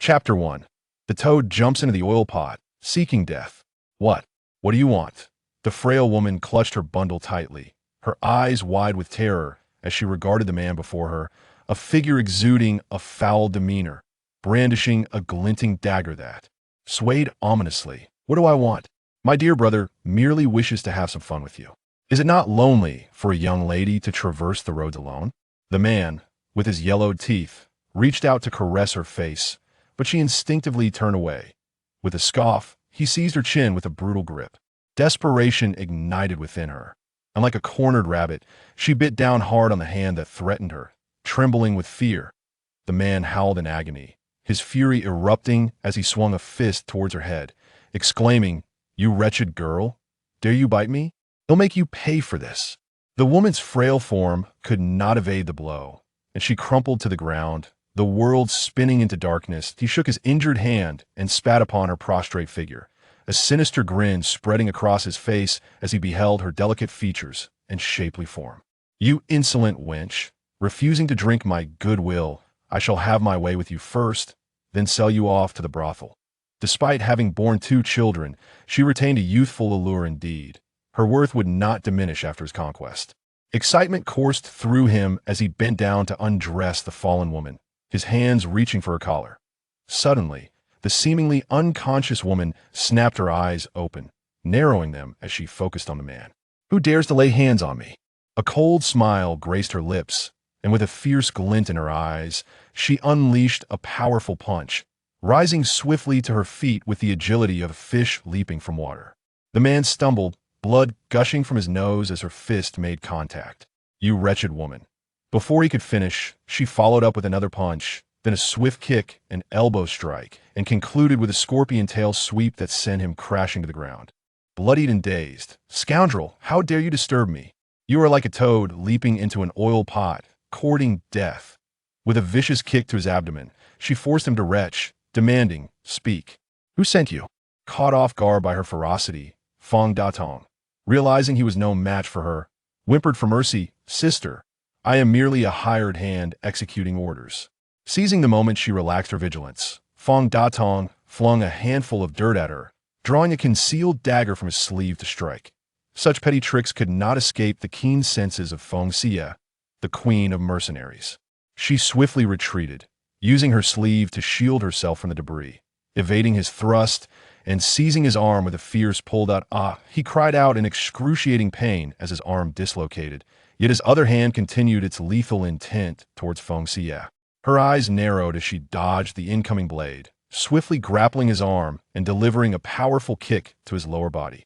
Chapter 1. The toad jumps into the oil pot, seeking death. What? What do you want? The frail woman clutched her bundle tightly, her eyes wide with terror as she regarded the man before her, a figure exuding a foul demeanor, brandishing a glinting dagger that swayed ominously. What do I want? My dear brother merely wishes to have some fun with you. Is it not lonely for a young lady to traverse the roads alone? The man, with his yellowed teeth, reached out to caress her face, but she instinctively turned away. With a scoff, he seized her chin with a brutal grip. Desperation ignited within her, and like a cornered rabbit, she bit down hard on the hand that threatened her, trembling with fear. The man howled in agony, his fury erupting as he swung a fist towards her head, exclaiming, "You wretched girl! Dare you bite me? I'll make you pay for this." The woman's frail form could not evade the blow, and she crumpled to the ground, the world spinning into darkness. He shook his injured hand and spat upon her prostrate figure, a sinister grin spreading across his face as he beheld her delicate features and shapely form. "You insolent wench, refusing to drink my goodwill, I shall have my way with you first, then sell you off to the brothel." Despite having borne 2 children, she retained a youthful allure indeed. Her worth would not diminish after his conquest. Excitement coursed through him as he bent down to undress the fallen woman, his hands reaching for her collar. Suddenly, the seemingly unconscious woman snapped her eyes open, narrowing them as she focused on the man. "Who dares to lay hands on me?" A cold smile graced her lips, and with a fierce glint in her eyes, she unleashed a powerful punch, rising swiftly to her feet with the agility of a fish leaping from water. The man stumbled, blood gushing from his nose as her fist made contact. "You wretched woman." Before he could finish, she followed up with another punch, then a swift kick, an elbow strike, and concluded with a scorpion tail sweep that sent him crashing to the ground. Bloodied and dazed, "Scoundrel, how dare you disturb me? You are like a toad leaping into an oil pot, courting death." With a vicious kick to his abdomen, she forced him to retch, demanding, "Speak. Who sent you?" Caught off guard by her ferocity, Feng Datong, realizing he was no match for her, whimpered for mercy, "Sister, I am merely a hired hand executing orders." Seizing the moment, she relaxed her vigilance. Feng Datong flung a handful of dirt at her, drawing a concealed dagger from his sleeve to strike. Such petty tricks could not escape the keen senses of Feng Xiyue, the queen of mercenaries. She swiftly retreated, using her sleeve to shield herself from the debris, evading his thrust and seizing his arm with a fierce pulled out "Ah!" He cried out in excruciating pain as his arm dislocated, yet his other hand continued its lethal intent towards Feng Xiyue. Her eyes narrowed as she dodged the incoming blade, swiftly grappling his arm and delivering a powerful kick to his lower body.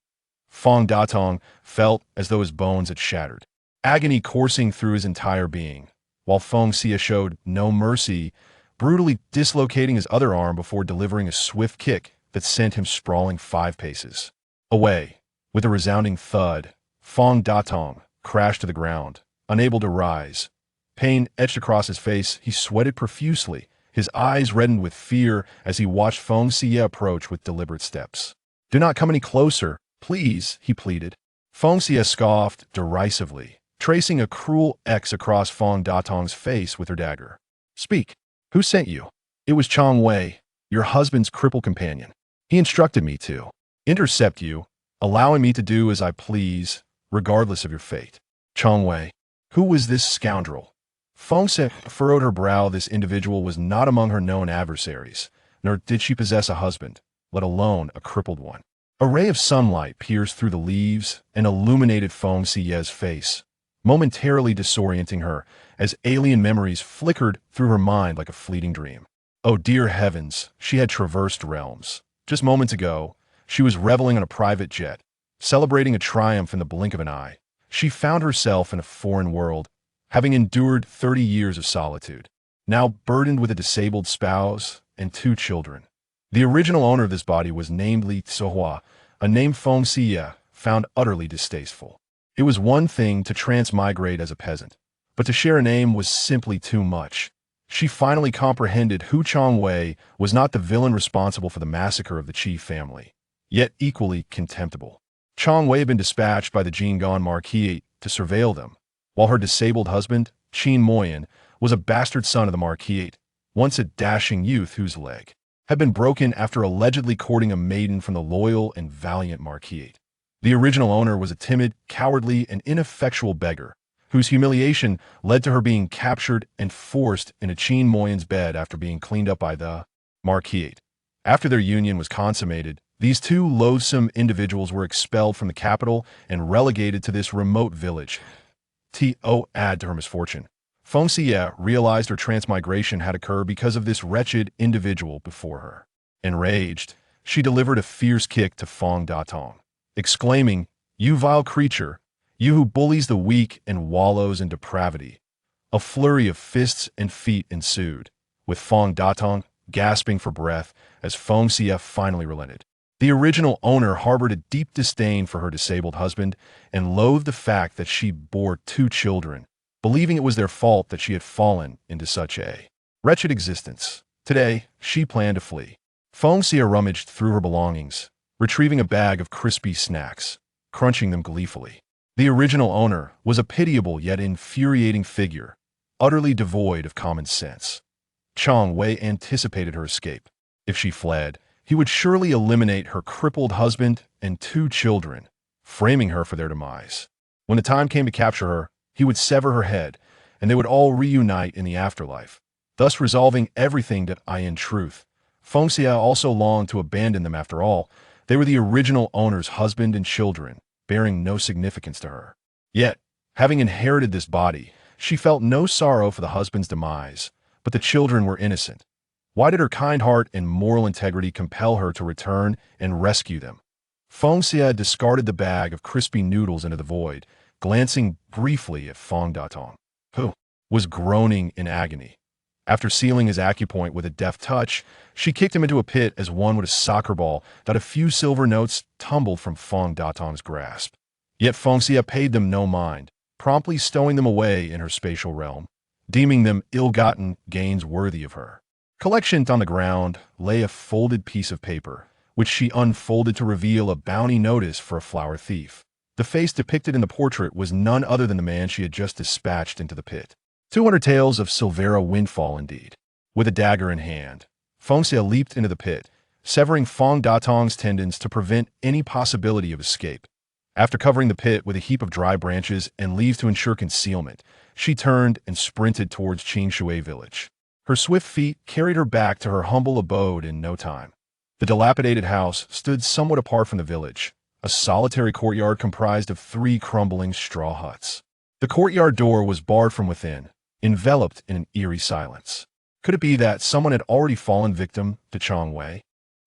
Feng Datong felt as though his bones had shattered, agony coursing through his entire being, while Feng Xiyue showed no mercy, brutally dislocating his other arm before delivering a swift kick that sent him sprawling 5 paces away. With a resounding thud, Feng Datong crashed to the ground, unable to rise. Pain etched across his face. He sweated profusely, his eyes reddened with fear as he watched Feng Xiyue approach with deliberate steps. "Do not come any closer, please," he pleaded. Feng Xiyue scoffed derisively, tracing a cruel X across Feng Datong's face with her dagger. "Speak. Who sent you?" "It was Chang Wei, your husband's crippled companion. He instructed me to intercept you, allowing me to do as I please, regardless of your fate." "Chang Wei? Who was this scoundrel?" Feng Xiyue furrowed her brow. This individual was not among her known adversaries, nor did she possess a husband, let alone a crippled one. A ray of sunlight pierced through the leaves and illuminated Feng Xiyue's face, momentarily disorienting her as alien memories flickered through her mind like a fleeting dream. Oh dear heavens, she had traversed realms. Just moments ago, she was reveling on a private jet, celebrating a triumph in the blink of an eye. She found herself in a foreign world, having endured 30 years of solitude, now burdened with a disabled spouse and 2 children. The original owner of this body was named Li Tsohua, a name Feng Xiyue found utterly distasteful. It was one thing to transmigrate as a peasant, but to share a name was simply too much. She finally comprehended Hu Changwei was not the villain responsible for the massacre of the Qi family, yet equally contemptible. Changwei had been dispatched by the Jinggan Marquis to surveil them, while her disabled husband, Qin Moyan, was a bastard son of the Marquis, once a dashing youth whose leg had been broken after allegedly courting a maiden from the loyal and valiant Marquis. The original owner was a timid, cowardly, and ineffectual beggar, whose humiliation led to her being captured and forced in a Qin Moyin's bed after being cleaned up by the Marquis. After their union was consummated, these two loathsome individuals were expelled from the capital and relegated to this remote village. To add to her misfortune, Feng Xiyue realized her transmigration had occurred because of this wretched individual before her. Enraged, she delivered a fierce kick to Feng Datong, exclaiming, "You vile creature, you who bullies the weak and wallows in depravity." A flurry of fists and feet ensued, with Feng Datong gasping for breath as Feng Xiyue finally relented. The original owner harbored a deep disdain for her disabled husband and loathed the fact that she bore two children, believing it was their fault that she had fallen into such a wretched existence. Today, she planned to flee. Feng Xiyue rummaged through her belongings, retrieving a bag of crispy snacks, crunching them gleefully. The original owner was a pitiable yet infuriating figure, utterly devoid of common sense. Chang Wei anticipated her escape. If she fled, he would surely eliminate her crippled husband and two children, framing her for their demise. When the time came to capture her, he would sever her head, and they would all reunite in the afterlife, thus resolving everything that in truth. Feng Xiyue also longed to abandon them after all. They were the original owner's husband and children, bearing no significance to her. Yet, having inherited this body, she felt no sorrow for the husband's demise, but the children were innocent. Why did her kind heart and moral integrity compel her to return and rescue them? Feng Xiyue discarded the bag of crispy noodles into the void, glancing briefly at Feng Datong, who was groaning in agony. After sealing his acupoint with a deft touch, she kicked him into a pit as one would a soccer ball that a few silver notes tumbled from Feng Datong's grasp. Yet Feng Xiyue paid them no mind, promptly stowing them away in her spatial realm, deeming them ill-gotten gains worthy of her. Collections on the ground lay a folded piece of paper, which she unfolded to reveal a bounty notice for a flower thief. The face depicted in the portrait was none other than the man she had just dispatched into the pit. 200 tales of Silvera windfall indeed. With a dagger in hand, Feng Xiyue leaped into the pit, severing Feng Datong's tendons to prevent any possibility of escape. After covering the pit with a heap of dry branches and leaves to ensure concealment, she turned and sprinted towards Feng Xiyue village. Her swift feet carried her back to her humble abode in no time. The dilapidated house stood somewhat apart from the village, a solitary courtyard comprised of 3 crumbling straw huts. The courtyard door was barred from within, enveloped in an eerie silence. Could it be that someone had already fallen victim to Chang Wei?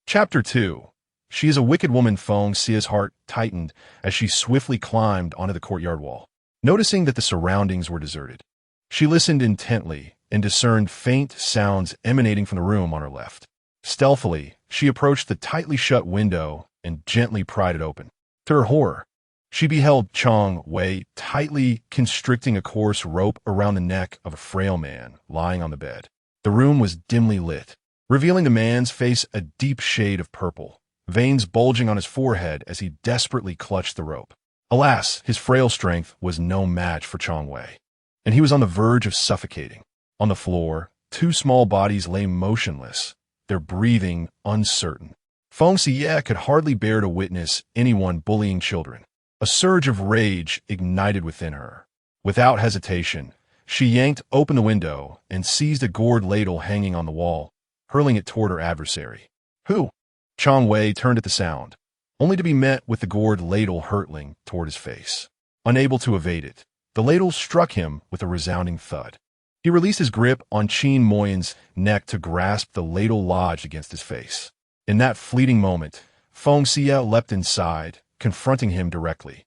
Chapter 2. She is a wicked woman. Feng Xiyue's heart tightened as she swiftly climbed onto the courtyard wall. Noticing that the surroundings were deserted, she listened intently and discerned faint sounds emanating from the room on her left. Stealthily, she approached the tightly shut window and gently pried it open. To her horror, she beheld Chang Wei tightly constricting a coarse rope around the neck of a frail man lying on the bed. The room was dimly lit, revealing the man's face a deep shade of purple, veins bulging on his forehead as he desperately clutched the rope. Alas, his frail strength was no match for Chang Wei, and he was on the verge of suffocating. On the floor, 2 small bodies lay motionless, their breathing uncertain. Feng Xiyue could hardly bear to witness anyone bullying children. A surge of rage ignited within her. Without hesitation, she yanked open the window and seized a gourd ladle hanging on the wall, hurling it toward her adversary. "Who?" Chang Wei turned at the sound, only to be met with the gourd ladle hurtling toward his face. Unable to evade it, the ladle struck him with a resounding thud. He released his grip on Qin Moyin's neck to grasp the ladle lodged against his face. In that fleeting moment, Feng Xiyue leapt inside, confronting him directly.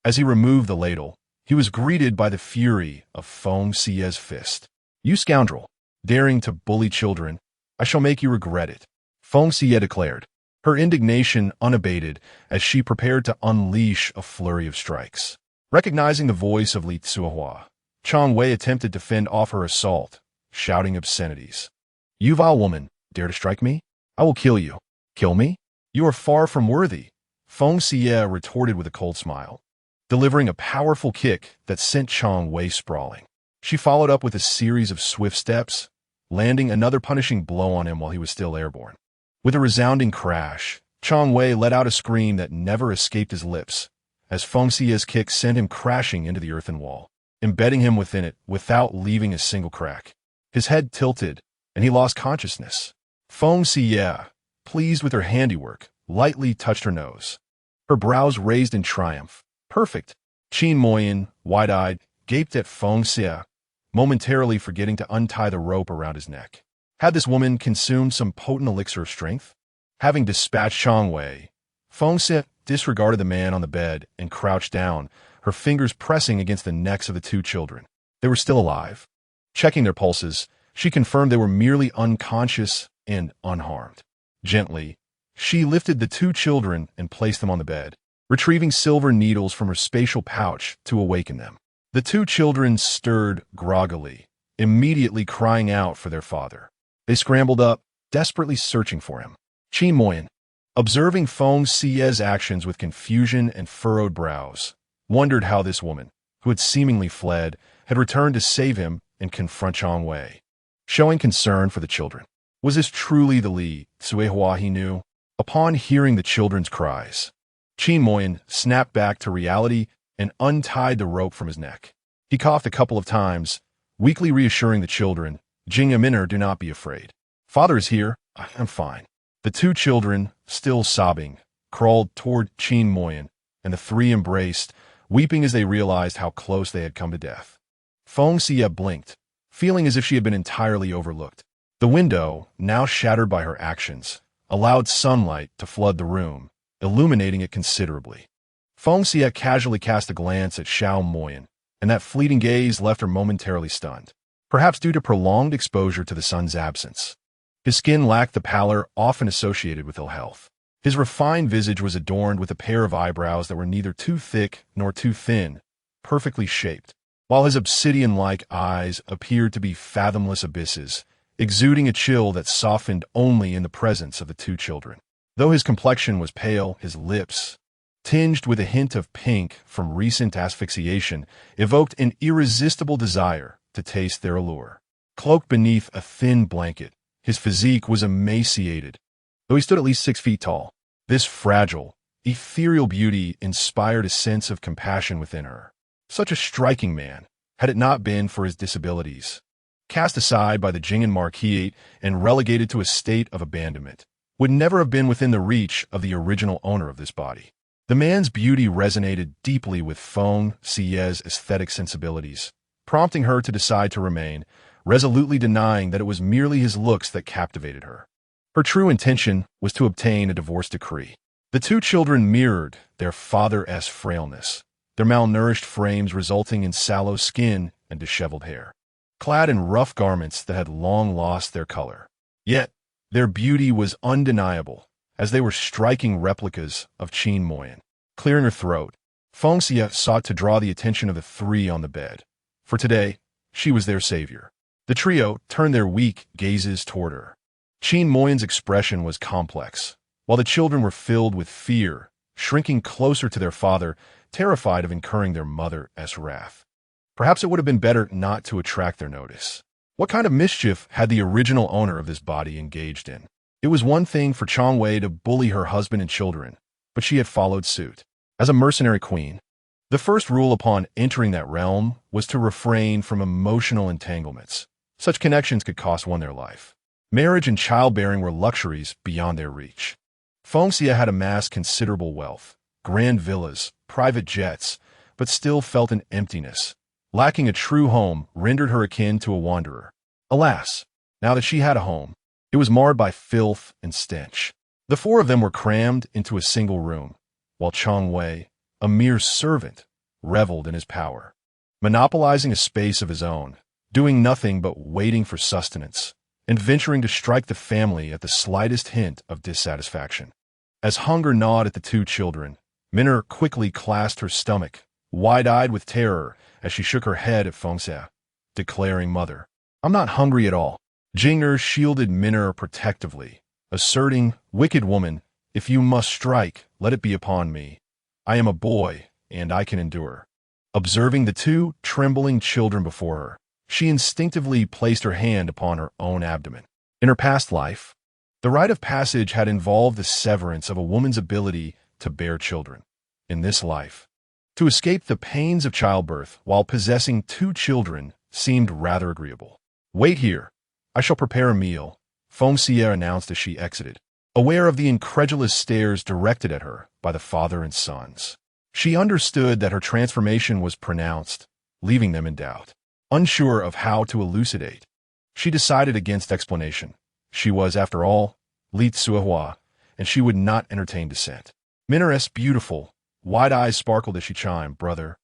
As he removed the ladle, he was greeted by the fury of Feng Xiyue's fist. "You scoundrel, daring to bully children, I shall make you regret it," Feng Xiyue declared, her indignation unabated as she prepared to unleash a flurry of strikes. Recognizing the voice of Li Tsuhua, Chang Wei attempted to fend off her assault, shouting obscenities. "You vile woman, dare to strike me? I will kill you." "Kill me? You are far from worthy," Feng Xiyue retorted with a cold smile, delivering a powerful kick that sent Chang Wei sprawling. She followed up with a series of swift steps, landing another punishing blow on him while he was still airborne. With a resounding crash, Chong Wei let out a scream that never escaped his lips, as Feng Xiyue's kick sent him crashing into the earthen wall, embedding him within it without leaving a single crack. His head tilted, and he lost consciousness. Feng Xiyue, pleased with her handiwork, lightly touched her nose. Her brows raised in triumph. Perfect. Qin Moyin, wide-eyed, gaped at Feng Xiyue, momentarily forgetting to untie the rope around his neck. Had this woman consumed some potent elixir of strength? Having dispatched Chong Wei, Feng Xiyue disregarded the man on the bed and crouched down, her fingers pressing against the necks of the two children. They were still alive. Checking their pulses, she confirmed they were merely unconscious and unharmed. Gently, she lifted the two children and placed them on the bed, retrieving silver needles from her spatial pouch to awaken them. The two children stirred groggily, immediately crying out for their father. They scrambled up, desperately searching for him. Qin Moyin, observing Feng Xiyue's actions with confusion and furrowed brows, wondered how this woman, who had seemingly fled, had returned to save him and confront Chong Wei. Showing concern for the children. Was this truly the Li Suihua he knew? Upon hearing the children's cries, Qin Moyin snapped back to reality and untied the rope from his neck. He coughed a couple of times, weakly reassuring the children, "Jing and Minner, do not be afraid. Father is here. I'm fine." The two children, still sobbing, crawled toward Qin Moyin, and the three embraced, weeping as they realized how close they had come to death. Feng Xiyue blinked, feeling as if she had been entirely overlooked. The window, now shattered by her actions, allowed sunlight to flood the room, illuminating it considerably. Feng Xiyue casually cast a glance at Xiao Moyin, and that fleeting gaze left her momentarily stunned, perhaps due to prolonged exposure to the sun's absence. His skin lacked the pallor often associated with ill health. His refined visage was adorned with a pair of eyebrows that were neither too thick nor too thin, perfectly shaped, while his obsidian-like eyes appeared to be fathomless abysses, exuding a chill that softened only in the presence of the two children. Though his complexion was pale, his lips, tinged with a hint of pink from recent asphyxiation, evoked an irresistible desire to taste their allure. Cloaked beneath a thin blanket, his physique was emaciated, though he stood at least 6 feet tall. This fragile, ethereal beauty inspired a sense of compassion within her. Such a striking man, had it not been for his disabilities. Cast aside by the Jing'an Marquis and relegated to a state of abandonment, would never have been within the reach of the original owner of this body. The man's beauty resonated deeply with Feng Xiyue's aesthetic sensibilities, prompting her to decide to remain, resolutely denying that it was merely his looks that captivated her. Her true intention was to obtain a divorce decree. The two children mirrored their father's frailness, their malnourished frames resulting in sallow skin and disheveled hair, clad in rough garments that had long lost their color. Yet, their beauty was undeniable, as they were striking replicas of Qin Moyin. Clearing her throat, Feng Xiyue sought to draw the attention of the three on the bed. For today, she was their savior. The trio turned their weak gazes toward her. Qin Moyin's expression was complex, while the children were filled with fear, shrinking closer to their father, terrified of incurring their mother's wrath. Perhaps it would have been better not to attract their notice. What kind of mischief had the original owner of this body engaged in? It was one thing for Chong Wei to bully her husband and children, but she had followed suit. As a mercenary queen, the first rule upon entering that realm was to refrain from emotional entanglements. Such connections could cost one their life. Marriage and childbearing were luxuries beyond their reach. Feng Xiyue had amassed considerable wealth, grand villas, private jets, but still felt an emptiness. Lacking a true home rendered her akin to a wanderer. Alas, now that she had a home, it was marred by filth and stench. The four of them were crammed into a single room, while Chong Wei, a mere servant, reveled in his power, monopolizing a space of his own, doing nothing but waiting for sustenance, and venturing to strike the family at the slightest hint of dissatisfaction. As hunger gnawed at the two children, Minner quickly clasped her stomach, wide-eyed with terror as she shook her head at Feng Xiyue, declaring, "Mother, I'm not hungry at all." Jing'er shielded Minner protectively, asserting, "Wicked woman, if you must strike, let it be upon me. I am a boy, and I can endure." Observing the two trembling children before her, she instinctively placed her hand upon her own abdomen. In her past life, The rite of passage had involved the severance of a woman's ability to bear children in this life. To escape the pains of childbirth while possessing 2 children seemed rather agreeable. "Wait here. I shall prepare a meal," Feng Xiyue announced as she exited, aware of the incredulous stares directed at her by the father and sons. She understood that her transformation was pronounced, leaving them in doubt. Unsure of how to elucidate, she decided against explanation. She was, after all, Li Tsuehua, and she would not entertain dissent. Minaret's beautiful, wide eyes sparkled as she chimed, "Brother,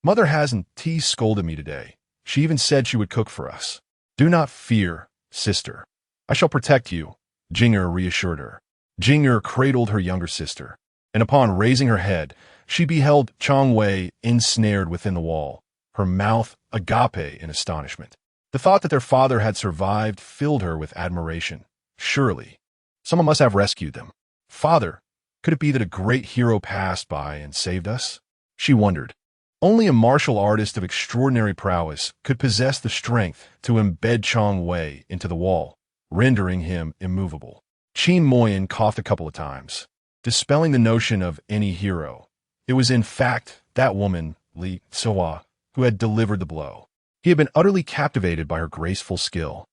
Mother hasn't scolded me today. She even said she would cook for us." "Do not fear, sister. I shall protect you," Jing'er reassured her. Jing'er cradled her younger sister, and upon raising her head, she beheld Chang Wei ensnared within the wall, her mouth agape in astonishment. The thought that their father had survived filled her with admiration. Surely, someone must have rescued them. "Father, could it be that a great hero passed by and saved us?" she wondered. Only a martial artist of extraordinary prowess could possess the strength to embed Chang Wei into the wall, rendering him immovable. Qin Moyan coughed a couple of times, dispelling the notion of any hero. It was in fact that woman, Li Tsuehua, who had delivered the blow. He had been utterly captivated by her graceful skill.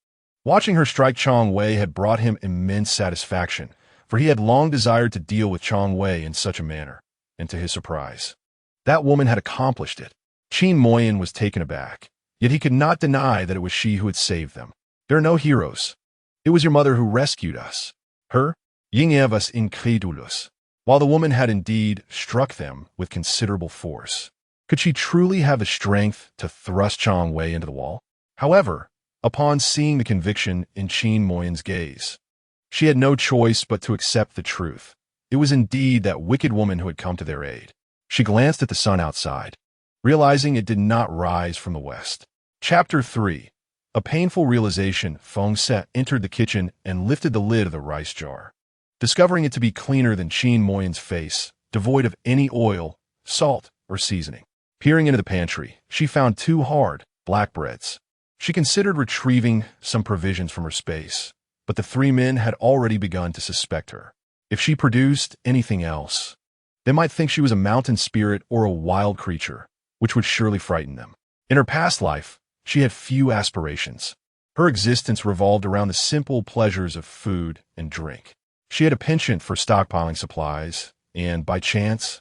Watching her strike Chang Wei had brought him immense satisfaction, for he had long desired to deal with Chang Wei in such a manner, and to his surprise, that woman had accomplished it. Qin Moyan was taken aback, yet he could not deny that it was she who had saved them. "There are no heroes. It was your mother who rescued us." Her? Ying was incredulous. While the woman had indeed struck them with considerable force, could she truly have the strength to thrust Chang Wei into the wall? However, upon seeing the conviction in Qin Moyan's gaze, she had no choice but to accept the truth. It was indeed that wicked woman who had come to their aid. She glanced at the sun outside, realizing it did not rise from the west. Chapter 3. A painful realization. Feng Xiyue entered the kitchen and lifted the lid of the rice jar, discovering it to be cleaner than Qin Moyan's face, devoid of any oil, salt, or seasoning. Peering into the pantry, she found 2 hard, black breads. She considered retrieving some provisions from her space, but the 3 men had already begun to suspect her. If she produced anything else, they might think she was a mountain spirit or a wild creature, which would surely frighten them. In her past life, she had few aspirations. Her existence revolved around the simple pleasures of food and drink. She had a penchant for stockpiling supplies, and, by chance,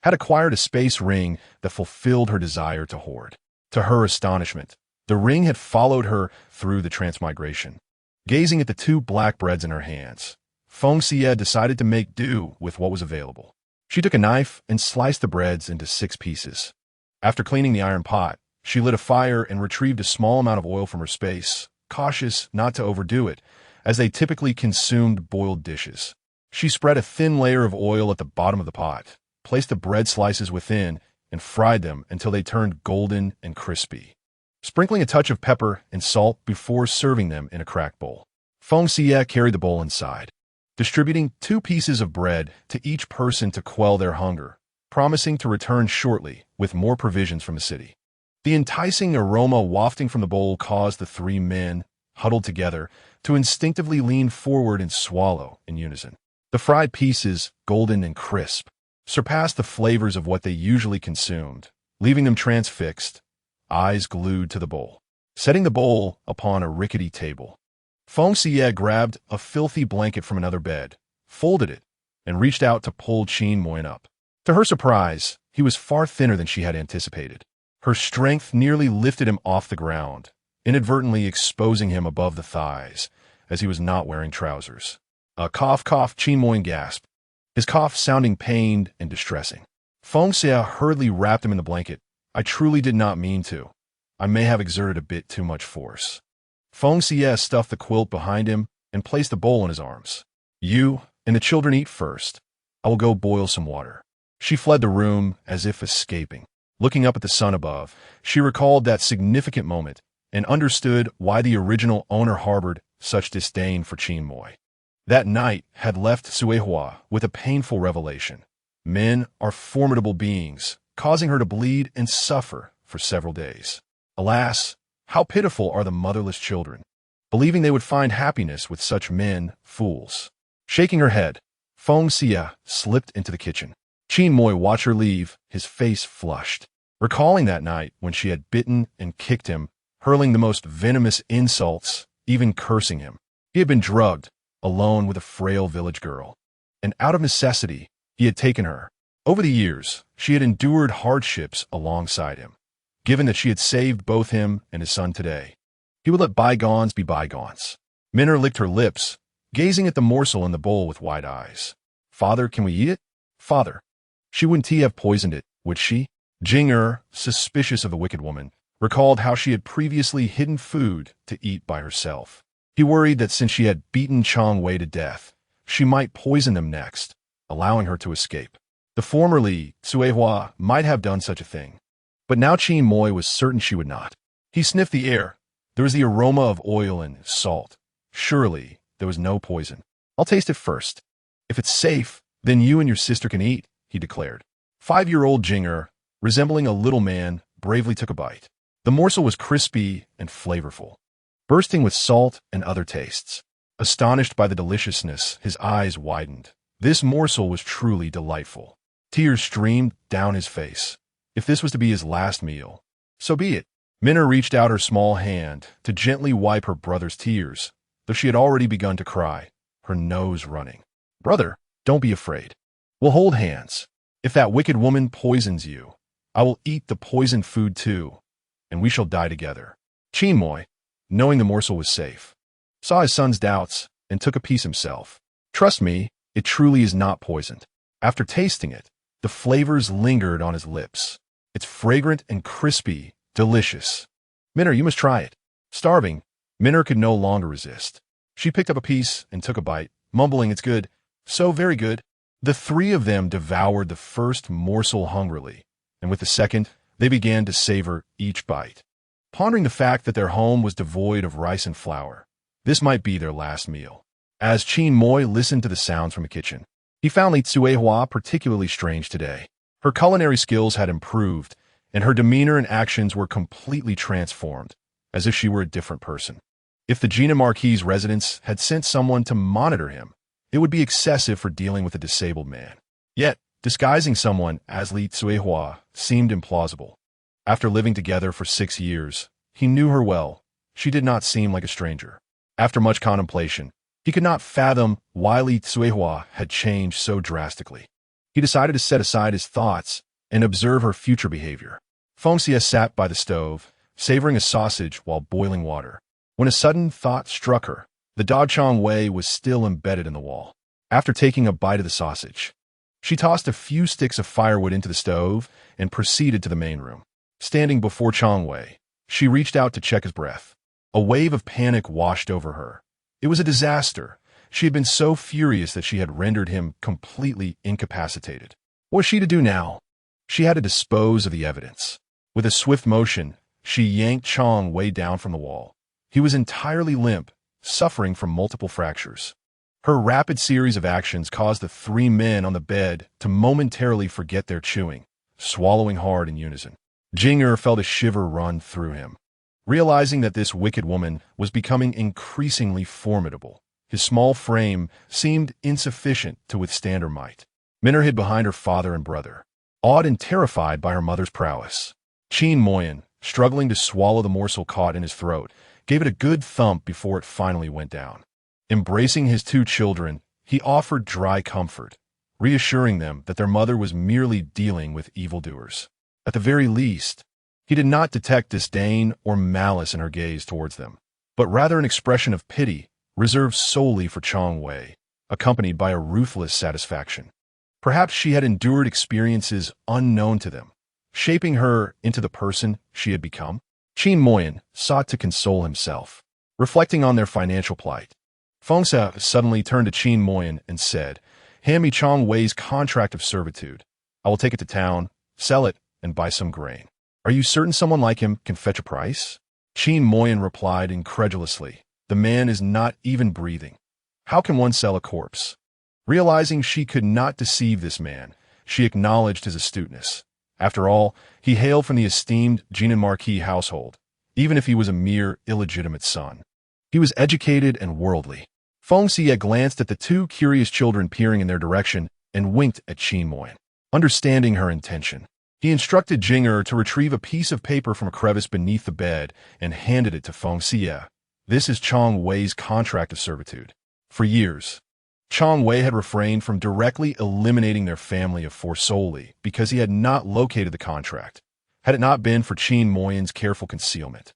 had acquired a space ring that fulfilled her desire to hoard. To her astonishment, the ring had followed her through the transmigration. Gazing at the 2 black breads in her hands, Feng Xiyue decided to make do with what was available. She took a knife and sliced the breads into 6 pieces. After cleaning the iron pot, she lit a fire and retrieved a small amount of oil from her space, cautious not to overdo it, as they typically consumed boiled dishes. She spread a thin layer of oil at the bottom of the pot, placed the bread slices within, and fried them until they turned golden and crispy, sprinkling a touch of pepper and salt before serving them in a cracked bowl. Feng Xiyue carried the bowl inside, distributing 2 pieces of bread to each person to quell their hunger, promising to return shortly with more provisions from the city. The enticing aroma wafting from the bowl caused the 3 men, huddled together, to instinctively lean forward and swallow in unison. The fried pieces, golden and crisp, surpassed the flavors of what they usually consumed, leaving them transfixed, eyes glued to the bowl. Setting the bowl upon a rickety table, Feng Xiyue grabbed a filthy blanket from another bed, folded it, and reached out to pull Qin Moyan up. To her surprise, he was far thinner than she had anticipated. Her strength nearly lifted him off the ground, inadvertently exposing him above the thighs, as he was not wearing trousers. A cough, Qin Moyan gasped, his cough sounding pained and distressing. Feng Xiyue hurriedly wrapped him in the blanket. "I truly did not mean to. I may have exerted a bit too much force." Feng Xiyue stuffed the quilt behind him and placed the bowl in his arms. "You and the children eat first. I will go boil some water." She fled the room as if escaping. Looking up at the sun above, she recalled that significant moment and understood why the original owner harbored such disdain for Qin Moy. That night had left Tsuehua with a painful revelation. Men are formidable beings, causing her to bleed and suffer for several days. Alas, how pitiful are the motherless children. believing they would find happiness with such men, fools. Shaking her head, Feng Xiyue slipped into the kitchen. Qin Moi watched her leave, his face flushed, recalling that night when she had bitten and kicked him, hurling the most venomous insults, even cursing him. He had been drugged, alone with a frail village girl. And out of necessity, he had taken her. Over the years, she had endured hardships alongside him. Given that she had saved both him and his son today, he would let bygones be bygones. Minna licked her lips, gazing at the morsel in the bowl with wide eyes. Father, can we eat it? Father. She wouldn't have poisoned it, would she? Jing suspicious of the wicked woman, recalled how she had previously hidden food to eat by herself. He worried that since she had beaten Chang Wei to death, she might poison them next, allowing her to escape. The formerly Suehua might have done such a thing, but now Qin Moi was certain she would not. He sniffed the air. There was the aroma of oil and salt. Surely there was no poison. I'll taste it first. If it's safe, then you and your sister can eat, he declared. 5-year-old Jinger, resembling a little man, bravely took a bite. The morsel was crispy and flavorful, bursting with salt and other tastes. Astonished by the deliciousness, his eyes widened. This morsel was truly delightful. Tears streamed down his face. If this was to be his last meal, so be it. Minna reached out her small hand to gently wipe her brother's tears, though she had already begun to cry, her nose running. Brother, don't be afraid. We'll hold hands. If that wicked woman poisons you, I will eat the poisoned food too, and we shall die together. Qin Moi, knowing the morsel was safe, saw his son's doubts and took a piece himself. Trust me, it truly is not poisoned. After tasting it, the flavors lingered on his lips. It's fragrant and crispy, delicious. Minna, you must try it. Starving, Minna could no longer resist. She picked up a piece and took a bite, mumbling, it's good, so very good. The three of them devoured the first morsel hungrily, and with the second, they began to savor each bite, pondering the fact that their home was devoid of rice and flour. This might be their last meal. As Qin Moi listened to the sounds from the kitchen, he found Li Tsuehua particularly strange today. Her culinary skills had improved, and her demeanor and actions were completely transformed, as if she were a different person. If the Jinan Marquis' residence had sent someone to monitor him, it would be excessive for dealing with a disabled man. Yet, disguising someone as Li Tsuehua seemed implausible. After living together for 6 years, he knew her well. She did not seem like a stranger. After much contemplation, he could not fathom why Li Tsuehua had changed so drastically. He decided to set aside his thoughts and observe her future behavior. Feng Xiyue sat by the stove, savoring a sausage while boiling water, when a sudden thought struck her. The dog Chang Wei was still embedded in the wall. After taking a bite of the sausage, she tossed a few sticks of firewood into the stove and proceeded to the main room. Standing before Chang Wei, she reached out to check his breath. A wave of panic washed over her. It was a disaster. She had been so furious that she had rendered him completely incapacitated. What was she to do now? She had to dispose of the evidence. With a swift motion, she yanked Chang Wei down from the wall. He was entirely limp, suffering from multiple fractures. Her rapid series of actions caused the 3 men on the bed to momentarily forget their chewing, swallowing hard in unison. Jinger felt a shiver run through him. Realizing that this wicked woman was becoming increasingly formidable, his small frame seemed insufficient to withstand her might. Minna hid behind her father and brother, awed and terrified by her mother's prowess. Qin Moi, struggling to swallow the morsel caught in his throat, gave it a good thump before it finally went down. Embracing his 2 children, he offered dry comfort, reassuring them that their mother was merely dealing with evildoers. At the very least, he did not detect disdain or malice in her gaze towards them, but rather an expression of pity reserved solely for Chang Wei, accompanied by a ruthless satisfaction. Perhaps she had endured experiences unknown to them, shaping her into the person she had become. Qin Moi sought to console himself, reflecting on their financial plight. Feng Xiyue suddenly turned to Qin Moi and said, hand me Chang Wei's contract of servitude. I will take it to town, sell it, and buy some grain. Are you certain someone like him can fetch a price? Qin Moi replied incredulously, the man is not even breathing. How can one sell a corpse? Realizing she could not deceive this man, she acknowledged his astuteness. After all, he hailed from the esteemed Jinan Marquis household, even if he was a mere illegitimate son. He was educated and worldly. Feng Xiyue glanced at the two curious children peering in their direction and winked at Qin Moyan. Understanding her intention, he instructed Jing'er to retrieve a piece of paper from a crevice beneath the bed and handed it to Feng Xiyue. This is Chong Wei's contract of servitude. For years, Chong Wei had refrained from directly eliminating their family of four solely because he had not located the contract. Had it not been for Qin Moyan's careful concealment,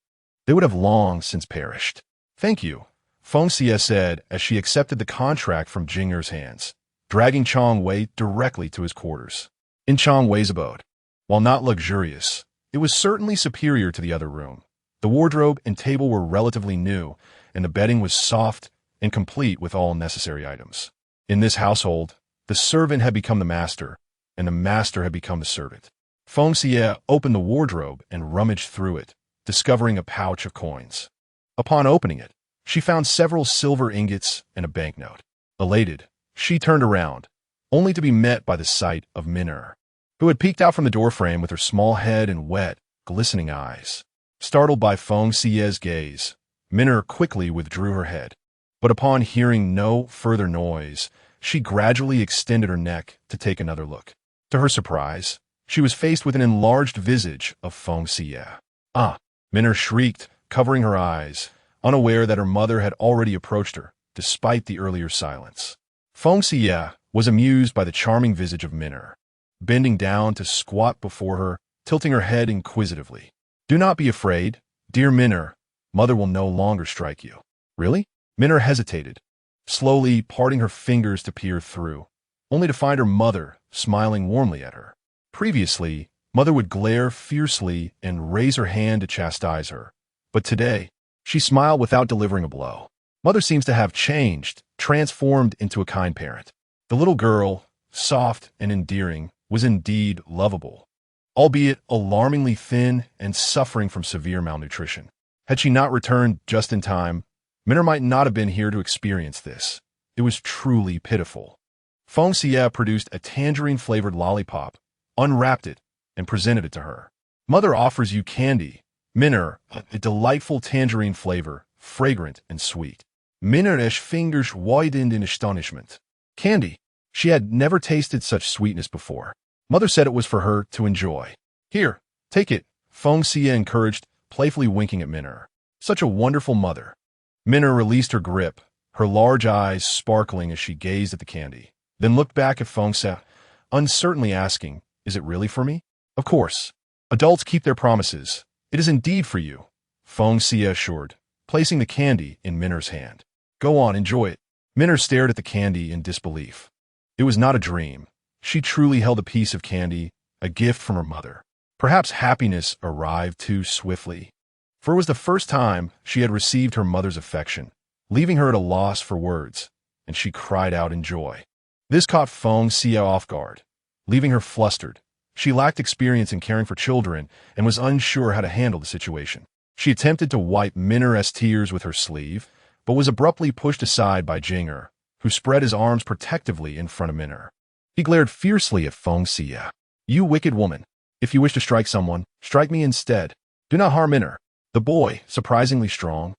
they would have long since perished. Thank you, Feng Xiyue said as she accepted the contract from Jing'er's hands, dragging Chong Wei directly to his quarters. In Chong Wei's abode, while not luxurious, it was certainly superior to the other room. The wardrobe and table were relatively new, and the bedding was soft and complete with all necessary items. In this household, the servant had become the master, and the master had become the servant. Feng Xiyue opened the wardrobe and rummaged through it, discovering a pouch of coins. Upon opening it, she found several silver ingots and a banknote. Elated, she turned around, only to be met by the sight of Min'er, who had peeked out from the doorframe with her small head and wet, glistening eyes. Startled by Feng Xiyue's gaze, Min'er quickly withdrew her head. But upon hearing no further noise, she gradually extended her neck to take another look. To her surprise, she was faced with an enlarged visage of Feng Xiyue. Ah! Min'er shrieked, covering her eyes, unaware that her mother had already approached her, despite the earlier silence. Feng Xiyue was amused by the charming visage of Min'er, bending down to squat before her, tilting her head inquisitively. Do not be afraid, dear Min'er. Mother will no longer strike you. Really? Min'er hesitated, slowly parting her fingers to peer through, only to find her mother smiling warmly at her. Previously, Mother would glare fiercely and raise her hand to chastise her, but today, she smiled without delivering a blow. Mother seems to have changed, transformed into a kind parent. The little girl, soft and endearing, was indeed lovable, albeit alarmingly thin and suffering from severe malnutrition. Had she not returned just in time, Min'er might not have been here to experience this. It was truly pitiful. Feng Xiyue produced a tangerine-flavored lollipop, unwrapped it, and presented it to her. Mother offers you candy, Min'er, a delightful tangerine flavor, fragrant and sweet. Min'er's fingers widened in astonishment. Candy. She had never tasted such sweetness before. Mother said it was for her to enjoy. Here, take it, Feng Xiyue encouraged, playfully winking at Min'er. Such a wonderful mother. Min'er released her grip, her large eyes sparkling as she gazed at the candy, then looked back at Feng Xiyue, uncertainly asking, Is it really for me? Of course. Adults keep their promises. It is indeed for you, Feng Xiyue assured, placing the candy in Min'er's hand. Go on, enjoy it. Min'er stared at the candy in disbelief. It was not a dream. She truly held a piece of candy, a gift from her mother. Perhaps happiness arrived too swiftly, for it was the first time she had received her mother's affection, leaving her at a loss for words, and she cried out in joy. This caught Feng Xiyue off guard, leaving her flustered. She lacked experience in caring for children and was unsure how to handle the situation. She attempted to wipe Min'er's tears with her sleeve, but was abruptly pushed aside by Jing'er, who spread his arms protectively in front of Min'er. He glared fiercely at Feng Xiyue. You wicked woman. If you wish to strike someone, strike me instead. Do not harm Min'er. The boy, surprisingly strong,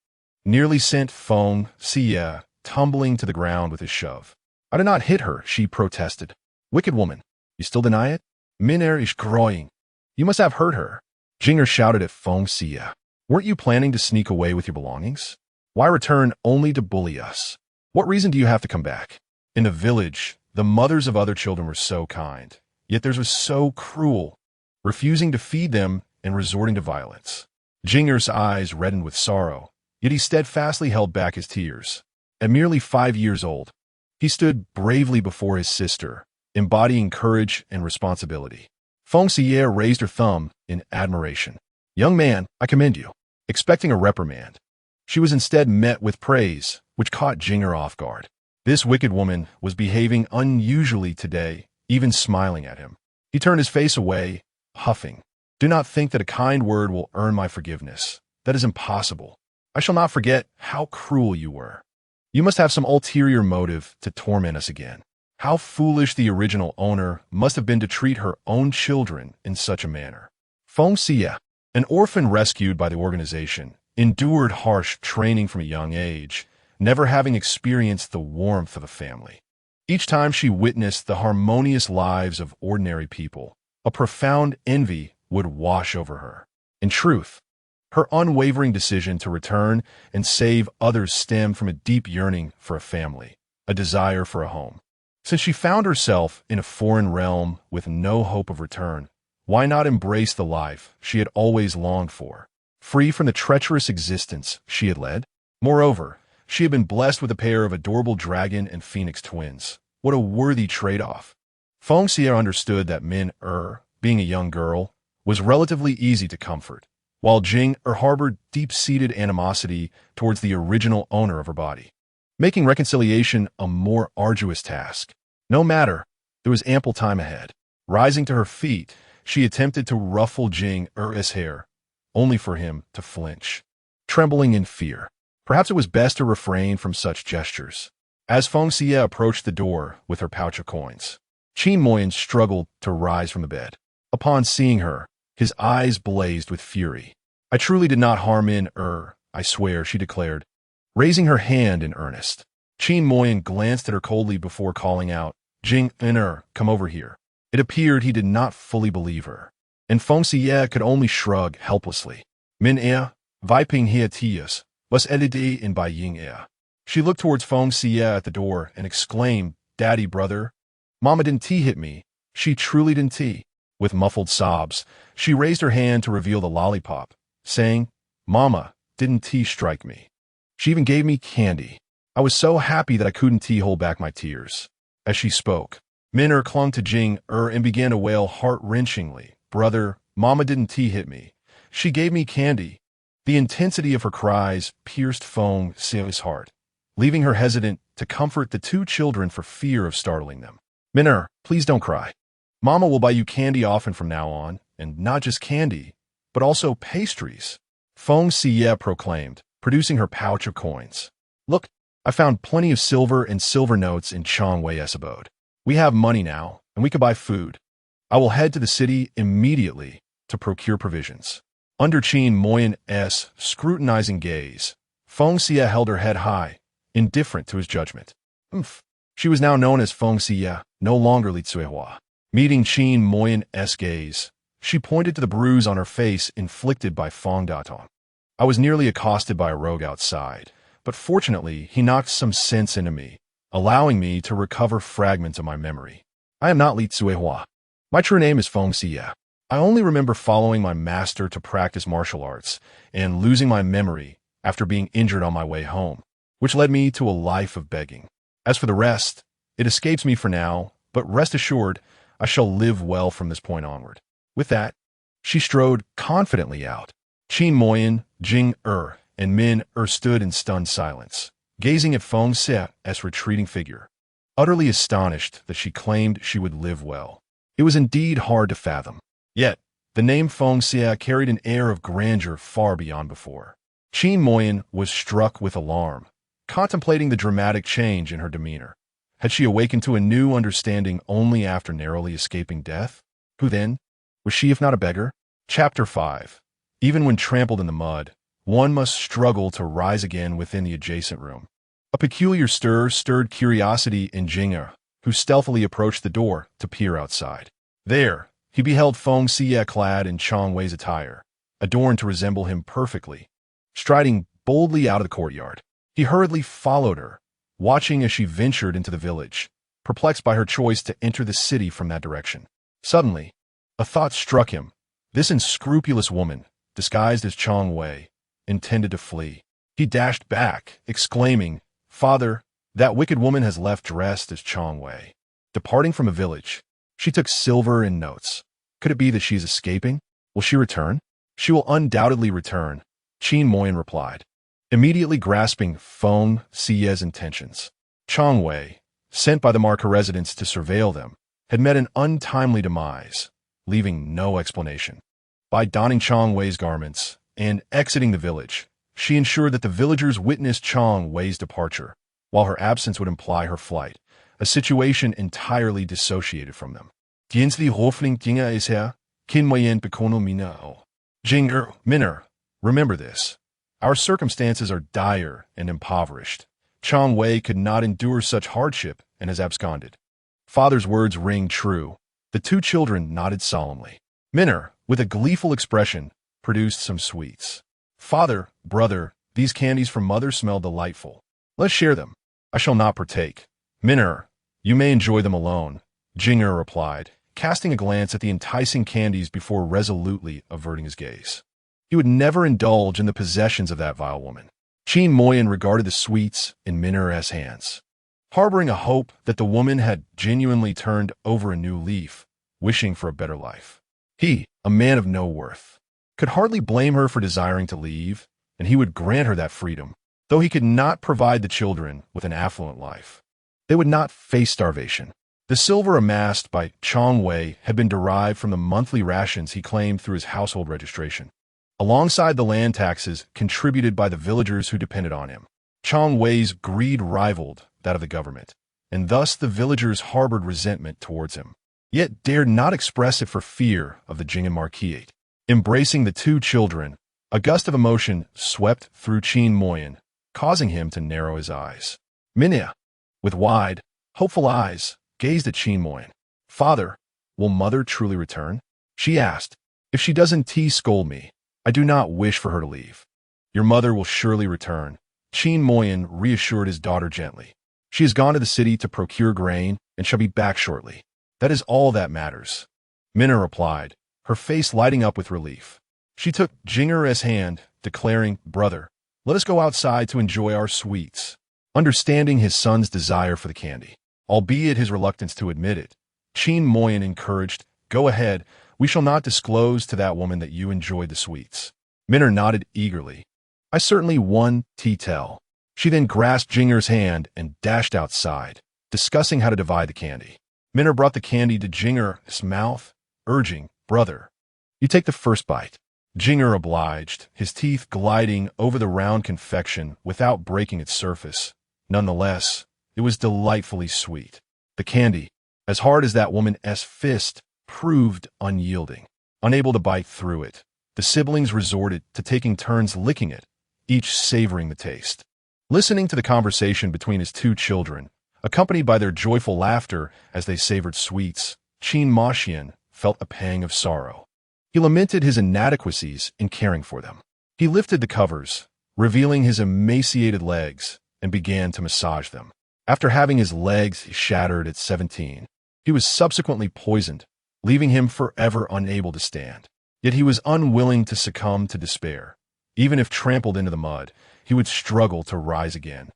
nearly sent Feng Xiyue tumbling to the ground with his shove. I did not hit her, she protested. Wicked woman. You still deny it? Min'er is crying. You must have hurt her. Jing'er shouted at Feng Xiyue. Weren't you planning to sneak away with your belongings? Why return only to bully us? What reason do you have to come back? In the village, the mothers of other children were so kind, yet theirs was so cruel, refusing to feed them and resorting to violence. Jing'er's eyes reddened with sorrow, yet he steadfastly held back his tears. At merely 5 years old, he stood bravely before his sister, embodying courage and responsibility. Feng Xiyue raised her thumb in admiration. Young man, I commend you. Expecting a reprimand, she was instead met with praise, which caught Jing'er off guard. This wicked woman was behaving unusually today, even smiling at him. He turned his face away, huffing. Do not think that a kind word will earn my forgiveness. That is impossible. I shall not forget how cruel you were. You must have some ulterior motive to torment us again. How foolish the original owner must have been to treat her own children in such a manner. Feng Xiyue, an orphan rescued by the organization, endured harsh training from a young age, never having experienced the warmth of a family. Each time she witnessed the harmonious lives of ordinary people, a profound envy would wash over her. In truth, her unwavering decision to return and save others stemmed from a deep yearning for a family, a desire for a home. Since she found herself in a foreign realm with no hope of return, why not embrace the life she had always longed for, free from the treacherous existence she had led? Moreover, she had been blessed with a pair of adorable dragon and phoenix twins. What a worthy trade-off. Feng Xiyue understood that Min being a young girl, was relatively easy to comfort, while Jing harbored deep-seated animosity towards the original owner of her body, making reconciliation a more arduous task. No matter, there was ample time ahead. Rising to her feet, she attempted to ruffle Jing's hair, only for him to flinch, trembling in fear. Perhaps it was best to refrain from such gestures. As Feng Xiyue approached the door with her pouch of coins, Qin Moyan struggled to rise from the bed. Upon seeing her, his eyes blazed with fury. "I truly did not harm Min I swear," she declared, raising her hand in earnest. Qin Moyan glanced at her coldly before calling out, "Jing come over here." It appeared he did not fully believe her, and Feng Xiyue could only shrug helplessly. "Min Viping Hia Tias, was edide in Bai Ying She looked towards Feng Xiyue at the door and exclaimed, "Daddy, brother, Mama didn't hit me. She truly didn't." With muffled sobs, she raised her hand to reveal the lollipop, saying, "Mama didn't strike me. She even gave me candy. I was so happy that I couldn't hold back my tears." As she spoke, Min clung to Jing and began to wail heart-wrenchingly, "Brother, Mama didn't hit me. She gave me candy." The intensity of her cries pierced Feng Xiyue's heart, leaving her hesitant to comfort the two children for fear of startling them. "Min please don't cry. Mama will buy you candy often from now on, and not just candy, but also pastries," Feng Xiyue proclaimed, producing her pouch of coins. "Look, I found plenty of silver and silver notes in Chong Wei's abode. We have money now, and we can buy food. I will head to the city immediately to procure provisions." Under Qin Moyan's scrutinizing gaze, Feng Xiyue held her head high, indifferent to his judgment. She was now known as Feng Xiyue, no longer Li Tsuehua. Meeting Qin Moyan's gaze, she pointed to the bruise on her face inflicted by Feng Datong. "I was nearly accosted by a rogue outside, but fortunately he knocked some sense into me, allowing me to recover fragments of my memory. I am not Li Tsuehua. My true name is Feng Xiyue. I only remember following my master to practice martial arts and losing my memory after being injured on my way home, which led me to a life of begging. As for the rest, it escapes me for now, but rest assured, I shall live well from this point onward." With that, she strode confidently out. Qin Moyan, Jing and Min stood in stunned silence, gazing at Feng Xiyue's retreating figure, utterly astonished that she claimed she would live well. It was indeed hard to fathom. Yet, the name Feng Xiyue carried an air of grandeur far beyond before. Qin Moyan was struck with alarm, contemplating the dramatic change in her demeanor. Had she awakened to a new understanding only after narrowly escaping death? Who then? Was she if not a beggar? Chapter 5. Even when trampled in the mud, one must struggle to rise again within the adjacent room. A peculiar stir stirred curiosity in Jing, who stealthily approached the door to peer outside. There, he beheld Feng Xiyue clad in Chong Wei's attire, adorned to resemble him perfectly. Striding boldly out of the courtyard, he hurriedly followed her, watching as she ventured into the village, perplexed by her choice to enter the city from that direction. Suddenly, a thought struck him. This unscrupulous woman, disguised as Chong Wei, intended to flee. He dashed back, exclaiming, "Father, that wicked woman has left dressed as Chong Wei." Departing from a village, she took silver and notes. Could it be that she is escaping? Will she return? "She will undoubtedly return," Qin Moyan replied, immediately grasping Feng Xiyue's intentions. Chong Wei, sent by the Marca residents to surveil them, had met an untimely demise, leaving no explanation. By donning Chong Wei's garments and exiting the village, she ensured that the villagers witnessed Chong Wei's departure, while her absence would imply her flight, a situation entirely dissociated from them. "Diensli Hofling Dinga is her, Kin Moyen Bekono Mina O." Jinger, Minner, remember this. Our circumstances are dire and impoverished. Chang Wei could not endure such hardship and has absconded. Father's words ring true. The two children nodded solemnly. Minner, with a gleeful expression, produced some sweets. Father, brother, these candies from mother smell delightful. Let's share them. I shall not partake. Minner, you may enjoy them alone, Jinger replied, casting a glance at the enticing candies before resolutely averting his gaze. He would never indulge in the possessions of that vile woman. Qin Moyan regarded the sweets in Minner's hands, harboring a hope that the woman had genuinely turned over a new leaf, wishing for a better life. He, a man of no worth, could hardly blame her for desiring to leave, and he would grant her that freedom, though he could not provide the children with an affluent life. They would not face starvation. The silver amassed by Chang Wei had been derived from the monthly rations he claimed through his household registration, alongside the land taxes contributed by the villagers who depended on him. Chang Wei's greed rivaled that of the government, and thus the villagers harbored resentment towards him, yet dared not express it for fear of the Jing Marquis. Embracing the two children, a gust of emotion swept through Qin Moyan, causing him to narrow his eyes. Minna, with wide, hopeful eyes, gazed at Qin Moyan. Father, will mother truly return? She asked. If she doesn't scold me, I do not wish for her to leave. Your mother will surely return, Qin Moyan reassured his daughter gently. She has gone to the city to procure grain and shall be back shortly. That is all that matters. Minna replied, her face lighting up with relief. She took Jinger's hand, declaring, Brother, let us go outside to enjoy our sweets. Understanding his son's desire for the candy, albeit his reluctance to admit it, Qin Moyan encouraged, Go ahead, we shall not disclose to that woman that you enjoyed the sweets. Minna nodded eagerly. I certainly won, tell. She then grasped Jinger's hand and dashed outside, discussing how to divide the candy. Minna brought the candy to Jinger's mouth, urging, Brother, you take the first bite. Jinger obliged, his teeth gliding over the round confection without breaking its surface. Nonetheless, it was delightfully sweet. The candy, as hard as that woman's fist, proved unyielding. Unable to bite through it, the siblings resorted to taking turns licking it, each savoring the taste. Listening to the conversation between his two children, accompanied by their joyful laughter as they savored sweets, Qin Moxian felt a pang of sorrow. He lamented his inadequacies in caring for them. He lifted the covers, revealing his emaciated legs, and began to massage them. After having his legs shattered at 17, he was subsequently poisoned, leaving him forever unable to stand. Yet he was unwilling to succumb to despair. Even if trampled into the mud, he would struggle to rise again.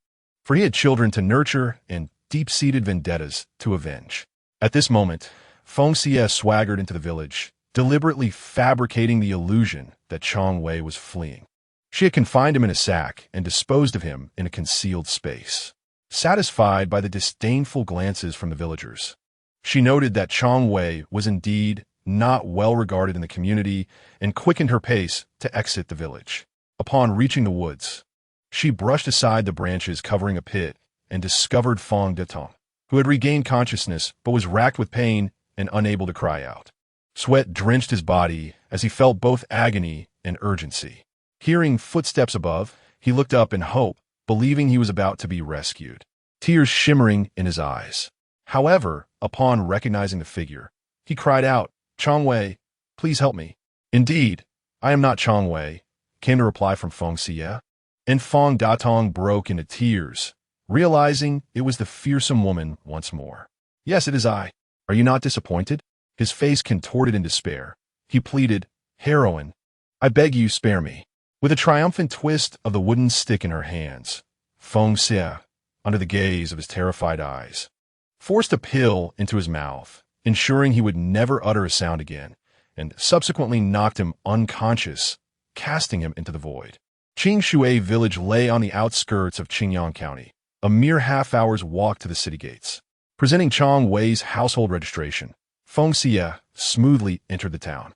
For he had children to nurture and deep-seated vendettas to avenge. At this moment, Feng Xiyue swaggered into the village, deliberately fabricating the illusion that Chang Wei was fleeing. She had confined him in a sack and disposed of him in a concealed space. Satisfied by the disdainful glances from the villagers, she noted that Chang Wei was indeed not well regarded in the community and quickened her pace to exit the village. Upon reaching the woods, she brushed aside the branches covering a pit and discovered Feng Detong, who had regained consciousness but was racked with pain and unable to cry out. Sweat drenched his body as he felt both agony and urgency. Hearing footsteps above, he looked up in hope, believing he was about to be rescued, tears shimmering in his eyes. However, upon recognizing the figure, he cried out, Chang Wei, please help me. Indeed, I am not Chang Wei, came the reply from Feng Xiyue. And Feng Datong broke into tears, realizing it was the fearsome woman once more. Yes, it is I. Are you not disappointed? His face contorted in despair. He pleaded, Heroine, I beg you spare me. With a triumphant twist of the wooden stick in her hands, Feng Xiyue, under the gaze of his terrified eyes, forced a pill into his mouth, ensuring he would never utter a sound again, and subsequently knocked him unconscious, casting him into the void. Qingxue village lay on the outskirts of Qingyang County, a mere half-hour's walk to the city gates. Presenting Chang Wei's household registration, Feng Xiyue smoothly entered the town.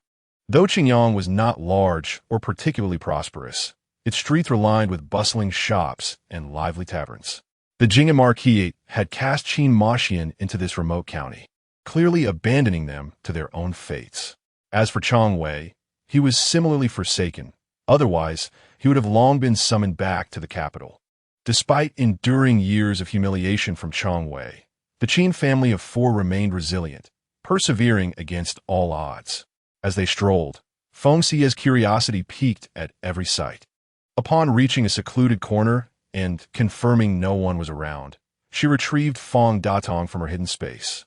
Though Qingyang was not large or particularly prosperous, its streets were lined with bustling shops and lively taverns. The Jing Marquis had cast Qin Moxian into this remote county, clearly abandoning them to their own fates. As for Chang Wei, he was similarly forsaken, Otherwise, he would have long been summoned back to the capital. Despite enduring years of humiliation from Changwei, the Qin family of four remained resilient, persevering against all odds. As they strolled, Feng Xiyue's curiosity piqued at every sight. Upon reaching a secluded corner and confirming no one was around, she retrieved Feng Datong from her hidden space,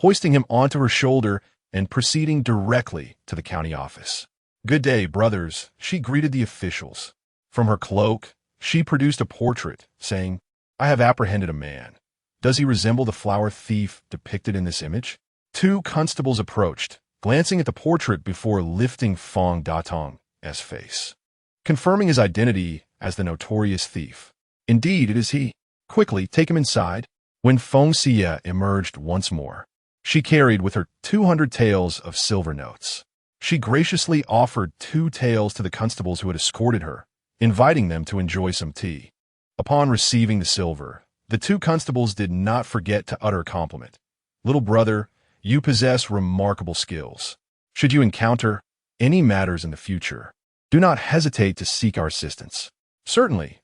hoisting him onto her shoulder and proceeding directly to the county office. "Good day, brothers," she greeted the officials. From her cloak, she produced a portrait, saying, "I have apprehended a man. Does he resemble the flower thief depicted in this image?" Two constables approached, glancing at the portrait before lifting Feng Datong's face, confirming his identity as the notorious thief. "Indeed, it is he. Quickly, take him inside." When Feng Xiyue emerged once more, she carried with her 200 taels of silver notes. She graciously offered 2 taels to the constables who had escorted her, inviting them to enjoy some tea. Upon receiving the silver, the 2 constables did not forget to utter a compliment. "Little brother, you possess remarkable skills. Should you encounter any matters in the future, do not hesitate to seek our assistance." Certainly.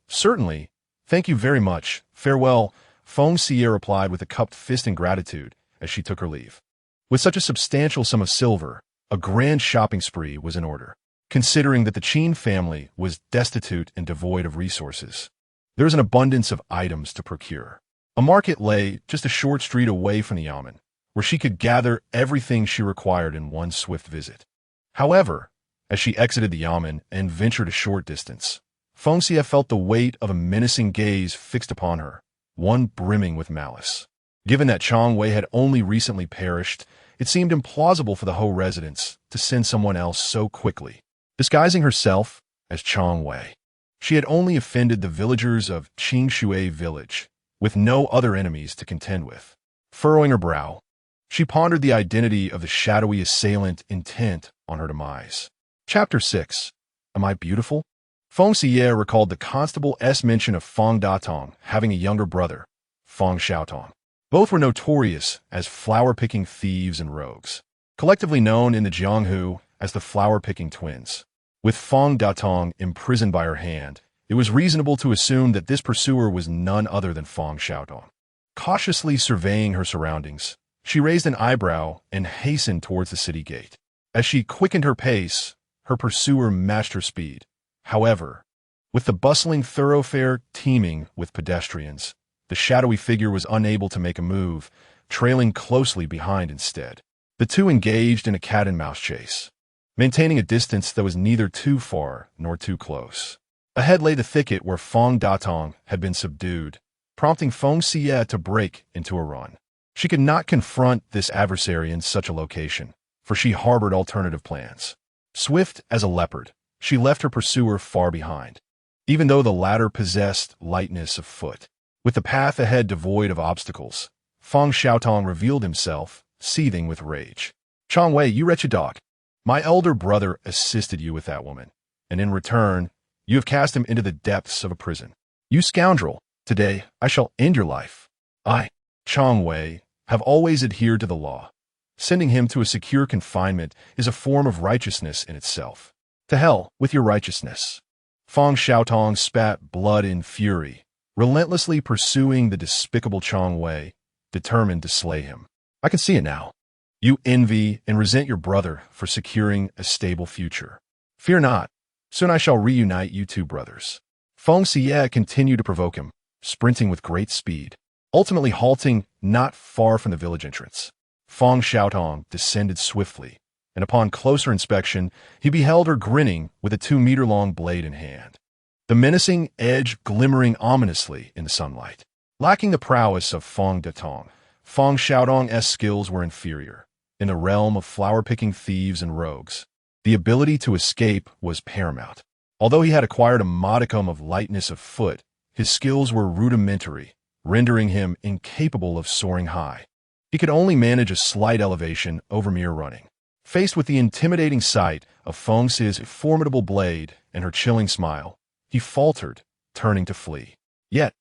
Thank you very much. Farewell," Feng Xiyue replied with a cupped fist in gratitude as she took her leave. With such a substantial sum of silver, a grand shopping spree was in order. Considering that the Qin family was destitute and devoid of resources, there was an abundance of items to procure. A market lay just a short street away from the yamen, where she could gather everything she required in one swift visit. However, as she exited the yamen and ventured a short distance, Feng Xiyue felt the weight of a menacing gaze fixed upon her, one brimming with malice. Given that Changwei had only recently perished, it seemed implausible for the Ho residents to send someone else so quickly. Disguising herself as Changwei, she had only offended the villagers of Feng Xiyue village, with no other enemies to contend with. Furrowing her brow, she pondered the identity of the shadowy assailant intent on her demise. Chapter 6. Am I beautiful? Feng Xiyue recalled the constable's mention of Feng Datong having a younger brother, Feng Xiaotong. Both were notorious as flower-picking thieves and rogues, collectively known in the Jianghu as the flower-picking twins. With Feng Datong imprisoned by her hand, it was reasonable to assume that this pursuer was none other than Feng Xiaotong. Cautiously surveying her surroundings, she raised an eyebrow and hastened towards the city gate. As she quickened her pace, her pursuer matched her speed. However, with the bustling thoroughfare teeming with pedestrians, the shadowy figure was unable to make a move, trailing closely behind instead. The two engaged in a cat-and-mouse chase, maintaining a distance that was neither too far nor too close. Ahead lay the thicket where Feng Datong had been subdued, prompting Feng Xiyue to break into a run. She could not confront this adversary in such a location, for she harbored alternative plans. Swift as a leopard, she left her pursuer far behind, even though the latter possessed lightness of foot. With the path ahead devoid of obstacles, Feng Xiaotong revealed himself, seething with rage. "Changwei, you wretched dog! My elder brother assisted you with that woman, and in return, you have cast him into the depths of a prison. You scoundrel! Today, I shall end your life. I, Changwei, have always adhered to the law. Sending him to a secure confinement is a form of righteousness in itself. To hell with your righteousness." Feng Xiaotong spat blood in fury, relentlessly pursuing the despicable Changwei, determined to slay him. "I can see it now. You envy and resent your brother for securing a stable future. Fear not. Soon I shall reunite you two brothers." Feng Xiyue continued to provoke him, sprinting with great speed, ultimately halting not far from the village entrance. Feng Xiaotong descended swiftly, and upon closer inspection, he beheld her grinning with a 2-meter-long blade in hand, the menacing edge glimmering ominously in the sunlight. Lacking the prowess of Feng Datong, Feng Xiaotong's skills were inferior. In the realm of flower-picking thieves and rogues, the ability to escape was paramount. Although he had acquired a modicum of lightness of foot, his skills were rudimentary, rendering him incapable of soaring high. He could only manage a slight elevation over mere running. Faced with the intimidating sight of Feng Xiyue's formidable blade and her chilling smile, he faltered, turning to flee. Yet,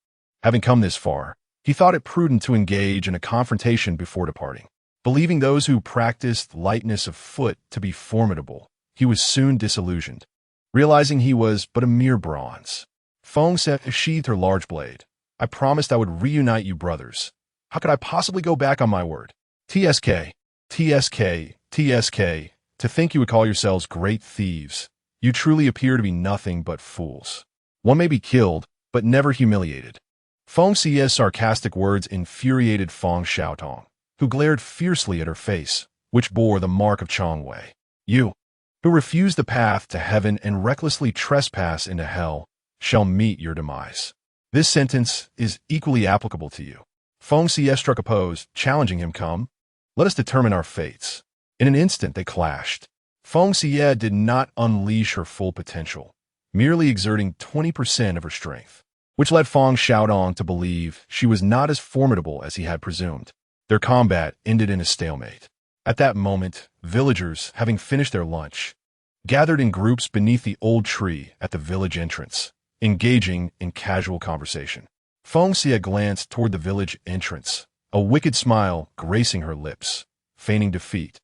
having come this far, he thought it prudent to engage in a confrontation before departing. Believing those who practiced lightness of foot to be formidable, he was soon disillusioned. realizing he was but a mere bronze. Feng Xiyue sheathed her large blade. I promised I would reunite you brothers. How could I possibly go back on my word? TSK, TSK, TSK, to think you would call yourselves great thieves. You truly appear to be nothing but fools. One may be killed, but never humiliated. Feng Xiyue's sarcastic words infuriated Feng Xiaotong, who glared fiercely at her face, which bore the mark of Changwei. You, who refuse the path to heaven and recklessly trespass into hell, shall meet your demise. This sentence is equally applicable to you. Feng Xiyue struck a pose, challenging him, come. Let us determine our fates. In an instant they clashed. Feng Xiyue did not unleash her full potential, merely exerting 20% of her strength, which led Feng Xiaodong to believe she was not as formidable as he had presumed. Their combat ended in a stalemate. At that moment, villagers, having finished their lunch, gathered in groups beneath the old tree at the village entrance, engaging in casual conversation. Feng Xiyue glanced toward the village entrance, a wicked smile gracing her lips, feigning defeat.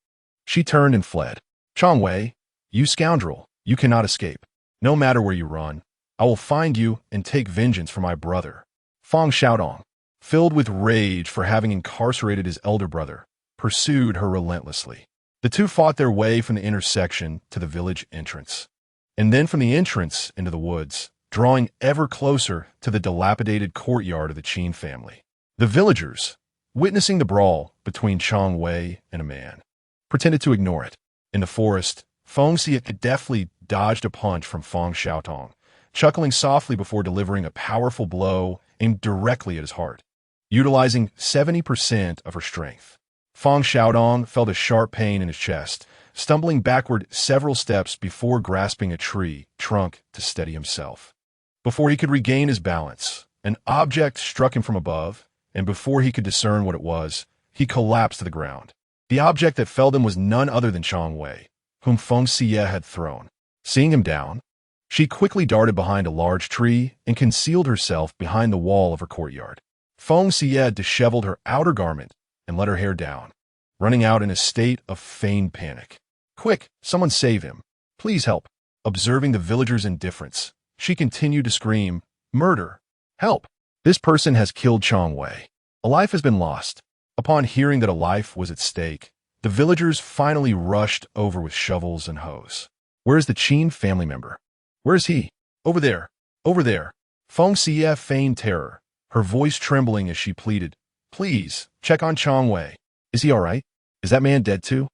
She turned and fled. Changwei, you scoundrel, you cannot escape. No matter where you run, I will find you and take vengeance for my brother. Feng Xiaodong, filled with rage for having incarcerated his elder brother, pursued her relentlessly. The two fought their way from the intersection to the village entrance, and then from the entrance into the woods, drawing ever closer to the dilapidated courtyard of the Qin family. The villagers, witnessing the brawl between Chang Wei and a man, pretended to ignore it. In the forest, Feng Xiyue deftly dodged a punch from Feng Xiaotong, chuckling softly before delivering a powerful blow aimed directly at his heart. Utilizing 70% of her strength, Feng Xiaodong felt a sharp pain in his chest, stumbling backward several steps before grasping a tree trunk to steady himself. Before he could regain his balance, an object struck him from above, and before he could discern what it was, he collapsed to the ground. The object that felled him was none other than Chang Wei, whom Feng Xiyue had thrown. Seeing him down, she quickly darted behind a large tree and concealed herself behind the wall of her courtyard. Feng Xiyue disheveled her outer garment and let her hair down, running out in a state of feigned panic. Quick, someone save him. Please help. Observing the villagers' indifference, she continued to scream, murder, help. This person has killed Chang Wei. A life has been lost. Upon hearing that a life was at stake, the villagers finally rushed over with shovels and hoes. Where is the Qin family member? Where is he? Over there. Over there. Feng Xiyue feigned terror, her voice trembling as she pleaded, please, check on Chang Wei. Is he all right? Is that man dead too?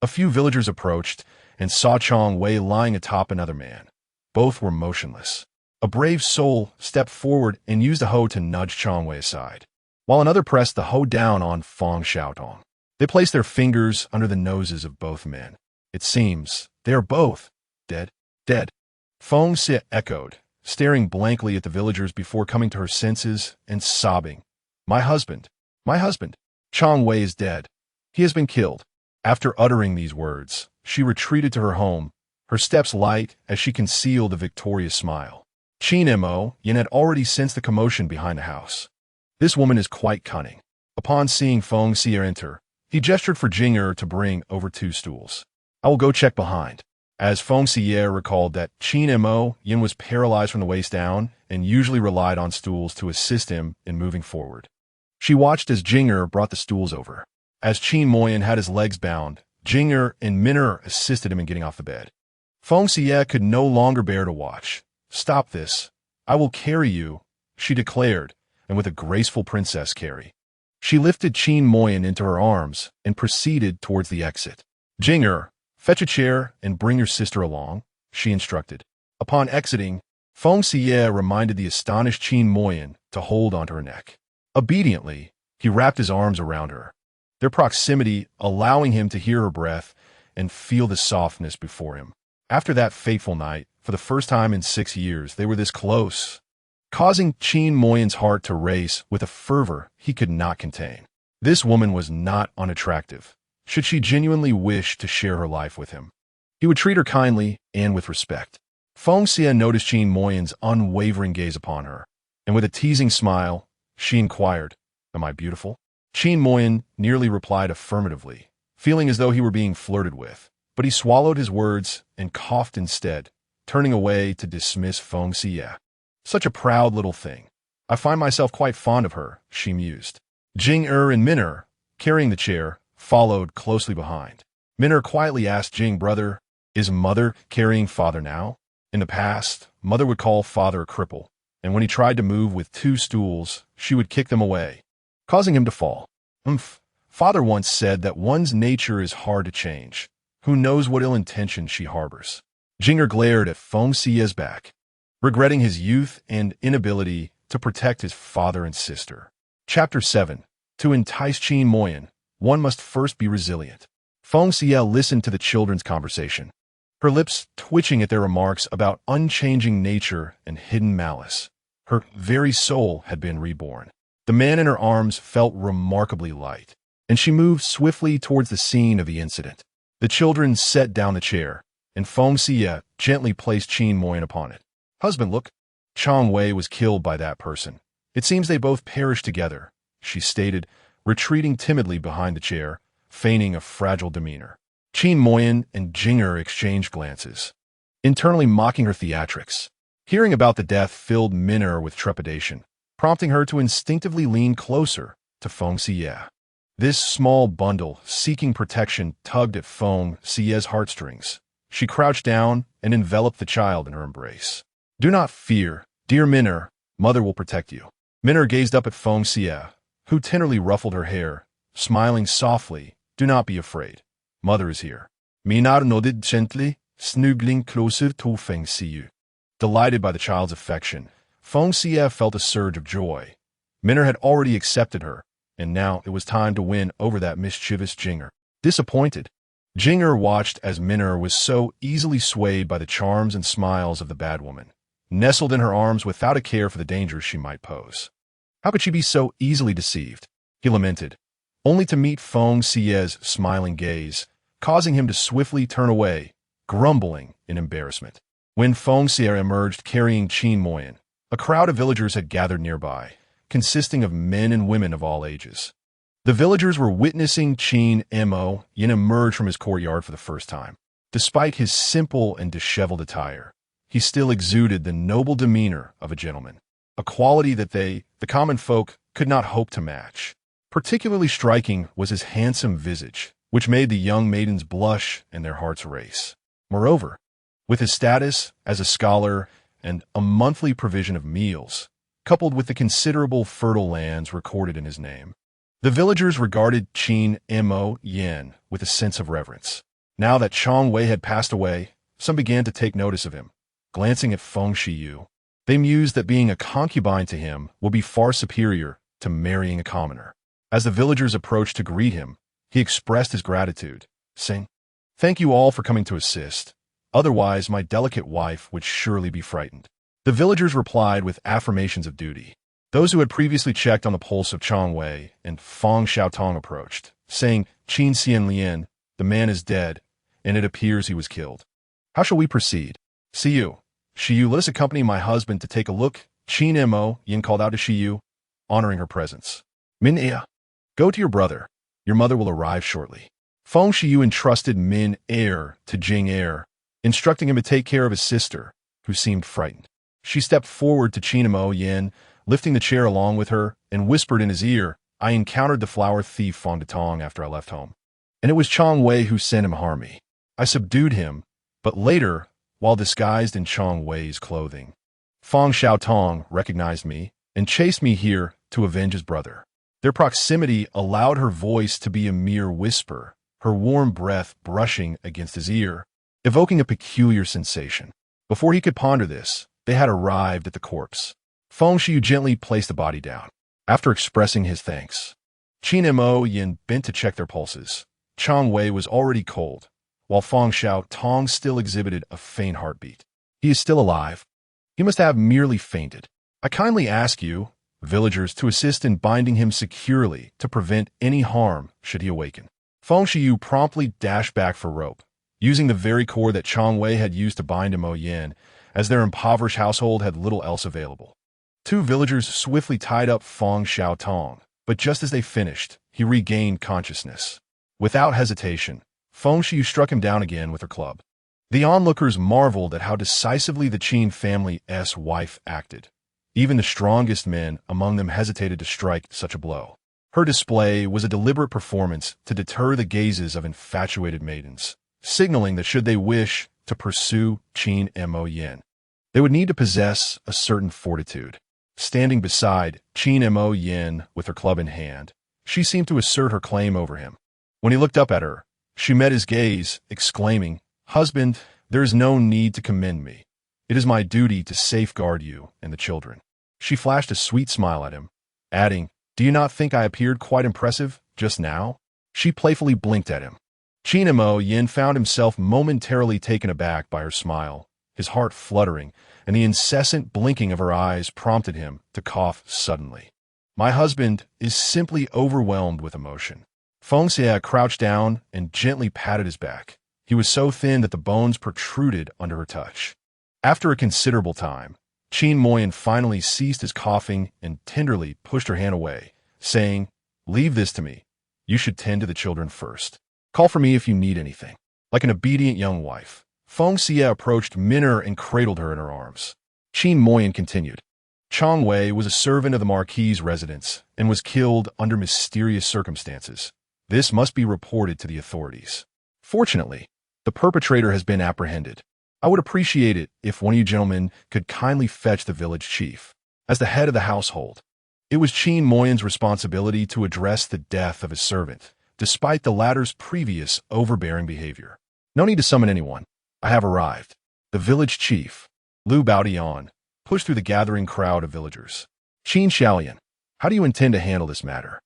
A few villagers approached and saw Chang Wei lying atop another man. Both were motionless. A brave soul stepped forward and used a hoe to nudge Chang Wei aside, while another pressed the hoe down on Feng Xiaotong. They placed their fingers under the noses of both men. It seems they are both dead. Dead. Feng Xiyue echoed, staring blankly at the villagers before coming to her senses and sobbing. My husband. My husband. Chang Wei is dead. He has been killed. After uttering these words, she retreated to her home, her steps light as she concealed a victorious smile. Qin Mo Yin had already sensed the commotion behind the house. This woman is quite cunning. Upon seeing Feng Xiyue enter, he gestured for Jing'er to bring over 2 stools. I will go check behind. As Feng Xiyue recalled that Qin Mo Yin was paralyzed from the waist down and usually relied on stools to assist him in moving forward. She watched as Jing'er brought the stools over. As Qin Mo Yin had his legs bound, Jing'er and Min'er assisted him in getting off the bed. Feng Xiyue could no longer bear to watch. Stop this. I will carry you, she declared, and with a graceful princess carry. She lifted Qin Mo Yin into her arms and proceeded towards the exit. Jing'er, fetch a chair and bring your sister along, she instructed. Upon exiting, Feng Xiyue reminded the astonished Qin Mo Yin to hold onto her neck. Obediently, he wrapped his arms around her, their proximity allowing him to hear her breath and feel the softness before him. After that fateful night, for the first time in 6 years, they were this close, causing Qin Mo Yin's heart to race with a fervor he could not contain. This woman was not unattractive, should she genuinely wish to share her life with him. He would treat her kindly and with respect. Feng Xiyue noticed Qin Mo Yin's unwavering gaze upon her, and with a teasing smile, she inquired, Am I beautiful? Qin Mo Yin nearly replied affirmatively, feeling as though he were being flirted with, but he swallowed his words and coughed instead, turning away to dismiss Feng Xiyue. Such a proud little thing. I find myself quite fond of her, she mused. Jing and Min carrying the chair, followed closely behind. Min quietly asked Jing, brother, is mother carrying father now? In the past, mother would call father a cripple, and when he tried to move with 2 stools, she would kick them away, causing him to fall. Father once said that one's nature is hard to change. Who knows what ill intention she harbors? Jinger glared at Feng Xiyue's back, regretting his youth and inability to protect his father and sister. Chapter 7. To entice Qin Moyan, one must first be resilient. Feng Xiyue listened to the children's conversation, her lips twitching at their remarks about unchanging nature and hidden malice. Her very soul had been reborn. The man in her arms felt remarkably light, and she moved swiftly towards the scene of the incident. The children set down the chair, and Feng Xiyue gently placed Qin Moyan upon it. Husband, look. Chang Wei was killed by that person. It seems they both perished together, she stated, retreating timidly behind the chair, feigning a fragile demeanor. Qin Moyan and Jinger exchanged glances, internally mocking her theatrics. Hearing about the death filled Min with trepidation, prompting her to instinctively lean closer to Feng Xiyue. This small bundle, seeking protection, tugged at Feng Xiyue's heartstrings. She crouched down and enveloped the child in her embrace. Do not fear, dear Min, mother will protect you. Min gazed up at Feng Xiyue, who tenderly ruffled her hair, smiling softly. Do not be afraid. Mother is here. Minar nodded gently, snuggling closer to Feng Xiyue. Delighted by the child's affection, Feng Xiyue felt a surge of joy. Min had already accepted her, and now it was time to win over that mischievous Jinger. Disappointed, Jinger watched as Min was so easily swayed by the charms and smiles of the bad woman, nestled in her arms without a care for the dangers she might pose. How could she be so easily deceived? He lamented, only to meet Feng Xiyue's smiling gaze, causing him to swiftly turn away, grumbling in embarrassment. When Feng Xiyue emerged carrying Qin Moyan, a crowd of villagers had gathered nearby, consisting of men and women of all ages. The villagers were witnessing Qin Moyan emerge from his courtyard for the first time. Despite his simple and disheveled attire, he still exuded the noble demeanor of a gentleman, a quality that the common folk, could not hope to match. Particularly striking was his handsome visage, which made the young maidens blush and their hearts race. Moreover, with his status as a scholar and a monthly provision of meals, coupled with the considerable fertile lands recorded in his name, the villagers regarded Qin Moyan with a sense of reverence. Now that Chang Wei had passed away, some began to take notice of him. Glancing at Feng Xiyue, they mused that being a concubine to him would be far superior to marrying a commoner. As the villagers approached to greet him, he expressed his gratitude, saying, "Thank you all for coming to assist. Otherwise, my delicate wife would surely be frightened." The villagers replied with affirmations of duty. Those who had previously checked on the pulse of Chang Wei and Feng Xiaotong approached, saying, "Qin Xianlian, the man is dead, and it appears he was killed. How shall we proceed?" "Xiyue, let us accompany my husband to take a look," Qin Moyan called out to Xiyue, honoring her presence. "Min, go to your brother. Your mother will arrive shortly." Feng Xiyue entrusted Min to Jing, instructing him to take care of his sister, who seemed frightened. She stepped forward to Qin Moyan, lifting the chair along with her, and whispered in his ear, "I encountered the flower thief Feng Detong after I left home, and it was Chang Wei who sent him harm me. I subdued him, but later, while disguised in Chang Wei's clothing, Feng Xiaotong recognized me and chased me here to avenge his brother." Their proximity allowed her voice to be a mere whisper, her warm breath brushing against his ear, evoking a peculiar sensation. Before he could ponder this, they had arrived at the corpse. Feng Xiyue gently placed the body down. After expressing his thanks, Qin Moyan bent to check their pulses. Chang Wei was already cold, while Feng Xiaotong still exhibited a faint heartbeat. "He is still alive. He must have merely fainted. I kindly ask you, villagers, to assist in binding him securely to prevent any harm should he awaken." Feng Xiyue promptly dashed back for rope, using the very cord that Chang Wei had used to bind Moyan, as their impoverished household had little else available. 2 villagers swiftly tied up Feng Xiaotong, but just as they finished, he regained consciousness. Without hesitation, Feng Xiyue struck him down again with her club. The onlookers marveled at how decisively the Qin family's wife acted. Even the strongest men among them hesitated to strike such a blow. Her display was a deliberate performance to deter the gazes of infatuated maidens, signaling that should they wish to pursue Qin Mo Yin, they would need to possess a certain fortitude. Standing beside Qin Mo Yin with her club in hand, she seemed to assert her claim over him. When he looked up at her, she met his gaze, exclaiming, "Husband, there is no need to commend me. It is my duty to safeguard you and the children." She flashed a sweet smile at him, adding, "Do you not think I appeared quite impressive just now?" She playfully blinked at him. Qin Mo Yin found himself momentarily taken aback by her smile, his heart fluttering, and the incessant blinking of her eyes prompted him to cough suddenly. "My husband is simply overwhelmed with emotion." Feng Xiyue crouched down and gently patted his back. He was so thin that the bones protruded under her touch. After a considerable time, Qin Moyin finally ceased his coughing and tenderly pushed her hand away, saying, "Leave this to me. You should tend to the children first. Call for me if you need anything." Like an obedient young wife, Feng Xiyue approached Minner and cradled her in her arms. Qin Moyin continued. Chang Wei was a servant of the Marquis's residence and was killed under mysterious circumstances. This must be reported to the authorities. Fortunately, the perpetrator has been apprehended. I would appreciate it if one of you gentlemen could kindly fetch the village chief. As the head of the household, it was Qin Moyin's responsibility to address the death of his servant, despite the latter's previous overbearing behavior. No need to summon anyone. I have arrived. The village chief, Liu Baotian, pushed through the gathering crowd of villagers. Qin Xiaolian, how do you intend to handle this matter?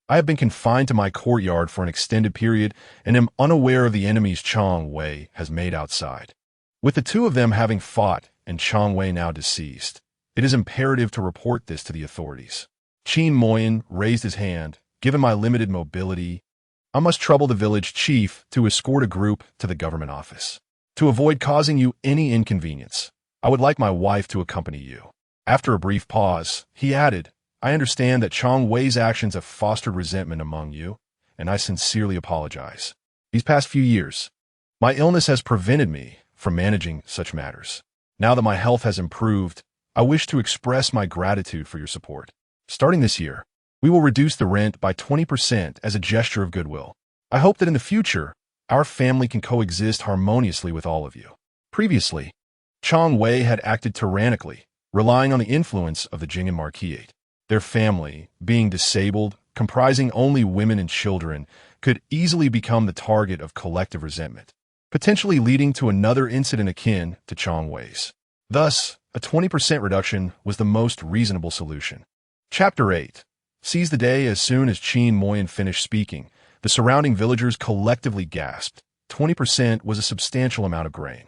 I have been confined to my courtyard for an extended period and am unaware of the enemies Chang Wei has made outside. With the two of them having fought and Chang Wei now deceased, it is imperative to report this to the authorities. Qin Moyin raised his hand. Given my limited mobility, I must trouble the village chief to escort a group to the government office. To avoid causing you any inconvenience, I would like my wife to accompany you. After a brief pause, he added, I understand that Chang Wei's actions have fostered resentment among you, and I sincerely apologize. These past few years, my illness has prevented me from managing such matters. Now that my health has improved, I wish to express my gratitude for your support. Starting this year, we will reduce the rent by 20% as a gesture of goodwill. I hope that in the future, our family can coexist harmoniously with all of you. Previously, Chang Wei had acted tyrannically, relying on the influence of the Jing'an Marquis. Their family, being disabled, comprising only women and children, could easily become the target of collective resentment, potentially leading to another incident akin to Chang Wei's. Thus, a 20% reduction was the most reasonable solution. Chapter 8. Seize the day. As soon as Qin Moyin finished speaking, the surrounding villagers collectively gasped. 20% was a substantial amount of grain.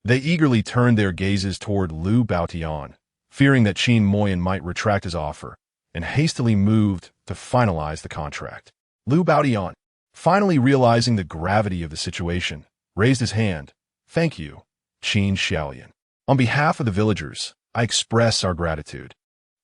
They eagerly turned their gazes toward Liu Baotian, fearing that Qin Moyin might retract his offer, and hastily moved to finalize the contract. Liu Baotian, finally realizing the gravity of the situation, raised his hand. Thank you, Qin Xiaolian. On behalf of the villagers, I express our gratitude.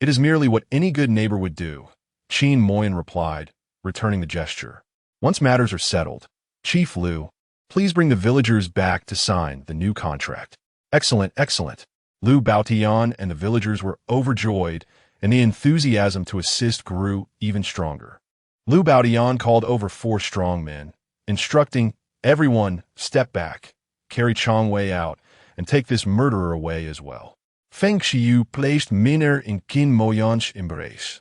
It is merely what any good neighbor would do, Qin Moyin replied, returning the gesture. Once matters are settled, Chief Liu, please bring the villagers back to sign the new contract. Excellent, excellent. Liu Baotian and the villagers were overjoyed, and the enthusiasm to assist grew even stronger. Liu Baotian called over 4 strong men, instructing everyone, step back, carry Chang Wei out, and take this murderer away as well. Feng Xiyue placed Minner in Qin Moyin's embrace,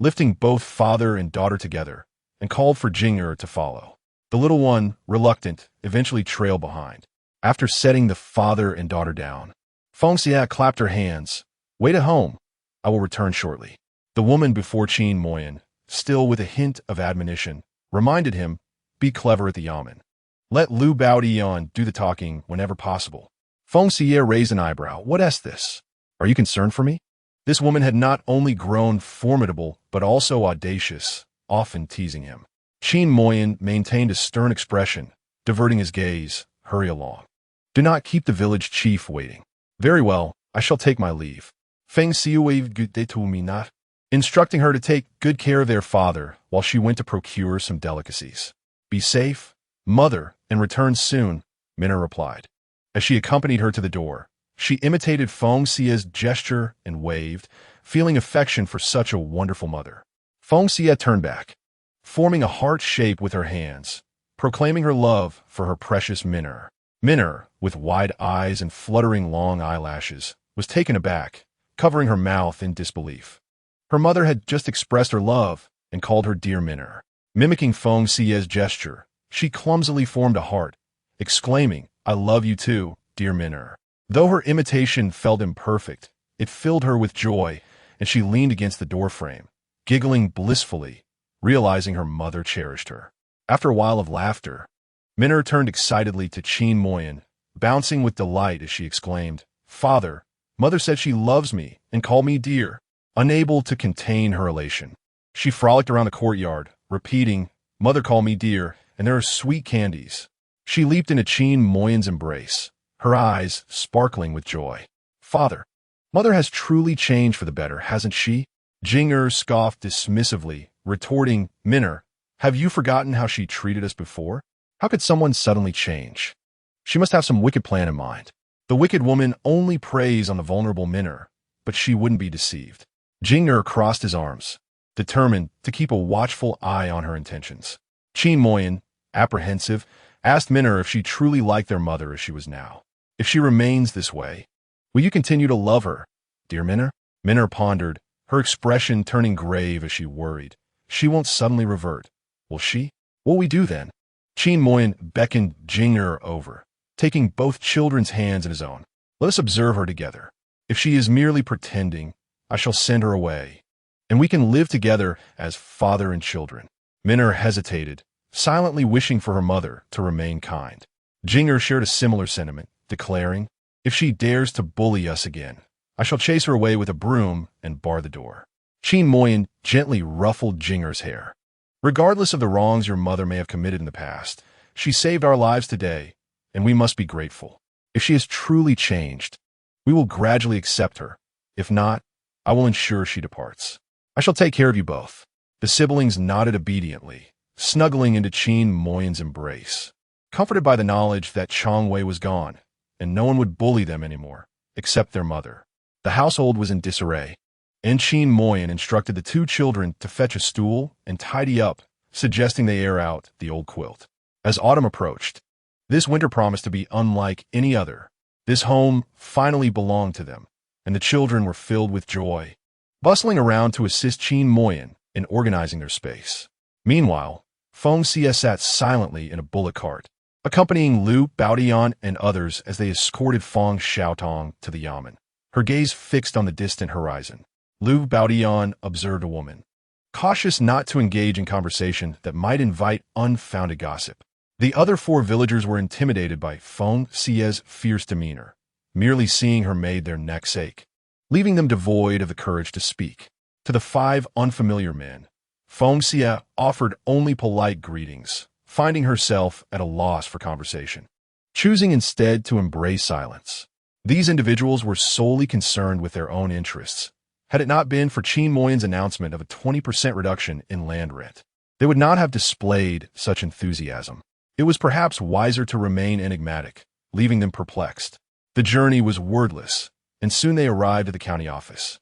lifting both father and daughter together, and called for Jing'er to follow. The little one, reluctant, eventually trailed behind. After setting the father and daughter down, Feng Xiyue clapped her hands. Wait at home. I will return shortly. The woman before Qin Moyin, still with a hint of admonition, reminded him, be clever at the yamen. Let Liu Baotian do the talking whenever possible. Feng Xiyue raised an eyebrow. What is this? Are you concerned for me? This woman had not only grown formidable, but also audacious, often teasing him. Qin Moyin maintained a stern expression, diverting his gaze. Hurry along. Do not keep the village chief waiting. Very well, I shall take my leave. Feng Xiyue good to me not, instructing her to take good care of their father while she went to procure some delicacies. Be safe, mother, and return soon, Minna replied. As she accompanied her to the door, she imitated Feng Xiyue's gesture and waved, feeling affection for such a wonderful mother. Feng Xiyue turned back, forming a heart shape with her hands, proclaiming her love for her precious Minner. Minner, with wide eyes and fluttering long eyelashes, was taken aback, covering her mouth in disbelief. Her mother had just expressed her love and called her dear Minner. Mimicking Feng Xiyue's gesture, she clumsily formed a heart, exclaiming, "I love you too, dear Minner." Though her imitation felt imperfect, it filled her with joy, and she leaned against the doorframe, giggling blissfully, realizing her mother cherished her. After a while of laughter, Minner turned excitedly to Qin Moyan, bouncing with delight as she exclaimed, "Father, Mother said she loves me and called me dear." Unable to contain her elation, she frolicked around the courtyard, repeating, "Mother called me dear, and there are sweet candies." She leaped into Qin Moyan's embrace, her eyes sparkling with joy. "Father, Mother has truly changed for the better, hasn't she?" Jing'er scoffed dismissively, retorting, "Minner, have you forgotten how she treated us before? How could someone suddenly change? She must have some wicked plan in mind." The wicked woman only preys on the vulnerable Minner, but she wouldn't be deceived. Jing'er crossed his arms, determined to keep a watchful eye on her intentions. Qin Moyan, apprehensive, asked Minner if she truly liked their mother as she was now. "If she remains this way, will you continue to love her, dear Minner?" Minner pondered, her expression turning grave as she worried. "She won't suddenly revert, will she? What will we do then?" Qin Moyan beckoned Jing'er over, taking both children's hands in his own. "Let us observe her together. If she is merely pretending, I shall send her away, and we can live together as father and children." Minner hesitated, silently wishing for her mother to remain kind. Jing'er shared a similar sentiment, declaring, "If she dares to bully us again, I shall chase her away with a broom and bar the door." Qin Moyan gently ruffled Jing'er's hair. "Regardless of the wrongs your mother may have committed in the past, she saved our lives today, and we must be grateful. If she has truly changed, we will gradually accept her. If not, I will ensure she departs. I shall take care of you both." The siblings nodded obediently, snuggling into Qin Moyan's embrace, comforted by the knowledge that Chang Wei was gone, and no one would bully them anymore, except their mother. The household was in disarray, and Qin Moyan instructed the two children to fetch a stool and tidy up, suggesting they air out the old quilt. As autumn approached, this winter promised to be unlike any other. This home finally belonged to them, and the children were filled with joy, bustling around to assist Qin Moyan in organizing their space. Meanwhile, Feng Xiyue sat silently in a bullock cart, accompanying Liu Baodian and others as they escorted Feng Xiaotong to the yamen, her gaze fixed on the distant horizon. Liu Baodian observed a woman, cautious not to engage in conversation that might invite unfounded gossip. The other four villagers were intimidated by Feng Xiyue's fierce demeanor. Merely seeing her made their necks ache, leaving them devoid of the courage to speak. To the five unfamiliar men, Feng Xiyue offered only polite greetings, finding herself at a loss for conversation, choosing instead to embrace silence. These individuals were solely concerned with their own interests. Had it not been for Qin Moyan's announcement of a 20% reduction in land rent, they would not have displayed such enthusiasm. It was perhaps wiser to remain enigmatic, leaving them perplexed. The journey was wordless, and soon they arrived at the county office.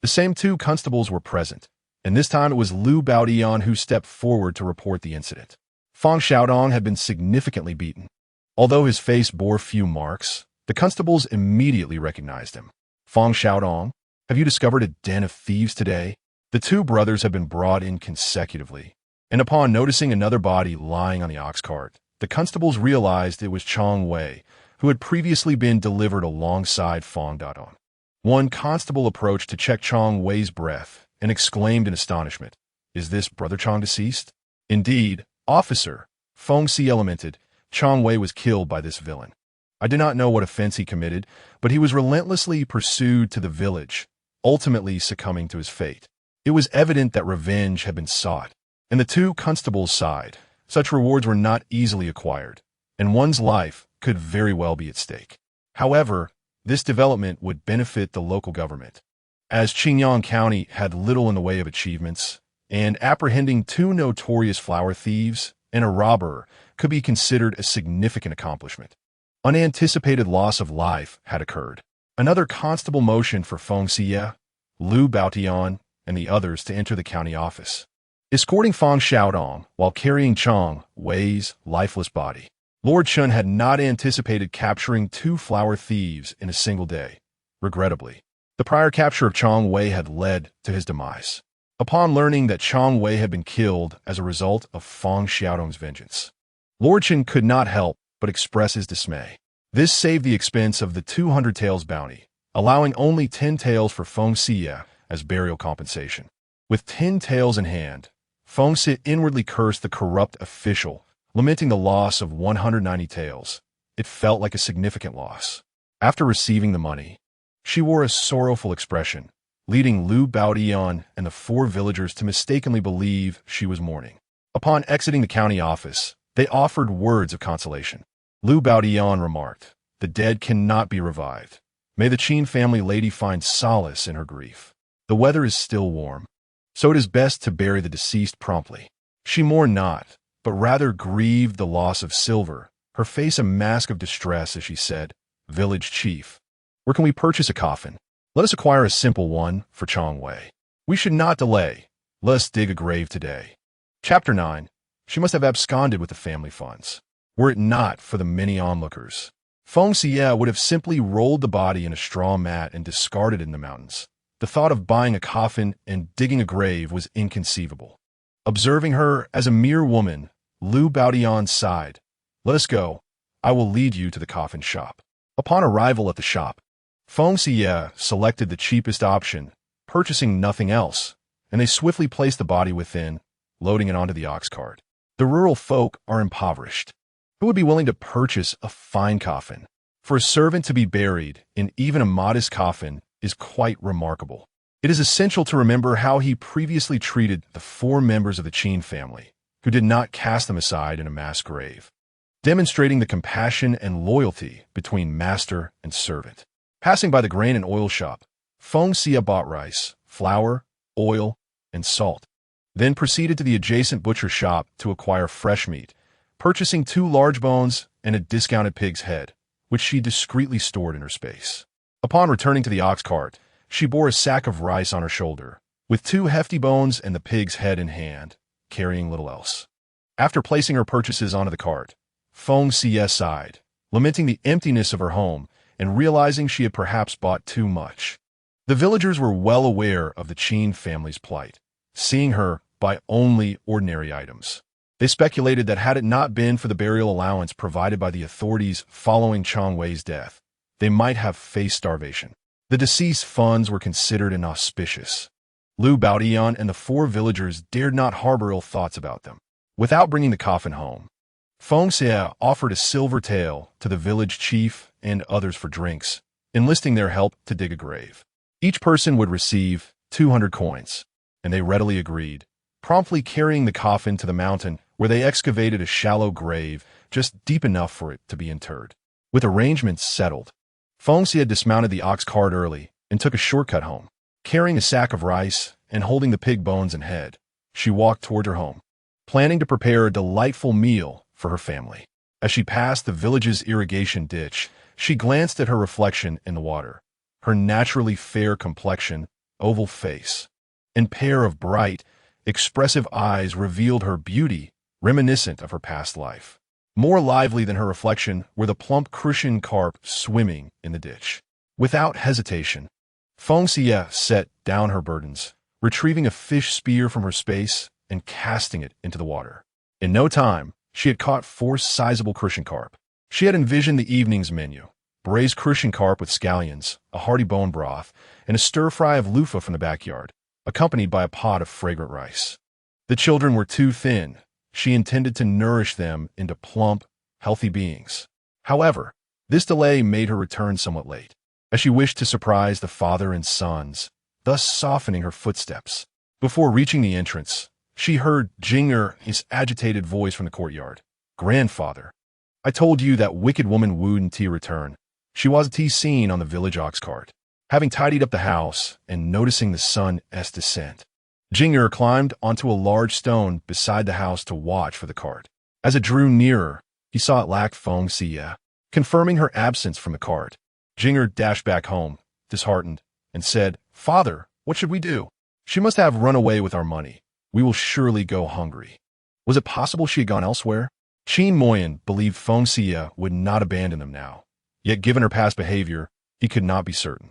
The same two constables were present, and this time it was Liu Baodian who stepped forward to report the incident. Feng Xiaodong had been significantly beaten. Although his face bore few marks, the constables immediately recognized him. "Feng Xiaodong, have you discovered a den of thieves today?" The two brothers had been brought in consecutively, and upon noticing another body lying on the ox cart, the constables realized it was Chang Wei, who had previously been delivered alongside Feng Dadong. One constable approached to check Chang Wei's breath and exclaimed in astonishment, "Is this Brother Chang deceased?" "Indeed, officer," Feng Xiyue lamented, "Chang Wei was killed by this villain. I do not know what offense he committed, but he was relentlessly pursued to the village, ultimately succumbing to his fate. It was evident that revenge had been sought, and the two constables sighed. Such rewards were not easily acquired, and one's life could very well be at stake. However, this development would benefit the local government, as Qingyang County had little in the way of achievements, and apprehending two notorious flower thieves and a robber could be considered a significant accomplishment. Unanticipated loss of life had occurred. Another constable motioned for Feng Xiyue, Liu Baotian, and the others to enter the county office, escorting Feng Xiaodong while carrying Chang Wei's lifeless body. Lord Chun had not anticipated capturing 2 flower thieves in a single day. Regrettably, the prior capture of Chang Wei had led to his demise. Upon learning that Chang Wei had been killed as a result of Feng Xiaodong's vengeance, Lord Chun could not help but express his dismay. This saved the expense of the 200 taels bounty, allowing only 10 taels for Feng Xiyue as burial compensation. With 10 taels in hand, Feng Xiyue inwardly cursed the corrupt official, lamenting the loss of 190 taels. It felt like a significant loss. After receiving the money, she wore a sorrowful expression, leading Liu Baotian and the 4 villagers to mistakenly believe she was mourning. Upon exiting the county office, they offered words of consolation. Liu Baotian remarked, "The dead cannot be revived. May the Qin family lady find solace in her grief. The weather is still warm, so it is best to bury the deceased promptly." She mourned not, but rather grieved the loss of Silver, her face a mask of distress as she said, "Village chief, where can we purchase a coffin? Let us acquire a simple one for Chang Wei. We should not delay. Let us dig a grave today." Chapter 9. She must have absconded with the family funds, were it not for the many onlookers. Feng Xiyue would have simply rolled the body in a straw mat and discarded it in the mountains. The thought of buying a coffin and digging a grave was inconceivable. Observing her as a mere woman, Liu Baotian sighed. "Let us go. I will lead you to the coffin shop." Upon arrival at the shop, Feng Xiyue selected the cheapest option, purchasing nothing else, and they swiftly placed the body within, loading it onto the ox cart. The rural folk are impoverished. Who would be willing to purchase a fine coffin? For a servant to be buried in even a modest coffin is quite remarkable. It is essential to remember how he previously treated the 4 members of the Qin family, who did not cast them aside in a mass grave, demonstrating the compassion and loyalty between master and servant. Passing by the grain and oil shop, Feng Xiyue bought rice, flour, oil, and salt, then proceeded to the adjacent butcher shop to acquire fresh meat, purchasing 2 large bones and a discounted pig's head, which she discreetly stored in her space. Upon returning to the ox cart, she bore a sack of rice on her shoulder, with 2 hefty bones and the pig's head in hand, carrying little else. After placing her purchases onto the cart, Feng Xiyue sighed, lamenting the emptiness of her home and realizing she had perhaps bought too much. The villagers were well aware of the Qin family's plight, seeing her buy only ordinary items. They speculated that had it not been for the burial allowance provided by the authorities following Chang Wei's death, they might have faced starvation. The deceased's funds were considered inauspicious. Liu Baotian and the 4 villagers dared not harbor ill thoughts about them. Without bringing the coffin home, Feng Xiyue offered a silver tael to the village chief and others for drinks, enlisting their help to dig a grave. Each person would receive 200 coins, and they readily agreed, promptly carrying the coffin to the mountain where they excavated a shallow grave just deep enough for it to be interred. With arrangements settled, Feng Xiyue dismounted the ox cart early and took a shortcut home. Carrying a sack of rice and holding the pig bones and head, she walked toward her home, planning to prepare a delightful meal for her family. As she passed the village's irrigation ditch, she glanced at her reflection in the water. Her naturally fair complexion, oval face, and pair of bright, expressive eyes revealed her beauty, reminiscent of her past life. More lively than her reflection were the plump crucian carp swimming in the ditch. Without hesitation, Feng Xiyue set down her burdens, retrieving a fish spear from her space and casting it into the water. In no time, she had caught 4 sizable crucian carp. She had envisioned the evening's menu: braised crucian carp with scallions, a hearty bone broth, and a stir-fry of loofah from the backyard, accompanied by a pot of fragrant rice. The children were too thin. She intended to nourish them into plump, healthy beings. However, this delay made her return somewhat late, as she wished to surprise the father and sons, thus softening her footsteps. Before reaching the entrance, she heard Jing'er's agitated voice from the courtyard. "Grandfather, I told you that wicked woman Wu Nti return. She was seen on the village ox cart." Having tidied up the house and noticing the sun's descent, Jing'er climbed onto a large stone beside the house to watch for the cart. As it drew nearer, he saw it lacked Feng Xiyue. confirming her absence from the cart. Jinger dashed back home, disheartened, and said, "Father, what should we do? She must have run away with our money. We will surely go hungry." Was it possible she had gone elsewhere? Qin Moyan believed Feng Xiyue would not abandon them now. Yet given her past behavior, he could not be certain.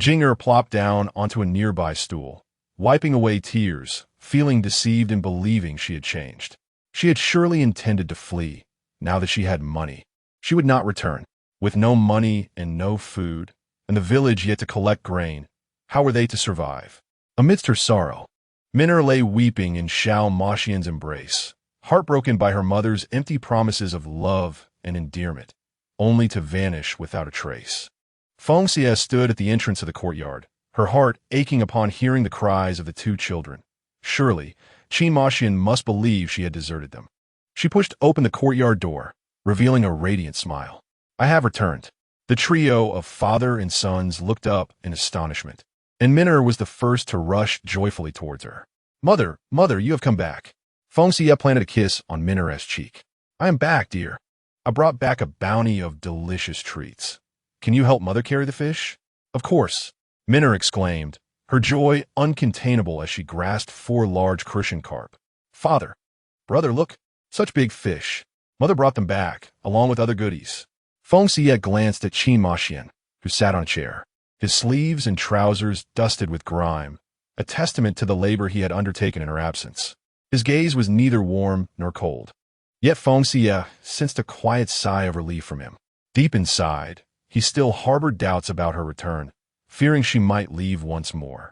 Jinger plopped down onto a nearby stool, wiping away tears, feeling deceived and believing she had changed. She had surely intended to flee, now that she had money. She would not return. With no money and no food, and the village yet to collect grain, how were they to survive? Amidst her sorrow, Minna lay weeping in Xiao Maxian's embrace, heartbroken by her mother's empty promises of love and endearment, only to vanish without a trace. Feng Xiyue stood at the entrance of the courtyard, her heart aching upon hearing the cries of the two children. Surely, Qin Maxian must believe she had deserted them. She pushed open the courtyard door, revealing a radiant smile. "I have returned." The trio of father and sons looked up in astonishment, and Minna was the first to rush joyfully towards her. Mother, you have come back." Feng Xiyue planted a kiss on Minna's cheek. "I am back, dear. I brought back a bounty of delicious treats. Can you help Mother carry the fish?" "Of course," Minna exclaimed, her joy uncontainable as she grasped 4 large crucian carp. "Father, brother, look, such big fish. Mother brought them back, along with other goodies." Feng Xiyue glanced at Qin Maxian, who sat on a chair, his sleeves and trousers dusted with grime, a testament to the labor he had undertaken in her absence. His gaze was neither warm nor cold. Yet Feng Xiyue sensed a quiet sigh of relief from him. Deep inside, he still harbored doubts about her return, fearing she might leave once more.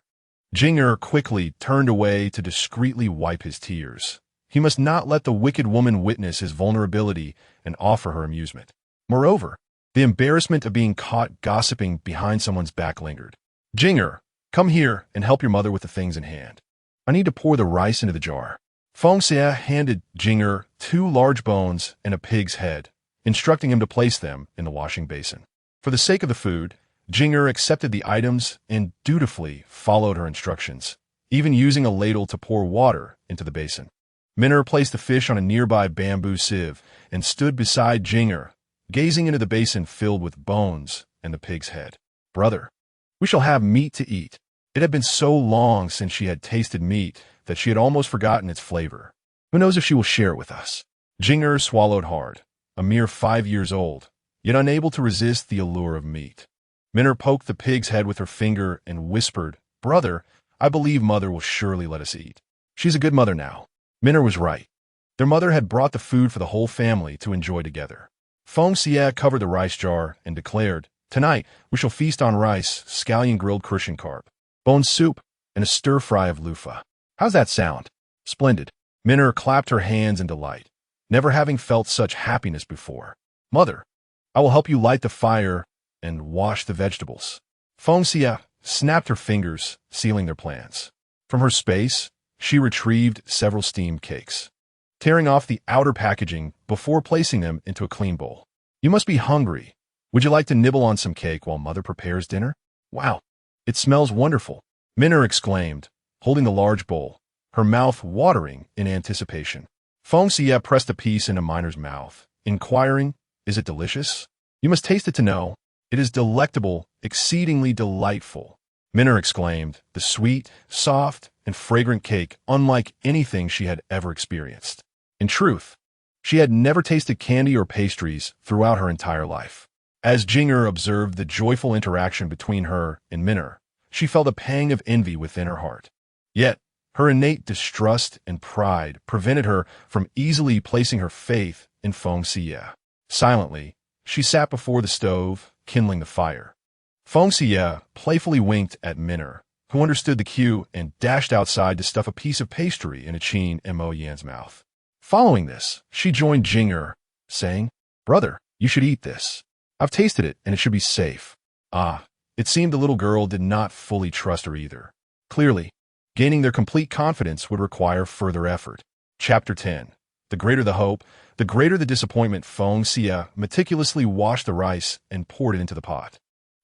Jinger quickly turned away to discreetly wipe his tears. He must not let the wicked woman witness his vulnerability and offer her amusement. Moreover, the embarrassment of being caught gossiping behind someone's back lingered. "Jinger, come here and help your mother with the things in hand. I need to pour the rice into the jar." Feng Xiyue handed Jinger 2 large bones and a pig's head, instructing him to place them in the washing basin. For the sake of the food, Jinger accepted the items and dutifully followed her instructions, even using a ladle to pour water into the basin. Minna placed the fish on a nearby bamboo sieve and stood beside Jinger, gazing into the basin filled with bones and the pig's head. "Brother, we shall have meat to eat." It had been so long since she had tasted meat that she had almost forgotten its flavor. Who knows if she will share it with us? Jinger swallowed hard, a mere 5 years old, yet unable to resist the allure of meat. Minna poked the pig's head with her finger and whispered, "Brother, I believe Mother will surely let us eat." She's a good mother now. Minna was right. Their mother had brought the food for the whole family to enjoy together. Feng Xiyue covered the rice jar and declared, "Tonight we shall feast on rice, scallion grilled crucian carp, bone soup, and a stir-fry of loofah. How's that sound?" "Splendid." Minna clapped her hands in delight, never having felt such happiness before. "Mother, I will help you light the fire and wash the vegetables." Feng Xiyue snapped her fingers, sealing their plans. From her space, she retrieved several steamed cakes, tearing off the outer packaging before placing them into a clean bowl. "You must be hungry. Would you like to nibble on some cake while Mother prepares dinner?" "Wow, it smells wonderful," Minna exclaimed, holding the large bowl, her mouth watering in anticipation. Feng Xiyue pressed a piece into Miner's mouth, inquiring, "Is it delicious?" "You must taste it to know. It is delectable, exceedingly delightful," Minna exclaimed, the sweet, soft, and fragrant cake unlike anything she had ever experienced. In truth, she had never tasted candy or pastries throughout her entire life. As Jinger observed the joyful interaction between her and Minna, she felt a pang of envy within her heart. Yet, her innate distrust and pride prevented her from easily placing her faith in Feng Xiyue. Silently, she sat before the stove, kindling the fire. Feng Xiyue playfully winked at Minna, who understood the cue and dashed outside to stuff a piece of pastry in Qin Moyan's mouth. Following this, she joined Jinger, saying, "Brother, you should eat this. I've tasted it, and it should be safe." It seemed the little girl did not fully trust her either. Clearly, gaining their complete confidence would require further effort. Chapter 10. The greater the hope, the greater the disappointment. Feng Xiyue meticulously washed the rice and poured it into the pot.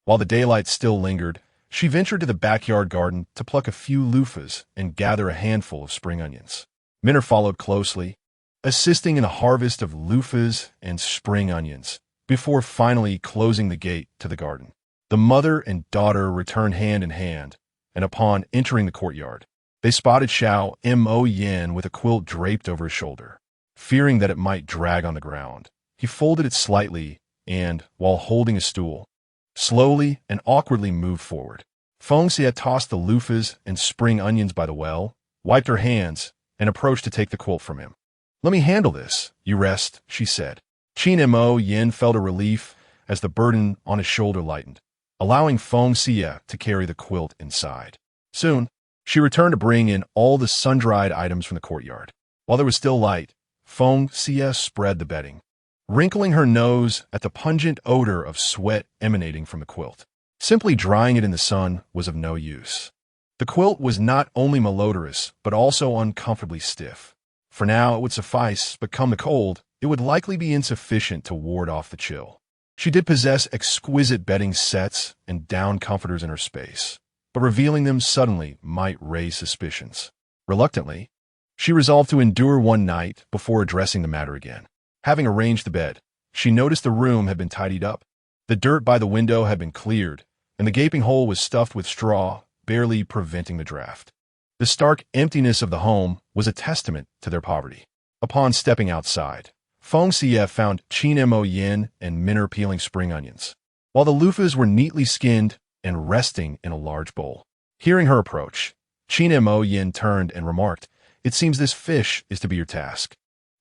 While the daylight still lingered, she ventured to the backyard garden to pluck a few loofahs and gather a handful of spring onions. Minna followed closely, assisting in a harvest of loofahs and spring onions, before finally closing the gate to the garden. The mother and daughter returned hand in hand, and upon entering the courtyard, they spotted Xiao Mo Yin with a quilt draped over his shoulder. Fearing that it might drag on the ground, he folded it slightly and, while holding a stool, slowly and awkwardly moved forward. Feng Xiyue tossed the loofahs and spring onions by the well, wiped her hands, and approached to take the quilt from him. "Let me handle this. You rest," she said. Qin Mo Yin felt a relief as the burden on his shoulder lightened, allowing Feng Xiyue to carry the quilt inside. Soon, she returned to bring in all the sun-dried items from the courtyard. While there was still light, Feng Xiyue spread the bedding, wrinkling her nose at the pungent odor of sweat emanating from the quilt. Simply drying it in the sun was of no use. The quilt was not only malodorous, but also uncomfortably stiff. For now, it would suffice, but come the cold, it would likely be insufficient to ward off the chill. She did possess exquisite bedding sets and down comforters in her space, but revealing them suddenly might raise suspicions. Reluctantly, she resolved to endure one night before addressing the matter again. Having arranged the bed, she noticed the room had been tidied up. The dirt by the window had been cleared, and the gaping hole was stuffed with straw, barely preventing the draft. The stark emptiness of the home was a testament to their poverty. Upon stepping outside, Feng Xiyue found Qin Mo Yin and Minner peeling spring onions, while the loofahs were neatly skinned and resting in a large bowl. Hearing her approach, Qin Mo Yin turned and remarked, "It seems this fish is to be your task."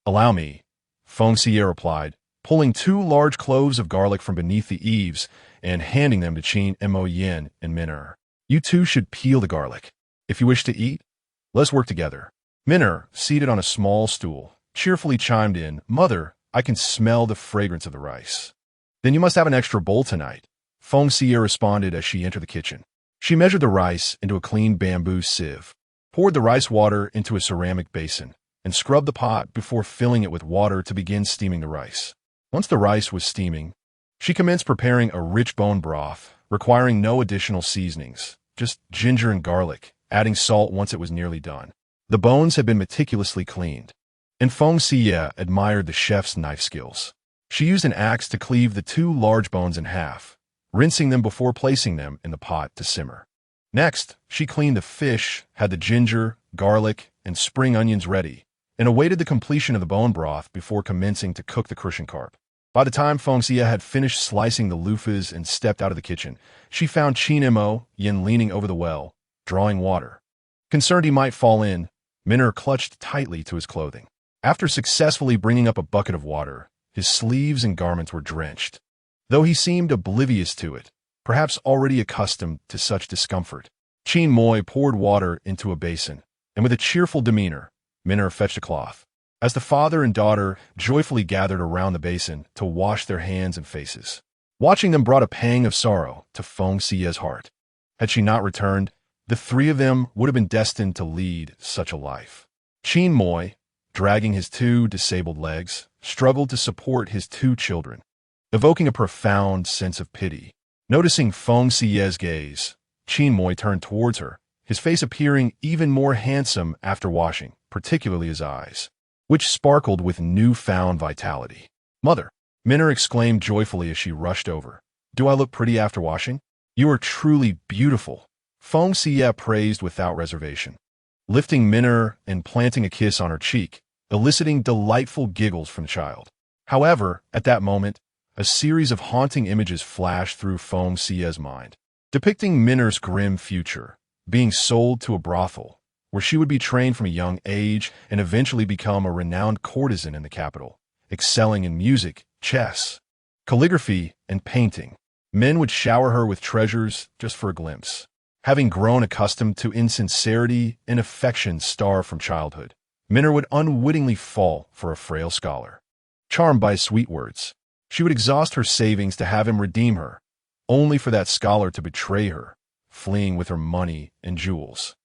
"Allow me," Feng Xiyue replied, pulling 2 large cloves of garlic from beneath the eaves and handing them to Qin Mo Yin and Minner. "You two should peel the garlic. If you wish to eat, let's work together." Minner, seated on a small stool, cheerfully chimed in, "Mother, I can smell the fragrance of the rice." "Then you must have an extra bowl tonight," Feng Xiyue responded as she entered the kitchen. She measured the rice into a clean bamboo sieve, poured the rice water into a ceramic basin, and scrubbed the pot before filling it with water to begin steaming the rice. Once the rice was steaming, she commenced preparing a rich bone broth, requiring no additional seasonings, just ginger and garlic, adding salt once it was nearly done. The bones had been meticulously cleaned, and Feng Xiyue admired the chef's knife skills. She used an axe to cleave the 2 large bones in half, rinsing them before placing them in the pot to simmer. Next, she cleaned the fish, had the ginger, garlic, and spring onions ready, and awaited the completion of the bone broth before commencing to cook the crucian carp. By the time Feng Xiyue had finished slicing the loofahs and stepped out of the kitchen, she found Qin Mo Yin leaning over the well, drawing water. Concerned he might fall in, Minner clutched tightly to his clothing. After successfully bringing up a bucket of water, his sleeves and garments were drenched. Though he seemed oblivious to it, perhaps already accustomed to such discomfort, Qin Moi poured water into a basin, and with a cheerful demeanor, Minner fetched a cloth. As the father and daughter joyfully gathered around the basin to wash their hands and faces, watching them brought a pang of sorrow to Feng Xiyue's heart. Had she not returned, the 3 of them would have been destined to lead such a life. Qin Moi, dragging his 2 disabled legs, struggled to support his 2 children, evoking a profound sense of pity. Noticing Feng Xiyue's gaze, Qin Moi turned towards her, his face appearing even more handsome after washing, particularly his eyes, which sparkled with newfound vitality. "Mother," Minner exclaimed joyfully as she rushed over, "do I look pretty after washing?" "You are truly beautiful," Feng Xiyue praised without reservation, lifting Minner and planting a kiss on her cheek, eliciting delightful giggles from the child. However, at that moment, a series of haunting images flashed through Feng Xiyue's mind, depicting Minner's grim future, being sold to a brothel, where she would be trained from a young age and eventually become a renowned courtesan in the capital, excelling in music, chess, calligraphy, and painting. Men would shower her with treasures just for a glimpse. Having grown accustomed to insincerity and affection starved from childhood, Minner would unwittingly fall for a frail scholar. Charmed by his sweet words, she would exhaust her savings to have him redeem her, only for that scholar to betray her, fleeing with her money and jewels.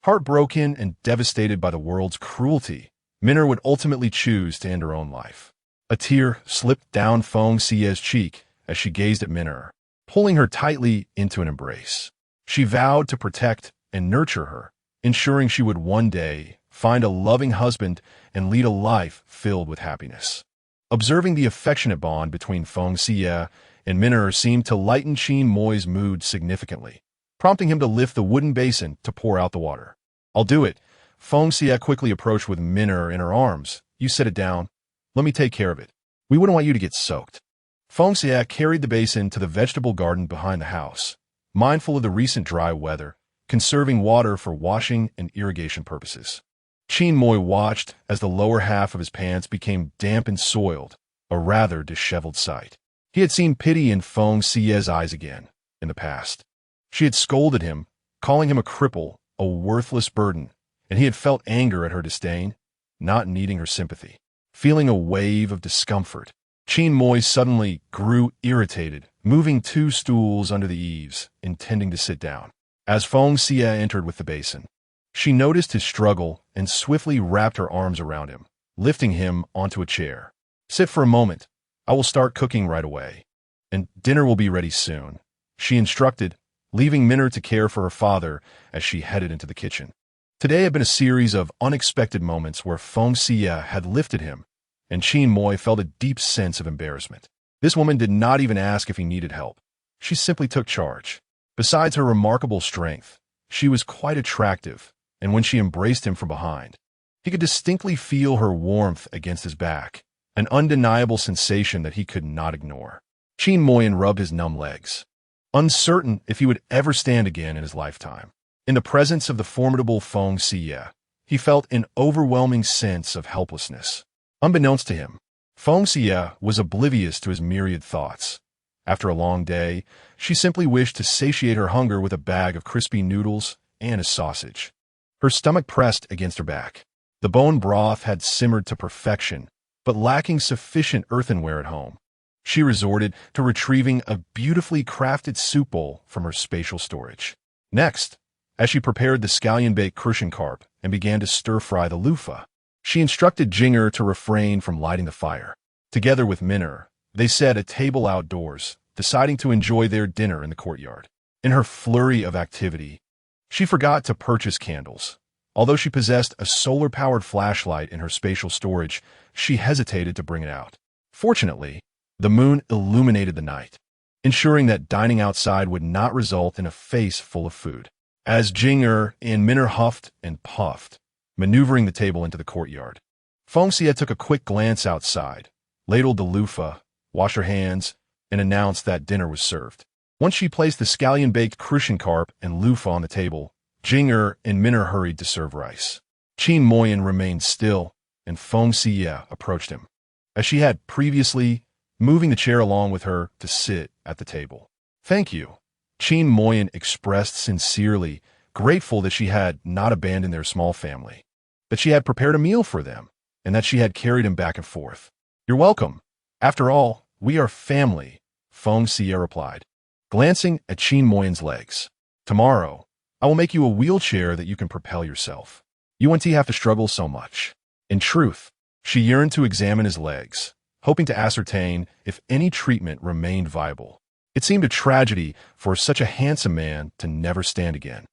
Heartbroken and devastated by the world's cruelty, Minner would ultimately choose to end her own life. A tear slipped down Feng Xiyue's cheek as she gazed at Minner, pulling her tightly into an embrace. She vowed to protect and nurture her, ensuring she would one day find a loving husband and lead a life filled with happiness. Observing the affectionate bond between Feng Xiyue and Miner seemed to lighten Qin Moi's mood significantly, prompting him to lift the wooden basin to pour out the water. "I'll do it." Feng Xiyue quickly approached with Miner in her arms. "You set it down. Let me take care of it. We wouldn't want you to get soaked." Feng Xiyue carried the basin to the vegetable garden behind the house, mindful of the recent dry weather, conserving water for washing and irrigation purposes. Qin Moi watched as the lower half of his pants became damp and soiled, a rather disheveled sight. He had seen pity in Feng Xiyue's eyes again, in the past. She had scolded him, calling him a cripple, a worthless burden, and he had felt anger at her disdain, not needing her sympathy. Feeling a wave of discomfort, Qin Moi suddenly grew irritated, moving 2 stools under the eaves, intending to sit down. As Feng Xiyue entered with the basin, she noticed his struggle and swiftly wrapped her arms around him, lifting him onto a chair. "Sit for a moment. I will start cooking right away, and dinner will be ready soon," she instructed, leaving Minner to care for her father as she headed into the kitchen. Today had been a series of unexpected moments where Feng Xiyue had lifted him, and Qin Moi felt a deep sense of embarrassment. This woman did not even ask if he needed help. She simply took charge. Besides her remarkable strength, she was quite attractive, and when she embraced him from behind, he could distinctly feel her warmth against his back, an undeniable sensation that he could not ignore. Qin Moyen rubbed his numb legs, uncertain if he would ever stand again in his lifetime. In the presence of the formidable Feng Xiyue, he felt an overwhelming sense of helplessness. Unbeknownst to him, Feng Xiyue was oblivious to his myriad thoughts. After a long day, she simply wished to satiate her hunger with a bag of crispy noodles and a sausage. Her stomach pressed against her back. The bone broth had simmered to perfection, but lacking sufficient earthenware at home. She resorted to retrieving a beautifully crafted soup bowl from her spatial storage. Next, as she prepared the scallion-baked Kirschenkarp and began to stir-fry the loofah, she instructed Jinger to refrain from lighting the fire. Together with Minner, they set a table outdoors, deciding to enjoy their dinner in the courtyard. In her flurry of activity, she forgot to purchase candles. Although she possessed a solar-powered flashlight in her spatial storage, she hesitated to bring it out. Fortunately, the moon illuminated the night, ensuring that dining outside would not result in a face full of food. As Jinger and Minner huffed and puffed, maneuvering the table into the courtyard, Feng Xiyue took a quick glance outside, ladled the loofah, washed her hands, and announced that dinner was served. Once she placed the scallion-baked Kirschenkarp and loofah on the table, Jinger and Minner hurried to serve rice. Qin Moyen remained still, and Feng Xiyue approached him, as she had previously, moving the chair along with her to sit at the table. "Thank you," Qin Moyen expressed sincerely, grateful that she had not abandoned their small family, that she had prepared a meal for them, and that she had carried him back and forth. "You're welcome. After all, we are family," Feng Xiyue replied, glancing at Qin Moyen's legs. "Tomorrow, I will make you a wheelchair that you can propel yourself. You won't have to struggle so much." In truth, she yearned to examine his legs, hoping to ascertain if any treatment remained viable. It seemed a tragedy for such a handsome man to never stand again.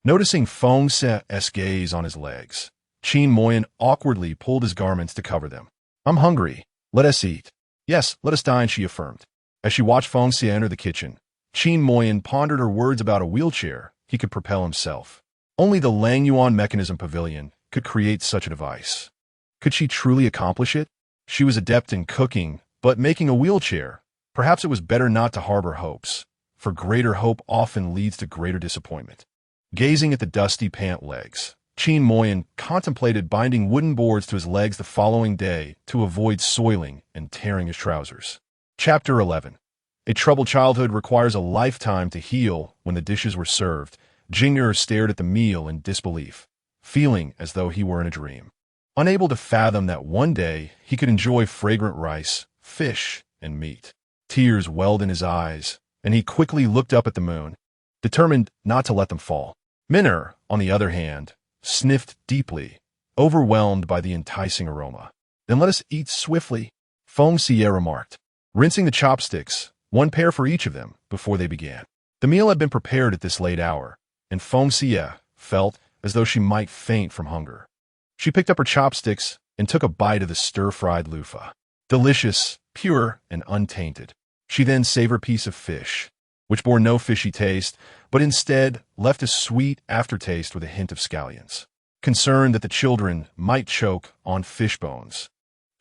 Noticing Feng Xiyue's gaze on his legs, Qin Moyen awkwardly pulled his garments to cover them. "I'm hungry. Let us eat." "Yes, let us dine," she affirmed. As she watched Feng Xiyue enter the kitchen, Qin Moyen pondered her words about a wheelchair he could propel himself. Only the Lang Yuan Mechanism Pavilion could create such a device. Could she truly accomplish it? She was adept in cooking, but making a wheelchair, perhaps it was better not to harbor hopes, for greater hope often leads to greater disappointment. Gazing at the dusty pant legs, Qin Moyen contemplated binding wooden boards to his legs the following day to avoid soiling and tearing his trousers. Chapter 11. A troubled childhood requires a lifetime to heal. When the dishes were served, Jinger stared at the meal in disbelief, feeling as though he were in a dream. Unable to fathom that one day he could enjoy fragrant rice, fish, and meat. Tears welled in his eyes, and he quickly looked up at the moon, determined not to let them fall. Minner, on the other hand, sniffed deeply, overwhelmed by the enticing aroma. "Then let us eat swiftly," Feng Xiyue remarked, rinsing the chopsticks, one pair for each of them, before they began. The meal had been prepared at this late hour, and Feng Xiyue felt as though she might faint from hunger. She picked up her chopsticks and took a bite of the stir-fried loofah. delicious, pure, and untainted. She then savored a piece of fish, which bore no fishy taste, but instead left a sweet aftertaste with a hint of scallions. Concerned that the children might choke on fish bones,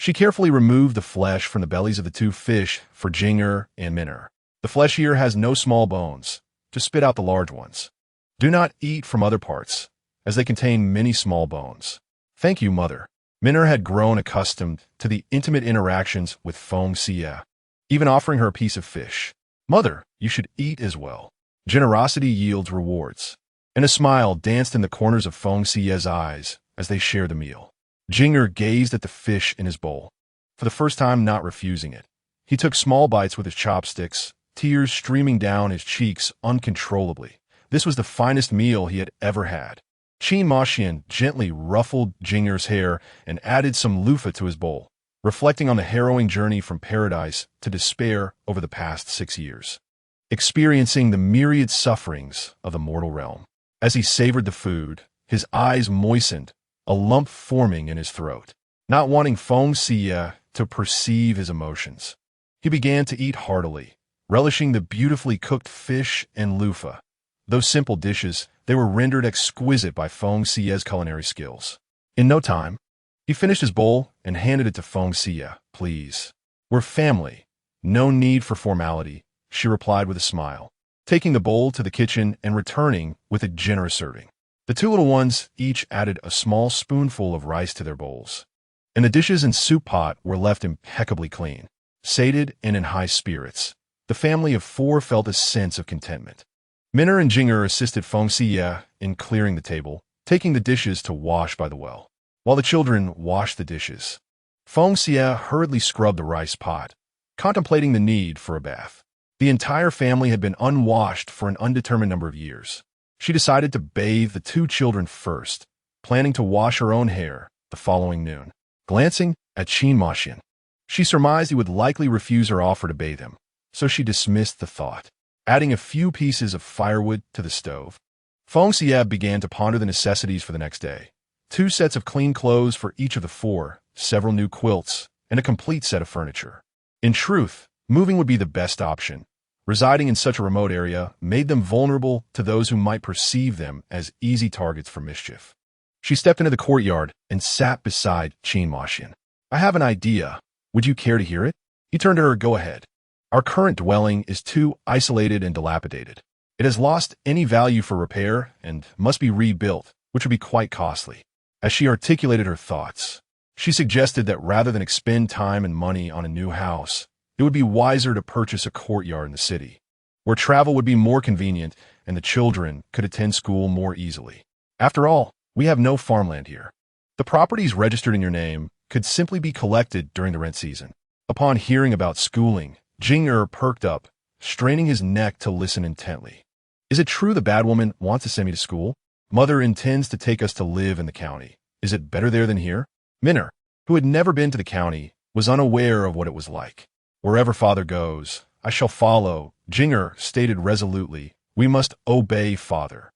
she carefully removed the flesh from the bellies of the two fish for Jing'er and Min'er. The flesh here has no small bones, to spit out the large ones. Do not eat from other parts, as they contain many small bones. Thank you, mother. Min'er had grown accustomed to the intimate interactions with Feng Xiyue, even offering her a piece of fish. Mother, you should eat as well. Generosity yields rewards. And a smile danced in the corners of Feng Xiyue's eyes as they shared the meal. Jing'er gazed at the fish in his bowl, for the first time not refusing it. He took small bites with his chopsticks, tears streaming down his cheeks uncontrollably. This was the finest meal he had ever had. Qin Maxian gently ruffled Jing'er's hair and added some loofah to his bowl, reflecting on the harrowing journey from paradise to despair over the past 6 years, experiencing the myriad sufferings of the mortal realm. As he savored the food, his eyes moistened, a lump forming in his throat. Not wanting Feng Xiyue to perceive his emotions, he began to eat heartily, relishing the beautifully cooked fish and loofah. Those simple dishes, they were rendered exquisite by Feng Xiyue's culinary skills. In no time, he finished his bowl and handed it to Feng Xiyue. Please. We're family. No need for formality, she replied with a smile, taking the bowl to the kitchen and returning with a generous serving. The two little ones each added a small spoonful of rice to their bowls, and the dishes and soup pot were left impeccably clean. Sated and in high spirits, the family of 4 felt a sense of contentment. Min'er and Jing'er assisted Feng Xiyue in clearing the table, taking the dishes to wash by the well. While the children washed the dishes, Feng Xiyue hurriedly scrubbed the rice pot, contemplating the need for a bath. The entire family had been unwashed for an undetermined number of years. She decided to bathe the 2 children first, planning to wash her own hair the following noon. Glancing at Qin Maxian, she surmised he would likely refuse her offer to bathe him, so she dismissed the thought. Adding a few pieces of firewood to the stove, Feng Xiyue began to ponder the necessities for the next day. 2 sets of clean clothes for each of the 4, several new quilts, and a complete set of furniture. In truth, moving would be the best option. Residing in such a remote area made them vulnerable to those who might perceive them as easy targets for mischief. She stepped into the courtyard and sat beside Qin Maxian. I have an idea. Would you care to hear it? He turned to her. Go ahead. Our current dwelling is too isolated and dilapidated. It has lost any value for repair and must be rebuilt, which would be quite costly. As she articulated her thoughts, she suggested that rather than expend time and money on a new house, it would be wiser to purchase a courtyard in the city, where travel would be more convenient and the children could attend school more easily. After all, we have no farmland here. The properties registered in your name could simply be collected during the rent season. Upon hearing about schooling, Jing'er perked up, straining his neck to listen intently. Is it true the bad woman wants to send me to school? Mother intends to take us to live in the county. Is it better there than here? Min'er, who had never been to the county, was unaware of what it was like. Wherever father goes, I shall follow, Jing'er stated resolutely. We must obey father.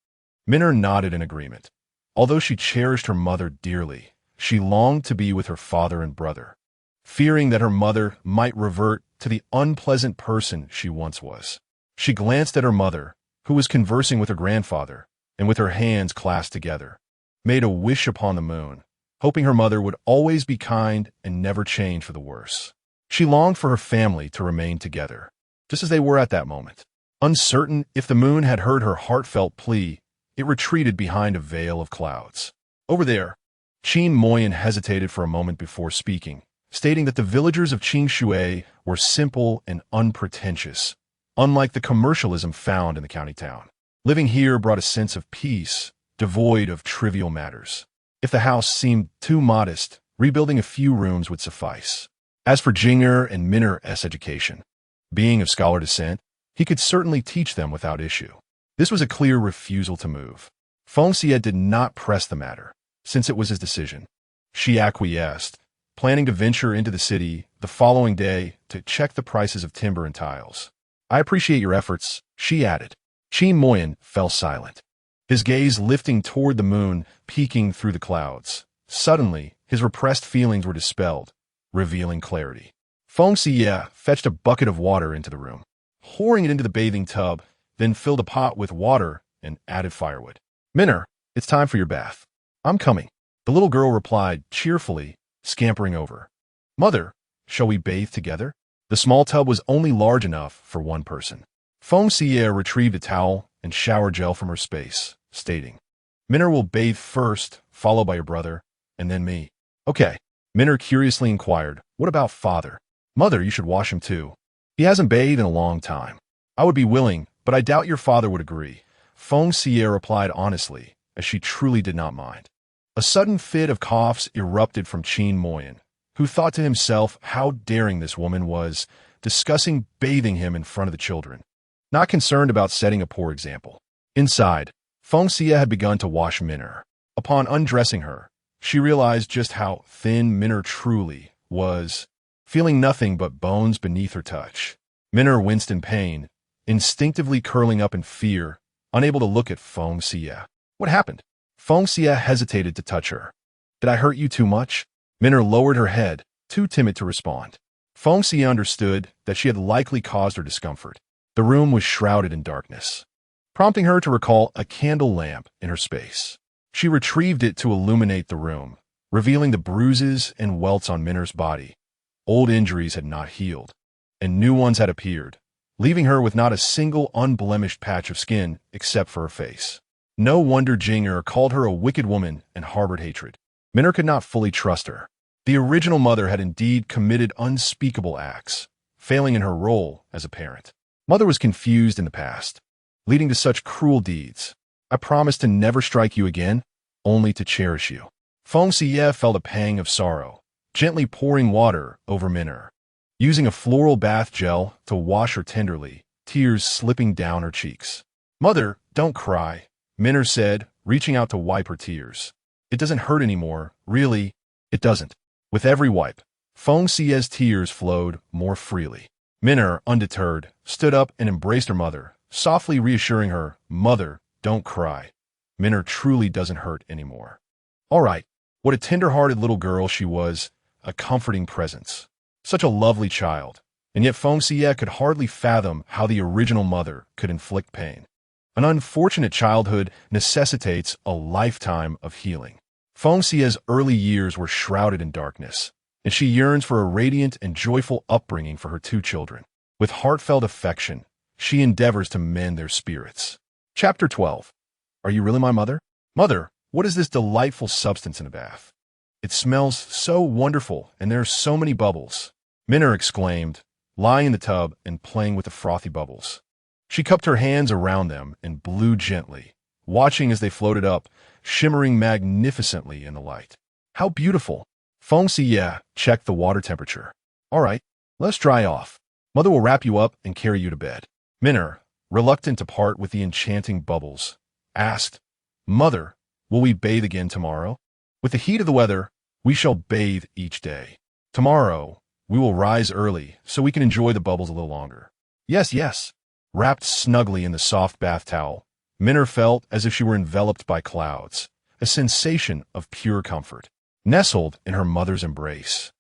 Min'er nodded in agreement. Although she cherished her mother dearly, she longed to be with her father and brother, fearing that her mother might revert to the unpleasant person she once was. She glanced at her mother, who was conversing with her grandfather, and with her hands clasped together, made a wish upon the moon, hoping her mother would always be kind and never change for the worse. She longed for her family to remain together, just as they were at that moment. Uncertain if the moon had heard her heartfelt plea, it retreated behind a veil of clouds. Over there, Qin Maxian hesitated for a moment before speaking, stating that the villagers of Feng Xiyue were simple and unpretentious, unlike the commercialism found in the county town. Living here brought a sense of peace, devoid of trivial matters. If the house seemed too modest, rebuilding a few rooms would suffice. As for Jing'er and Min'er's education, being of scholar descent, he could certainly teach them without issue. This was a clear refusal to move. Feng Xiyue did not press the matter, since it was his decision. She acquiesced, planning to venture into the city the following day to check the prices of timber and tiles. I appreciate your efforts, she added. Qin Maxian fell silent, his gaze lifting toward the moon peeking through the clouds. Suddenly, his repressed feelings were dispelled, revealing clarity. Feng Xiyue fetched a bucket of water into the room, pouring it into the bathing tub, then filled a pot with water and added firewood. Minner, it's time for your bath. I'm coming. The little girl replied cheerfully, scampering over. Mother, shall we bathe together? The small tub was only large enough for one person. Feng Xiyue retrieved a towel and shower gel from her space, stating, Minner will bathe first, followed by your brother, and then me. Okay. Minner curiously inquired, what about father? Mother, you should wash him too. He hasn't bathed in a long time. I would be willing, but I doubt your father would agree. Feng Xiyue replied honestly, as she truly did not mind. A sudden fit of coughs erupted from Qin Moyan, who thought to himself how daring this woman was, discussing bathing him in front of the children. Not concerned about setting a poor example. Inside, Feng Xiyue had begun to wash Minner. Upon undressing her, she realized just how thin Minner truly was, feeling nothing but bones beneath her touch. Minner winced in pain, instinctively curling up in fear, unable to look at Feng Xiyue. What happened? Feng Xiyue hesitated to touch her. Did I hurt you too much? Minner lowered her head, too timid to respond. Feng Xiyue understood that she had likely caused her discomfort. The room was shrouded in darkness, prompting her to recall a candle lamp in her space. She retrieved it to illuminate the room, revealing the bruises and welts on Minner's body. Old injuries had not healed, and new ones had appeared, leaving her with not a single unblemished patch of skin except for her face. No wonder Jing called her a wicked woman and harbored hatred. Minner could not fully trust her. The original mother had indeed committed unspeakable acts, failing in her role as a parent. Mother was confused in the past, leading to such cruel deeds. I promised to never strike you again, only to cherish you. Feng Xiyue felt a pang of sorrow, gently pouring water over Minner. Using a floral bath gel to wash her tenderly, tears slipping down her cheeks. Mother, don't cry, Minner said, reaching out to wipe her tears. It doesn't hurt anymore, really, it doesn't. With every wipe, Feng Xiyue's tears flowed more freely. Minner, undeterred, stood up and embraced her mother, softly reassuring her, Mother, don't cry. Minner truly doesn't hurt anymore. All right, what a tender-hearted little girl she was, a comforting presence. Such a lovely child, and yet Feng Xiyue could hardly fathom how the original mother could inflict pain. An unfortunate childhood necessitates a lifetime of healing. Feng Xiyue's early years were shrouded in darkness, and she yearns for a radiant and joyful upbringing for her two children. With heartfelt affection, she endeavors to mend their spirits. Chapter 12. Are you really my mother? Mother, what is this delightful substance in a bath? It smells so wonderful, and there are so many bubbles. Minner exclaimed, lying in the tub and playing with the frothy bubbles. She cupped her hands around them and blew gently, watching as they floated up, shimmering magnificently in the light. How beautiful! Feng Xiyue checked the water temperature. All right, let's dry off. Mother will wrap you up and carry you to bed. Minner, reluctant to part with the enchanting bubbles, asked, Mother, will we bathe again tomorrow? With the heat of the weather, we shall bathe each day. Tomorrow, we will rise early so we can enjoy the bubbles a little longer. Yes, yes. Wrapped snugly in the soft bath towel, Minner felt as if she were enveloped by clouds, a sensation of pure comfort, nestled in her mother's embrace.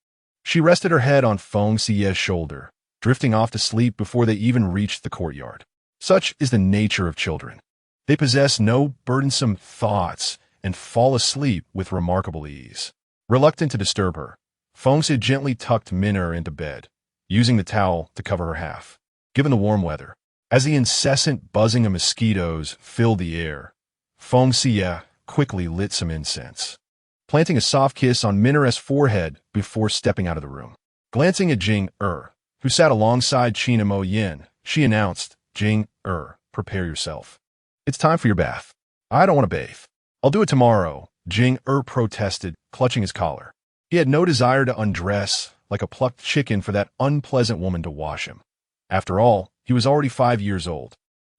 She rested her head on Feng Xiyue's shoulder, drifting off to sleep before they even reached the courtyard. Such is the nature of children. They possess no burdensome thoughts and fall asleep with remarkable ease. Reluctant to disturb her, Feng Xiyue gently tucked Minner into bed, using the towel to cover her half. Given the warm weather, as the incessant buzzing of mosquitoes filled the air, Feng Xiyue quickly lit some incense, planting a soft kiss on Minner's forehead before stepping out of the room. Glancing at Jing, who sat alongside Qin Mo Yin, she announced, Jing, prepare yourself. It's time for your bath. I don't want to bathe. I'll do it tomorrow, Jing protested, clutching his collar. He had no desire to undress like a plucked chicken for that unpleasant woman to wash him. After all, he was already 5 years old.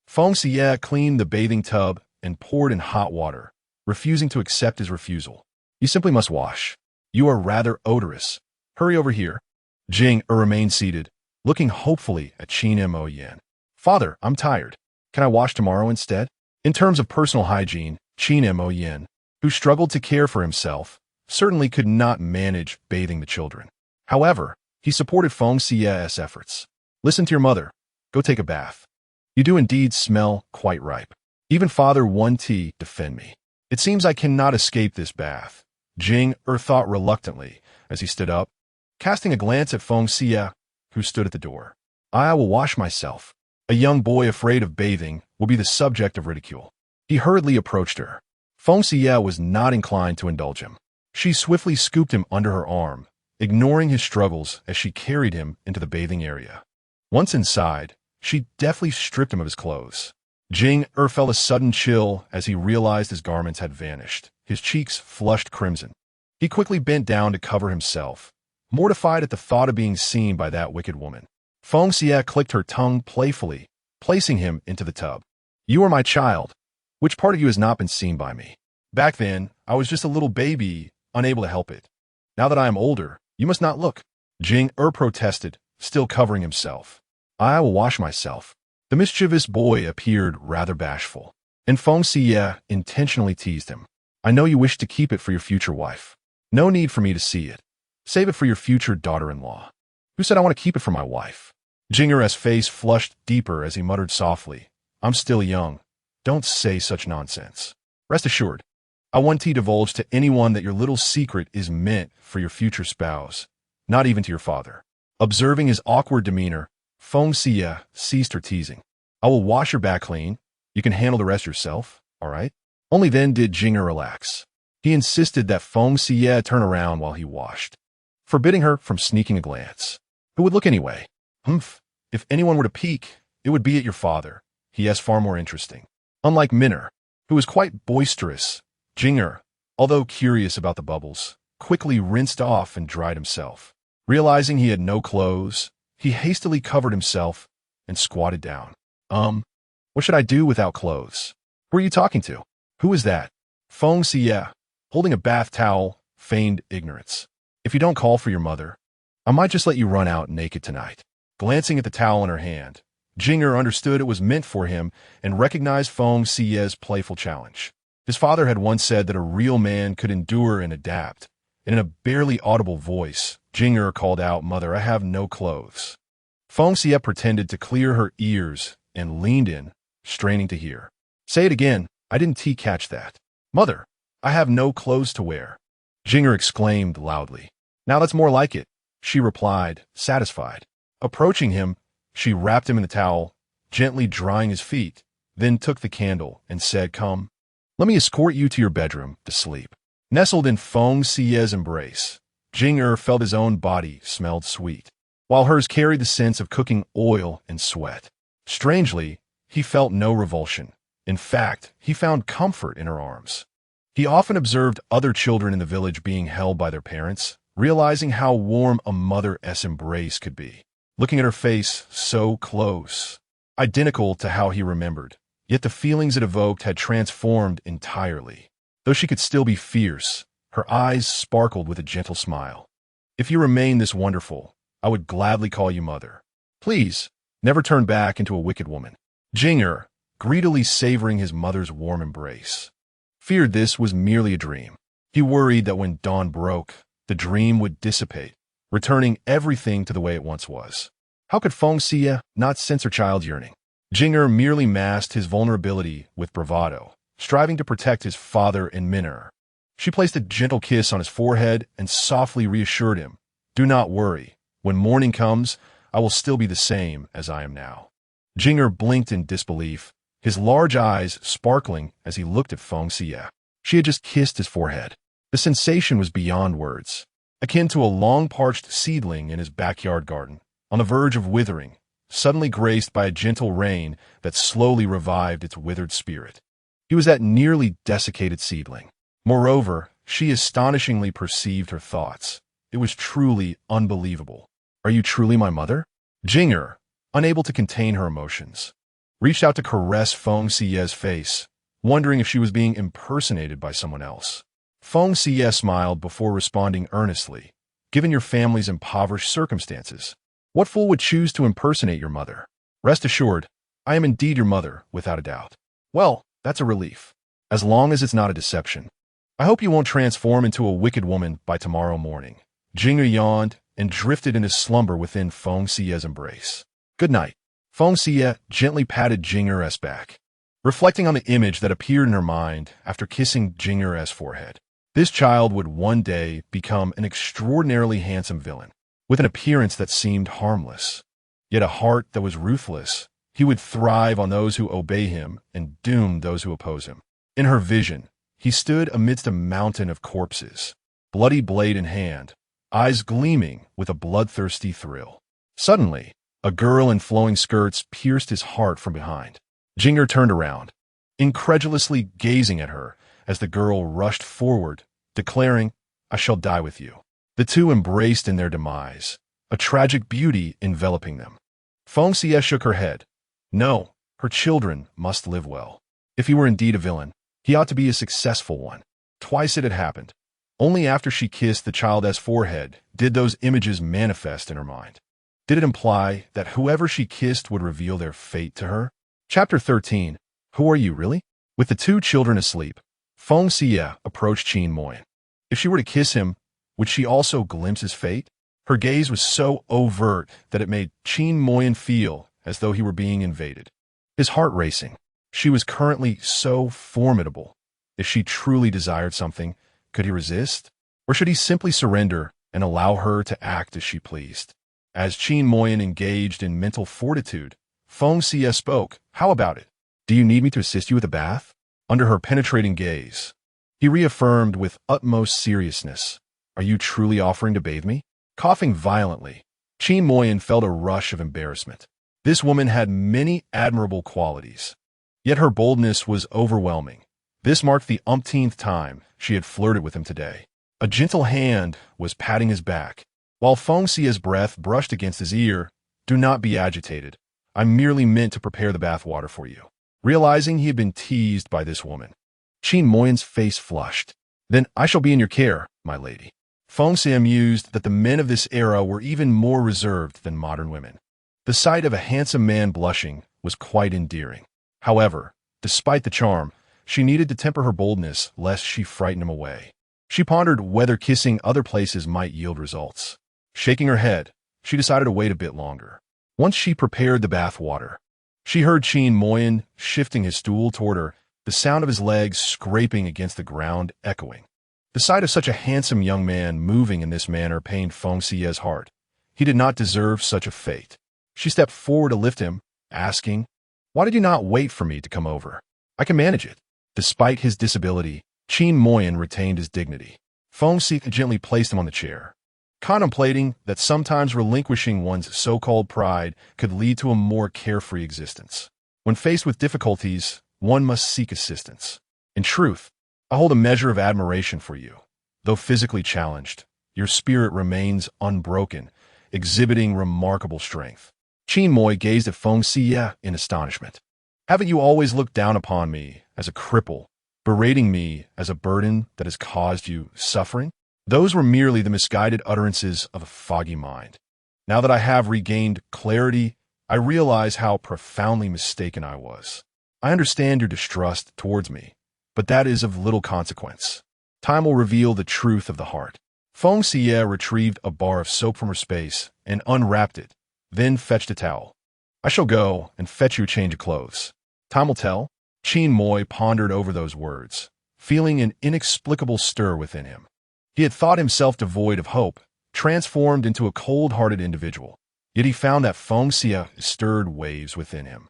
Feng Xiyue cleaned the bathing tub and poured in hot water, refusing to accept his refusal. You simply must wash. You are rather odorous. Hurry over here. Jing remained seated, looking hopefully at Qin Mo Yin. Father, I'm tired. Can I wash tomorrow instead? In terms of personal hygiene, Qin Mo Yin, who struggled to care for himself, certainly could not manage bathing the children. However, He supported Feng Xiyue's efforts. Listen to your mother. Go take a bath. You do indeed smell quite ripe. Even Father One T defend me. It seems I cannot escape this bath. Jing thought reluctantly as he stood up, casting a glance at Feng Xiyue, who stood at the door. I will wash myself. A young boy afraid of bathing will be the subject of ridicule. He hurriedly approached her. Feng Xiyue was not inclined to indulge him. She swiftly scooped him under her arm, ignoring his struggles as she carried him into the bathing area. Once inside, she deftly stripped him of his clothes. Jing felt a sudden chill as he realized his garments had vanished. His cheeks flushed crimson. He quickly bent down to cover himself, mortified at the thought of being seen by that wicked woman. Feng Xiyue clicked her tongue playfully, placing him into the tub. You are my child. Which part of you has not been seen by me? Back then, I was just a little baby, unable to help it. Now that I am older, you must not look. Jing protested, still covering himself. I will wash myself. The mischievous boy appeared rather bashful, and Feng Xiyue intentionally teased him. I know you wish to keep it for your future wife. No need for me to see it. Save it for your future daughter-in-law. Who said I want to keep it for my wife? Jinger's face flushed deeper as he muttered softly. I'm still young. Don't say such nonsense. Rest assured, I won't divulge to anyone that your little secret is meant for your future spouse, not even to your father. Observing his awkward demeanor, Feng Xiyue ceased her teasing. I will wash your back clean. You can handle the rest yourself, all right? Only then did Jinger relax. He insisted that Feng Xiyue turn around while he washed, forbidding her from sneaking a glance. Who would look anyway? Humph. If anyone were to peek, it would be at your father. He is far more interesting. Unlike Minner, who was quite boisterous, Jinger, although curious about the bubbles, quickly rinsed off and dried himself. Realizing he had no clothes, he hastily covered himself and squatted down. What should I do without clothes? Who are you talking to? Who is that? Feng Xiyue, holding a bath towel, feigned ignorance. If you don't call for your mother, I might just let you run out naked tonight. Glancing at the towel in her hand, Jinger understood it was meant for him and recognized Feng Xiyue's playful challenge. His father had once said that a real man could endure and adapt, and in a barely audible voice, Jinger called out, Mother, I have no clothes. Feng Xiyue pretended to clear her ears and leaned in, straining to hear. Say it again, I didn't catch that. Mother, I have no clothes to wear. Jinger exclaimed loudly. Now that's more like it, she replied, satisfied. Approaching him, she wrapped him in the towel, gently drying his feet, then took the candle and said, Come, let me escort you to your bedroom to sleep. Nestled in Feng Xiyue's embrace, Jinger felt his own body smelled sweet, while hers carried the sense of cooking oil and sweat. Strangely, he felt no revulsion. In fact, he found comfort in her arms. He often observed other children in the village being held by their parents, realizing how warm a mother's embrace could be. Looking at her face so close, identical to how he remembered, yet the feelings it evoked had transformed entirely. Though she could still be fierce, her eyes sparkled with a gentle smile. If you remain this wonderful, I would gladly call you mother. Please, never turn back into a wicked woman. Jinger, greedily savoring his mother's warm embrace, feared this was merely a dream. He worried that when dawn broke, the dream would dissipate, returning everything to the way it once was. How could Feng Xiyue not sense her child's yearning? Jinger merely masked his vulnerability with bravado, striving to protect his father and Minner. She placed a gentle kiss on his forehead and softly reassured him, Do not worry. When morning comes, I will still be the same as I am now. Jinger blinked in disbelief, his large eyes sparkling as he looked at Feng Xiyue. She had just kissed his forehead. The sensation was beyond words, akin to a long-parched seedling in his backyard garden, on the verge of withering, suddenly graced by a gentle rain that slowly revived its withered spirit. He was that nearly desiccated seedling. Moreover, she astonishingly perceived her thoughts. It was truly unbelievable. Are you truly my mother? Jinger, unable to contain her emotions, reached out to caress Feng Xiyue's face, wondering if she was being impersonated by someone else. Feng Xiyue smiled before responding earnestly. Given your family's impoverished circumstances, what fool would choose to impersonate your mother? Rest assured, I am indeed your mother, without a doubt. Well, that's a relief. As long as it's not a deception. I hope you won't transform into a wicked woman by tomorrow morning. Jinger yawned, and drifted into slumber within Feng Xiyue's embrace. Good night. Feng Xiyue gently patted Jing'er's back, reflecting on the image that appeared in her mind after kissing Jing'er's forehead. This child would one day become an extraordinarily handsome villain, with an appearance that seemed harmless, yet a heart that was ruthless. He would thrive on those who obey him and doom those who oppose him. In her vision, he stood amidst a mountain of corpses, bloody blade in hand, eyes gleaming with a bloodthirsty thrill. Suddenly, a girl in flowing skirts pierced his heart from behind. Jing'er turned around, incredulously gazing at her as the girl rushed forward, declaring, "I shall die with you." The two embraced in their demise, a tragic beauty enveloping them. Feng Xiyue shook her head. No, her children must live well. If he were indeed a villain, he ought to be a successful one. Twice it had happened. Only after she kissed the child's forehead did those images manifest in her mind. Did it imply that whoever she kissed would reveal their fate to her? Chapter 13. Who are you, really? With the two children asleep, Feng Xiyue approached Qin Moyan. If she were to kiss him, would she also glimpse his fate? Her gaze was so overt that it made Qin Moyan feel as though he were being invaded. His heart racing. She was currently so formidable. If she truly desired something, could he resist? Or should he simply surrender and allow her to act as she pleased? As Qin Moyan engaged in mental fortitude, Feng Xiyue spoke. How about it? Do you need me to assist you with a bath? Under her penetrating gaze, he reaffirmed with utmost seriousness, Are you truly offering to bathe me? Coughing violently, Qin Moyan felt a rush of embarrassment. This woman had many admirable qualities, yet her boldness was overwhelming. This marked the umpteenth time she had flirted with him today. A gentle hand was patting his back, while Feng Xiyue's breath brushed against his ear. Do not be agitated. I merely meant to prepare the bath water for you. Realizing he had been teased by this woman, Qin Moyan's face flushed. Then I shall be in your care, my lady. Feng Xiyue mused that the men of this era were even more reserved than modern women. The sight of a handsome man blushing was quite endearing. However, despite the charm, she needed to temper her boldness lest she frighten him away. She pondered whether kissing other places might yield results. Shaking her head, she decided to wait a bit longer. Once she prepared the bath water, she heard Qin Moyan shifting his stool toward her, the sound of his legs scraping against the ground echoing. The sight of such a handsome young man moving in this manner pained Feng Xiyue's heart. He did not deserve such a fate. She stepped forward to lift him, asking, Why did you not wait for me to come over? I can manage it. Despite his disability, Qin Moyan retained his dignity. Feng Xiyue gently placed him on the chair, contemplating that sometimes relinquishing one's so-called pride could lead to a more carefree existence. When faced with difficulties, one must seek assistance. In truth, I hold a measure of admiration for you. Though physically challenged, your spirit remains unbroken, exhibiting remarkable strength. Qin Moyan gazed at Feng Xiyue in astonishment. Haven't you always looked down upon me as a cripple, berating me as a burden that has caused you suffering? Those were merely the misguided utterances of a foggy mind. Now that I have regained clarity, I realize how profoundly mistaken I was. I understand your distrust towards me, but that is of little consequence. Time will reveal the truth of the heart. Feng Xiyue retrieved a bar of soap from her space and unwrapped it, then fetched a towel. I shall go and fetch you a change of clothes. Time will tell. Qin Moyan pondered over those words, feeling an inexplicable stir within him. He had thought himself devoid of hope, transformed into a cold-hearted individual, yet he found that Feng Xiyue stirred waves within him.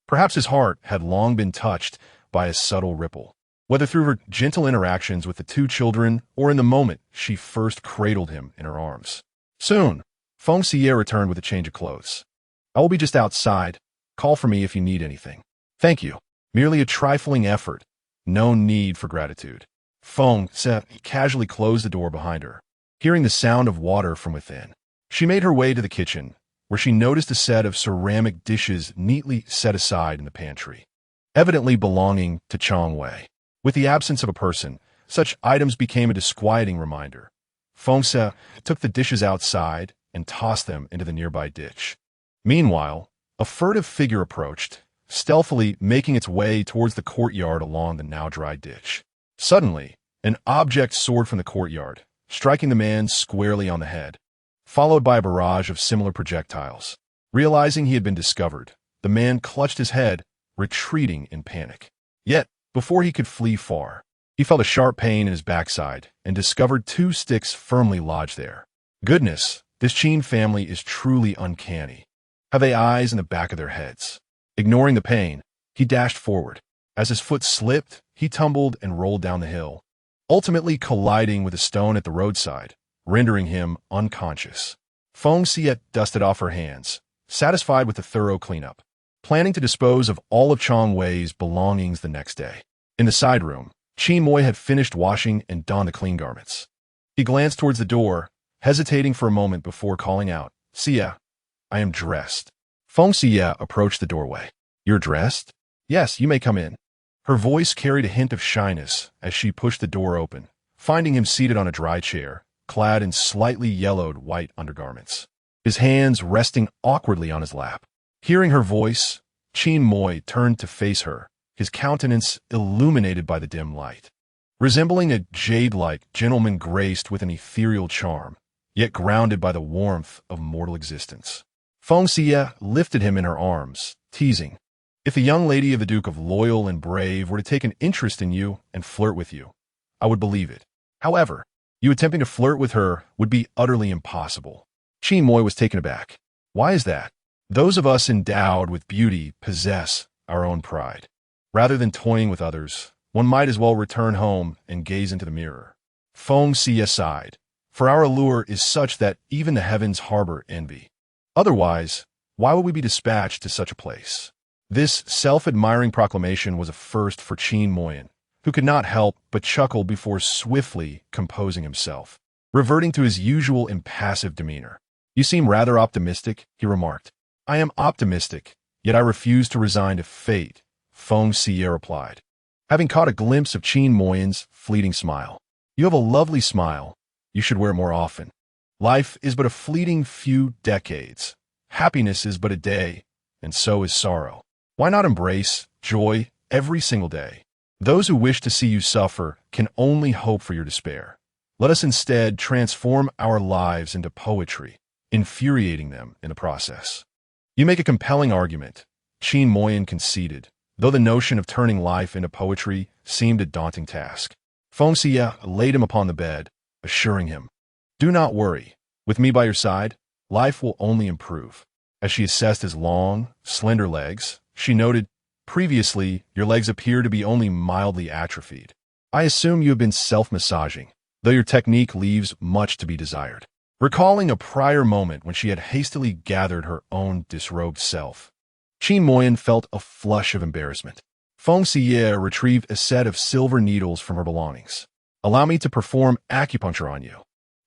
Perhaps his heart had long been touched by a subtle ripple, whether through her gentle interactions with the two children or in the moment she first cradled him in her arms. Soon, Feng Xiyue returned with a change of clothes. I will be just outside. Call for me if you need anything. Thank you. Merely a trifling effort. No need for gratitude. Feng Xiyue casually closed the door behind her, hearing the sound of water from within. She made her way to the kitchen, where she noticed a set of ceramic dishes neatly set aside in the pantry, evidently belonging to Chong Wei. With the absence of a person, such items became a disquieting reminder. Feng Xiyue took the dishes outside and tossed them into the nearby ditch. Meanwhile, a furtive figure approached, stealthily making its way towards the courtyard along the now-dry ditch. Suddenly, an object soared from the courtyard, striking the man squarely on the head. followed by a barrage of similar projectiles. Realizing he had been discovered, the man clutched his head, retreating in panic. Yet, before he could flee far, he felt a sharp pain in his backside and discovered 2 sticks firmly lodged there. Goodness, this Qin family is truly uncanny. Have they eyes in the back of their heads? Ignoring the pain, he dashed forward. As his foot slipped, he tumbled and rolled down the hill, ultimately colliding with a stone at the roadside, rendering him unconscious. Feng Xiyue dusted off her hands, satisfied with the thorough cleanup, planning to dispose of all of Chong Wei's belongings the next day. In the side room, Qin Moi had finished washing and donned the clean garments. He glanced towards the door, hesitating for a moment before calling out, "Xia, I am dressed." Feng Xiyue approached the doorway. "You're dressed?" "Yes, you may come in." Her voice carried a hint of shyness as she pushed the door open, finding him seated on a dry chair, clad in slightly yellowed white undergarments, his hands resting awkwardly on his lap. Hearing her voice, Qin Moi turned to face her, his countenance illuminated by the dim light. Resembling a jade-like gentleman graced with an ethereal charm, yet grounded by the warmth of mortal existence. Feng Xiyue lifted him in her arms, teasing, "If the young lady of the Duke of Loyal and Brave were to take an interest in you and flirt with you, I would believe it. However, you attempting to flirt with her would be utterly impossible." Qin Moi was taken aback. "Why is that?" "Those of us endowed with beauty possess our own pride. Rather than toying with others, one might as well return home and gaze into the mirror." Feng Xiyue sighed, "For our allure is such that even the heavens harbor envy. Otherwise, why would we be dispatched to such a place?" This self-admiring proclamation was a first for Qin Moi, who could not help but chuckle before swiftly composing himself, reverting to his usual impassive demeanor. "You seem rather optimistic," he remarked. "I am optimistic, yet I refuse to resign to fate," Feng Xiyue replied, having caught a glimpse of Qin Moy's fleeting smile. "You have a lovely smile. You should wear it more often. Life is but a fleeting few decades. Happiness is but a day, and so is sorrow. Why not embrace joy every single day? Those who wish to see you suffer can only hope for your despair. Let us instead transform our lives into poetry, infuriating them in the process." "You make a compelling argument," Qin Moi conceded, though the notion of turning life into poetry seemed a daunting task. Feng Xiyue laid him upon the bed, assuring him, "Do not worry. With me by your side, life will only improve." As she assessed his long, slender legs, she noted, "Previously, your legs appear to be only mildly atrophied. I assume you have been self-massaging, though your technique leaves much to be desired." Recalling a prior moment when she had hastily gathered her own disrobed self, Qin Moi felt a flush of embarrassment. Feng Xiyue retrieved a set of silver needles from her belongings. "Allow me to perform acupuncture on you.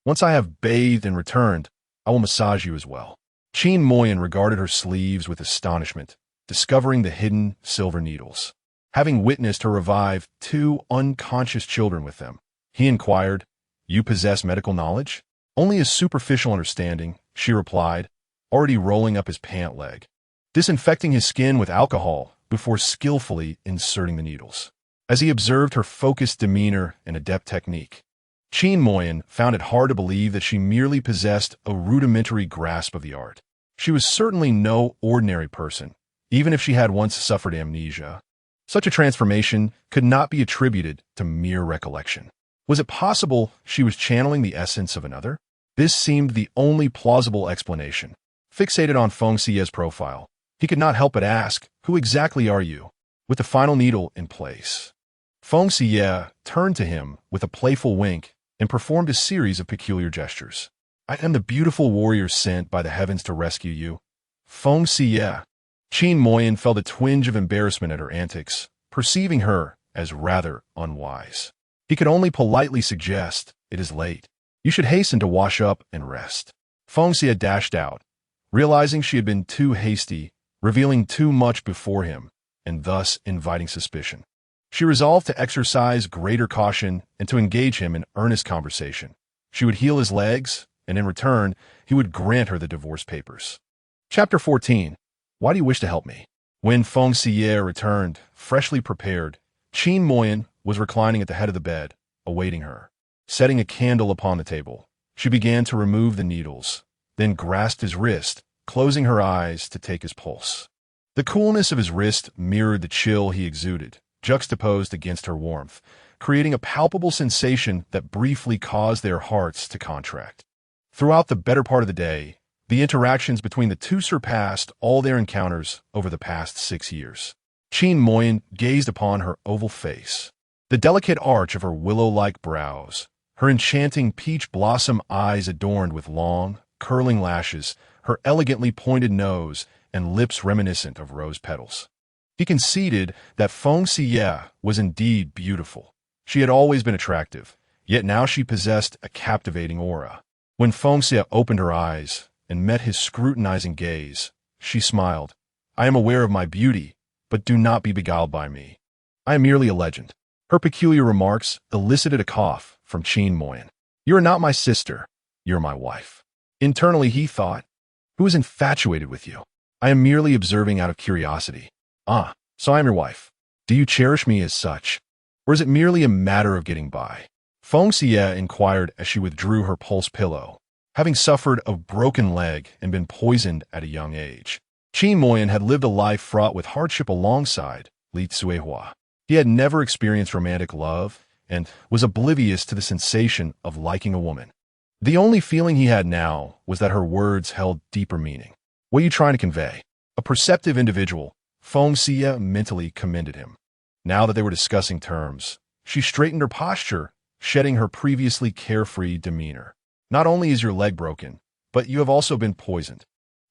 Once I have bathed and returned, I will massage you as well." Qin Moi regarded her sleeves with astonishment, discovering the hidden silver needles. Having witnessed her revive 2 unconscious children with them, he inquired, "You possess medical knowledge?" "Only a superficial understanding," she replied, already rolling up his pant leg, disinfecting his skin with alcohol before skillfully inserting the needles. As he observed her focused demeanor and adept technique, Qin Moi found it hard to believe that she merely possessed a rudimentary grasp of the art. She was certainly no ordinary person, even if she had once suffered amnesia. Such a transformation could not be attributed to mere recollection. Was it possible she was channeling the essence of another? This seemed the only plausible explanation. Fixated on Feng Xiyue's profile, he could not help but ask, "Who exactly are you?" With the final needle in place, Feng Xiyue turned to him with a playful wink and performed a series of peculiar gestures. "I am the beautiful warrior sent by the heavens to rescue you, Feng Xiyue." Qin Moi felt a twinge of embarrassment at her antics, perceiving her as rather unwise. He could only politely suggest, "It is late. You should hasten to wash up and rest." Feng Xiyue dashed out, realizing she had been too hasty, revealing too much before him, and thus inviting suspicion. She resolved to exercise greater caution and to engage him in earnest conversation. She would heal his legs, and in return, he would grant her the divorce papers. Chapter 14. Why do you wish to help me? When Feng Xiyue returned, freshly prepared, Qin Moi was reclining at the head of the bed, awaiting her. Setting a candle upon the table, she began to remove the needles, then grasped his wrist, closing her eyes to take his pulse. The coolness of his wrist mirrored the chill he exuded, juxtaposed against her warmth, creating a palpable sensation that briefly caused their hearts to contract. Throughout the better part of the day, the interactions between the two surpassed all their encounters over the past 6 years. Qin Moyan gazed upon her oval face, the delicate arch of her willow-like brows, her enchanting peach blossom eyes adorned with long, curling lashes, her elegantly pointed nose, and lips reminiscent of rose petals. He conceded that Feng Xiyue was indeed beautiful. She had always been attractive, yet now she possessed a captivating aura. When Feng Xiyue opened her eyes and met his scrutinizing gaze, she smiled. "I am aware of my beauty, but do not be beguiled by me. I am merely a legend." Her peculiar remarks elicited a cough from Qin Moyan. "You are not my sister. You're my wife." Internally, he thought, "Who is infatuated with you? I am merely observing out of curiosity." "Ah, so I am your wife. Do you cherish me as such? Or is it merely a matter of getting by?" Feng Xiyue inquired as she withdrew her pulse pillow. Having suffered a broken leg and been poisoned at a young age, Qin Moyan had lived a life fraught with hardship alongside Li Tsuehua. He had never experienced romantic love and was oblivious to the sensation of liking a woman. The only feeling he had now was that her words held deeper meaning. "What are you trying to convey?" A perceptive individual, Feng Xiyue mentally commended him. Now that they were discussing terms, she straightened her posture, shedding her previously carefree demeanor. "Not only is your leg broken, but you have also been poisoned.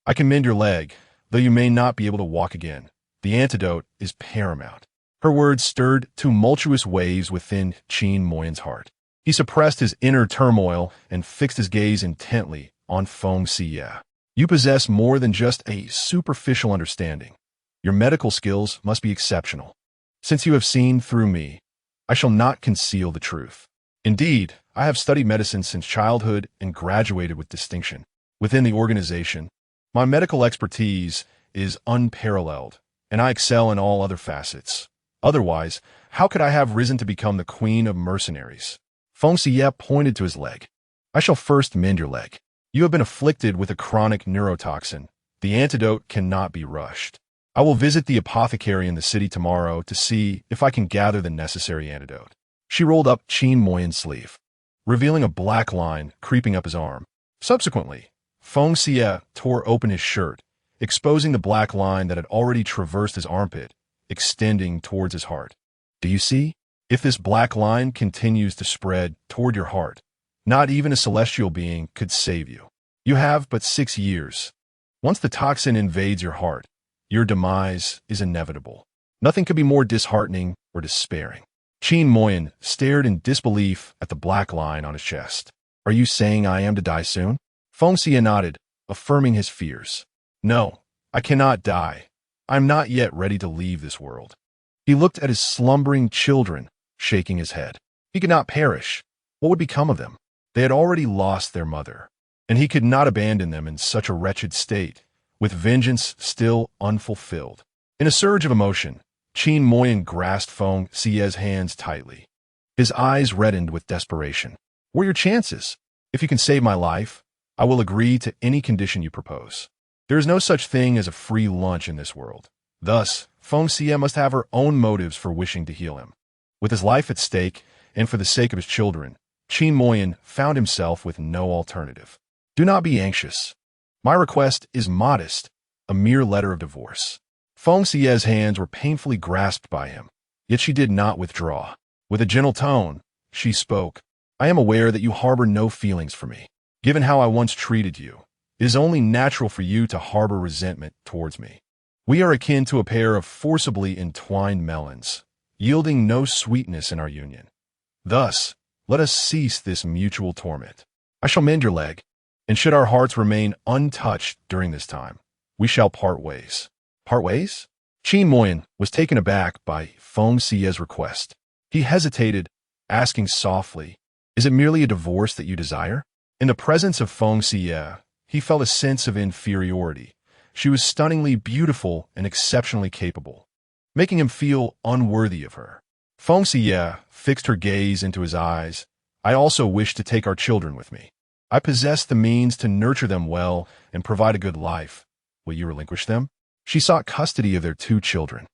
I can mend your leg, though you may not be able to walk again. The antidote is paramount." Her words stirred tumultuous waves within Qin Moyan's heart. He suppressed his inner turmoil and fixed his gaze intently on Feng Xiyue. "You possess more than just a superficial understanding. Your medical skills must be exceptional. Since you have seen through me, I shall not conceal the truth. Indeed, I have studied medicine since childhood and graduated with distinction. Within the organization, my medical expertise is unparalleled, and I excel in all other facets. Otherwise, how could I have risen to become the queen of mercenaries?" Feng Xiyue pointed to his leg. "I shall first mend your leg. You have been afflicted with a chronic neurotoxin. The antidote cannot be rushed. I will visit the apothecary in the city tomorrow to see if I can gather the necessary antidote." She rolled up Qin Moyan's sleeve, revealing a black line creeping up his arm. Subsequently, Feng Xiyue tore open his shirt, exposing the black line that had already traversed his armpit, extending towards his heart. "Do you see? If this black line continues to spread toward your heart, not even a celestial being could save you. You have but 6 years. Once the toxin invades your heart, your demise is inevitable. Nothing could be more disheartening or despairing." Qin Moyan stared in disbelief at the black line on his chest. "Are you saying I am to die soon?" Feng Xiyue nodded, affirming his fears. "No, I cannot die. I am not yet ready to leave this world." He looked at his slumbering children, shaking his head. He could not perish. What would become of them? They had already lost their mother, and he could not abandon them in such a wretched state, with vengeance still unfulfilled. In a surge of emotion, Qin Moyan grasped Feng Xiyue's hands tightly. His eyes reddened with desperation. "What are your chances? If you can save my life, I will agree to any condition you propose. There is no such thing as a free lunch in this world." Thus, Feng Xiyue must have her own motives for wishing to heal him. With his life at stake, and for the sake of his children, Qin Moyan found himself with no alternative. "Do not be anxious. My request is modest, a mere letter of divorce." Feng Xiyue's hands were painfully grasped by him, yet she did not withdraw. With a gentle tone, she spoke. "I am aware that you harbor no feelings for me. Given how I once treated you, it is only natural for you to harbor resentment towards me. We are akin to a pair of forcibly entwined melons, yielding no sweetness in our union. Thus, let us cease this mutual torment. I shall mend your leg, and should our hearts remain untouched during this time, we shall part ways." "Part ways?" Qin Moyan was taken aback by Feng Xiyue's request. He hesitated, asking softly, "Is it merely a divorce that you desire?" In the presence of Feng Xiyue, he felt a sense of inferiority. She was stunningly beautiful and exceptionally capable, making him feel unworthy of her. Feng Xiyue fixed her gaze into his eyes. "I also wish to take our children with me." I possess the means to nurture them well and provide a good life. Will you relinquish them? She sought custody of their 2 children.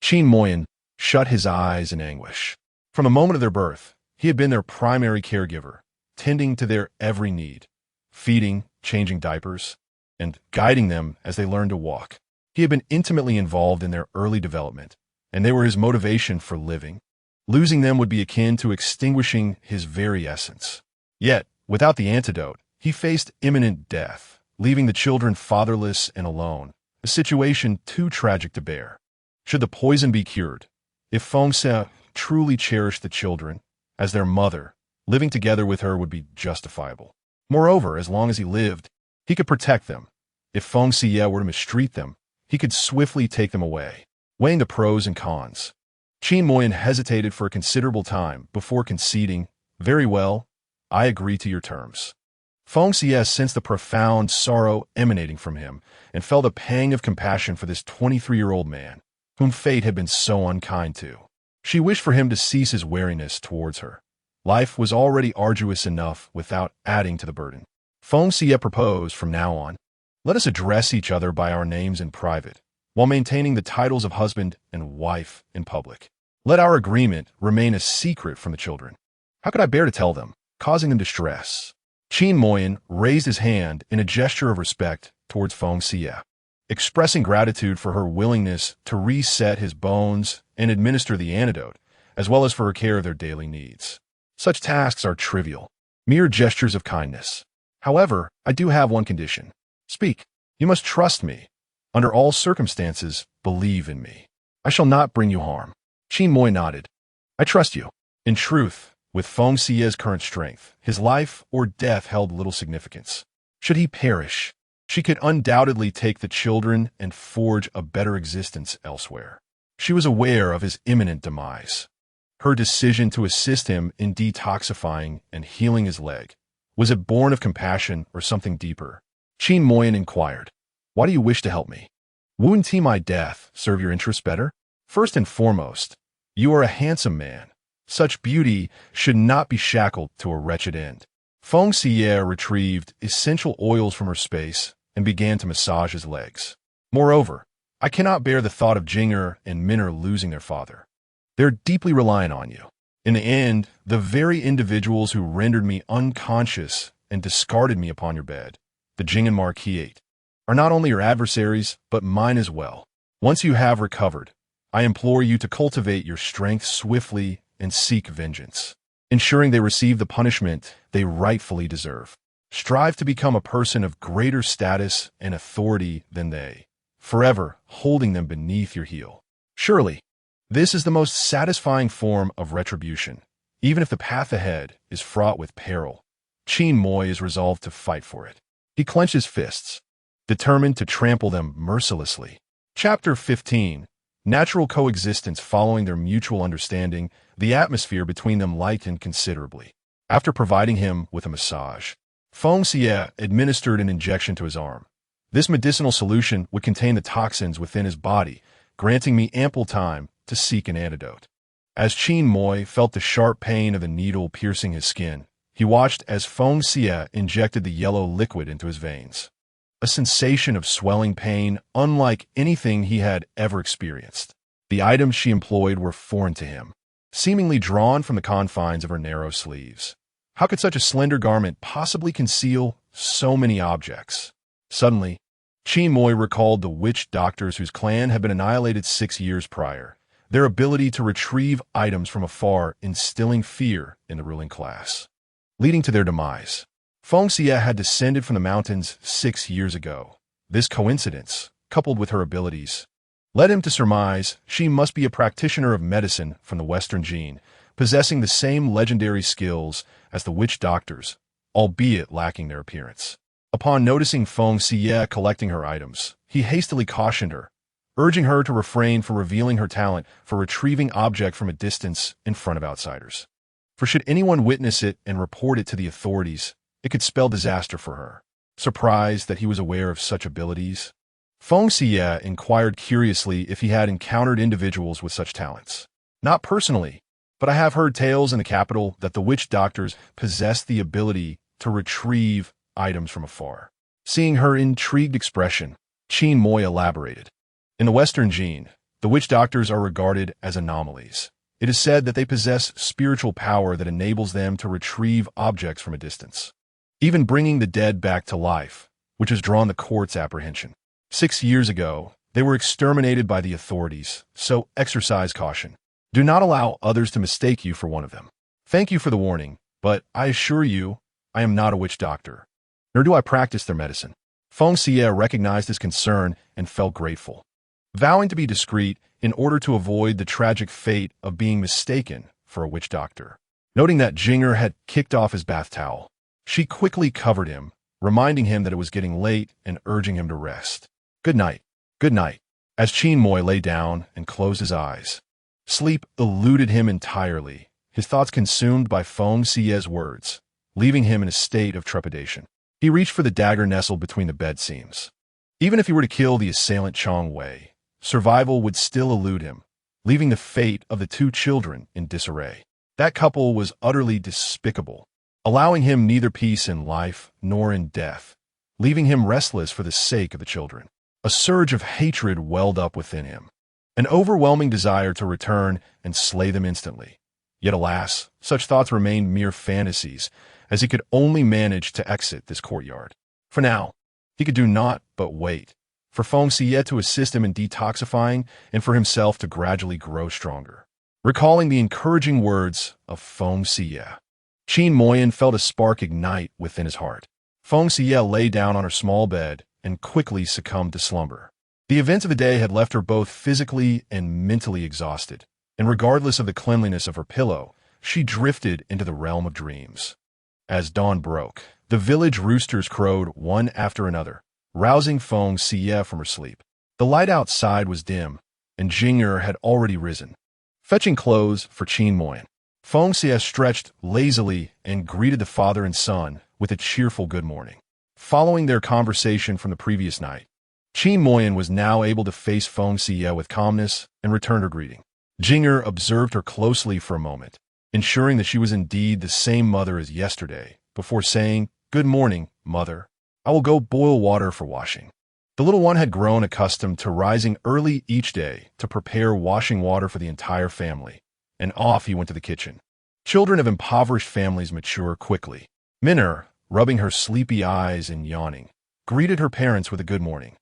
Qin Moyan shut his eyes in anguish. From the moment of their birth, he had been their primary caregiver, tending to their every need, feeding, changing diapers, and guiding them as they learned to walk. He had been intimately involved in their early development, and they were his motivation for living. Losing them would be akin to extinguishing his very essence. Yet, without the antidote, he faced imminent death, leaving the children fatherless and alone, a situation too tragic to bear. Should the poison be cured, if Feng Xiyue truly cherished the children, as their mother, living together with her would be justifiable. Moreover, as long as he lived, he could protect them. If Feng Xiyue were to mistreat them, he could swiftly take them away. Weighing the pros and cons, Qin Moyan hesitated for a considerable time before conceding, "Very well, I agree to your terms." Feng Xiyue sensed the profound sorrow emanating from him and felt a pang of compassion for this 23-year-old man, whom fate had been so unkind to. She wished for him to cease his wariness towards her. Life was already arduous enough without adding to the burden. Feng Xiyue proposed, "From now on, let us address each other by our names in private, while maintaining the titles of husband and wife in public. Let our agreement remain a secret from the children. How could I bear to tell them, causing them distress?" Qin Moyan raised his hand in a gesture of respect towards Feng Xiyue, expressing gratitude for her willingness to reset his bones and administer the antidote, as well as for her care of their daily needs. Such tasks are trivial, mere gestures of kindness. However, I do have one condition. Speak. You must trust me. Under all circumstances, believe in me. I shall not bring you harm. Qin Moy nodded. I trust you. In truth, with Feng Xiyue's current strength, his life or death held little significance. Should he perish, she could undoubtedly take the children and forge a better existence elsewhere. She was aware of his imminent demise. Her decision to assist him in detoxifying and healing his leg, was it born of compassion or something deeper? Qin Moyan inquired, "Why do you wish to help me? Wouldn't my death serve your interests better? First and foremost, you are a handsome man. Such beauty should not be shackled to a wretched end." Feng Xiyue retrieved essential oils from her space and began to massage his legs. "Moreover, I cannot bear the thought of Jinger and Minner losing their father. They're deeply reliant on you. In the end, the very individuals who rendered me unconscious and discarded me upon your bed, the Jing and Marquis, are not only your adversaries, but mine as well. Once you have recovered, I implore you to cultivate your strength swiftly and seek vengeance, ensuring they receive the punishment they rightfully deserve. Strive to become a person of greater status and authority than they, forever holding them beneath your heel. Surely, this is the most satisfying form of retribution, even if the path ahead is fraught with peril. Qin Moy is resolved to fight for it. He clenched his fists, determined to trample them mercilessly. Chapter 15. Natural coexistence. Following their mutual understanding, the atmosphere between them lightened considerably. After providing him with a massage, Feng Xiyue administered an injection to his arm. This medicinal solution would contain the toxins within his body, granting me ample time to seek an antidote. As Qin Moy felt the sharp pain of the needle piercing his skin, he watched as Feng Xiyue injected the yellow liquid into his veins. A sensation of swelling pain unlike anything he had ever experienced. The items she employed were foreign to him, seemingly drawn from the confines of her narrow sleeves. How could such a slender garment possibly conceal so many objects? Suddenly, Qin Moy recalled the witch doctors whose clan had been annihilated 6 years prior, their ability to retrieve items from afar instilling fear in the ruling class, leading to their demise. Feng Xiyue had descended from the mountains 6 years ago. This coincidence, coupled with her abilities, led him to surmise she must be a practitioner of medicine from the Western Jin, possessing the same legendary skills as the witch doctors, albeit lacking their appearance. Upon noticing Feng Xiyue collecting her items, he hastily cautioned her, urging her to refrain from revealing her talent for retrieving object from a distance in front of outsiders. For should anyone witness it and report it to the authorities, it could spell disaster for her. Surprised that he was aware of such abilities, Feng Xiyue inquired curiously if he had encountered individuals with such talents. Not personally, but I have heard tales in the capital that the witch doctors possess the ability to retrieve items from afar. Seeing her intrigued expression, Qin Moi elaborated. In the Western Jin, the witch doctors are regarded as anomalies. It is said that they possess spiritual power that enables them to retrieve objects from a distance, even bringing the dead back to life, which has drawn the court's apprehension. 6 years ago, they were exterminated by the authorities, so exercise caution. Do not allow others to mistake you for one of them. Thank you for the warning, but I assure you, I am not a witch doctor, nor do I practice their medicine. Feng Xiyue recognized his concern and felt grateful, vowing to be discreet in order to avoid the tragic fate of being mistaken for a witch doctor. Noting that Jinger had kicked off his bath towel, she quickly covered him, reminding him that it was getting late and urging him to rest. Good night. Good night. As Qin Moi lay down and closed his eyes, sleep eluded him entirely, his thoughts consumed by Feng Xiyue's words, leaving him in a state of trepidation. He reached for the dagger nestled between the bed seams. Even if he were to kill the assailant Chong Wei, survival would still elude him, leaving the fate of the 2 children in disarray. That couple was utterly despicable, allowing him neither peace in life nor in death, leaving him restless for the sake of the children. A surge of hatred welled up within him, an overwhelming desire to return and slay them instantly. Yet alas, such thoughts remained mere fantasies, as he could only manage to exit this courtyard. For now, he could do naught but wait, for Feng Xiyue to assist him in detoxifying and for himself to gradually grow stronger. Recalling the encouraging words of Feng Xiyue, Qin Moi felt a spark ignite within his heart. Feng Xiyue lay down on her small bed and quickly succumbed to slumber. The events of the day had left her both physically and mentally exhausted, and regardless of the cleanliness of her pillow, she drifted into the realm of dreams. As dawn broke, the village roosters crowed one after another, rousing Feng Xiyue from her sleep. The light outside was dim, and Jinger had already risen, fetching clothes for Qin Moi. Feng Xiyue stretched lazily and greeted the father and son with a cheerful good morning. Following their conversation from the previous night, Qin Moi was now able to face Feng Xiyue with calmness and return her greeting. Jinger observed her closely for a moment, ensuring that she was indeed the same mother as yesterday, before saying, "Good morning, mother. I will go boil water for washing." The little one had grown accustomed to rising early each day to prepare washing water for the entire family, and off he went to the kitchen. Children of impoverished families mature quickly. Minna, rubbing her sleepy eyes and yawning, greeted her parents with a good morning.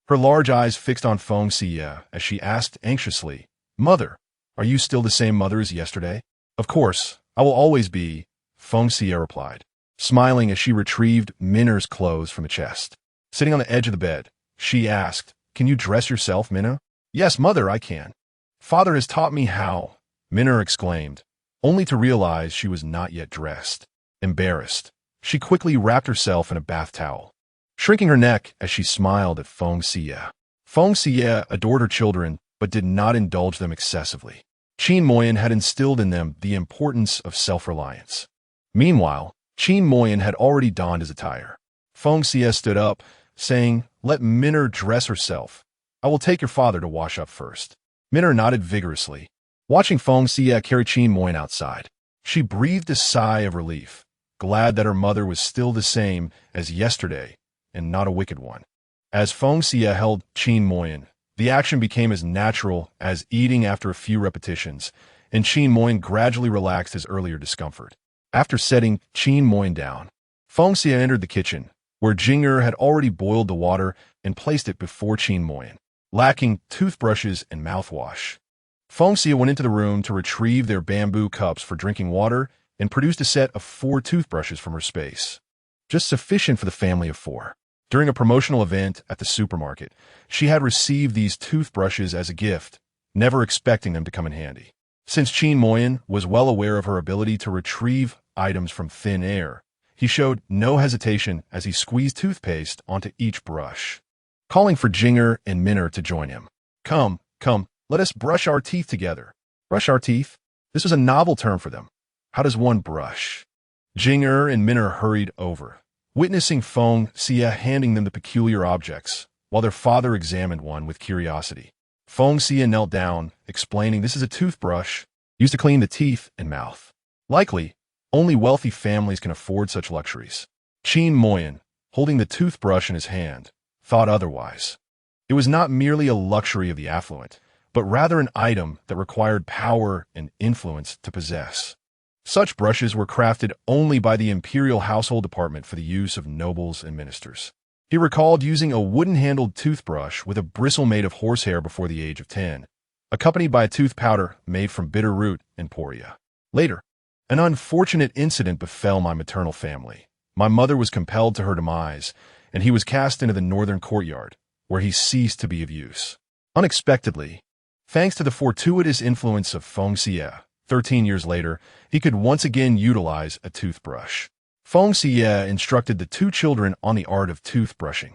Her large eyes fixed on Feng Xiyue as she asked anxiously, "Mother, are you still the same mother as yesterday?" "Of course, I will always be," Feng Xiyue replied, smiling as she retrieved Minna's clothes from the chest. Sitting on the edge of the bed, she asked, "Can you dress yourself, Minna?" "Yes, mother, I can. Father has taught me how," Minna exclaimed, only to realize she was not yet dressed. Embarrassed, she quickly wrapped herself in a bath towel, shrinking her neck as she smiled at Feng Xiyue. Feng Xiyue adored her children, but did not indulge them excessively. Qin Moi had instilled in them the importance of self-reliance. Meanwhile, Qin Moi had already donned his attire. Feng Xiyue stood up, saying, "Let Minna dress herself. I will take your father to wash up first." Minna nodded vigorously, watching Feng Xiyue carry Qin Moi outside. She breathed a sigh of relief, glad that her mother was still the same as yesterday and not a wicked one. As Feng Xiyue held Qin Moi, the action became as natural as eating after a few repetitions, and Qin Moi gradually relaxed his earlier discomfort. After setting Qin Moi down, Feng Xiyue entered the kitchen, where Jinger had already boiled the water and placed it before Qin Moi, lacking toothbrushes and mouthwash. Feng Xiyue went into the room to retrieve their bamboo cups for drinking water and produced a set of 4 toothbrushes from her space, just sufficient for the family of 4. During a promotional event at the supermarket, she had received these toothbrushes as a gift, never expecting them to come in handy. Since Qin Moi was well aware of her ability to retrieve items from thin air, he showed no hesitation as he squeezed toothpaste onto each brush, calling for Jinger and Minna to join him. Come, let us brush our teeth together." Brush our teeth? This was a novel term for them. How does one brush? Jinger and Minna hurried over, witnessing Feng Xiyue handing them the peculiar objects, while their father examined one with curiosity. Feng Xiyue knelt down, explaining this is a toothbrush used to clean the teeth and mouth. Likely, only wealthy families can afford such luxuries. Qin Moyan, holding the toothbrush in his hand, thought otherwise. It was not merely a luxury of the affluent, but rather an item that required power and influence to possess. Such brushes were crafted only by the imperial household department for the use of nobles and ministers. He recalled using a wooden-handled toothbrush with a bristle made of horsehair before the age of 10, accompanied by a tooth powder made from bitter root and poria. Later, an unfortunate incident befell my maternal family. My mother was compelled to her demise, and he was cast into the northern courtyard, where he ceased to be of use. Unexpectedly, thanks to the fortuitous influence of Feng Xiyue, 13 years later, he could once again utilize a toothbrush. Feng Xiyue instructed the two children on the art of toothbrushing,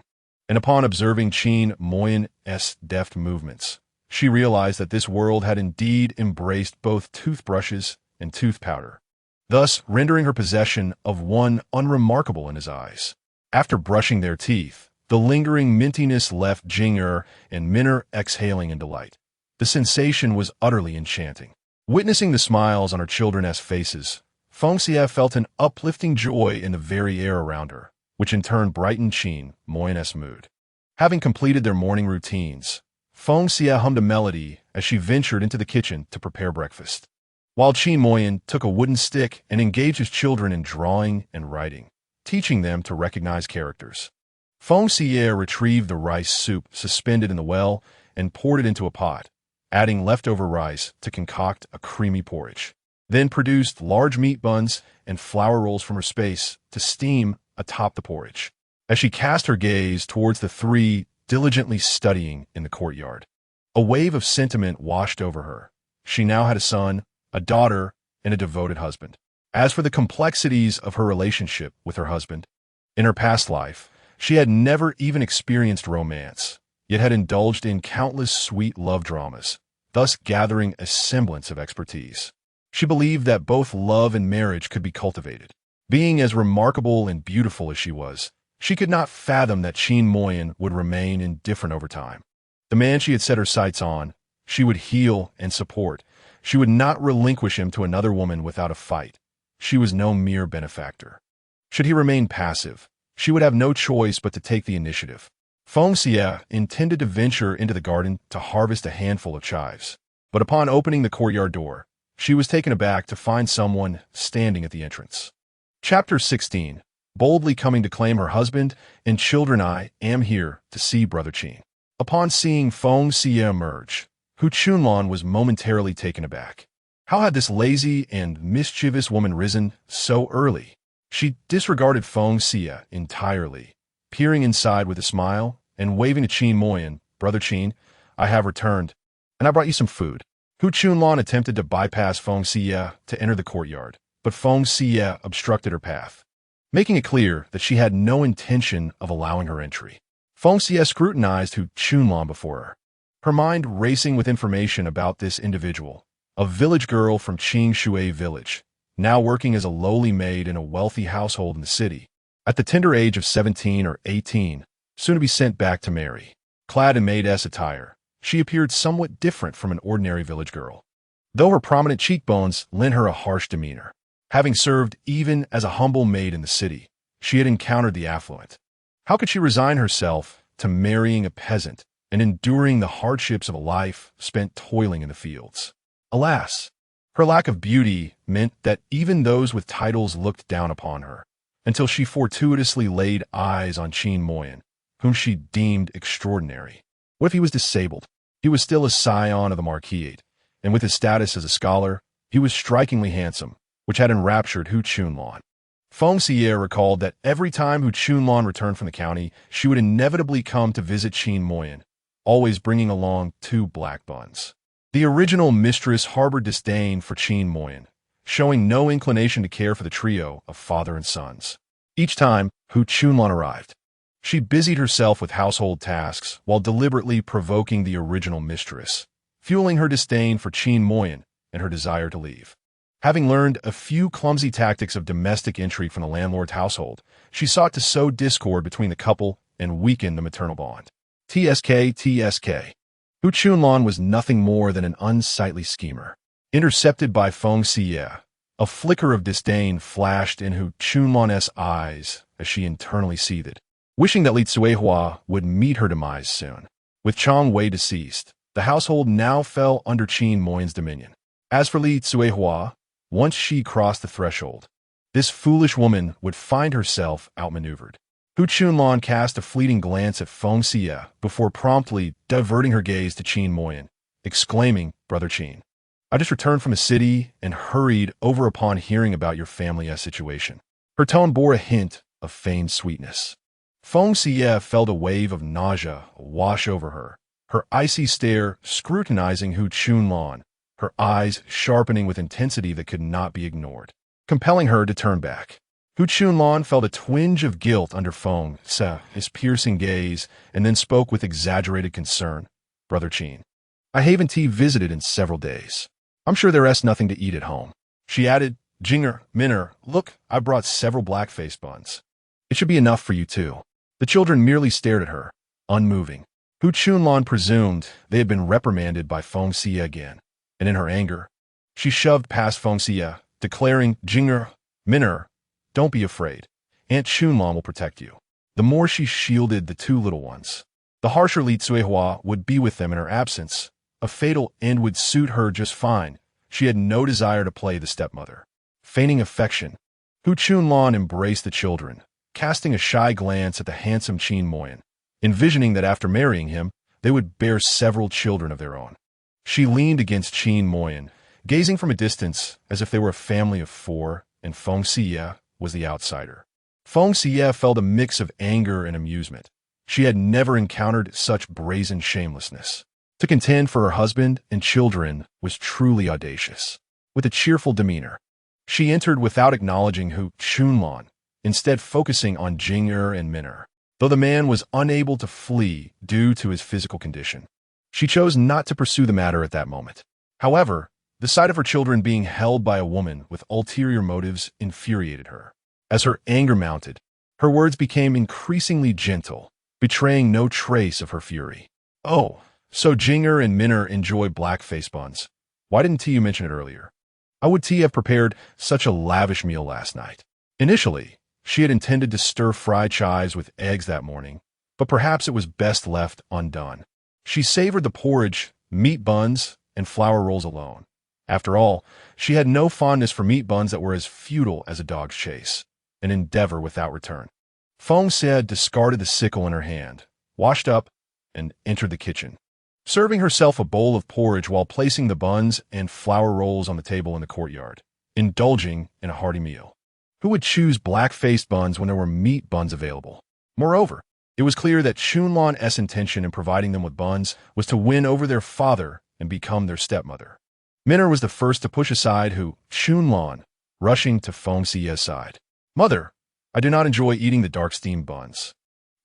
and upon observing Qin Moyan's deft movements, she realized that this world had indeed embraced both toothbrushes and tooth powder, thus rendering her possession of one unremarkable in his eyes. After brushing their teeth, the lingering mintiness left Jing and Minner exhaling in delight. The sensation was utterly enchanting. Witnessing the smiles on her children's faces, Feng Xiyue felt an uplifting joy in the very air around her, which in turn brightened Qin Moyan's mood. Having completed their morning routines, Feng Xiyue hummed a melody as she ventured into the kitchen to prepare breakfast, while Qin Moyan took a wooden stick and engaged his children in drawing and writing, teaching them to recognize characters. Feng Xiyue retrieved the rice soup suspended in the well and poured it into a pot, adding leftover rice to concoct a creamy porridge, then produced large meat buns and flour rolls from her space to steam atop the porridge. As she cast her gaze towards the three diligently studying in the courtyard, a wave of sentiment washed over her. She now had a son, a daughter, and a devoted husband. As for the complexities of her relationship with her husband, in her past life, she had never even experienced romance, yet had indulged in countless sweet love dramas, thus gathering a semblance of expertise. She believed that both love and marriage could be cultivated. Being as remarkable and beautiful as she was, she could not fathom that Qin Moyan would remain indifferent over time. The man she had set her sights on, she would heal and support. She would not relinquish him to another woman without a fight. She was no mere benefactor. Should he remain passive, she would have no choice but to take the initiative. Feng Xiyue intended to venture into the garden to harvest a handful of chives, but upon opening the courtyard door, she was taken aback to find someone standing at the entrance. Chapter 16. Boldly coming to claim her husband and children. I am here to see Brother Qin. Upon seeing Feng Xiyue emerge, Hu Chunlan was momentarily taken aback. How had this lazy and mischievous woman risen so early? She disregarded Feng Xiyue entirely, peering inside with a smile and waving to Qin Moyan. Brother Qin, I have returned, and I brought you some food. Hu Chunlan attempted to bypass Feng Xiyue to enter the courtyard, but Feng Xiyue obstructed her path, making it clear that she had no intention of allowing her entry. Feng Xiyue scrutinized Hu Chunlan before her mind racing with information about this individual, a village girl from Feng Xiyue village, now working as a lowly maid in a wealthy household in the city. At the tender age of 17 or 18, soon to be sent back to marry. Clad in maid's attire, she appeared somewhat different from an ordinary village girl, though her prominent cheekbones lent her a harsh demeanor. Having served even as a humble maid in the city, she had encountered the affluent. How could she resign herself to marrying a peasant and enduring the hardships of a life spent toiling in the fields? Alas, her lack of beauty meant that even those with titles looked down upon her, until she fortuitously laid eyes on Qin Moyan, whom she deemed extraordinary. What if he was disabled? He was still a scion of the Marquisate, and with his status as a scholar, he was strikingly handsome, which had enraptured Hu Chunlan. Feng Xiyue recalled that every time Hu Chunlan returned from the county, she would inevitably come to visit Qin Moyan, always bringing along 2 black buns. The original mistress harbored disdain for Qin Moyan, showing no inclination to care for the trio of father and sons. Each time Hu Chunlan arrived, she busied herself with household tasks while deliberately provoking the original mistress, fueling her disdain for Qin Moyan and her desire to leave. Having learned a few clumsy tactics of domestic intrigue from the landlord's household, she sought to sow discord between the couple and weaken the maternal bond. TSK. Hu Chunlan was nothing more than an unsightly schemer. Intercepted by Feng Xiyue, A flicker of disdain flashed in Hu Chunlan's eyes as she internally seethed, wishing that Li Tsuehua would meet her demise soon. With Chang Wei deceased, the household now fell under Qin Moyin's dominion. As for Li Tsuehua, once she crossed the threshold, this foolish woman would find herself outmaneuvered. Hu Chunlan cast a fleeting glance at Feng Xiyue before promptly diverting her gaze to Qin Moyin, exclaiming, "Brother Qin, I just returned from a city and hurried over upon hearing about your family's situation." Her tone bore a hint of feigned sweetness. Feng Xiyue felt a wave of nausea wash over her, her icy stare scrutinizing Hu Chunlan, her eyes sharpening with intensity that could not be ignored, compelling her to turn back. Hu Chunlan felt a twinge of guilt under Feng Xiyue's piercing gaze and then spoke with exaggerated concern. "Brother Qin, I haven't visited in several days. I'm sure there's nothing to eat at home." She added, "Jinger, Minner, look, I brought several black-face buns. It should be enough for you too." The children merely stared at her, unmoving. Hu Chunlan presumed they had been reprimanded by Feng Xiyue again, and in her anger, she shoved past Feng Xiyue, declaring, "Jinger, Minner, don't be afraid. Aunt Chunlan will protect you." The more she shielded the two little ones, the harsher Li Tsuehua would be with them in her absence. A fatal end would suit her just fine. She had no desire to play the stepmother. Feigning affection, Hu Chunlan embraced the children, casting a shy glance at the handsome Qin Moyin, envisioning that after marrying him, they would bear several children of their own. She leaned against Qin Moyin, gazing from a distance as if they were a family of four, and Feng Xiyue was the outsider. Feng Xiyue felt a mix of anger and amusement. She had never encountered such brazen shamelessness. To contend for her husband and children was truly audacious. With a cheerful demeanor, she entered without acknowledging Hu Chunlan, instead focusing on Jinger and Minner. Though the man was unable to flee due to his physical condition, she chose not to pursue the matter at that moment. However, the sight of her children being held by a woman with ulterior motives infuriated her. As her anger mounted, her words became increasingly gentle, betraying no trace of her fury. "Oh, so Jinger and Minner enjoy black-face buns. Why didn't you mention it earlier? I would have prepared such a lavish meal last night." Initially, she had intended to stir-fry chives with eggs that morning, but perhaps it was best left undone. She savored the porridge, meat buns, and flour rolls alone. After all, she had no fondness for meat buns that were as futile as a dog's chase, an endeavor without return. Feng Xiyue discarded the sickle in her hand, washed up, and entered the kitchen, serving herself a bowl of porridge while placing the buns and flour rolls on the table in the courtyard, indulging in a hearty meal. Who would choose black-faced buns when there were meat buns available? Moreover, it was clear that Chunlan's intention in providing them with buns was to win over their father and become their stepmother. Minner was the first to push aside Hu Chunlan, rushing to Feng Xiyue's side. "Mother, I do not enjoy eating the dark steamed buns.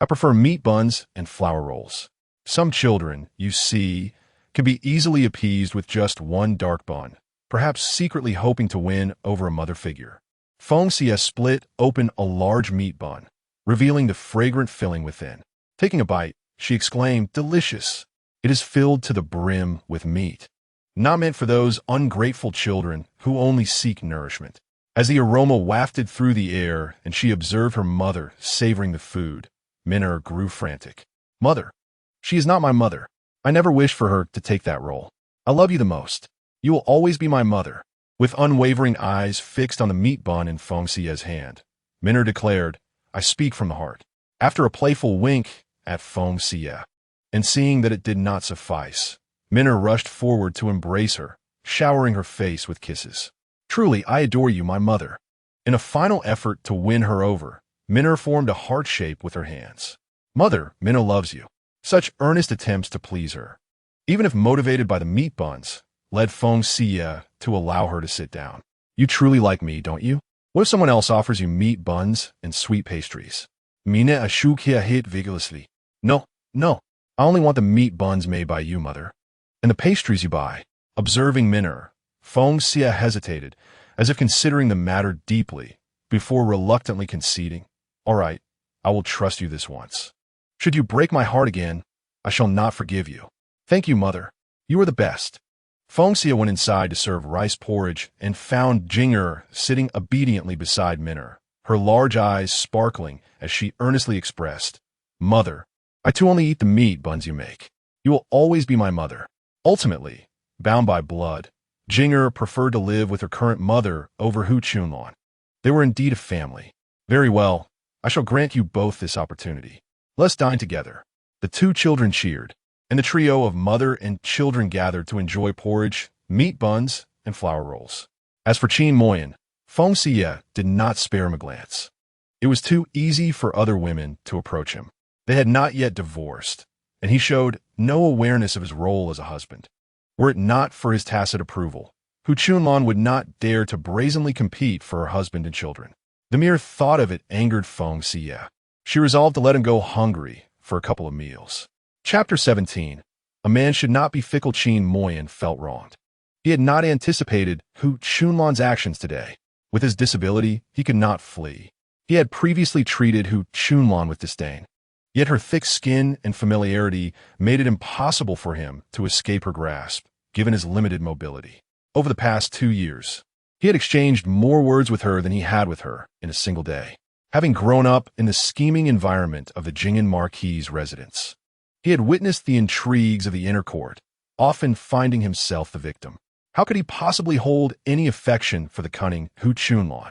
I prefer meat buns and flour rolls. Some children, you see, can be easily appeased with just one dark bun, perhaps secretly hoping to win over a mother figure." Feng Xiyue split open a large meat bun, revealing the fragrant filling within. Taking a bite, she exclaimed, "Delicious! It is filled to the brim with meat. Not meant for those ungrateful children who only seek nourishment." As the aroma wafted through the air and she observed her mother savoring the food, Minner grew frantic. "Mother, she is not my mother. I never wished for her to take that role. I love you the most. You will always be my mother." With unwavering eyes fixed on the meat bun in Feng Xiyue's hand, Minner declared, "I speak from the heart." After a playful wink at Feng Xiyue, and seeing that it did not suffice, Minner rushed forward to embrace her, showering her face with kisses. "Truly, I adore you, my mother." In a final effort to win her over, Minner formed a heart shape with her hands. "Mother, Minner loves you." Such earnest attempts to please her, even if motivated by the meat buns, led Feng Xiyue to allow her to sit down. "You truly like me, don't you? What if someone else offers you meat buns and sweet pastries?" Minne shook her head vigorously. No, I only want the meat buns made by you, mother. And the pastries you buy." Observing Minner, Feng Xiyue hesitated, as if considering the matter deeply, before reluctantly conceding, "All right, I will trust you this once. Should you break my heart again, I shall not forgive you." "Thank you, mother. You are the best." Feng Xiyue went inside to serve rice porridge and found Jing'er sitting obediently beside Min'er, her large eyes sparkling as she earnestly expressed, "Mother, I too only eat the meat buns you make. You will always be my mother." Ultimately, bound by blood, Jing'er preferred to live with her current mother over Hu Chunlan. They were indeed a family. "Very well, I shall grant you both this opportunity. Let's dine together." The two children cheered, and the trio of mother and children gathered to enjoy porridge, meat buns, and flour rolls. As for Qin Moyan, Feng Xiyue did not spare him a glance. It was too easy for other women to approach him. They had not yet divorced, and he showed no awareness of his role as a husband. Were it not for his tacit approval, Hu Chunlan would not dare to brazenly compete for her husband and children. The mere thought of it angered Feng Xiyue. She resolved to let him go hungry for a couple of meals. Chapter 17. A man should not be fickle. Qin Moyan felt wronged. He had not anticipated Hu Chunlan's actions today. With his disability, he could not flee. He had previously treated Hu Chunlan with disdain. Yet her thick skin and familiarity made it impossible for him to escape her grasp, given his limited mobility. Over the past 2 years, he had exchanged more words with her than he had with her in a single day. Having grown up in the scheming environment of the Jing'an Marquis's residence, he had witnessed the intrigues of the inner court, often finding himself the victim. How could he possibly hold any affection for the cunning Hu Chunlan?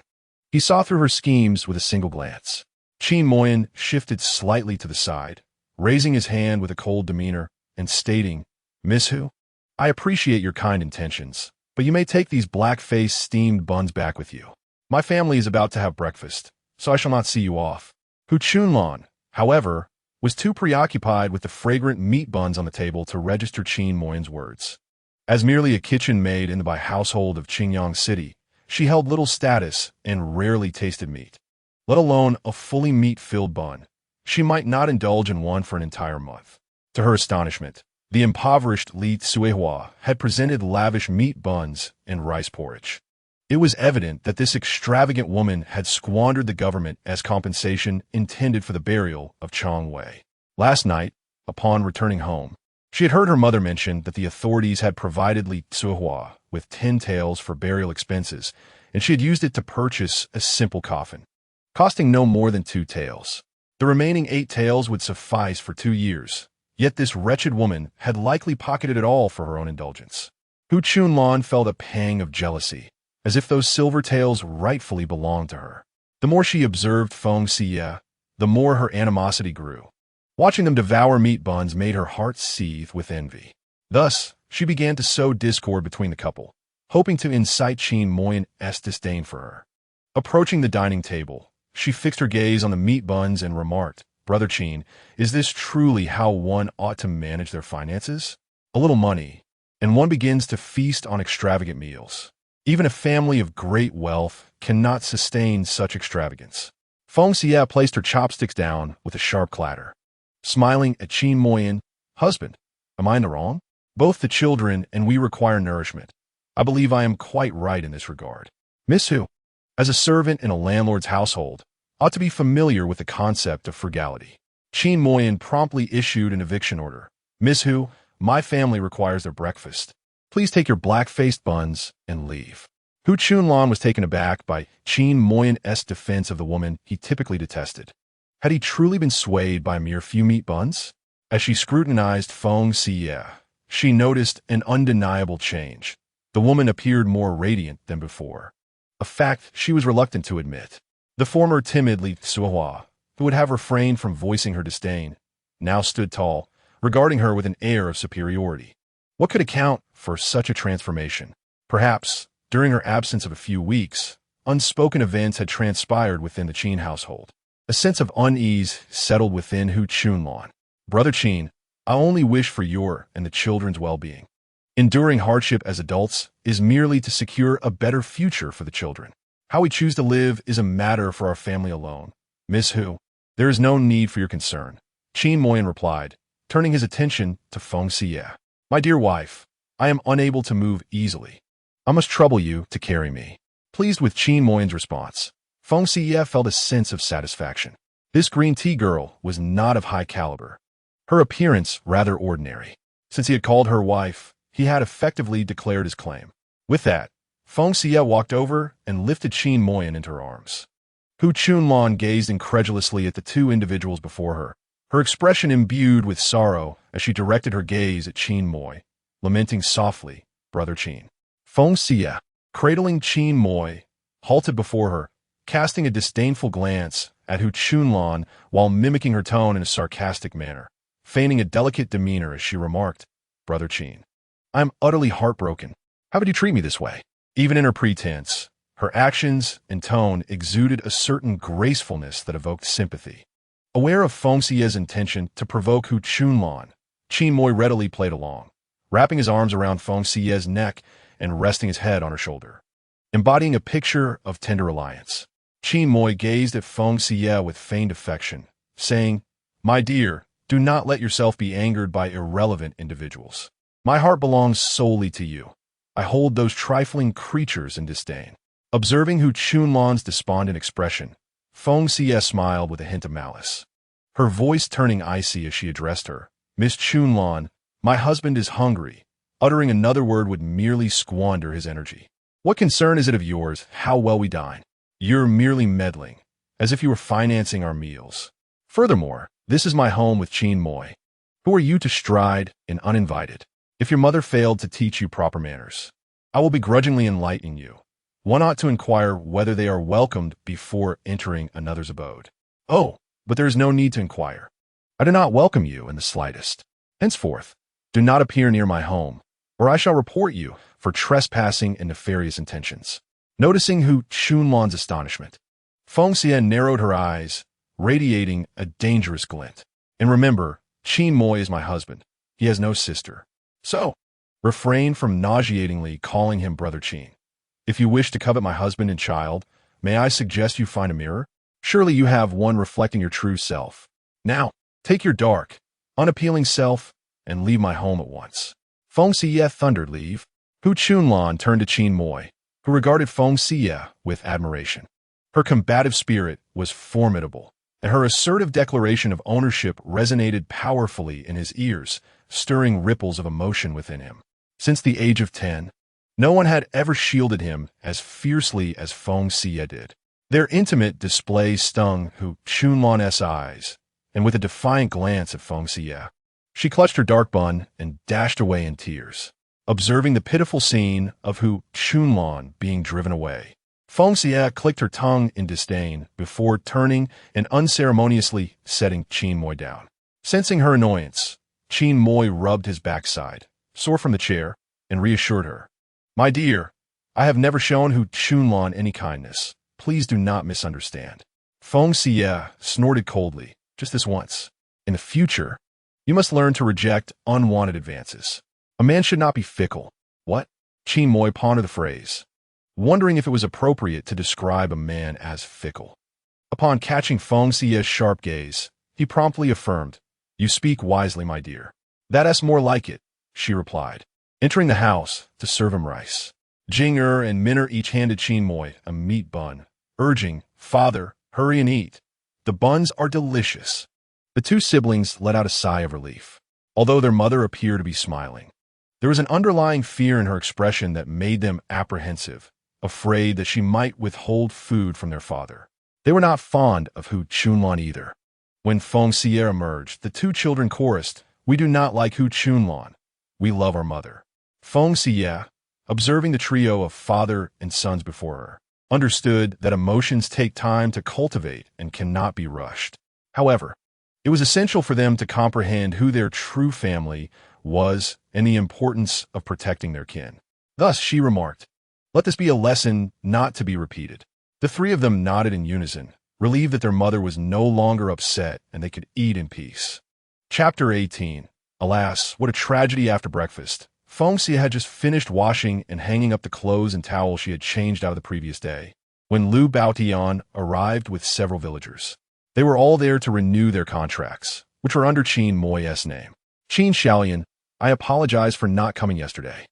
He saw through her schemes with a single glance. Qin Moyan shifted slightly to the side, raising his hand with a cold demeanor and stating, "Miss Hu, I appreciate your kind intentions, but you may take these black-faced steamed buns back with you. My family is about to have breakfast, so I shall not see you off." Hu Chunlan, however, was too preoccupied with the fragrant meat buns on the table to register Qin Moyan's words. As merely a kitchen maid in the household of Qingyang City, she held little status and rarely tasted meat, let alone a fully meat-filled bun. She might not indulge in one for an entire month. To her astonishment, the impoverished Li Suihua had presented lavish meat buns and rice porridge. It was evident that this extravagant woman had squandered the government as compensation intended for the burial of Chang Wei. Last night, upon returning home, she had heard her mother mention that the authorities had provided Li Suihua with 10 taels for burial expenses, and she had used it to purchase a simple coffin, costing no more than 2 taels. The remaining 8 taels would suffice for 2 years, yet this wretched woman had likely pocketed it all for her own indulgence. Hu Chunlan felt a pang of jealousy, as if those silver taels rightfully belonged to her. The more she observed Feng Xiyue, the more her animosity grew. Watching them devour meat buns made her heart seethe with envy. Thus, she began to sow discord between the couple, hoping to incite Qin Moyan's disdain for her. Approaching the dining table, she fixed her gaze on the meat buns and remarked, "Brother Qin, is this truly how one ought to manage their finances? A little money, and one begins to feast on extravagant meals. Even a family of great wealth cannot sustain such extravagance." Feng Xiyue placed her chopsticks down with a sharp clatter. Smiling at Qin Moyan, "Husband, am I in the wrong? Both the children and we require nourishment. I believe I am quite right in this regard. Miss Hu, as a servant in a landlord's household, ought to be familiar with the concept of frugality." Qin Moyan promptly issued an eviction order. "Miss Hu, my family requires their breakfast. Please take your black-faced buns and leave." Hu Chunlan was taken aback by Qin Moyan's defense of the woman he typically detested. Had he truly been swayed by a mere few meat buns? As she scrutinized Feng Xiyue, she noticed an undeniable change. The woman appeared more radiant than before, a fact she was reluctant to admit. The former timid Li Suihua, who would have refrained from voicing her disdain, now stood tall, regarding her with an air of superiority. What could account for such a transformation? Perhaps, during her absence of a few weeks, unspoken events had transpired within the Qin household. A sense of unease settled within Hu Chunlan. "Brother Qin, I only wish for your and the children's well-being. Enduring hardship as adults is merely to secure a better future for the children. How we choose to live is a matter for our family alone. Miss Hu, there is no need for your concern," Qin Moyan replied, turning his attention to Feng Xiyue. "My dear wife, I am unable to move easily. I must trouble you to carry me." Pleased with Qin Moyan's response, Feng Xiyue felt a sense of satisfaction. This green tea girl was not of high caliber, her appearance rather ordinary. Since he had called her wife, he had effectively declared his claim. With that, Feng Xiyue walked over and lifted Qin Moyan into her arms. Hu Chunlan gazed incredulously at the two individuals before her, her expression imbued with sorrow as she directed her gaze at Qin Moy, lamenting softly, "Brother Qin." Feng Xiyue, cradling Qin Moy, halted before her, casting a disdainful glance at Hu Chunlan while mimicking her tone in a sarcastic manner, feigning a delicate demeanor as she remarked, "Brother Qin, I am utterly heartbroken. How could you treat me this way?" Even in her pretense, her actions and tone exuded a certain gracefulness that evoked sympathy. Aware of Feng Xiyue's intention to provoke Hu Chunlan, Qin Moy readily played along, wrapping his arms around Feng Xiyue's neck and resting his head on her shoulder. Embodying a picture of tender alliance, Qin Moy gazed at Feng Xiyue with feigned affection, saying, "My dear, do not let yourself be angered by irrelevant individuals. My heart belongs solely to you. I hold those trifling creatures in disdain." Observing Hu Chunlan's despondent expression, Feng Xiyue smiled with a hint of malice, her voice turning icy as she addressed her. "Miss Chunlan, my husband is hungry." Uttering another word would merely squander his energy. "What concern is it of yours how well we dine? You're merely meddling, as if you were financing our meals. Furthermore, this is my home with Qin Moy. Who are you to stride in uninvited? If your mother failed to teach you proper manners, I will begrudgingly enlighten you. One ought to inquire whether they are welcomed before entering another's abode." "Oh, but there is no need to inquire. I do not welcome you in the slightest. Henceforth, do not appear near my home, or I shall report you for trespassing and nefarious intentions." Noticing Hu Chunlan's astonishment, Feng Xiyue narrowed her eyes, radiating a dangerous glint. "And remember, Qin Moy is my husband. He has no sister. So, refrain from nauseatingly calling him Brother Qin. If you wish to covet my husband and child, may I suggest you find a mirror? Surely you have one reflecting your true self. Now, take your dark, unappealing self and leave my home at once." Feng Xiyue thundered, "Leave?" Hu Chunlan turned to Qin Moy, who regarded Feng Xiyue with admiration. Her combative spirit was formidable, and her assertive declaration of ownership resonated powerfully in his ears, stirring ripples of emotion within him. Since the age of 10, no one had ever shielded him as fiercely as Feng Xiyue did. Their intimate display stung Hu Chunlan's eyes, and with a defiant glance at Feng Xiyue, she clutched her dark bun and dashed away in tears. Observing the pitiful scene of Hu Chunlan being driven away, Feng Xiyue clicked her tongue in disdain before turning and unceremoniously setting Qin Moy down. Sensing her annoyance, Qin Moy rubbed his backside, sore from the chair, and reassured her. "My dear, I have never shown Hu Chunlan any kindness. Please do not misunderstand." Feng Xiyue snorted coldly, "Just this once. In the future, you must learn to reject unwanted advances. A man should not be fickle." "What?" Qin Moy pondered the phrase, wondering if it was appropriate to describe a man as fickle. Upon catching Feng Xiyue's sharp gaze, he promptly affirmed, "You speak wisely, my dear." "That's more like it," she replied, entering the house to serve him rice. Jing-er and Min-er each handed Qin Moy a meat bun, urging, "Father, hurry and eat. The buns are delicious." The two siblings let out a sigh of relief, although their mother appeared to be smiling. There was an underlying fear in her expression that made them apprehensive, afraid that she might withhold food from their father. They were not fond of Hu Chunlan either. When Feng Xiyue emerged, the two children chorused, "We do not like Hu Chunlan. We love our mother." Feng Xiyue, observing the trio of father and sons before her, understood that emotions take time to cultivate and cannot be rushed. However, it was essential for them to comprehend who their true family was and the importance of protecting their kin. Thus, she remarked, "Let this be a lesson not to be repeated." The three of them nodded in unison, relieved that their mother was no longer upset and they could eat in peace. Chapter 18. Alas, what a tragedy after breakfast. Feng Xiyue had just finished washing and hanging up the clothes and towels she had changed out of the previous day, when Lu Baotian arrived with several villagers. They were all there to renew their contracts, which were under Qin Moy's name. "Qin Xiaolian, I apologize for not coming yesterday.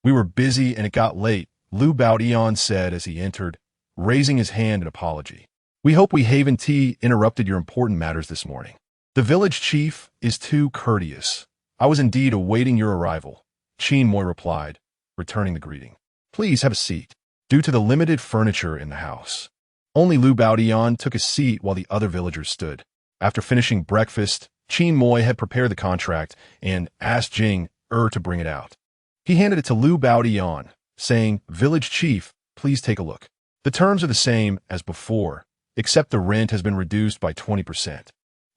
We were busy and it got late," Lu Baotian said as he entered, raising his hand in apology. "We hope we haven't interrupted your important matters this morning. The village chief is too courteous. I was indeed awaiting your arrival. Qin Moi replied, returning the greeting. Please have a seat. Due to the limited furniture in the house, only Lu Baotian took a seat while the other villagers stood. After finishing breakfast, Qin Moi had prepared the contract and asked Jing to bring it out. He handed it to Lu Baotian, saying, Village Chief, please take a look. The terms are the same as before, except the rent has been reduced by 20%.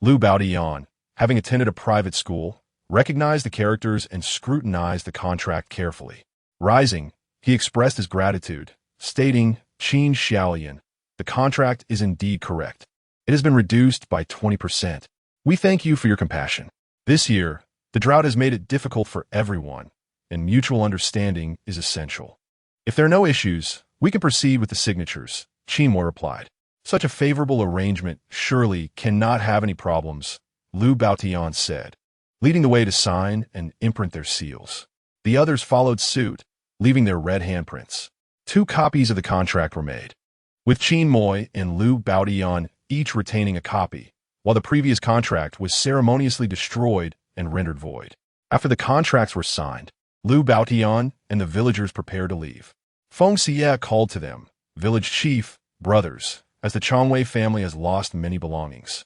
Lu Baotian, having attended a private school, recognized the characters and scrutinized the contract carefully. Rising, he expressed his gratitude, stating, Feng Xiyue, the contract is indeed correct. It has been reduced by 20%. We thank you for your compassion. This year, the drought has made it difficult for everyone, and mutual understanding is essential. If there are no issues, we can proceed with the signatures, Qin Moi replied. Such a favorable arrangement surely cannot have any problems, Lu Baotian said, leading the way to sign and imprint their seals. The others followed suit, leaving their red handprints. 2 copies of the contract were made, with Qin Moi and Lu Baotian each retaining a copy, while the previous contract was ceremoniously destroyed and rendered void. After the contracts were signed, Lu Baotian and the villagers prepared to leave. Feng Xiyue called to them, Village Chief, brothers, as the Changwei family has lost many belongings.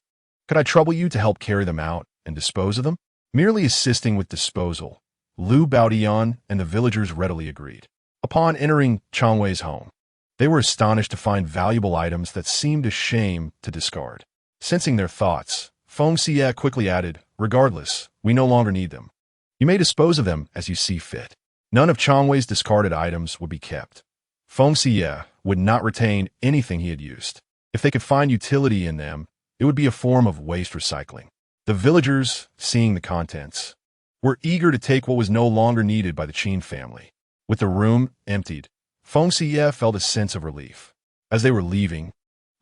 Could I trouble you to help carry them out and dispose of them? Merely assisting with disposal, Lu Baotian and the villagers readily agreed. Upon entering Changwei's home, they were astonished to find valuable items that seemed a shame to discard. Sensing their thoughts, Feng Xiyue quickly added, Regardless, we no longer need them. You may dispose of them as you see fit. None of Changwei's discarded items would be kept. Feng Xiyue would not retain anything he had used. If they could find utility in them, it would be a form of waste recycling. The villagers, seeing the contents, were eager to take what was no longer needed by the Qin family. With the room emptied, Feng Xiyue felt a sense of relief. As they were leaving,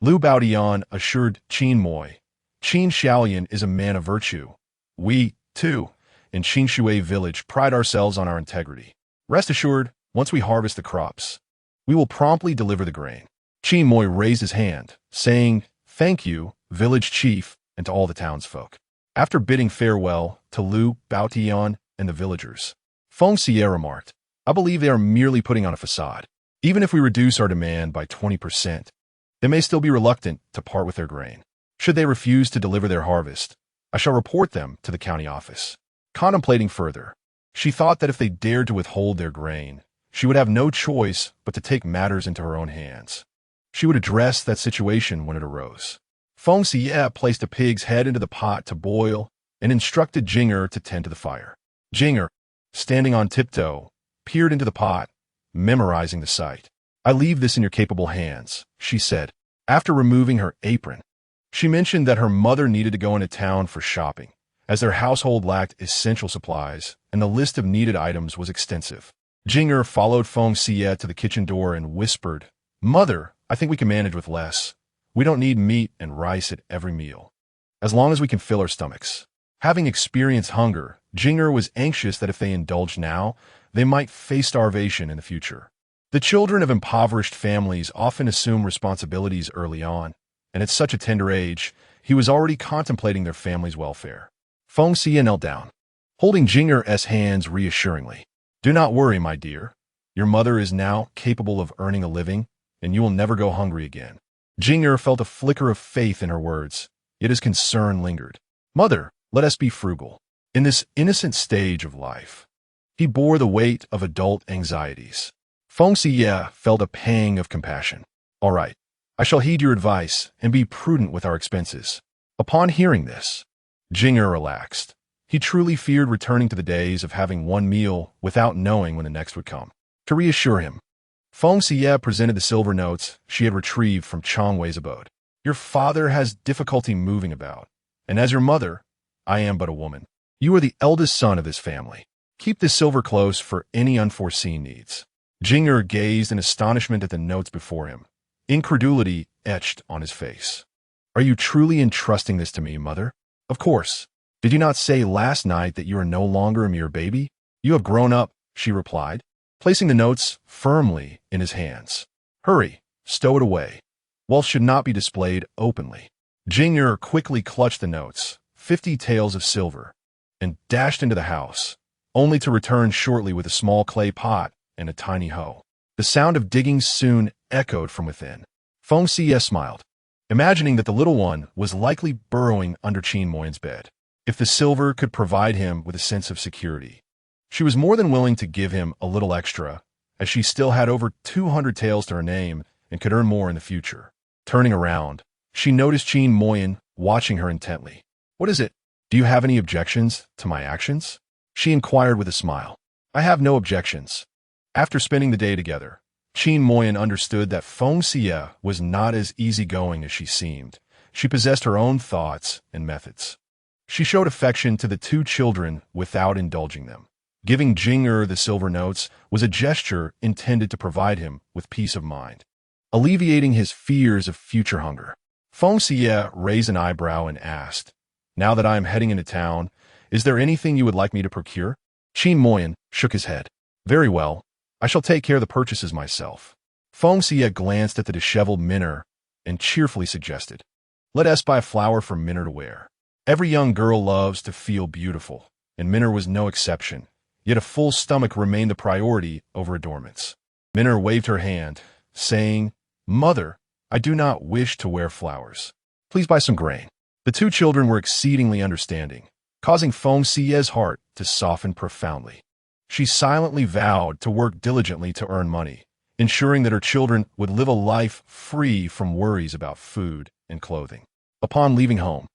Lu Baotian assured Qin Moi, Feng Xiyue is a man of virtue. We, too, in Feng Xiyue village pride ourselves on our integrity. Rest assured, once we harvest the crops, we will promptly deliver the grain. Qin Moi raised his hand, saying, Thank you, village chief, and to all the townsfolk. After bidding farewell to Lu Baotian and the villagers, Feng Xiyue remarked, I believe they are merely putting on a facade. Even if we reduce our demand by 20%, they may still be reluctant to part with their grain. Should they refuse to deliver their harvest, I shall report them to the county office. Contemplating further, she thought that if they dared to withhold their grain, she would have no choice but to take matters into her own hands. She would address that situation when it arose. Feng Xiyue placed a pig's head into the pot to boil and instructed Jinger to tend to the fire. Jinger, standing on tiptoe, peered into the pot, memorizing the sight. I leave this in your capable hands, she said. After removing her apron, she mentioned that her mother needed to go into town for shopping, as their household lacked essential supplies, and the list of needed items was extensive. Jinger followed Feng Xiyue to the kitchen door and whispered, Mother, I think we can manage with less. We don't need meat and rice at every meal, as long as we can fill our stomachs. Having experienced hunger, Jinger was anxious that if they indulged now, they might face starvation in the future. The children of impoverished families often assume responsibilities early on, and at such a tender age, he was already contemplating their family's welfare. Feng Xiyue knelt down, holding Jinger's hands reassuringly. Do not worry, my dear. Your mother is now capable of earning a living, and you will never go hungry again. Jinger felt a flicker of faith in her words, yet his concern lingered. Mother, let us be frugal. In this innocent stage of life, he bore the weight of adult anxieties. Feng Xiyue felt a pang of compassion. All right, I shall heed your advice and be prudent with our expenses. Upon hearing this, Jinger relaxed. He truly feared returning to the days of having one meal without knowing when the next would come. To reassure him, Feng Xiyue presented the silver notes she had retrieved from Changwei's abode. Your father has difficulty moving about, and as your mother, I am but a woman. You are the eldest son of this family. Keep this silver close for any unforeseen needs. Jinger gazed in astonishment at the notes before him, incredulity etched on his face. Are you truly entrusting this to me, mother? Of course. Did you not say last night that you are no longer a mere baby? You have grown up, she replied, placing the notes firmly in his hands. Hurry, stow it away. Wealth should not be displayed openly. Jinger quickly clutched the notes, 50 taels of silver, and dashed into the house, only to return shortly with a small clay pot and a tiny hoe. The sound of digging soon echoed from within. Feng Xiyue smiled, imagining that the little one was likely burrowing under Qin Moyin's bed. If the silver could provide him with a sense of security, she was more than willing to give him a little extra, as she still had over 200 taels to her name and could earn more in the future. Turning around, she noticed Qin Moyin watching her intently. "What is it? Do you have any objections to my actions?" she inquired with a smile. "I have no objections." After spending the day together, Qin Moyin understood that Feng Xiyue was not as easygoing as she seemed. She possessed her own thoughts and methods. She showed affection to the two children without indulging them. Giving Jing'er the silver notes was a gesture intended to provide him with peace of mind, alleviating his fears of future hunger. Feng Xiyue raised an eyebrow and asked, "Now that I am heading into town, is there anything you would like me to procure?" Qin Moyin shook his head. "Very well. I shall take care of the purchases myself." Feng Xiyue glanced at the disheveled Minner and cheerfully suggested, "Let us buy a flower for Minner to wear." Every young girl loves to feel beautiful, and Minner was no exception, yet a full stomach remained the priority over adornments. Minner waved her hand, saying, "Mother, I do not wish to wear flowers. Please buy some grain." The two children were exceedingly understanding, causing Feng Xiyue's heart to soften profoundly. She silently vowed to work diligently to earn money, ensuring that her children would live a life free from worries about food and clothing. Upon leaving home,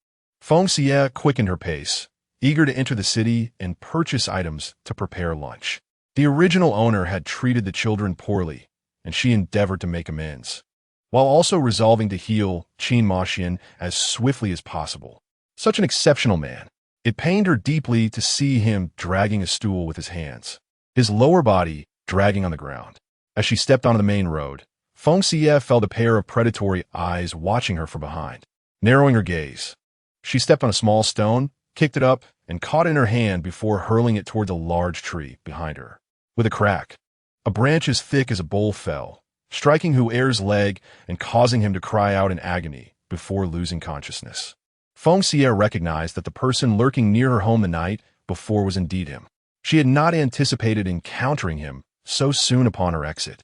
Feng Xiyue quickened her pace, eager to enter the city and purchase items to prepare lunch. The original owner had treated the children poorly, and she endeavored to make amends, while also resolving to heal Qin Moxian as swiftly as possible. Such an exceptional man. It pained her deeply to see him dragging a stool with his hands, his lower body dragging on the ground. As she stepped onto the main road, Feng Xiyue felt a pair of predatory eyes watching her from behind. Narrowing her gaze, she stepped on a small stone, kicked it up, and caught it in her hand before hurling it toward the large tree behind her. With a crack, a branch as thick as a bowl fell, striking Hu'er's leg and causing him to cry out in agony before losing consciousness. Feng Xiyue recognized that the person lurking near her home the night before was indeed him. She had not anticipated encountering him so soon upon her exit,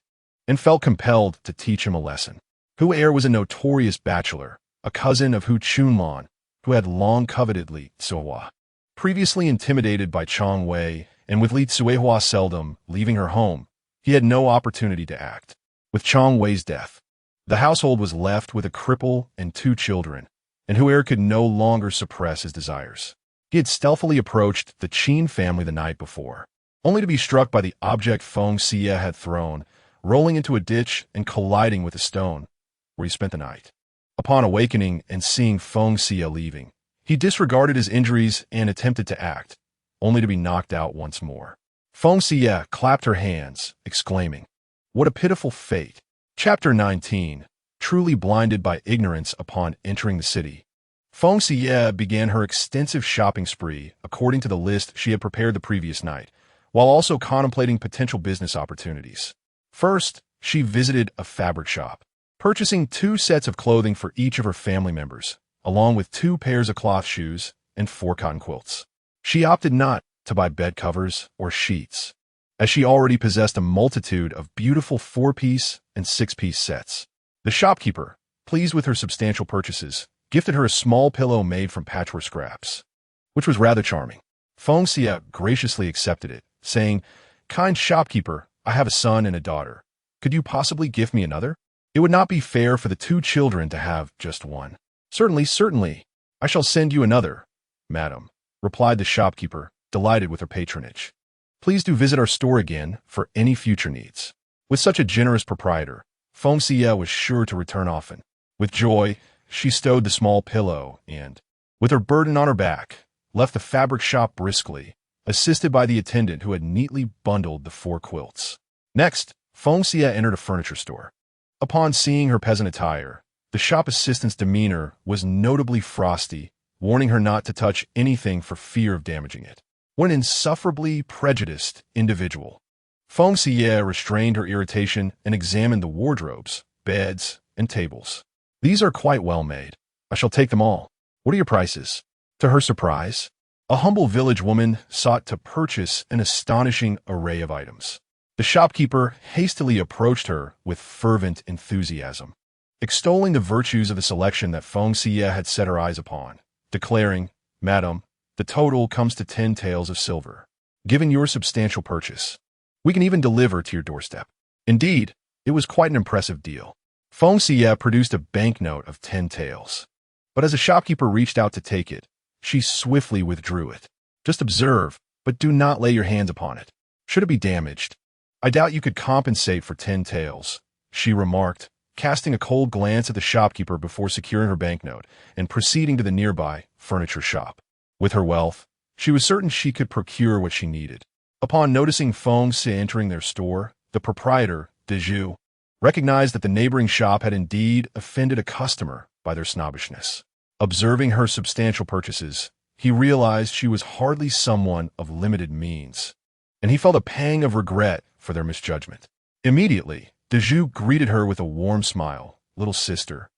and felt compelled to teach him a lesson. Hu'er was a notorious bachelor, a cousin of Hu Chunlan, who had long coveted Li Tsuehua. Previously intimidated by Chang Wei, and with Li Tsuehua seldom leaving her home, he had no opportunity to act. With Chang Wei's death, the household was left with a cripple and two children, and Hu'er could no longer suppress his desires. He had stealthily approached the Qin family the night before, only to be struck by the object Feng Xiyue had thrown, rolling into a ditch and colliding with a stone, where he spent the night. Upon awakening and seeing Feng Xiyue leaving, he disregarded his injuries and attempted to act, only to be knocked out once more. Feng Xiyue clapped her hands, exclaiming, "What a pitiful fate!" Chapter 19. Truly blinded by ignorance upon entering the city, Feng Xiyue began her extensive shopping spree according to the list she had prepared the previous night, while also contemplating potential business opportunities. First, she visited a fabric shop, purchasing 2 sets of clothing for each of her family members, along with 2 pairs of cloth shoes and 4 cotton quilts. She opted not to buy bed covers or sheets, as she already possessed a multitude of beautiful 4-piece and 6-piece sets. The shopkeeper, pleased with her substantial purchases, gifted her a small pillow made from patchwork scraps, which was rather charming. Feng Xiyue graciously accepted it, saying, "Kind shopkeeper, I have a son and a daughter. Could you possibly gift me another? It would not be fair for the 2 children to have just one." "Certainly, certainly. I shall send you another, madam," replied the shopkeeper, delighted with her patronage. "Please do visit our store again for any future needs." With such a generous proprietor, Feng Xiyue was sure to return often. With joy, she stowed the small pillow and, with her burden on her back, left the fabric shop briskly, assisted by the attendant who had neatly bundled the 4 quilts. Next, Feng Xiyue entered a furniture store. Upon seeing her peasant attire, the shop assistant's demeanor was notably frosty, warning her not to touch anything for fear of damaging it. What an insufferably prejudiced individual. Feng Xiyue restrained her irritation and examined the wardrobes, beds, and tables. "These are quite well made. I shall take them all. What are your prices?" To her surprise, A humble village woman sought to purchase an astonishing array of items. The shopkeeper hastily approached her with fervent enthusiasm, extolling the virtues of the selection that Feng Xiyue had set her eyes upon, declaring, "Madam, the total comes to 10 taels of silver. Given your substantial purchase, we can even deliver to your doorstep." Indeed, it was quite an impressive deal. Feng Xiyue produced a banknote of 10 taels. But as the shopkeeper reached out to take it, she swiftly withdrew it. "Just observe, but do not lay your hands upon it. Should it be damaged, I doubt you could compensate for 10 taels," she remarked, casting a cold glance at the shopkeeper before securing her banknote and proceeding to the nearby furniture shop. With her wealth, she was certain she could procure what she needed. Upon noticing Feng Xiyue entering their store, the proprietor, Dezhu, recognized that the neighboring shop had indeed offended a customer by their snobbishness. Observing her substantial purchases, he realized she was hardly someone of limited means, and he felt a pang of regret for their misjudgment. Immediately, Dezhu greeted her with a warm smile. "Little sister,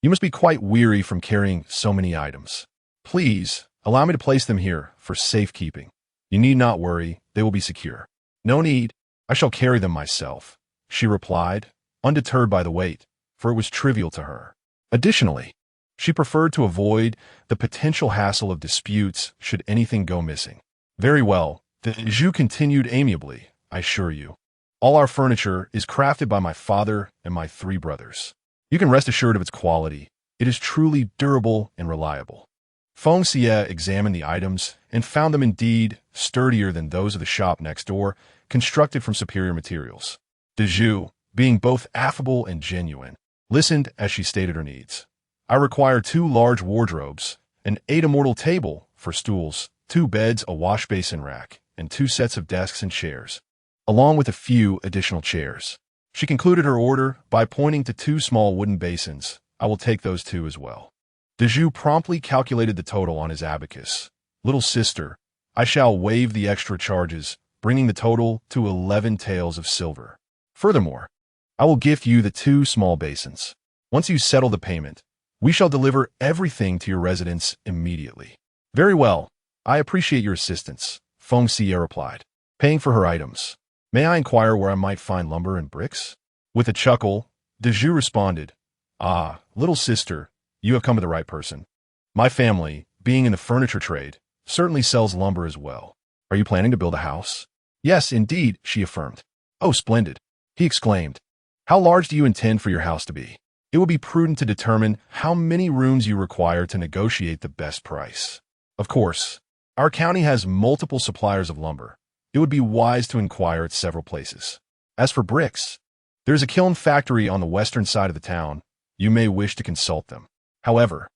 you must be quite weary from carrying so many items. Please, allow me to place them here for safekeeping. You need not worry, they will be secure." "No need, I shall carry them myself," she replied, undeterred by the weight, for it was trivial to her. Additionally, she preferred to avoid the potential hassle of disputes should anything go missing. "Very well," Dezhu continued amiably, "I assure you, all our furniture is crafted by my father and my 3 brothers. You can rest assured of its quality. It is truly durable and reliable." Feng Xiyue examined the items and found them indeed sturdier than those of the shop next door, constructed from superior materials. Dezhu, being both affable and genuine, listened as she stated her needs. "I require 2 large wardrobes, an 8-immortal table for stools, 2 beds, a wash basin rack, and 2 sets of desks and chairs, along with a few additional chairs." She concluded her order by pointing to 2 small wooden basins. "I will take those 2 as well." Dezhu promptly calculated the total on his abacus. "Little sister, I shall waive the extra charges, bringing the total to 11 taels of silver. Furthermore, I will gift you the 2 small basins. Once you settle the payment, we shall deliver everything to your residence immediately." "Very well, I appreciate your assistance," Feng Xiyue replied, paying for her items. "May I inquire where I might find lumber and bricks?" With a chuckle, Dezhu responded, "Ah, little sister, you have come to the right person. My family, being in the furniture trade, certainly sells lumber as well. Are you planning to build a house?" "Yes, indeed," she affirmed. "Oh, splendid," he exclaimed. "How large do you intend for your house to be? It will be prudent to determine how many rooms you require to negotiate the best price. Of course, our county has multiple suppliers of lumber. It would be wise to inquire at several places. As for bricks, there is a kiln factory on the western side of the town. You may wish to consult them. However,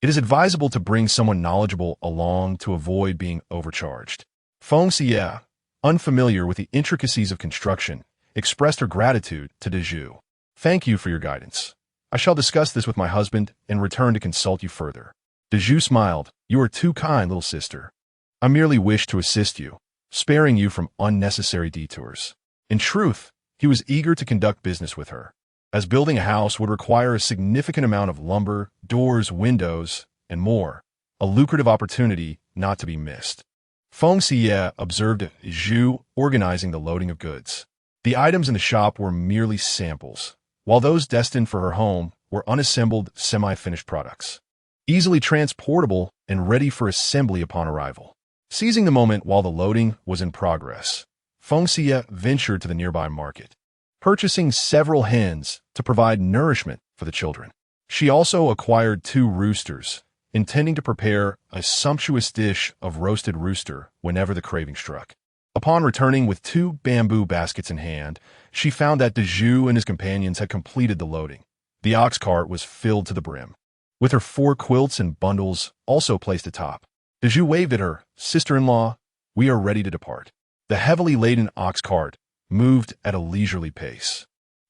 it is advisable to bring someone knowledgeable along to avoid being overcharged." Feng Xiyue, unfamiliar with the intricacies of construction, expressed her gratitude to Dezhu. "Thank you for your guidance. I shall discuss this with my husband and return to consult you further." Dezhu smiled. "You are too kind, little sister. I merely wish to assist you, sparing you from unnecessary detours." In truth, he was eager to conduct business with her, as building a house would require a significant amount of lumber, doors, windows, and more, a lucrative opportunity not to be missed. Feng Xiyue observed Zhu organizing the loading of goods. The items in the shop were merely samples, while those destined for her home were unassembled, semi-finished products, easily transportable and ready for assembly upon arrival. Seizing the moment while the loading was in progress, Feng Xiyue ventured to the nearby market, purchasing several hens to provide nourishment for the children. She also acquired 2 roosters, intending to prepare a sumptuous dish of roasted rooster whenever the craving struck. Upon returning with 2 bamboo baskets in hand, she found that Dezhu and his companions had completed the loading. The ox cart was filled to the brim, with her 4 quilts and bundles also placed atop. Dezhu waved at her. "Sister-in-law, we are ready to depart." The heavily laden ox cart moved at a leisurely pace,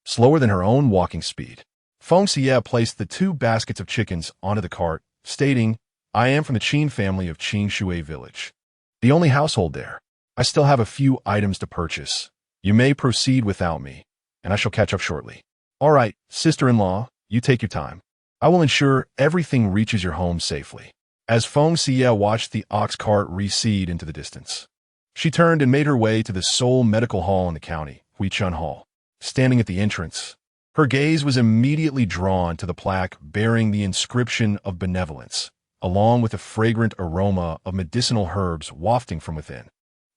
slower than her own walking speed. Feng Xiyue placed the 2 baskets of chickens onto the cart, stating, "I am from the Qin family of Xiyue village, the only household there. I still have a few items to purchase. You may proceed without me, and I shall catch up shortly." "All right, sister-in-law, you take your time. I will ensure everything reaches your home safely." as Feng Xiyue watched the ox cart recede into the distance. She turned and made her way to the sole medical hall in the county, Huichun Hall. Standing at the entrance, her gaze was immediately drawn to the plaque bearing the inscription of benevolence, along with a fragrant aroma of medicinal herbs wafting from within.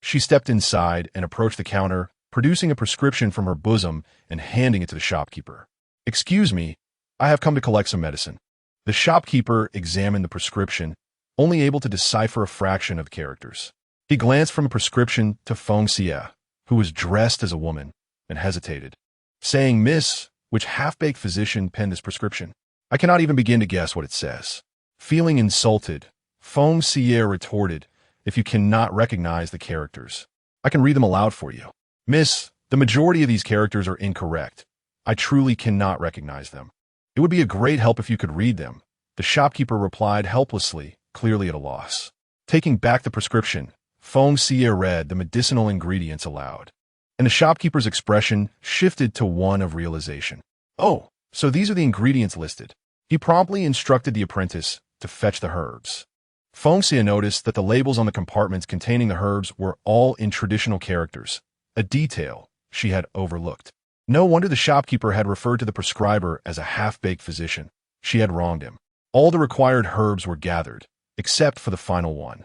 She stepped inside and approached the counter, producing a prescription from her bosom and handing it to the shopkeeper. "Excuse me, I have come to collect some medicine." The shopkeeper examined the prescription, only able to decipher a fraction of the characters. He glanced from a prescription to Feng Xiyue, who was dressed as a woman, and hesitated, saying, "Miss, which half-baked physician penned this prescription? I cannot even begin to guess what it says." Feeling insulted, Feng Xiyue retorted, "If you cannot recognize the characters, I can read them aloud for you." "Miss, the majority of these characters are incorrect. I truly cannot recognize them. It would be a great help if you could read them," the shopkeeper replied helplessly, clearly at a loss. Taking back the prescription, Feng Xiyue read the medicinal ingredients aloud, and the shopkeeper's expression shifted to one of realization. "Oh, so these are the ingredients listed." He promptly instructed the apprentice to fetch the herbs. Feng Xiyue noticed that the labels on the compartments containing the herbs were all in traditional characters, a detail she had overlooked. No wonder the shopkeeper had referred to the prescriber as a half-baked physician. She had wronged him. All the required herbs were gathered, except for the final one,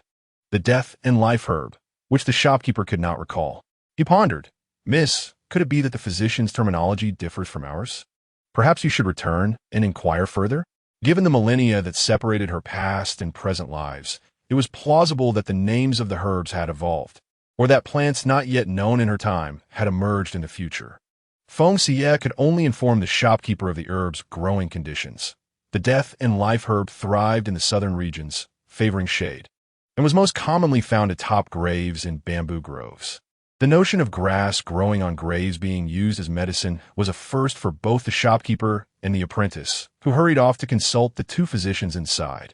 the death and life herb, which the shopkeeper could not recall. He pondered, "Miss, could it be that the physician's terminology differs from ours? Perhaps you should return and inquire further?" Given the millennia that separated her past and present lives, it was plausible that the names of the herbs had evolved, or that plants not yet known in her time had emerged in the future. Feng Xiyue could only inform the shopkeeper of the herb's growing conditions. The death and life herb thrived in the southern regions, favoring shade, and was most commonly found atop graves in bamboo groves. The notion of grass growing on graves being used as medicine was a first for both the shopkeeper and the apprentice, who hurried off to consult the two physicians inside,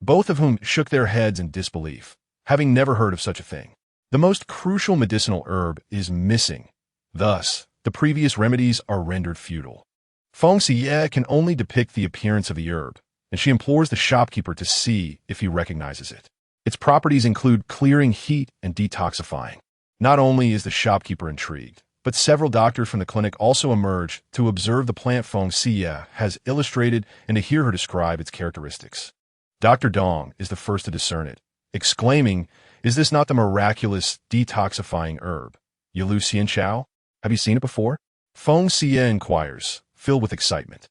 both of whom shook their heads in disbelief, having never heard of such a thing. The most crucial medicinal herb is missing. Thus, the previous remedies are rendered futile. Feng Xiyue can only depict the appearance of the herb, and she implores the shopkeeper to see if he recognizes it. Its properties include clearing heat and detoxifying. Not only is the shopkeeper intrigued, but several doctors from the clinic also emerge to observe the plant Feng Xiyue has illustrated and to hear her describe its characteristics. Dr. Dong is the first to discern it, exclaiming, "Is this not the miraculous detoxifying herb, Yilu Xianchao? Have you seen it before?" Feng Xiyue inquires, filled with excitement.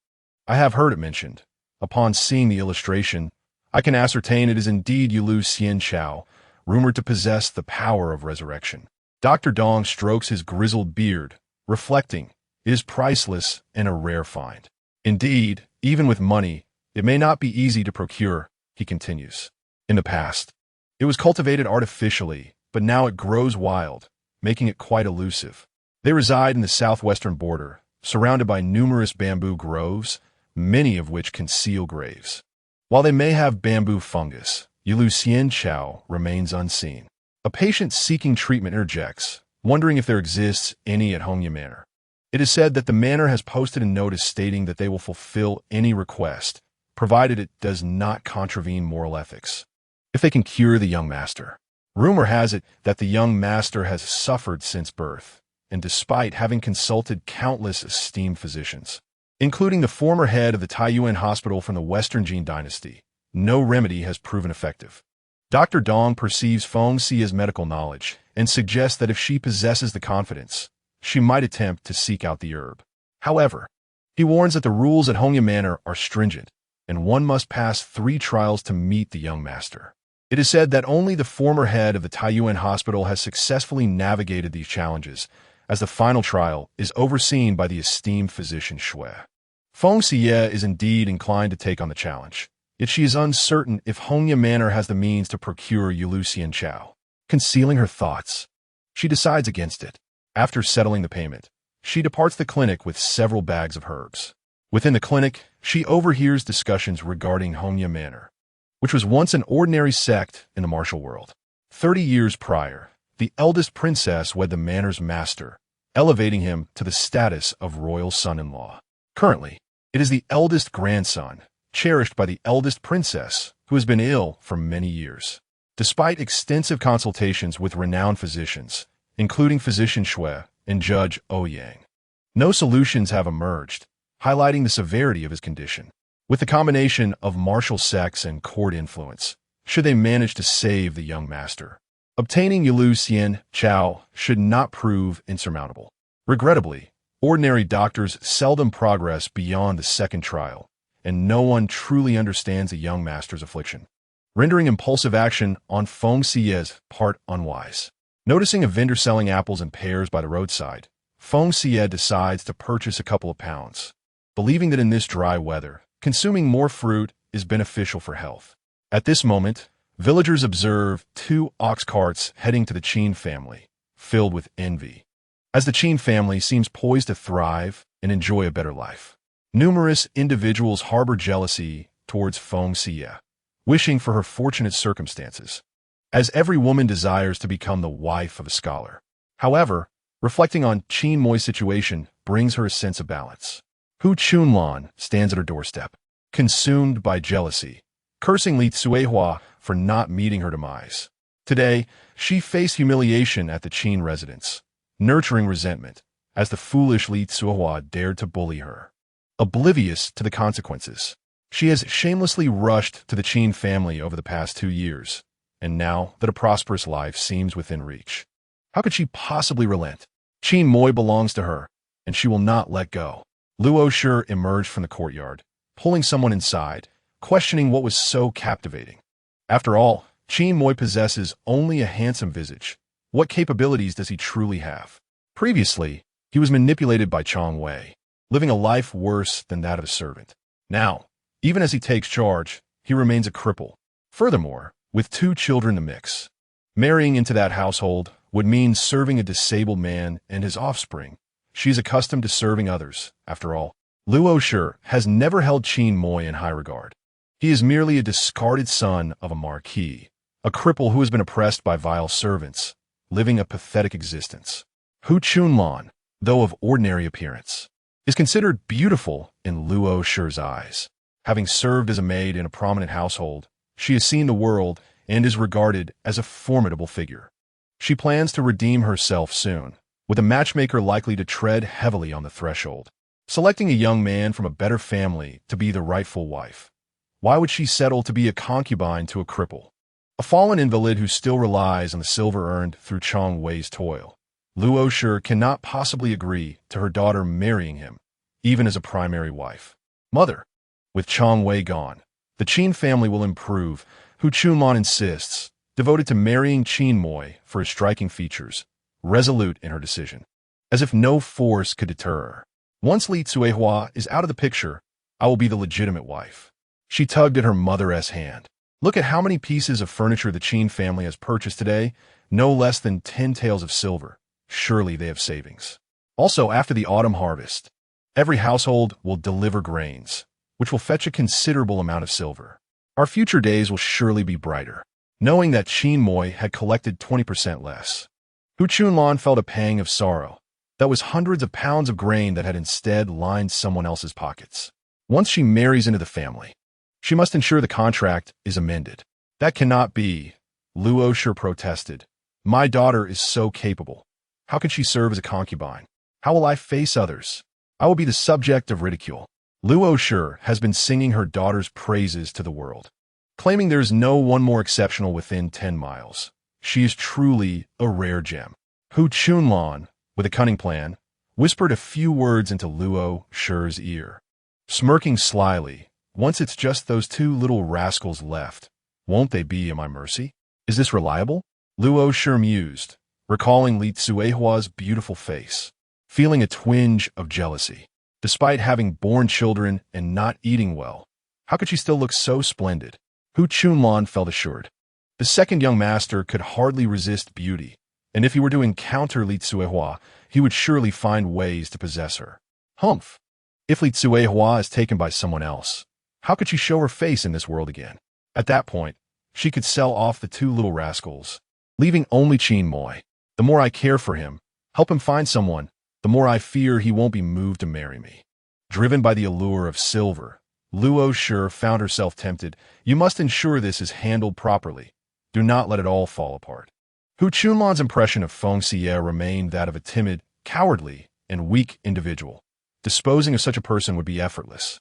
"I have heard it mentioned. Upon seeing the illustration, I can ascertain it is indeed Yilu Xianchao, rumored to possess the power of resurrection." Dr. Dong strokes his grizzled beard, reflecting, "It is priceless and a rare find. Indeed, even with money, it may not be easy to procure," he continues. "In the past, it was cultivated artificially, but now it grows wild, making it quite elusive. They reside in the southwestern border, surrounded by numerous bamboo groves, many of which conceal graves. While they may have bamboo fungus, Yilu Xianchao remains unseen." A patient seeking treatment interjects, wondering if there exists any at Hongya Manor. It is said that the manor has posted a notice stating that they will fulfill any request, provided it does not contravene moral ethics, if they can cure the young master. Rumor has it that the young master has suffered since birth, and despite having consulted countless esteemed physicians, including the former head of the Taiyuan Hospital from the Western Jin dynasty, no remedy has proven effective. Dr. Dong perceives Feng Xiyue's medical knowledge and suggests that if she possesses the confidence, she might attempt to seek out the herb. However, he warns that the rules at Hongya Manor are stringent, and one must pass 3 trials to meet the young master. It is said that only the former head of the Taiyuan Hospital has successfully navigated these challenges, as the final trial is overseen by the esteemed physician Xue. Feng Xiyue is indeed inclined to take on the challenge, yet she is uncertain if Hongya Manor has the means to procure Yilu Xianchao. Concealing her thoughts, she decides against it. After settling the payment, she departs the clinic with several bags of herbs. Within the clinic, she overhears discussions regarding Hongya Manor, which was once an ordinary sect in the martial world. 30 years prior, the eldest princess wed the manor's master, elevating him to the status of royal son-in-law. Currently, it is the eldest grandson, cherished by the eldest princess, who has been ill for many years. Despite extensive consultations with renowned physicians, including Physician Xue and Judge Ouyang, no solutions have emerged, highlighting the severity of his condition. With the combination of martial sex and court influence, should they manage to save the young master, obtaining Yilu Xian Chao should not prove insurmountable. Regrettably, ordinary doctors seldom progress beyond the second trial, and no one truly understands a young master's affliction, rendering impulsive action on Feng Xiyue's part unwise. Noticing a vendor selling apples and pears by the roadside, Feng Xiyue decides to purchase a couple of pounds, believing that in this dry weather, consuming more fruit is beneficial for health. At this moment, villagers observe 2 ox carts heading to the Qin family, filled with envy, as the Qin family seems poised to thrive and enjoy a better life. Numerous individuals harbor jealousy towards Feng Xiyue, wishing for her fortunate circumstances, as every woman desires to become the wife of a scholar. However, reflecting on Qin Moi's situation brings her a sense of balance. Hu Chunlan stands at her doorstep, consumed by jealousy, cursing Li Tsuehua for not meeting her demise. Today, she faced humiliation at the Qin residence, nurturing resentment, as the foolish Li Tsuehua dared to bully her. Oblivious to the consequences, she has shamelessly rushed to the Qin family over the past 2 years, and now that a prosperous life seems within reach, how could she possibly relent? Qin Moi belongs to her, and she will not let go. Luo Shi emerged from the courtyard, pulling someone inside, questioning what was so captivating. After all, Qin Moi possesses only a handsome visage. What capabilities does he truly have? Previously, he was manipulated by Chong Wei, living a life worse than that of a servant. Now, even as he takes charge, he remains a cripple. Furthermore, with 2 children to mix, marrying into that household would mean serving a disabled man and his offspring. She is accustomed to serving others, after all. Luo Shi has never held Qin Moi in high regard. He is merely a discarded son of a marquis, a cripple who has been oppressed by vile servants, living a pathetic existence. Hu Chunlan, though of ordinary appearance, is considered beautiful in Luo Shi's eyes. Having served as a maid in a prominent household, she has seen the world and is regarded as a formidable figure. She plans to redeem herself soon, with a matchmaker likely to tread heavily on the threshold, selecting a young man from a better family to be the rightful wife. Why would she settle to be a concubine to a cripple, a fallen invalid who still relies on the silver earned through Chong Wei's toil? Luo Shi cannot possibly agree to her daughter marrying him, even as a primary wife. Mother, with Chong Wei gone, the Qin family will improve. Hu Chunlan insists, devoted to marrying Qin Moi for his striking features, resolute in her decision, as if no force could deter her. Once Li Tsuehua is out of the picture, I will be the legitimate wife. She tugged at her mother's hand. Look at how many pieces of furniture the Qin family has purchased today, no less than 10 taels of silver. Surely they have savings. Also, after the autumn harvest, every household will deliver grains, which will fetch a considerable amount of silver. Our future days will surely be brighter. Knowing that Qin Moi had collected 20% less, Hu Chunlan felt a pang of sorrow. That was hundreds of pounds of grain that had instead lined someone else's pockets. Once she marries into the family, she must ensure the contract is amended. That cannot be, Luo Shi protested. My daughter is so capable. How can she serve as a concubine? How will I face others? I will be the subject of ridicule. Luo Shi has been singing her daughter's praises to the world, claiming there is no one more exceptional within 10 miles. She is truly a rare gem. Hu Chunlan, with a cunning plan, whispered a few words into Luo Shi's ear, smirking slyly. Once it's just those 2 little rascals left, won't they be at my mercy? Is this reliable? Luo Shi mused, recalling Li Tsuehua's beautiful face, feeling a twinge of jealousy. Despite having born children and not eating well, how could she still look so splendid? Hu Chunlan felt assured. The second young master could hardly resist beauty, and if he were to encounter Li Tsuehua, he would surely find ways to possess her. Humph! If Li Tsuehua is taken by someone else, how could she show her face in this world again? At that point, she could sell off the 2 little rascals, leaving only Qin Moi. The more I care for him, help him find someone, the more I fear he won't be moved to marry me. Driven by the allure of silver, Luo sure found herself tempted. You must ensure this is handled properly. Do not let it all fall apart. Hu Chunlan's impression of Feng Xiyue remained that of a timid, cowardly, and weak individual. Disposing of such a person would be effortless.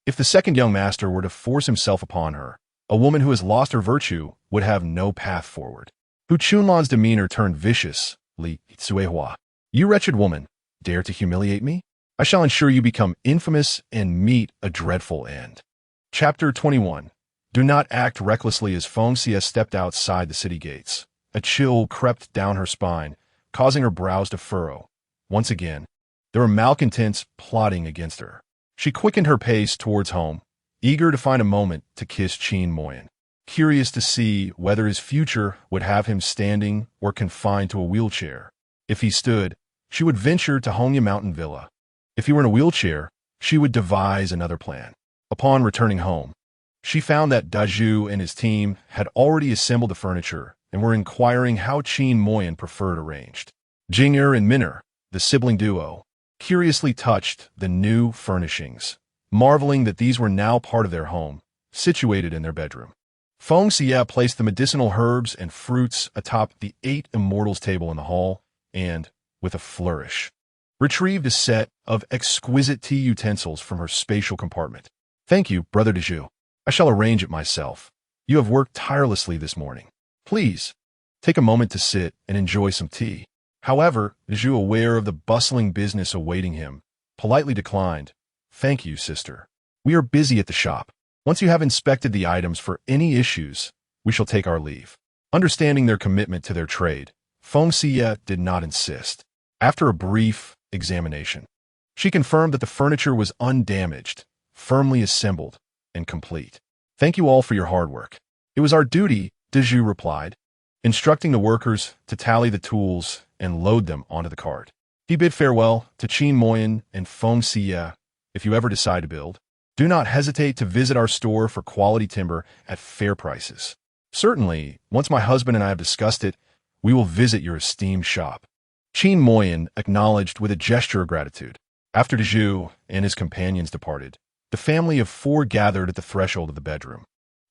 If the second young master were to force himself upon her, a woman who has lost her virtue would have no path forward. Hu Chunlan's demeanor turned vicious. Li Tsuehua, you wretched woman, dare to humiliate me? I shall ensure you become infamous and meet a dreadful end. Chapter 21. Do not act recklessly. As Feng Xiyue stepped outside the city gates, a chill crept down her spine, causing her brows to furrow. Once again, there were malcontents plotting against her. She quickened her pace towards home, eager to find a moment to kiss Qin Moyan, curious to see whether his future would have him standing or confined to a wheelchair. If he stood, she would venture to Hongya Mountain Villa. If he were in a wheelchair, she would devise another plan. Upon returning home, she found that Daju and his team had already assembled the furniture and were inquiring how Qin Moyan preferred arranged. Jing'er and Min'er, the sibling duo, curiously touched the new furnishings, marveling that these were now part of their home, situated in their bedroom. Feng Xiyue placed the medicinal herbs and fruits atop the 8 immortals table in the hall and, with a flourish, retrieved a set of exquisite tea utensils from her spatial compartment. Thank you, Brother Daju. I shall arrange it myself. You have worked tirelessly this morning. Please, take a moment to sit and enjoy some tea. However, Daju, aware of the bustling business awaiting him, politely declined. Thank you, sister. We are busy at the shop. Once you have inspected the items for any issues, we shall take our leave. Understanding their commitment to their trade, Feng Xiyue did not insist. After a brief examination, she confirmed that the furniture was undamaged, firmly assembled, and complete. Thank you all for your hard work. It was our duty, Daju replied, instructing the workers to tally the tools and load them onto the cart. He bid farewell to Qin Moyan and Feng Xiyue. If you ever decide to build, do not hesitate to visit our store for quality timber at fair prices. Certainly, once my husband and I have discussed it, we will visit your esteemed shop. Qin Moyan acknowledged with a gesture of gratitude. After Daju and his companions departed, the family of 4 gathered at the threshold of the bedroom,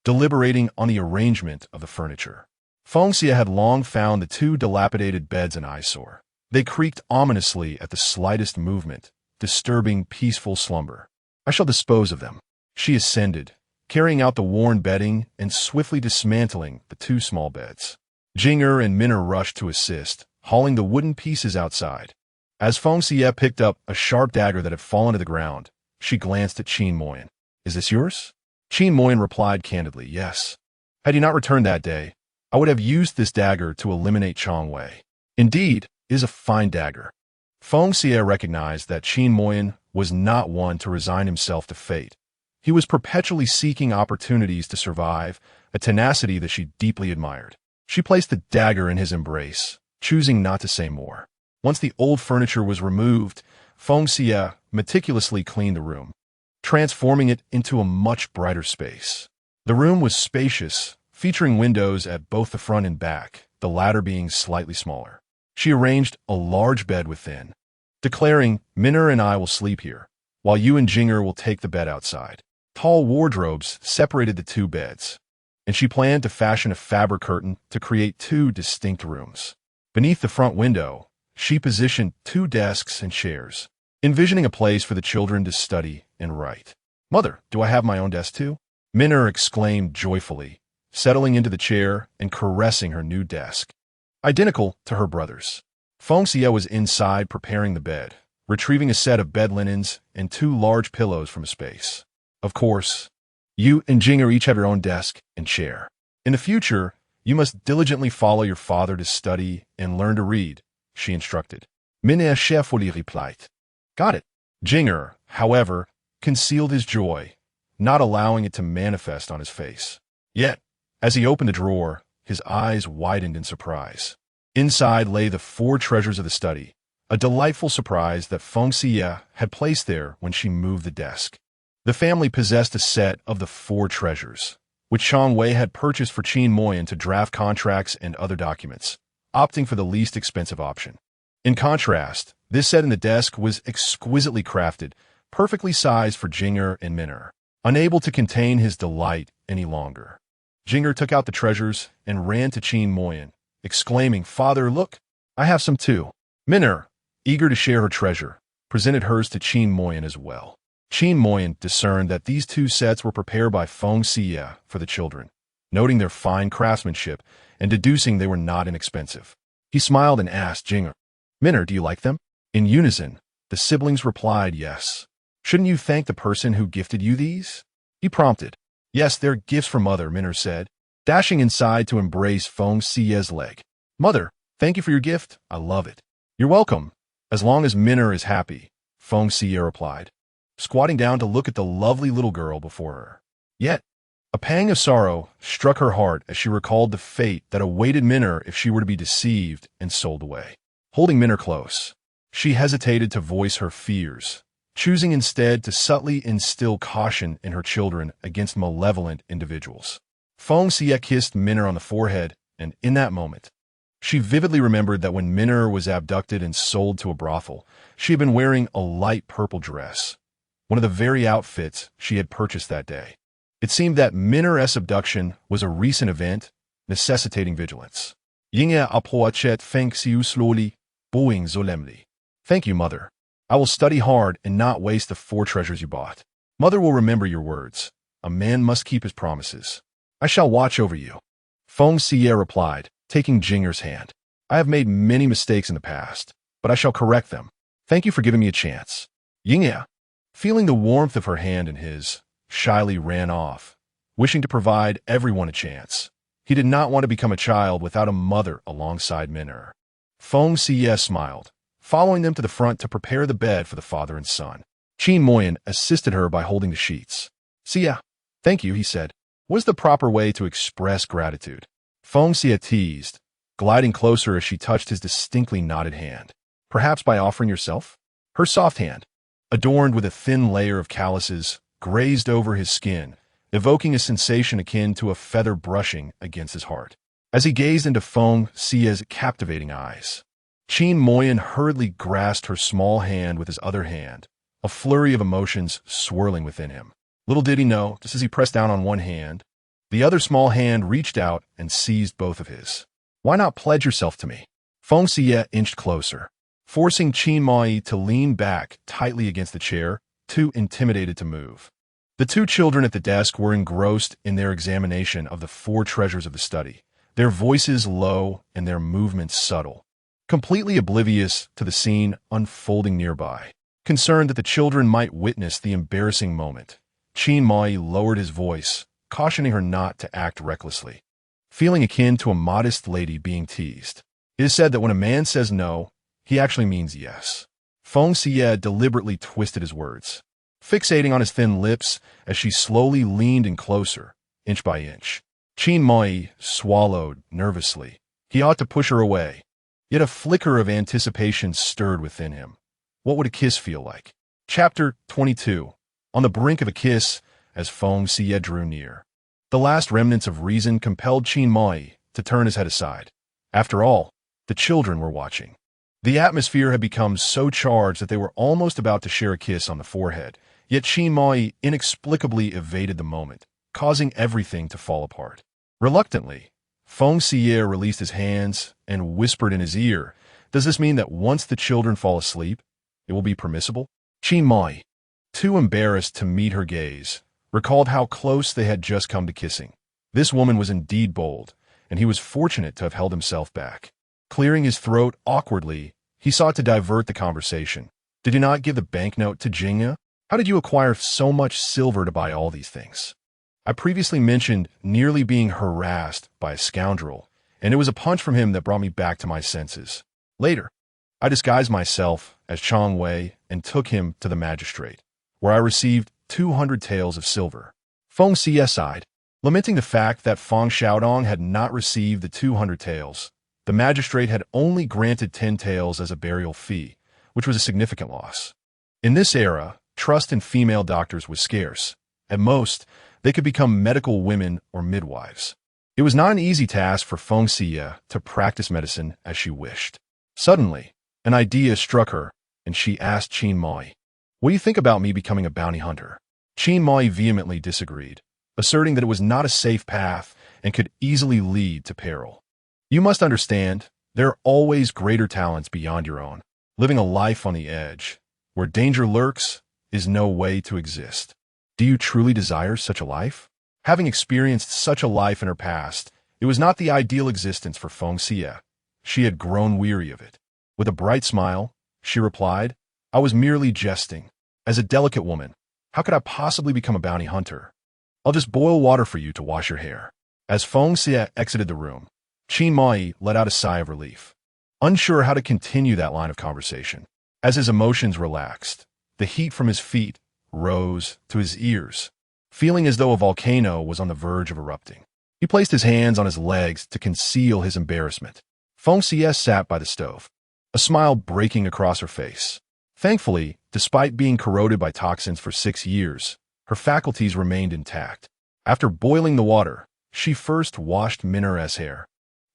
deliberating on the arrangement of the furniture. Feng Xiyue had long found the 2 dilapidated beds an eyesore. They creaked ominously at the slightest movement, disturbing peaceful slumber. I shall dispose of them. She ascended, carrying out the worn bedding and swiftly dismantling the 2 small beds. Jing'er and Min'er rushed to assist, hauling the wooden pieces outside. As Feng Xiyue picked up a sharp dagger that had fallen to the ground, she glanced at Qin Moyan. Is this yours? Qin Moyan replied candidly, yes. Had you not returned that day, I would have used this dagger to eliminate Chong Wei. Indeed, it is a fine dagger. Feng Xiyue recognized that Qin Moyan was not one to resign himself to fate. He was perpetually seeking opportunities to survive, a tenacity that she deeply admired. She placed the dagger in his embrace, choosing not to say more. Once the old furniture was removed, Feng Xiyue meticulously cleaned the room, transforming it into a much brighter space. The room was spacious, featuring windows at both the front and back, the latter being slightly smaller. She arranged a large bed within, declaring, Min'er and I will sleep here, while you and Jing'er will take the bed outside. Tall wardrobes separated the 2 beds, and she planned to fashion a fabric curtain to create 2 distinct rooms. Beneath the front window, she positioned 2 desks and chairs, envisioning a place for the children to study and write. Mother, do I have my own desk too? Min'er exclaimed joyfully, settling into the chair and caressing her new desk, identical to her brother's. Feng Xiyue was inside preparing the bed, retrieving a set of bed linens and 2 large pillows from a space. Of course, you and Jing'er each have your own desk and chair. In the future, you must diligently follow your father to study and learn to read, she instructed. Min'er cheerfully replied. Got it. Jing'er, however, concealed his joy, not allowing it to manifest on his face. Yet, as he opened the drawer, his eyes widened in surprise. Inside lay the 4 treasures of the study, a delightful surprise that Feng Xiyue had placed there when she moved the desk. The family possessed a set of the 4 treasures, which Chong Wei had purchased for Qin Moyan to draft contracts and other documents, opting for the least expensive option. In contrast, this set in the desk was exquisitely crafted, perfectly sized for Jing'er and Min'er. unable to contain his delight any longer. Jinger took out the treasures and ran to Qin Moyan, exclaiming, "Father, look, I have some too." Minner, eager to share her treasure, presented hers to Qin Moyan as well. Qin Moyan discerned that these two sets were prepared by Feng Xiyue for the children, noting their fine craftsmanship and deducing they were not inexpensive. He smiled and asked Jinger, "Minner, do you like them?" In unison, the siblings replied, "Yes." "Shouldn't you thank the person who gifted you these?" he prompted. "Yes, they're gifts from Mother," Minner said, dashing inside to embrace Feng Xiyue's leg. "Mother, thank you for your gift. I love it." "You're welcome, as long as Minner is happy," Feng Xiyue replied, squatting down to look at the lovely little girl before her. Yet, a pang of sorrow struck her heart as she recalled the fate that awaited Minner if she were to be deceived and sold away. Holding Minner close, she hesitated to voice her fears, choosing instead to subtly instill caution in her children against malevolent individuals. Feng Xiyue kissed Minner on the forehead, and in that moment, she vividly remembered that when Minner was abducted and sold to a brothel, she had been wearing a light purple dress, one of the very outfits she had purchased that day. It seemed that Minner's abduction was a recent event, necessitating vigilance. Yingya approached Feng Xiyue slowly, bowing solemnly. "Thank you, Mother. I will study hard and not waste the 4 treasures you bought. Mother will remember your words. A man must keep his promises. I shall watch over you." Feng Xiyue replied, taking Jinger's hand. "I have made many mistakes in the past, but I shall correct them. Thank you for giving me a chance." Yingya, feeling the warmth of her hand in his, shyly ran off, wishing to provide everyone a chance. He did not want to become a child without a mother alongside Minner. Feng Xiyue smiled, following them to the front to prepare the bed for the father and son. Qin Moyan assisted her by holding the sheets. "Xia, thank you," he said. "What is the proper way to express gratitude?" Feng Xiyue teased, gliding closer as she touched his distinctly knotted hand. "Perhaps by offering yourself?" Her soft hand, adorned with a thin layer of calluses, grazed over his skin, evoking a sensation akin to a feather brushing against his heart. As he gazed into Feng Xiyue's captivating eyes, Qin Moyan hurriedly grasped her small hand with his other hand, a flurry of emotions swirling within him. Little did he know, just as he pressed down on one hand, the other small hand reached out and seized both of his. "Why not pledge yourself to me?" Feng Xiyue inched closer, forcing Qin Moyan to lean back tightly against the chair, too intimidated to move. The 2 children at the desk were engrossed in their examination of the 4 treasures of the study, their voices low and their movements subtle, completely oblivious to the scene unfolding nearby. Concerned that the children might witness the embarrassing moment, Qin Moyan lowered his voice, cautioning her not to act recklessly, feeling akin to a modest lady being teased. It is said that when a man says no, he actually means yes. Feng Xiyue deliberately twisted his words, fixating on his thin lips as she slowly leaned in closer, inch by inch. Qin Moyan swallowed nervously. He ought to push her away, yet a flicker of anticipation stirred within him. What would a kiss feel like? Chapter 22. On the brink of a kiss, as Feng Xiyue drew near, the last remnants of reason compelled Qin Moyan to turn his head aside. After all, the children were watching. The atmosphere had become so charged that they were almost about to share a kiss on the forehead, yet Qin Moyan inexplicably evaded the moment, causing everything to fall apart. Reluctantly, Feng Xiyue released his hands and whispered in his ear, "Does this mean that once the children fall asleep, it will be permissible?" Qin Moyan, too embarrassed to meet her gaze, recalled how close they had just come to kissing. This woman was indeed bold, and he was fortunate to have held himself back. Clearing his throat awkwardly, he sought to divert the conversation. "Did you not give the banknote to Jingya? How did you acquire so much silver to buy all these things?" I previously mentioned nearly being harassed by a scoundrel, and it was a punch from him that brought me back to my senses. Later, I disguised myself as Chong Wei and took him to the magistrate, where I received 200 taels of silver. Feng Xiyue sighed, lamenting the fact that Feng Xiaodong had not received the 200 taels. The magistrate had only granted 10 taels as a burial fee, which was a significant loss. In this era, trust in female doctors was scarce. At most, they could become medical women or midwives. It was not an easy task for Feng Xiyue to practice medicine as she wished. Suddenly, an idea struck her, and she asked Qin Moyan, "What do you think about me becoming a bounty hunter?" Qin Mai vehemently disagreed, asserting that it was not a safe path and could easily lead to peril. You must understand, there are always greater talents beyond your own. Living a life on the edge, where danger lurks, is no way to exist. Do you truly desire such a life? Having experienced such a life in her past, it was not the ideal existence for Feng Xiyue. She had grown weary of it. With a bright smile, she replied, I was merely jesting. As a delicate woman, how could I possibly become a bounty hunter? I'll just boil water for you to wash your hair. As Feng Xiyue exited the room, Qin Mai let out a sigh of relief, unsure how to continue that line of conversation. As his emotions relaxed, the heat from his feet rose to his ears, feeling as though a volcano was on the verge of erupting. He placed his hands on his legs to conceal his embarrassment. Feng Xiyue sat by the stove, a smile breaking across her face. Thankfully, despite being corroded by toxins for 6 years, her faculties remained intact. After boiling the water, she first washed Minera's hair,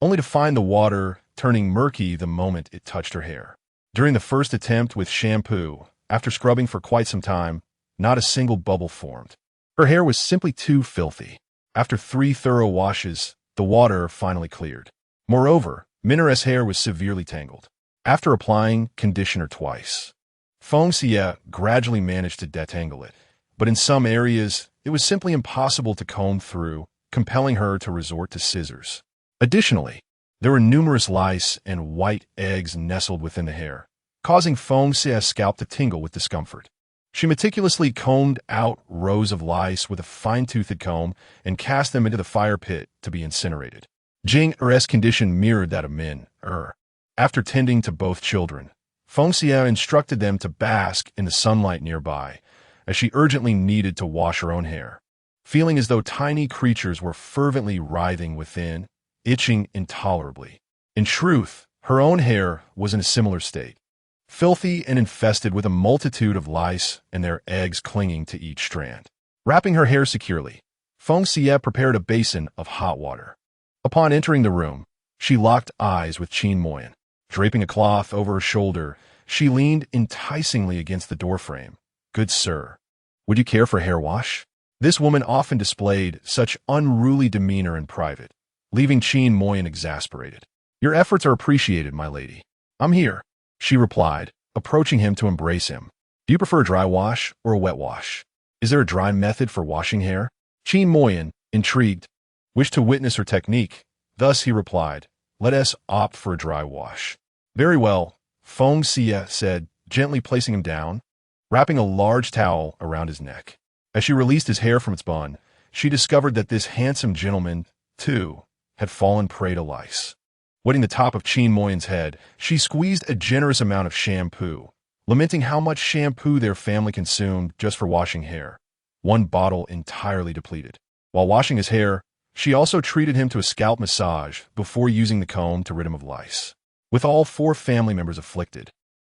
only to find the water turning murky the moment it touched her hair. During the first attempt with shampoo, after scrubbing for quite some time, not a single bubble formed. Her hair was simply too filthy. After 3 thorough washes, the water finally cleared. Moreover, Minera's hair was severely tangled. After applying conditioner twice, Feng Xiyue gradually managed to detangle it, but in some areas, it was simply impossible to comb through, compelling her to resort to scissors. Additionally, there were numerous lice and white eggs nestled within the hair, causing Feng Xiyue's scalp to tingle with discomfort. She meticulously combed out rows of lice with a fine-toothed comb and cast them into the fire pit to be incinerated. Jing Er's condition mirrored that of Min Er. After tending to both children, Feng Xiyue instructed them to bask in the sunlight nearby, as she urgently needed to wash her own hair. Feeling as though tiny creatures were fervently writhing within, itching intolerably. In truth, her own hair was in a similar state, filthy and infested with a multitude of lice and their eggs clinging to each strand. Wrapping her hair securely, Feng Xiyue prepared a basin of hot water. Upon entering the room, she locked eyes with Qin Moyan. Draping a cloth over her shoulder, she leaned enticingly against the doorframe. Good sir, would you care for hair wash? This woman often displayed such unruly demeanor in private, leaving Qin Moyan exasperated. Your efforts are appreciated, my lady. I'm here, she replied, approaching him to embrace him. Do you prefer a dry wash or a wet wash? Is there a dry method for washing hair? Qin Moyan, intrigued, wished to witness her technique. Thus he replied, let us opt for a dry wash. Very well, Feng Xiyue said, gently placing him down, wrapping a large towel around his neck. As she released his hair from its bun, she discovered that this handsome gentleman, too, had fallen prey to lice. Wetting the top of Qin Moyan's head, she squeezed a generous amount of shampoo, lamenting how much shampoo their family consumed just for washing hair, 1 bottle entirely depleted. While washing his hair, she also treated him to a scalp massage before using the comb to rid him of lice. With all 4 family members afflicted,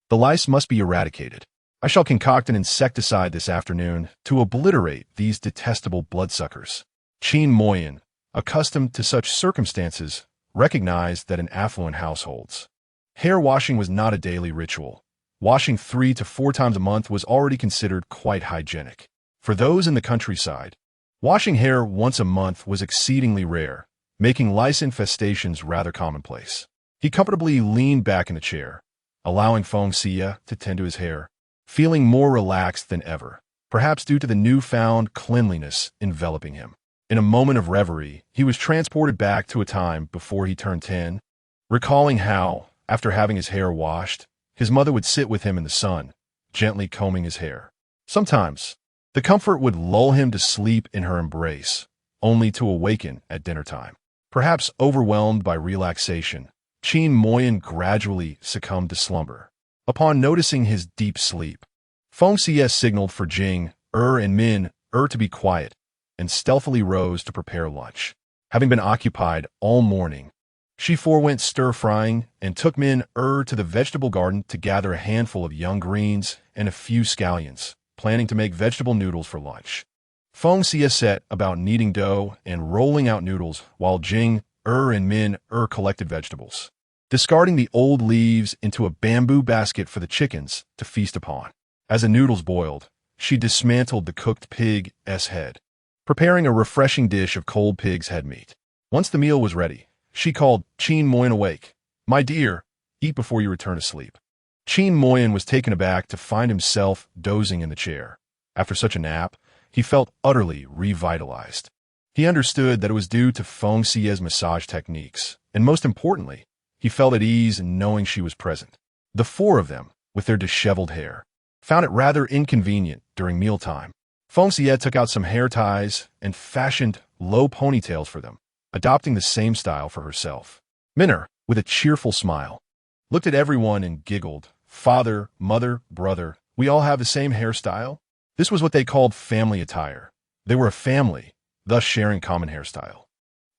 the lice must be eradicated. I shall concoct an insecticide this afternoon to obliterate these detestable bloodsuckers. Qin Moyan, accustomed to such circumstances, recognized that in affluent households, hair washing was not a daily ritual. Washing 3 to 4 times a month was already considered quite hygienic. For those in the countryside, washing hair once a month was exceedingly rare, making lice infestations rather commonplace. He comfortably leaned back in the chair, allowing Feng Xiyue to tend to his hair, feeling more relaxed than ever, perhaps due to the newfound cleanliness enveloping him. In a moment of reverie, he was transported back to a time before he turned 10, recalling how, after having his hair washed, his mother would sit with him in the sun, gently combing his hair. Sometimes, the comfort would lull him to sleep in her embrace, only to awaken at dinner time. Perhaps overwhelmed by relaxation, Qin Moyan gradually succumbed to slumber. Upon noticing his deep sleep, Feng Xiyue signaled for Jing and Min to be quiet, and stealthily rose to prepare lunch. Having been occupied all morning, she forewent stir-frying and took Min to the vegetable garden to gather a handful of young greens and a few scallions, planning to make vegetable noodles for lunch. Feng Xiyue set about kneading dough and rolling out noodles while Jing and Min collected vegetables, discarding the old leaves into a bamboo basket for the chickens to feast upon. As the noodles boiled, she dismantled the cooked pig's head, preparing a refreshing dish of cold pig's head meat. Once the meal was ready, she called Qin Moyan awake. "My dear, eat before you return to sleep." Qin Moyan was taken aback to find himself dozing in the chair. After such a nap, he felt utterly revitalized. He understood that it was due to Feng Xiyue's massage techniques, and most importantly, he felt at ease in knowing she was present. The four of them, with their disheveled hair, found it rather inconvenient during mealtime. Feng Xiyue took out some hair ties and fashioned low ponytails for them, adopting the same style for herself. Minner, with a cheerful smile, looked at everyone and giggled. Father, mother, brother, we all have the same hairstyle? This was what they called family attire. They were a family, thus sharing common hairstyle.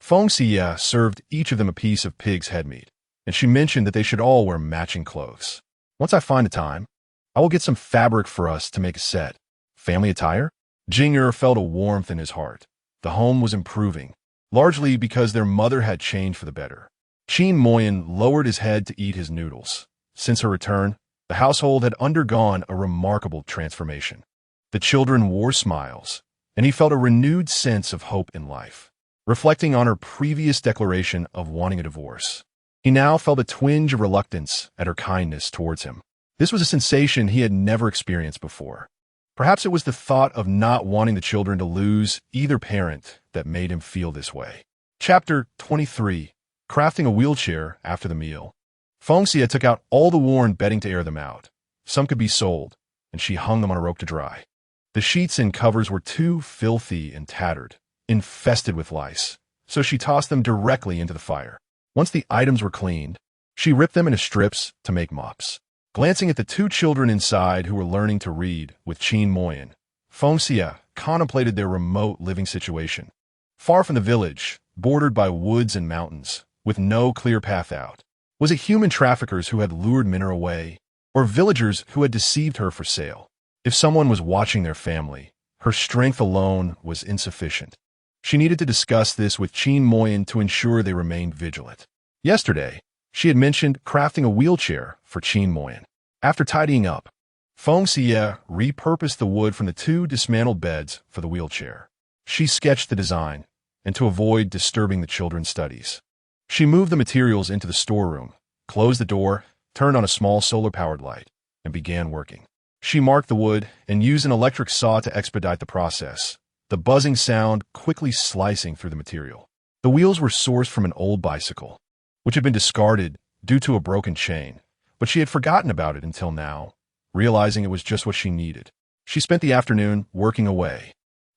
Feng Xiyue served each of them a piece of pig's head meat, and she mentioned that they should all wear matching clothes. "Once I find a time, I will get some fabric for us to make a set." Family attire? Jing'er felt a warmth in his heart. The home was improving, largely because their mother had changed for the better. Qin Moyan lowered his head to eat his noodles. Since her return, the household had undergone a remarkable transformation. The children wore smiles, and he felt a renewed sense of hope in life. Reflecting on her previous declaration of wanting a divorce, he now felt a twinge of reluctance at her kindness towards him. This was a sensation he had never experienced before. Perhaps it was the thought of not wanting the children to lose either parent that made him feel this way. Chapter 23. Crafting a wheelchair after the meal. Feng Xiyue took out all the worn bedding to air them out. Some could be sold, and she hung them on a rope to dry. The sheets and covers were too filthy and tattered, infested with lice, so she tossed them directly into the fire. Once the items were cleaned, she ripped them into strips to make mops. Glancing at the two children inside who were learning to read with Qin Moyan, Feng Xiyue contemplated their remote living situation. Far from the village, bordered by woods and mountains, with no clear path out. Was it human traffickers who had lured Minner away, or villagers who had deceived her for sale? If someone was watching their family, her strength alone was insufficient. She needed to discuss this with Qin Moyan to ensure they remained vigilant. Yesterday, she had mentioned crafting a wheelchair for Qin Moyan. After tidying up, Feng Xiyue repurposed the wood from the two dismantled beds for the wheelchair. She sketched the design, and to avoid disturbing the children's studies, she moved the materials into the storeroom, closed the door, turned on a small solar-powered light, and began working. She marked the wood and used an electric saw to expedite the process, the buzzing sound quickly slicing through the material. The wheels were sourced from an old bicycle, which had been discarded due to a broken chain, but she had forgotten about it until now, realizing it was just what she needed. She spent the afternoon working away,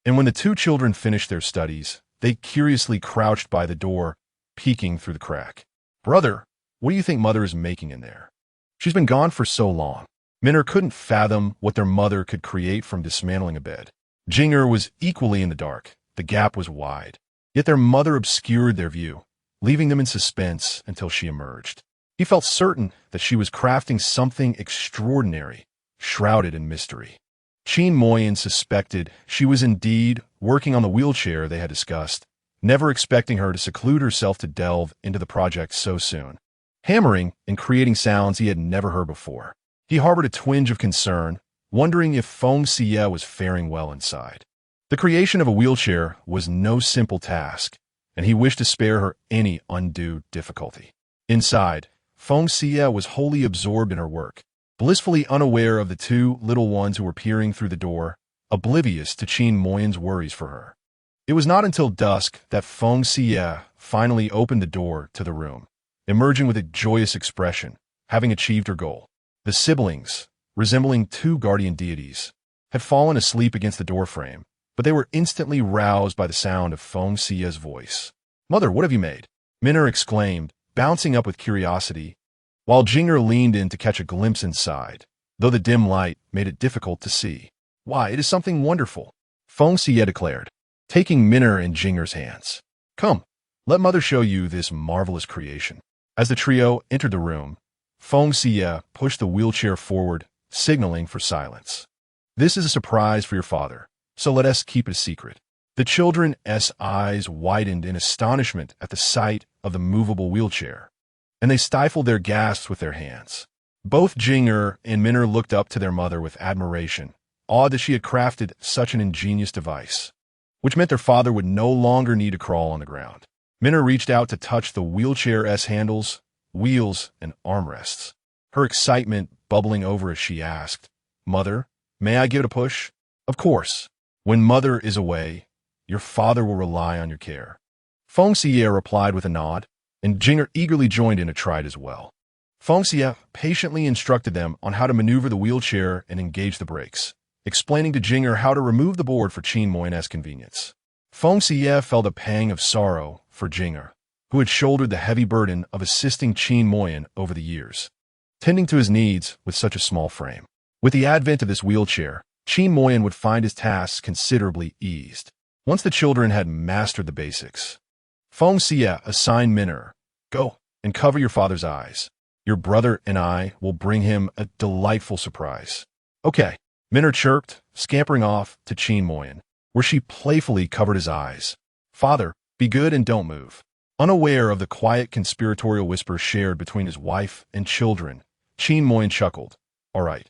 and when the two children finished their studies, they curiously crouched by the door, peeking through the crack. "Brother, what do you think Mother is making in there? She's been gone for so long." Minner couldn't fathom what their mother could create from dismantling a bed. Jing'er was equally in the dark. The gap was wide. Yet their mother obscured their view, leaving them in suspense until she emerged. He felt certain that she was crafting something extraordinary, shrouded in mystery. Qin Moyan suspected she was indeed working on the wheelchair they had discussed, never expecting her to seclude herself to delve into the project so soon. Hammering and creating sounds he had never heard before. He harbored a twinge of concern, wondering if Feng Xiyue was faring well inside. The creation of a wheelchair was no simple task, and he wished to spare her any undue difficulty. Inside, Feng Xiyue was wholly absorbed in her work, blissfully unaware of the two little ones who were peering through the door, oblivious to Qin Moyan's worries for her. It was not until dusk that Feng Xiyue finally opened the door to the room, emerging with a joyous expression, having achieved her goal. The siblings, resembling two guardian deities, had fallen asleep against the doorframe, but they were instantly roused by the sound of Feng Xiyue's voice. "Mother, what have you made?" Minner exclaimed, bouncing up with curiosity, while Jing'er leaned in to catch a glimpse inside, though the dim light made it difficult to see. "Why, it is something wonderful," Feng Xiyue declared, taking Minner in Jing'er's hands. "Come, let Mother show you this marvelous creation." As the trio entered the room, Feng Xiyue pushed the wheelchair forward, signaling for silence. "This is a surprise for your father, so let us keep it a secret." The children's eyes widened in astonishment at the sight of the movable wheelchair, and they stifled their gasps with their hands. Both Jing'er and Minner looked up to their mother with admiration, odd that she had crafted such an ingenious device, which meant their father would no longer need to crawl on the ground. Minna reached out to touch the wheelchair's handles, wheels, and armrests, her excitement bubbling over as she asked, "Mother, may I give it a push?" "Of course. When Mother is away, your father will rely on your care." Feng Xiyue replied with a nod, and Jinger eagerly joined in a try as well. Feng Xiyue patiently instructed them on how to maneuver the wheelchair and engage the brakes, explaining to Jinger how to remove the board for Qin Moyan's convenience. Feng Xiyue felt a pang of sorrow for Jinger, who had shouldered the heavy burden of assisting Qin Moyan over the years, tending to his needs with such a small frame. With the advent of this wheelchair, Qin Moyan would find his tasks considerably eased. Once the children had mastered the basics, Feng Xiyue assigned Minna, "Go and cover your father's eyes. Your brother and I will bring him a delightful surprise." "Okay," Minna chirped, scampering off to Qin Moyan, where she playfully covered his eyes. "Father, be good and don't move." Unaware of the quiet conspiratorial whisper shared between his wife and children, Qin Moyan chuckled. "All right,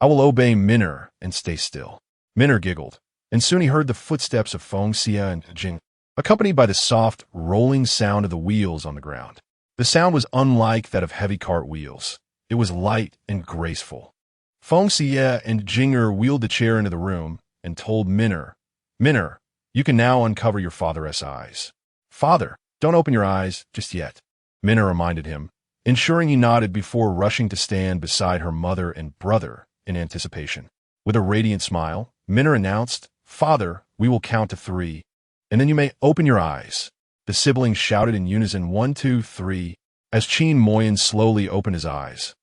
I will obey Minna and stay still." Minna giggled, and soon he heard the footsteps of Feng Xiyue and Jing, accompanied by the soft, rolling sound of the wheels on the ground. The sound was unlike that of heavy cart wheels. It was light and graceful. Feng Xiyue and Jinger wheeled the chair into the room and told Minna, "Minna, you can now uncover your father's eyes." "Father, don't open your eyes just yet," Minna reminded him, ensuring he nodded before rushing to stand beside her mother and brother in anticipation. With a radiant smile, Minna announced, "Father, we will count to 3, and then you may open your eyes." The siblings shouted in unison, 1, 2, 3, as Qin Moyan slowly opened his eyes.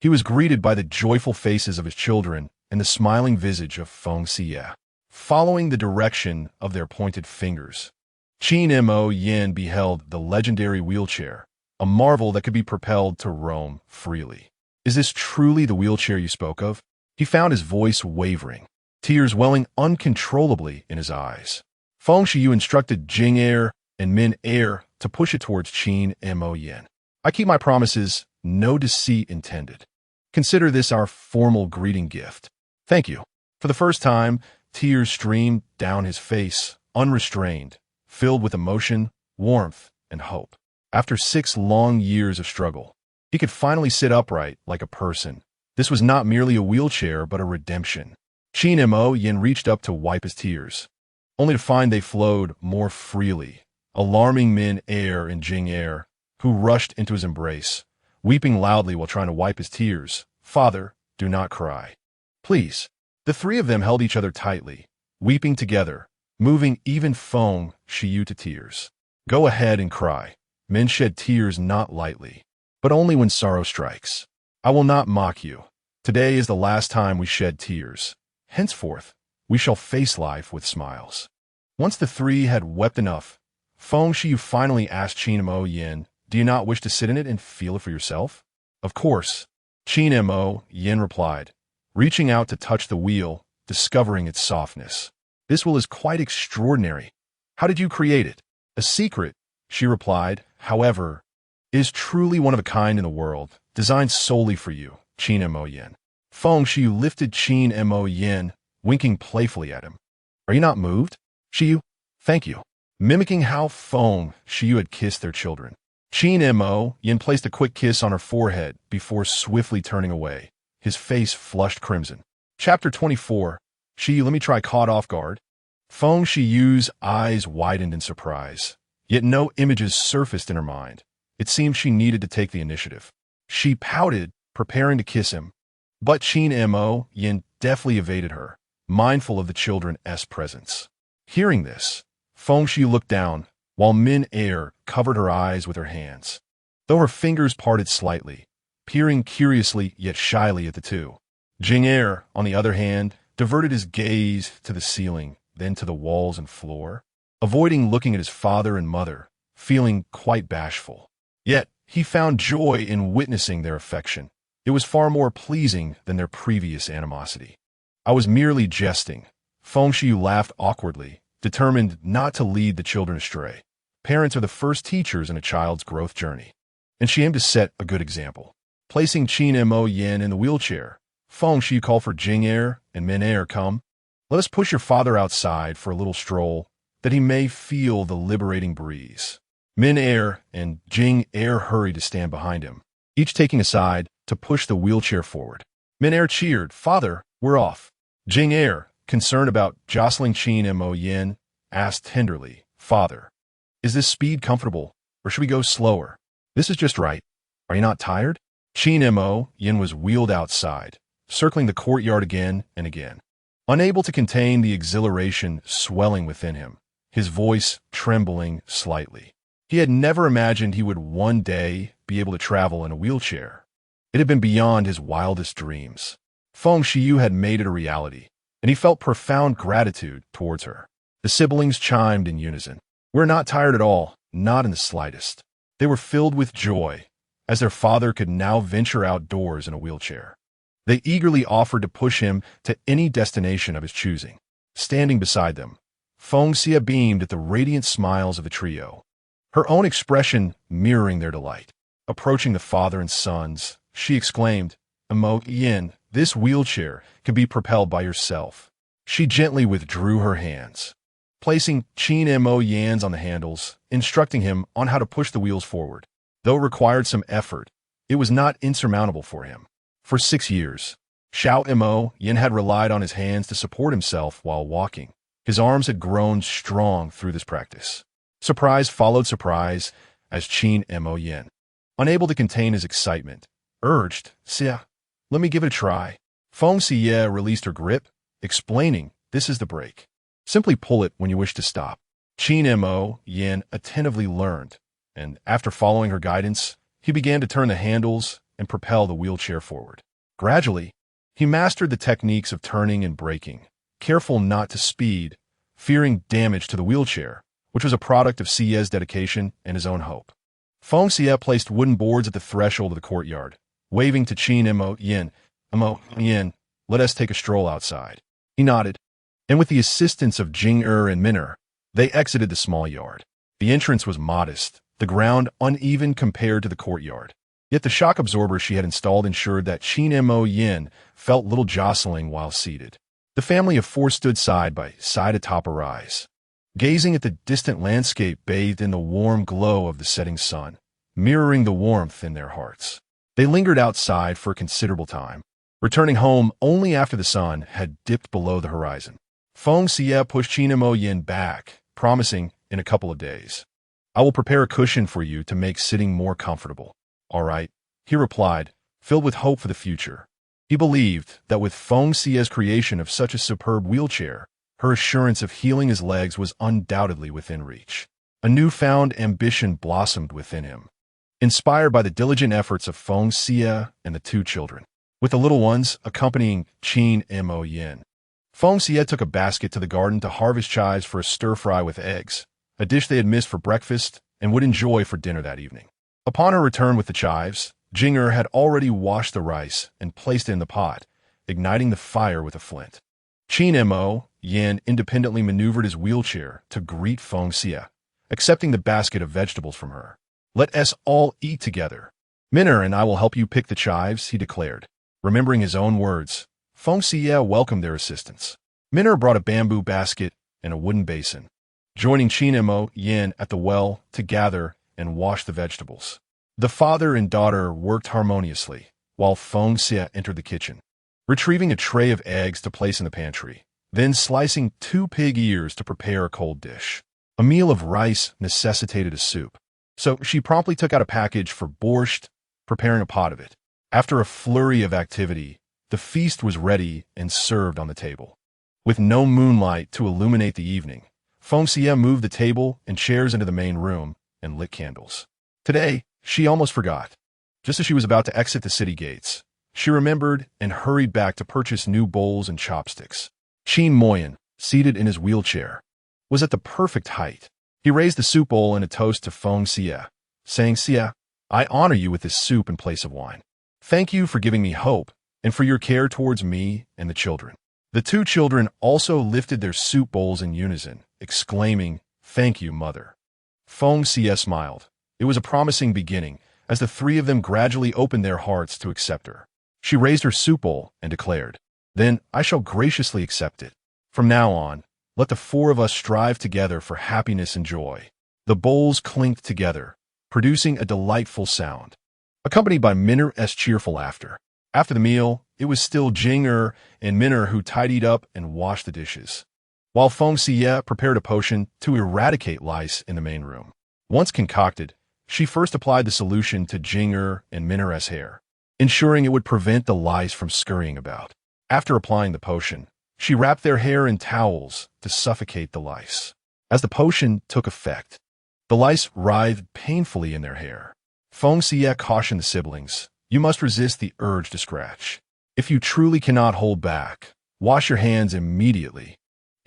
He was greeted by the joyful faces of his children and the smiling visage of Feng Xiyue. Following the direction of their pointed fingers, Qin Moyan beheld the legendary wheelchair, a marvel that could be propelled to roam freely. "Is this truly the wheelchair you spoke of?" He found his voice wavering, tears welling uncontrollably in his eyes. Feng Xiyue instructed Jinger and Min to push it towards Qin Moyan. "I keep my promises, no deceit intended. Consider this our formal greeting gift." "Thank you." For the first time, tears streamed down his face, unrestrained, filled with emotion, warmth, and hope. After 6 long years of struggle, he could finally sit upright like a person. This was not merely a wheelchair, but a redemption. Qin Moyan reached up to wipe his tears, only to find they flowed more freely, alarming Min and Jing who rushed into his embrace, weeping loudly while trying to wipe his tears. "Father, do not cry. Please." The 3 of them held each other tightly, weeping together, moving even Feng Xiyue to tears. "Go ahead and cry." Men shed tears not lightly, but only when sorrow strikes. "I will not mock you. Today is the last time we shed tears. Henceforth, we shall face life with smiles." Once the 3 had wept enough, Feng Xiyue finally asked Qin Moyan, "Do you not wish to sit in it and feel it for yourself?" "Of course," Qin Moyan replied, reaching out to touch the wheel, discovering its softness. "This wheel is quite extraordinary. How did you create it?" "A secret," she replied. "However, it is truly one of a kind in the world, designed solely for you, Qin Moyan." Feng Xiyue lifted Qin Moyan, winking playfully at him. "Are you not moved, Xiyue?" "Thank you." Mimicking how Feng Xiyue had kissed their children, Qin Moyan placed a quick kiss on her forehead before swiftly turning away, his face flushed crimson. Chapter 24. "Xiyue, let me try caught off guard." Feng Xiyue's eyes widened in surprise, yet no images surfaced in her mind. It seemed she needed to take the initiative. She pouted, preparing to kiss him, but Qin Moyan deftly evaded her, mindful of the children's presence. Hearing this, Feng Xiyue looked down, while Min covered her eyes with her hands, though her fingers parted slightly, peering curiously yet shyly at the 2. Jing on the other hand, diverted his gaze to the ceiling, then to the walls and floor, avoiding looking at his father and mother, feeling quite bashful. Yet, he found joy in witnessing their affection. It was far more pleasing than their previous animosity. "I was merely jesting." Feng Xiyue laughed awkwardly, determined not to lead the children astray. Parents are the first teachers in a child's growth journey, and she aimed to set a good example. Placing Qin Moyan in the wheelchair, Feng Xiyue called for Jing Er and Min Er, come. Let us push your father outside for a little stroll, that he may feel the liberating breeze. Min Er and Jing Er hurried to stand behind him, each taking a side to push the wheelchair forward. Min Er cheered, "Father, we're off." Jing Er, concerned about jostling Qin Mo Yin, asked tenderly, "Father, is this speed comfortable, or should we go slower? This is just right. Are you not tired?" Qin Mo Yin was wheeled outside, circling the courtyard again and again. Unable to contain the exhilaration swelling within him, his voice trembling slightly. He had never imagined he would one day be able to travel in a wheelchair. It had been beyond his wildest dreams. Feng Xiyue had made it a reality, and he felt profound gratitude towards her. The siblings chimed in unison. "We're not tired at all, not in the slightest." They were filled with joy, as their father could now venture outdoors in a wheelchair. They eagerly offered to push him to any destination of his choosing. Standing beside them, Feng Xiyue beamed at the radiant smiles of the trio, her own expression mirroring their delight. Approaching the father and sons, she exclaimed, "Mo Yin, this wheelchair can be propelled by yourself." She gently withdrew her hands, placing Qin Mo Yan's on the handles, instructing him on how to push the wheels forward. Though it required some effort, it was not insurmountable for him. For 6 years, Xiao Mo Yin had relied on his hands to support himself while walking. His arms had grown strong through this practice. Surprise followed surprise as Qin Mo Yin, unable to contain his excitement, urged, "Xia, let me give it a try." Feng Xiyue released her grip, explaining, "This is the brake. Simply pull it when you wish to stop." Qin Mo Yin attentively learned, and after following her guidance, he began to turn the handles and propel the wheelchair forward. Gradually, he mastered the techniques of turning and braking, careful not to speed, fearing damage to the wheelchair, which was a product of Xiyue's dedication and his own hope. Feng Xiyue placed wooden boards at the threshold of the courtyard, waving to Qin Mo Yin, "Mo Yin, let us take a stroll outside." He nodded, and with the assistance of Jing Er and Min Er, they exited the small yard. The entrance was modest, the ground uneven compared to the courtyard. Yet the shock absorber she had installed ensured that Qin Mo Yin felt little jostling while seated. The family of four stood side by side atop a rise, gazing at the distant landscape bathed in the warm glow of the setting sun, mirroring the warmth in their hearts. They lingered outside for a considerable time, returning home only after the sun had dipped below the horizon. Feng Xiyue pushed Qin Mo Yin back, promising, "In a couple of days, I will prepare a cushion for you to make sitting more comfortable." "All right," he replied, filled with hope for the future. He believed that with Feng Xiyue's creation of such a superb wheelchair, her assurance of healing his legs was undoubtedly within reach. A newfound ambition blossomed within him, inspired by the diligent efforts of Feng Xiyue and the two children, with the little ones accompanying Qin Mo Yin. Feng Xiyue took a basket to the garden to harvest chives for a stir-fry with eggs, a dish they had missed for breakfast and would enjoy for dinner that evening. Upon her return with the chives, Jing Er had already washed the rice and placed it in the pot, igniting the fire with a flint. Qin Mo Yin independently maneuvered his wheelchair to greet Feng Xiyue, accepting the basket of vegetables from her. "Let us all eat together. Min Er and I will help you pick the chives," he declared. Remembering his own words, Feng Xiyue welcomed their assistance. Min Er brought a bamboo basket and a wooden basin, joining Qin Mo Yin at the well to gather and wash the vegetables. The father and daughter worked harmoniously, while Feng Xiyue entered the kitchen, retrieving a tray of eggs to place in the pantry, then slicing 2 pig ears to prepare a cold dish. A meal of rice necessitated a soup, so she promptly took out a package for borscht, preparing a pot of it. After a flurry of activity, the feast was ready and served on the table. With no moonlight to illuminate the evening, Feng Xiyue moved the table and chairs into the main room and lit candles. Today, she almost forgot. Just as she was about to exit the city gates, she remembered and hurried back to purchase new bowls and chopsticks. Qin Mo Yin, seated in his wheelchair, was at the perfect height. He raised the soup bowl in a toast to Feng Xiyue, saying, "Xia, I honor you with this soup in place of wine. Thank you for giving me hope and for your care towards me and the children." The two children also lifted their soup bowls in unison, exclaiming, "Thank you, mother." Feng Xiyue smiled. It was a promising beginning, as the three of them gradually opened their hearts to accept her. She raised her soup bowl and declared, "Then I shall graciously accept it. From now on, let the four of us strive together for happiness and joy." The bowls clinked together, producing a delightful sound, accompanied by Minner's cheerful laughter. After the meal, it was still Jing'er and Minner who tidied up and washed the dishes, while Feng Xiyue prepared a potion to eradicate lice in the main room. Once concocted, she first applied the solution to Jing'er and Minner's hair, ensuring it would prevent the lice from scurrying about. After applying the potion, she wrapped their hair in towels to suffocate the lice. As the potion took effect, the lice writhed painfully in their hair. Feng Xiyue cautioned the siblings, "You must resist the urge to scratch. If you truly cannot hold back, wash your hands immediately.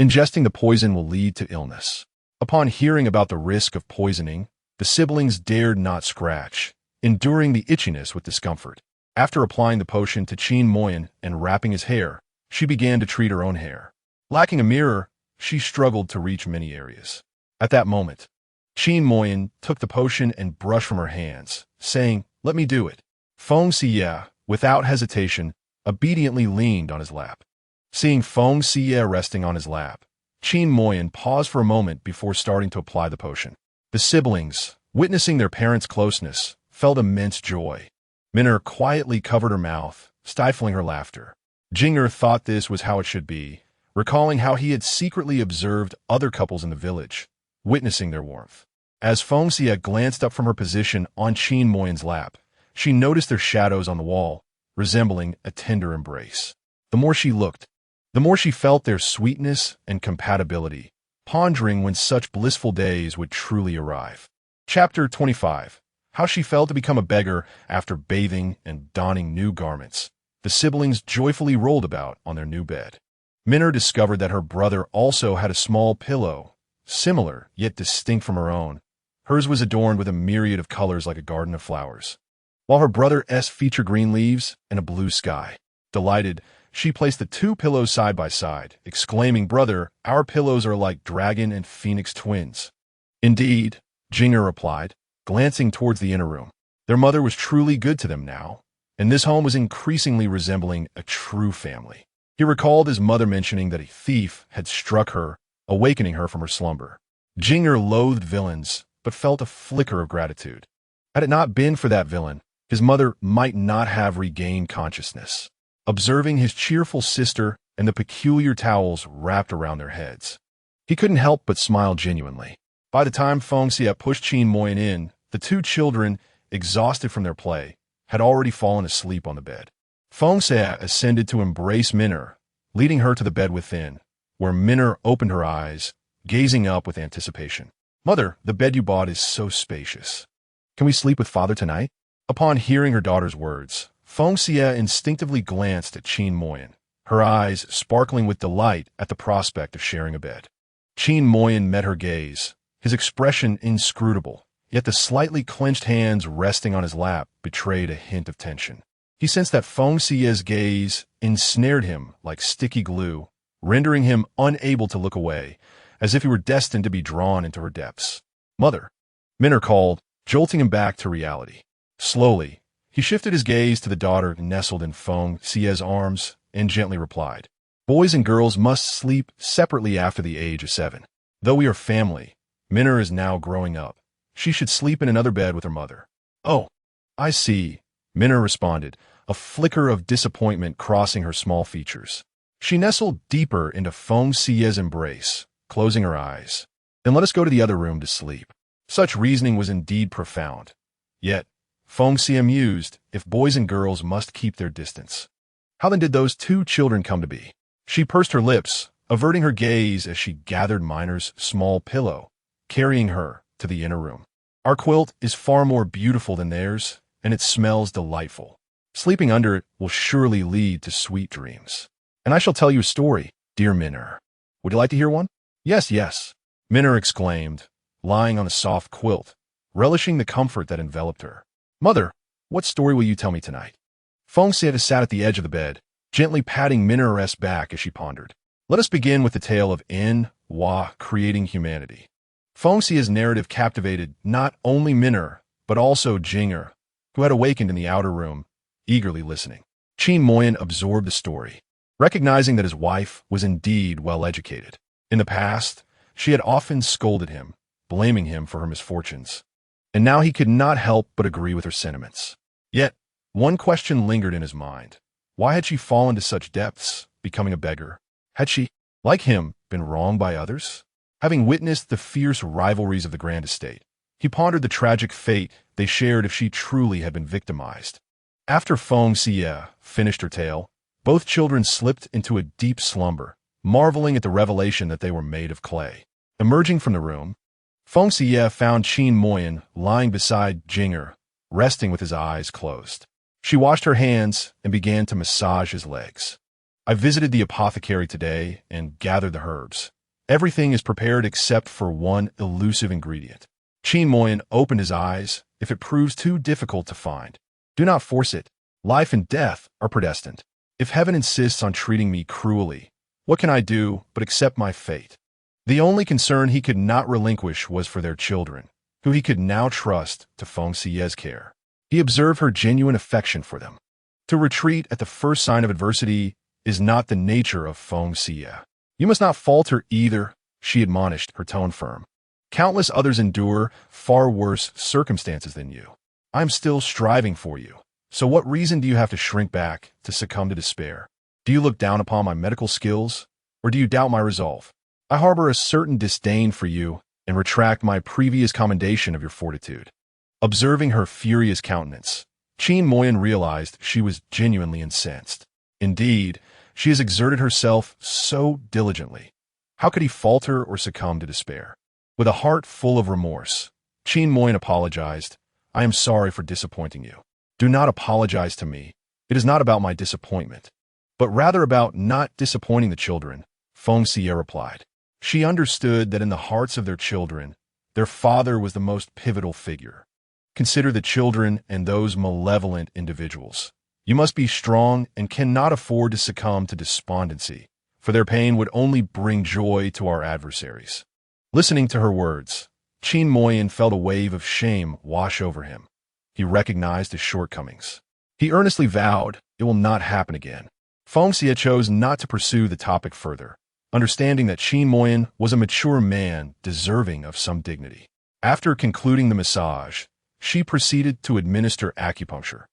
Ingesting the poison will lead to illness." Upon hearing about the risk of poisoning, the siblings dared not scratch, enduring the itchiness with discomfort. After applying the potion to Qin Moyan and wrapping his hair, she began to treat her own hair. Lacking a mirror, she struggled to reach many areas. At that moment, Qin Moyan took the potion and brushed from her hands, saying, "Let me do it." Feng Xiyue, without hesitation, obediently leaned on his lap. Seeing Feng Xiyue resting on his lap, Qin Moyan paused for a moment before starting to apply the potion. The siblings, witnessing their parents' closeness, felt immense joy. Minner quietly covered her mouth, stifling her laughter. Jing'er thought this was how it should be, recalling how he had secretly observed other couples in the village, witnessing their warmth. As Feng Xiyue glanced up from her position on Qin Moyan's lap, she noticed their shadows on the wall, resembling a tender embrace. The more she looked, the more she felt their sweetness and compatibility, pondering when such blissful days would truly arrive. Chapter 25. How she felt to become a beggar after bathing and donning new garments. The siblings joyfully rolled about on their new bed. Minner discovered that her brother also had a small pillow, similar yet distinct from her own. Hers was adorned with a myriad of colors like a garden of flowers, while her brother's featured green leaves and a blue sky. Delighted, she placed the two pillows side by side, exclaiming, "Brother, our pillows are like dragon and phoenix twins." "Indeed," Jing'er replied, glancing towards the inner room. Their mother was truly good to them now, and this home was increasingly resembling a true family. He recalled his mother mentioning that a thief had struck her, awakening her from her slumber. Jing'er loathed villains, but felt a flicker of gratitude. Had it not been for that villain, his mother might not have regained consciousness. Observing his cheerful sister and the peculiar towels wrapped around their heads, he couldn't help but smile genuinely. By the time Feng Xiyue pushed Qin Moyan in, the two children, exhausted from their play, had already fallen asleep on the bed. Feng Xiyue ascended to embrace Minner, leading her to the bed within, where Minner opened her eyes, gazing up with anticipation. "Mother, the bed you bought is so spacious. Can we sleep with father tonight?" Upon hearing her daughter's words, Feng Xiyue instinctively glanced at Qin Moyan, her eyes sparkling with delight at the prospect of sharing a bed. Qin Moyan met her gaze, his expression inscrutable, yet the slightly clenched hands resting on his lap betrayed a hint of tension. He sensed that Feng Xiyue's gaze ensnared him like sticky glue, rendering him unable to look away, as if he were destined to be drawn into her depths. "Mother," Minner called, jolting him back to reality. Slowly, he shifted his gaze to the daughter nestled in Feng Xiyue's arms and gently replied, "Boys and girls must sleep separately after the age of 7. Though we are family, Minner is now growing up. She should sleep in another bed with her mother." "Oh, I see," Minner responded, a flicker of disappointment crossing her small features. She nestled deeper into Feng Xiyue's embrace, closing her eyes. "Then let us go to the other room to sleep." Such reasoning was indeed profound. Yet, Feng Xiyue mused, if boys and girls must keep their distance, how then did those two children come to be? She pursed her lips, averting her gaze as she gathered Minner's small pillow, carrying her to the inner room. "Our quilt is far more beautiful than theirs, and it smells delightful. Sleeping under it will surely lead to sweet dreams. And I shall tell you a story, dear Minner. Would you like to hear one?" "Yes, yes," Minner exclaimed, lying on the soft quilt, relishing the comfort that enveloped her. "Mother, what story will you tell me tonight?" Feng Xiyue sat at the edge of the bed, gently patting Minner's back as she pondered. "Let us begin with the tale of En-Hua creating humanity." Feng Xiyue's narrative captivated not only Minner, but also Jing'er, who had awakened in the outer room, eagerly listening. Qin Moyan absorbed the story, recognizing that his wife was indeed well-educated. In the past, she had often scolded him, blaming him for her misfortunes. And now he could not help but agree with her sentiments. Yet, one question lingered in his mind. Why had she fallen to such depths, becoming a beggar? Had she, like him, been wronged by others? Having witnessed the fierce rivalries of the grand estate, he pondered the tragic fate they shared if she truly had been victimized. After Feng Xiyue finished her tale, both children slipped into a deep slumber, marveling at the revelation that they were made of clay. Emerging from the room, Feng Xiyue found Qin Moyan lying beside Jinger, resting with his eyes closed. She washed her hands and began to massage his legs. I visited the apothecary today and gathered the herbs. Everything is prepared except for one elusive ingredient. Qin Moyan opened his eyes. If it proves too difficult to find, do not force it. Life and death are predestined. If heaven insists on treating me cruelly, what can I do but accept my fate? The only concern he could not relinquish was for their children, who he could now trust to Feng Xiyue's care. He observed her genuine affection for them. To retreat at the first sign of adversity is not the nature of Feng Xiyue. You must not falter either, she admonished, her tone firm. Countless others endure far worse circumstances than you. I am still striving for you. So what reason do you have to shrink back, to succumb to despair? Do you look down upon my medical skills, or do you doubt my resolve? I harbor a certain disdain for you and retract my previous commendation of your fortitude. Observing her furious countenance, Qin Moyan realized she was genuinely incensed. Indeed, she has exerted herself so diligently. How could he falter or succumb to despair? With a heart full of remorse, Qin Moyan apologized. I am sorry for disappointing you. Do not apologize to me. It is not about my disappointment, but rather about not disappointing the children, Feng Xiyue replied. She understood that in the hearts of their children, their father was the most pivotal figure. Consider the children and those malevolent individuals. You must be strong and cannot afford to succumb to despondency, for their pain would only bring joy to our adversaries. Listening to her words, Qin Moyan felt a wave of shame wash over him. He recognized his shortcomings. He earnestly vowed it will not happen again. Feng Xiyue chose not to pursue the topic further, understanding that Qin Moyan was a mature man deserving of some dignity. After concluding the massage, she proceeded to administer acupuncture,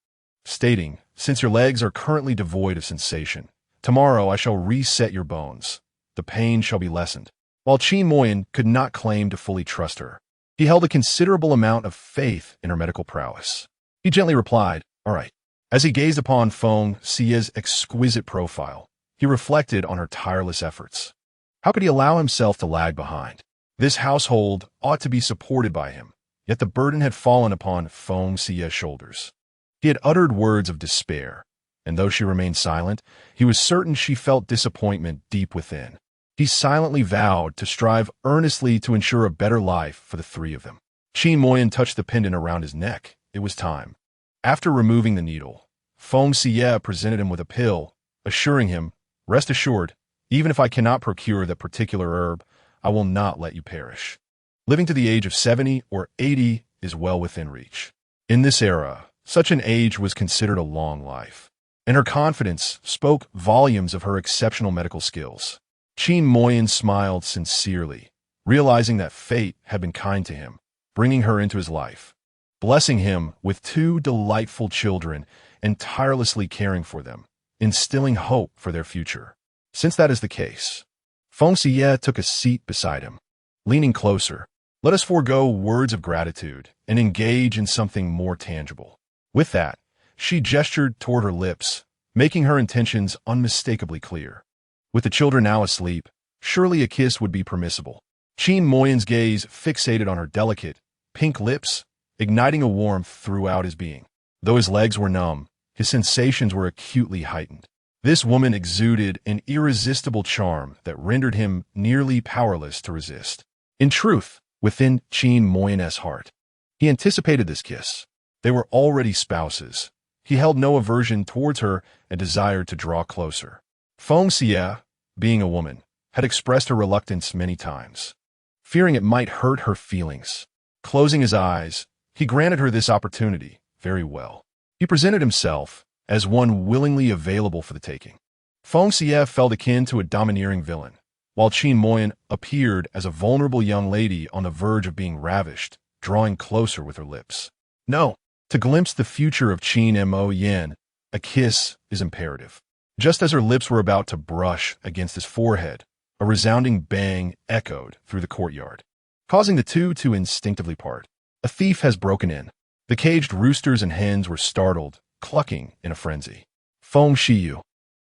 stating, since your legs are currently devoid of sensation, tomorrow I shall reset your bones. The pain shall be lessened. While Qin Moyan could not claim to fully trust her, he held a considerable amount of faith in her medical prowess. He gently replied, all right. As he gazed upon Feng Xiyue's exquisite profile, he reflected on her tireless efforts. How could he allow himself to lag behind? This household ought to be supported by him, yet the burden had fallen upon Feng Xiyue's shoulders. He had uttered words of despair, and though she remained silent, he was certain she felt disappointment deep within. He silently vowed to strive earnestly to ensure a better life for the three of them. Qin Moyan touched the pendant around his neck. It was time. After removing the needle, Feng Xiyue presented him with a pill, assuring him, rest assured, even if I cannot procure that particular herb, I will not let you perish. Living to the age of 70 or 80 is well within reach. In this era, such an age was considered a long life, and her confidence spoke volumes of her exceptional medical skills. Qin Moyan smiled sincerely, realizing that fate had been kind to him, bringing her into his life, blessing him with 2 delightful children and tirelessly caring for them, instilling hope for their future. Since that is the case, Feng Xiyue took a seat beside him. Leaning closer, let us forego words of gratitude and engage in something more tangible. With that, she gestured toward her lips, making her intentions unmistakably clear. With the children now asleep, surely a kiss would be permissible. Qin Moyan's gaze fixated on her delicate, pink lips, igniting a warmth throughout his being. Though his legs were numb, his sensations were acutely heightened. This woman exuded an irresistible charm that rendered him nearly powerless to resist. In truth, within Qin Moyan's heart, he anticipated this kiss. They were already spouses. He held no aversion towards her and desired to draw closer. Feng Xiyue, being a woman, had expressed her reluctance many times, fearing it might hurt her feelings. Closing his eyes, he granted her this opportunity. Very well. He presented himself, as one willingly available for the taking. Feng Xiyue felt akin to a domineering villain, while Qin Moyan appeared as a vulnerable young lady on the verge of being ravished, drawing closer with her lips. No, to glimpse the future of Qin Mo Yin, a kiss is imperative. Just as her lips were about to brush against his forehead, a resounding bang echoed through the courtyard, causing the two to instinctively part. A thief has broken in. The caged roosters and hens were startled, clucking in a frenzy. Feng Xiyue,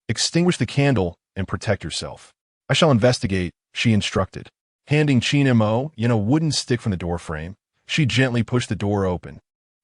extinguish the candle and protect yourself. I shall investigate, she instructed. Handing Qin Mo Yin a wooden stick from the doorframe, she gently pushed the door open,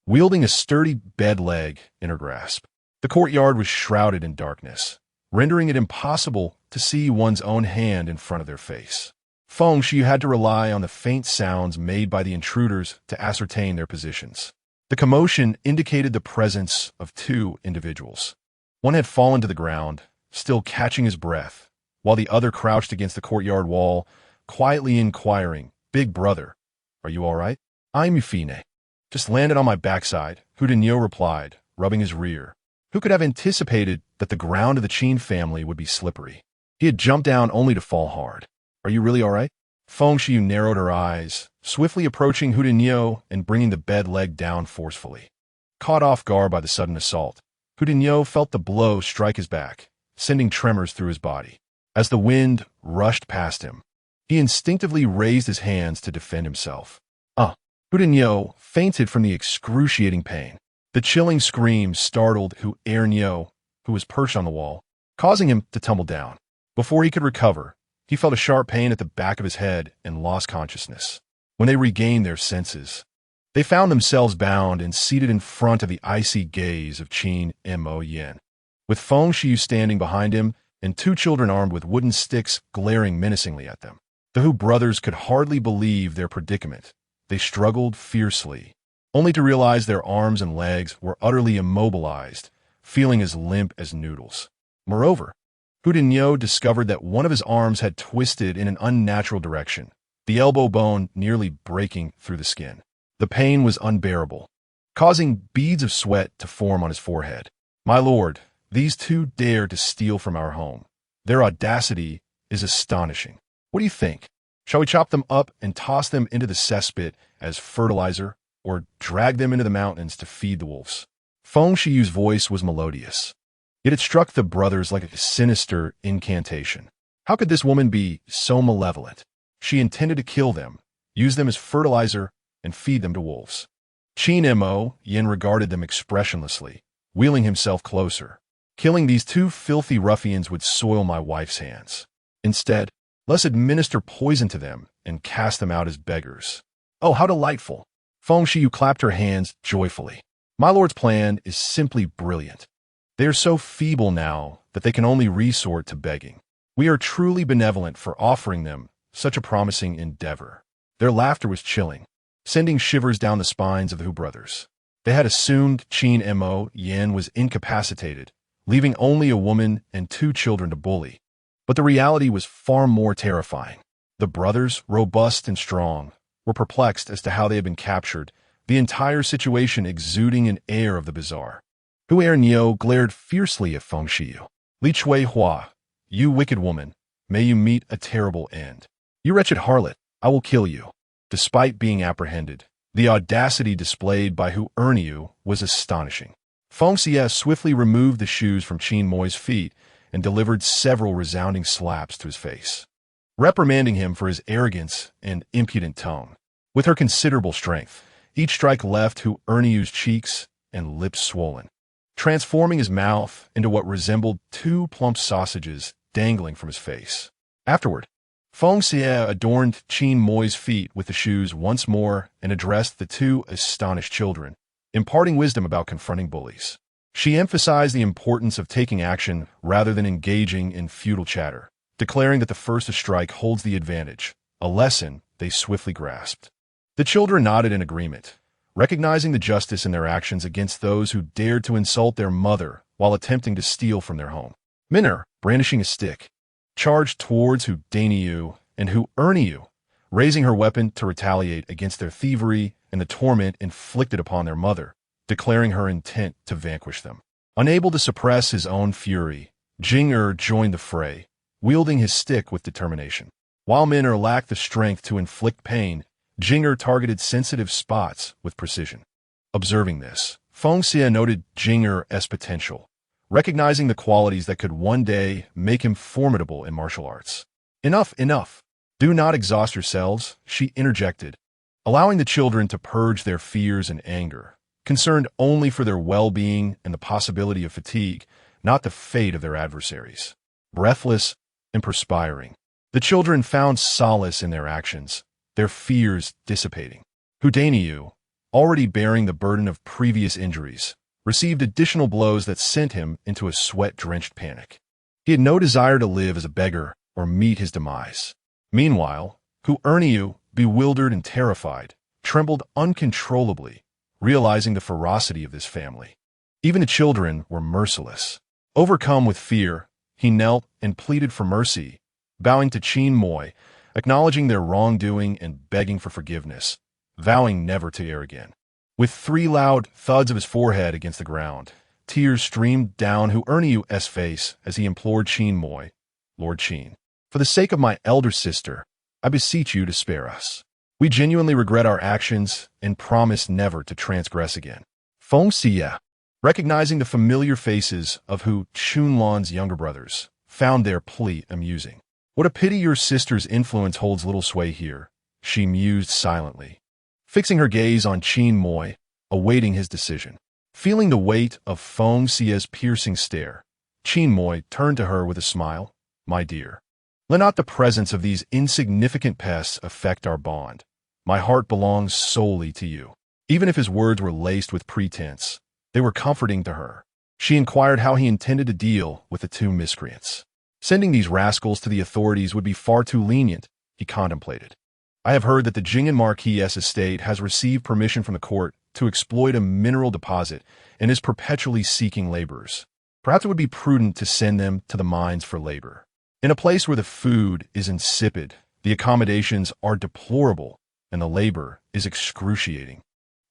wielding a sturdy bed leg in her grasp. The courtyard was shrouded in darkness, rendering it impossible to see one's own hand in front of their face. Feng Xiyue had to rely on the faint sounds made by the intruders to ascertain their positions. The commotion indicated the presence of two individuals. One had fallen to the ground, still catching his breath, while the other crouched against the courtyard wall, quietly inquiring, "Big brother, are you all right?" "I'm Yufine. Just landed on my backside," Hu Dinyo replied, rubbing his rear. Who could have anticipated that the ground of the Qin family would be slippery? He had jumped down only to fall hard. "Are you really all right?" Feng Xiyue narrowed her eyes, swiftly approaching Hu Dinyo and bringing the bed leg down forcefully. Caught off guard by the sudden assault, Hu Dinyo felt the blow strike his back, sending tremors through his body. As the wind rushed past him, he instinctively raised his hands to defend himself. Hu Dinyo fainted from the excruciating pain. The chilling scream startled Hu Ernyo, who was perched on the wall, causing him to tumble down. Before he could recover, he felt a sharp pain at the back of his head and lost consciousness. When they regained their senses, they found themselves bound and seated in front of the icy gaze of Qin Mo Yin, with Feng Xiyue standing behind him and two children armed with wooden sticks glaring menacingly at them. The Hu brothers could hardly believe their predicament. They struggled fiercely, only to realize their arms and legs were utterly immobilized, feeling as limp as noodles. Moreover, Hu Dinyo discovered that one of his arms had twisted in an unnatural direction, the elbow bone nearly breaking through the skin. The pain was unbearable, causing beads of sweat to form on his forehead. "My lord, these two dare to steal from our home. Their audacity is astonishing. What do you think? Shall we chop them up and toss them into the cesspit as fertilizer, or drag them into the mountains to feed the wolves?" Feng Xiyue's voice was melodious, yet it struck the brothers like a sinister incantation. How could this woman be so malevolent? She intended to kill them, use them as fertilizer, and feed them to wolves. Qin Mo Yin regarded them expressionlessly, wheeling himself closer. "Killing these two filthy ruffians would soil my wife's hands. Instead, let's administer poison to them and cast them out as beggars." "Oh, how delightful!" Feng Xiyue clapped her hands joyfully. "My lord's plan is simply brilliant. They are so feeble now that they can only resort to begging. We are truly benevolent for offering them such a promising endeavor." Their laughter was chilling, sending shivers down the spines of the Hu brothers. They had assumed Qin Mo Yin was incapacitated, leaving only a woman and two children to bully. But the reality was far more terrifying. The brothers, robust and strong, were perplexed as to how they had been captured, the entire situation exuding an air of the bizarre. Hu Ernyo glared fiercely at Feng Xiyue. "Li Chui Hua, you wicked woman, may you meet a terrible end. You wretched harlot, I will kill you." Despite being apprehended, the audacity displayed by Hu Ernyo was astonishing. Feng Xiyue swiftly removed the shoes from Qin Moy's feet and delivered several resounding slaps to his face, reprimanding him for his arrogance and impudent tone. With her considerable strength, each strike left Hu Ernyo's cheeks and lips swollen, transforming his mouth into what resembled two plump sausages dangling from his face. Afterward, Feng Xiyue adorned Qin Moy's feet with the shoes once more and addressed the two astonished children, imparting wisdom about confronting bullies. She emphasized the importance of taking action rather than engaging in futile chatter, declaring that the first to strike holds the advantage, a lesson they swiftly grasped. The children nodded in agreement, recognizing the justice in their actions against those who dared to insult their mother while attempting to steal from their home. Minner, brandishing a stick, charged towards Hu Dinyo and Hu Ernyo, raising her weapon to retaliate against their thievery and the torment inflicted upon their mother, declaring her intent to vanquish them. Unable to suppress his own fury, Jing joined the fray, wielding his stick with determination. While Min lacked the strength to inflict pain, Jing targeted sensitive spots with precision. Observing this, Feng Xiyue noted Jing's potential, recognizing the qualities that could one day make him formidable in martial arts. Enough, enough. Do not exhaust yourselves, she interjected, allowing the children to purge their fears and anger, concerned only for their well-being and the possibility of fatigue, not the fate of their adversaries. Breathless and perspiring, the children found solace in their actions, their fears dissipating. Yu, already bearing the burden of previous injuries, received additional blows that sent him into a sweat-drenched panic. He had no desire to live as a beggar or meet his demise. Meanwhile, Yu, bewildered and terrified, trembled uncontrollably, realizing the ferocity of this family. Even the children were merciless. Overcome with fear, he knelt and pleaded for mercy, bowing to Qin Moi, acknowledging their wrongdoing and begging for forgiveness, vowing never to err again. With 3 loud thuds of his forehead against the ground, tears streamed down Yu's face as he implored Qin Moi, "Lord Qin, for the sake of my elder sister, I beseech you to spare us. We genuinely regret our actions and promise never to transgress again." Feng Xiyue, recognizing the familiar faces of Hu Chunlan's younger brothers, found their plea amusing. "What a pity your sister's influence holds little sway here," she mused silently, fixing her gaze on Qin Moi, awaiting his decision. Feeling the weight of Feng Xiyue's piercing stare, Qin Moi turned to her with a smile. "My dear, let not the presence of these insignificant pests affect our bond. My heart belongs solely to you." Even if his words were laced with pretense, they were comforting to her. She inquired how he intended to deal with the 2 miscreants. Sending these rascals to the authorities would be far too lenient, he contemplated. "I have heard that the Jing'an Marquis' estate has received permission from the court to exploit a mineral deposit and is perpetually seeking laborers. Perhaps it would be prudent to send them to the mines for labor. In a place where the food is insipid, the accommodations are deplorable, and the labor is excruciating.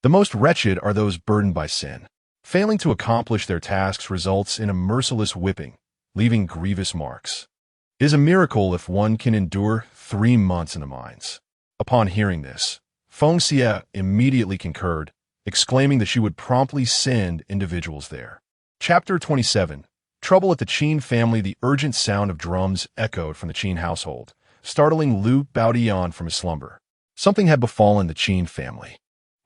The most wretched are those burdened by sin. Failing to accomplish their tasks results in a merciless whipping, leaving grievous marks. It is a miracle if one can endure 3 months in the mines." Upon hearing this, Feng Xiyue immediately concurred, exclaiming that she would promptly send individuals there. Chapter 27. Trouble at the Qin family. The urgent sound of drums echoed from the Qin household, startling Lu Baotian from his slumber. Something had befallen the Qin family.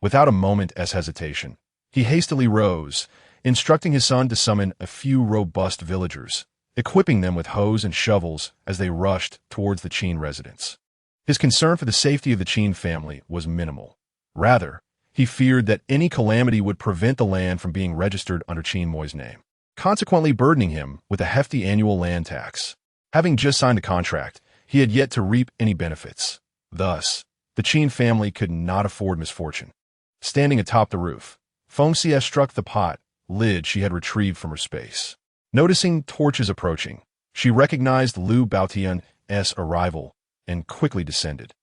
Without a moment's hesitation, he hastily rose, instructing his son to summon a few robust villagers, equipping them with hoes and shovels as they rushed towards the Qin residence. His concern for the safety of the Qin family was minimal. Rather, he feared that any calamity would prevent the land from being registered under Qin Moi's name, consequently burdening him with a hefty annual land tax. Having just signed a contract, he had yet to reap any benefits. Thus, the Qin family could not afford misfortune. Standing atop the roof, Feng Xiyue struck the pot lid she had retrieved from her space. Noticing torches approaching, she recognized Lu Baotian's arrival and quickly descended,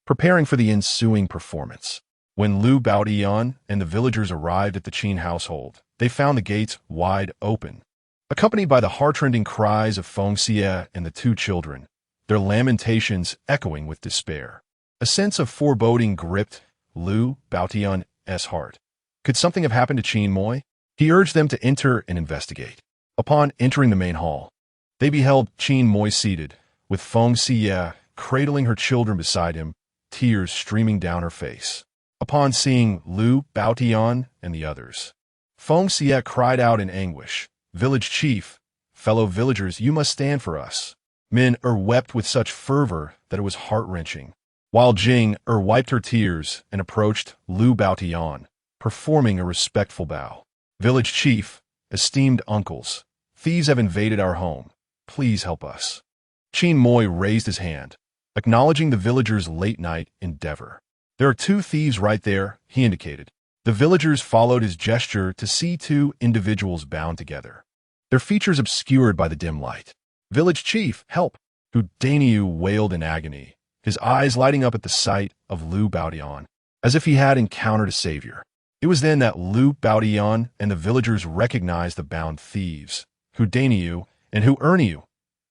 preparing for the ensuing performance. When Lu Baotian and the villagers arrived at the Qin household, they found the gates wide open. Accompanied by the heartrending cries of Feng Xiyue and the 2 children, their lamentations echoing with despair. A sense of foreboding gripped Lu Baotian's heart. Could something have happened to Qin Moi? He urged them to enter and investigate. Upon entering the main hall, they beheld Qin Moi seated, with Feng Xiyue cradling her children beside him, tears streaming down her face. Upon seeing Lu Baotian and the others, Feng Xiyue cried out in anguish, "Village chief, fellow villagers, you must stand for us." Min wept with such fervor that it was heart-wrenching, while Jing wiped her tears and approached Lu Baotian, performing a respectful bow. "Village chief, esteemed uncles, thieves have invaded our home. Please help us." Qin Moi raised his hand, acknowledging the villagers' late-night endeavor. "There are 2 thieves right there," he indicated. The villagers followed his gesture to see 2 individuals bound together, their features obscured by the dim light. "Village chief, help!" Yu wailed in agony, his eyes lighting up at the sight of Lu Baotian, as if he had encountered a savior. It was then that Liu Baodian and the villagers recognized the bound thieves, Hu Daniyu and Hu Erniyu,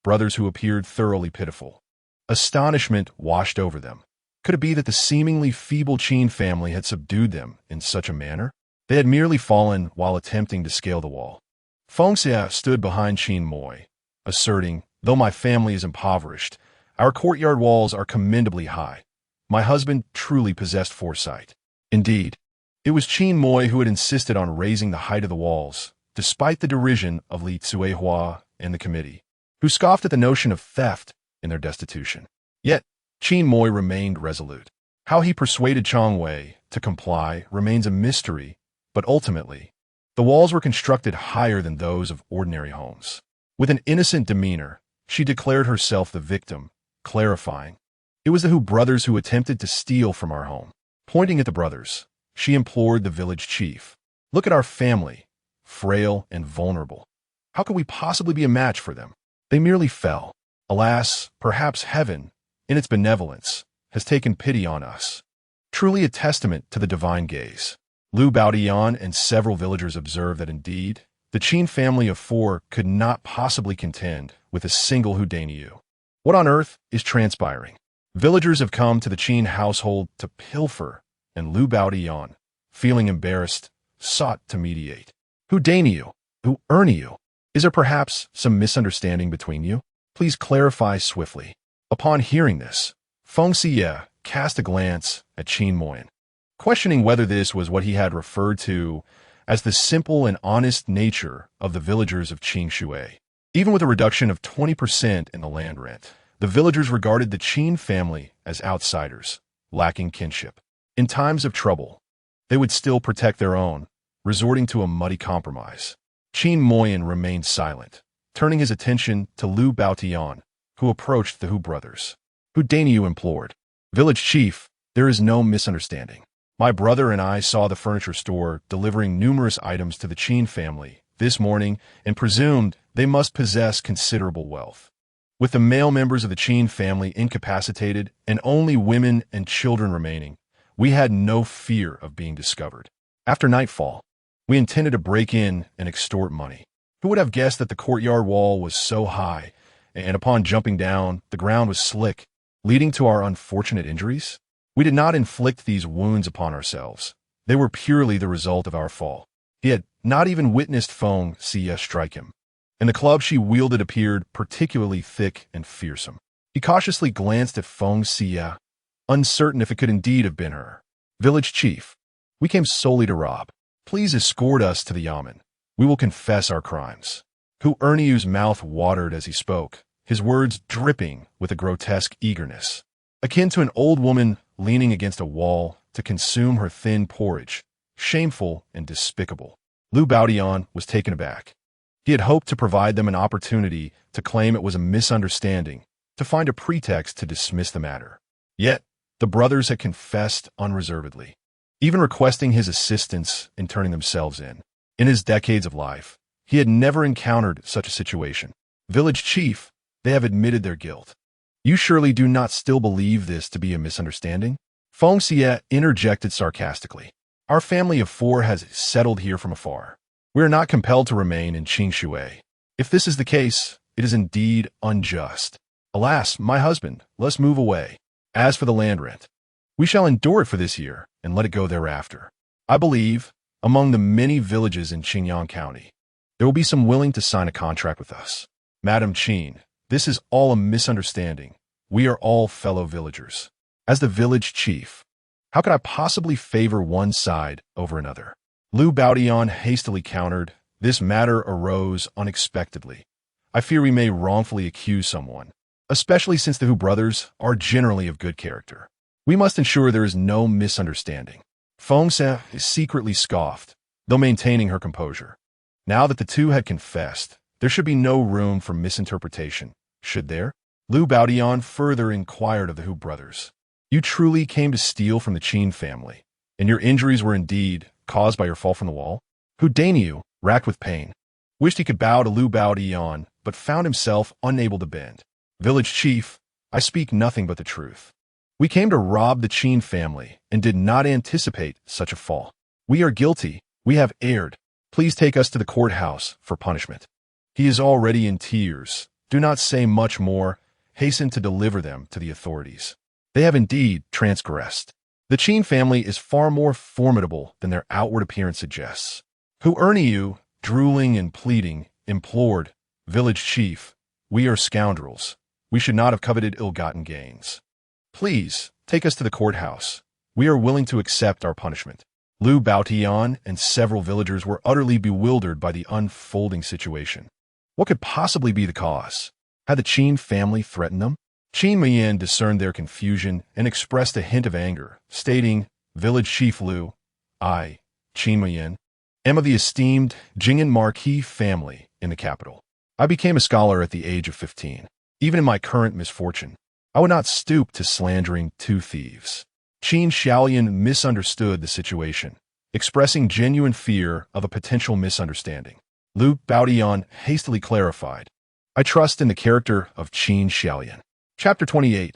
brothers who appeared thoroughly pitiful. Astonishment washed over them. Could it be that the seemingly feeble Qin family had subdued them in such a manner? They had merely fallen while attempting to scale the wall. Feng Xiyue stood behind Qin Moi, asserting, "Though my family is impoverished, our courtyard walls are commendably high. My husband truly possessed foresight." Indeed, it was Qin Moi who had insisted on raising the height of the walls, despite the derision of Li Tsuehua and the committee, who scoffed at the notion of theft in their destitution. Yet, Qin Moi remained resolute. How he persuaded Chang Wei to comply remains a mystery, but ultimately, the walls were constructed higher than those of ordinary homes. With an innocent demeanor, she declared herself the victim, clarifying, "It was the Hu brothers who attempted to steal from our home." Pointing at the brothers, she implored the village chief, "Look at our family, frail and vulnerable. How could we possibly be a match for them? They merely fell. Alas, perhaps heaven, in its benevolence, has taken pity on us." Truly a testament to the divine gaze. Liu Baodian and several villagers observed that indeed, the Qin family of four could not possibly contend with a single Hu Daniyu. What on earth is transpiring? Villagers have come to the Qin household to pilfer, and Liu Baodian, feeling embarrassed, sought to mediate. "Hu Daniyu, Hu Erniyu, is there perhaps some misunderstanding between you? Please clarify swiftly." Upon hearing this, Feng Xiyue cast a glance at Qin Moyan, questioning whether this was what he had referred to as the simple and honest nature of the villagers of Feng Xiyue. Even with a reduction of 20% in the land rent, the villagers regarded the Qin family as outsiders, lacking kinship. In times of trouble, they would still protect their own, resorting to a muddy compromise. Qin Moyan remained silent, turning his attention to Liu Baotian, who approached the Hu brothers. Hu Daniyu implored, "Village chief, there is no misunderstanding. My brother and I saw the furniture store delivering numerous items to the Qin family this morning and presumed they must possess considerable wealth. With the male members of the Qin family incapacitated and only women and children remaining, we had no fear of being discovered. After nightfall, we intended to break in and extort money. Who would have guessed that the courtyard wall was so high, and upon jumping down, the ground was slick, leading to our unfortunate injuries? We did not inflict these wounds upon ourselves. They were purely the result of our fall." He had not even witnessed Feng Xiyue strike him, and the club she wielded appeared particularly thick and fearsome. He cautiously glanced at Feng Xiyue, uncertain if it could indeed have been her. "Village chief, we came solely to rob. Please escort us to the yamen. We will confess our crimes." Hu Erniyu's mouth watered as he spoke, his words dripping with a grotesque eagerness, akin to an old woman leaning against a wall to consume her thin porridge, shameful and despicable. Liu Baodian was taken aback. He had hoped to provide them an opportunity to claim it was a misunderstanding, to find a pretext to dismiss the matter. Yet, the brothers had confessed unreservedly, even requesting his assistance in turning themselves in. In his decades of life, he had never encountered such a situation. "Village chief, they have admitted their guilt. You surely do not still believe this to be a misunderstanding?" Feng Xiyue interjected sarcastically. "Our family of four has settled here from afar. We are not compelled to remain in Feng Xiyue. If this is the case, it is indeed unjust. Alas, my husband, let's move away. As for the land rent, we shall endure it for this year and let it go thereafter. I believe, among the many villages in Qingyang County, there will be some willing to sign a contract with us. Madam Qin, this is all a misunderstanding. We are all fellow villagers. As the village chief, how could I possibly favor one side over another?" Liu Baodian hastily countered, "This matter arose unexpectedly. I fear we may wrongfully accuse someone, especially since the Hu brothers are generally of good character. We must ensure there is no misunderstanding." Feng Xiyue secretly scoffed, though maintaining her composure. Now that the two had confessed, there should be no room for misinterpretation, should there? Liu Baodian further inquired of the Hu brothers, "You truly came to steal from the Qin family, and your injuries were indeed caused by your fall from the wall?" Hu Daniyu, racked with pain, wished he could bow to Liu Baodian, but found himself unable to bend. "Village chief, I speak nothing but the truth. We came to rob the Qin family and did not anticipate such a fall. We are guilty. We have erred. Please take us to the courthouse for punishment. He is already in tears. Do not say much more. Hasten to deliver them to the authorities. They have indeed transgressed. The Qin family is far more formidable than their outward appearance suggests. Hu Erniu, drooling and pleading, implored, "Village chief, we are scoundrels. We should not have coveted ill-gotten gains. Please, take us to the courthouse. We are willing to accept our punishment." Lu Baotian and several villagers were utterly bewildered by the unfolding situation. What could possibly be the cause? Had the Qin family threatened them? Qin Mian discerned their confusion and expressed a hint of anger, stating, "Village chief Lu, I, Qin Mian, am of the esteemed Jing'an Marquis family in the capital. I became a scholar at the age of 15. Even in my current misfortune, I would not stoop to slandering two thieves." Qin Xiaolian misunderstood the situation, expressing genuine fear of a potential misunderstanding. Lu Baotian hastily clarified, "I trust in the character of Qin Xiaolian." Chapter 28.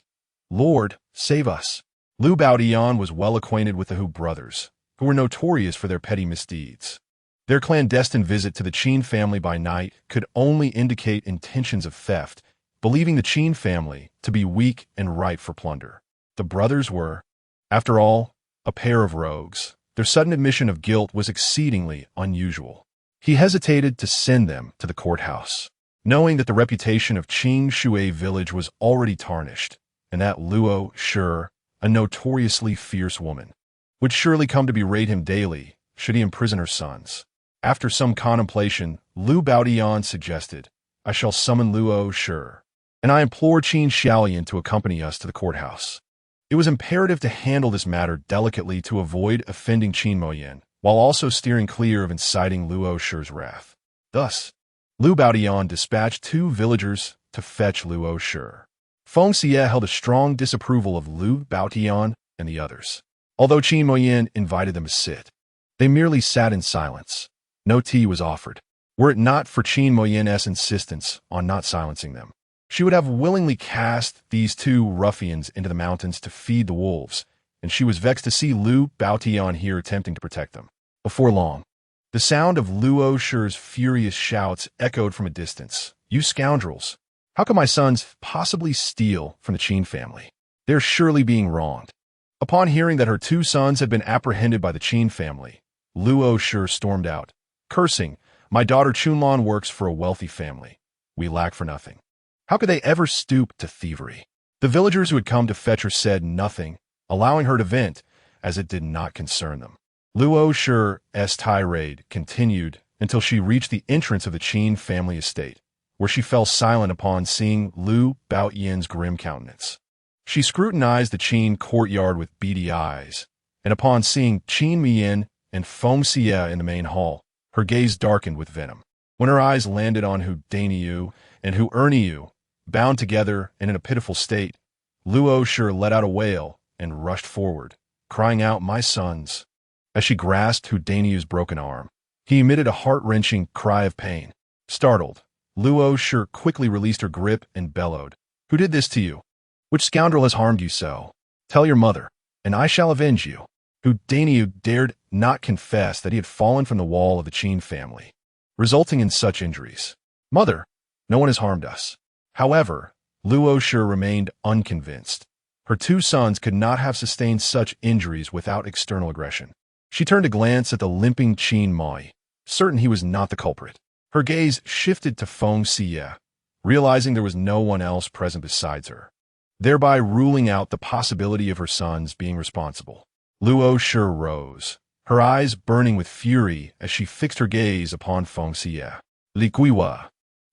Lord, save us. Lu Baotian was well acquainted with the Hu brothers, who were notorious for their petty misdeeds. Their clandestine visit to the Qin family by night could only indicate intentions of theft, believing the Qin family to be weak and ripe for plunder. The brothers were, after all, a pair of rogues. Their sudden admission of guilt was exceedingly unusual. He hesitated to send them to the courthouse, knowing that the reputation of Qin Xiyue village was already tarnished, and that Luo Shi, a notoriously fierce woman, would surely come to berate him daily should he imprison her sons. After some contemplation, Lu Baotian suggested, "I shall summon Luo Shi, and I implore Qin Xiaolian to accompany us to the courthouse." It was imperative to handle this matter delicately to avoid offending Qin Moyan, while also steering clear of inciting Luo Shi's wrath. Thus, Lu Baotian dispatched two villagers to fetch Luo Shi. Feng Xiyue held a strong disapproval of Lu Baotian and the others. Although Qin Moyan invited them to sit, they merely sat in silence. No tea was offered. Were it not for Qin Moyan's insistence on not silencing them, she would have willingly cast these two ruffians into the mountains to feed the wolves, and she was vexed to see Lu Baotian here attempting to protect them. Before long, the sound of Luo Shi's furious shouts echoed from a distance. "You scoundrels! How can my sons possibly steal from the Qin family? They're surely being wronged." Upon hearing that her two sons had been apprehended by the Qin family, Luo Shi stormed out, cursing, "My daughter Chunlan works for a wealthy family. We lack for nothing. How could they ever stoop to thievery?" The villagers who had come to fetch her said nothing, allowing her to vent, as it did not concern them. Luo Shi's tirade continued until she reached the entrance of the Qin family estate, where she fell silent upon seeing Lu Baotian's grim countenance. She scrutinized the Qin courtyard with beady eyes, and upon seeing Qin Mian and Feng Xiyue in the main hall, her gaze darkened with venom. When her eyes landed on Hu Dainiu and Hu Erniu, bound together and in a pitiful state, Luo Shi let out a wail and rushed forward, crying out, "My sons!" As she grasped Hu Dainiu's broken arm, he emitted a heart-wrenching cry of pain. Startled, Luo Shi quickly released her grip and bellowed, "Who did this to you? Which scoundrel has harmed you so? Tell your mother, and I shall avenge you." Hu Dainiu dared not confess that he had fallen from the wall of the Qin family, resulting in such injuries. "Mother, no one has harmed us." However, Luo Shi remained unconvinced. Her two sons could not have sustained such injuries without external aggression. She turned to glance at the limping Qin Moi, certain he was not the culprit. Her gaze shifted to Feng Xiyue, realizing there was no one else present besides her, thereby ruling out the possibility of her sons being responsible. Luo Shi rose, her eyes burning with fury as she fixed her gaze upon Feng Xiyue. "Li Guiwa,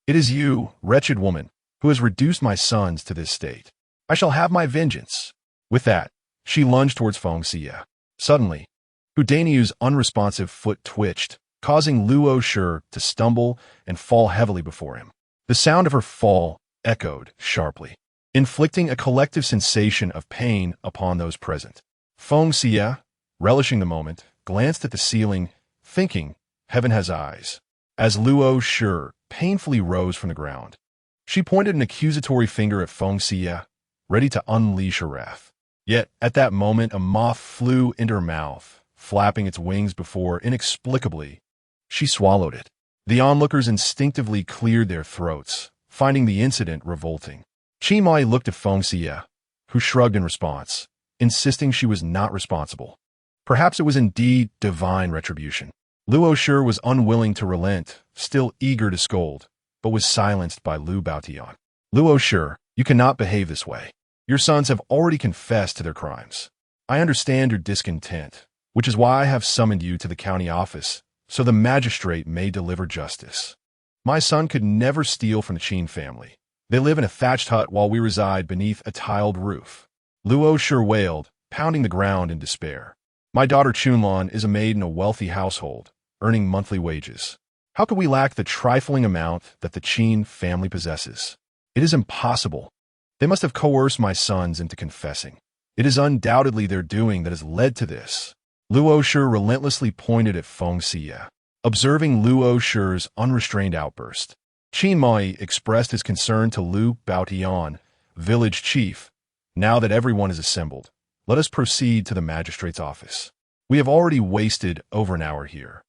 it is you, wretched woman, who has reduced my sons to this state. I shall have my vengeance." With that, she lunged towards Feng Xiyue. Suddenly, Hu Dainiu's unresponsive foot twitched, causing Luo Shi to stumble and fall heavily before him. The sound of her fall echoed sharply, inflicting a collective sensation of pain upon those present. Feng Xiyue, relishing the moment, glanced at the ceiling, thinking, "Heaven has eyes." As Luo Shi painfully rose from the ground, she pointed an accusatory finger at Feng Xiyue, ready to unleash her wrath. Yet, at that moment, a moth flew into her mouth, flapping its wings before, inexplicably, she swallowed it. The onlookers instinctively cleared their throats, finding the incident revolting. Qin Mai looked at Feng Xiyue, who shrugged in response, insisting she was not responsible. Perhaps it was indeed divine retribution. Luo Shi was unwilling to relent, still eager to scold, but was silenced by Lu Baotian. Luo Shi, you cannot behave this way. Your sons have already confessed to their crimes. I understand your discontent, which is why I have summoned you to the county office, so the magistrate may deliver justice. My son could never steal from the Qin family. They live in a thatched hut while we reside beneath a tiled roof. Luo Shi wailed, pounding the ground in despair. My daughter Chunlan is a maid in a wealthy household, earning monthly wages. How could we lack the trifling amount that the Qin family possesses? It is impossible. They must have coerced my sons into confessing. It is undoubtedly their doing that has led to this. Luo Shi relentlessly pointed at Feng Xiyue. Observing Luo Shi's unrestrained outburst, Qin Mai expressed his concern to Lu Baotian, village chief. Now that everyone is assembled, let us proceed to the magistrate's office. We have already wasted over an hour here.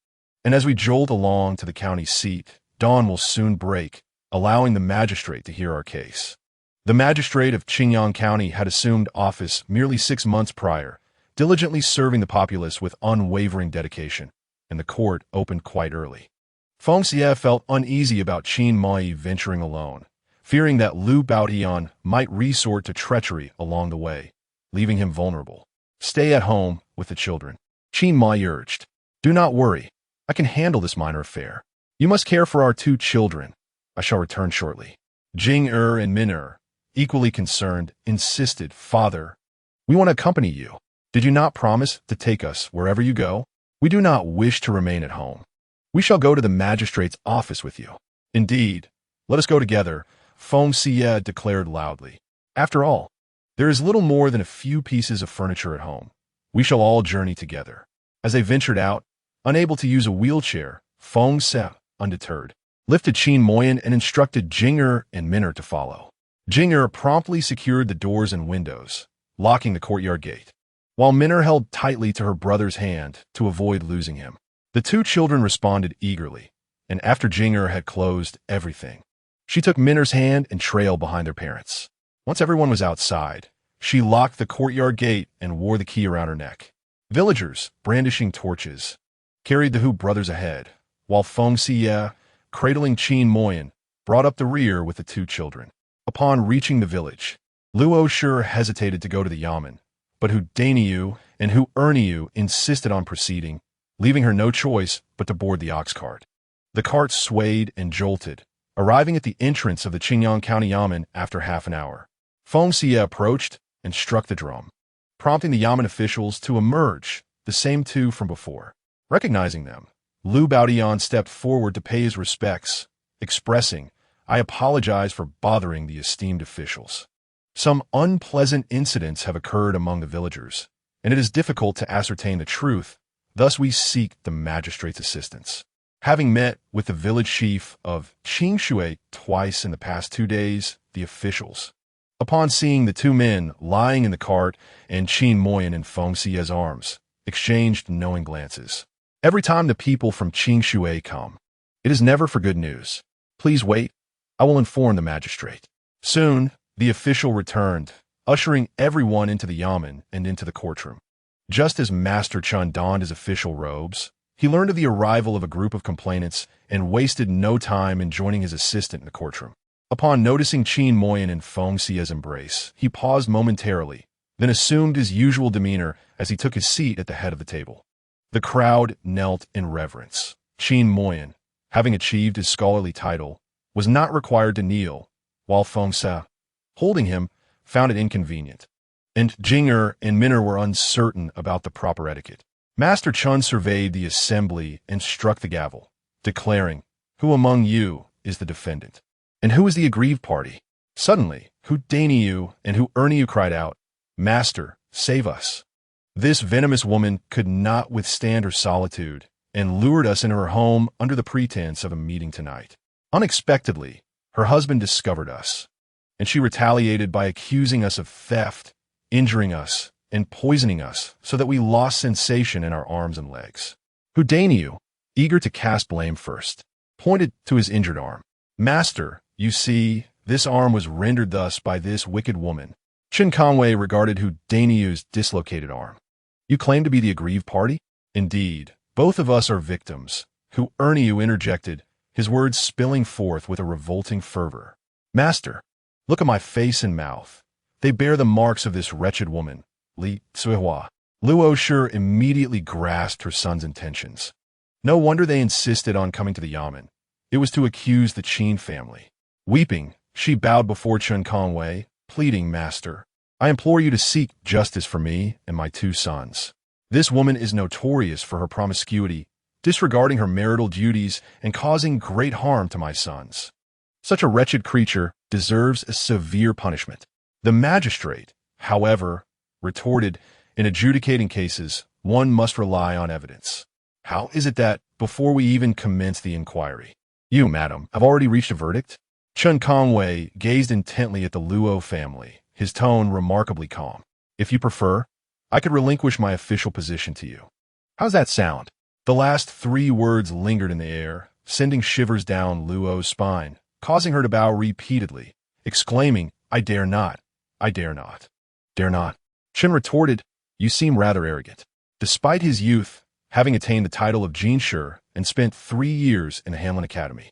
And as we jolt along to the county seat, dawn will soon break, allowing the magistrate to hear our case. The magistrate of Qingyang County had assumed office merely 6 months prior, diligently serving the populace with unwavering dedication, and the court opened quite early. Feng Xiyue felt uneasy about Qin Mai venturing alone, fearing that Lu Baotian might resort to treachery along the way, leaving him vulnerable. Stay at home with the children, Qin Mai urged. Do not worry. I can handle this minor affair. You must care for our 2 children. I shall return shortly. Jing and Min equally concerned, insisted, Father, we want to accompany you. Did you not promise to take us wherever you go? We do not wish to remain at home. We shall go to the magistrate's office with you. Indeed, let us go together, Feng Xiyue declared loudly. After all, there is little more than a few pieces of furniture at home. We shall all journey together. As they ventured out, unable to use a wheelchair, Feng Xiyue, undeterred, lifted Qin Moyan and instructed Jing and Min to follow. Jing promptly secured the doors and windows, locking the courtyard gate, while Min held tightly to her brother's hand to avoid losing him. The 2 children responded eagerly, and after Jing had closed everything, she took Min's hand and trailed behind their parents. Once everyone was outside, she locked the courtyard gate and wore the key around her neck. Villagers, brandishing torches, carried the Hu brothers ahead, while Feng Xiyue, cradling Qin Moyan, brought up the rear with the 2 children. Upon reaching the village, Luo Shi hesitated to go to the yamen, but Hu Daniyu and Hu Erniyu insisted on proceeding, leaving her no choice but to board the ox cart. The cart swayed and jolted, arriving at the entrance of the Qingyang County Yamen after half an hour. Feng Xiyue approached and struck the drum, prompting the yamen officials to emerge, the same 2 from before. Recognizing them, Lu Baotian stepped forward to pay his respects, expressing, I apologize for bothering the esteemed officials. Some unpleasant incidents have occurred among the villagers, and it is difficult to ascertain the truth, thus we seek the magistrate's assistance. Having met with the village chief of Feng Xiyue twice in the past 2 days, the officials, upon seeing the 2 men lying in the cart and Qin Moyan in Feng Xiyue's arms, exchanged knowing glances. Every time the people from Feng Xiyue come, it is never for good news. Please wait. I will inform the magistrate. Soon, the official returned, ushering everyone into the yamen and into the courtroom. Just as Master Chun donned his official robes, he learned of the arrival of a group of complainants and wasted no time in joining his assistant in the courtroom. Upon noticing Qin Moyan in Feng Xiyue's embrace, he paused momentarily, then assumed his usual demeanor as he took his seat at the head of the table. The crowd knelt in reverence. Qin Moyan, having achieved his scholarly title, was not required to kneel, while Feng Xiyue, holding him, found it inconvenient, and Jing and Min were uncertain about the proper etiquette. Master Chun surveyed the assembly and struck the gavel, declaring, Who among you is the defendant? And who is the aggrieved party? Suddenly, Hu Daniyu and Hu Erniyu cried out, Master, save us. This venomous woman could not withstand her solitude and lured us into her home under the pretense of a meeting tonight. Unexpectedly, her husband discovered us, and she retaliated by accusing us of theft, injuring us, and poisoning us so that we lost sensation in our arms and legs. Hu Daniu, eager to cast blame first, pointed to his injured arm. Master, you see, this arm was rendered thus by this wicked woman. Chen Conway regarded Hu Daniu's dislocated arm. You claim to be the aggrieved party? Indeed, both of us are victims. Hu Erniu interjected, his words spilling forth with a revolting fervor. Master, look at my face and mouth. They bear the marks of this wretched woman, Li Cuihua. Luo Shi immediately grasped her son's intentions. No wonder they insisted on coming to the Yamen. It was to accuse the Qin family. Weeping, she bowed before Chen Conway, pleading, Master, I implore you to seek justice for me and my 2 sons. This woman is notorious for her promiscuity, disregarding her marital duties and causing great harm to my sons. Such a wretched creature deserves a severe punishment. The magistrate, however, retorted, in adjudicating cases, one must rely on evidence. How is it that, before we even commence the inquiry, you, madam, have already reached a verdict? Chen Conway gazed intently at the Luo family, his tone remarkably calm. If you prefer, I could relinquish my official position to you. How's that sound? The last 3 words lingered in the air, sending shivers down Luo's spine, causing her to bow repeatedly, exclaiming, I dare not, I dare not, dare not. Chen retorted, you seem rather arrogant. Despite his youth, having attained the title of Jinshi and spent 3 years in the Hanlin Academy,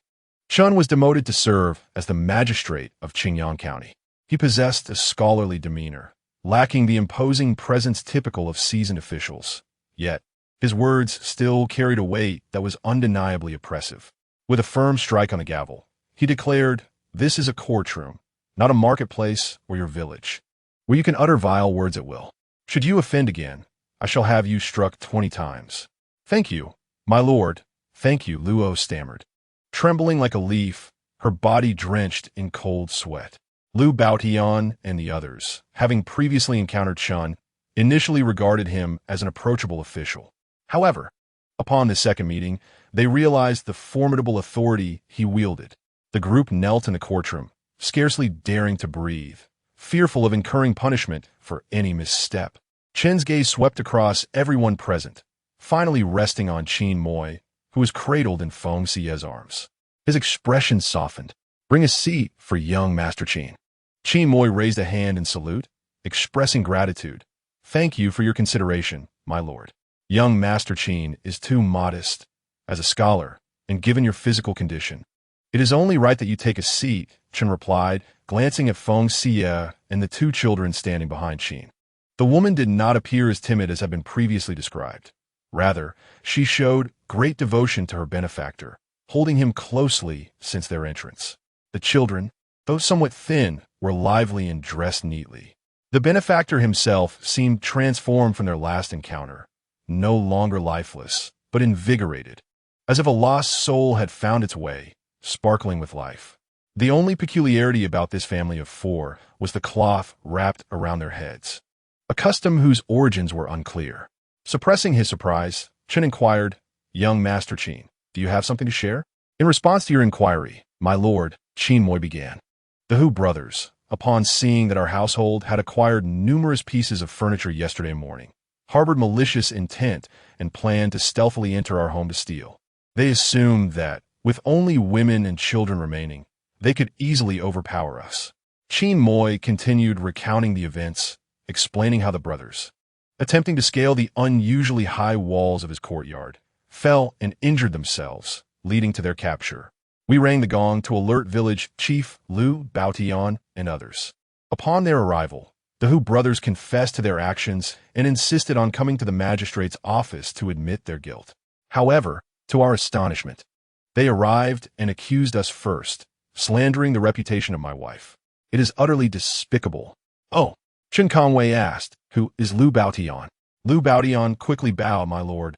Chen was demoted to serve as the magistrate of Qingyang County. He possessed a scholarly demeanor, lacking the imposing presence typical of seasoned officials. Yet, his words still carried a weight that was undeniably oppressive. With a firm strike on the gavel, he declared, this is a courtroom, not a marketplace or your village, where you can utter vile words at will. Should you offend again, I shall have you struck 20 times. Thank you, my lord, thank you, Luo stammered. Trembling like a leaf, her body drenched in cold sweat. Lu Baotian and the others, having previously encountered Chen, initially regarded him as an approachable official. However, upon this second meeting, they realized the formidable authority he wielded. The group knelt in the courtroom, scarcely daring to breathe, fearful of incurring punishment for any misstep. Chen's gaze swept across everyone present, finally resting on Qin Moi, who was cradled in Feng Xiyue's arms. His expression softened. Bring a seat for young Master Qin. Qin Moi raised a hand in salute, expressing gratitude. Thank you for your consideration, my lord. Young Master Qin is too modest. As a scholar, and given your physical condition, it is only right that you take a seat, Chen replied, glancing at Feng Xiyue and the 2 children standing behind Qin. The woman did not appear as timid as had been previously described. Rather, she showed great devotion to her benefactor, holding him closely since their entrance. The children, though somewhat thin, were lively and dressed neatly. The benefactor himself seemed transformed from their last encounter, no longer lifeless, but invigorated, as if a lost soul had found its way, sparkling with life. The only peculiarity about this family of 4 was the cloth wrapped around their heads, a custom whose origins were unclear. Suppressing his surprise, Chen inquired, Young Master Qin, do you have something to share? In response to your inquiry, my lord, Qin Moi began. The Hu brothers, upon seeing that our household had acquired numerous pieces of furniture yesterday morning, harbored malicious intent and planned to stealthily enter our home to steal. They assumed that, with only women and children remaining, they could easily overpower us. Qin Moi continued recounting the events, explaining how the brothers, attempting to scale the unusually high walls of his courtyard, fell and injured themselves, leading to their capture. We rang the gong to alert village chief Lu Baotian and others. Upon their arrival, the Hu brothers confessed to their actions and insisted on coming to the magistrate's office to admit their guilt. However, to our astonishment, they arrived and accused us first, slandering the reputation of my wife. It is utterly despicable. Oh, Chen Conway asked, who is Lu Baotian? Lu Baotian quickly bowed, my lord.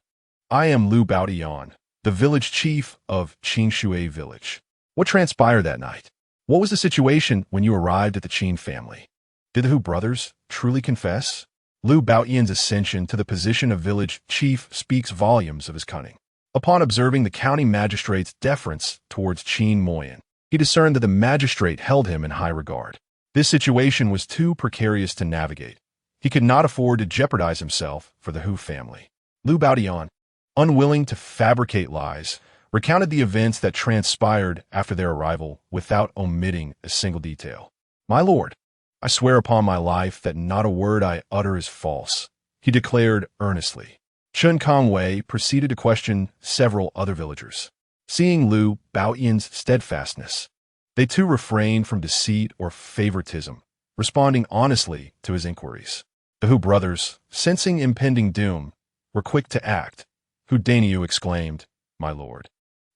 I am Lu Baotian, the village chief of Feng village. What transpired that night? What was the situation when you arrived at the Qin family? Did the Hu brothers truly confess? Lu Baotian's ascension to the position of village chief speaks volumes of his cunning. Upon observing the county magistrate's deference towards Qin Moyan, he discerned that the magistrate held him in high regard. This situation was too precarious to navigate, He could not afford to jeopardize himself for the Hu family. Lu Baodian, unwilling to fabricate lies, recounted the events that transpired after their arrival without omitting a single detail. "My lord, I swear upon my life that not a word I utter is false," he declared earnestly. Chen Kongwei proceeded to question several other villagers. Seeing Lu Baoyan's steadfastness, they too refrained from deceit or favoritism, responding honestly to his inquiries. The Hu brothers, sensing impending doom, were quick to act. Hu Dainiu exclaimed, "My lord,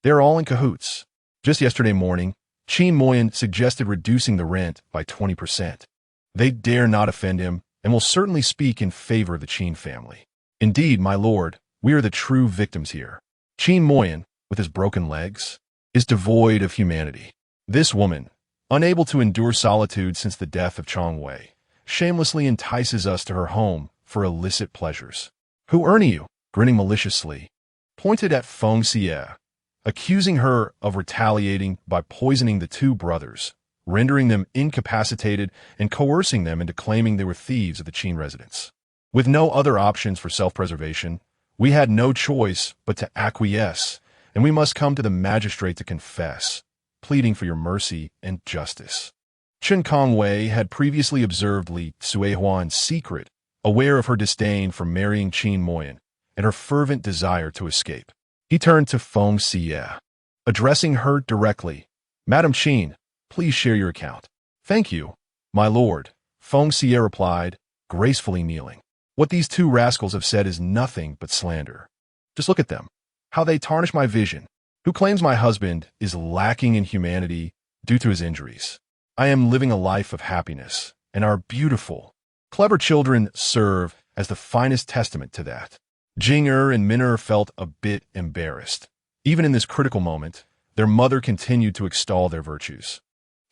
they are all in cahoots. Just yesterday morning, Qin Moyan suggested reducing the rent by 20%. They dare not offend him and will certainly speak in favor of the Qin family. Indeed, my lord, we are the true victims here. Qin Moyan, with his broken legs, is devoid of humanity. This woman, unable to endure solitude since the death of Chong Wei, shamelessly entices us to her home for illicit pleasures." Hu Erniu, grinning maliciously, pointed at Feng Xiyue, accusing her of retaliating by poisoning the two brothers, rendering them incapacitated and coercing them into claiming they were thieves of the Qin residence. With no other options for self-preservation, we had no choice but to acquiesce, and we must come to the magistrate to confess, pleading for your mercy and justice. Chen Kongwei had previously observed Li Suihua in secret, aware of her disdain for marrying Qin Moyan and her fervent desire to escape. He turned to Feng Xiyue, addressing her directly. "Madam Qin, please share your account." "Thank you, my lord," Feng Xiyue replied, gracefully kneeling. "What these two rascals have said is nothing but slander. Just look at them, how they tarnish my vision. Who claims my husband is lacking in humanity due to his injuries? I am living a life of happiness, and our beautiful, clever children serve as the finest testament to that." Jing and Min felt a bit embarrassed. Even in this critical moment, their mother continued to extol their virtues.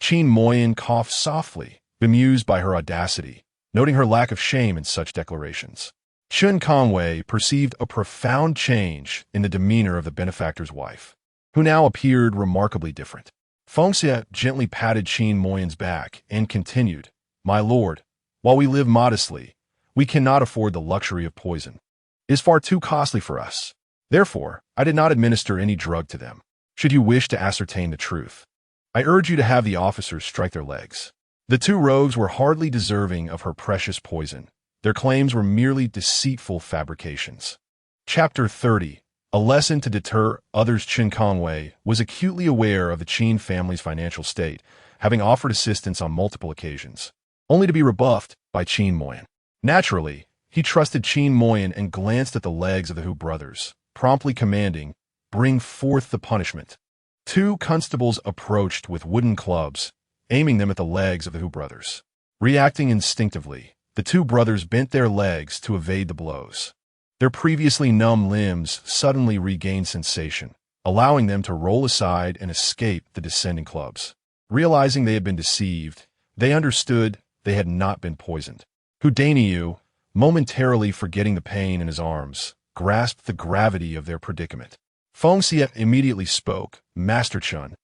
Qin Moyan coughed softly, bemused by her audacity, noting her lack of shame in such declarations. Chen Kongwei perceived a profound change in the demeanor of the benefactor's wife, who now appeared remarkably different. Feng Xiyue gently patted Qin Moyan's back and continued, "My lord, while we live modestly, we cannot afford the luxury of poison. It is far too costly for us. Therefore, I did not administer any drug to them. Should you wish to ascertain the truth, I urge you to have the officers strike their legs." The two rogues were hardly deserving of her precious poison. Their claims were merely deceitful fabrications. Chapter 30. A lesson to deter others. Chen Kongwei was acutely aware of the Qin family's financial state, having offered assistance on multiple occasions, only to be rebuffed by Qin Moyan. Naturally, he trusted Qin Moyan and glanced at the legs of the Hu brothers, promptly commanding, "Bring forth the punishment." Two constables approached with wooden clubs, aiming them at the legs of the Hu brothers. Reacting instinctively, the two brothers bent their legs to evade the blows. Their previously numb limbs suddenly regained sensation, allowing them to roll aside and escape the descending clubs. Realizing they had been deceived, they understood they had not been poisoned. Hu Dainiu, momentarily forgetting the pain in his arms, grasped the gravity of their predicament. Feng Xiyue immediately spoke, "Master Chen,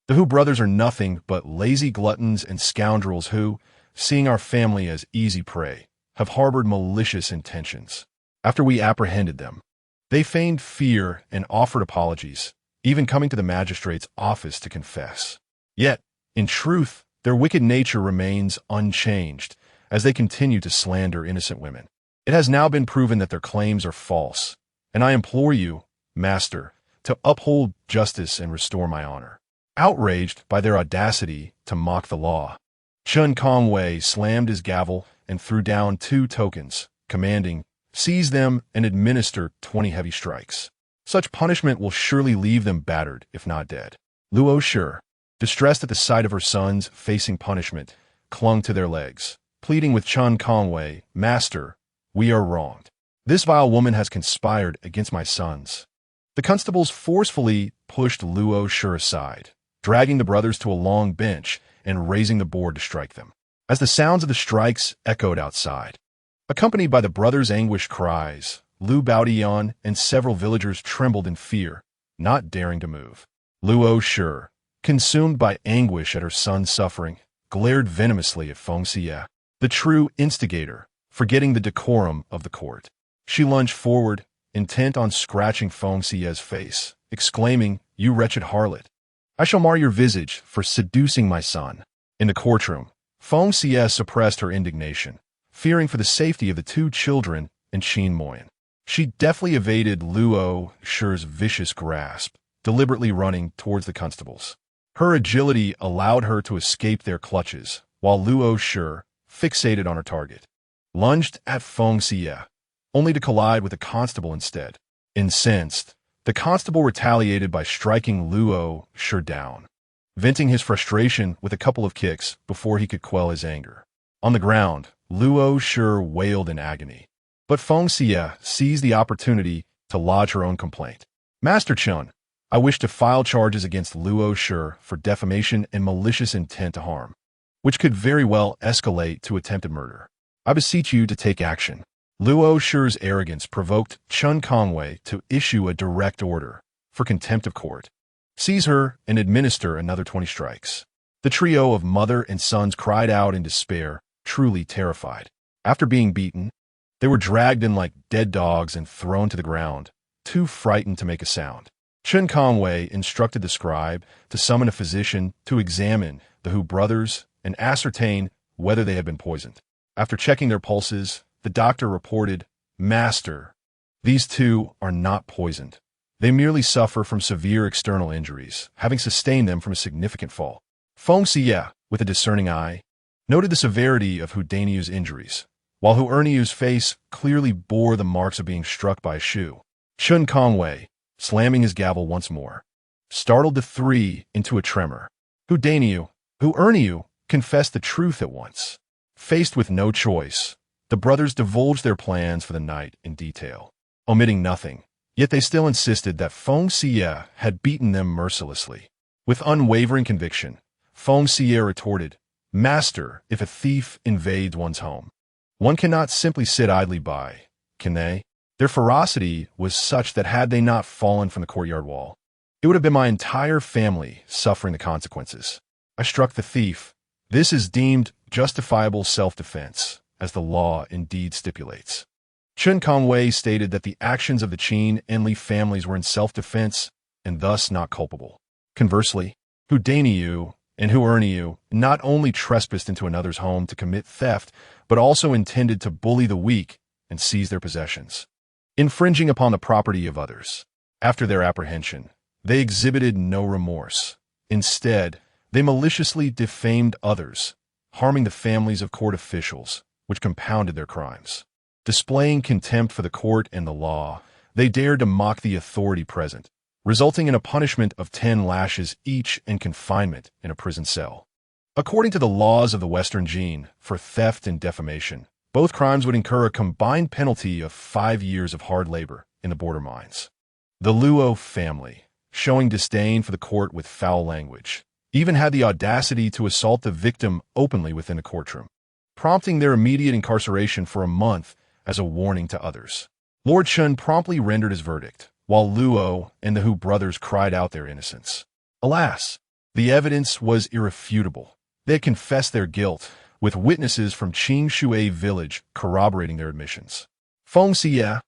the Hu brothers are nothing but lazy gluttons and scoundrels who, seeing our family as easy prey, have harbored malicious intentions. After we apprehended them, they feigned fear and offered apologies, even coming to the magistrate's office to confess. Yet, in truth, their wicked nature remains unchanged, as they continue to slander innocent women. It has now been proven that their claims are false, and I implore you, Master, to uphold justice and restore my honor." Outraged by their audacity to mock the law, Chen Kongwei slammed his gavel and threw down 2 tokens, commanding, "Seize them and administer 20 heavy strikes. Such punishment will surely leave them battered, if not dead." Luo Shi, distressed at the sight of her sons facing punishment, clung to their legs, pleading with Chen Kongwei, "Master, we are wronged. This vile woman has conspired against my sons." The constables forcefully pushed Luo Shi aside, dragging the brothers to a long bench and raising the board to strike them. As the sounds of the strikes echoed outside, accompanied by the brothers' anguished cries, Lu Baodian and several villagers trembled in fear, not daring to move. Luo Shi, consumed by anguish at her son's suffering, glared venomously at Feng Xiyue. The true instigator, forgetting the decorum of the court. She lunged forward, intent on scratching Feng Xiyue's face, exclaiming, "You wretched harlot! I shall mar your visage for seducing my son." In the courtroom, Feng Xiyue suppressed her indignation, fearing for the safety of the two children and Qin Moyan. She deftly evaded Luo Shi's vicious grasp, deliberately running towards the constables. Her agility allowed her to escape their clutches, while Luo Shi, fixated on her target, lunged at Feng Xiyue, only to collide with a constable instead. Incensed, the constable retaliated by striking Luo Shi down, venting his frustration with a couple of kicks before he could quell his anger. On the ground, Luo Shi wailed in agony, but Feng Xiyue seized the opportunity to lodge her own complaint. "Master Chun, I wish to file charges against Luo Shi for defamation and malicious intent to harm, which could very well escalate to attempted murder. I beseech you to take action." Luo Shi's arrogance provoked Chun Kongwei to issue a direct order for contempt of court. "Seize her and administer another 20 strikes." The trio of mother and sons cried out in despair, truly terrified. After being beaten, they were dragged in like dead dogs and thrown to the ground, too frightened to make a sound. Chun Kongwei instructed the scribe to summon a physician to examine the Hu brothers and ascertain whether they had been poisoned. After checking their pulses, the doctor reported, "Master, these two are not poisoned. They merely suffer from severe external injuries, having sustained them from a significant fall." Feng Xiyue, with a discerning eye, noted the severity of Hu Danyu's injuries, while Hu Erniu's face clearly bore the marks of being struck by a shoe. Chun Kongwei, slamming his gavel once more, startled the three into a tremor. Hu Danyu, Hu Erniu, confessed the truth at once. Faced with no choice, the brothers divulged their plans for the night in detail, omitting nothing, yet they still insisted that Feng Xiyue had beaten them mercilessly. With unwavering conviction, Feng Xiyue retorted, "Master, if a thief invades one's home, one cannot simply sit idly by, can they?" Their ferocity was such that had they not fallen from the courtyard wall, it would have been my entire family suffering the consequences. I struck the thief. This is deemed justifiable self-defense, as the law indeed stipulates. Chun Kongwei stated that the actions of the Qin and Li families were in self-defense and thus not culpable. Conversely, Hu Danyu and Hu Erniu not only trespassed into another's home to commit theft, but also intended to bully the weak and seize their possessions, infringing upon the property of others. After their apprehension, they exhibited no remorse. Instead, they maliciously defamed others, harming the families of court officials, which compounded their crimes. Displaying contempt for the court and the law, they dared to mock the authority present, resulting in a punishment of 10 lashes each and confinement in a prison cell. According to the laws of the Western Jin, for theft and defamation, both crimes would incur a combined penalty of 5 years of hard labor in the border mines. The Luo family, showing disdain for the court with foul language, even had the audacity to assault the victim openly within a courtroom, prompting their immediate incarceration for a month as a warning to others. Lord Chun promptly rendered his verdict, while Luo and the Hu brothers cried out their innocence. Alas, the evidence was irrefutable. They had confessed their guilt, with witnesses from Qing Shui village corroborating their admissions. Feng Xiyue,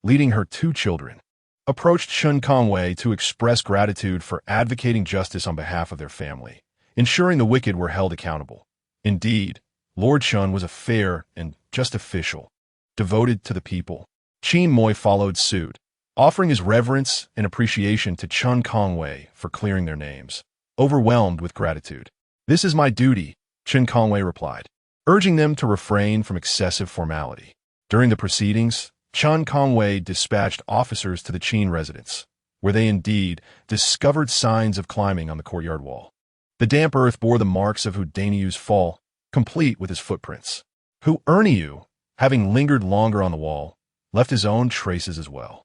leading her 2 children, approached Chun Kongwei to express gratitude for advocating justice on behalf of their family, ensuring the wicked were held accountable. Indeed, Lord Chun was a fair and just official, devoted to the people. Qin Moy followed suit, offering his reverence and appreciation to Chun Kongwei for clearing their names, overwhelmed with gratitude. "This is my duty," Chun Kongwei replied, urging them to refrain from excessive formality. During the proceedings, Chun Kongwei dispatched officers to the Qin residence, where they indeed discovered signs of climbing on the courtyard wall. The damp earth bore the marks of Hu Danyu's fall, complete with his footprints. Hu Erniu, having lingered longer on the wall, left his own traces as well.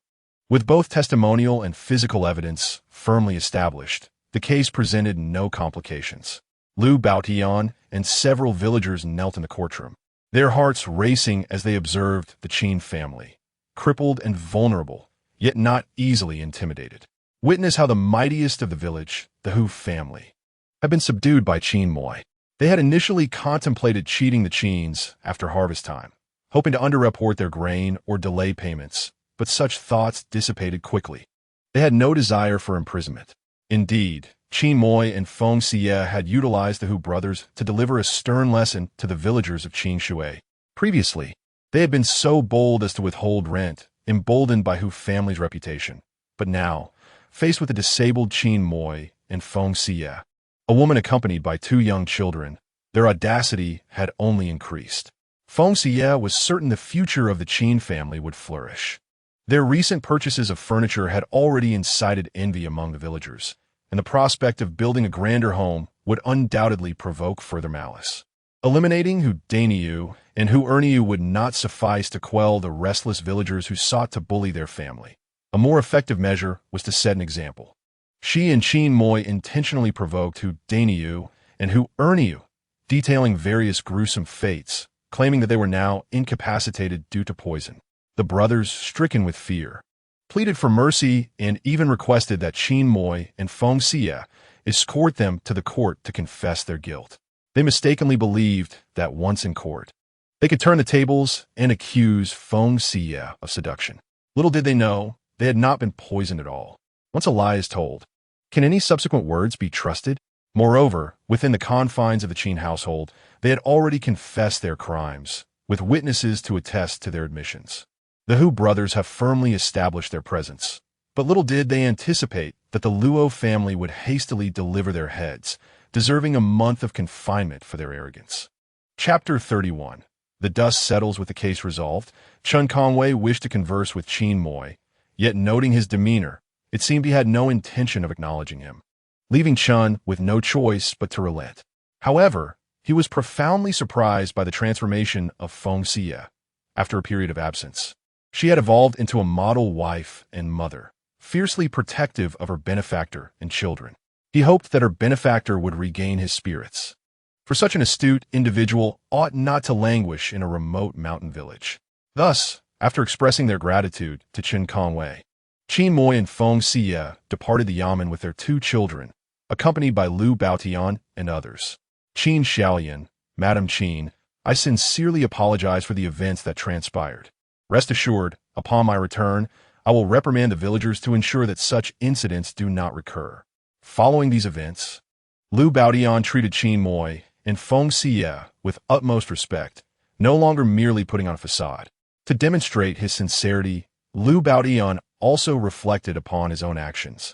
With both testimonial and physical evidence firmly established, the case presented no complications. Lu Baotian and several villagers knelt in the courtroom, their hearts racing as they observed the Qin family, crippled and vulnerable, yet not easily intimidated. Witness how the mightiest of the village, the Hu family, had been subdued by Qin Moy. They had initially contemplated cheating the Qins after harvest time, hoping to underreport their grain or delay payments, but such thoughts dissipated quickly. They had no desire for imprisonment. Indeed, Qin Moi and Feng Xiyue had utilized the Hu brothers to deliver a stern lesson to the villagers of Feng Xiyue. Previously, they had been so bold as to withhold rent, emboldened by Hu family's reputation. But now, faced with a disabled Qin Moi and Feng Xiyue, a woman accompanied by 2 young children, their audacity had only increased. Feng Xiyue was certain the future of the Qin family would flourish. Their recent purchases of furniture had already incited envy among the villagers, and the prospect of building a grander home would undoubtedly provoke further malice. Eliminating Hu Dainyu and Hu Erniu would not suffice to quell the restless villagers who sought to bully their family. A more effective measure was to set an example. She and Qin Moi intentionally provoked Hu Dainyu and Hu Erniu, detailing various gruesome fates, claiming that they were now incapacitated due to poison. The brothers, stricken with fear, pleaded for mercy and even requested that Qin Moi and Feng Xiyue escort them to the court to confess their guilt. They mistakenly believed that once in court, they could turn the tables and accuse Feng Xiyue of seduction. Little did they know, they had not been poisoned at all. Once a lie is told, can any subsequent words be trusted? Moreover, within the confines of the Qin household, they had already confessed their crimes, with witnesses to attest to their admissions. The Hu brothers have firmly established their presence, but little did they anticipate that the Luo family would hastily deliver their heads, deserving a month of confinement for their arrogance. Chapter 31. The dust settles with the case resolved. Chen Conway wished to converse with Qin Moi, yet noting his demeanor, it seemed he had no intention of acknowledging him, leaving Chen with no choice but to relent. However, he was profoundly surprised by the transformation of Feng Xiyue after a period of absence. She had evolved into a model wife and mother, fiercely protective of her benefactor and children. He hoped that her benefactor would regain his spirits, for such an astute individual ought not to languish in a remote mountain village. Thus, after expressing their gratitude to Chen Conway, Qin Moi and Feng Xiyue departed the yamen with their 2 children, accompanied by Lu Baotian and others. Qin Xiaoyan, Madam Qin, I sincerely apologize for the events that transpired. Rest assured, upon my return, I will reprimand the villagers to ensure that such incidents do not recur. Following these events, Lu Baotian treated Qin Moi and Feng Xiyue with utmost respect, no longer merely putting on a facade. To demonstrate his sincerity, Lu Baotian also reflected upon his own actions,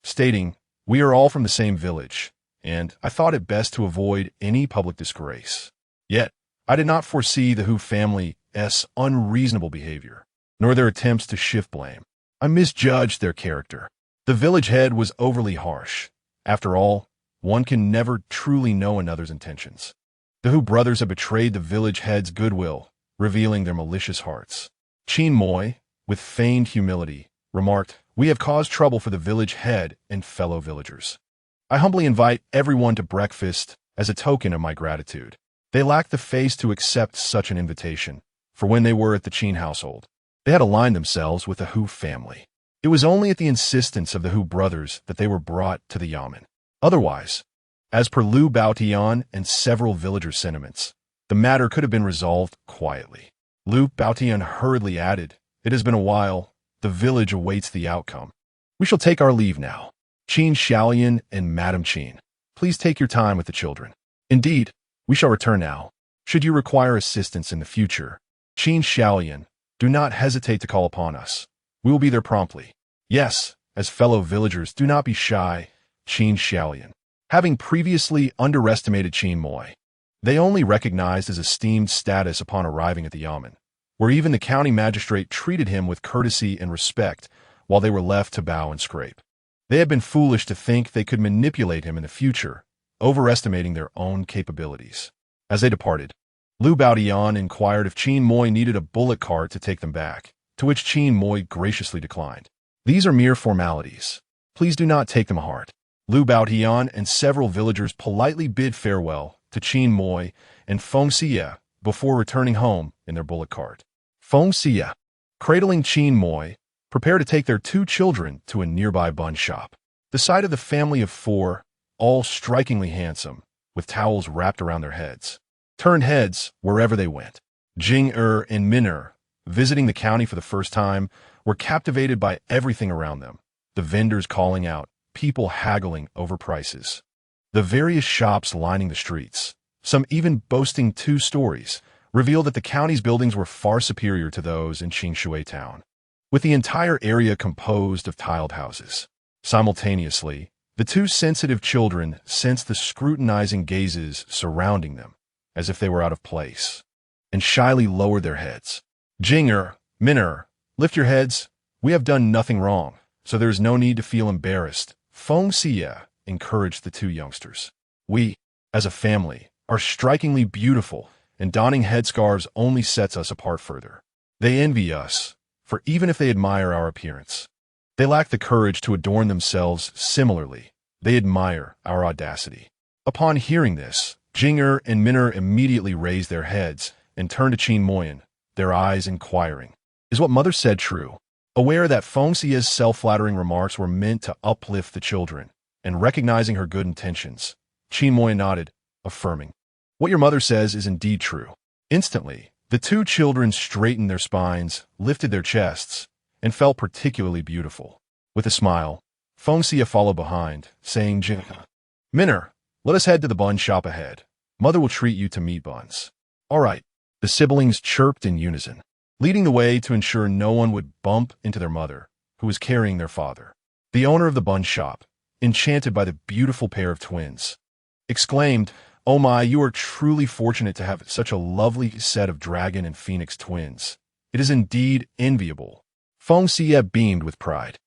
stating, "We are all from the same village, and I thought it best to avoid any public disgrace. Yet, I did not foresee the Hu family's unreasonable behavior, nor their attempts to shift blame. I misjudged their character. The village head was overly harsh. After all, one can never truly know another's intentions. The Hu brothers had betrayed the village head's goodwill, revealing their malicious hearts." Qin Moi, with feigned humility, remarked, "We have caused trouble for the village head and fellow villagers. I humbly invite everyone to breakfast as a token of my gratitude." They lacked the face to accept such an invitation, for when they were at the Qin household, they had aligned themselves with the Hu family. It was only at the insistence of the Hu brothers that they were brought to the yamen. Otherwise, as per Lu Baotian and several villagers' sentiments, the matter could have been resolved quietly. Lu Baotian hurriedly added, "It has been a while. The village awaits the outcome. We shall take our leave now. Qin Xiaoyan and Madam Qin, please take your time with the children. Indeed, we shall return now. Should you require assistance in the future, Qin Xiaoyan, do not hesitate to call upon us. We will be there promptly. Yes, as fellow villagers, do not be shy." Qin Xiaoyan, having previously underestimated Qin Moi, they only recognized his esteemed status upon arriving at the yamen, where even the county magistrate treated him with courtesy and respect while they were left to bow and scrape. They had been foolish to think they could manipulate him in the future, overestimating their own capabilities. As they departed, Lu Baotian inquired if Qin Moi needed a bullock cart to take them back, to which Qin Moi graciously declined. "These are mere formalities. Please do not take them to heart." Lu Baotian and several villagers politely bid farewell to Qin Moi and Feng Xiyue before returning home in their bullock cart. Feng Xiyue, cradling Qin Moi, prepared to take their 2 children to a nearby bun shop. The sight of the family of 4, all strikingly handsome, with towels wrapped around their heads, turned heads wherever they went. Jing and Min visiting the county for the first time, were captivated by everything around them. The vendors calling out, people haggling over prices. The various shops lining the streets, some even boasting 2 stories, revealed that the county's buildings were far superior to those in Feng Xiyue town, with the entire area composed of tiled houses. Simultaneously, the 2 sensitive children sensed the scrutinizing gazes surrounding them, as if they were out of place, and shyly lowered their heads. Jing Min lift your heads. We have done nothing wrong, so there is no need to feel embarrassed. Feng Xiyue encouraged the 2 youngsters. We, as a family, are strikingly beautiful, and donning headscarves only sets us apart further. They envy us, for even if they admire our appearance, they lack the courage to adorn themselves similarly. They admire our audacity. Upon hearing this, Jing and Min immediately raised their heads and turned to Qin Moyan, their eyes inquiring. Is what mother said true? Aware that Feng Xiyue's self-flattering remarks were meant to uplift the children, and recognizing her good intentions, Qin Moyan nodded, affirming, what your mother says is indeed true. Instantly, the 2 children straightened their spines, lifted their chests, and felt particularly beautiful. With a smile, Feng Xiyue followed behind, saying, Min, let us head to the bun shop ahead. Mother will treat you to meat buns. All right, the siblings chirped in unison, leading the way to ensure no one would bump into their mother, who was carrying their father. The owner of the bun shop, enchanted by the beautiful pair of twins, exclaimed, Oh my, you are truly fortunate to have such a lovely set of dragon and phoenix twins. It is indeed enviable. Feng Xiyue beamed with pride.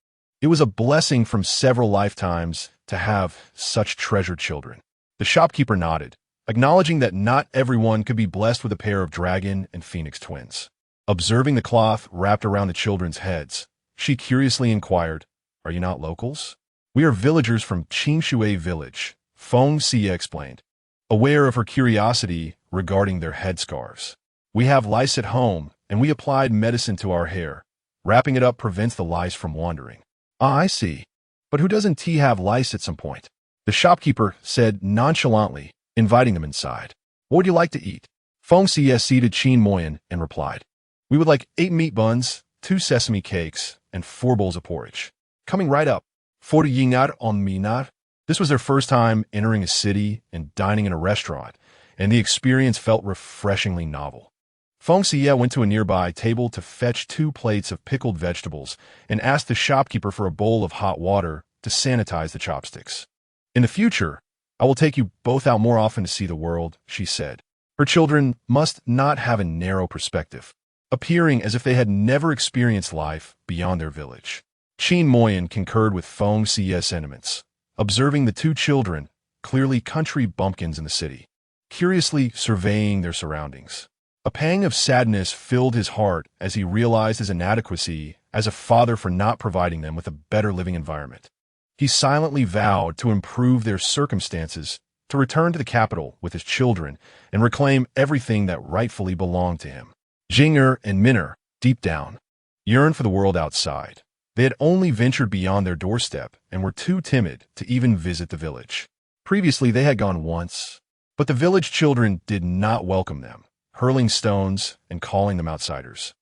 It was a blessing from several lifetimes to have such treasured children. The shopkeeper nodded, acknowledging that not everyone could be blessed with a pair of dragon and phoenix twins. Observing the cloth wrapped around the children's heads, she curiously inquired, Are you not locals? We are villagers from Feng Xiyue village, Feng Xiyue explained, aware of her curiosity regarding their headscarves. We have lice at home, and we applied medicine to our hair. Wrapping it up prevents the lice from wandering. Ah, I see. But who doesn't have lice at some point? The shopkeeper said nonchalantly, inviting them inside. What would you like to eat? Feng Xiyue seated Qin Moyan and replied, We would like 8 meat buns, 2 sesame cakes, and 4 bowls of porridge. Coming right up. For Yingar on Minar. This was their first time entering a city and dining in a restaurant, and the experience felt refreshingly novel. Feng Xiyue went to a nearby table to fetch 2 plates of pickled vegetables and asked the shopkeeper for a bowl of hot water to sanitize the chopsticks. In the future, I will take you both out more often to see the world, she said. Her children must not have a narrow perspective, appearing as if they had never experienced life beyond their village. Qin Moyan concurred with Feng Xiyue's sentiments, observing the 2 children, clearly country bumpkins in the city, curiously surveying their surroundings. A pang of sadness filled his heart as he realized his inadequacy as a father for not providing them with a better living environment. He silently vowed to improve their circumstances, to return to the capital with his children and reclaim everything that rightfully belonged to him. Jing and Min, deep down, yearned for the world outside. They had only ventured beyond their doorstep and were too timid to even visit the village. Previously, they had gone once, but the village children did not welcome them, hurling stones and calling them outsiders,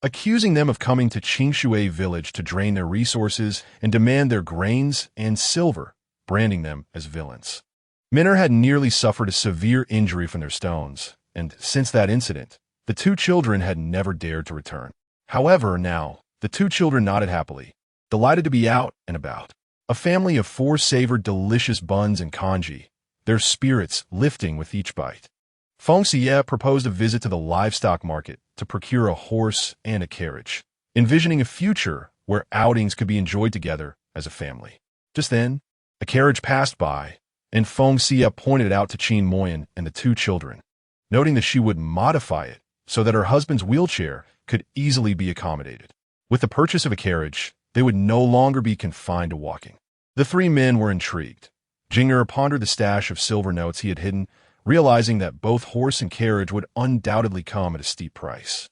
accusing them of coming to Feng Xiyue village to drain their resources and demand their grains and silver, branding them as villains. Min had nearly suffered a severe injury from their stones, and since that incident, the 2 children had never dared to return. However, now, the 2 children nodded happily, delighted to be out and about. A family of 4 savored delicious buns and congee, their spirits lifting with each bite. Feng Xiyue proposed a visit to the livestock market to procure a horse and a carriage, envisioning a future where outings could be enjoyed together as a family. Just then, a carriage passed by, and Feng Xiyue pointed it out to Qin Moyan and the 2 children, noting that she would modify it so that her husband's wheelchair could easily be accommodated. With the purchase of a carriage, they would no longer be confined to walking. The 3 men were intrigued. Jing pondered the stash of silver notes he had hidden, realizing that both horse and carriage would undoubtedly come at a steep price.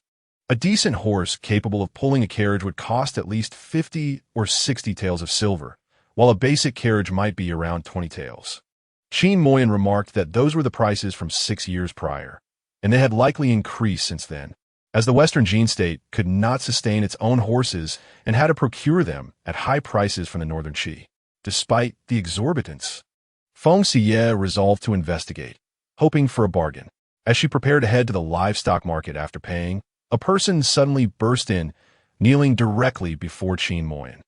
A decent horse capable of pulling a carriage would cost at least 50 or 60 taels of silver, while a basic carriage might be around 20 taels. Qin Moyan remarked that those were the prices from 6 years prior, and they had likely increased since then, as the Western Jin state could not sustain its own horses and had to procure them at high prices from the Northern Qi. Despite the exorbitance, Feng Xiyue resolved to investigate, hoping for a bargain. As she prepared to head to the livestock market after paying, a person suddenly burst in, kneeling directly before Qin Moyan.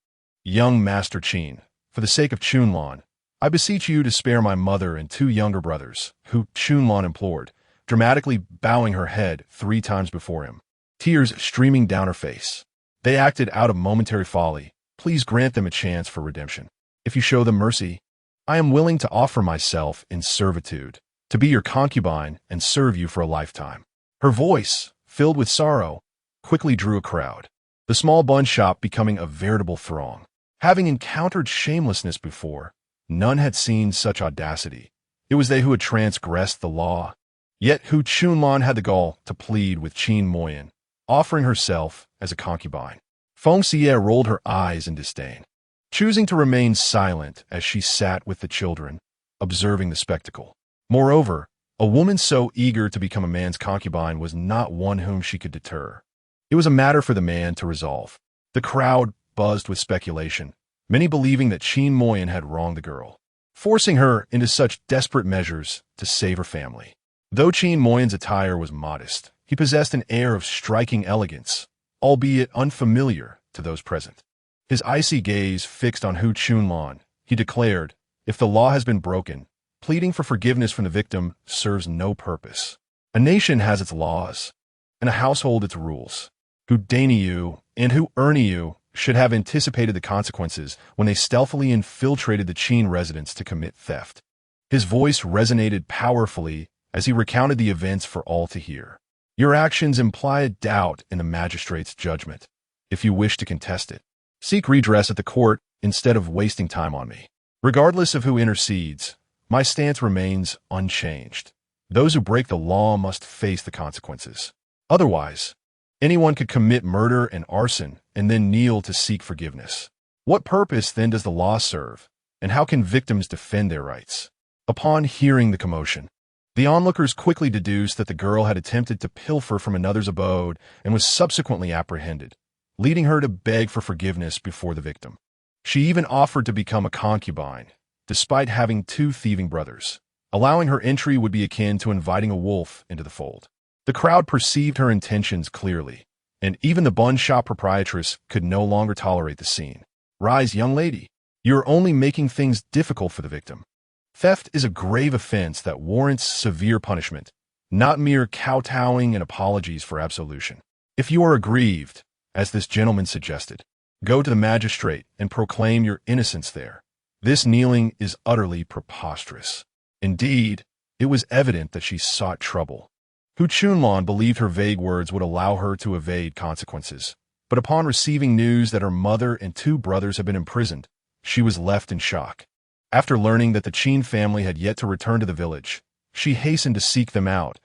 "Young Master Qin, for the sake of Chunlan, I beseech you to spare my mother and 2 younger brothers," who Chunlan implored, dramatically bowing her head 3 times before him, tears streaming down her face. "They acted out of momentary folly. Please grant them a chance for redemption. If you show them mercy, I am willing to offer myself in servitude, to be your concubine and serve you for a lifetime." Her voice, filled with sorrow, quickly drew a crowd, the small bun shop becoming a veritable throng. Having encountered shamelessness before, none had seen such audacity. It was they who had transgressed the law, yet who Chunlan had the gall to plead with Qin Moyan, offering herself as a concubine. Feng Xiyue rolled her eyes in disdain, choosing to remain silent as she sat with the children, observing the spectacle. Moreover, a woman so eager to become a man's concubine was not one whom she could deter. It was a matter for the man to resolve. The crowd buzzed with speculation, many believing that Qin Moyan had wronged the girl, forcing her into such desperate measures to save her family. Though Qin Moyan's attire was modest, he possessed an air of striking elegance, albeit unfamiliar to those present. His icy gaze fixed on Hu Chunlan, he declared, "If the law has been broken, pleading for forgiveness from the victim serves no purpose. A nation has its laws, and a household its rules. Hu Dainyu and Hu Erniyu should have anticipated the consequences when they stealthily infiltrated the Qin residence to commit theft." His voice resonated powerfully as he recounted the events for all to hear. "Your actions imply a doubt in the magistrate's judgment. If you wish to contest it, seek redress at the court instead of wasting time on me. Regardless of who intercedes, my stance remains unchanged. Those who break the law must face the consequences. Otherwise, anyone could commit murder and arson and then kneel to seek forgiveness. What purpose then does the law serve, and how can victims defend their rights?" Upon hearing the commotion, the onlookers quickly deduced that the girl had attempted to pilfer from another's abode and was subsequently apprehended, leading her to beg for forgiveness before the victim. She even offered to become a concubine, despite having 2 thieving brothers. Allowing her entry would be akin to inviting a wolf into the fold. The crowd perceived her intentions clearly, and even the bun shop proprietress could no longer tolerate the scene. "Rise, young lady. You are only making things difficult for the victim. Theft is a grave offense that warrants severe punishment, not mere kowtowing and apologies for absolution. If you are aggrieved, as this gentleman suggested, go to the magistrate and proclaim your innocence there. This kneeling is utterly preposterous." Indeed, it was evident that she sought trouble. Hu Chunlan believed her vague words would allow her to evade consequences, but upon receiving news that her mother and 2 brothers had been imprisoned, she was left in shock. After learning that the Qin family had yet to return to the village, she hastened to seek them out,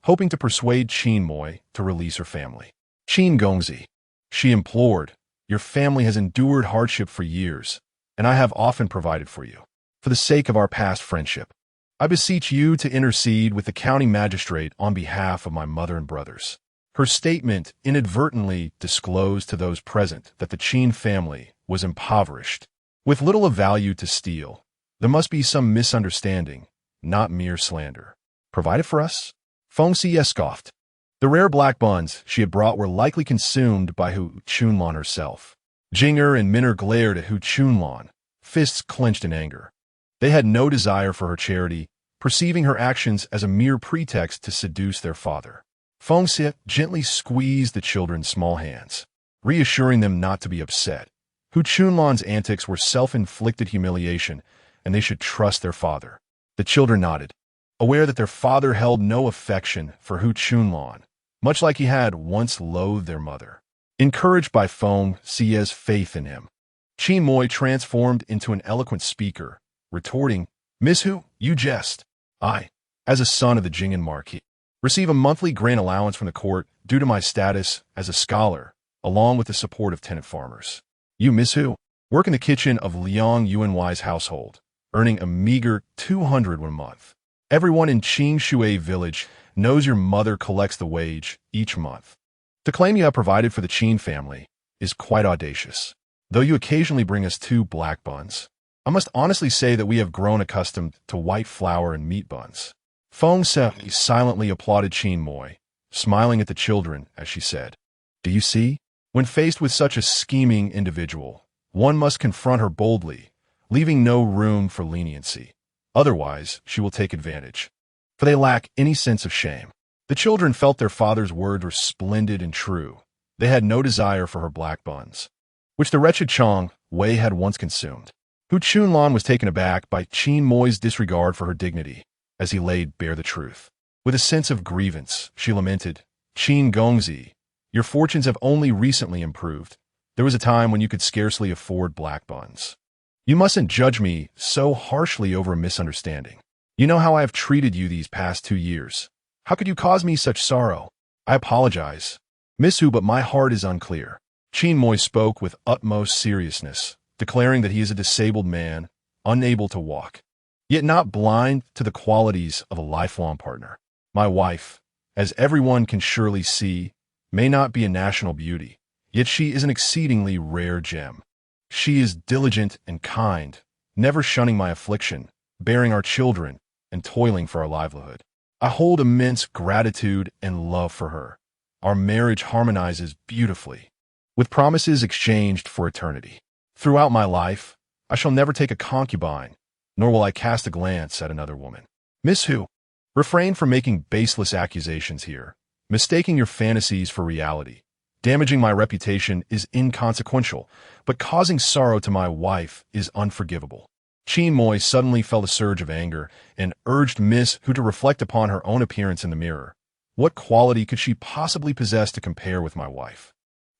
hoping to persuade Qin Moy to release her family. "Qin Gongzi," she implored, "your family has endured hardship for years, and I have often provided for you. For the sake of our past friendship, I beseech you to intercede with the county magistrate on behalf of my mother and brothers." Her statement inadvertently disclosed to those present that the Qin family was impoverished, with little of value to steal. There must be some misunderstanding, not mere slander. "Provided for us?" Feng Xiyue scoffed. The rare black buns she had brought were likely consumed by Hu Chunlan herself. Jinger and Minner glared at Hu Chunlan, fists clenched in anger. They had no desire for her charity, perceiving her actions as a mere pretext to seduce their father. Feng Xiyue gently squeezed the children's small hands, reassuring them not to be upset. Hu Chunlan's antics were self-inflicted humiliation, and they should trust their father. The children nodded, aware that their father held no affection for Hu Chunlan, much like he had once loathed their mother. Encouraged by Feng Xiyue's faith in him, Qin Moy transformed into an eloquent speaker, retorting, "Miss Hu, you jest. I, as a son of the Jing'an Marquis, receive a monthly grant allowance from the court due to my status as a scholar, along with the support of tenant farmers. You, Miss Hu, work in the kitchen of Liang Yuanwai's household, earning a meager 200 a month. Everyone in Qin Shui village knows your mother collects the wage each month. To claim you have provided for the Qin family is quite audacious. Though you occasionally bring us 2 black buns, I must honestly say that we have grown accustomed to white flour and meat buns. Feng Xiyue silently applauded Qin Moy, smiling at the children as she said, "Do you see? When faced with such a scheming individual, one must confront her boldly, leaving no room for leniency. Otherwise, she will take advantage. For they lack any sense of shame." The children felt their father's words were splendid and true. They had no desire for her black buns, which the wretched Chang Wei had once consumed. Hu Chunlan was taken aback by Qin Moy's disregard for her dignity, as he laid bare the truth. With a sense of grievance, she lamented, "Qin Gongzi, your fortunes have only recently improved. There was a time when you could scarcely afford black buns. You mustn't judge me so harshly over a misunderstanding. You know how I have treated you these past 2 years. How could you cause me such sorrow? I apologize, Miss Hu, but my heart is unclear." Qin Moy spoke with utmost seriousness, declaring that he is a disabled man, unable to walk, yet not blind to the qualities of a lifelong partner. My wife, as everyone can surely see, may not be a national beauty, yet she is an exceedingly rare gem. She is diligent and kind, never shunning my affliction, bearing our children, and toiling for our livelihood. I hold immense gratitude and love for her. Our marriage harmonizes beautifully, with promises exchanged for eternity. Throughout my life, I shall never take a concubine, nor will I cast a glance at another woman. Miss Hu, refrain from making baseless accusations here, mistaking your fantasies for reality. Damaging my reputation is inconsequential, but causing sorrow to my wife is unforgivable. Qin Moy suddenly felt a surge of anger and urged Miss Hu to reflect upon her own appearance in the mirror. What quality could she possibly possess to compare with my wife?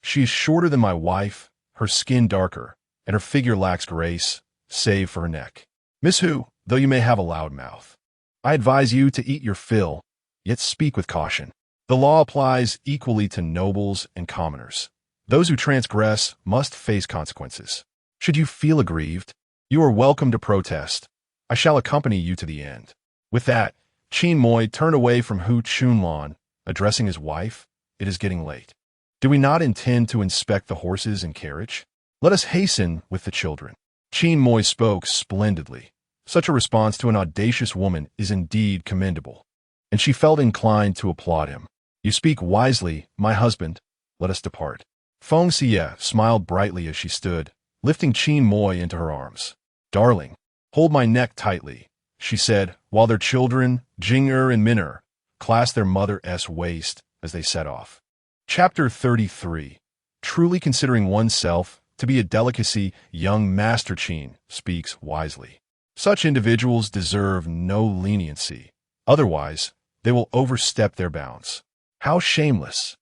She is shorter than my wife, her skin darker, and her figure lacks grace, save for her neck. Miss Hu, though you may have a loud mouth, I advise you to eat your fill, yet speak with caution. The law applies equally to nobles and commoners. Those who transgress must face consequences. Should you feel aggrieved, you are welcome to protest. I shall accompany you to the end. With that, Qin Moy turned away from Hu Chunlan, addressing his wife, "It is getting late. Do we not intend to inspect the horses and carriage? Let us hasten with the children." Qin Moy spoke splendidly. Such a response to an audacious woman is indeed commendable, and she felt inclined to applaud him. "You speak wisely, my husband. Let us depart." Feng Xiyue smiled brightly as she stood, lifting Qin Moy into her arms. "Darling, hold my neck tightly," she said, while their children, Jing'er and Min'er, clasped their mother's waist as they set off. Chapter 33. Truly considering oneself to be a delicacy, young Master Qin speaks wisely. Such individuals deserve no leniency. Otherwise, they will overstep their bounds. How shameless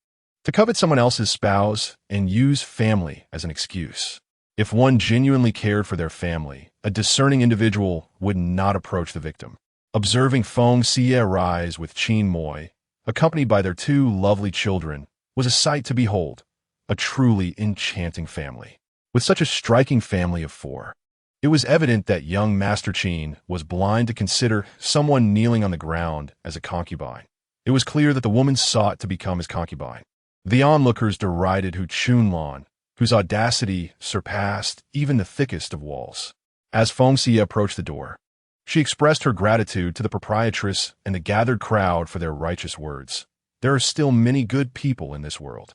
to covet someone else's spouse and use family as an excuse. If one genuinely cared for their family, a discerning individual would not approach the victim. Observing Feng Xiyue rise with Qin Moy, accompanied by their 2 lovely children, was a sight to behold, a truly enchanting family. With such a striking family of 4, it was evident that young Master Qin was blind to consider someone kneeling on the ground as a concubine. It was clear that the woman sought to become his concubine. The onlookers derided Hu Chunlan, whose audacity surpassed even the thickest of walls. As Feng Xiyue approached the door, she expressed her gratitude to the proprietress and the gathered crowd for their righteous words. There are still many good people in this world.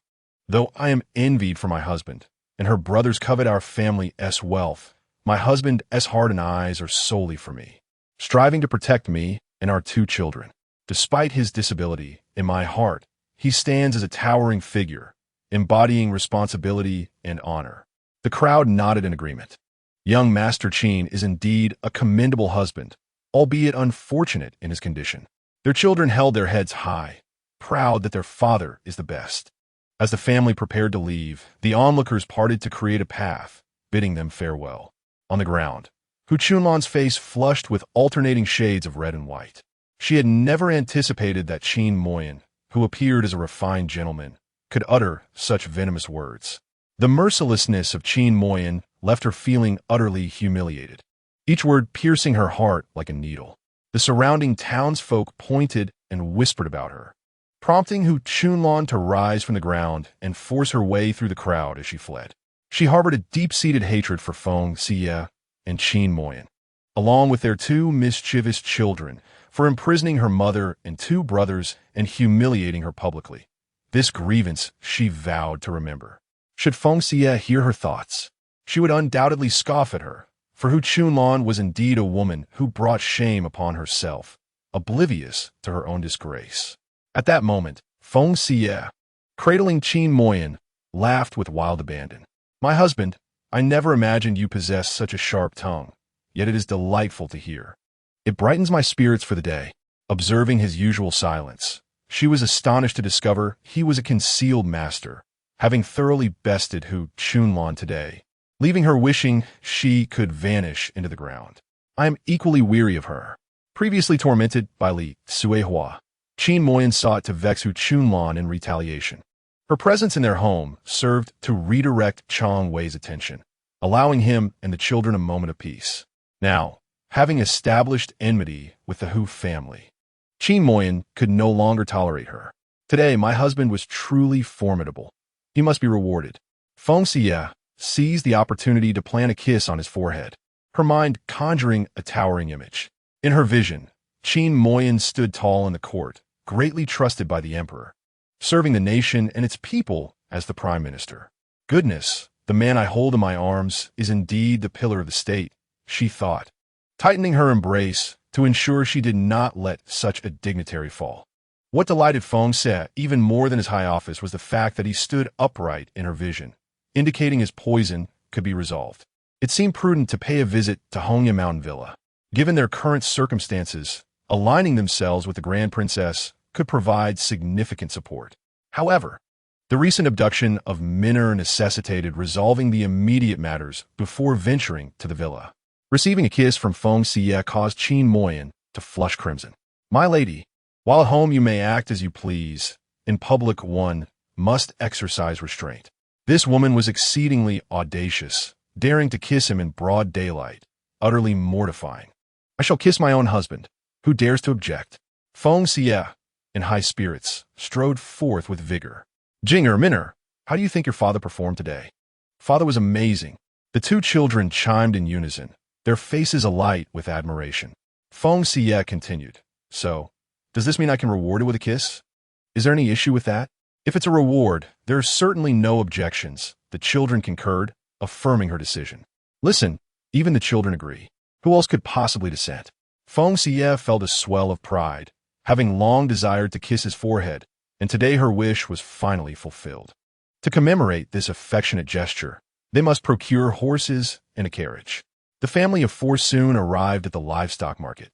Though I am envied for my husband, and her brothers covet our family's wealth, my husband's heart and eyes are solely for me, striving to protect me and our 2 children. Despite his disability, in my heart, he stands as a towering figure, embodying responsibility and honor. The crowd nodded in agreement. Young Master Qin is indeed a commendable husband, albeit unfortunate in his condition. Their children held their heads high, proud that their father is the best. As the family prepared to leave, the onlookers parted to create a path, bidding them farewell. On the ground, Hu Chunlan's face flushed with alternating shades of red and white. She had never anticipated that Qin Moy, who appeared as a refined gentleman, could utter such venomous words. The mercilessness of Qin Moy left her feeling utterly humiliated, each word piercing her heart like a needle. The surrounding townsfolk pointed and whispered about her, prompting Hu Chunlan to rise from the ground and force her way through the crowd as she fled. She harbored a deep-seated hatred for Feng Xiyue and Qin Moyan, along with their two mischievous children, for imprisoning her mother and two brothers and humiliating her publicly. This grievance she vowed to remember. Should Feng Xiyue hear her thoughts, she would undoubtedly scoff at her, for Hu Chunlan was indeed a woman who brought shame upon herself, oblivious to her own disgrace. At that moment, Feng Xiyue, cradling Qin Moyan, laughed with wild abandon. "My husband, I never imagined you possessed such a sharp tongue, yet it is delightful to hear. It brightens my spirits for the day." Observing his usual silence, she was astonished to discover he was a concealed master, having thoroughly bested Hu Chunlan today, leaving her wishing she could vanish into the ground. "I am equally weary of her." Previously tormented by Li Suihua, Qin Moyan sought to vex Hu Chunlan in retaliation. Her presence in their home served to redirect Chang Wei's attention, allowing him and the children a moment of peace. Now, having established enmity with the Hu family, Qin Moyan could no longer tolerate her. "Today, my husband was truly formidable. He must be rewarded." Feng Xiyue seized the opportunity to plant a kiss on his forehead, her mind conjuring a towering image. In her vision, Qin Moyan stood tall in the court, greatly trusted by the emperor, serving the nation and its people as the prime minister. "Goodness, the man I hold in my arms is indeed the pillar of the state," she thought, tightening her embrace to ensure she did not let such a dignitary fall. What delighted Feng Xiyue even more than his high office was the fact that he stood upright in her vision, indicating his poison could be resolved. It seemed prudent to pay a visit to Hongya Mountain Villa. Given their current circumstances, aligning themselves with the Grand Princess could provide significant support. However, the recent abduction of Minner necessitated resolving the immediate matters before venturing to the villa. Receiving a kiss from Feng Xiyue caused Qin Moyan to flush crimson. "My lady, while at home you may act as you please, in public one must exercise restraint." This woman was exceedingly audacious, daring to kiss him in broad daylight, utterly mortifying. "I shall kiss my own husband. Who dares to object?" Feng Xiyue, in high spirits, strode forth with vigor. "Jinger, Minner, how do you think your father performed today?" "Father was amazing." The two children chimed in unison, their faces alight with admiration. Feng Xiyue continued, "So, does this mean I can reward it with a kiss? Is there any issue with that?" "If it's a reward, there are certainly no objections," the children concurred, affirming her decision. "Listen, even the children agree. Who else could possibly dissent?" Feng Xiyue felt a swell of pride, having long desired to kiss his forehead, and today her wish was finally fulfilled. To commemorate this affectionate gesture, they must procure horses and a carriage. The family of four soon arrived at the livestock market,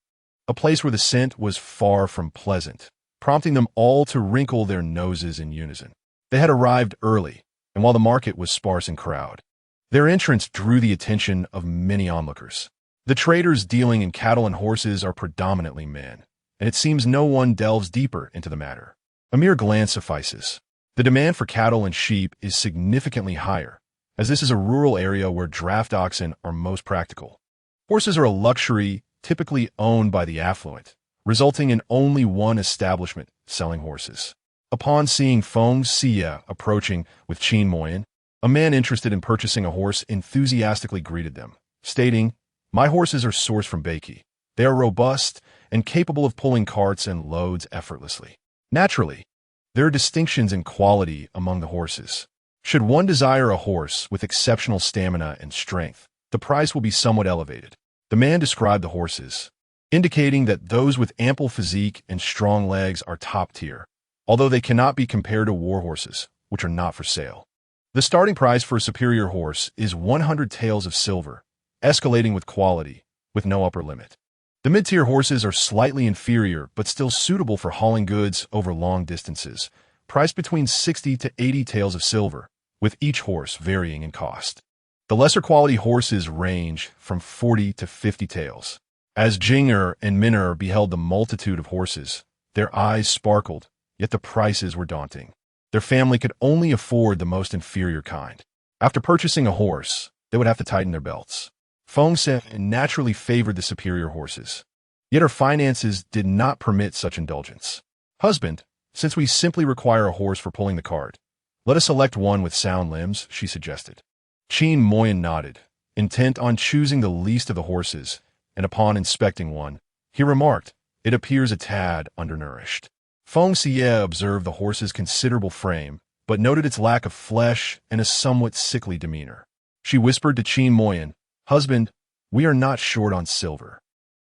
a place where the scent was far from pleasant, prompting them all to wrinkle their noses in unison. They had arrived early, and while the market was sparse in crowd, their entrance drew the attention of many onlookers. The traders dealing in cattle and horses are predominantly men, and it seems no one delves deeper into the matter. A mere glance suffices. The demand for cattle and sheep is significantly higher, as this is a rural area where draft oxen are most practical. Horses are a luxury typically owned by the affluent, resulting in only one establishment selling horses. Upon seeing Feng Xiyue approaching with Qin Moyan, a man interested in purchasing a horse enthusiastically greeted them, stating, "My horses are sourced from Beiki. They are robust and capable of pulling carts and loads effortlessly. Naturally, there are distinctions in quality among the horses. Should one desire a horse with exceptional stamina and strength, the price will be somewhat elevated." The man described the horses, indicating that those with ample physique and strong legs are top tier, although they cannot be compared to war horses, which are not for sale. The starting price for a superior horse is 100 taels of silver, escalating with quality, with no upper limit. The mid-tier horses are slightly inferior, but still suitable for hauling goods over long distances, priced between 60 to 80 taels of silver, with each horse varying in cost. The lesser quality horses range from 40 to 50 taels. As Jinger and Minner beheld the multitude of horses, their eyes sparkled, yet the prices were daunting. Their family could only afford the most inferior kind. After purchasing a horse, they would have to tighten their belts. Feng Xiyue naturally favored the superior horses, yet her finances did not permit such indulgence. Husband, since we simply require a horse for pulling the cart, let us select one with sound limbs, she suggested. Qin Moyan nodded, intent on choosing the least of the horses, and upon inspecting one, he remarked, "It appears a tad undernourished." Feng Xiyue observed the horse's considerable frame, but noted its lack of flesh and a somewhat sickly demeanor. She whispered to Qin Moyan, "Husband, we are not short on silver.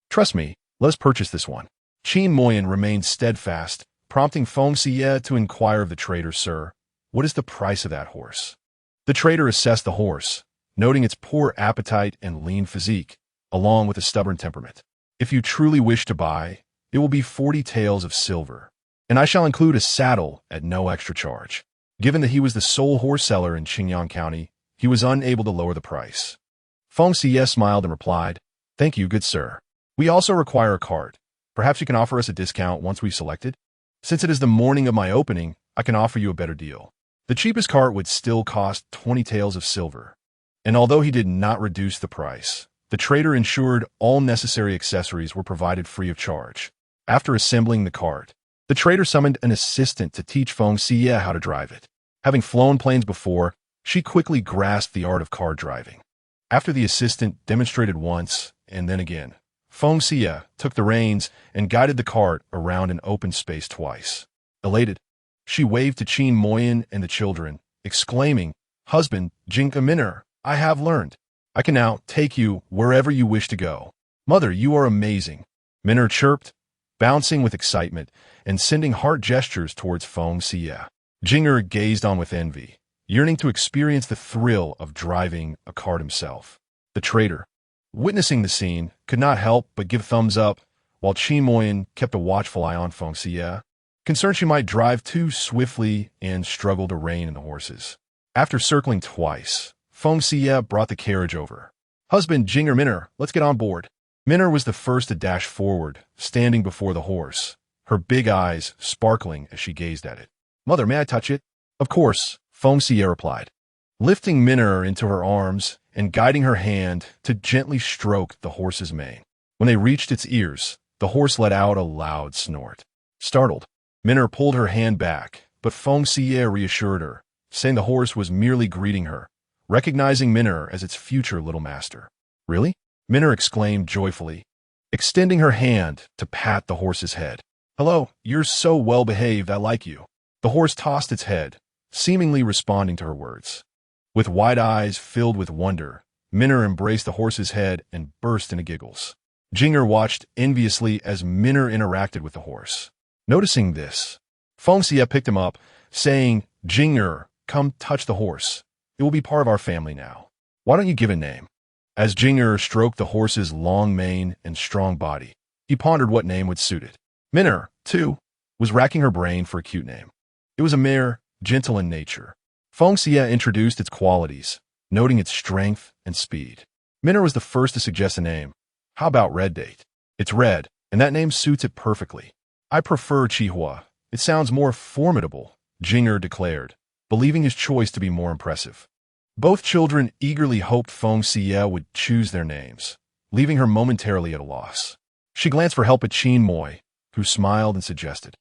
Trust me, let us purchase this one." Qin Moyan remained steadfast, prompting Feng Xiyue to inquire of the trader, "Sir, what is the price of that horse?" The trader assessed the horse, noting its poor appetite and lean physique, along with a stubborn temperament. "If you truly wish to buy, it will be 40 taels of silver, and I shall include a saddle at no extra charge." Given that he was the sole horse seller in Qingyang County, he was unable to lower the price. Feng Xiyue smiled and replied, "Thank you, good sir. We also require a cart. Perhaps you can offer us a discount once we've selected? Since it is the morning of my opening, I can offer you a better deal." The cheapest cart would still cost 20 taels of silver, and although he did not reduce the price, the trader ensured all necessary accessories were provided free of charge. After assembling the cart, the trader summoned an assistant to teach Feng Xiyue how to drive it. Having flown planes before, she quickly grasped the art of car driving. After the assistant demonstrated once and then again, Feng Xiyue took the reins and guided the cart around an open space twice. Elated, she waved to Qin Moyan and the children, exclaiming, "Husband, Jinka Minner, I have learned. I can now take you wherever you wish to go. Mother, you are amazing." Minner chirped, bouncing with excitement and sending heart gestures towards Feng Xiyue. Jinger gazed on with envy, yearning to experience the thrill of driving a cart himself. The trader, witnessing the scene, could not help but give thumbs up, while Qin Moyan kept a watchful eye on Feng Xiyue, concerned she might drive too swiftly and struggle to rein in the horses. After circling twice, Feng Xiyue brought the carriage over. "Husband, Jinger Minner, let's get on board." Minner was the first to dash forward, standing before the horse, her big eyes sparkling as she gazed at it. "Mother, may I touch it?" "Of course," Feng Xiyue replied, lifting Minner into her arms and guiding her hand to gently stroke the horse's mane. When they reached its ears, the horse let out a loud snort. Startled, Minner pulled her hand back, but Feng Xiyue reassured her, saying the horse was merely greeting her, recognizing Minner as its future little master. "Really?" Minner exclaimed joyfully, extending her hand to pat the horse's head. "Hello, you're so well behaved, I like you." The horse tossed its head, seemingly responding to her words. With wide eyes filled with wonder, Minner embraced the horse's head and burst into giggles. Jinger watched enviously as Minner interacted with the horse. Noticing this, Feng Xiyue picked him up, saying, "Jinger, come touch the horse. It will be part of our family now. Why don't you give a name?" As Jinger stroked the horse's long mane and strong body, he pondered what name would suit it. Minner, too, was racking her brain for a cute name. It was a mare, gentle in nature. Feng Xiyue introduced its qualities, noting its strength and speed. Minner was the first to suggest a name. "How about Red Date? It's red, and that name suits it perfectly." "I prefer Chihua. It sounds more formidable," Jinger declared, believing his choice to be more impressive. Both children eagerly hoped Feng Xiyue would choose their names, leaving her momentarily at a loss. She glanced for help at Qin Moy, who smiled and suggested,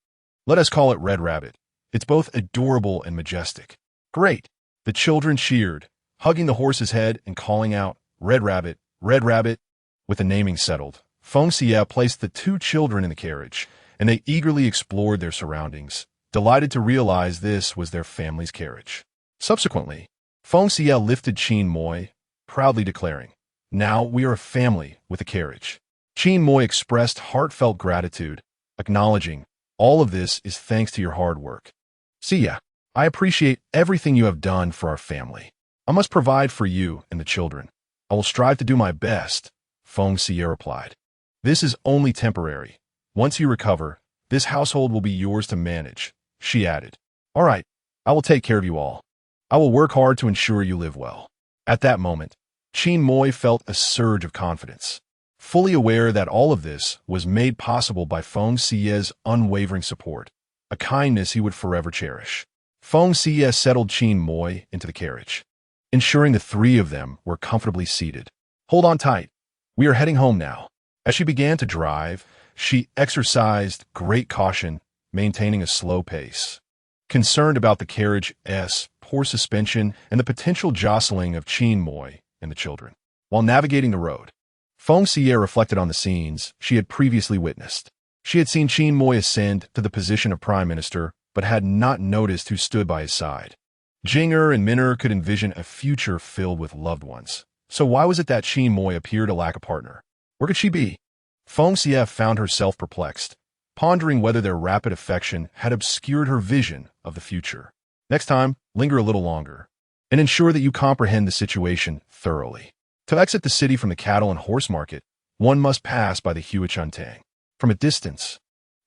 "Let us call it Red Rabbit. It's both adorable and majestic." "Great!" The children cheered, hugging the horse's head and calling out, "Red Rabbit, Red Rabbit." With the naming settled, Feng Xiyue placed the two children in the carriage, and they eagerly explored their surroundings, delighted to realize this was their family's carriage. Subsequently, Feng Xiyue lifted Qin Moy, proudly declaring, "Now we are a family with a carriage." Qin Moy expressed heartfelt gratitude, acknowledging, "All of this is thanks to your hard work. Xiyue, I appreciate everything you have done for our family. I must provide for you and the children. I will strive to do my best," Feng Xiyue replied. "This is only temporary. Once you recover, this household will be yours to manage," she added. "All right, I will take care of you all. I will work hard to ensure you live well." At that moment, Qin Moy felt a surge of confidence, fully aware that all of this was made possible by Feng Xiyue's unwavering support, a kindness he would forever cherish. Feng Xiyue settled Qin Moy into the carriage, ensuring the three of them were comfortably seated. "Hold on tight. We are heading home now." As she began to drive, she exercised great caution, maintaining a slow pace. Concerned about the carriage's poor suspension and the potential jostling of Qin Moy and the children. While navigating the road, Feng Xiyue reflected on the scenes she had previously witnessed. She had seen Qin Moy ascend to the position of prime minister, but had not noticed who stood by his side. Jinger and Minner could envision a future filled with loved ones. So why was it that Qin Moy appeared to lack a partner? Where could she be? Feng Xiyue found herself perplexed, pondering whether their rapid affection had obscured her vision of the future. Next time, linger a little longer, and ensure that you comprehend the situation thoroughly. To exit the city from the cattle and horse market, one must pass by the Huachuntang. From a distance,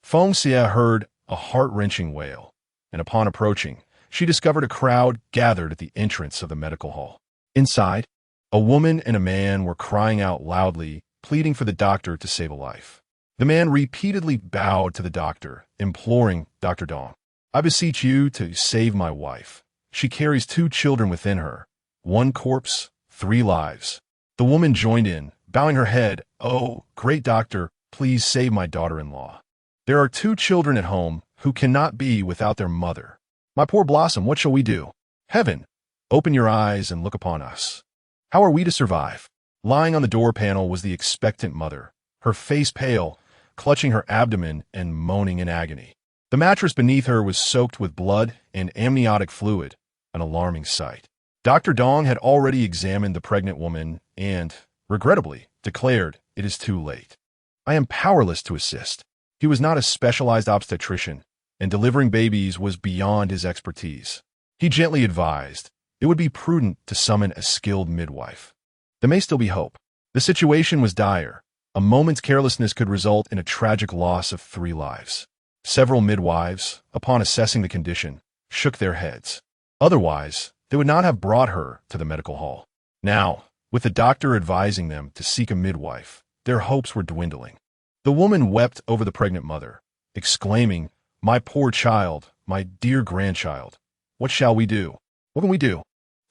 Feng Xiyue heard a heart-wrenching wail, and upon approaching, she discovered a crowd gathered at the entrance of the medical hall. Inside, a woman and a man were crying out loudly, pleading for the doctor to save a life. The man repeatedly bowed to the doctor, imploring Dr. Dong, "I beseech you to save my wife. She carries 2 children within her, 1 corpse, 3 lives." The woman joined in, bowing her head, "Oh, great doctor, please save my daughter-in-law. There are 2 children at home who cannot be without their mother. My poor Blossom, what shall we do? Heaven, open your eyes and look upon us. How are we to survive?" Lying on the door panel was the expectant mother, her face pale, clutching her abdomen and moaning in agony. The mattress beneath her was soaked with blood and amniotic fluid, an alarming sight. Dr. Dong had already examined the pregnant woman and, regrettably, declared it is too late. "I am powerless to assist." He was not a specialized obstetrician, and delivering babies was beyond his expertise. He gently advised it would be prudent to summon a skilled midwife. There may still be hope. The situation was dire. A moment's carelessness could result in a tragic loss of 3 lives. Several midwives, upon assessing the condition, shook their heads. Otherwise, they would not have brought her to the medical hall. Now, with the doctor advising them to seek a midwife, their hopes were dwindling. The woman wept over the pregnant mother, exclaiming, "My poor child, my dear grandchild, what shall we do? What can we do?"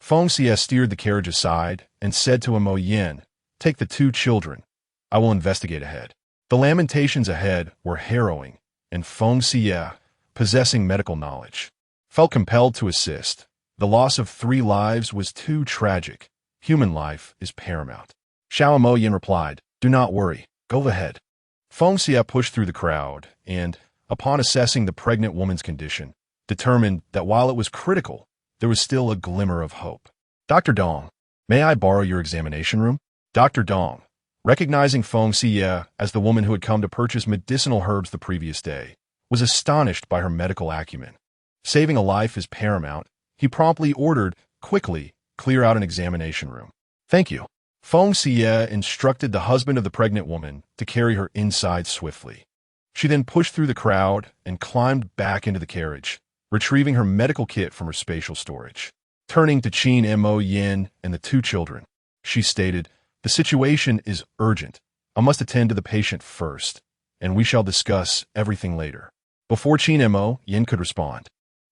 Feng Xiyue steered the carriage aside and said to Mo Yin, "Take the 2 children. I will investigate ahead." The lamentations ahead were harrowing, and Feng Xiyue, possessing medical knowledge, felt compelled to assist. The loss of 3 lives was too tragic. Human life is paramount. Xiao Mo Yin replied, "Do not worry. Go ahead." Feng Xiyue pushed through the crowd and, upon assessing the pregnant woman's condition, determined that while it was critical, there was still a glimmer of hope. "Dr. Dong, may I borrow your examination room?" Dr. Dong, recognizing Feng Xiyue as the woman who had come to purchase medicinal herbs the previous day, was astonished by her medical acumen. Saving a life is paramount. He promptly ordered, "Quickly, clear out an examination room." "Thank you." Feng Xiyue instructed the husband of the pregnant woman to carry her inside swiftly. She then pushed through the crowd and climbed back into the carriage, retrieving her medical kit from her spatial storage. Turning to Qin Mo Yin and the 2 children, she stated, "The situation is urgent. I must attend to the patient first, and we shall discuss everything later." Before Qin Mo Yin could respond,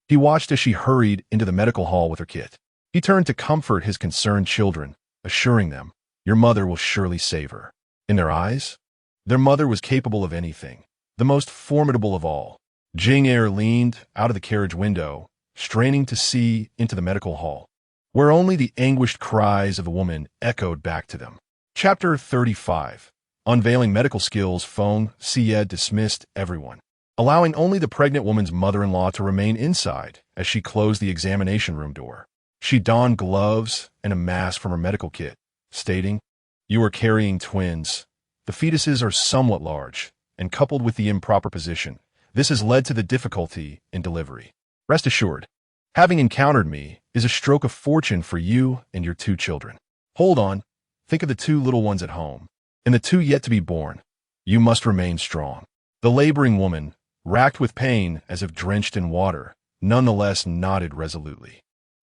he watched as she hurried into the medical hall with her kit. He turned to comfort his concerned children, assuring them, "Your mother will surely save her." In their eyes, their mother was capable of anything, the most formidable of all. Jing Er leaned out of the carriage window, straining to see into the medical hall, where only the anguished cries of the woman echoed back to them. Chapter 35. Unveiling medical skills. Feng Xiyue dismissed everyone, allowing only the pregnant woman's mother-in-law to remain inside as she closed the examination room door. She donned gloves and a mask from her medical kit, stating, "You are carrying twins. The fetuses are somewhat large, and coupled with the improper position, this has led to the difficulty in delivery. Rest assured, having encountered me is a stroke of fortune for you and your 2 children. Hold on, think of the 2 little ones at home, and the 2 yet to be born. You must remain strong." The laboring woman, racked with pain as if drenched in water, nonetheless nodded resolutely.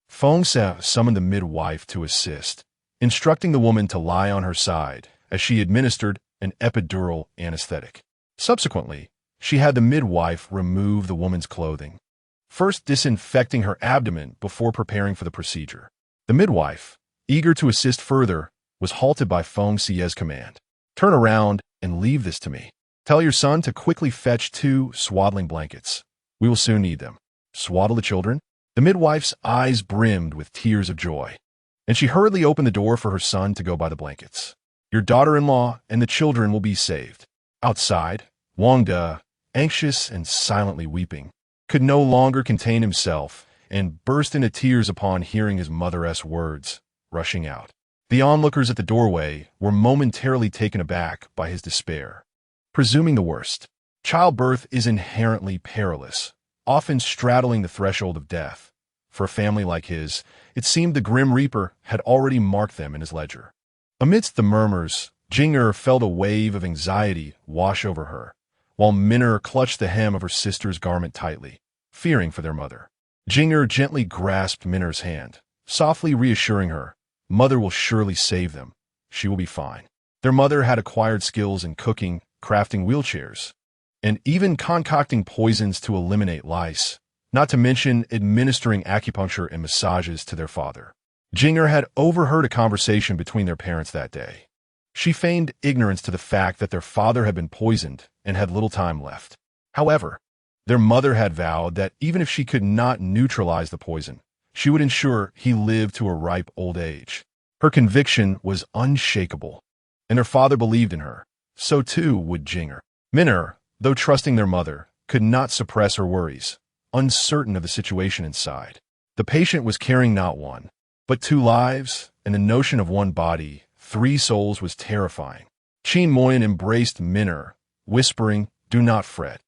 Feng Xiyue summoned the midwife to assist, instructing the woman to lie on her side as she administered an epidural anesthetic. Subsequently, she had the midwife remove the woman's clothing, first disinfecting her abdomen before preparing for the procedure. The midwife, eager to assist further, was halted by Feng Xiyue's command. "Turn around and leave this to me. Tell your son to quickly fetch 2 swaddling blankets. We will soon need them. Swaddle the children." The midwife's eyes brimmed with tears of joy, and she hurriedly opened the door for her son to go buy the blankets. "Your daughter-in-law and the children will be saved." Outside, Wang De, anxious and silently weeping, could no longer contain himself and burst into tears upon hearing his mother's words, rushing out. The onlookers at the doorway were momentarily taken aback by his despair. Presuming the worst, childbirth is inherently perilous, often straddling the threshold of death. For a family like his, it seemed the Grim Reaper had already marked them in his ledger. Amidst the murmurs, Jing'er felt a wave of anxiety wash over her, while Min'er clutched the hem of her sister's garment tightly, fearing for their mother. Jing'er gently grasped Min'er's hand, softly reassuring her, "Mother will surely save them. She will be fine." Their mother had acquired skills in cooking, crafting wheelchairs, and even concocting poisons to eliminate lice, not to mention administering acupuncture and massages to their father. Jing'er had overheard a conversation between their parents that day. She feigned ignorance to the fact that their father had been poisoned and had little time left. However, their mother had vowed that even if she could not neutralize the poison, she would ensure he lived to a ripe old age. Her conviction was unshakable, and her father believed in her. So too would Jing'er. Min'er, though trusting their mother, could not suppress her worries, uncertain of the situation inside. The patient was carrying not one, but 2 lives, and the notion of 1 body, 3 souls was terrifying. Qin Moyan embraced Min'er, whispering, "Do not fret.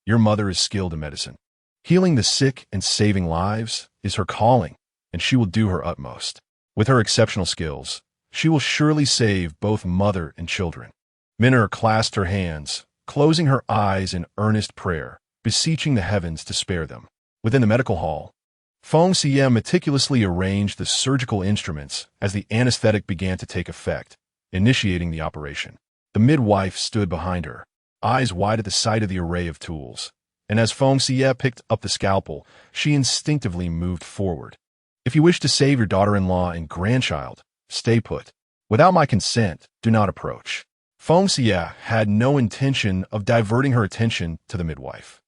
Your mother is skilled in medicine. Healing the sick and saving lives is her calling, and she will do her utmost. With her exceptional skills, she will surely save both mother and children." Min'er clasped her hands, closing her eyes in earnest prayer, beseeching the heavens to spare them. Within the medical hall, Feng Xiyue meticulously arranged the surgical instruments as the anesthetic began to take effect, initiating the operation. The midwife stood behind her, eyes wide at the sight of the array of tools, and as Feng Xiyue picked up the scalpel, she instinctively moved forward. "If you wish to save your daughter-in-law and grandchild, stay put. Without my consent, do not approach." Feng Xiyue had no intention of diverting her attention to the midwife.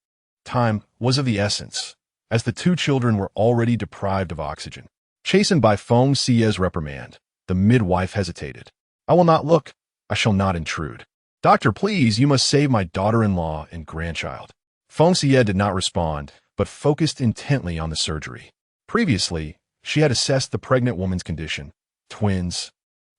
Time was of the essence, as the 2 children were already deprived of oxygen. Chastened by Feng Xiyue's reprimand, the midwife hesitated. "I will not look. I shall not intrude." "Doctor, please, you must save my daughter-in-law and grandchild." Feng Xiyue did not respond, but focused intently on the surgery. Previously, she had assessed the pregnant woman's condition. Twins.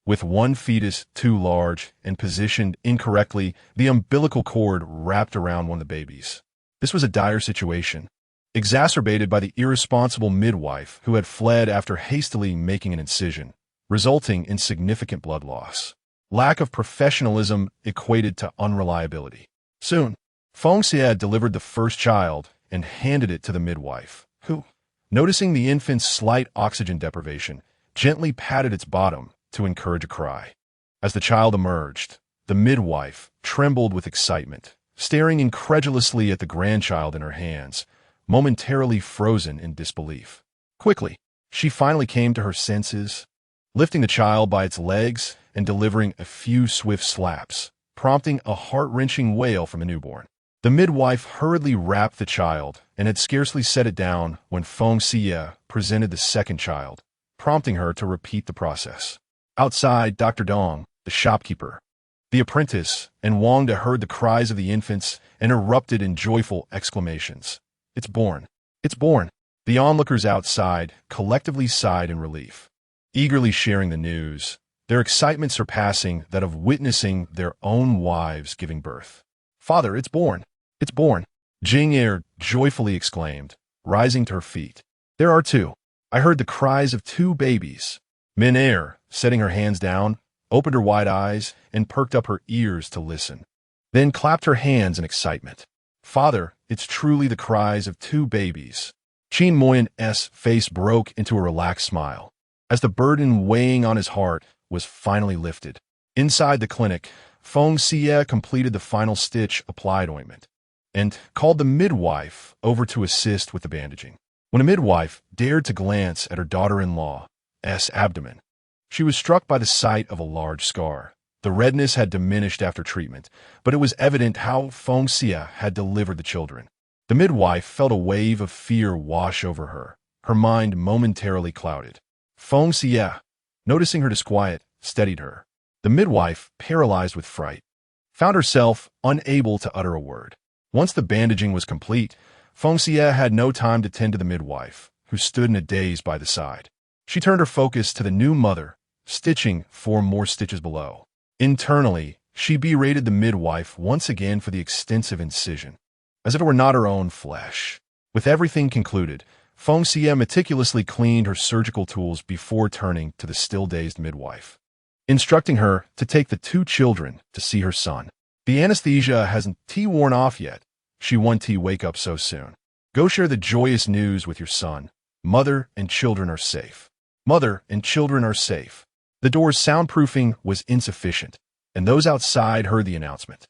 With 1 fetus too large and positioned incorrectly, the umbilical cord wrapped around one of the babies. This was a dire situation, exacerbated by the irresponsible midwife who had fled after hastily making an incision, resulting in significant blood loss. Lack of professionalism equated to unreliability. Soon, Feng Xiyue delivered the first child and handed it to the midwife, who, noticing the infant's slight oxygen deprivation, gently patted its bottom to encourage a cry. As the child emerged, the midwife trembled with excitement, staring incredulously at the grandchild in her hands, momentarily frozen in disbelief. Quickly, she finally came to her senses, lifting the child by its legs and delivering a few swift slaps, prompting a heart-wrenching wail from the newborn. The midwife hurriedly wrapped the child and had scarcely set it down when Feng Xiyue presented the second child, prompting her to repeat the process. Outside, Dr. Dong, the shopkeeper, the apprentice, and Wang De heard the cries of the infants and erupted in joyful exclamations. "It's born! It's born!" The onlookers outside collectively sighed in relief, eagerly sharing the news, their excitement surpassing that of witnessing their own wives giving birth. "Father, it's born! It's born!" Jing'er joyfully exclaimed, rising to her feet. "There are 2. I heard the cries of 2 babies." Min'er, setting her hands down, opened her wide eyes and perked up her ears to listen, then clapped her hands in excitement. "Father, it's truly the cries of 2 babies." Qin Moyan's face broke into a relaxed smile, as the burden weighing on his heart was finally lifted. Inside the clinic, Feng Xiyue completed the final stitch-applied ointment, and called the midwife over to assist with the bandaging. When a midwife dared to glance at her daughter-in-law's abdomen, she was struck by the sight of a large scar. The redness had diminished after treatment, but it was evident how Feng Xiyue had delivered the children. The midwife felt a wave of fear wash over her, her mind momentarily clouded. Feng Xiyue, noticing her disquiet, steadied her. The midwife, paralyzed with fright, found herself unable to utter a word. Once the bandaging was complete, Feng Xiyue had no time to tend to the midwife, who stood in a daze by the side. She turned her focus to the new mother, stitching 4 more stitches below. Internally, she berated the midwife once again for the extensive incision, as if it were not her own flesh. With everything concluded, Feng Xiyue meticulously cleaned her surgical tools before turning to the still-dazed midwife, instructing her to take the 2 children to see her son. The anesthesia hasn't worn off yet. She won't wake up so soon. Go share the joyous news with your son. Mother and children are safe. Mother and children are safe. The door's soundproofing was insufficient, and those outside heard the announcement.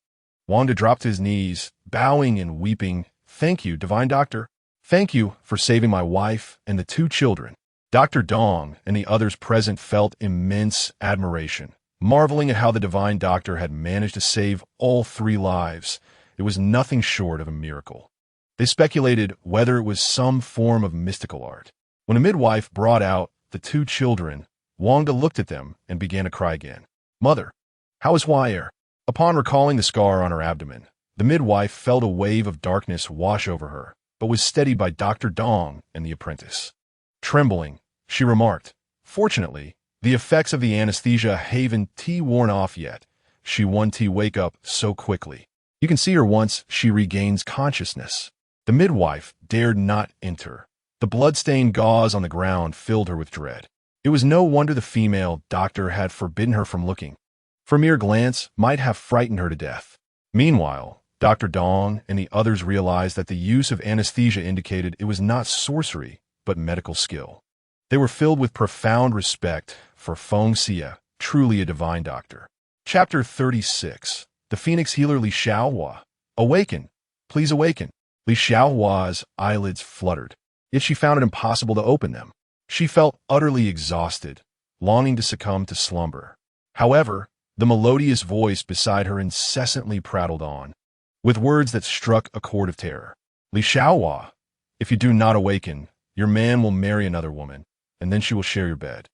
Wanda dropped to his knees, bowing and weeping. Thank you, divine doctor. Thank you for saving my wife and the 2 children. Dr. Dong and the others present felt immense admiration, marveling at how the divine doctor had managed to save all 3 lives. It was nothing short of a miracle. They speculated whether it was some form of mystical art. When a midwife brought out the 2 children, Wanda looked at them and began to cry again. Mother, how is Huayer? Upon recalling the scar on her abdomen, the midwife felt a wave of darkness wash over her, but was steadied by Dr. Dong and the apprentice. Trembling, she remarked, fortunately, the effects of the anesthesia haven't worn off yet. She won't wake up so quickly. You can see her once she regains consciousness. The midwife dared not enter. The blood-stained gauze on the ground filled her with dread. It was no wonder the female doctor had forbidden her from looking. For mere glance might have frightened her to death. Meanwhile, Dr. Dong and the others realized that the use of anesthesia indicated it was not sorcery, but medical skill. They were filled with profound respect for Feng Xiyue, truly a divine doctor. Chapter 36. The Phoenix Healer Li Xiaohua. Awaken. Please awaken. Li Xiaohua's eyelids fluttered, yet she found it impossible to open them. She felt utterly exhausted, longing to succumb to slumber. However, the melodious voice beside her incessantly prattled on, with words that struck a chord of terror. Li Xiaohua, if you do not awaken, your man will marry another woman, and then she will share your bed.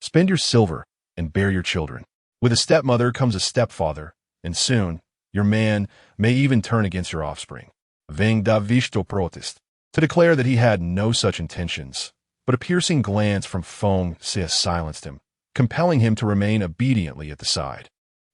Spend your silver and bear your children. With a stepmother comes a stepfather, and soon, your man may even turn against your offspring. Veng da visto protest, to declare that he had no such intentions, but a piercing glance from Feng Xiyue silenced him, compelling him to remain obediently at the side.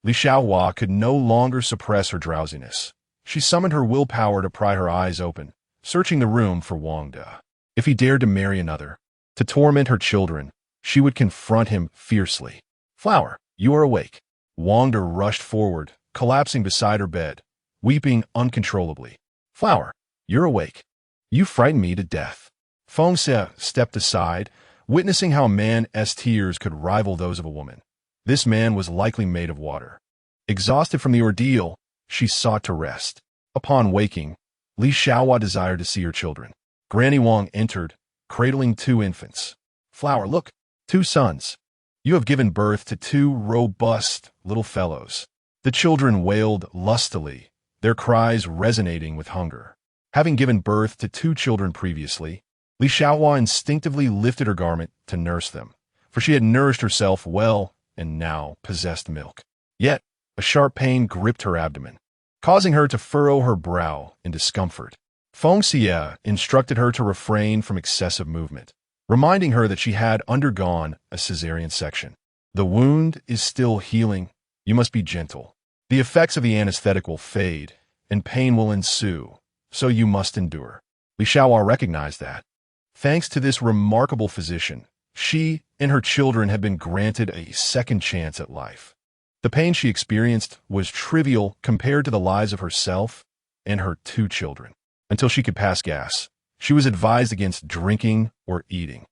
Li Xiaohua could no longer suppress her drowsiness. She summoned her willpower to pry her eyes open, searching the room for Wangda. If he dared to marry another, to torment her children, she would confront him fiercely. Flower, you are awake. Wangda rushed forward, collapsing beside her bed, weeping uncontrollably. Flower, you're awake. You frightened me to death. Feng Xiyue stepped aside, witnessing how a man's tears could rival those of a woman. This man was likely made of water. Exhausted from the ordeal, she sought to rest. Upon waking, Li Xiaohua desired to see her children. Granny Wang entered, cradling 2 infants. Flower, look, 2 sons. You have given birth to 2 robust little fellows. The children wailed lustily, their cries resonating with hunger. Having given birth to 2 children previously, Li Xiaohua instinctively lifted her garment to nurse them, for she had nourished herself well and now possessed milk. Yet, a sharp pain gripped her abdomen, causing her to furrow her brow in discomfort. Feng Xiyue instructed her to refrain from excessive movement, reminding her that she had undergone a cesarean section. The wound is still healing. You must be gentle. The effects of the anesthetic will fade, and pain will ensue, so you must endure. Li Xiaohua recognized that. Thanks to this remarkable physician, she and her children had been granted a second chance at life. The pain she experienced was trivial compared to the lives of herself and her 2 children. Until she could pass gas, she was advised against drinking or eating.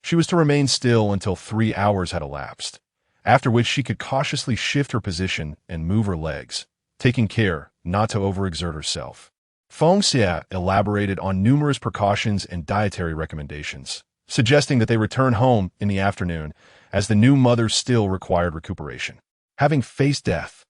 She was to remain still until 3 hours had elapsed, after which she could cautiously shift her position and move her legs, taking care not to overexert herself. Feng Xiyue elaborated on numerous precautions and dietary recommendations, suggesting that they return home in the afternoon, as the new mother still required recuperation. Having faced death,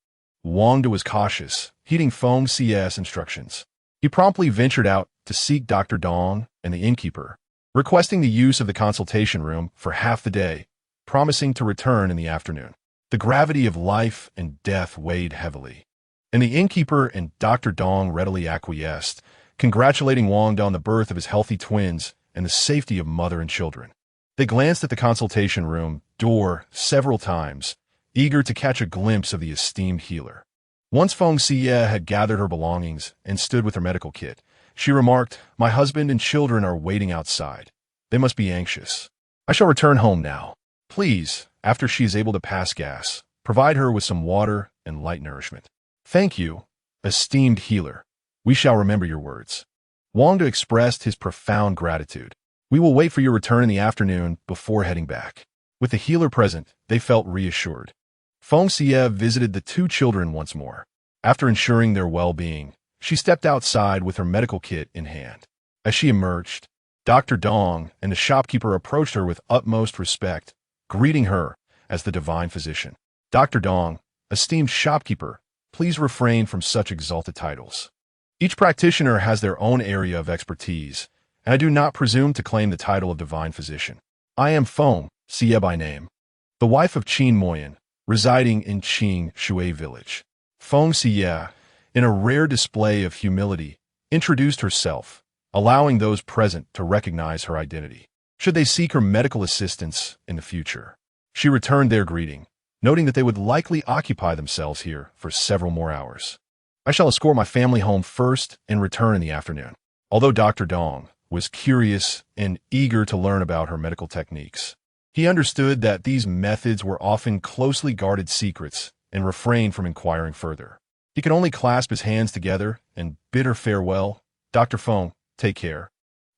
Wangda was cautious, heeding Feng Xiyue's instructions. He promptly ventured out to seek Dr. Dong and the innkeeper, requesting the use of the consultation room for half the day, promising to return in the afternoon. The gravity of life and death weighed heavily, and the innkeeper and Dr. Dong readily acquiesced, congratulating Wang on the birth of his healthy twins and the safety of mother and children. They glanced at the consultation room door several times, eager to catch a glimpse of the esteemed healer. Once Feng Xiyue had gathered her belongings and stood with her medical kit, she remarked, "My husband and children are waiting outside. They must be anxious. I shall return home now. Please, after she is able to pass gas, provide her with some water and light nourishment." "Thank you, esteemed healer. We shall remember your words." Wang expressed his profound gratitude. "We will wait for your return in the afternoon before heading back." With the healer present, they felt reassured. Feng Xiyue visited the two children once more. After ensuring their well-being, she stepped outside with her medical kit in hand. As she emerged, Dr. Dong and the shopkeeper approached her with utmost respect, greeting her as the divine physician. "Dr. Dong, esteemed shopkeeper, please refrain from such exalted titles. Each practitioner has their own area of expertise, and I do not presume to claim the title of divine physician. I am Feng Xiyue by name, the wife of Qin Moyan, residing in Feng Xiyue village." Feng Xiyue, in a rare display of humility, introduced herself, allowing those present to recognize her identity, should they seek her medical assistance in the future. She returned their greeting, noting that they would likely occupy themselves here for several more hours. "I shall escort my family home first and return in the afternoon." Although Dr. Dong was curious and eager to learn about her medical techniques, he understood that these methods were often closely guarded secrets and refrained from inquiring further. He could only clasp his hands together and bid her farewell. "Dr. Feng, take care."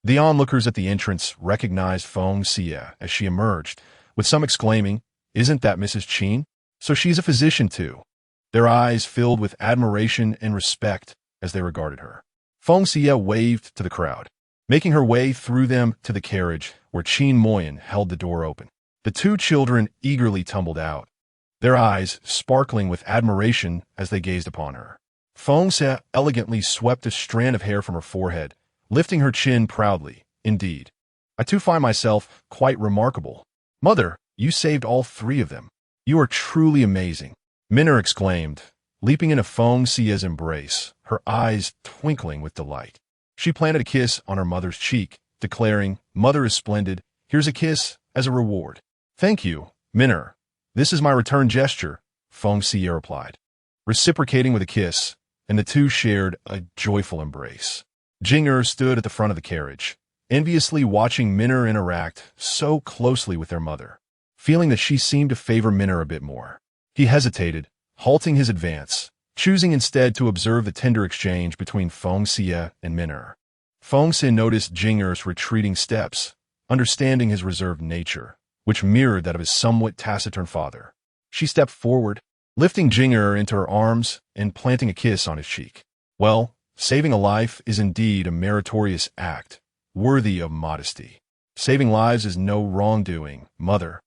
The onlookers at the entrance recognized Feng Xiyue as she emerged, with some exclaiming, "Isn't that Mrs. Qin? So she's a physician too." Their eyes filled with admiration and respect as they regarded her. Feng Xiyue waved to the crowd, making her way through them to the carriage where Qin Moyan held the door open. The two children eagerly tumbled out, their eyes sparkling with admiration as they gazed upon her. Feng Xiyue elegantly swept a strand of hair from her forehead, lifting her chin proudly. "Indeed, I too find myself quite remarkable. Mother, you saved all three of them. You are truly amazing." Minna exclaimed, leaping into Feng Xiyue's embrace, her eyes twinkling with delight. She planted a kiss on her mother's cheek, declaring, "Mother is splendid. Here's a kiss as a reward." "Thank you, Minna. This is my return gesture," Feng Xiyue replied, reciprocating with a kiss, and the two shared a joyful embrace. Jing'er stood at the front of the carriage, enviously watching Minna interact so closely with their mother, feeling that she seemed to favor Minna a bit more. He hesitated, halting his advance, choosing instead to observe the tender exchange between Feng Xiyue and Minna. Feng Xiyue noticed Jing'er's retreating steps, understanding his reserved nature, which mirrored that of his somewhat taciturn father. She stepped forward, lifting Jing'er into her arms and planting a kiss on his cheek. "Well, saving a life is indeed a meritorious act, worthy of modesty. Saving lives is no wrongdoing, mother."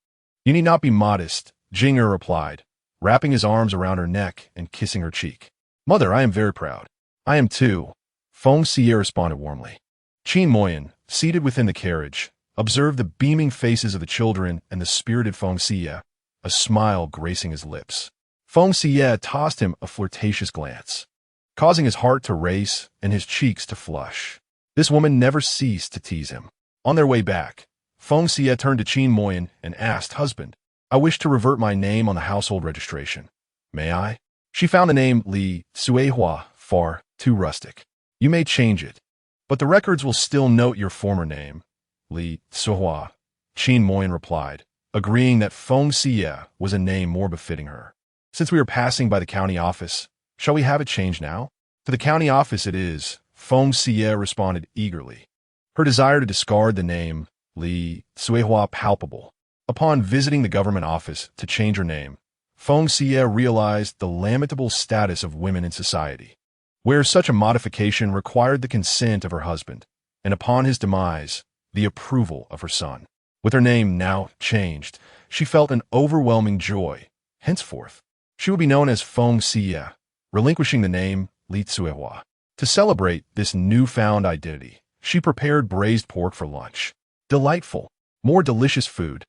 "You need not be modest," Jing'er replied, wrapping his arms around her neck and kissing her cheek. "Mother, I am very proud." "I am too," Feng Xiyue responded warmly. Qin Moyan, seated within the carriage, observed the beaming faces of the children and the spirited Feng Xiyue, a smile gracing his lips. Feng Xiyue tossed him a flirtatious glance, causing his heart to race and his cheeks to flush. This woman never ceased to tease him. On their way back, Feng Xiyue turned to Qin Moyan and asked, "Husband, I wish to revert my name on the household registration. May I?" She found the name Li Suihua far too rustic. "You may change it, but the records will still note your former name, Li Suihua," Qin Moyan replied, agreeing that Feng Xiyue was a name more befitting her. "Since we are passing by the county office, shall we have it changed now?" "To the county office it is," Feng Xiyue responded eagerly, her desire to discard the name Li Suihua palpable. Upon visiting the government office to change her name, Feng Xiyue realized the lamentable status of women in society, where such a modification required the consent of her husband, and upon his demise, the approval of her son. With her name now changed, she felt an overwhelming joy. Henceforth, she would be known as Feng Xiyue, relinquishing the name Li Suihua. To celebrate this newfound identity, she prepared braised pork for lunch. Delightful, more delicious food.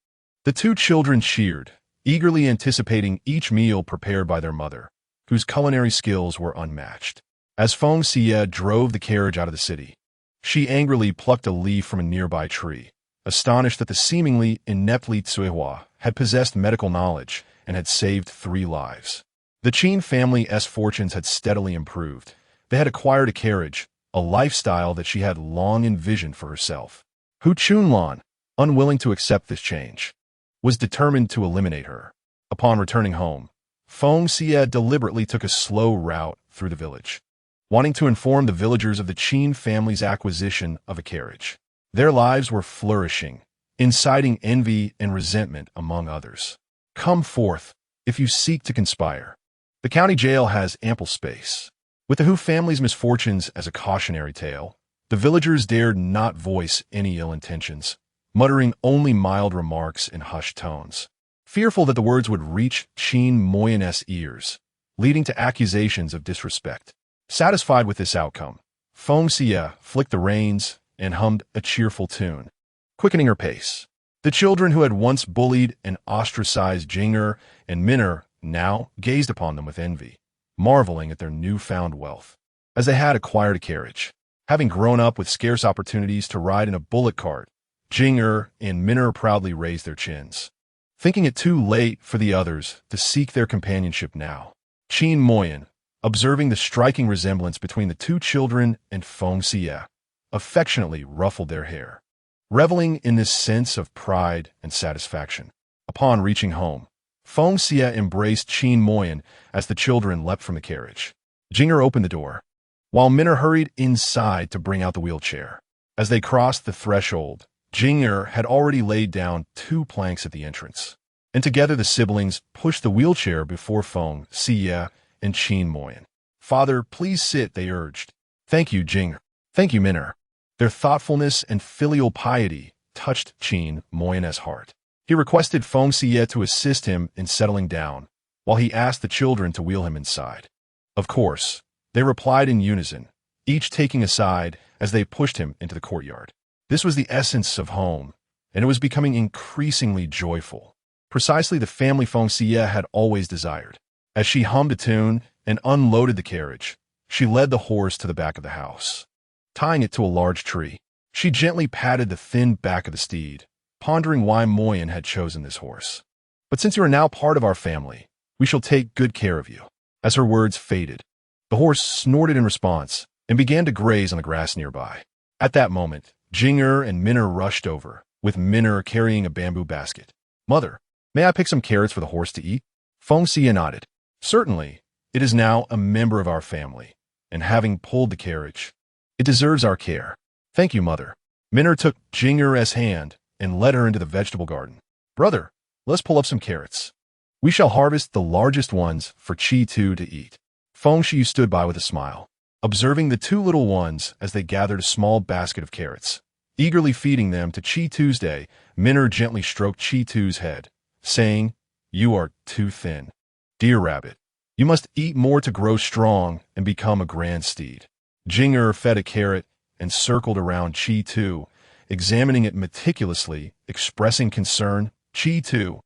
The two children cheered, eagerly anticipating each meal prepared by their mother, whose culinary skills were unmatched. As Feng Xiyue drove the carriage out of the city, she angrily plucked a leaf from a nearby tree, astonished that the seemingly inept Li Cuihua had possessed medical knowledge and had saved 3 lives. The Qin family's fortunes had steadily improved. They had acquired a carriage, a lifestyle that she had long envisioned for herself. Hu Chunlan, unwilling to accept this change, was determined to eliminate her. Upon returning home, Feng Xiyue deliberately took a slow route through the village, wanting to inform the villagers of the Qin family's acquisition of a carriage. Their lives were flourishing, inciting envy and resentment among others. Come forth, if you seek to conspire. The county jail has ample space. With the Hu family's misfortunes as a cautionary tale, the villagers dared not voice any ill intentions, muttering only mild remarks in hushed tones, fearful that the words would reach Qin Moyen's ears, leading to accusations of disrespect. Satisfied with this outcome, Feng Xiyue flicked the reins and hummed a cheerful tune, quickening her pace. The children who had once bullied and ostracized Jing'er and Min'er now gazed upon them with envy, marveling at their newfound wealth. As they had acquired a carriage, having grown up with scarce opportunities to ride in a bullock cart, Jing'er and Min'er proudly raised their chins, thinking it too late for the others to seek their companionship now. Qin Moyen, observing the striking resemblance between the two children and Feng Xiyue, affectionately ruffled their hair, reveling in this sense of pride and satisfaction. Upon reaching home, Feng Xiyue embraced Qin Moyen as the children leapt from the carriage. Jing'er opened the door, while Min'er hurried inside to bring out the wheelchair. As they crossed the threshold, Jing'er had already laid down 2 planks at the entrance, and together the siblings pushed the wheelchair before Feng Xiyue and Qin Moyen. "Father, please sit," they urged. "Thank you, Jing'er. Thank you, Min'er." Their thoughtfulness and filial piety touched Qin Moyen's heart. He requested Feng Xiyue to assist him in settling down, while he asked the children to wheel him inside. Of course, they replied in unison, each taking a side as they pushed him into the courtyard. This was the essence of home, and it was becoming increasingly joyful, precisely the family Feng Xiyue had always desired. As she hummed a tune and unloaded the carriage, she led the horse to the back of the house. Tying it to a large tree, she gently patted the thin back of the steed, pondering why Moyen had chosen this horse. "But since you are now part of our family, we shall take good care of you." As her words faded, the horse snorted in response and began to graze on the grass nearby. At that moment, Jing'er and Min'er rushed over, with Min'er carrying a bamboo basket. "Mother, may I pick some carrots for the horse to eat?" Feng Xiyue nodded. "Certainly, it is now a member of our family, and having pulled the carriage, it deserves our care." "Thank you, Mother." Min'er took Jing'er's hand and led her into the vegetable garden. "Brother, let's pull up some carrots. We shall harvest the largest ones for Chi-Tu to eat." Feng Xiyue stood by with a smile, observing the 2 little ones as they gathered a small basket of carrots. Eagerly feeding them to Chi-Tu's day, Min'er gently stroked Chi-Tu's head, saying, "You are too thin. Dear rabbit, you must eat more to grow strong and become a grand steed." Jing'er fed a carrot and circled around Chi-Tu, examining it meticulously, expressing concern. "Chi-Tu,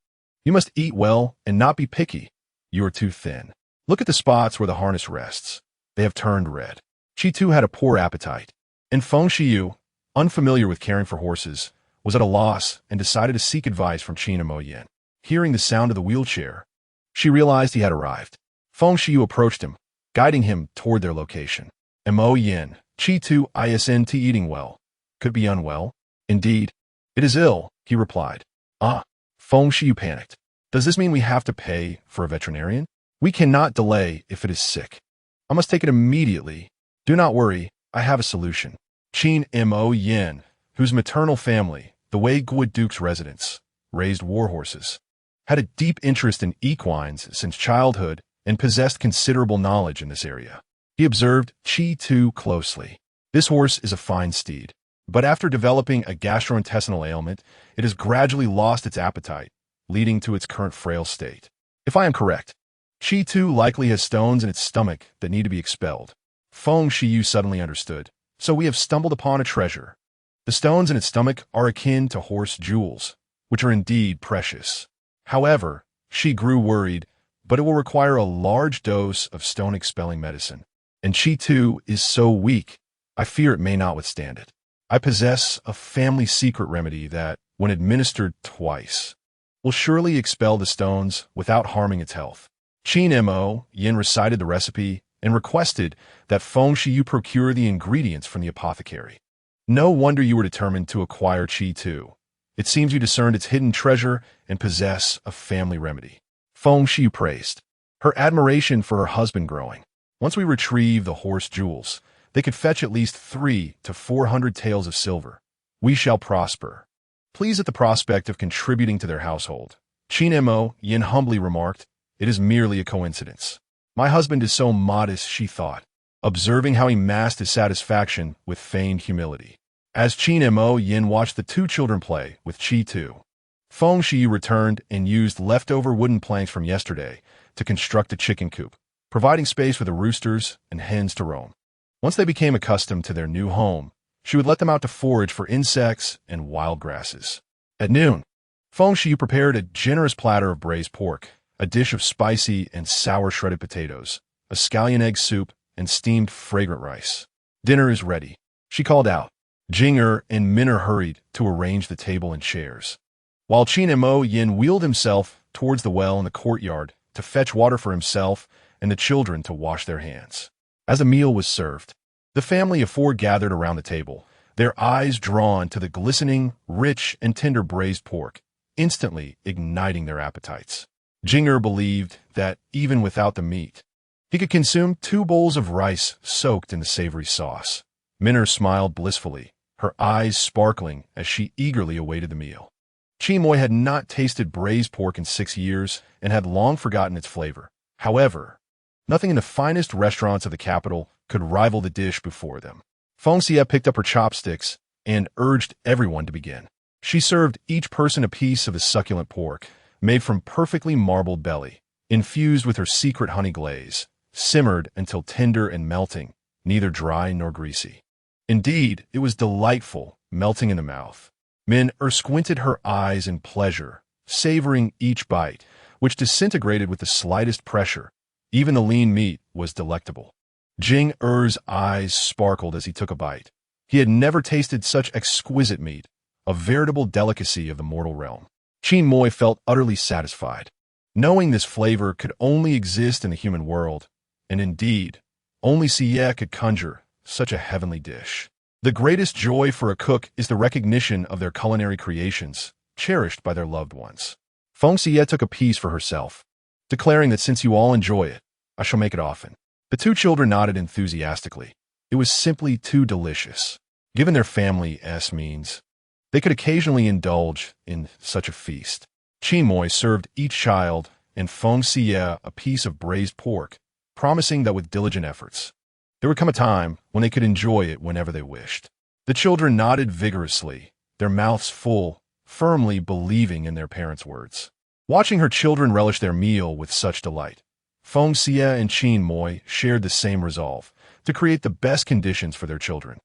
you must eat well and not be picky. You are too thin. Look at the spots where the harness rests. They have turned red." Chi-Tu had a poor appetite, and Feng Xiyue, unfamiliar with caring for horses, was at a loss and decided to seek advice from Qin Moyen. Hearing the sound of the wheelchair, she realized he had arrived. Feng Xiyue approached him, guiding him toward their location. "Moyen, Chi-Tu isn't eating well. Could be unwell." "Indeed, it is ill," he replied. "Ah." Feng Xiyue panicked. "Does this mean we have to pay for a veterinarian?" "We cannot delay if it is sick. I must take it immediately." "Do not worry, I have a solution." Qin Moyen, whose maternal family, the Wei Guo Duke's residents, raised war horses, had a deep interest in equines since childhood and possessed considerable knowledge in this area. He observed Chi-Tu closely. "This horse is a fine steed, but after developing a gastrointestinal ailment, it has gradually lost its appetite, leading to its current frail state. If I am correct, Chi-Tu likely has stones in its stomach that need to be expelled." Feng Xiyue suddenly understood. So we have stumbled upon a treasure. The stones in its stomach are akin to horse jewels, which are indeed precious. However, she grew worried, but it will require a large dose of stone-expelling medicine. And she too is so weak, I fear it may not withstand it. I possess a family secret remedy that, when administered twice, will surely expel the stones without harming its health. Qin Mo Yin recited the recipe and requested that Feng Xiyue procure the ingredients from the apothecary. No wonder you were determined to acquire Qi too. It seems you discerned its hidden treasure and possess a family remedy. Feng Xiyue praised, her admiration for her husband growing. Once we retrieve the horse jewels, they could fetch at least 300 to 400 taels of silver. We shall prosper. Pleased at the prospect of contributing to their household, Qin Mo Yin humbly remarked, it is merely a coincidence. My husband is so modest, she thought, observing how he masked his satisfaction with feigned humility. As Qin Mo Yin watched the two children play with Qi Tu, Feng Xiyue returned and used leftover wooden planks from yesterday to construct a chicken coop, providing space for the roosters and hens to roam. Once they became accustomed to their new home, she would let them out to forage for insects and wild grasses. At noon, Feng Xiyue prepared a generous platter of braised pork, a dish of spicy and sour shredded potatoes, a scallion egg soup, and steamed fragrant rice. Dinner is ready, she called out. Jing and Min'er hurried to arrange the table and chairs, while Qin Mo Yin wheeled himself towards the well in the courtyard to fetch water for himself and the children to wash their hands. As a meal was served, the family of four gathered around the table, their eyes drawn to the glistening, rich, and tender braised pork, instantly igniting their appetites. Jing believed that, even without the meat, he could consume 2 bowls of rice soaked in the savory sauce. Min'er smiled blissfully, her eyes sparkling as she eagerly awaited the meal. Qin Moi had not tasted braised pork in 6 years and had long forgotten its flavor. However, nothing in the finest restaurants of the capital could rival the dish before them. Feng Xiyue picked up her chopsticks and urged everyone to begin. She served each person a piece of the succulent pork, made from perfectly marbled belly, infused with her secret honey glaze, simmered until tender and melting, neither dry nor greasy. Indeed, it was delightful, melting in the mouth. Min'er squinted her eyes in pleasure, savoring each bite, which disintegrated with the slightest pressure. Even the lean meat was delectable. Jing-er's eyes sparkled as he took a bite. He had never tasted such exquisite meat, a veritable delicacy of the mortal realm. Qin Moi felt utterly satisfied, knowing this flavor could only exist in the human world, and indeed, only Xie could conjure such a heavenly dish. The greatest joy for a cook is the recognition of their culinary creations, cherished by their loved ones. Feng Xiyue took a piece for herself, declaring that since you all enjoy it, I shall make it often. The two children nodded enthusiastically. It was simply too delicious. Given their family's means, they could occasionally indulge in such a feast. Qin Moi served each child and Feng Xiyue a piece of braised pork, promising that with diligent efforts, there would come a time when they could enjoy it whenever they wished. The children nodded vigorously, their mouths full, firmly believing in their parents' words. Watching her children relish their meal with such delight, Feng Xiyue and Qin Moi shared the same resolve to create the best conditions for their children,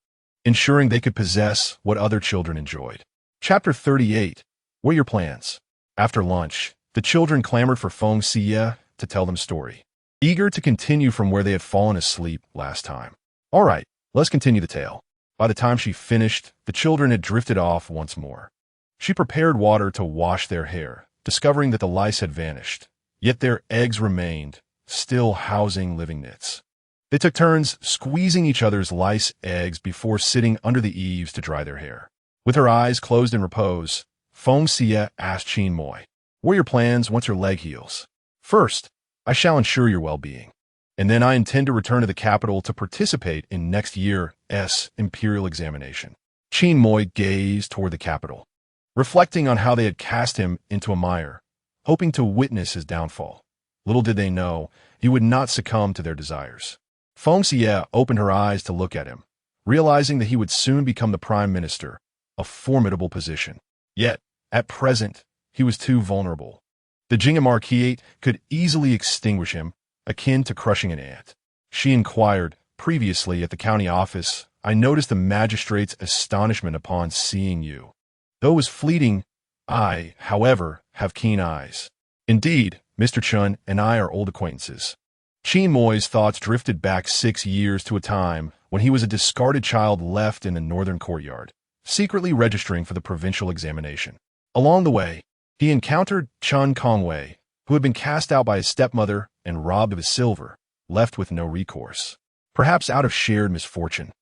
ensuring they could possess what other children enjoyed. Chapter 38. What are your plans? After lunch, the children clamored for Feng Xiyue to tell them story, eager to continue from where they had fallen asleep last time. All right, let's continue the tale. By the time she finished, the children had drifted off once more. She prepared water to wash their hair, discovering that the lice had vanished, yet their eggs remained, still housing living nits. They took turns squeezing each other's lice eggs before sitting under the eaves to dry their hair. With her eyes closed in repose, Feng Xiyue asked Qin Moi, what are your plans once your leg heals? First, I shall ensure your well-being, and then I intend to return to the capital to participate in next year's imperial examination. Qin Moi gazed toward the capital, reflecting on how they had cast him into a mire, hoping to witness his downfall. Little did they know, he would not succumb to their desires. Feng Xiyue opened her eyes to look at him, realizing that he would soon become the prime minister, a formidable position. Yet, at present, he was too vulnerable. The Jing Marquis could easily extinguish him, akin to crushing an ant. She inquired, Previously at the county office, I noticed the magistrate's astonishment upon seeing you. Though it was fleeting, I, however, have keen eyes. Indeed, Mr. Chun and I are old acquaintances. Qin Moi's thoughts drifted back 6 years to a time when he was a discarded child left in the northern courtyard, secretly registering for the provincial examination. Along the way, he encountered Chun Kongwei, who had been cast out by his stepmother and robbed of his silver, left with no recourse. Perhaps out of shared misfortune,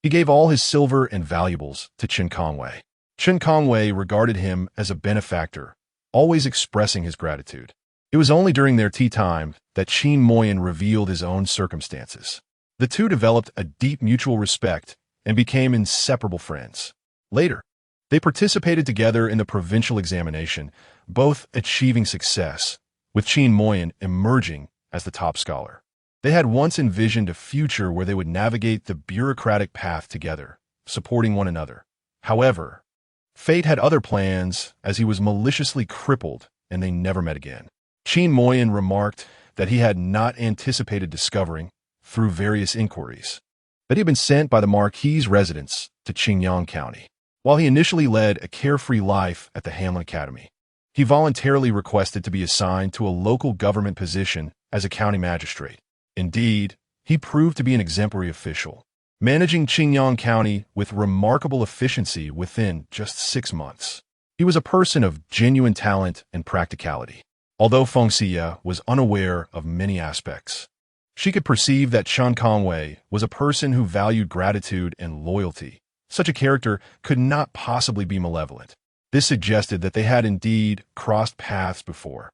he gave all his silver and valuables to Qin Kongwei. Qin Kongwei regarded him as a benefactor, always expressing his gratitude. It was only during their tea time that Qin Moyan revealed his own circumstances. The two developed a deep mutual respect and became inseparable friends. Later, they participated together in the provincial examination, both achieving success, with Qin Moyan emerging as the top scholar. They had once envisioned a future where they would navigate the bureaucratic path together, supporting one another. However, fate had other plans as he was maliciously crippled and they never met again. Qin Moyan remarked that he had not anticipated discovering, through various inquiries, that he had been sent by the Marquis's residence to Qingyang County. While he initially led a carefree life at the Hamlin Academy, he voluntarily requested to be assigned to a local government position as a county magistrate. Indeed, he proved to be an exemplary official, managing Qingyang County with remarkable efficiency within just 6 months. He was a person of genuine talent and practicality. Although Feng Xiyue was unaware of many aspects, she could perceive that Qin Kongwei was a person who valued gratitude and loyalty. Such a character could not possibly be malevolent. This suggested that they had indeed crossed paths before.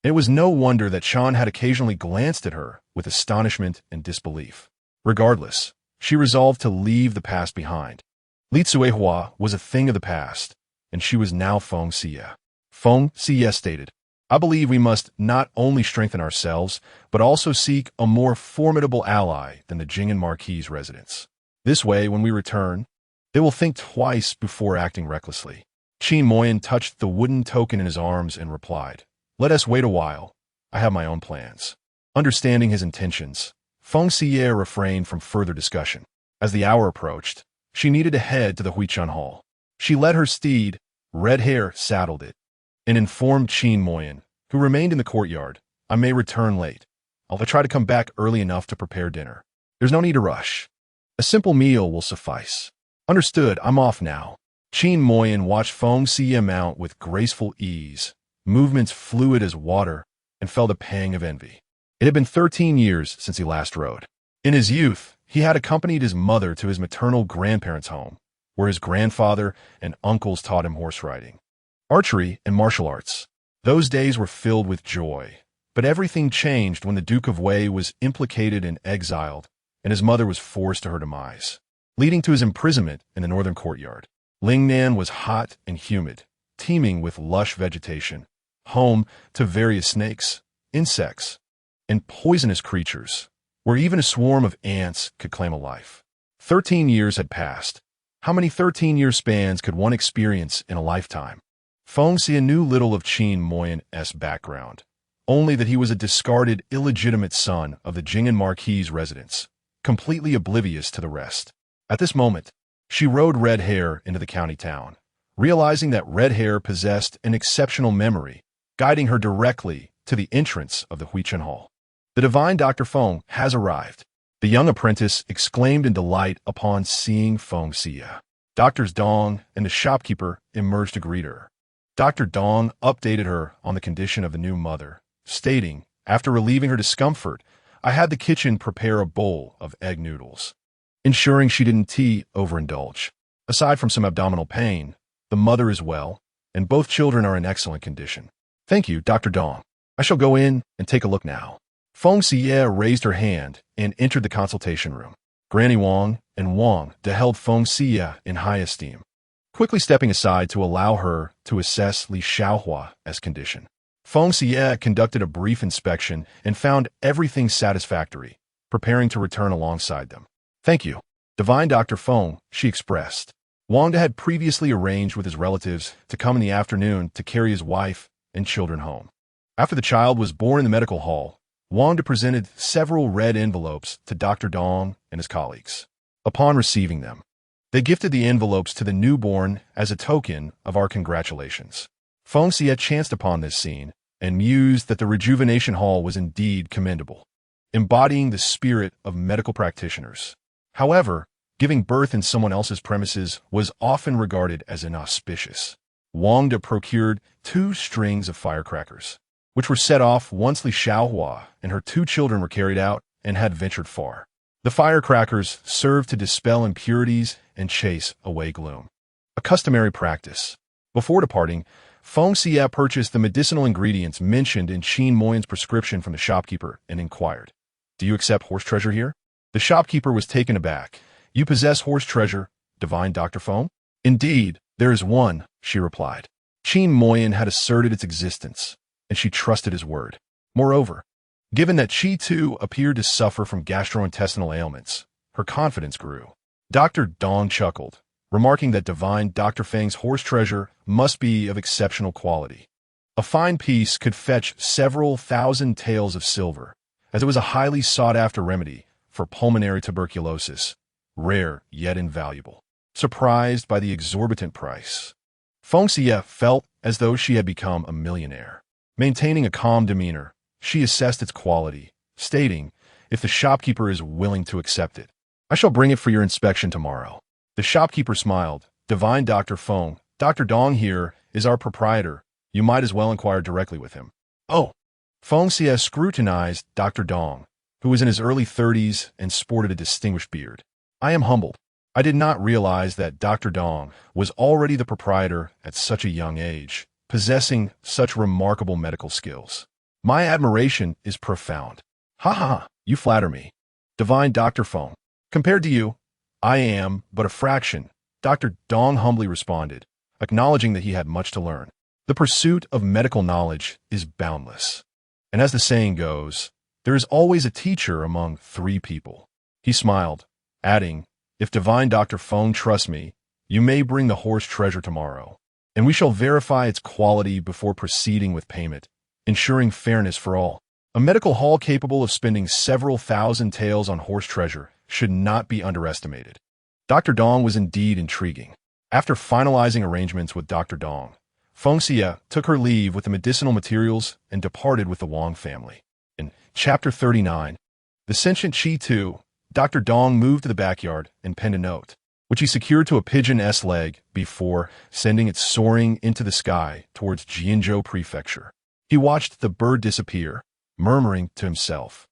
It was no wonder that Shan had occasionally glanced at her with astonishment and disbelief. Regardless, she resolved to leave the past behind. Li Tsuehua was a thing of the past, and she was now Feng Xiyue. Feng Xiyue stated, "I believe we must not only strengthen ourselves, but also seek a more formidable ally than the Jing'an Marquis's residence. This way, when we return, they will think twice before acting recklessly." Qin Moyan touched the wooden token in his arms and replied, "Let us wait a while. I have my own plans." Understanding his intentions, Feng Xiyue refrained from further discussion. As the hour approached, she needed to head to the Huichun Hall. She led her steed, Red Hair saddled it, and informed Qin Moyan, who remained in the courtyard, "I may return late. I'll try to come back early enough to prepare dinner. There's no need to rush. A simple meal will suffice." "Understood, I'm off now." Qin Moyan watched Feng Xiyue mount with graceful ease, movements fluid as water, and felt a pang of envy. It had been 13 years since he last rode. In his youth, he had accompanied his mother to his maternal grandparents' home, where his grandfather and uncles taught him horse riding, archery, and martial arts. Those days were filled with joy, but everything changed when the Duke of Wei was implicated and exiled, and his mother was forced to her demise, leading to his imprisonment in the northern courtyard. Lingnan was hot and humid, teeming with lush vegetation, home to various snakes, insects, and poisonous creatures, where even a swarm of ants could claim a life. 13 years had passed. How many 13-year spans could one experience in a lifetime? Feng Xiyue knew little of Qin Moyan's background, only that he was a discarded, illegitimate son of the Jing'an Marquis's residence, completely oblivious to the rest. At this moment, she rode Red Hair into the county town, realizing that Red Hair possessed an exceptional memory, guiding her directly to the entrance of the Huichun Hall. "The divine Dr. Feng has arrived." The young apprentice exclaimed in delight upon seeing Feng Xiyue. Doctors Dong and the shopkeeper emerged to greet her. Dr. Dong updated her on the condition of the new mother, stating, after relieving her discomfort, "I had the kitchen prepare a bowl of egg noodles," ensuring she didn't overindulge. Aside from some abdominal pain, the mother is well, and both children are in excellent condition. "Thank you, Dr. Dong. I shall go in and take a look now." Feng Xiyue raised her hand and entered the consultation room. Granny Wang and Wang De held Feng Xiyue in high esteem, quickly stepping aside to allow her to assess Li Xiaohua's condition. Feng Xiyue conducted a brief inspection and found everything satisfactory, preparing to return alongside them. "Thank you, Divine Dr. Feng," she expressed. Wang De had previously arranged with his relatives to come in the afternoon to carry his wife and children home. After the child was born in the medical hall, Wang De presented several red envelopes to Dr. Dong and his colleagues. Upon receiving them, they gifted the envelopes to the newborn as a token of our congratulations. Feng Xiyue chanced upon this scene and mused that the rejuvenation hall was indeed commendable, embodying the spirit of medical practitioners. However, giving birth in someone else's premises was often regarded as inauspicious. Wang De procured 2 strings of firecrackers, which were set off once Li Xiaohua and her 2 children were carried out and had ventured far. The firecrackers served to dispel impurities and chase away gloom, a customary practice. Before departing, Feng Xiyue purchased the medicinal ingredients mentioned in Qin Moyan's prescription from the shopkeeper and inquired, "Do you accept horse treasure here?" The shopkeeper was taken aback. "You possess horse treasure, divine Dr. Feng?" "Indeed, there is one," she replied. Qin Moyan had asserted its existence, and she trusted his word. Moreover, given that she too appeared to suffer from gastrointestinal ailments, her confidence grew. Dr. Dong chuckled, remarking that divine Dr. Feng's horse treasure must be of exceptional quality. A fine piece could fetch several thousand taels of silver, as it was a highly sought-after remedy for pulmonary tuberculosis, rare yet invaluable. Surprised by the exorbitant price, Feng Xiyue felt as though she had become a millionaire. Maintaining a calm demeanor, she assessed its quality, stating, "If the shopkeeper is willing to accept it, I shall bring it for your inspection tomorrow." The shopkeeper smiled. "Divine Dr. Feng, Dr. Dong here is our proprietor. You might as well inquire directly with him." "Oh." Feng Xiyue scrutinized Dr. Dong, who was in his early 30s and sported a distinguished beard. "I am humbled. I did not realize that Dr. Dong was already the proprietor at such a young age, possessing such remarkable medical skills. My admiration is profound." "Ha ha, you flatter me. Divine Dr. Feng. Compared to you, I am but a fraction," Dr. Dong humbly responded, acknowledging that he had much to learn. The pursuit of medical knowledge is boundless. And as the saying goes, there is always a teacher among 3 people. He smiled, adding, "If divine Dr. Feng trusts me, you may bring the horse treasure tomorrow, and we shall verify its quality before proceeding with payment, ensuring fairness for all." A medical hall capable of spending several thousand taels on horse treasure should not be underestimated. Dr. Dong was indeed intriguing. After finalizing arrangements with Dr. Dong, Feng Xiyue took her leave with the medicinal materials and departed with the Wang family. In Chapter 39, The Sentient Qi 2, Dr. Dong moved to the backyard and penned a note, which he secured to a pigeon's leg before sending it soaring into the sky towards Jianzhou Prefecture. He watched the bird disappear, murmuring to himself,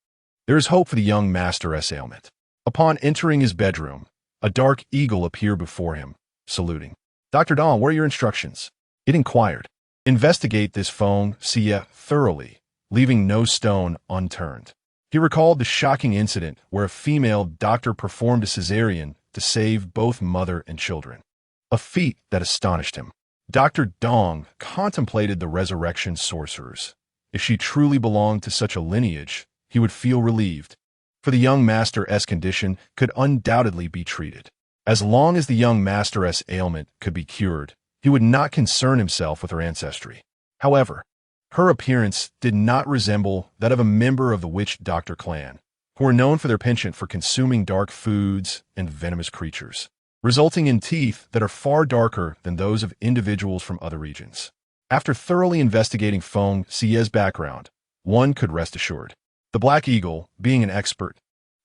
"There is hope for the young master's ailment." Upon entering his bedroom, a dark eagle appeared before him, saluting. "Dr. Dong, what are your instructions?" It inquired. "Investigate this Feng Xiyue thoroughly, leaving no stone unturned." He recalled the shocking incident where a female doctor performed a cesarean to save both mother and children, a feat that astonished him. Dr. Dong contemplated the resurrection sorcerers. If she truly belonged to such a lineage, he would feel relieved, for the young master's condition could undoubtedly be treated. As long as the young master's ailment could be cured, he would not concern himself with her ancestry. However, her appearance did not resemble that of a member of the witch doctor clan, who were known for their penchant for consuming dark foods and venomous creatures, resulting in teeth that are far darker than those of individuals from other regions. After thoroughly investigating Feng Xiyue's background, one could rest assured. The Black Eagle, being an expert,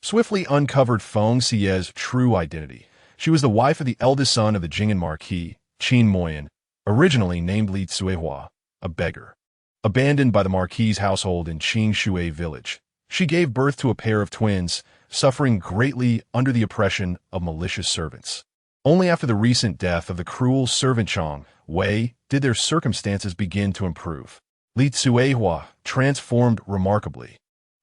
swiftly uncovered Feng Xiyue's true identity. She was the wife of the eldest son of the Jing'an Marquis, Qin Moyan, originally named Li Tsuehua, a beggar. Abandoned by the Marquis's household in Feng Xiyue village, she gave birth to a pair of twins, suffering greatly under the oppression of malicious servants. Only after the recent death of the cruel servant Chang Wei did their circumstances begin to improve. Li Tsuehua transformed remarkably,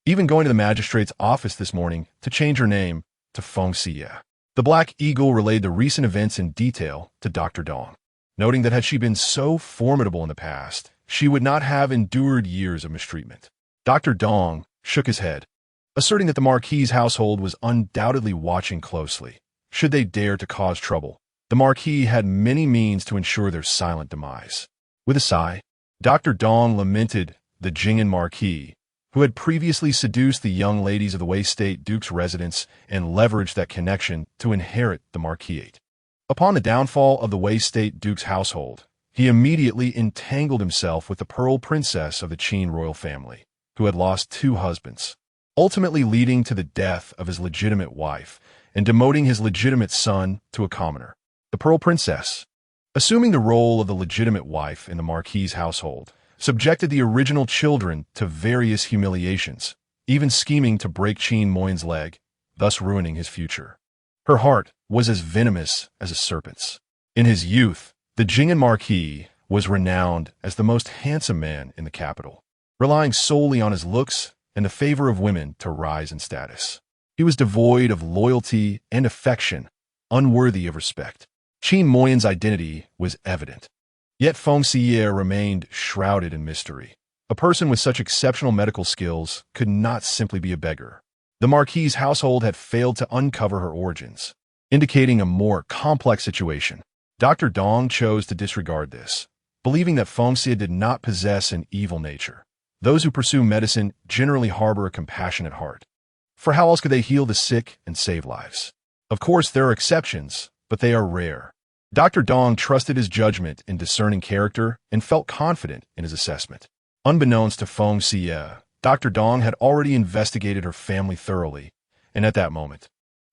even going to the magistrate's office this morning to change her name to Feng Xiyue. The Black Eagle relayed the recent events in detail to Dr. Dong, noting that had she been so formidable in the past, she would not have endured years of mistreatment. Dr. Dong shook his head, asserting that the Marquis's household was undoubtedly watching closely. Should they dare to cause trouble, the Marquis had many means to ensure their silent demise. With a sigh, Dr. Dong lamented the Jing'an Marquis, who who had previously seduced the young ladies of the Wei State Duke's residence and leveraged that connection to inherit the marquisate. Upon the downfall of the Wei State Duke's household, he immediately entangled himself with the Pearl Princess of the Qin royal family, who had lost 2 husbands, ultimately leading to the death of his legitimate wife and demoting his legitimate son to a commoner. The Pearl Princess, assuming the role of the legitimate wife in the Marquis's household, subjected the original children to various humiliations, even scheming to break Qin Moyin's leg, thus ruining his future. Her heart was as venomous as a serpent's. In his youth, the Jing'an Marquis was renowned as the most handsome man in the capital, relying solely on his looks and the favor of women to rise in status. He was devoid of loyalty and affection, unworthy of respect. Qin Moyin's identity was evident. Yet Feng Xiyue remained shrouded in mystery. A person with such exceptional medical skills could not simply be a beggar. The Marquis's household had failed to uncover her origins, indicating a more complex situation. Dr. Dong chose to disregard this, believing that Feng Xiyue did not possess an evil nature. Those who pursue medicine generally harbor a compassionate heart. For how else could they heal the sick and save lives? Of course, there are exceptions, but they are rare. Dr. Dong trusted his judgment in discerning character and felt confident in his assessment. Unbeknownst to Feng Xiyue, Dr. Dong had already investigated her family thoroughly, and at that moment,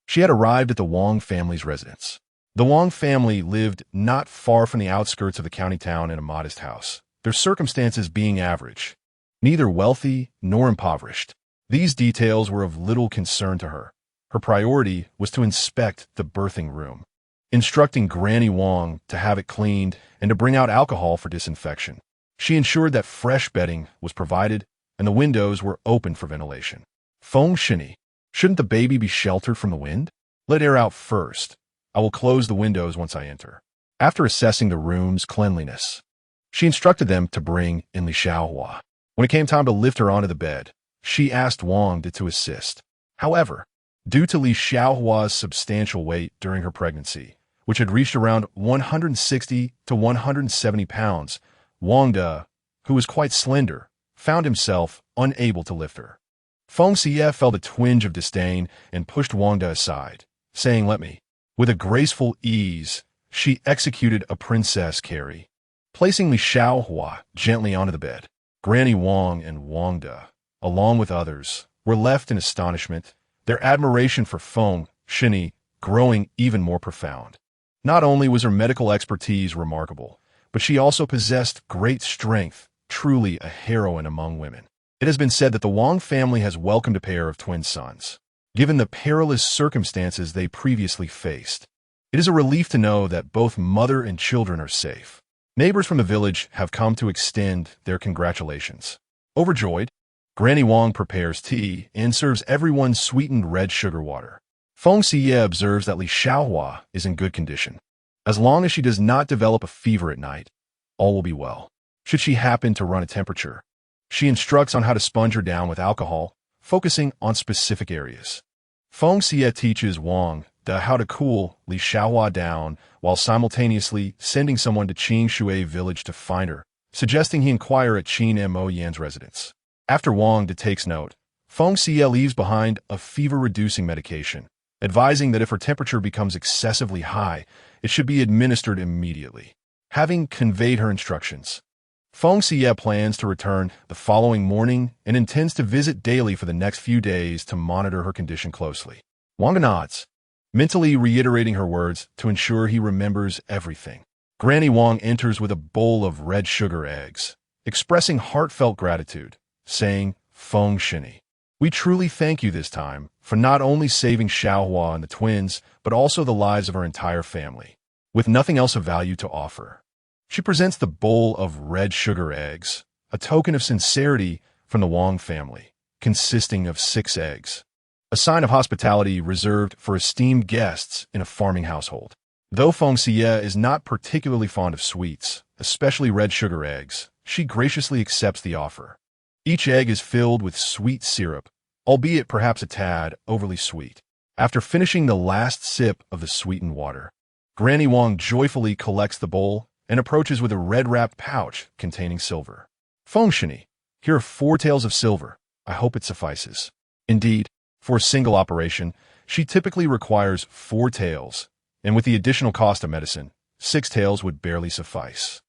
she had arrived at the Wang family's residence. The Wang family lived not far from the outskirts of the county town in a modest house, their circumstances being average, neither wealthy nor impoverished. These details were of little concern to her. Her priority was to inspect the birthing room, instructing Granny Wang to have it cleaned and to bring out alcohol for disinfection. She ensured that fresh bedding was provided and the windows were open for ventilation. Feng Xiyue, shouldn't the baby be sheltered from the wind? Let air out first. I will close the windows once I enter. After assessing the room's cleanliness, she instructed them to bring in Li Xiaohua. When it came time to lift her onto the bed, she asked Wang to assist. However, due to Li Xiaohua's substantial weight during her pregnancy, which had reached around 160 to 170 pounds, Wang De, who was quite slender, found himself unable to lift her. Feng Xiyue felt a twinge of disdain and pushed Wang De aside, saying, "Let me." With a graceful ease, she executed a princess carry, placing Li Xiaohua gently onto the bed. Granny Wang and Wang De, along with others, were left in astonishment, their admiration for Feng Xiyue growing even more profound. Not only was her medical expertise remarkable, but she also possessed great strength, truly a heroine among women. It has been said that the Wang family has welcomed a pair of twin sons, given the perilous circumstances they previously faced. It is a relief to know that both mother and children are safe. Neighbors from the village have come to extend their congratulations. Overjoyed, Granny Wang prepares tea and serves everyone sweetened red sugar water. Feng Xiyue observes that Li Xiaohua is in good condition. As long as she does not develop a fever at night, all will be well. Should she happen to run a temperature, she instructs on how to sponge her down with alcohol, focusing on specific areas. Feng Xiyue teaches Wang De how to cool Li Xiaohua down while simultaneously sending someone to Qin Shui village to find her, suggesting he inquire at Qin Mo Yan's residence. After Wang De takes note, Feng Xiyue leaves behind a fever-reducing medication, advising that if her temperature becomes excessively high, it should be administered immediately. Having conveyed her instructions, Feng Xiyue plans to return the following morning and intends to visit daily for the next few days to monitor her condition closely. Wang nods, mentally reiterating her words to ensure he remembers everything. Granny Wang enters with a bowl of red sugar eggs, expressing heartfelt gratitude, saying, "Feng Xiyue, we truly thank you this time for not only saving Xiaohua and the twins, but also the lives of our entire family, with nothing else of value to offer." She presents the bowl of red sugar eggs, a token of sincerity from the Wang family, consisting of 6 eggs, a sign of hospitality reserved for esteemed guests in a farming household. Though Feng Xiyue is not particularly fond of sweets, especially red sugar eggs, she graciously accepts the offer. Each egg is filled with sweet syrup, albeit perhaps a tad overly sweet. After finishing the last sip of the sweetened water, Granny Wang joyfully collects the bowl and approaches with a red-wrapped pouch containing silver. "Feng Xiyue, here are 4 taels of silver. I hope it suffices. Indeed, for a single operation, she typically requires 4 taels, and with the additional cost of medicine, 6 taels would barely suffice.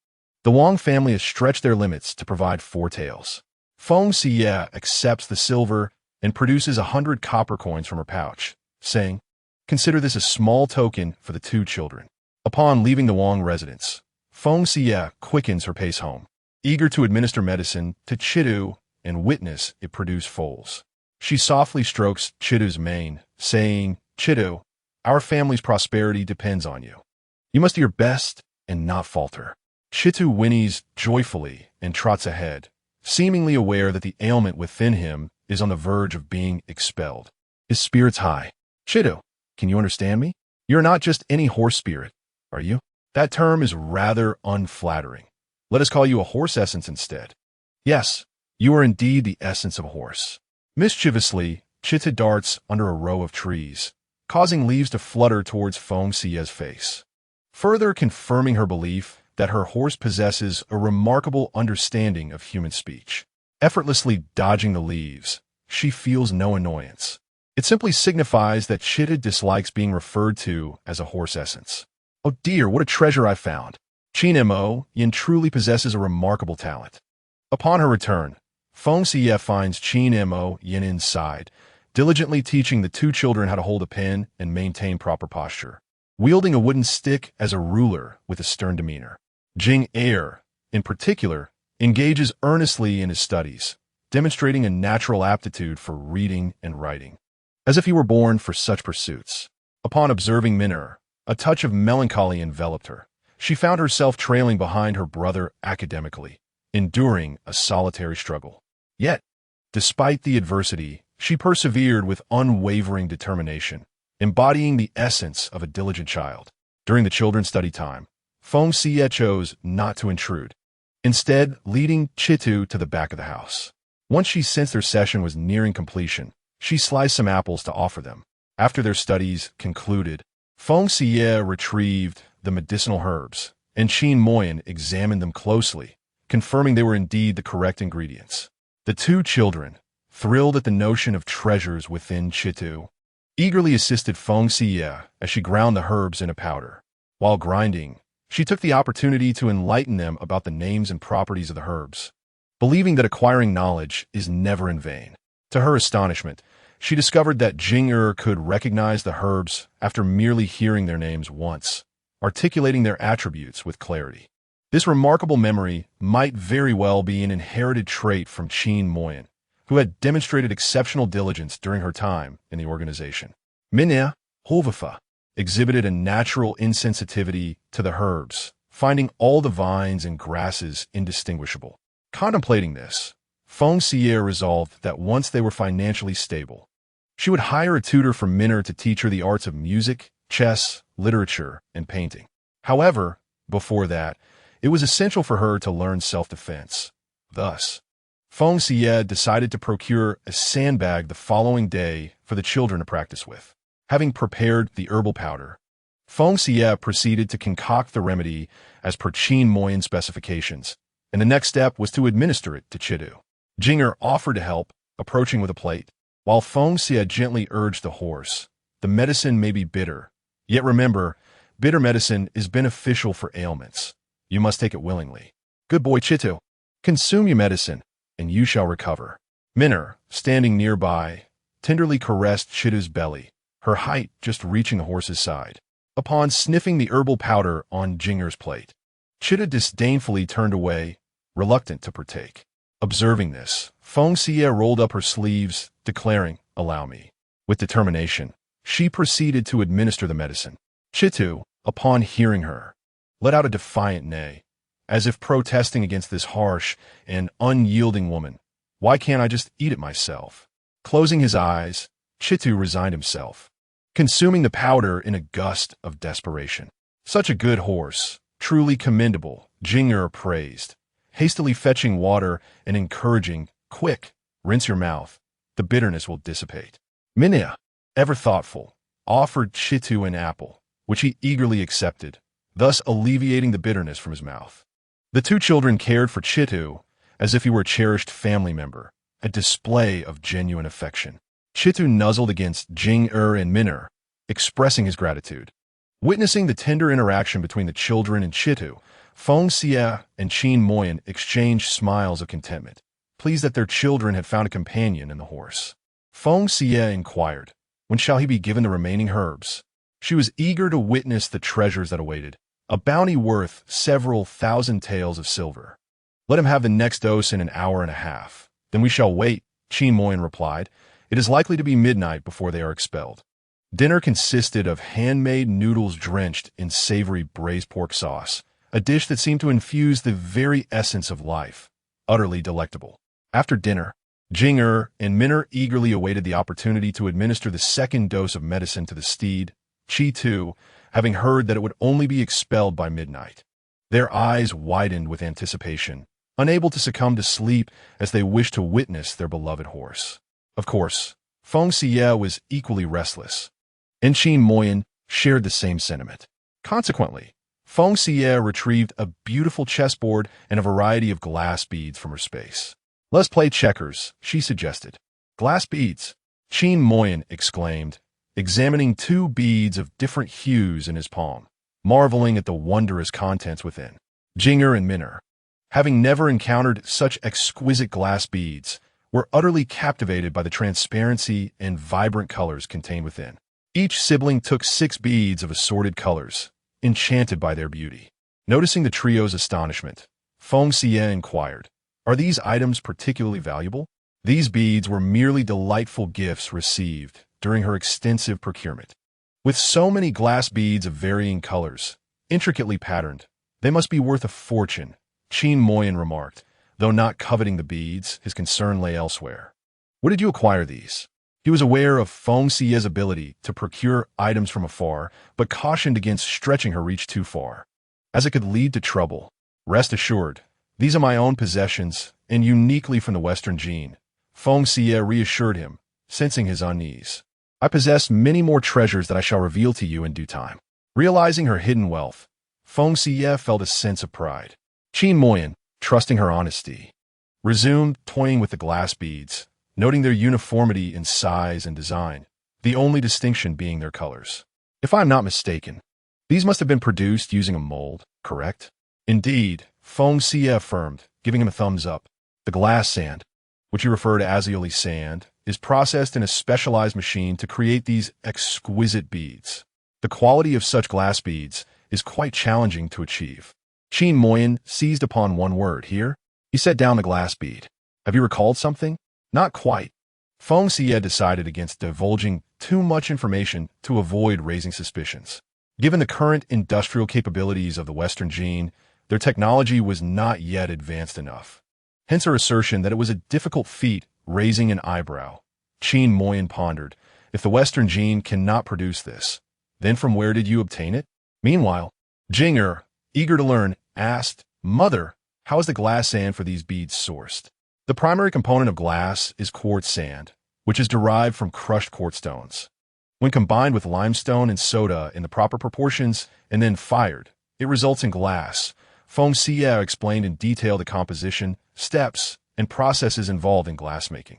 The Wang family has stretched their limits to provide 4 taels. Feng Xiyue accepts the silver and produces 100 copper coins from her pouch, saying, "Consider this a small token for the 2 children." Upon leaving the Wang residence, Feng Xiyue quickens her pace home, eager to administer medicine to Chitu and witness it produce foals. She softly strokes Chitu's mane, saying, "Chitu, our family's prosperity depends on you. You must do your best and not falter." Chitu whinnies joyfully and trots ahead, seemingly aware that the ailment within him is on the verge of being expelled. His spirits high. "Chitu, can you understand me? You're not just any horse spirit, are you? That term is rather unflattering. Let us call you a horse essence instead." "Yes, you are indeed the essence of a horse." Mischievously, Chitu darts under a row of trees, causing leaves to flutter towards Feng Xiyue's face, further confirming her belief that her horse possesses a remarkable understanding of human speech. Effortlessly dodging the leaves, she feels no annoyance. It simply signifies that Chitu dislikes being referred to as a horse essence. "Oh dear, what a treasure I found! Qin Mo Yin truly possesses a remarkable talent." Upon her return, Feng Xiyue finds Qin Mo Yin inside, diligently teaching the 2 children how to hold a pen and maintain proper posture, wielding a wooden stick as a ruler with a stern demeanor. Jing Er, in particular, engages earnestly in his studies, demonstrating a natural aptitude for reading and writing, as if he were born for such pursuits. Upon observing Min'er, a touch of melancholy enveloped her. She found herself trailing behind her brother academically, enduring a solitary struggle. Yet, despite the adversity, she persevered with unwavering determination, embodying the essence of a diligent child. During the children's study time, Feng Xiyue chose not to intrude, instead leading Chitu to the back of the house. Once she sensed their session was nearing completion, she sliced some apples to offer them. After their studies concluded, Feng Xiyue retrieved the medicinal herbs, and Qin Moyin examined them closely, confirming they were indeed the correct ingredients. The 2 children, thrilled at the notion of treasures within Chitu, eagerly assisted Feng Xiyue as she ground the herbs into powder. While grinding, she took the opportunity to enlighten them about the names and properties of the herbs, believing that acquiring knowledge is never in vain. To her astonishment, she discovered that Jing Er could recognize the herbs after merely hearing their names once, articulating their attributes with clarity. This remarkable memory might very well be an inherited trait from Qin Moyin, who had demonstrated exceptional diligence during her time in the organization. Min'er, Hovafa, exhibited a natural insensitivity to the herbs, finding all the vines and grasses indistinguishable. Contemplating this, Feng Xiyue resolved that once they were financially stable, she would hire a tutor from Min'er to teach her the arts of music, chess, literature, and painting. However, before that, it was essential for her to learn self-defense. Thus, Feng Xiyue decided to procure a sandbag the following day for the children to practice with. Having prepared the herbal powder, Feng Xiyue proceeded to concoct the remedy as per Qin Moyin's specifications, and the next step was to administer it to Chitu. Jinger offered to help, approaching with a plate, while Feng Xiyue gently urged the horse, "The medicine may be bitter, yet remember, bitter medicine is beneficial for ailments. You must take it willingly. Good boy Chitu, consume your medicine, and you shall recover." Min'er, standing nearby, tenderly caressed Chitu's belly, her height just reaching the horse's side. Upon sniffing the herbal powder on Jinger's plate, Chitu disdainfully turned away, reluctant to partake. Observing this, Feng Xiyue rolled up her sleeves, declaring, "Allow me." With determination, she proceeded to administer the medicine. Chitu, upon hearing her, let out a defiant neigh, as if protesting against this harsh and unyielding woman. "Why can't I just eat it myself?" Closing his eyes, Chitu resigned himself, consuming the powder in a gust of desperation. "Such a good horse, truly commendable," Jinger praised, hastily fetching water and encouraging, "Quick, rinse your mouth. The bitterness will dissipate." Min'er, ever thoughtful, offered Chitu an apple, which he eagerly accepted, thus alleviating the bitterness from his mouth. The 2 children cared for Chitu as if he were a cherished family member, a display of genuine affection. Chitu nuzzled against Jing-er and Min-er, expressing his gratitude. Witnessing the tender interaction between the children and Chitu, Feng Xiyue and Qin Moyan exchanged smiles of contentment, pleased that their children had found a companion in the horse. Feng Xiyue inquired, when shall he be given the remaining herbs? She was eager to witness the treasures that awaited, a bounty worth several thousand taels of silver. Let him have the next dose in an hour and a half. Then we shall wait, Qin Moyan replied. It is likely to be midnight before they are expelled. Dinner consisted of handmade noodles drenched in savory braised pork sauce, a dish that seemed to infuse the very essence of life, utterly delectable. After dinner, Jing-er and Min-er eagerly awaited the opportunity to administer the second dose of medicine to the steed, Chi-tu, having heard that it would only be expelled by midnight. Their eyes widened with anticipation, unable to succumb to sleep as they wished to witness their beloved horse. Of course, Feng Xiyue was equally restless, and Qin Moyan shared the same sentiment. Consequently, Feng Xiyue retrieved a beautiful chessboard and a variety of glass beads from her space. Let's play checkers, she suggested. Glass beads, Qin Moyan exclaimed, examining two beads of different hues in his palm, marveling at the wondrous contents within. Jing-er and Min-er, having never encountered such exquisite glass beads, were utterly captivated by the transparency and vibrant colors contained within. Each sibling took 6 beads of assorted colors, enchanted by their beauty. Noticing the trio's astonishment, Feng Xiyue inquired, are these items particularly valuable? These beads were merely delightful gifts received during her extensive procurement. With so many glass beads of varying colors, intricately patterned, they must be worth a fortune, Qin Moyan remarked. Though not coveting the beads, his concern lay elsewhere. Where did you acquire these? He was aware of Feng Xiyue's ability to procure items from afar, but cautioned against stretching her reach too far, as it could lead to trouble. Rest assured, these are my own possessions, and uniquely from the Western Jin, Feng Xiyue reassured him, sensing his unease. I possess many more treasures that I shall reveal to you in due time. Realizing her hidden wealth, Feng Xiyue felt a sense of pride. Qin Moyan, trusting her honesty, resumed toying with the glass beads, noting their uniformity in size and design, the only distinction being their colors. If I am not mistaken, these must have been produced using a mold, correct? Indeed, Feng Xiyue affirmed, giving him a thumbs up. The glass sand, which you refer to as Aeoli sand, is processed in a specialized machine to create these exquisite beads. The quality of such glass beads is quite challenging to achieve. Qin Moyan seized upon one word here. He set down the glass bead. Have you recalled something? Not quite. Feng Xiyue decided against divulging too much information to avoid raising suspicions. Given the current industrial capabilities of the Western Jin, their technology was not yet advanced enough. Hence her assertion that it was a difficult feat raising an eyebrow. Qin Moyan pondered. If the Western Jin cannot produce this, then from where did you obtain it? Meanwhile, Jing-er, eager to learn, asked, Mother, how is the glass sand for these beads sourced? The primary component of glass is quartz sand, which is derived from crushed quartz stones. When combined with limestone and soda in the proper proportions and then fired, it results in glass. Feng Xiyue explained in detail the composition, steps, and processes involved in glassmaking.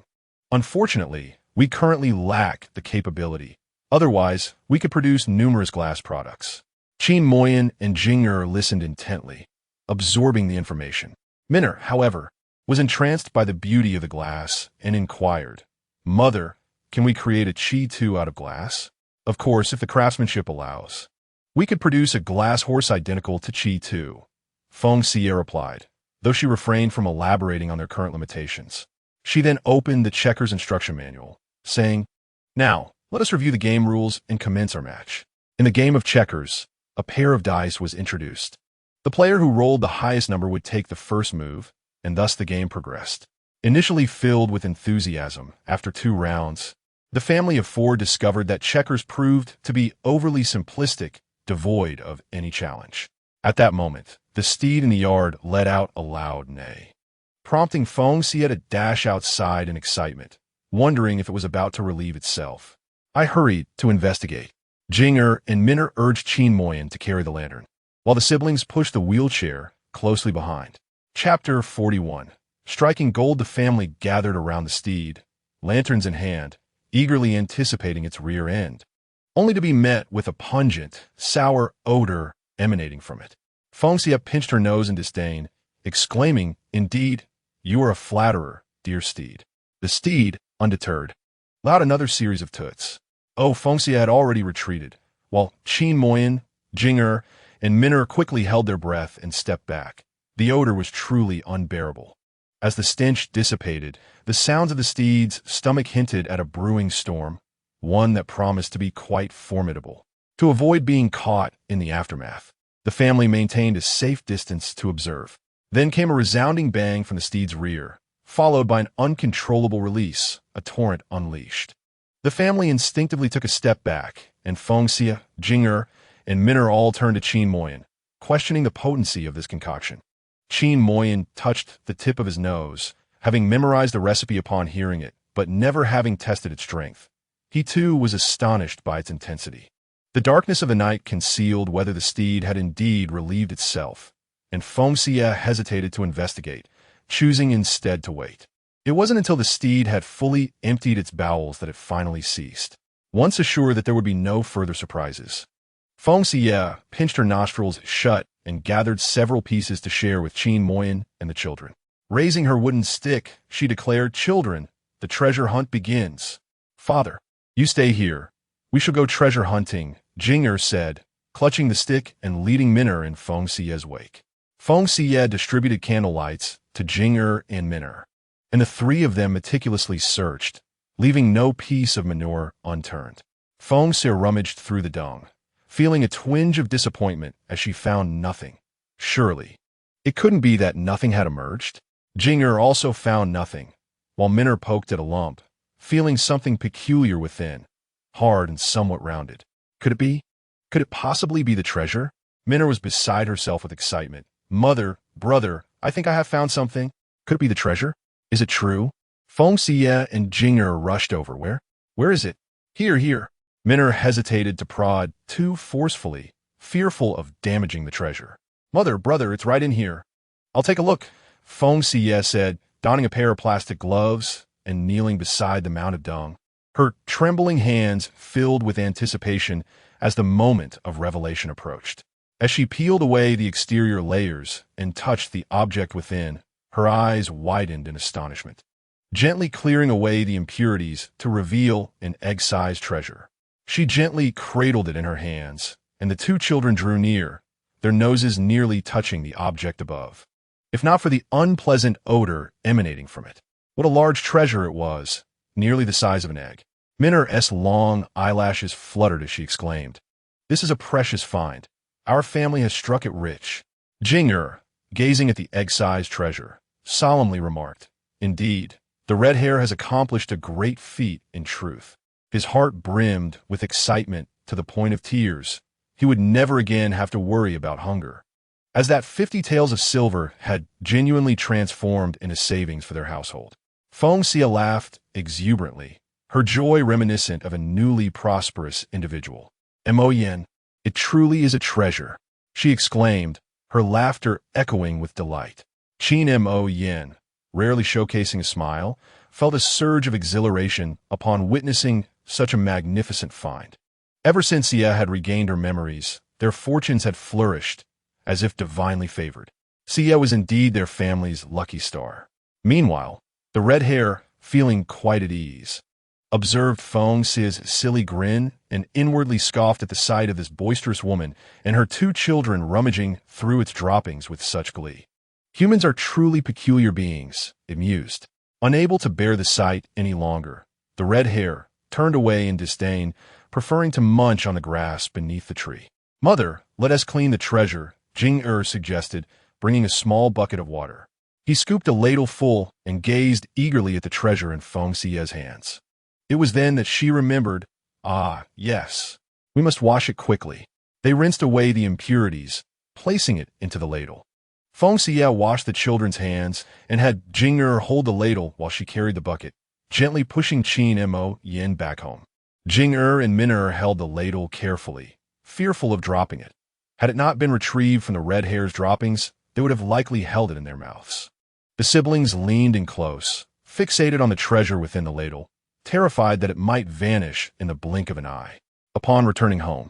Unfortunately, we currently lack the capability. Otherwise, we could produce numerous glass products. Qin Moyan and Jing-er listened intently, absorbing the information. Min-er, however, was entranced by the beauty of the glass and inquired, Mother, can we create a Chi-tu out of glass? Of course, if the craftsmanship allows. We could produce a glass horse identical to Chi-tu, Feng Xiyue replied, though she refrained from elaborating on their current limitations. She then opened the checkers instruction manual, saying, Now, let us review the game rules and commence our match. In the game of checkers, a pair of dice was introduced. The player who rolled the highest number would take the first move, and thus the game progressed. Initially filled with enthusiasm, after 2 rounds, the family of 4 discovered that checkers proved to be overly simplistic, devoid of any challenge. At that moment, the steed in the yard let out a loud neigh, prompting Feng Xiyue to dash outside in excitement, wondering if it was about to relieve itself. I hurried to investigate. Jing-er and Min-er urged Qin Moyan to carry the lantern, while the siblings pushed the wheelchair closely behind. Chapter 41. Striking gold, the family gathered around the steed, lanterns in hand, eagerly anticipating its rear end, only to be met with a pungent, sour odor emanating from it. Feng Xiyue pinched her nose in disdain, exclaiming, "Indeed, you are a flatterer, dear steed." The steed, undeterred, allowed another series of toots. Oh, Feng Xiyue had already retreated, while Qin Moyin, Jing'er, and Min'er quickly held their breath and stepped back. The odor was truly unbearable. As the stench dissipated, the sounds of the steed's stomach hinted at a brewing storm, one that promised to be quite formidable. To avoid being caught in the aftermath, the family maintained a safe distance to observe. Then came a resounding bang from the steed's rear, followed by an uncontrollable release, a torrent unleashed. The family instinctively took a step back, and Feng Xiyue, Jing'er, and Min'er all turned to Qin Moyin, questioning the potency of this concoction. Qin Moyin touched the tip of his nose, having memorized the recipe upon hearing it, but never having tested its strength. He too was astonished by its intensity. The darkness of the night concealed whether the steed had indeed relieved itself, and Feng Xiyue hesitated to investigate, choosing instead to wait. It wasn't until the steed had fully emptied its bowels that it finally ceased. Once assured that there would be no further surprises, Feng Xiyue pinched her nostrils shut and gathered several pieces to share with Qin Moyin and the children. Raising her wooden stick, she declared, "Children, the treasure hunt begins. Father, you stay here. We shall go treasure hunting," Jing'er said, clutching the stick and leading Min'er in Feng Xiyue's wake. Feng Xiyue distributed candle lights to Jing'er and Min'er, and the three of them meticulously searched, leaving no piece of manure unturned. Feng Xiyue rummaged through the dung, feeling a twinge of disappointment as she found nothing. Surely, it couldn't be that nothing had emerged. Jing'er also found nothing, while Min'er poked at a lump, feeling something peculiar within, hard and somewhat rounded. Could it be? Could it possibly be the treasure? Min'er was beside herself with excitement. "Mother, brother, I think I have found something. Could it be the treasure? Is it true?" Feng Xiyue and Jing'er rushed over. Where is it?" "Here, here." Min'er hesitated to prod too forcefully, fearful of damaging the treasure. "Mother, brother, it's right in here." "I'll take a look," Feng Xiyue said, donning a pair of plastic gloves and kneeling beside the mound of dung, her trembling hands filled with anticipation as the moment of revelation approached. As she peeled away the exterior layers and touched the object within, her eyes widened in astonishment, gently clearing away the impurities to reveal an egg-sized treasure. She gently cradled it in her hands, and the two children drew near, their noses nearly touching the object above. If not for the unpleasant odor emanating from it, what a large treasure it was, nearly the size of an egg. Min'er's long eyelashes fluttered as she exclaimed, "This is a precious find. Our family has struck it rich." Jing'er, gazing at the egg-sized treasure, solemnly remarked, "Indeed, the red hair has accomplished a great feat in truth." His heart brimmed with excitement to the point of tears. He would never again have to worry about hunger, as that 50 taels of silver had genuinely transformed into savings for their household. Feng Xiyue laughed exuberantly, her joy reminiscent of a newly prosperous individual. "Moyin, it truly is a treasure," she exclaimed, her laughter echoing with delight. Qin Moyin, rarely showcasing a smile, felt a surge of exhilaration upon witnessing such a magnificent find. Ever since Xia had regained her memories, their fortunes had flourished, as if divinely favored. Xia was indeed their family's lucky star. Meanwhile, the red hair, feeling quite at ease, observed Feng Xiyue's silly grin and inwardly scoffed at the sight of this boisterous woman and her two children rummaging through its droppings with such glee. Humans are truly peculiar beings, it mused. Unable to bear the sight any longer, the red hair turned away in disdain, preferring to munch on the grass beneath the tree. "Mother, let us clean the treasure," Jing'er suggested, bringing a small bucket of water. He scooped a ladle full and gazed eagerly at the treasure in Feng Xiyue's hands. It was then that she remembered, "Ah, yes, we must wash it quickly." They rinsed away the impurities, placing it into the ladle. Feng Xiyue washed the children's hands and had Jing'er hold the ladle while she carried the bucket, gently pushing Qin Moyin back home. Jing'er and Min'er held the ladle carefully, fearful of dropping it. Had it not been retrieved from the red hair's droppings, they would have likely held it in their mouths. The siblings leaned in close, fixated on the treasure within the ladle, terrified that it might vanish in the blink of an eye. Upon returning home,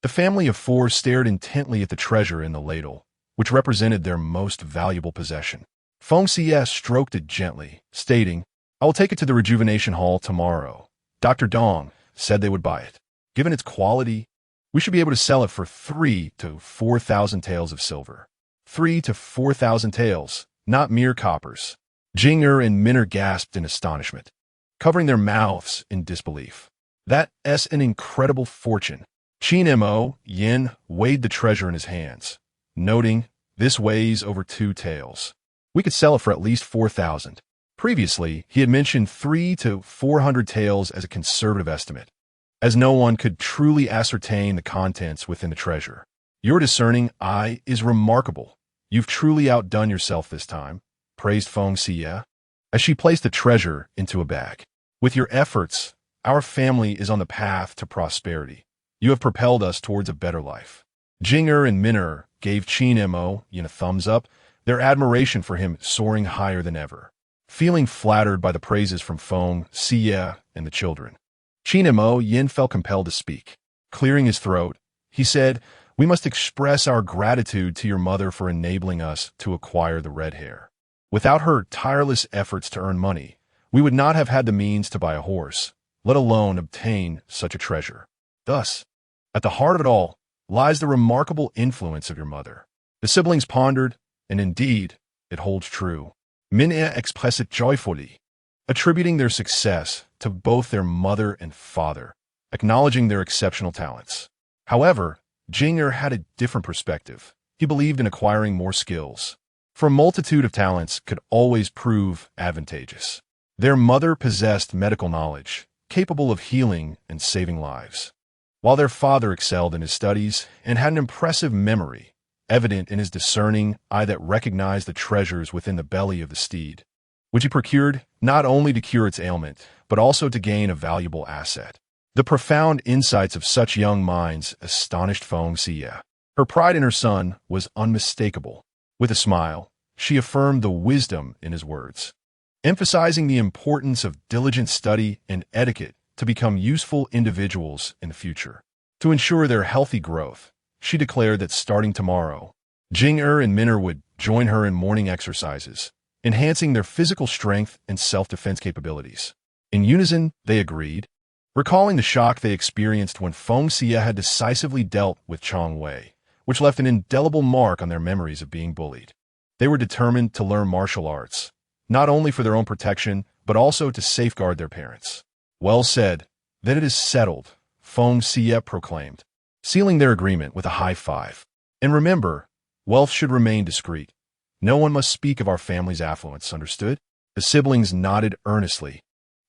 the family of four stared intently at the treasure in the ladle, which represented their most valuable possession. Feng Xiyue stroked it gently, stating, "I will take it to the rejuvenation hall tomorrow. Dr. Dong said they would buy it. Given its quality, we should be able to sell it for 3 to 4,000 taels of silver." 3 to 4,000 taels, not mere coppers. Jing'er and Min'er gasped in astonishment, covering their mouths in disbelief. That's an incredible fortune. Qin Mo Yin weighed the treasure in his hands, noting, "This weighs over 2 taels. We could sell it for at least 4,000. Previously, he had mentioned 3 to 400 taels as a conservative estimate, as no one could truly ascertain the contents within the treasure. "Your discerning eye is remarkable. You've truly outdone yourself this time," praised Feng Xiyue, as she placed the treasure into a bag. "With your efforts, our family is on the path to prosperity. You have propelled us towards a better life." Jing'er and Min'er gave Qin Mo Yin a thumbs up, their admiration for him soaring higher than ever. Feeling flattered by the praises from Feng Xiyue and the children, Qin Mo Yin felt compelled to speak. Clearing his throat, he said, "We must express our gratitude to your mother for enabling us to acquire the red hair. Without her tireless efforts to earn money, we would not have had the means to buy a horse, let alone obtain such a treasure. Thus, at the heart of it all lies the remarkable influence of your mother." The siblings pondered, and indeed, it holds true. Min'er expressed it joyfully, attributing their success to both their mother and father, acknowledging their exceptional talents. However, Jing'er had a different perspective. He believed in acquiring more skills, for a multitude of talents could always prove advantageous. Their mother possessed medical knowledge, capable of healing and saving lives, while their father excelled in his studies and had an impressive memory, evident in his discerning eye that recognized the treasures within the belly of the steed, which he procured not only to cure its ailment, but also to gain a valuable asset. The profound insights of such young minds astonished Feng Xiyue. Her pride in her son was unmistakable. With a smile, she affirmed the wisdom in his words, emphasizing the importance of diligent study and etiquette to become useful individuals in the future. To ensure their healthy growth, she declared that starting tomorrow, Jing'er and Min'er would join her in morning exercises, enhancing their physical strength and self-defense capabilities. In unison, they agreed, recalling the shock they experienced when Feng Xiyue had decisively dealt with Chong Wei, which left an indelible mark on their memories of being bullied. They were determined to learn martial arts, not only for their own protection, but also to safeguard their parents. "Well said. Then it is settled," Feng Xiyue proclaimed, sealing their agreement with a high five. "And remember, wealth should remain discreet. No one must speak of our family's affluence, understood?" The siblings nodded earnestly,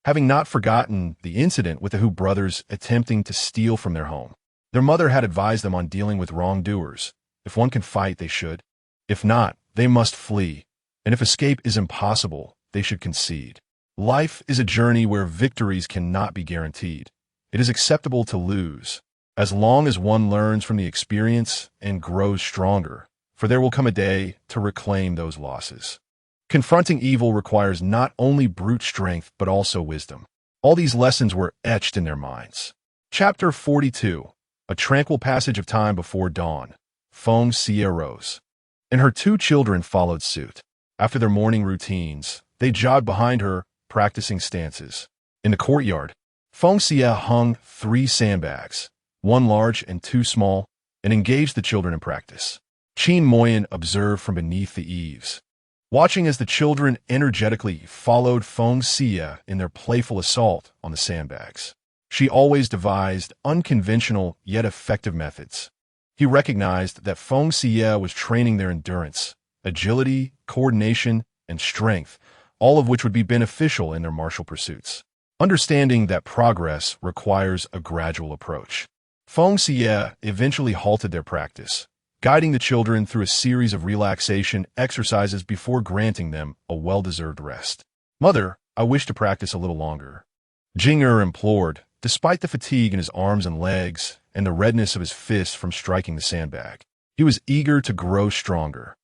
having not forgotten the incident with the Hu brothers attempting to steal from their home. Their mother had advised them on dealing with wrongdoers. If one can fight, they should. If not, they must flee. And if escape is impossible, they should concede. Life is a journey where victories cannot be guaranteed. It is acceptable to lose, as long as one learns from the experience and grows stronger, for there will come a day to reclaim those losses. Confronting evil requires not only brute strength, but also wisdom. All these lessons were etched in their minds. Chapter 42. A tranquil passage of time before dawn. Feng Xiyue rose, and her 2 children followed suit. After their morning routines, they jogged behind her, practicing stances. In the courtyard, Feng Xiyue hung 3 sandbags, 1 large and 2 small, and engaged the children in practice. Qin Moyin observed from beneath the eaves, watching as the children energetically followed Feng Xiyue in their playful assault on the sandbags. She always devised unconventional yet effective methods. He recognized that Feng Xiyue was training their endurance, agility, coordination, and strength, all of which would be beneficial in their martial pursuits. Understanding that progress requires a gradual approach, Feng Xiyue eventually halted their practice, guiding the children through a series of relaxation exercises before granting them a well-deserved rest. "Mother, I wish to practice a little longer," Jing'er implored, despite the fatigue in his arms and legs and the redness of his fists from striking the sandbag. He was eager to grow stronger.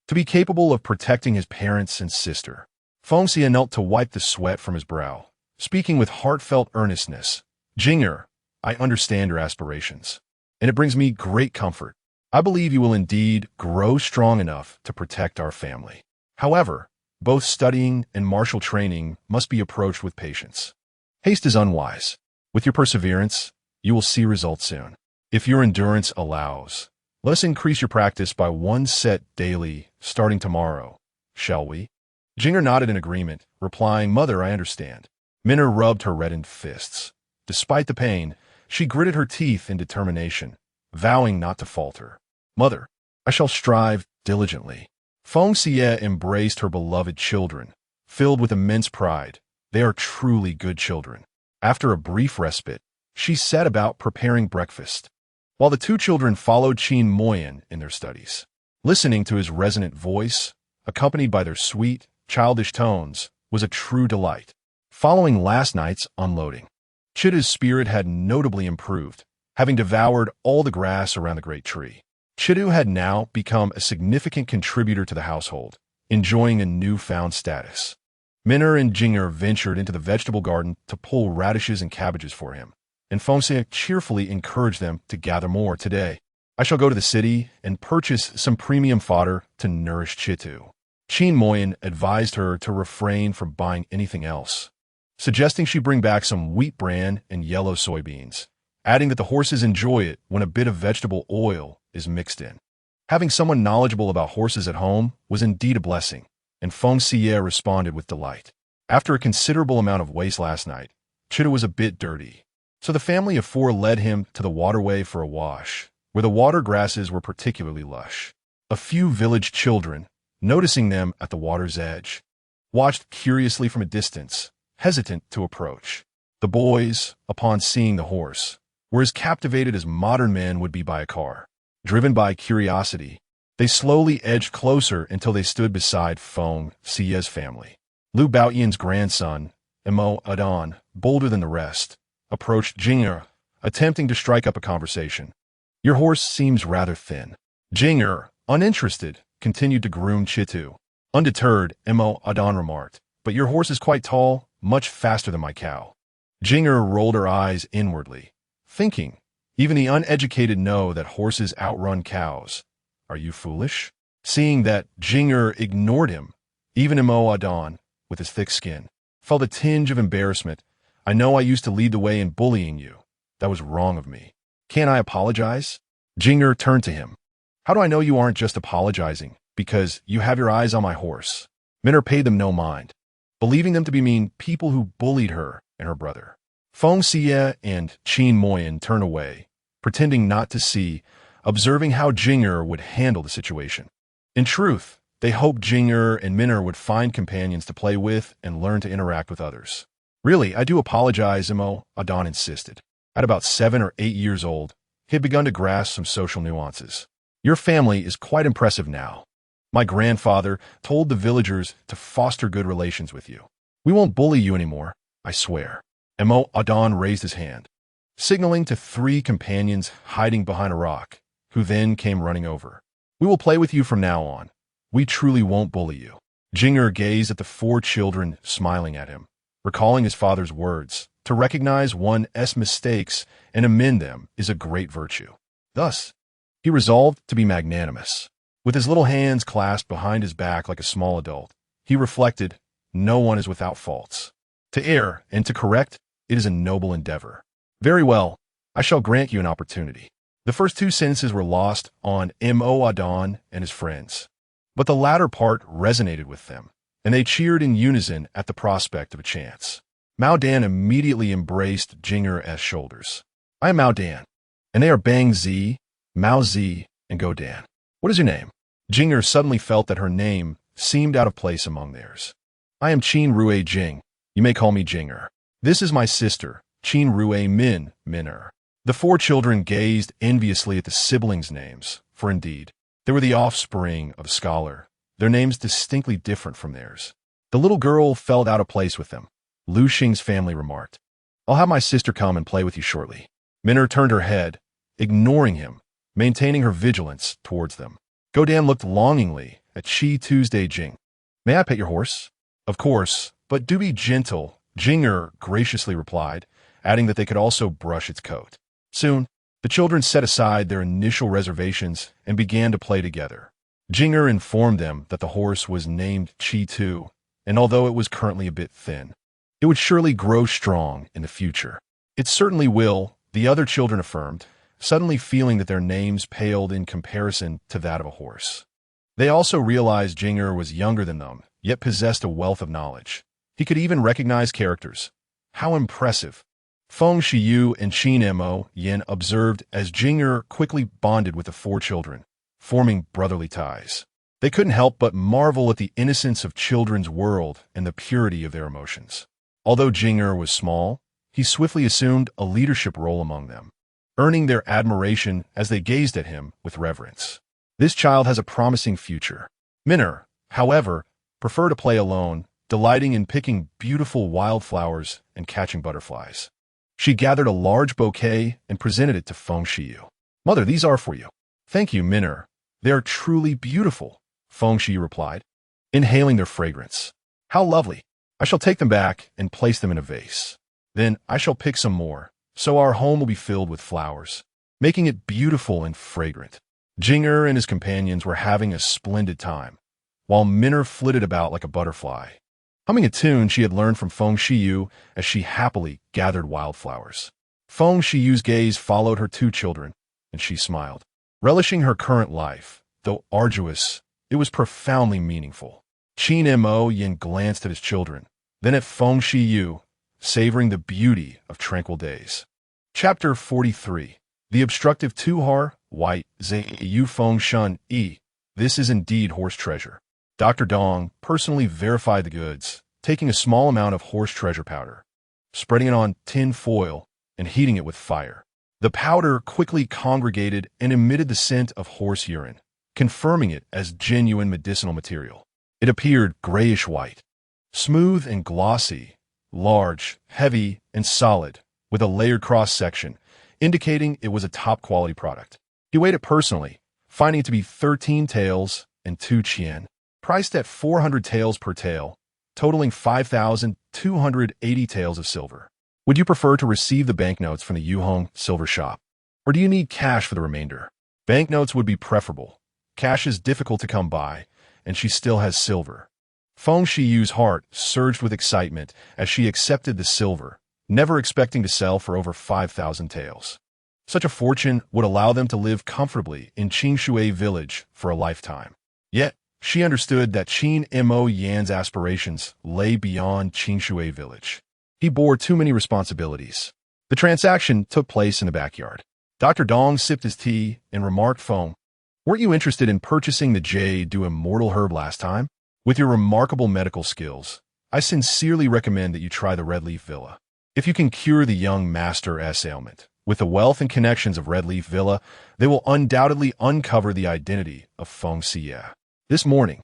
to be capable of protecting his parents and sister. Feng Xiyue knelt to wipe the sweat from his brow, speaking with heartfelt earnestness. Jing'er, I understand your aspirations, and it brings me great comfort. I believe you will indeed grow strong enough to protect our family. However, both studying and martial training must be approached with patience. Haste is unwise. With your perseverance, you will see results soon. If your endurance allows, let us increase your practice by 1 set daily, starting tomorrow, shall we? Jing'er nodded in agreement, replying, Mother, I understand. Min'er rubbed her reddened fists. Despite the pain, she gritted her teeth in determination, vowing not to falter. Mother, I shall strive diligently. Feng Xiyue embraced her beloved children, filled with immense pride. They are truly good children. After a brief respite, she set about preparing breakfast, while the 2 children followed Qin Moyan in their studies. Listening to his resonant voice, accompanied by their sweet, childish tones, was a true delight. Following last night's unloading, Chidu's spirit had notably improved, having devoured all the grass around the great tree. Chidu had now become a significant contributor to the household, enjoying a newfound status. Min'er and Jing'er ventured into the vegetable garden to pull radishes and cabbages for him, and Feng Xiyue cheerfully encouraged them to gather more today. I shall go to the city and purchase some premium fodder to nourish Chitu. Qin Moyan advised her to refrain from buying anything else, suggesting she bring back some wheat bran and yellow soybeans, adding that the horses enjoy it when a bit of vegetable oil is mixed in. Having someone knowledgeable about horses at home was indeed a blessing, and Feng Xiyue responded with delight. After a considerable amount of waste last night, Chidu was a bit dirty, so the family of 4 led him to the waterway for a wash, where the water grasses were particularly lush. A few village children, noticing them at the water's edge, watched curiously from a distance, hesitant to approach. The boys, upon seeing the horse, were as captivated as modern men would be by a car. Driven by curiosity, they slowly edged closer until they stood beside Feng Xiyue's family. Liu Baoyan's grandson, Mo Adan, bolder than the rest, approached Jing'er, attempting to strike up a conversation. Your horse seems rather thin. Jing'er, uninterested, continued to groom Chitu. Undeterred, Mo Adan remarked, but your horse is quite tall, much faster than my cow. Jing'er rolled her eyes inwardly, thinking, even the uneducated know that horses outrun cows. Are you foolish? Seeing that Jing'er ignored him, even Mo Adan, with his thick skin, felt a tinge of embarrassment. I know I used to lead the way in bullying you. That was wrong of me. Can't I apologize? Jing'er turned to him. How do I know you aren't just apologizing because you have your eyes on my horse? Min'er paid them no mind, believing them to be mean people who bullied her and her brother. Feng Xiyue and Qin Moyan turned away, pretending not to see, observing how Jing'er would handle the situation. In truth, they hoped Jing'er and Min'er would find companions to play with and learn to interact with others. Really, I do apologize, Mo Adan insisted. At about 7 or 8 years old, he had begun to grasp some social nuances. Your family is quite impressive now. My grandfather told the villagers to foster good relations with you. We won't bully you anymore, I swear. Mo Adan raised his hand, signaling to 3 companions hiding behind a rock, who then came running over. We will play with you from now on. We truly won't bully you. Jing'er gazed at the 4 children, smiling at him, recalling his father's words. To recognize one's mistakes and amend them is a great virtue. Thus, he resolved to be magnanimous. With his little hands clasped behind his back like a small adult, he reflected, no one is without faults. To err and to correct, it is a noble endeavor. Very well, I shall grant you an opportunity. The first 2 sentences were lost on Mo Adan and his friends, but the latter part resonated with them, and they cheered in unison at the prospect of a chance. Mao Dan immediately embraced Jing'er's shoulders. I am Mao Dan, and they are Bang Zi, Mao Zi, and Go Dan. What is your name? Jing'er suddenly felt that her name seemed out of place among theirs. I am Qin Rue Jing. You may call me Jing'er. This is my sister, Qin Rue Min'er. The 4 children gazed enviously at the siblings' names, for indeed, they were the offspring of a scholar, their names distinctly different from theirs. The little girl felt out of place with them. Lu Xing's family remarked, I'll have my sister come and play with you shortly. Min'er turned her head, ignoring him, maintaining her vigilance towards them. Godan looked longingly at Qi Tuesday Jing. May I pet your horse? Of course, but do be gentle, Jinger graciously replied, adding that they could also brush its coat. Soon, the children set aside their initial reservations and began to play together. Jinger informed them that the horse was named Qi Tu, and although it was currently a bit thin, it would surely grow strong in the future. It certainly will, the other children affirmed, suddenly feeling that their names paled in comparison to that of a horse. They also realized Jinger was younger than them, yet possessed a wealth of knowledge. He could even recognize characters. How impressive! Feng Xiyue and Qin Mo Yin observed as Jinger quickly bonded with the four children, forming brotherly ties. They couldn't help but marvel at the innocence of children's world and the purity of their emotions. Although Jinger was small, he swiftly assumed a leadership role among them, earning their admiration as they gazed at him with reverence. This child has a promising future. Minner, however, preferred to play alone, delighting in picking beautiful wildflowers and catching butterflies. She gathered a large bouquet and presented it to Feng Xiyue. Mother, these are for you. Thank you, Minner. They are truly beautiful, Feng Xiyue replied, inhaling their fragrance. How lovely. I shall take them back and place them in a vase. Then I shall pick some more, so our home will be filled with flowers, making it beautiful and fragrant. Jinger and his companions were having a splendid time, while Minner flitted about like a butterfly, humming a tune she had learned from Feng Xiyue as she happily gathered wildflowers. Feng Xiyue's gaze followed her two children, and she smiled. Relishing her current life, though arduous, it was profoundly meaningful. Qin Mo Yin glanced at his children, then at Feng Xiyue, savoring the beauty of tranquil days. Chapter 43. The Obstructive Tuhar, White, Zhe Yu Feng Shun E. This is indeed horse treasure. Dr. Dong personally verified the goods, taking a small amount of horse treasure powder, spreading it on tin foil, and heating it with fire. The powder quickly congregated and emitted the scent of horse urine, confirming it as genuine medicinal material. It appeared grayish-white, smooth and glossy, large, heavy, and solid, with a layered cross-section, indicating it was a top-quality product. He weighed it personally, finding it to be 13 taels and 2 qian, priced at 400 taels per tael, totaling 5,280 taels of silver. Would you prefer to receive the banknotes from the Yuhong silver shop, or do you need cash for the remainder? Banknotes would be preferable. Cash is difficult to come by, and she still has silver. Feng Xiyue's heart surged with excitement as she accepted the silver, never expecting to sell for over 5,000 taels. Such a fortune would allow them to live comfortably in Qingxue village for a lifetime. Yet, she understood that Qin Mo Yan's aspirations lay beyond Qingxue village. He bore too many responsibilities. The transaction took place in the backyard. Dr. Dong sipped his tea and remarked, Feng, weren't you interested in purchasing the jade immortal herb last time? With your remarkable medical skills, I sincerely recommend that you try the Red Leaf Villa. If you can cure the young master's ailment, with the wealth and connections of Red Leaf Villa, they will undoubtedly uncover the identity of Feng Xiyue. This morning,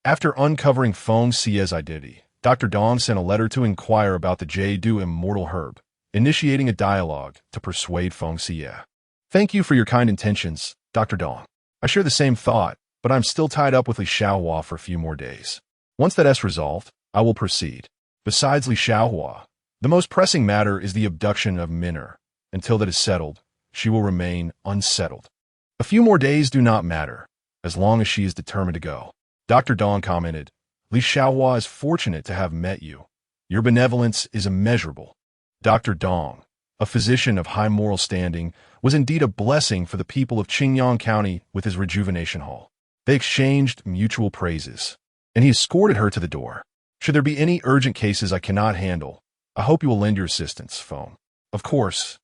after uncovering Feng Xiyue's identity, Dr. Dong sent a letter to inquire about the jade immortal herb, initiating a dialogue to persuade Feng Xiyue. Thank you for your kind intentions, Dr. Dong. I share the same thought, but I'm still tied up with Li Xiaohua for a few more days. Once that is resolved, I will proceed. Besides Li Xiaohua, the most pressing matter is the abduction of Minner. Until that is settled, she will remain unsettled. A few more days do not matter, as long as she is determined to go. Dr. Dong commented, Li Xiaohua is fortunate to have met you. Your benevolence is immeasurable. Dr. Dong, a physician of high moral standing, was indeed a blessing for the people of Qingyang County with his rejuvenation hall. They exchanged mutual praises, and he escorted her to the door. Should there be any urgent cases I cannot handle, I hope you will lend your assistance, Feng. Of course.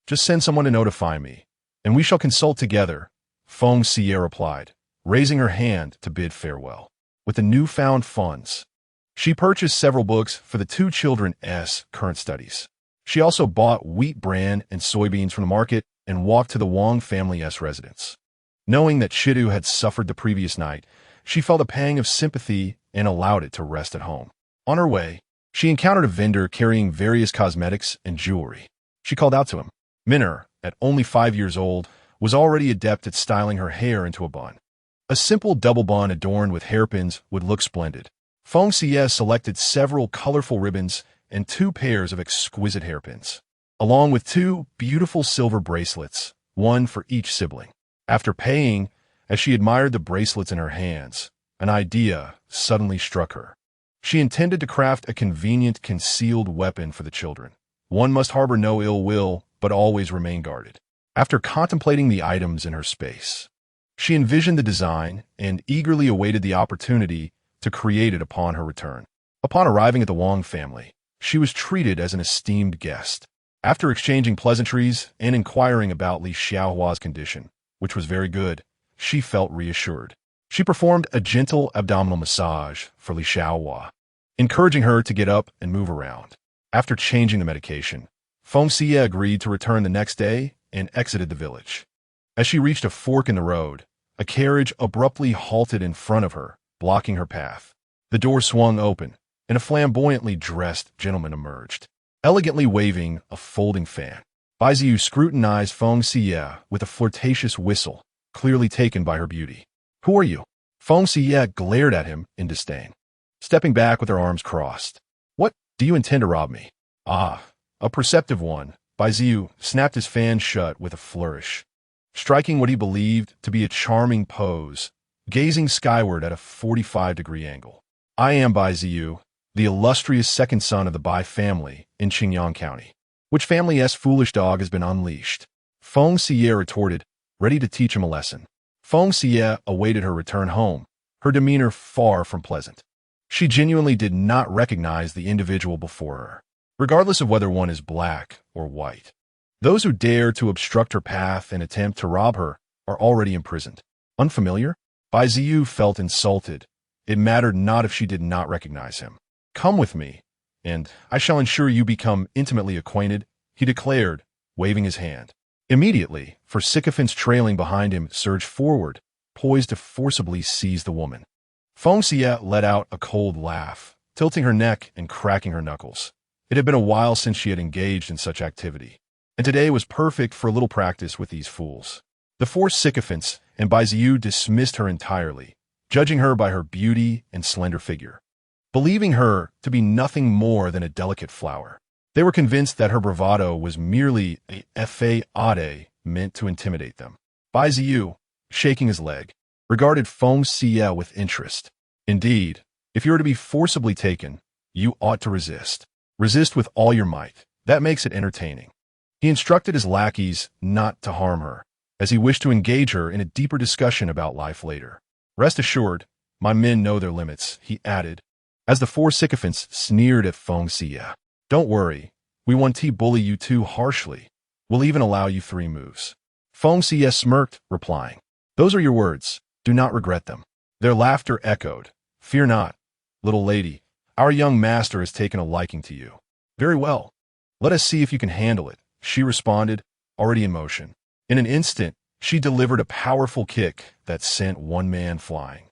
Just send someone to notify me, and we shall consult together, Feng Xiyue replied, raising her hand to bid farewell. With the newfound funds, she purchased several books for the two children's current studies. She also bought wheat bran and soybeans from the market and walked to the Wang family's residence. Knowing that Shidu had suffered the previous night, she felt a pang of sympathy and allowed it to rest at home. On her way, she encountered a vendor carrying various cosmetics and jewelry. She called out to him. Minner, at only 5 years old, was already adept at styling her hair into a bun. A simple double bun adorned with hairpins would look splendid. Feng Xiyue selected several colorful ribbons and 2 pairs of exquisite hairpins, along with 2 beautiful silver bracelets, one for each sibling. After paying, as she admired the bracelets in her hands, an idea suddenly struck her. She intended to craft a convenient concealed weapon for the children. One must harbor no ill will, but always remain guarded. After contemplating the items in her space, she envisioned the design and eagerly awaited the opportunity to create it upon her return. Upon arriving at the Wang family, she was treated as an esteemed guest. After exchanging pleasantries and inquiring about Li Xiaohua's condition, which was very good, she felt reassured. She performed a gentle abdominal massage for Li Xiaohua, encouraging her to get up and move around. After changing the medication, Feng Xiyue agreed to return the next day and exited the village. As she reached a fork in the road, a carriage abruptly halted in front of her, blocking her path. The door swung open, and a flamboyantly dressed gentleman emerged, elegantly waving a folding fan. Bai Ziyu scrutinized Feng Xiyue with a flirtatious whistle, clearly taken by her beauty. "Who are you?" Feng Xiyue glared at him in disdain, stepping back with her arms crossed. "What, do you intend to rob me?" "Ah, a perceptive one." Bai Ziyu snapped his fan shut with a flourish, striking what he believed to be a charming pose, gazing skyward at a 45-degree angle. "I am Bai Ziyu, the illustrious second son of the Bai family in Qingyang County. Which family's foolish dog has been unleashed?" Feng Xiyue retorted, ready to teach him a lesson. Feng Xiyue awaited her return home, her demeanor far from pleasant. She genuinely did not recognize the individual before her, regardless of whether one is black or white. Those who dare to obstruct her path and attempt to rob her are already imprisoned. Unfamiliar? Bai Ziyu felt insulted. It mattered not if she did not recognize him. "Come with me, and I shall ensure you become intimately acquainted," he declared, waving his hand. Immediately, four sycophants trailing behind him surged forward, poised to forcibly seize the woman. Feng Xiyue let out a cold laugh, tilting her neck and cracking her knuckles. It had been a while since she had engaged in such activity, and today was perfect for a little practice with these fools. The 4 sycophants and Bai Ziyu dismissed her entirely, judging her by her beauty and slender figure, believing her to be nothing more than a delicate flower. They were convinced that her bravado was merely a fade meant to intimidate them. Bai Ziyu, shaking his leg, regarded Feng Xiyue with interest. "Indeed, if you are to be forcibly taken, you ought to resist. Resist with all your might. That makes it entertaining." He instructed his lackeys not to harm her, as he wished to engage her in a deeper discussion about life later. "Rest assured, my men know their limits," he added, as the 4 sycophants sneered at Feng Xiyue. "Don't worry, we won't bully you too harshly. We'll even allow you 3 moves." Feng Xiyue smirked, replying, "Those are your words. Do not regret them." Their laughter echoed. "Fear not, little lady. Our young master has taken a liking to you." "Very well. Let us see if you can handle it," she responded, already in motion. In an instant, she delivered a powerful kick that sent one man flying,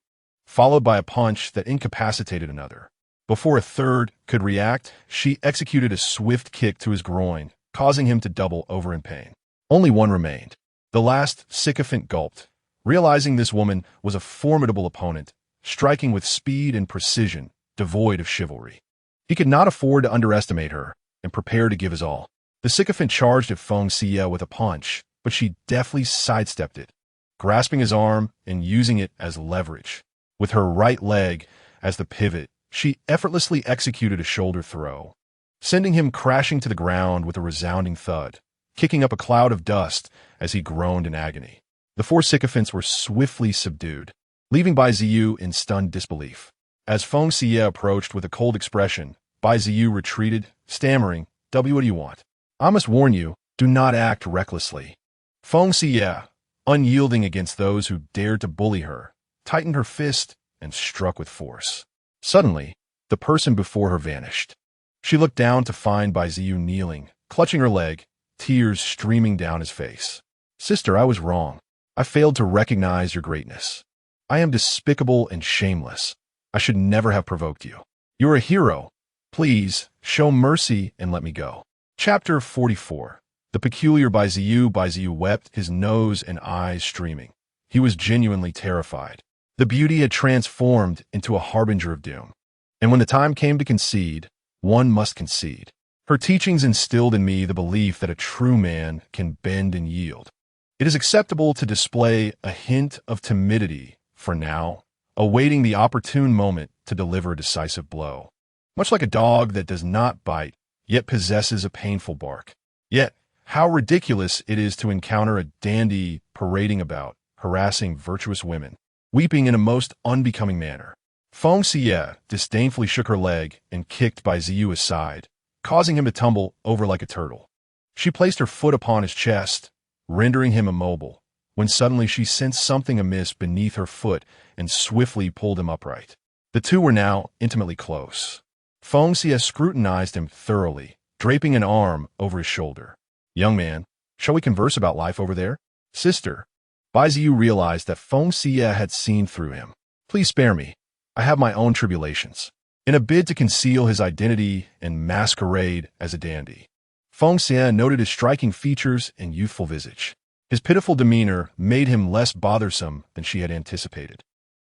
followed by a punch that incapacitated another. Before a third could react, she executed a swift kick to his groin, causing him to double over in pain. Only one remained. The last sycophant gulped, realizing this woman was a formidable opponent, striking with speed and precision, devoid of chivalry. He could not afford to underestimate her and prepared to give his all. The sycophant charged at Feng Xiyue with a punch, but she deftly sidestepped it, grasping his arm and using it as leverage. With her right leg as the pivot, she effortlessly executed a shoulder throw, sending him crashing to the ground with a resounding thud, kicking up a cloud of dust as he groaned in agony. The 4 sycophants were swiftly subdued, leaving Bai Ziyu in stunned disbelief. As Feng Xiyue approached with a cold expression, Bai Ziyu retreated, stammering, "What do you want? I must warn you, do not act recklessly." Feng Xiyue, unyielding against those who dared to bully her, tightened her fist and struck with force. Suddenly, the person before her vanished. She looked down to find Bai Ziyu kneeling, clutching her leg, tears streaming down his face. "Sister, I was wrong. I failed to recognize your greatness. I am despicable and shameless. I should never have provoked you. You are a hero. Please, show mercy and let me go." Chapter 44. The peculiar Bai Ziyu wept, his nose and eyes streaming. He was genuinely terrified. The beauty had transformed into a harbinger of doom. And when the time came to concede, one must concede. Her teachings instilled in me the belief that a true man can bend and yield. It is acceptable to display a hint of timidity for now, awaiting the opportune moment to deliver a decisive blow. Much like a dog that does not bite, yet possesses a painful bark. Yet, how ridiculous it is to encounter a dandy parading about, harassing virtuous women, weeping in a most unbecoming manner. Feng Xiyue disdainfully shook her leg and kicked Bai Ziyu aside, causing him to tumble over like a turtle. She placed her foot upon his chest, rendering him immobile, when suddenly she sensed something amiss beneath her foot and swiftly pulled him upright. The two were now intimately close. Feng Xiyue scrutinized him thoroughly, draping an arm over his shoulder. "Young man, shall we converse about life over there?" "Sister." Bai Ziyu realized that Feng Xiyue had seen through him. "Please spare me. I have my own tribulations." In a bid to conceal his identity and masquerade as a dandy, Feng Xiyue noted his striking features and youthful visage. His pitiful demeanor made him less bothersome than she had anticipated.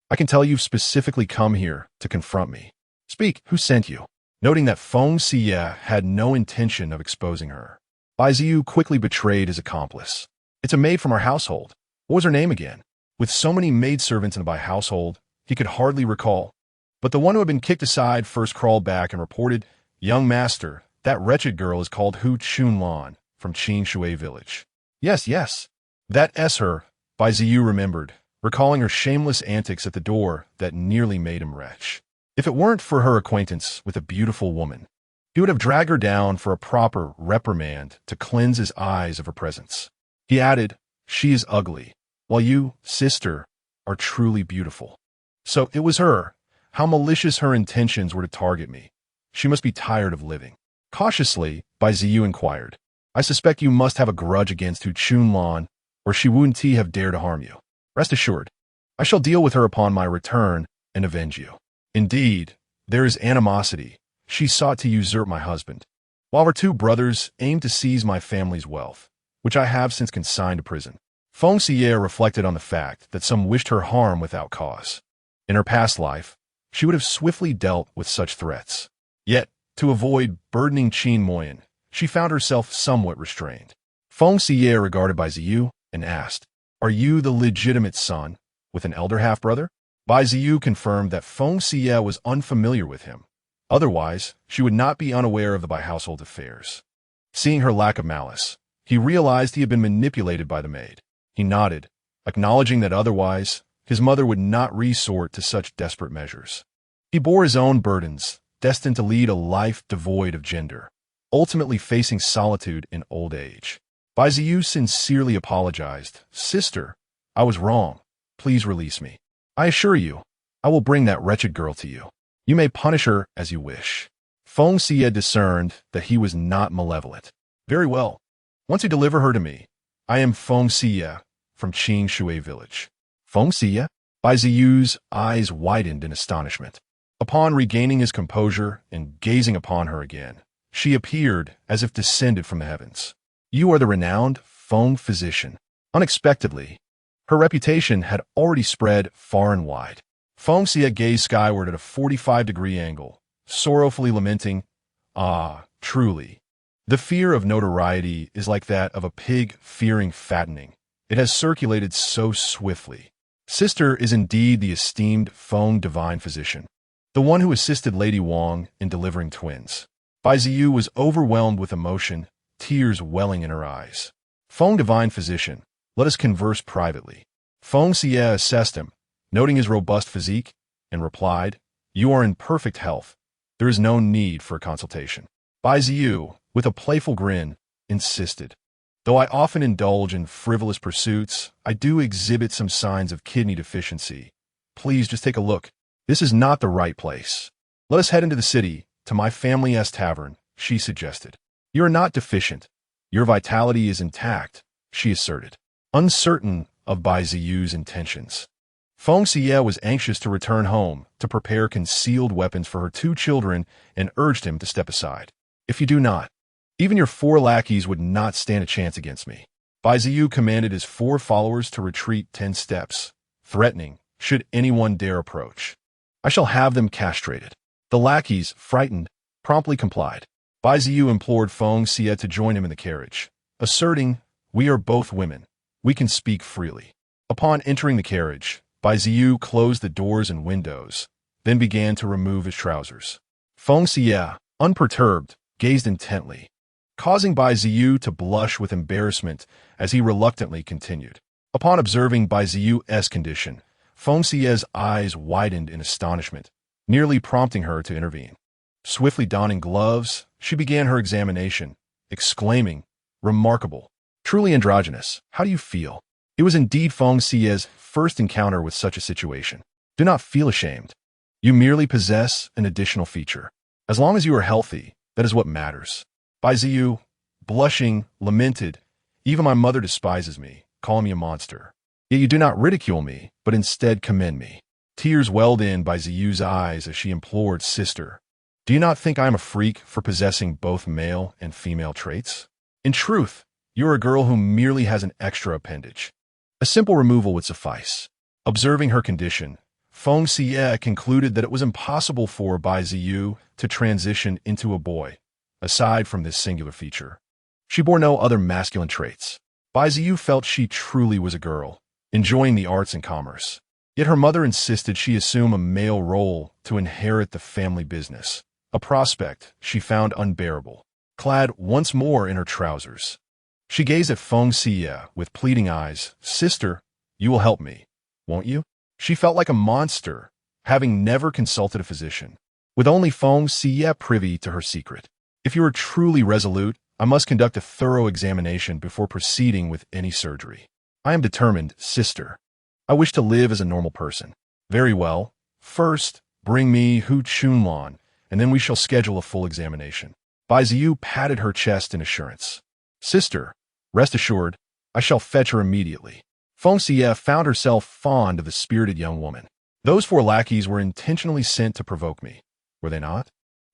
"I can tell you've specifically come here to confront me. Speak, who sent you?" Noting that Feng Xiyue had no intention of exposing her, Bai Ziyu quickly betrayed his accomplice. "It's a maid from our household. What was her name again?" With so many maidservants in the Bai household, he could hardly recall. But the one who had been kicked aside first crawled back and reported, "Young master, that wretched girl is called Hu Chunlan from Feng Xiyue village." Yes. That S her," Bai Ziyu remembered, recalling her shameless antics at the door that nearly made him retch. If it weren't for her acquaintance with a beautiful woman, he would have dragged her down for a proper reprimand to cleanse his eyes of her presence. He added, "She is ugly, while you, sister, are truly beautiful." So it was her. How malicious her intentions were to target me. She must be tired of living. Cautiously, Bai Ziyu inquired, "I suspect you must have a grudge against Hu Chunlan, or she wouldn't have dared to harm you. Rest assured, I shall deal with her upon my return and avenge you. Indeed, there is animosity. She sought to usurp my husband, while her two brothers aimed to seize my family's wealth, which I have since consigned to prison." Feng Xiyue reflected on the fact that some wished her harm without cause. In her past life, she would have swiftly dealt with such threats. Yet, to avoid burdening Qin Moyan, she found herself somewhat restrained. Feng Xiyue regarded Bai Ziyu and asked, "Are you the legitimate son, with an elder half-brother?" Bai Ziyu confirmed that Feng Xiyue was unfamiliar with him. Otherwise, she would not be unaware of the Bai household affairs. Seeing her lack of malice, he realized he had been manipulated by the maid. He nodded, acknowledging that otherwise, his mother would not resort to such desperate measures. He bore his own burdens, destined to lead a life devoid of gender, ultimately facing solitude in old age. Bai Ziyu sincerely apologized. "Sister, I was wrong. Please release me. I assure you, I will bring that wretched girl to you. You may punish her as you wish." Feng Xiyue discerned that he was not malevolent. "Very well. Once you deliver her to me, I am Feng Xiyue from Feng Xiyue village." "Feng Xiyue?" Bai Ziyu's eyes widened in astonishment. Upon regaining his composure and gazing upon her again, she appeared as if descended from the heavens. "You are the renowned Feng physician." Unexpectedly, her reputation had already spread far and wide. Feng Xiyue gazed skyward at a 45-degree angle, sorrowfully lamenting, "Ah, truly. The fear of notoriety is like that of a pig fearing fattening. It has circulated so swiftly. Sister is indeed the esteemed Feng divine physician, the one who assisted Lady Wang in delivering twins." Bai Ziyu was overwhelmed with emotion, tears welling in her eyes. "Feng divine physician, let us converse privately." Feng Xiyue assessed him, noting his robust physique, and replied, "You are in perfect health. There is no need for a consultation." Bai Ziyu, with a playful grin, insisted, "Though I often indulge in frivolous pursuits, I do exhibit some signs of kidney deficiency. Please just take a look. This is not the right place. Let us head into the city, to my family's tavern," she suggested. "You are not deficient. Your vitality is intact," she asserted, uncertain of Bai Ziyu's intentions. Feng Xiyue was anxious to return home to prepare concealed weapons for her two children and urged him to step aside. "If you do not, even your 4 lackeys would not stand a chance against me." Bai Ziyu commanded his 4 followers to retreat 10 steps, threatening, should anyone dare approach, I shall have them castrated. The lackeys, frightened, promptly complied. Bai Ziyu implored Feng Xiyue to join him in the carriage, asserting, we are both women. We can speak freely. Upon entering the carriage, Bai Ziyu closed the doors and windows, then began to remove his trousers. Feng Xiyue, unperturbed, gazed intently, causing Bai Ziyu to blush with embarrassment as he reluctantly continued. Upon observing Bai Ziyu's condition, Feng Xiyue's eyes widened in astonishment, nearly prompting her to intervene. Swiftly donning gloves, she began her examination, exclaiming, remarkable, truly androgynous, how do you feel? It was indeed Feng Xiyue's first encounter with such a situation. Do not feel ashamed. You merely possess an additional feature. As long as you are healthy, that is what matters. Bai Ziyu, blushing, lamented, even my mother despises me, calling me a monster. Yet you do not ridicule me, but instead commend me. Tears welled in Bai Ziyu's eyes as she implored, sister, do you not think I am a freak for possessing both male and female traits? In truth, you are a girl who merely has an extra appendage. A simple removal would suffice. Observing her condition, Feng Xiyue concluded that it was impossible for Bai Ziyu to transition into a boy, aside from this singular feature. She bore no other masculine traits. Bai Ziyu felt she truly was a girl, enjoying the arts and commerce. Yet her mother insisted she assume a male role to inherit the family business, a prospect she found unbearable. Clad once more in her trousers, she gazed at Feng Xiyue with pleading eyes. Sister, you will help me, won't you? She felt like a monster, having never consulted a physician, with only Feng Xiyue privy to her secret. If you are truly resolute, I must conduct a thorough examination before proceeding with any surgery. I am determined, sister. I wish to live as a normal person. Very well. First, bring me Hu Chunlan, and then we shall schedule a full examination. Bai Ziyu patted her chest in assurance. Sister, rest assured, I shall fetch her immediately. Feng Xiyue found herself fond of the spirited young woman. Those 4 lackeys were intentionally sent to provoke me, were they not?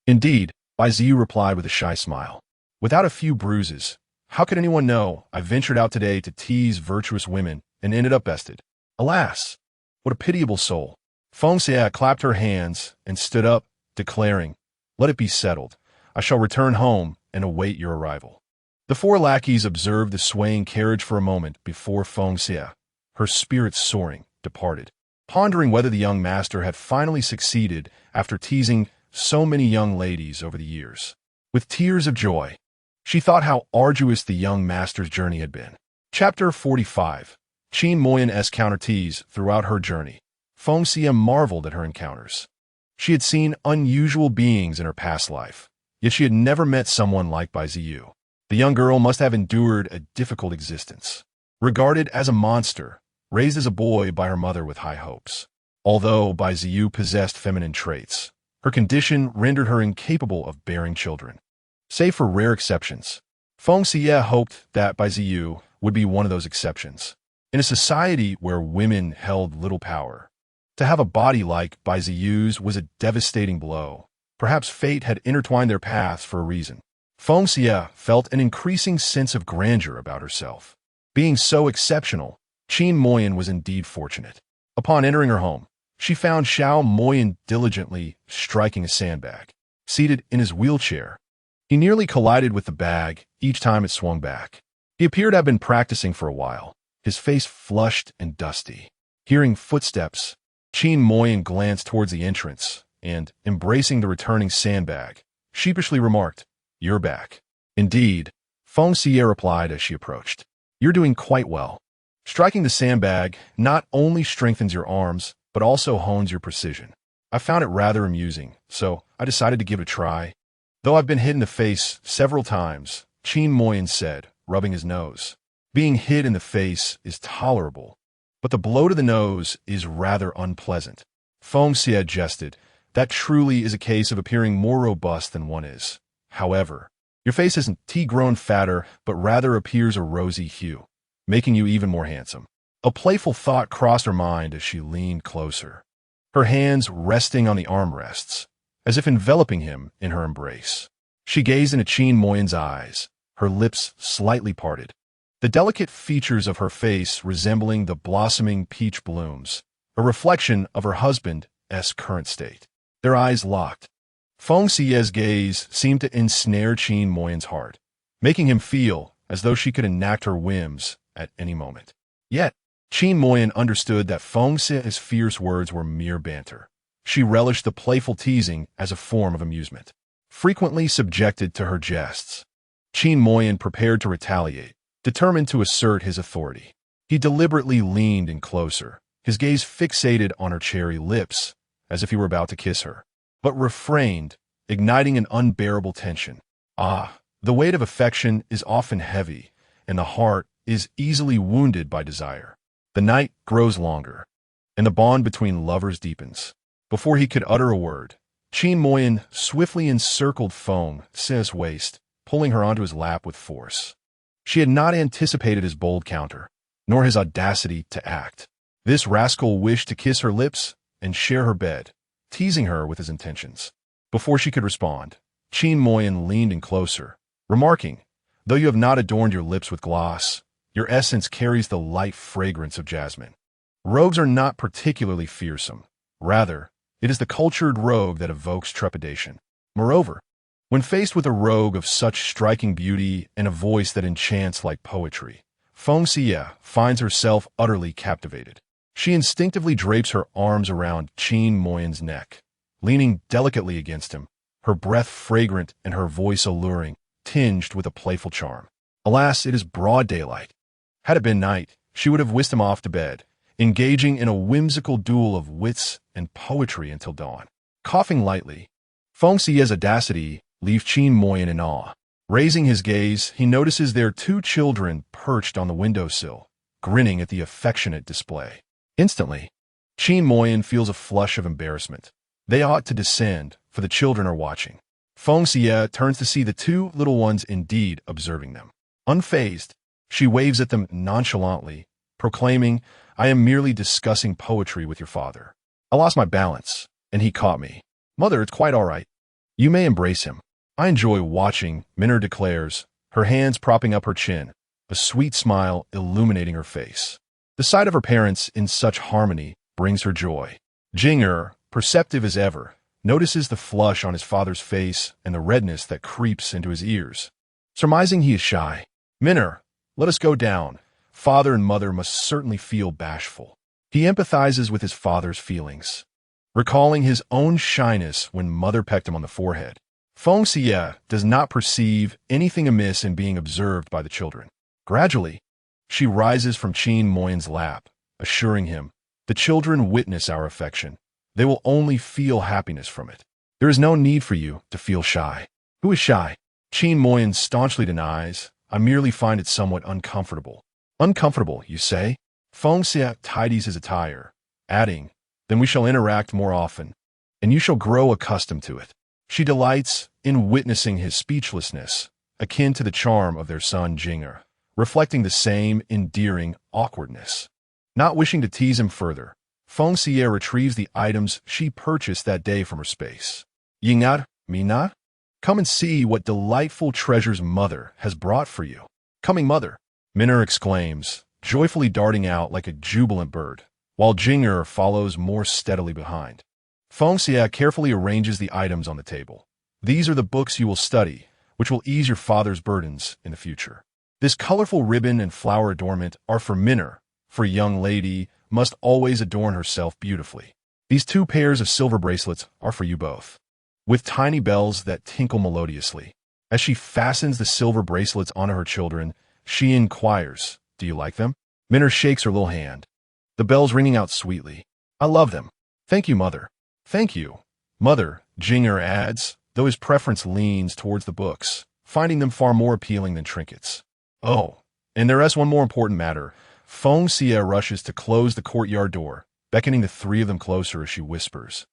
Indeed, Bai Ziyu replied with a shy smile. Without a few bruises, how could anyone know I ventured out today to tease virtuous women and ended up bested? Alas, what a pitiable soul. Feng Xiyue clapped her hands and stood up, declaring, let it be settled. I shall return home and await your arrival. The 4 lackeys observed the swaying carriage for a moment before Feng Xiyue, her spirits soaring, departed, pondering whether the young master had finally succeeded after teasing so many young ladies over the years. With tears of joy, she thought how arduous the young master's journey had been. Chapter 45. Qin Moyan's counter-tease throughout her journey. Feng Xiyue marveled at her encounters. She had seen unusual beings in her past life, yet she had never met someone like Bai Ziyu. The young girl must have endured a difficult existence. Regarded as a monster, raised as a boy by her mother with high hopes. Although Bai Ziyu possessed feminine traits, her condition rendered her incapable of bearing children. Save for rare exceptions, Feng Xiyue hoped that Bai Ziyu would be one of those exceptions. In a society where women held little power, to have a body like Bai Ziyu's was a devastating blow. Perhaps fate had intertwined their paths for a reason. Feng Xiyue felt an increasing sense of grandeur about herself. Being so exceptional, Qin Moyan was indeed fortunate. Upon entering her home, she found Xiao Moyan diligently striking a sandbag. Seated in his wheelchair, he nearly collided with the bag each time it swung back. He appeared to have been practicing for a while, his face flushed and dusty. Hearing footsteps, Qin Moyan glanced towards the entrance and, embracing the returning sandbag, sheepishly remarked, You're back. Indeed, Feng Xiyue replied as she approached. You're doing quite well. Striking the sandbag not only strengthens your arms, but also hones your precision. I found it rather amusing, so I decided to give it a try. Though I've been hit in the face several times, Qin Moyan said, rubbing his nose. Being hit in the face is tolerable, but the blow to the nose is rather unpleasant. Feng Xiyue jested. That truly is a case of appearing more robust than one is. However, your face isn't grown fatter, but rather appears a rosy hue, making you even more handsome. A playful thought crossed her mind as she leaned closer, her hands resting on the armrests, as if enveloping him in her embrace. She gazed into Qin Moyan's eyes, her lips slightly parted. the delicate features of her face resembling the blossoming peach blooms, a reflection of her husband's current state. Their eyes locked. Feng Xiyue's gaze seemed to ensnare Qin Moyan's heart, making him feel as though she could enact her whims at any moment. Yet, Qin Moyan understood that Feng Xiyue's fierce words were mere banter. She relished the playful teasing as a form of amusement. Frequently subjected to her jests, Qin Moyan prepared to retaliate, determined to assert his authority. He deliberately leaned in closer, his gaze fixated on her cherry lips, as if he were about to kiss her, but refrained, igniting an unbearable tension. The weight of affection is often heavy, and the heart is easily wounded by desire. The night grows longer, and the bond between lovers deepens. Before he could utter a word, Qin Moyan swiftly encircled Feng Xiyue's waist, pulling her onto his lap with force. She had not anticipated his bold counter, nor his audacity to act. This rascal wished to kiss her lips and share her bed, teasing her with his intentions. Before she could respond, Qin Moyan leaned in closer, remarking, "Though you have not adorned your lips with gloss, your essence carries the light fragrance of jasmine." Rogues are not particularly fearsome. Rather, it is the cultured rogue that evokes trepidation. Moreover, when faced with a rogue of such striking beauty and a voice that enchants like poetry, Feng Xiyue finds herself utterly captivated. She instinctively drapes her arms around Qin Moyan's neck, leaning delicately against him, her breath fragrant and her voice alluring, tinged with a playful charm. Alas, it is broad daylight. Had it been night, she would have whisked him off to bed, engaging in a whimsical duel of wits and poetry until dawn. Coughing lightly, Feng Xiyue's audacity leaves Qin Moyan in awe. Raising his gaze, he notices their two children perched on the windowsill, grinning at the affectionate display. Instantly, Qin Moyan feels a flush of embarrassment. They ought to descend, for the children are watching. Feng Xiyue turns to see the two little ones indeed observing them. Unfazed, she waves at them nonchalantly, proclaiming, "I am merely discussing poetry with your father. I lost my balance, and he caught me. Mother, it's quite all right. You may embrace him." "I enjoy watching," Minner declares, her hands propping up her chin, a sweet smile illuminating her face. The sight of her parents in such harmony brings her joy. Jing'er, perceptive as ever, notices the flush on his father's face and the redness that creeps into his ears. Surmising he is shy, "Minner, let us go down. Father and mother must certainly feel bashful." He empathizes with his father's feelings, recalling his own shyness when mother pecked him on the forehead. Feng Xiyue does not perceive anything amiss in being observed by the children. Gradually, she rises from Qin Moyan's lap, assuring him, "The children witness our affection. They will only feel happiness from it. There is no need for you to feel shy." "Who is shy?" Qin Moyan staunchly denies. "I merely find it somewhat uncomfortable." "Uncomfortable, you say?" Feng Xiyue tidies his attire, adding, "Then we shall interact more often, and you shall grow accustomed to it." She delights in witnessing his speechlessness, akin to the charm of their son Jing'er, reflecting the same endearing awkwardness. Not wishing to tease him further, Feng Xiyue retrieves the items she purchased that day from her space. "Ying'er, Mina? Come and see what delightful treasures mother has brought for you." "Coming, mother," Minner exclaims, joyfully darting out like a jubilant bird, while Jing'er follows more steadily behind. Feng Xiyue carefully arranges the items on the table. "These are the books you will study, which will ease your father's burdens in the future. This colorful ribbon and flower adornment are for Minner, for a young lady must always adorn herself beautifully. These 2 pairs of silver bracelets are for you both, with tiny bells that tinkle melodiously." As she fastens the silver bracelets onto her children, she inquires, "Do you like them?" Minner shakes her little hand, the bells ringing out sweetly. "I love them." "Thank you, mother." "Thank you, mother," Jing'er adds, though his preference leans towards the books, finding them far more appealing than trinkets. "Oh, and there is one more important matter." Feng Xiyue rushes to close the courtyard door, beckoning the 3 of them closer as she whispers,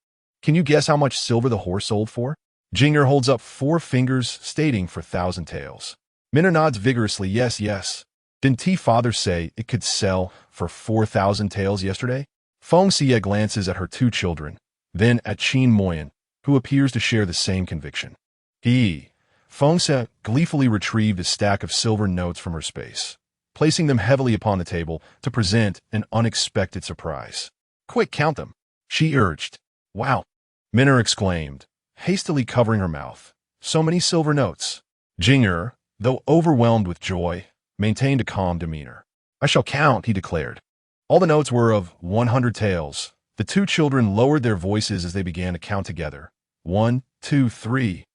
"Can you guess how much silver the horse sold for?" Jing'er holds up 4 fingers, stating for 1,000 taels. Minner nods vigorously, "Yes, yes. Didn't father say it could sell for 4,000 taels yesterday?" Feng Xiyue glances at her 2 children, then at Qin Moyan, who appears to share the same conviction. Feng Xiyue gleefully retrieved a stack of silver notes from her space, placing them heavily upon the table to present an unexpected surprise. "Quick, count them," she urged. "Wow," Minna exclaimed, hastily covering her mouth. "So many silver notes." Jing, though overwhelmed with joy, maintained a calm demeanor. "I shall count," he declared. All the notes were of 100 taels. The two children lowered their voices as they began to count together. 1, 2, 3,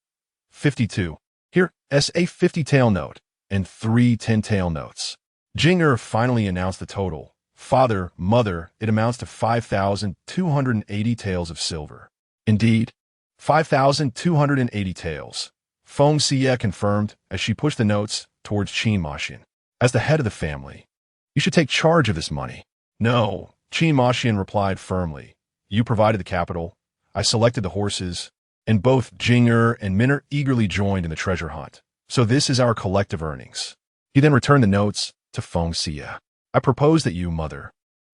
52. "Here's a 50-tael note, and 3 10-tael notes." Jing finally announced the total. "Father, mother, it amounts to 5,280 taels of silver." "Indeed, 5,280 taels," Feng Xiyue confirmed as she pushed the notes towards Qin Maxian. "As the head of the family, you should take charge of this money." "No," Qin Maxian replied firmly. "You provided the capital, I selected the horses, and both Jing and Minna eagerly joined in the treasure hunt. So this is our collective earnings." He then returned the notes to Feng Xiyue. "I propose that you, mother,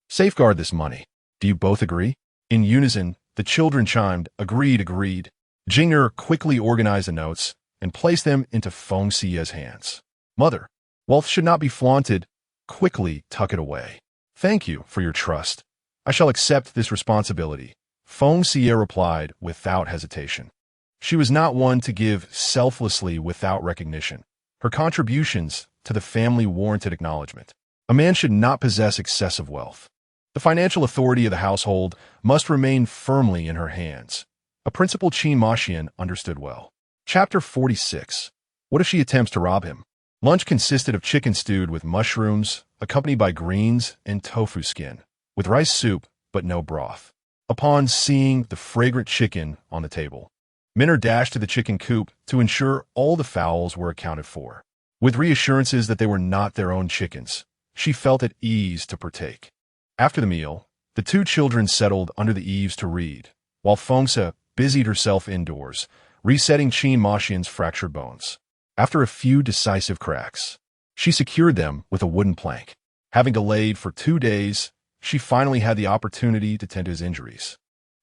safeguard this money. Do you both agree?" In unison, the children chimed, agreed. Jing quickly organized the notes and placed them into Feng Xiyue's hands. "Mother, wealth should not be flaunted. Quickly tuck it away." "Thank you for your trust. I shall accept this responsibility," Feng Xiyue replied without hesitation. She was not one to give selflessly without recognition. Her contributions to the family warranted acknowledgement. A man should not possess excessive wealth. The financial authority of the household must remain firmly in her hands, a principle Qin Maxian understood well. Chapter 46. What if she attempts to rob him? Lunch consisted of chicken stewed with mushrooms, accompanied by greens and tofu skin, with rice soup but no broth. Upon seeing the fragrant chicken on the table, Minna dashed to the chicken coop to ensure all the fowls were accounted for. With reassurances that they were not their own chickens, she felt at ease to partake. After the meal, the two children settled under the eaves to read, while Feng Xiyue busied herself indoors, resetting Qin Maxian's fractured bones. After a few decisive cracks, she secured them with a wooden plank. Having delayed for 2 days, she finally had the opportunity to tend to his injuries.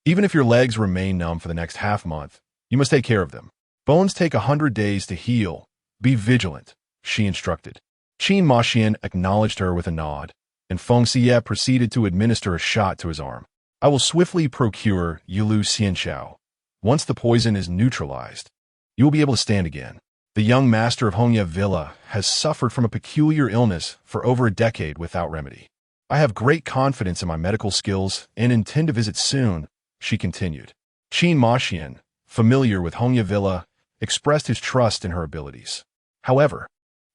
"Even if your legs remain numb for the next half-month, you must take care of them. Bones take 100 days to heal. Be vigilant," she instructed. Qin Maxian acknowledged her with a nod, and Feng Xiyue proceeded to administer a shot to his arm. "I will swiftly procure Yilu Xianxiao. Once the poison is neutralized, you will be able to stand again. The young master of Hongye Villa has suffered from a peculiar illness for over a decade without remedy. I have great confidence in my medical skills and intend to visit soon," she continued. Qin Maxian, familiar with Hongye Villa, expressed his trust in her abilities. However,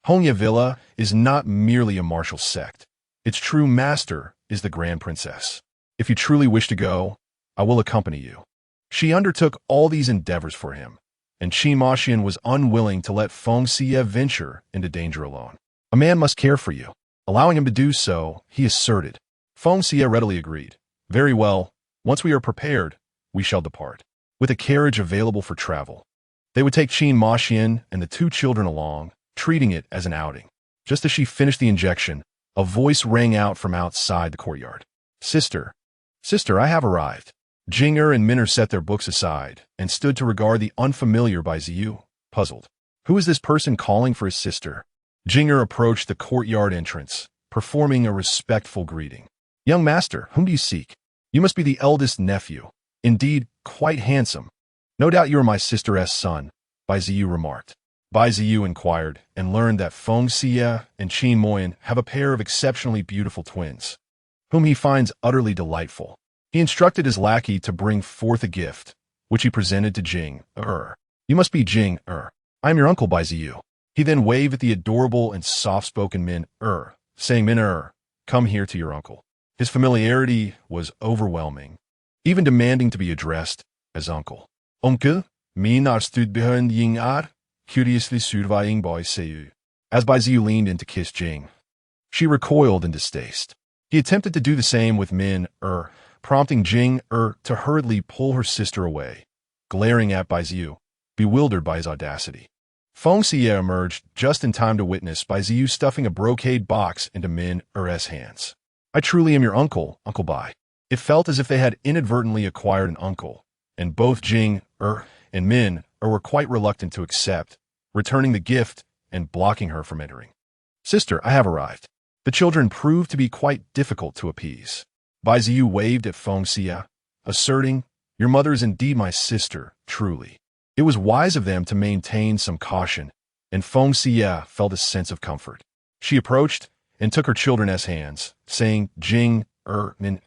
Hongye Villa is not merely a martial sect. Its true master is the Grand Princess. "If you truly wish to go, I will accompany you." She undertook all these endeavors for him, and Qin Maxian was unwilling to let Feng Xiyue venture into danger alone. "A man must care for you." Allowing him to do so, he asserted. Feng Xiyue readily agreed. "Very well, once we are prepared, we shall depart." With a carriage available for travel, they would take Qin Maxian and the two children along, treating it as an outing. Just as she finished the injection, a voice rang out from outside the courtyard. Sister, I have arrived." Jing and Minna set their books aside and stood to regard the unfamiliar Bai Ziyu, puzzled. Who is this person calling for his sister? Jing approached the courtyard entrance, performing a respectful greeting. "Young master, whom do you seek? You must be the eldest nephew. Indeed, quite handsome. No doubt you are my sister's son," Bai Ziyu remarked. Bai Ziyu inquired and learned that Feng Xiyue and Qin Moyan have a pair of exceptionally beautiful twins, whom he finds utterly delightful. He instructed his lackey to bring forth a gift, which he presented to Jing. "You must be Jing. I am your uncle, Bai Ziyu." He then waved at the adorable and soft-spoken Min, saying, "Min, come here to your uncle." His familiarity was overwhelming, even demanding to be addressed as uncle. "Onkel, min stood behind Ying curiously surveying Bai Ziyu. As Bai Ziyu leaned in to kiss Jing, she recoiled in distaste. He attempted to do the same with Min, prompting Jing to hurriedly pull her sister away, glaring at Bai Ziyu, bewildered by his audacity. Feng Xiyue emerged just in time to witness Bai Ziyu stuffing a brocade box into Min's hands. "I truly am your uncle, Uncle Bai." It felt as if they had inadvertently acquired an uncle, and both Jing and Min were quite reluctant to accept, returning the gift and blocking her from entering. "Sister, I have arrived." The children proved to be quite difficult to appease. Bai Ziyu waved at Feng Xiyue, asserting, "Your mother is indeed my sister, truly." It was wise of them to maintain some caution, and Feng Xiyue felt a sense of comfort. She approached and took her children's hands, saying, "Jing, min,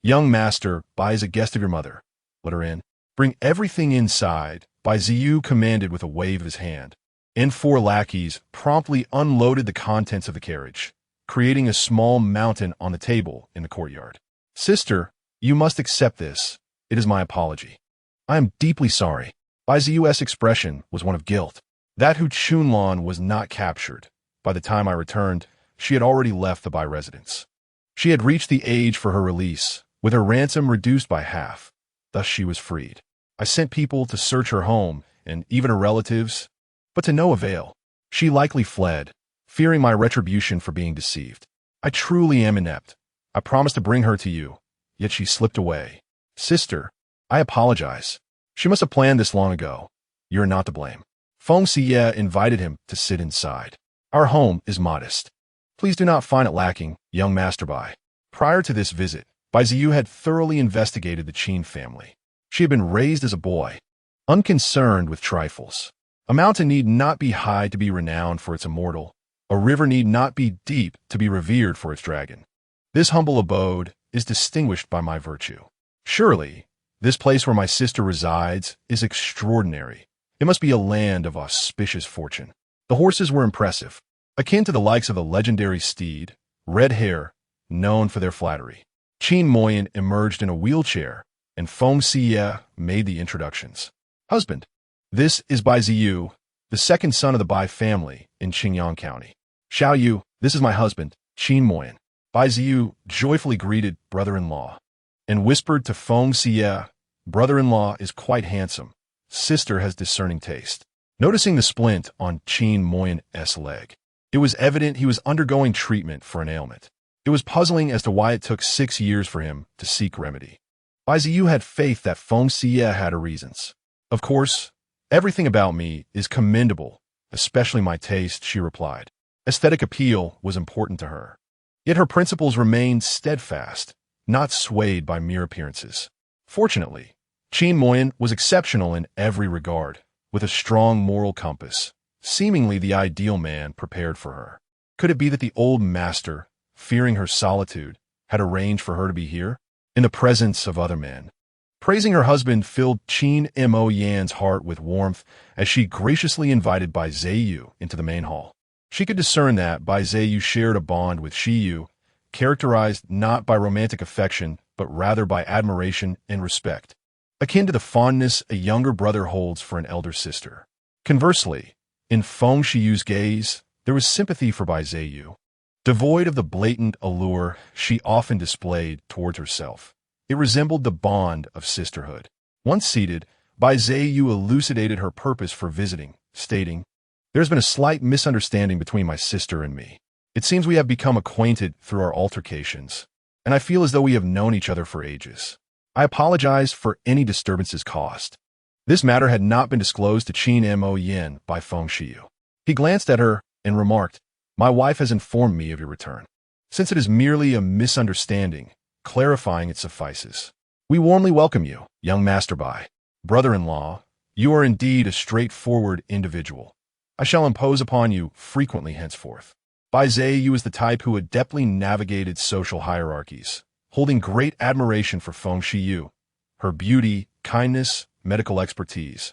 young master, Bai is a guest of your mother. Let her in. Bring everything inside," Bai Ziyu commanded with a wave of his hand. And 4 lackeys promptly unloaded the contents of the carriage, creating a small mountain on the table in the courtyard. "Sister, you must accept this. It is my apology. I am deeply sorry." Bai Ziyu's expression was one of guilt. That Hu Chunlan was not captured. By the time I returned, she had already left the Bai residence. She had reached the age for her release, with her ransom reduced by half. Thus she was freed. I sent people to search her home, and even her relatives, but to no avail. She likely fled, fearing my retribution for being deceived. I truly am inept. I promised to bring her to you, yet she slipped away. Sister, I apologize. She must have planned this long ago. You are not to blame. Feng Xiyue invited him to sit inside. Our home is modest. Please do not find it lacking, young Master Bai. Prior to this visit, Bai Ziyu had thoroughly investigated the Qin family. She had been raised as a boy, unconcerned with trifles. A mountain need not be high to be renowned for its immortal. A river need not be deep to be revered for its dragon. This humble abode is distinguished by my virtue. Surely, this place where my sister resides is extraordinary. It must be a land of auspicious fortune. The horses were impressive, akin to the likes of the legendary steed, red hair, known for their flattery. Qin Moyan emerged in a wheelchair, and Feng Xiyue made the introductions. Husband, this is Bai Ziyu, the second son of the Bai family in Qingyang County. Xiao Yu, this is my husband, Qin Moyan. Bai Ziyu joyfully greeted brother-in-law and whispered to Feng Xiyue, "Brother-in-law is quite handsome. Sister has discerning taste." Noticing the splint on Qin Moyan's leg, it was evident he was undergoing treatment for an ailment. It was puzzling as to why it took 6 years for him to seek remedy. Bai Ziyu had faith that Feng Xiyue had her reasons. "Of course, everything about me is commendable, especially my taste," she replied. Aesthetic appeal was important to her. Yet her principles remained steadfast, not swayed by mere appearances. Fortunately, Qin Moyan was exceptional in every regard, with a strong moral compass, seemingly the ideal man prepared for her. Could it be that the old master, fearing her solitude, had arranged for her to be here, in the presence of other men? Praising her husband filled Qin Mo Yan's heart with warmth as she graciously invited Bai Ziyu into the main hall. She could discern that Bai Ziyu shared a bond with Xiyu, characterized not by romantic affection, but rather by admiration and respect, akin to the fondness a younger brother holds for an elder sister. Conversely, in Feng Xiyue's gaze, there was sympathy for Bai Ziyu. Devoid of the blatant allure she often displayed towards herself, it resembled the bond of sisterhood. Once seated, Bai Ziyu elucidated her purpose for visiting, stating, "There's been a slight misunderstanding between my sister and me. It seems we have become acquainted through our altercations, and I feel as though we have known each other for ages. I apologize for any disturbances caused." This matter had not been disclosed to Qin Mo Yan by Feng Xiyue. He glanced at her and remarked, "My wife has informed me of your return. Since it is merely a misunderstanding, clarifying it suffices. We warmly welcome you, young Master Bai. Brother-in-law, you are indeed a straightforward individual. I shall impose upon you frequently henceforth." Bai Ziyu is the type who adeptly navigated social hierarchies, holding great admiration for Feng Xiyue. Her beauty, kindness, medical expertise,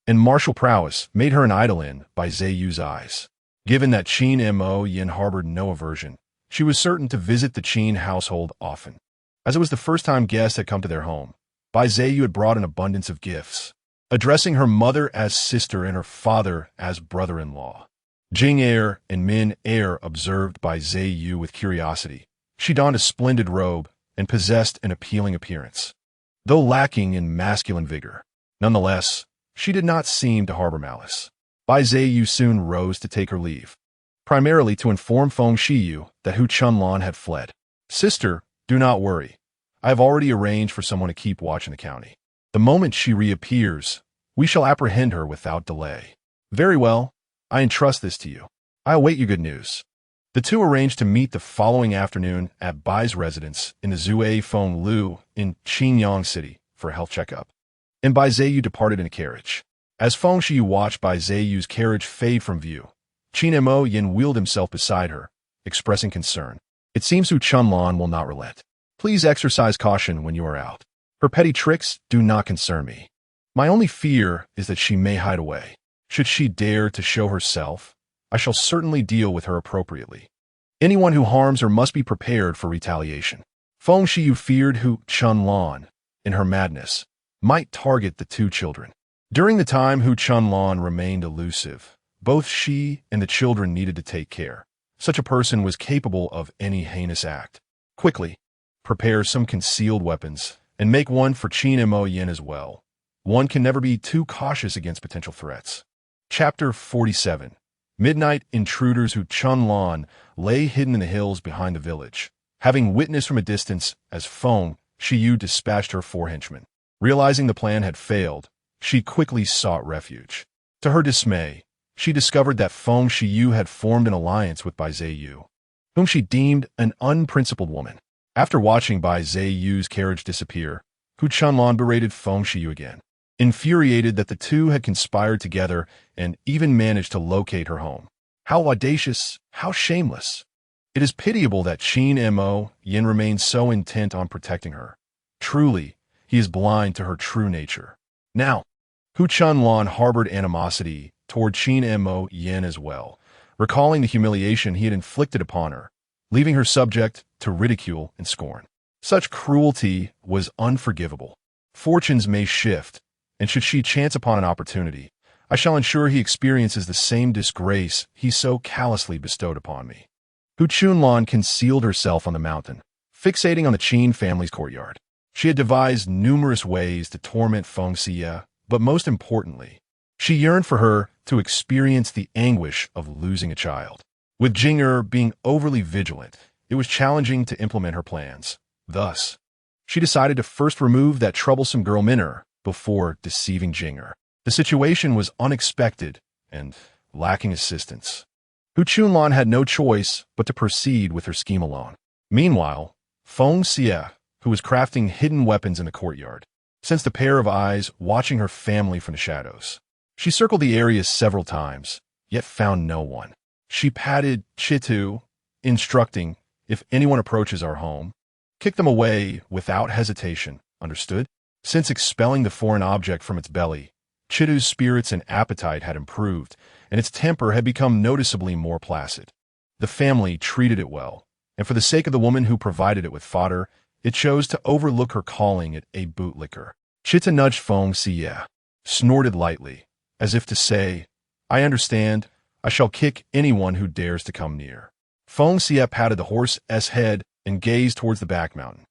and martial prowess made her an idol in Bai Ziyu's eyes. Given that Qin Mo Yan harbored no aversion, she was certain to visit the Qin household often. As it was the first time guests had come to their home, Bai Ziyu had brought an abundance of gifts, addressing her mother as sister and her father as brother-in-law. Jing Er and Min Er observed Bai Ziyu with curiosity. She donned a splendid robe and possessed an appealing appearance. Though lacking in masculine vigor, nonetheless, she did not seem to harbor malice. Bai Ziyu soon rose to take her leave, primarily to inform Feng Xiyue that Hu Chunlan had fled. "Sister, do not worry. I have already arranged for someone to keep watch in the county. The moment she reappears, we shall apprehend her without delay." "Very well. I entrust this to you. I await your good news." The two arranged to meet the following afternoon at Bai's residence in the Zue Feng Lu in Qinyang City for a health checkup. And Bai Zheyu departed in a carriage. As Feng Xiyue watched Bai Zheyu's carriage fade from view, Qin Mo Yin wheeled himself beside her, expressing concern. It seems Hu Chunlan will not relent. Please exercise caution when you are out. Her petty tricks do not concern me. My only fear is that she may hide away. Should she dare to show herself, I shall certainly deal with her appropriately. Anyone who harms her must be prepared for retaliation. Feng Xiyue feared Hu Chunlan, in her madness, might target the two children. During the time Hu Chunlan remained elusive, both she and the children needed to take care. Such a person was capable of any heinous act. Quickly, prepare some concealed weapons, and make one for Qin Mo Yin as well. One can never be too cautious against potential threats. Chapter 47. Midnight intruders. Hu Chunlan lay hidden in the hills behind the village, having witnessed from a distance as Feng Xiyue dispatched her 4 henchmen. Realizing the plan had failed, she quickly sought refuge. To her dismay, she discovered that Feng Xiyue had formed an alliance with Bai Zheyu, whom she deemed an unprincipled woman. After watching Bai Zheyu's carriage disappear, Hu Chunlan berated Feng Xiyue again, infuriated that the two had conspired together and even managed to locate her home. How audacious, how shameless. It is pitiable that Qin Mo Yin remains so intent on protecting her. Truly, he is blind to her true nature. Now, Hu Chunlan harbored animosity toward Qin Mo Yin as well, recalling the humiliation he had inflicted upon her, leaving her subject to ridicule and scorn. Such cruelty was unforgivable. Fortunes may shift, and should she chance upon an opportunity, I shall ensure he experiences the same disgrace he so callously bestowed upon me. Hu Chunlan concealed herself on the mountain, fixating on the Qin family's courtyard. She had devised numerous ways to torment Feng Xiyue, but most importantly, she yearned for her to experience the anguish of losing a child. With Jing'er being overly vigilant, it was challenging to implement her plans. Thus, she decided to first remove that troublesome girl Min'er before deceiving Jing'er. The situation was unexpected and lacking assistance. Hu Chunlan had no choice but to proceed with her scheme alone. Meanwhile, Feng Xiyue, who was crafting hidden weapons in the courtyard, sensed a pair of eyes watching her family from the shadows. She circled the area several times, yet found no one. She patted Chitu, instructing, if anyone approaches our home, kick them away without hesitation, understood? Since expelling the foreign object from its belly, Chitu's spirits and appetite had improved, and its temper had become noticeably more placid. The family treated it well, and for the sake of the woman who provided it with fodder, it chose to overlook her calling it a bootlicker. Chita nudged Feng Xiyue, snorted lightly, as if to say, I understand, I shall kick anyone who dares to come near. Feng Xiyue patted the horse's head and gazed towards the back mountain,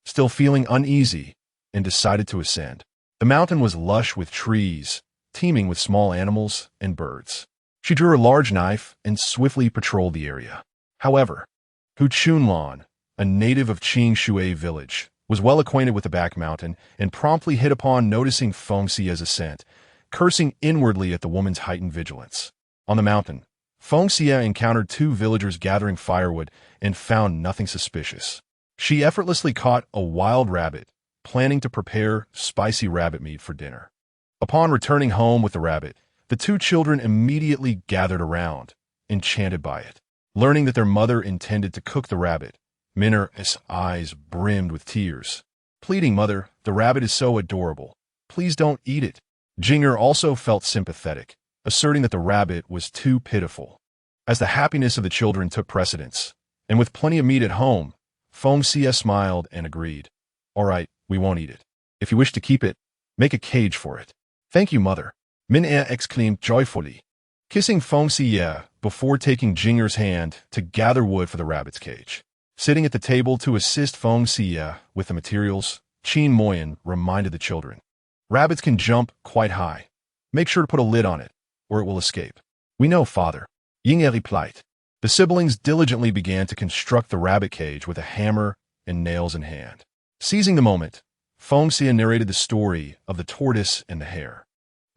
still feeling uneasy, and decided to ascend. The mountain was lush with trees, teeming with small animals and birds. She drew her large knife and swiftly patrolled the area. However, Hu Chunlan, a native of Feng Xiyue village, was well acquainted with the back mountain and promptly hit upon noticing Feng Xiyue's ascent, cursing inwardly at the woman's heightened vigilance. On the mountain, Feng Xiyue encountered 2 villagers gathering firewood and found nothing suspicious. She effortlessly caught a wild rabbit, planning to prepare spicy rabbit meat for dinner. Upon returning home with the rabbit, the 2 children immediately gathered around, enchanted by it. Learning that their mother intended to cook the rabbit, Min'er's eyes brimmed with tears. Pleading, Mother, the rabbit is so adorable. Please don't eat it. Jing'er also felt sympathetic, asserting that the rabbit was too pitiful. As the happiness of the children took precedence, and with plenty of meat at home, Feng Xiyue smiled and agreed. All right, we won't eat it. If you wish to keep it, make a cage for it. Thank you, Mother. Min'er exclaimed joyfully, kissing Feng Xiyue before taking Jing'er's hand to gather wood for the rabbit's cage. Sitting at the table to assist Feng Xiyue with the materials, Qin Mo Yin reminded the children. Rabbits can jump quite high. Make sure to put a lid on it, or it will escape. We know, Father. Ying'er replied. The siblings diligently began to construct the rabbit cage with a hammer and nails in hand. Seizing the moment, Feng Xiyue narrated the story of the tortoise and the hare.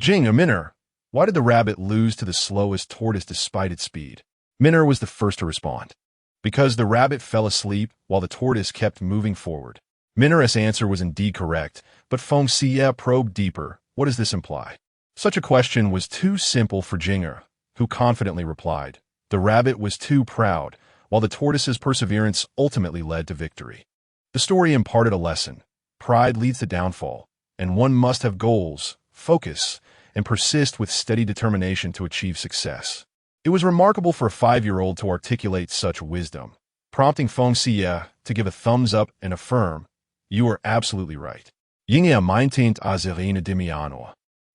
Min'er, why did the rabbit lose to the slowest tortoise despite its speed? Minner was the first to respond. Because the rabbit fell asleep while the tortoise kept moving forward. Minner's answer was indeed correct, but Feng Xiyue probed deeper. What does this imply? Such a question was too simple for Jing'er, who confidently replied. The rabbit was too proud, while the tortoise's perseverance ultimately led to victory. The story imparted a lesson. Pride leads to downfall, and one must have goals, focus, and persist with steady determination to achieve success. It was remarkable for a 5-year-old to articulate such wisdom, prompting Feng Xiyue to give a thumbs up and affirm, "You are absolutely right." Yingya meintint azerine dimiano.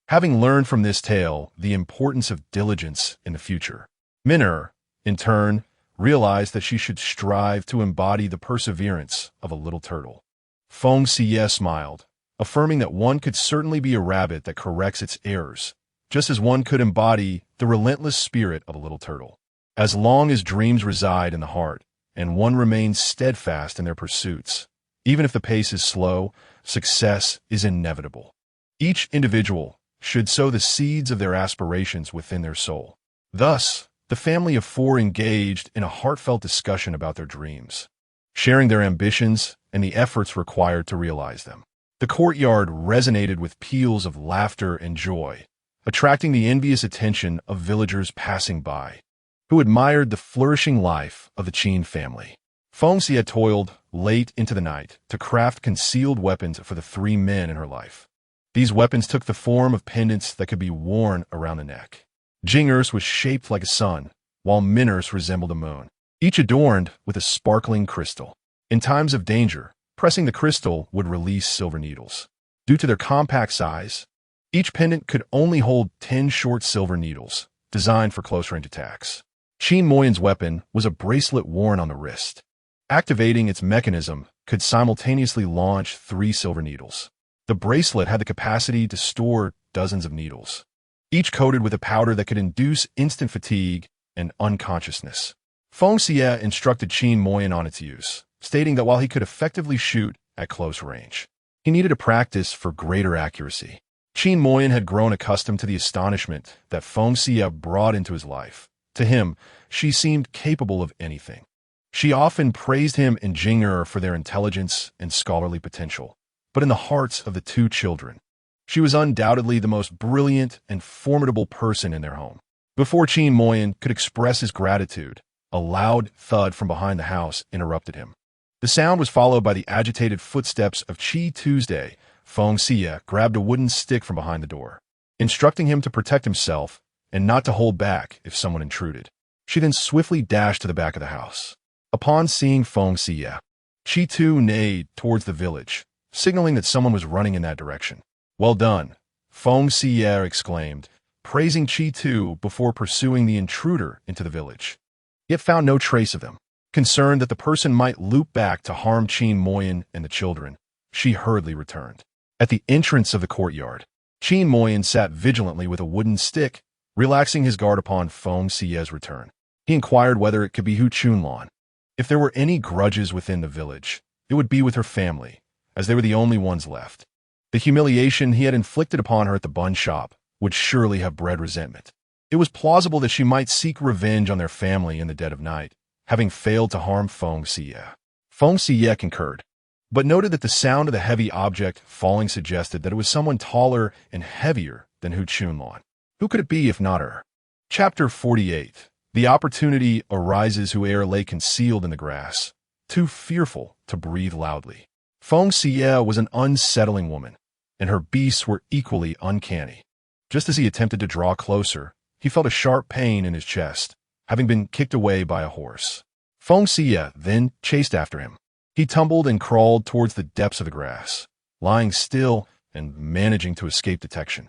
Having learned from this tale the importance of diligence in the future, Minner, in turn, realized that she should strive to embody the perseverance of a little turtle. Feng Xiyue smiled, affirming that one could certainly be a rabbit that corrects its errors, just as one could embody the relentless spirit of a little turtle. As long as dreams reside in the heart, and one remains steadfast in their pursuits, even if the pace is slow, success is inevitable. Each individual should sow the seeds of their aspirations within their soul. Thus, the family of 4 engaged in a heartfelt discussion about their dreams, sharing their ambitions and the efforts required to realize them. The courtyard resonated with peals of laughter and joy, attracting the envious attention of villagers passing by, who admired the flourishing life of the Qin family. Feng Xiyue toiled late into the night to craft concealed weapons for the 3 men in her life. These weapons took the form of pendants that could be worn around the neck. Jing'er's was shaped like a sun, while Minner's resembled a moon, each adorned with a sparkling crystal. In times of danger, pressing the crystal would release silver needles. Due to their compact size, each pendant could only hold 10 short silver needles, designed for close-range attacks. Qin Moyan's weapon was a bracelet worn on the wrist. Activating its mechanism could simultaneously launch 3 silver needles. The bracelet had the capacity to store dozens of needles, each coated with a powder that could induce instant fatigue and unconsciousness. Feng Xiyue instructed Qin Moyan on its use, stating that while he could effectively shoot at close range, he needed to practice for greater accuracy. Qin Moyan had grown accustomed to the astonishment that Feng Xiyue brought into his life. To him, she seemed capable of anything. She often praised him and Jing'er for their intelligence and scholarly potential, but in the hearts of the 2 children, she was undoubtedly the most brilliant and formidable person in their home. Before Qin Moyan could express his gratitude, a loud thud from behind the house interrupted him. The sound was followed by the agitated footsteps of Qi Tuesday. Feng Xiyue grabbed a wooden stick from behind the door, instructing him to protect himself and not to hold back if someone intruded. She then swiftly dashed to the back of the house. Upon seeing Feng Xiyue, Qi Tu neighed towards the village, signaling that someone was running in that direction. "Well done," Feng Xiyue exclaimed, praising Qi Tu before pursuing the intruder into the village. Yet found no trace of them. Concerned that the person might loop back to harm Qin Moyan and the children, she hurriedly returned. At the entrance of the courtyard, Qin Moyan sat vigilantly with a wooden stick, relaxing his guard upon Feng Xiyue's return. He inquired whether it could be Hu Chunlan. If there were any grudges within the village, it would be with her family, as they were the only ones left. The humiliation he had inflicted upon her at the bun shop would surely have bred resentment. It was plausible that she might seek revenge on their family in the dead of night, having failed to harm Feng Xiyue. Feng Xiyue concurred, but noted that the sound of the heavy object falling suggested that it was someone taller and heavier than Hu Chunlan. Who could it be if not her? Chapter 48. The opportunity arises who ere lay concealed in the grass, too fearful to breathe loudly. Feng Xiyue was an unsettling woman, and her beasts were equally uncanny. Just as he attempted to draw closer, he felt a sharp pain in his chest, having been kicked away by a horse. Feng Xiyue then chased after him. He tumbled and crawled towards the depths of the grass, lying still and managing to escape detection.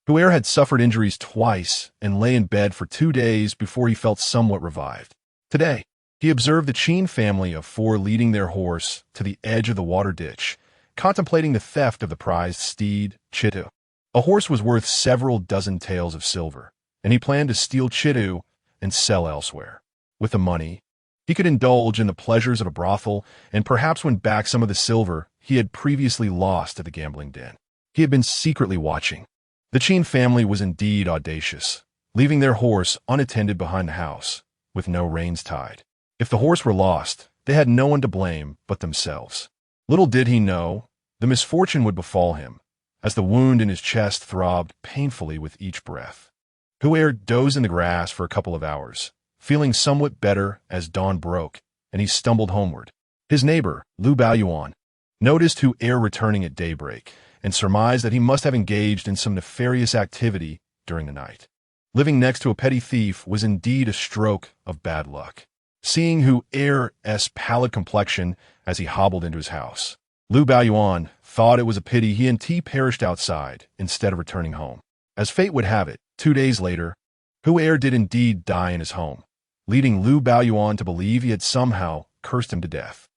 Huer had suffered injuries twice and lay in bed for 2 days before he felt somewhat revived. Today, he observed the Qin family of 4 leading their horse to the edge of the water ditch, contemplating the theft of the prized steed, Chitu. A horse was worth several dozen taels of silver, and he planned to steal Chitu and sell elsewhere. With the money, he could indulge in the pleasures of a brothel and perhaps win back some of the silver he had previously lost at the gambling den. He had been secretly watching. The Qin family was indeed audacious, leaving their horse unattended behind the house, with no reins tied. If the horse were lost, they had no one to blame but themselves. Little did he know, the misfortune would befall him, as the wound in his chest throbbed painfully with each breath. Huer dozed in the grass for a couple of hours, feeling somewhat better as dawn broke, and he stumbled homeward. His neighbor, Lu Baoyuan, noticed Huer returning at daybreak and surmised that he must have engaged in some nefarious activity during the night. Living next to a petty thief was indeed a stroke of bad luck. Seeing Huer's pallid complexion as he hobbled into his house, Lu Baoyuan thought it was a pity he and T perished outside instead of returning home. As fate would have it, 2 days later, Huer did indeed die in his home, leading Lu Baoyuan to believe he had somehow cursed him to death.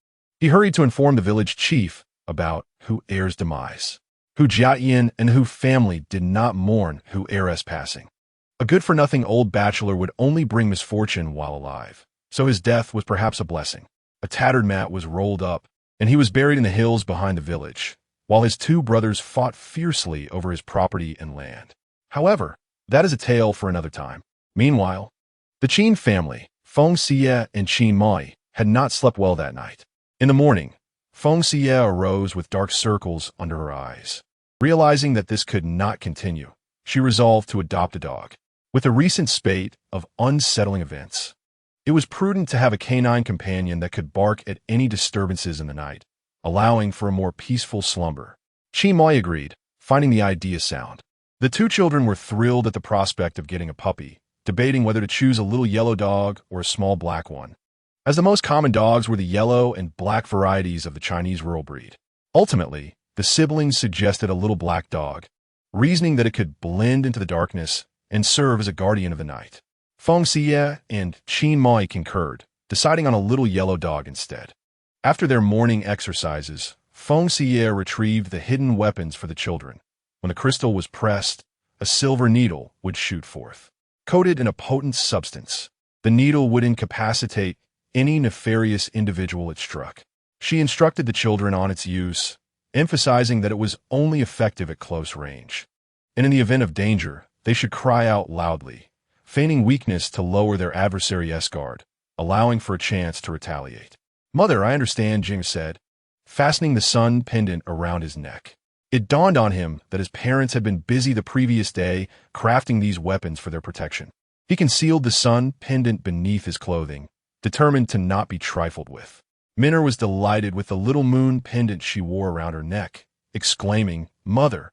He hurried to inform the village chief about Huer's demise. Hu Jiayin and Hu family did not mourn Huer's passing. A good-for-nothing old bachelor would only bring misfortune while alive, so his death was perhaps a blessing. A tattered mat was rolled up, and he was buried in the hills behind the village, while his 2 brothers fought fiercely over his property and land. However, that is a tale for another time. Meanwhile, the Qin family, Feng Xiyue and Qin Mai, had not slept well that night. In the morning, Feng Xiyue arose with dark circles under her eyes. Realizing that this could not continue, she resolved to adopt a dog. With a recent spate of unsettling events, it was prudent to have a canine companion that could bark at any disturbances in the night, allowing for a more peaceful slumber. Qin Mai agreed, finding the idea sound. The 2 children were thrilled at the prospect of getting a puppy, debating whether to choose a little yellow dog or a small black one, as the most common dogs were the yellow and black varieties of the Chinese rural breed. Ultimately, the siblings suggested a little black dog, reasoning that it could blend into the darkness and serve as a guardian of the night. Feng Xiyue and Qin Mai concurred, deciding on a little yellow dog instead. After their morning exercises, Feng Xiyue retrieved the hidden weapons for the children. When the crystal was pressed, a silver needle would shoot forth. Coated in a potent substance, the needle would incapacitate any nefarious individual it struck. She instructed the children on its use, emphasizing that it was only effective at close range, and in the event of danger, they should cry out loudly, feigning weakness to lower their adversary's guard, allowing for a chance to retaliate. "Mother, I understand," Jing said, fastening the sun pendant around his neck. It dawned on him that his parents had been busy the previous day crafting these weapons for their protection. He concealed the sun pendant beneath his clothing, determined to not be trifled with. Minner was delighted with the little moon pendant she wore around her neck, exclaiming, "Mother,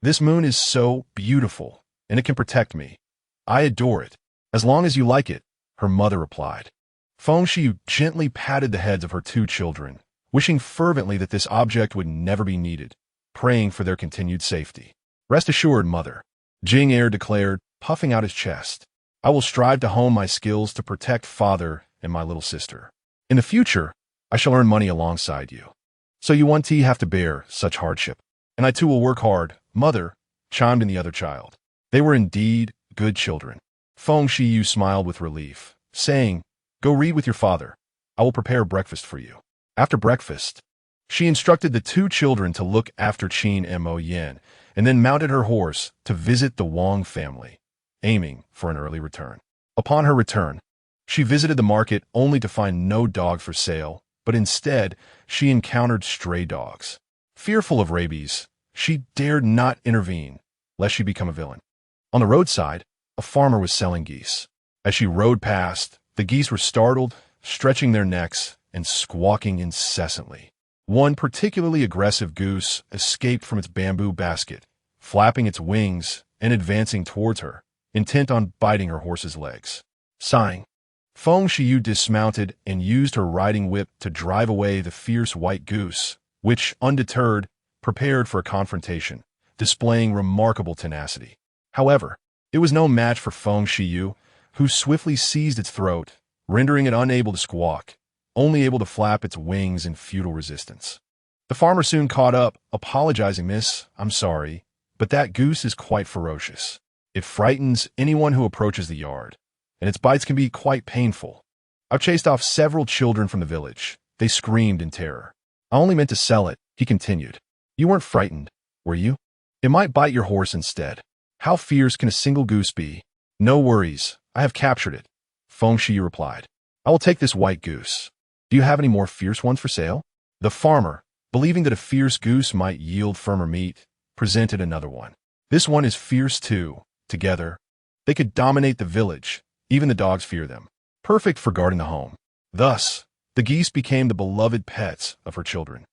this moon is so beautiful, and it can protect me. I adore it. As long as you like it," her mother replied. Feng Xiyue gently patted the heads of her 2 children, wishing fervently that this object would never be needed, praying for their continued safety. "Rest assured, Mother," Jing declared, puffing out his chest. "I will strive to hone my skills to protect Father and my little sister. In the future, I shall earn money alongside you. So you won't have to bear such hardship. And I too will work hard, Mother," chimed in the other child. They were indeed good children. Feng Xiyue smiled with relief, saying, "Go read with your father. I will prepare breakfast for you." After breakfast, she instructed the 2 children to look after Qin and Mo Yin, and then mounted her horse to visit the Wang family, aiming for an early return. Upon her return, she visited the market only to find no dog for sale, but instead she encountered stray dogs. Fearful of rabies, she dared not intervene, lest she become a villain. On the roadside, a farmer was selling geese. As she rode past, the geese were startled, stretching their necks and squawking incessantly. One particularly aggressive goose escaped from its bamboo basket, flapping its wings and advancing towards her, intent on biting her horse's legs. Sighing, Feng Xiyue dismounted and used her riding whip to drive away the fierce white goose, which, undeterred, prepared for a confrontation, displaying remarkable tenacity. However, it was no match for Feng Xiyue, who swiftly seized its throat, rendering it unable to squawk, only able to flap its wings in futile resistance. The farmer soon caught up, apologizing, "Miss, I'm sorry, but that goose is quite ferocious. It frightens anyone who approaches the yard, and its bites can be quite painful. I've chased off several children from the village. They screamed in terror. I only meant to sell it," he continued. "You weren't frightened, were you? It might bite your horse instead. How fierce can a single goose be?" "No worries, I have captured it," Feng Xiyue replied. I will take this white goose. Do you have any more fierce ones for sale? The farmer, believing that a fierce goose might yield firmer meat, presented another one. This one is fierce too. Together, they could dominate the village. Even the dogs fear them. Perfect for guarding the home. Thus, the geese became the beloved pets of her children,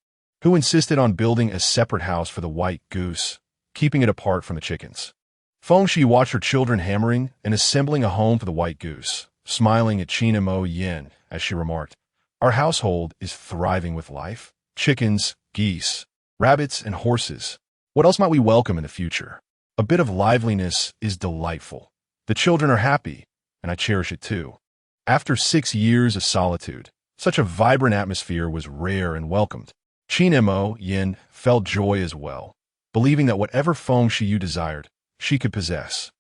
who insisted on building a separate house for the white goose, keeping it apart from the chickens. Feng Xiyue watched her children hammering and assembling a home for the white goose, smiling at Qin Mo Yin as she remarked, Our household is thriving with life. Chickens, geese, rabbits, and horses. What else might we welcome in the future? A bit of liveliness is delightful. The children are happy, and I cherish it too. After 6 years of solitude, such a vibrant atmosphere was rare and welcomed. Qin Mo Yin felt joy as well, believing that whatever Feng Xiyue desired, she could possess.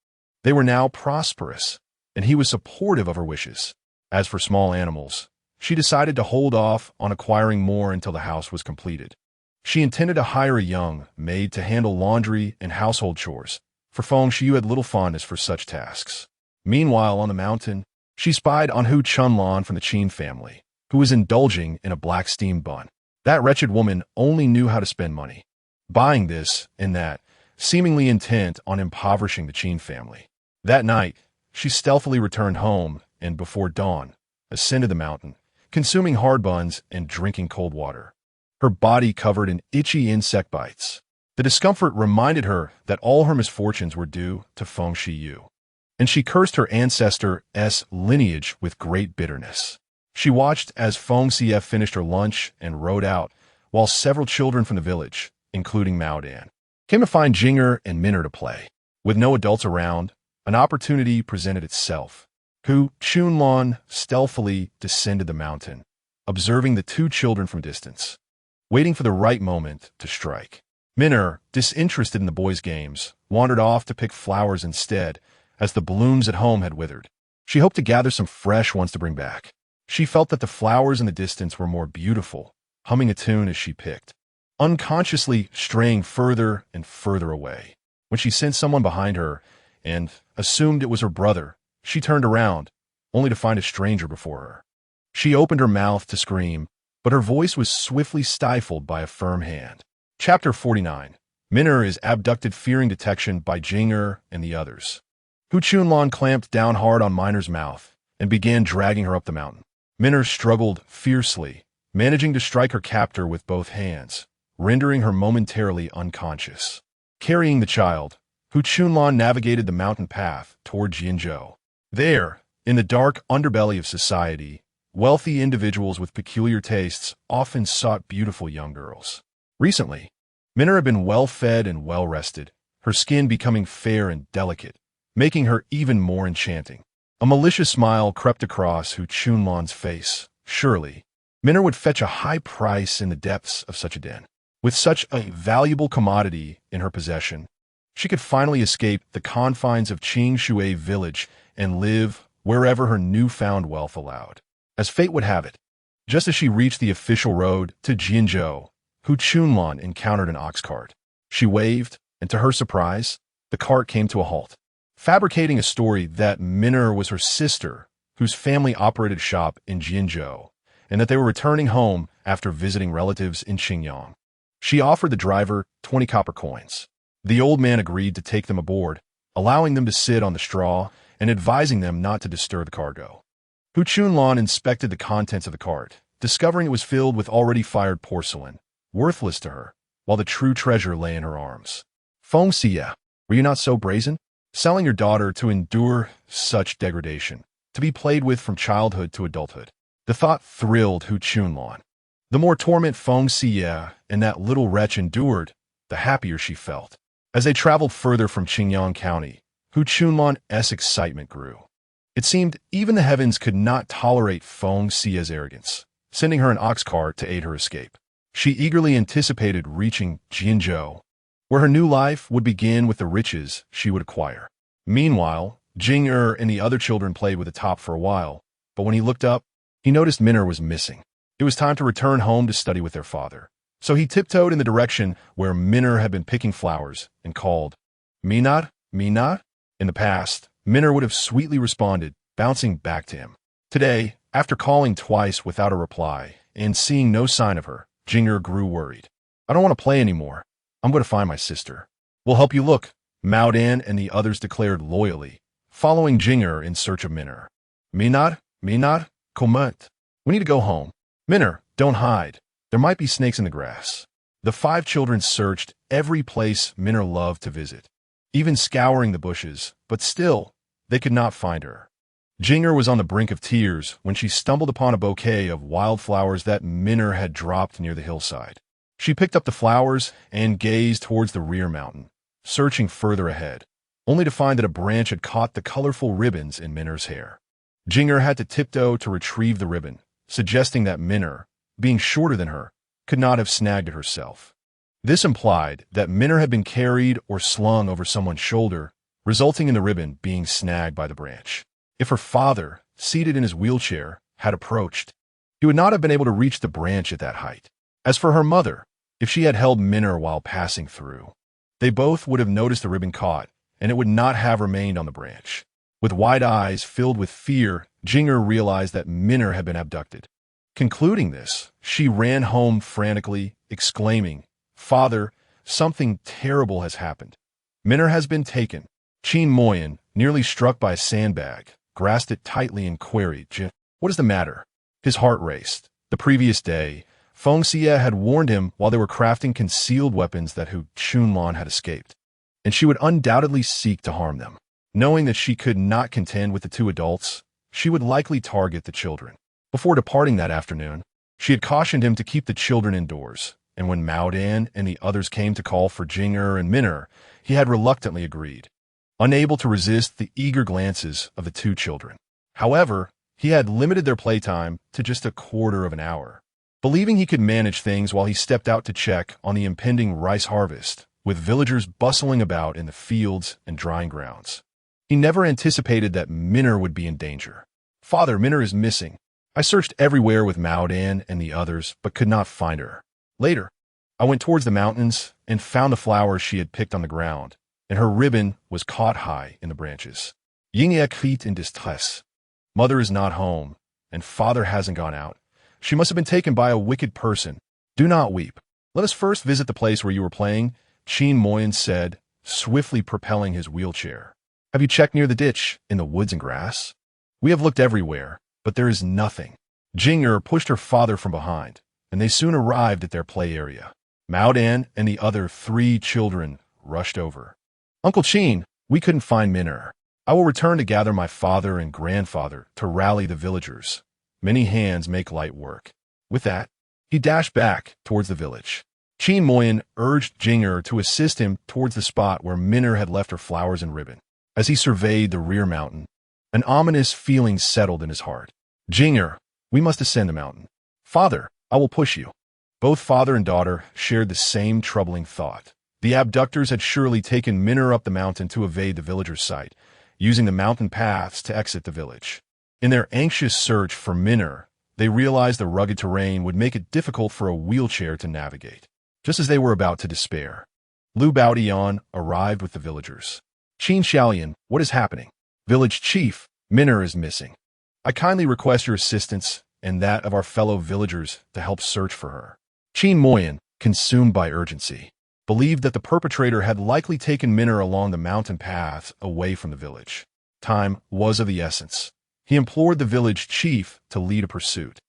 They were now prosperous, and he was supportive of her wishes. As for small animals, she decided to hold off on acquiring more until the house was completed. She intended to hire a young maid to handle laundry and household chores, for Feng Xiyue had little fondness for such tasks. Meanwhile, on the mountain, she spied on Hu Chunlan from the Qin family, who was indulging in a black steam bun. That wretched woman only knew how to spend money, buying this and that, seemingly intent on impoverishing the Qin family. That night, she stealthily returned home and, before dawn, ascended the mountain, consuming hard buns and drinking cold water, her body covered in itchy insect bites. The discomfort reminded her that all her misfortunes were due to Feng Xiyue, and she cursed her ancestor's lineage with great bitterness. She watched as Feng Xiyue finished her lunch and rode out, while several children from the village, including Mao Dan, came to find Jinger and Minner to play. With no adults around, an opportunity presented itself. Hu Chunlan stealthily descended the mountain, observing the 2 children from a distance, waiting for the right moment to strike. Minner, disinterested in the boys' games, wandered off to pick flowers instead, as the blooms at home had withered. She hoped to gather some fresh ones to bring back. She felt that the flowers in the distance were more beautiful, humming a tune as she picked, unconsciously straying further and further away. When she sensed someone behind her and assumed it was her brother, she turned around, only to find a stranger before her. She opened her mouth to scream, but her voice was swiftly stifled by a firm hand. Chapter 49. Minner is abducted, fearing detection by Jinger and the others. Hu Chunlan clamped down hard on Miner's mouth and began dragging her up the mountain. Minner struggled fiercely, managing to strike her captor with both hands, rendering her momentarily unconscious. Carrying the child, Hu Chunlan navigated the mountain path toward Jianzhou. There, in the dark underbelly of society, wealthy individuals with peculiar tastes often sought beautiful young girls. Recently, Minner had been well-fed and well-rested, her skin becoming fair and delicate, making her even more enchanting. A malicious smile crept across Hu Chunlan's face. Surely, Minner would fetch a high price in the depths of such a den. With such a valuable commodity in her possession, she could finally escape the confines of Qingxue village and live wherever her newfound wealth allowed. As fate would have it, just as she reached the official road to Jianzhou, Hu Chunlan encountered an ox cart. She waved, and to her surprise, the cart came to a halt, fabricating a story that Minner was her sister, whose family operated a shop in Jianzhou, and that they were returning home after visiting relatives in Qingyang. She offered the driver 20 copper coins. The old man agreed to take them aboard, allowing them to sit on the straw and advising them not to disturb the cargo. Hu Chunlan inspected the contents of the cart, discovering it was filled with already fired porcelain, worthless to her, while the true treasure lay in her arms. Feng Xiyue, were you not so brazen? Selling your daughter to endure such degradation, to be played with from childhood to adulthood. The thought thrilled Hu Chunlan. The more torment Feng Xiyue and that little wretch endured, the happier she felt. As they traveled further from Qingyang County, Hu Chunlan's excitement grew. It seemed even the heavens could not tolerate Feng Xiyue's arrogance, sending her an ox cart to aid her escape. She eagerly anticipated reaching Jianzhou, where her new life would begin with the riches she would acquire. Meanwhile, Jinger and the other children played with the top for a while, but when he looked up, he noticed Minner was missing. It was time to return home to study with their father. So he tiptoed in the direction where Minner had been picking flowers and called, Minna, Minna? In the past, Minner would have sweetly responded, bouncing back to him. Today, after calling twice without a reply and seeing no sign of her, Jinger grew worried. I don't want to play anymore. I'm going to find my sister. We'll help you look, Mao Dan and the others declared loyally, following Jinger in search of Minner. Minot, comment. We need to go home. Minner, don't hide. There might be snakes in the grass. The 5 children searched every place Minner loved to visit, even scouring the bushes, but still, they could not find her. Jinger was on the brink of tears when she stumbled upon a bouquet of wildflowers that Minner had dropped near the hillside. She picked up the flowers and gazed towards the rear mountain, searching further ahead, only to find that a branch had caught the colorful ribbons in Minner's hair. Jinger had to tiptoe to retrieve the ribbon, suggesting that Minner, being shorter than her, could not have snagged it herself. This implied that Minner had been carried or slung over someone's shoulder, resulting in the ribbon being snagged by the branch. If her father, seated in his wheelchair, had approached, he would not have been able to reach the branch at that height. As for her mother, if she had held Minner while passing through, they both would have noticed the ribbon caught, and it would not have remained on the branch. With wide eyes filled with fear, Jinger realized that Minner had been abducted. Concluding this, she ran home frantically, exclaiming, "Father, something terrible has happened. Minner has been taken." Qin Moyan, nearly struck by a sandbag, grasped it tightly and queried, "What is the matter?" His heart raced. The previous day, Feng Xiyue had warned him while they were crafting concealed weapons that Hu Chunlan had escaped, and she would undoubtedly seek to harm them. Knowing that she could not contend with the 2 adults, she would likely target the children. Before departing that afternoon, she had cautioned him to keep the children indoors, and when Mao Dan and the others came to call for Jinger and Minner, he had reluctantly agreed, unable to resist the eager glances of the 2 children. However, he had limited their playtime to just a quarter of an hour. Believing he could manage things while he stepped out to check on the impending rice harvest, with villagers bustling about in the fields and drying grounds. He never anticipated that Minner would be in danger. "Father, Minner is missing. I searched everywhere with Mao Dan and the others, but could not find her. Later, I went towards the mountains and found the flowers she had picked on the ground, and her ribbon was caught high in the branches. Yingye cried in distress. Mother is not home, and father hasn't gone out. She must have been taken by a wicked person. Do not weep. Let us first visit the place where you were playing," Qin Moyan said, swiftly propelling his wheelchair. "Have you checked near the ditch, in the woods and grass?" "We have looked everywhere, but there is nothing." Jinger pushed her father from behind, and they soon arrived at their play area. Mao Dan and the other 3 children rushed over. "Uncle Qin, we couldn't find Minner. I will return to gather my father and grandfather to rally the villagers. Many hands make light work." With that, he dashed back towards the village. Qin Moyan urged Jinger to assist him towards the spot where Minner had left her flowers and ribbon. As he surveyed the rear mountain, an ominous feeling settled in his heart. "Jinger, we must ascend the mountain." "Father, I will push you." Both father and daughter shared the same troubling thought. The abductors had surely taken Minner up the mountain to evade the villagers' sight, using the mountain paths to exit the village. In their anxious search for Minner, they realized the rugged terrain would make it difficult for a wheelchair to navigate. Just as they were about to despair, Lu Baotian arrived with the villagers. "Qin Xiaolian, what is happening?" "Village chief, Minner is missing. I kindly request your assistance and that of our fellow villagers to help search for her." Qin Moyan, consumed by urgency, believed that the perpetrator had likely taken Minner along the mountain paths away from the village. Time was of the essence. He implored the village chief to lead a pursuit.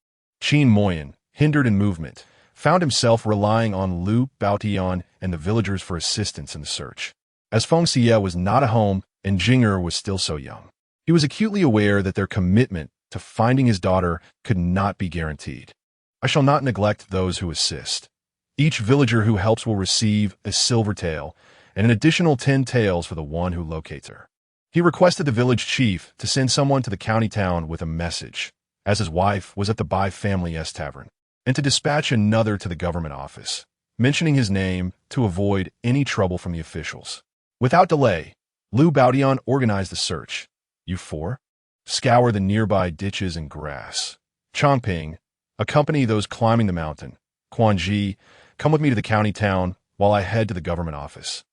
Qin Moyan, hindered in movement, found himself relying on Lu Baotian and the villagers for assistance in the search. As Feng Xiyue was not at home and Jinger was still so young, he was acutely aware that their commitment to finding his daughter could not be guaranteed. "I shall not neglect those who assist. Each villager who helps will receive a silver tael and an additional 10 taels for the one who locates her." He requested the village chief to send someone to the county town with a message, as his wife was at the Bai Family S Tavern, and to dispatch another to the government office, mentioning his name to avoid any trouble from the officials. Without delay, Lu Baotian organized the search. "You 4? Scour the nearby ditches and grass. Chongping, accompany those climbing the mountain. Quanji, come with me to the county town while I head to the government office.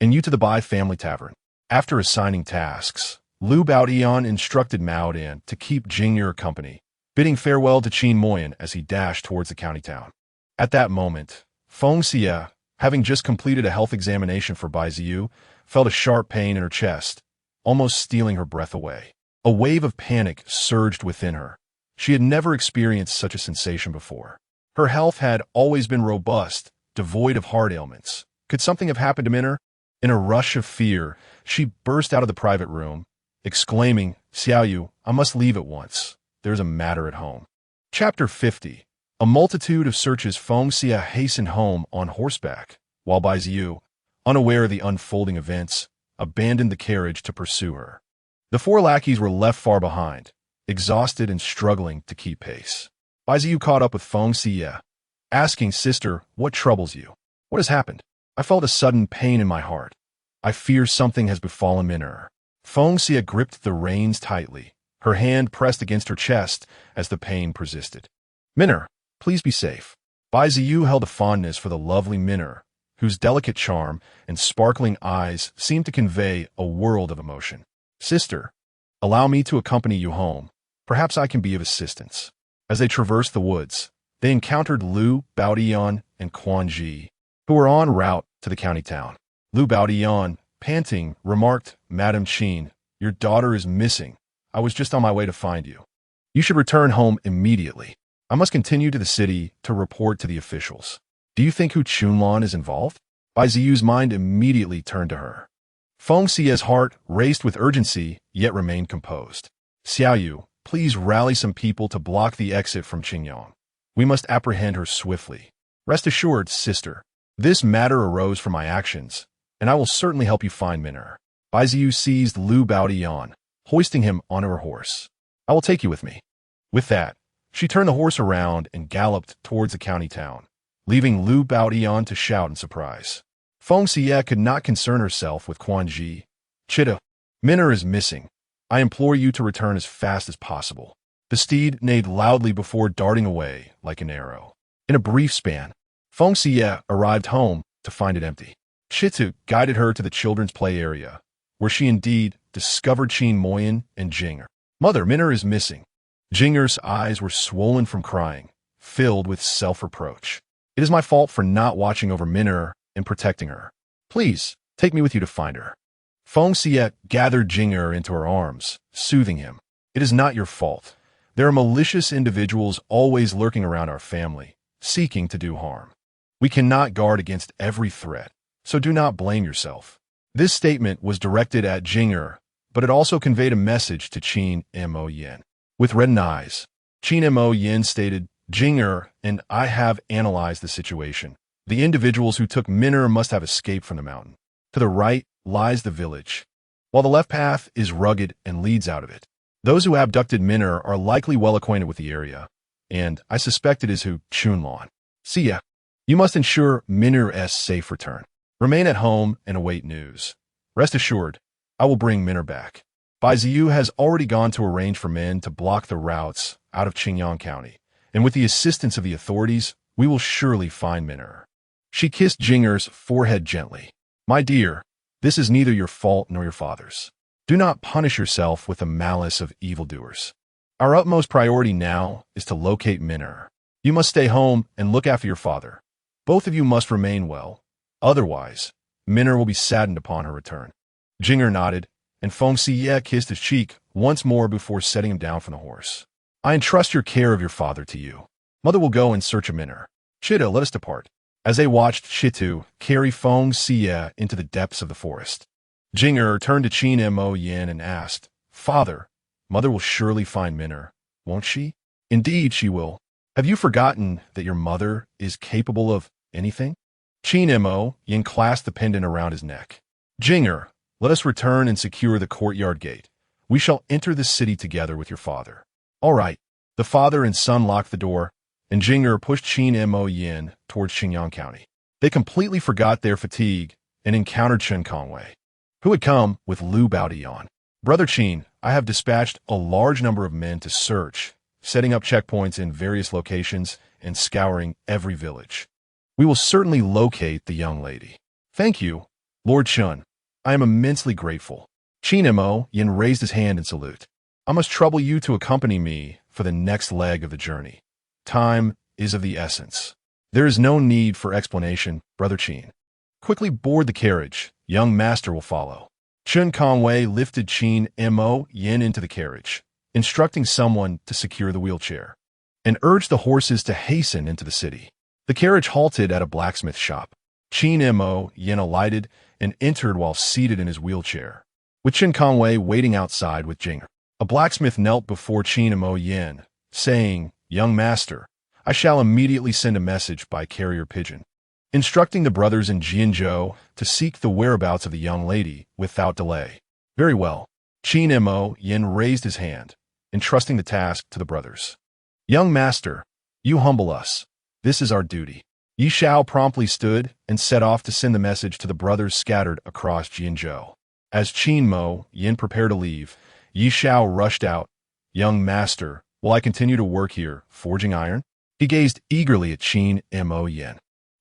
And you to the Bai Family Tavern." After assigning tasks, Liu Baodian instructed Mao Dan to keep Jing'er company, bidding farewell to Qin Moyan as he dashed towards the county town. At that moment, Feng Xiyue, having just completed a health examination for Bai Ziyu, felt a sharp pain in her chest, almost stealing her breath away. A wave of panic surged within her. She had never experienced such a sensation before. Her health had always been robust, devoid of heart ailments. Could something have happened to Minner? In a rush of fear, she burst out of the private room, exclaiming, "Xiaoyu, I must leave at once. There's a matter at home." Chapter 50. A multitude of searches. Feng Xiyue hastened home on horseback, while Bai Ziyu, unaware of the unfolding events, abandoned the carriage to pursue her. The four lackeys were left far behind, exhausted and struggling to keep pace. Bai Ziyu caught up with Feng Xiyue, asking, "Sister, what troubles you? What has happened? I felt a sudden pain in my heart. I fear something has befallen Minner." Feng Xiyue gripped the reins tightly, her hand pressed against her chest as the pain persisted. "Minner, please be safe." Bai Ziyu held a fondness for the lovely Minner, whose delicate charm and sparkling eyes seemed to convey a world of emotion. "Sister, allow me to accompany you home. Perhaps I can be of assistance." As they traversed the woods, they encountered Liu Baodian and Quan Ji, who were en route to the county town. Liu Baodian, panting, remarked, "Madam Qin, your daughter is missing. I was just on my way to find you. You should return home immediately. I must continue to the city to report to the officials." "Do you think Hu Chunlan is involved?" Bai Ziyu's mind immediately turned to her. Feng Xiyue's heart raced with urgency, yet remained composed. "Xiaoyu, please rally some people to block the exit from Qingyang. We must apprehend her swiftly. Rest assured, sister, this matter arose from my actions, and I will certainly help you find Minner." Bai Ziyu seized Liu Baodian, hoisting him onto her horse. "I will take you with me." With that, she turned the horse around and galloped towards the county town, leaving Liu Baodian to shout in surprise. Feng Xiyue could not concern herself with Quan Ji. "Chita, Minner is missing. I implore you to return as fast as possible." The steed neighed loudly before darting away like an arrow. In a brief span, Feng Xiyue arrived home to find it empty. Chitu guided her to the children's play area, where she indeed discovered Qin Moyan and Jing'er. "Mother, Minner is missing." Jing'er's eyes were swollen from crying, filled with self-reproach. "It is my fault for not watching over Minner and protecting her. Please, take me with you to find her." Feng Xiyue gathered Jing'er into her arms, soothing him. "It is not your fault. There are malicious individuals always lurking around our family, seeking to do harm. We cannot guard against every threat, so do not blame yourself." This statement was directed at Jing'er, but it also conveyed a message to Qin Moyan. With reddened eyes, Qin Moyan stated, "Jing'er and I have analyzed the situation. The individuals who took Minner must have escaped from the mountain. To the right lies the village, while the left path is rugged and leads out of it. Those who abducted Minner are likely well acquainted with the area, and I suspect it is Hu Chunlan. See ya. You must ensure Minner's safe return. Remain at home and await news. Rest assured, I will bring Minner back." Bai Ziyu has already gone to arrange for men to block the routes out of Qingyang County, and with the assistance of the authorities, we will surely find Minner. She kissed Jing'er's forehead gently. "My dear, this is neither your fault nor your father's. Do not punish yourself with the malice of evildoers. Our utmost priority now is to locate Minner. You must stay home and look after your father. Both of you must remain well. Otherwise, Minner will be saddened upon her return." Jing'er nodded, and Feng Xiyue kissed his cheek once more before setting him down from the horse. "I entrust your care of your father to you. Mother will go in search of Minner. Chita, let us depart." As they watched Chitu carry Feng Xiyue into the depths of the forest, Jing'er turned to Qin Moyan and asked, "Father, Mother will surely find Minner, won't she?" "Indeed she will. Have you forgotten that your mother is capable of anything?" Qin Moyan clasped the pendant around his neck. "Jing'er, let us return and secure the courtyard gate. We shall enter the city together with your father." "All right." The father and son locked the door, and Jing'er pushed Qin Moyan towards Qingyang County. They completely forgot their fatigue and encountered Chen Conway, who had come with Liu Baodian. "Brother Qin, I have dispatched a large number of men to search, setting up checkpoints in various locations and scouring every village. We will certainly locate the young lady." "Thank you, Lord Chun. I am immensely grateful." Qin Mo Yin raised his hand in salute. I must trouble you to accompany me for the next leg of the journey. Time is of the essence. There is no need for explanation, Brother Qin. Quickly board the carriage. Young master will follow. Chun Conway lifted Qin Mo Yin into the carriage, instructing someone to secure the wheelchair, and urged the horses to hasten into the city. The carriage halted at a blacksmith shop. Qin Mo Yin alighted and entered while seated in his wheelchair, with Chun Conway waiting outside with Jing. A blacksmith knelt before Qin Mo Yin, saying, "Young master, I shall immediately send a message by carrier pigeon, instructing the brothers in Jianzhou to seek the whereabouts of the young lady without delay." Very well. Qin Mo Yin raised his hand, entrusting the task to the brothers. "Young master, you humble us. This is our duty." Yi Shao promptly stood and set off to send the message to the brothers scattered across Jianzhou. As Qin Mo Yin prepared to leave, Yi Shao rushed out. "Young master, will I continue to work here, forging iron?" He gazed eagerly at Qin Mo Yin.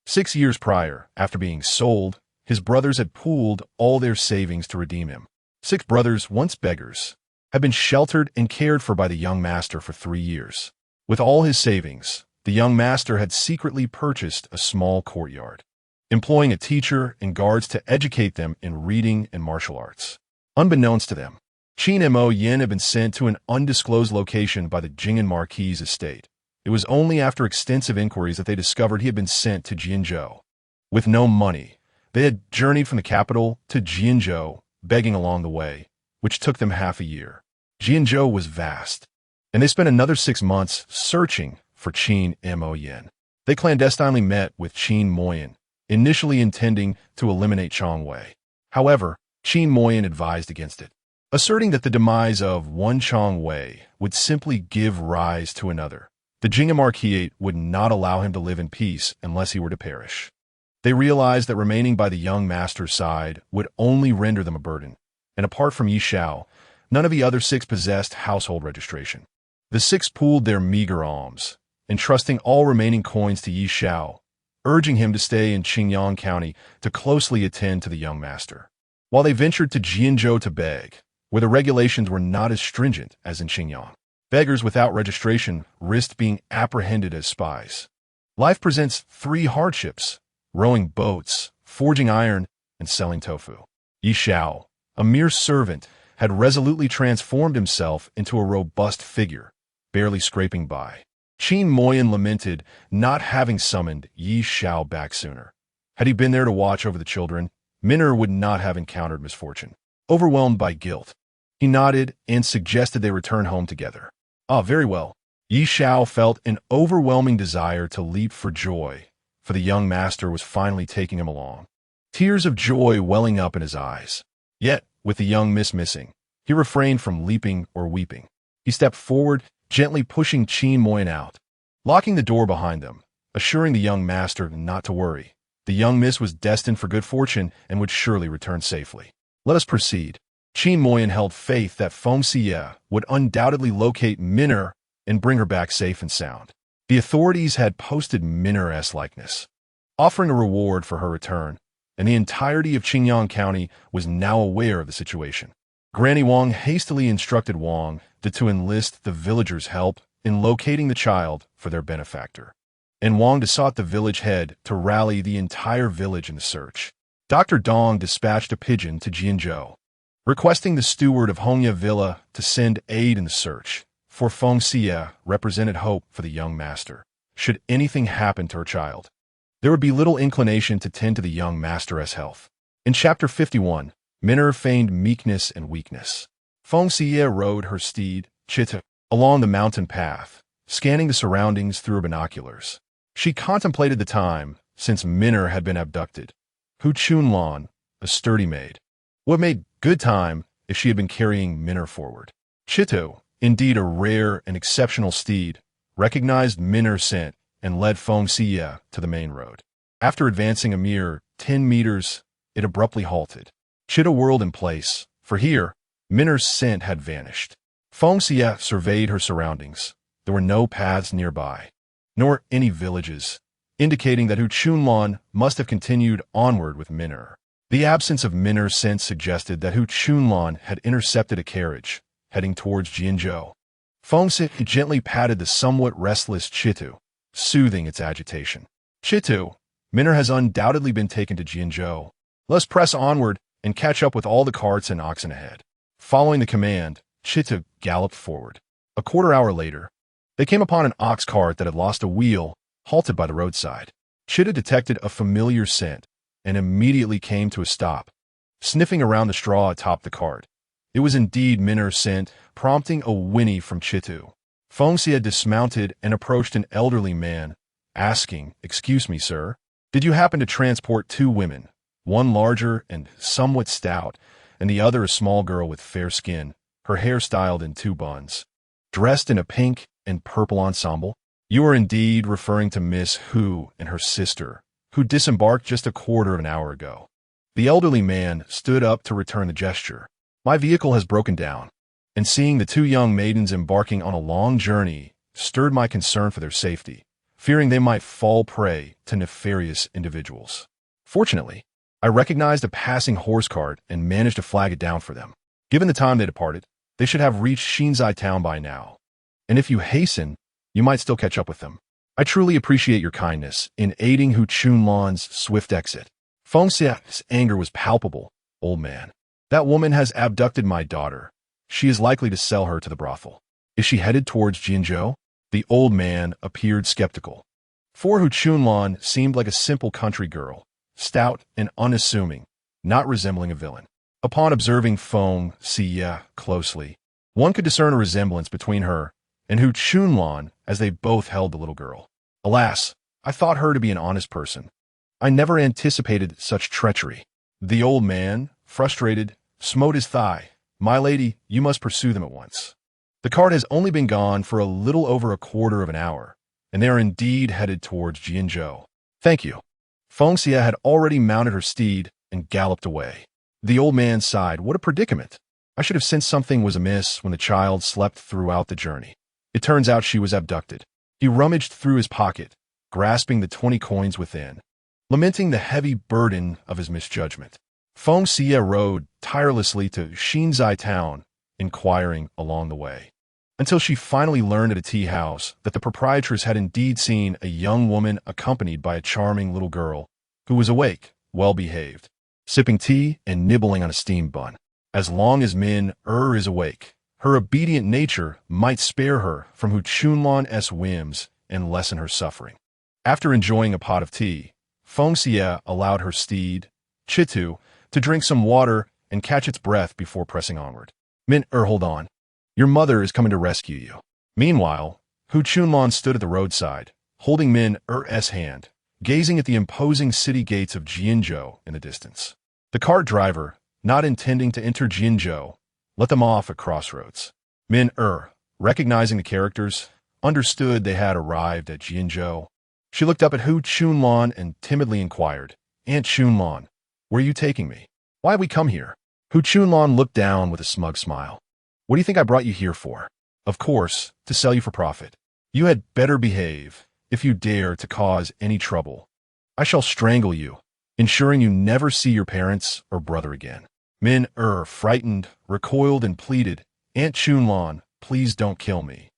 6 years prior, after being sold, his brothers had pooled all their savings to redeem him. 6 brothers, once beggars, had been sheltered and cared for by the young master for 3 years. With all his savings, the young master had secretly purchased a small courtyard, employing a teacher and guards to educate them in reading and martial arts. Unbeknownst to them, Qin Mo Yin had been sent to an undisclosed location by the Jing'an Marquis' estate. It was only after extensive inquiries that they discovered he had been sent to Jianzhou. With no money, they had journeyed from the capital to Jianzhou, begging along the way, which took them half a year. Jianzhou was vast, and they spent another 6 months searching for Qin Mo Yin. They clandestinely met with Qin Moyin, initially intending to eliminate Chong Wei. However, Qin Moyin advised against it, asserting that the demise of one Chong Wei would simply give rise to another. The Jing'an Marquis would not allow him to live in peace unless he were to perish. They realized that remaining by the young master's side would only render them a burden, and apart from Yi Shao, none of the other 6 possessed household registration. The 6 pooled their meager alms, entrusting all remaining coins to Yi Shao, urging him to stay in Qingyang County to closely attend to the young master. While they ventured to Jianzhou to beg, where the regulations were not as stringent as in Qingyang, beggars without registration risked being apprehended as spies. Life presents 3 hardships: rowing boats, forging iron, and selling tofu. Yi Shao, a mere servant, had resolutely transformed himself into a robust figure, barely scraping by. Qin Moyin lamented not having summoned Yi Shao back sooner. Had he been there to watch over the children, Minner would not have encountered misfortune. Overwhelmed by guilt, he nodded and suggested they return home together. "Ah, very well." Yi Shao felt an overwhelming desire to leap for joy, for the young master was finally taking him along, tears of joy welling up in his eyes. Yet, with the young miss missing, he refrained from leaping or weeping. He stepped forward, gently pushing Qin Moyin out, locking the door behind them, assuring the young master not to worry. The young miss was destined for good fortune and would surely return safely. "Let us proceed." Qin Moyin held faith that Feng Xiyue would undoubtedly locate Minner and bring her back safe and sound. The authorities had posted Minner's likeness, offering a reward for her return, and the entirety of Qingyang County was now aware of the situation. Granny Wang hastily instructed Wang to enlist the villagers' help in locating the child for their benefactor, and Wang sought the village head to rally the entire village in the search. Dr. Dong dispatched a pigeon to Jianzhou, requesting the steward of Hongya Villa to send aid in the search, for Feng Xiyue represented hope for the young master. Should anything happen to her child, there would be little inclination to tend to the young master's health. In Chapter 51, Minner feigned meekness and weakness. Feng Xiyue rode her steed, Chita, along the mountain path, scanning the surroundings through her binoculars. She contemplated the time since Minner had been abducted. Hu Chunlan, a sturdy maid, would have made good time if she had been carrying Minner forward. Chito, indeed a rare and exceptional steed, recognized Minner's scent and led Feng Xiyue to the main road. After advancing a mere 10 meters, it abruptly halted. Chita whirled in place, for here, Minner's scent had vanished. Feng Xiyue surveyed her surroundings. There were no paths nearby, nor any villages, indicating that Hu Chunlan must have continued onward with Minner. The absence of Min'er's scent suggested that Hu Chunlan had intercepted a carriage, heading towards Jianzhou. Feng Xiyue gently patted the somewhat restless Chitu, soothing its agitation. Chitu, Min'er has undoubtedly been taken to Jianzhou. Let's press onward and catch up with all the carts and oxen ahead. Following the command, Chitu galloped forward. A quarter hour later, they came upon an ox cart that had lost a wheel, halted by the roadside. Chitu detected a familiar scent and immediately came to a stop, sniffing around the straw atop the cart. It was indeed Min'er's scent, prompting a whinny from Chitu. Feng Xiyue dismounted and approached an elderly man, asking, "Excuse me, sir, did you happen to transport two women, one larger and somewhat stout, and the other a small girl with fair skin, her hair styled in two buns, dressed in a pink and purple ensemble? You are indeed referring to Miss Hu and her sister, who disembarked just a quarter of an hour ago." The elderly man stood up to return the gesture. "My vehicle has broken down, and seeing the two young maidens embarking on a long journey stirred my concern for their safety, fearing they might fall prey to nefarious individuals. Fortunately, I recognized a passing horse cart and managed to flag it down for them. Given the time they departed, they should have reached Xinzai town by now, and if you hasten, you might still catch up with them. I truly appreciate your kindness in aiding Hu Chunlan's swift exit." Feng Xiyue's anger was palpable. "Old man, that woman has abducted my daughter. She is likely to sell her to the brothel. Is she headed towards Jianzhou?" The old man appeared skeptical. For Hu Chunlan seemed like a simple country girl, stout and unassuming, not resembling a villain. Upon observing Feng Xiyue closely, one could discern a resemblance between her and Hu Chunlan as they both held the little girl. "Alas, I thought her to be an honest person. I never anticipated such treachery." The old man, frustrated, smote his thigh. "My lady, you must pursue them at once. The cart has only been gone for a little over a quarter of an hour, and they are indeed headed towards Jianzhou." "Thank you." Feng Xiyue had already mounted her steed and galloped away. The old man sighed. "What a predicament! I should have sensed something was amiss when the child slept throughout the journey. It turns out she was abducted." He rummaged through his pocket, grasping the 20 coins within, lamenting the heavy burden of his misjudgment. Feng Xiyue rode tirelessly to Xinzai town, inquiring along the way, until she finally learned at a tea house that the proprietress had indeed seen a young woman accompanied by a charming little girl who was awake, well-behaved, sipping tea and nibbling on a steamed bun. As long as Min-Er is awake, her obedient nature might spare her from Hu Chunlan's whims and lessen her suffering. After enjoying a pot of tea, Feng Xiyue allowed her steed, Chitu, to drink some water and catch its breath before pressing onward. "Min-Er, hold on. Your mother is coming to rescue you." Meanwhile, Hu Chunlan stood at the roadside, holding Min-Er's hand, gazing at the imposing city gates of Jianzhou in the distance. The cart driver, not intending to enter Jianzhou, let them off at crossroads. Min-Er, recognizing the characters, understood they had arrived at Jianzhou. She looked up at Hu Chunlan and timidly inquired, "Aunt Chunlan, where are you taking me? Why have we come here?" Hu Chunlan looked down with a smug smile. "What do you think I brought you here for?" "Of course, to sell you for profit. You had better behave. If you dare to cause any trouble, I shall strangle you, ensuring you never see your parents or brother again." Min-Er, frightened, recoiled and pleaded, "Aunt Chunlan, please don't kill me.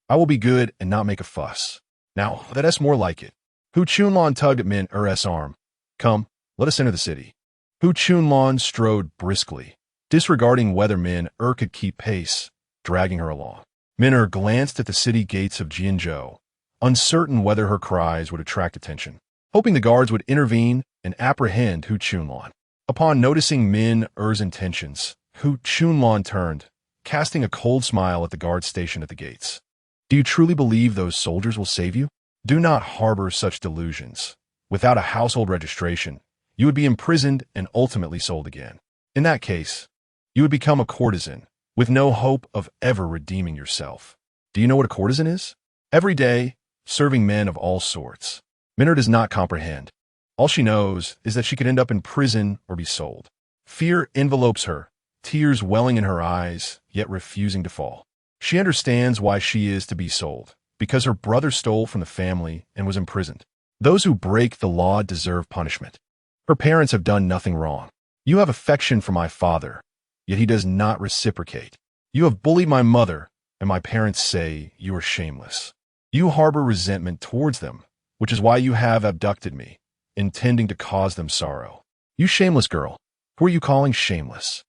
I will be good and not make a fuss. Now, that's more like it." Hu Chunlan tugged at Min-Er's arm. "Come, let us enter the city." Hu Chunlan strode briskly, disregarding whether Min-Er could keep pace, dragging her along. Min-Er glanced at the city gates of Jianzhou, uncertain whether her cries would attract attention, hoping the guards would intervene and apprehend Hu Chunlan. Upon noticing Min-Er's intentions, Hu Chunlan turned, casting a cold smile at the guard stationed at the gates. "Do you truly believe those soldiers will save you? Do not harbor such delusions. Without a household registration, you would be imprisoned and ultimately sold again. In that case, you would become a courtesan, with no hope of ever redeeming yourself. Do you know what a courtesan is? Every day, serving men of all sorts." Min-Er does not comprehend. All she knows is that she could end up in prison or be sold. Fear envelopes her, tears welling in her eyes, yet refusing to fall. She understands why she is to be sold, because her brother stole from the family and was imprisoned. Those who break the law deserve punishment. Her parents have done nothing wrong. You have affection for my father, yet he does not reciprocate. You have bullied my mother, and my parents say you are shameless. You harbor resentment towards them, which is why you have abducted me, intending to cause them sorrow. You shameless girl, who are you calling shameless?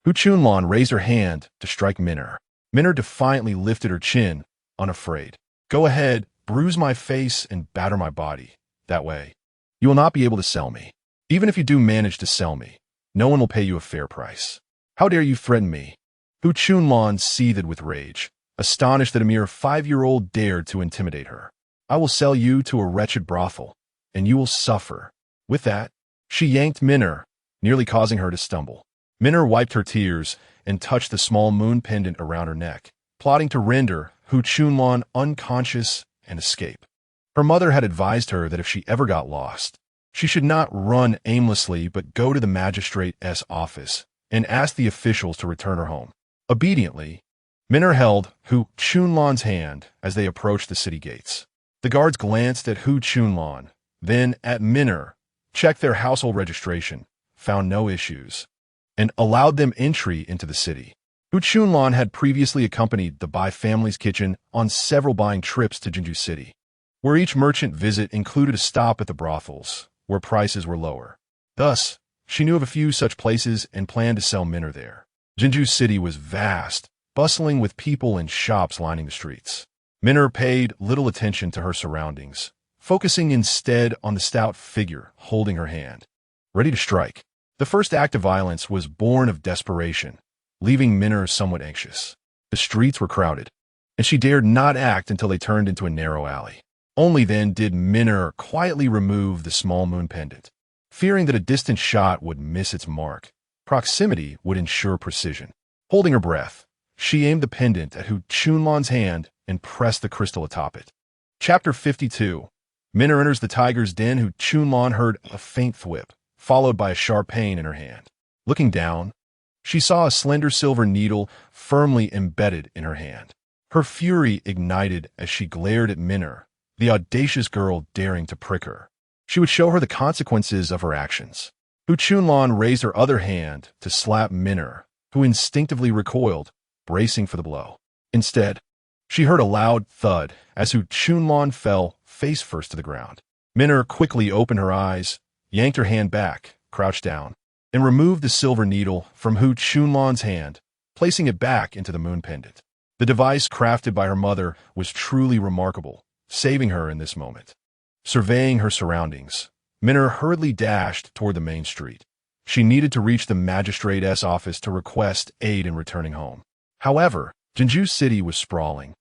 Hu Chunlan raised her hand to strike Minner. Minner defiantly lifted her chin, unafraid. Go ahead, bruise my face and batter my body. That way, you will not be able to sell me. Even if you do manage to sell me, no one will pay you a fair price. How dare you threaten me? Hu Chunlan seethed with rage, astonished that a mere 5-year-old dared to intimidate her. I will sell you to a wretched brothel, and you will suffer. With that, she yanked Minner, nearly causing her to stumble. Minner wiped her tears and touched the small moon pendant around her neck, plotting to render Hu Chunlan unconscious and escape. Her mother had advised her that if she ever got lost, she should not run aimlessly but go to the magistrate's office and ask the officials to return her home. Obediently, Minner held Hu Chunlan's hand as they approached the city gates. The guards glanced at Hu Chunlan, then at Minner, checked their household registration, found no issues, and allowed them entry into the city. Hu Chunlan had previously accompanied the Bai family's kitchen on several buying trips to Jinju City, where each merchant visit included a stop at the brothels, where prices were lower. Thus, she knew of a few such places and planned to sell Minner there. Jinju City was vast, bustling with people and shops lining the streets. Minner paid little attention to her surroundings, focusing instead on the stout figure holding her hand, ready to strike. The first act of violence was born of desperation, leaving Minner somewhat anxious. The streets were crowded, and she dared not act until they turned into a narrow alley. Only then did Minner quietly remove the small moon pendant. Fearing that a distant shot would miss its mark, proximity would ensure precision. Holding her breath, she aimed the pendant at Hu Chunlan's hand and pressed the crystal atop it. Chapter 52. Minner enters the tiger's den. Hu Chunlan heard a faint thwip, followed by a sharp pain in her hand. Looking down, she saw a slender silver needle firmly embedded in her hand. Her fury ignited as she glared at Minner, the audacious girl daring to prick her. She would show her the consequences of her actions. Hu Chunlan raised her other hand to slap Minner, who instinctively recoiled, bracing for the blow. Instead, she heard a loud thud as Hu Chunlan fell face first to the ground. Minner quickly opened her eyes, yanked her hand back, crouched down, and removed the silver needle from Hu Chunlan's hand, placing it back into the moon pendant. The device crafted by her mother was truly remarkable, saving her in this moment. Surveying her surroundings, Minner hurriedly dashed toward the main street. She needed to reach the magistrate's office to request aid in returning home. However, Jinju City was sprawling,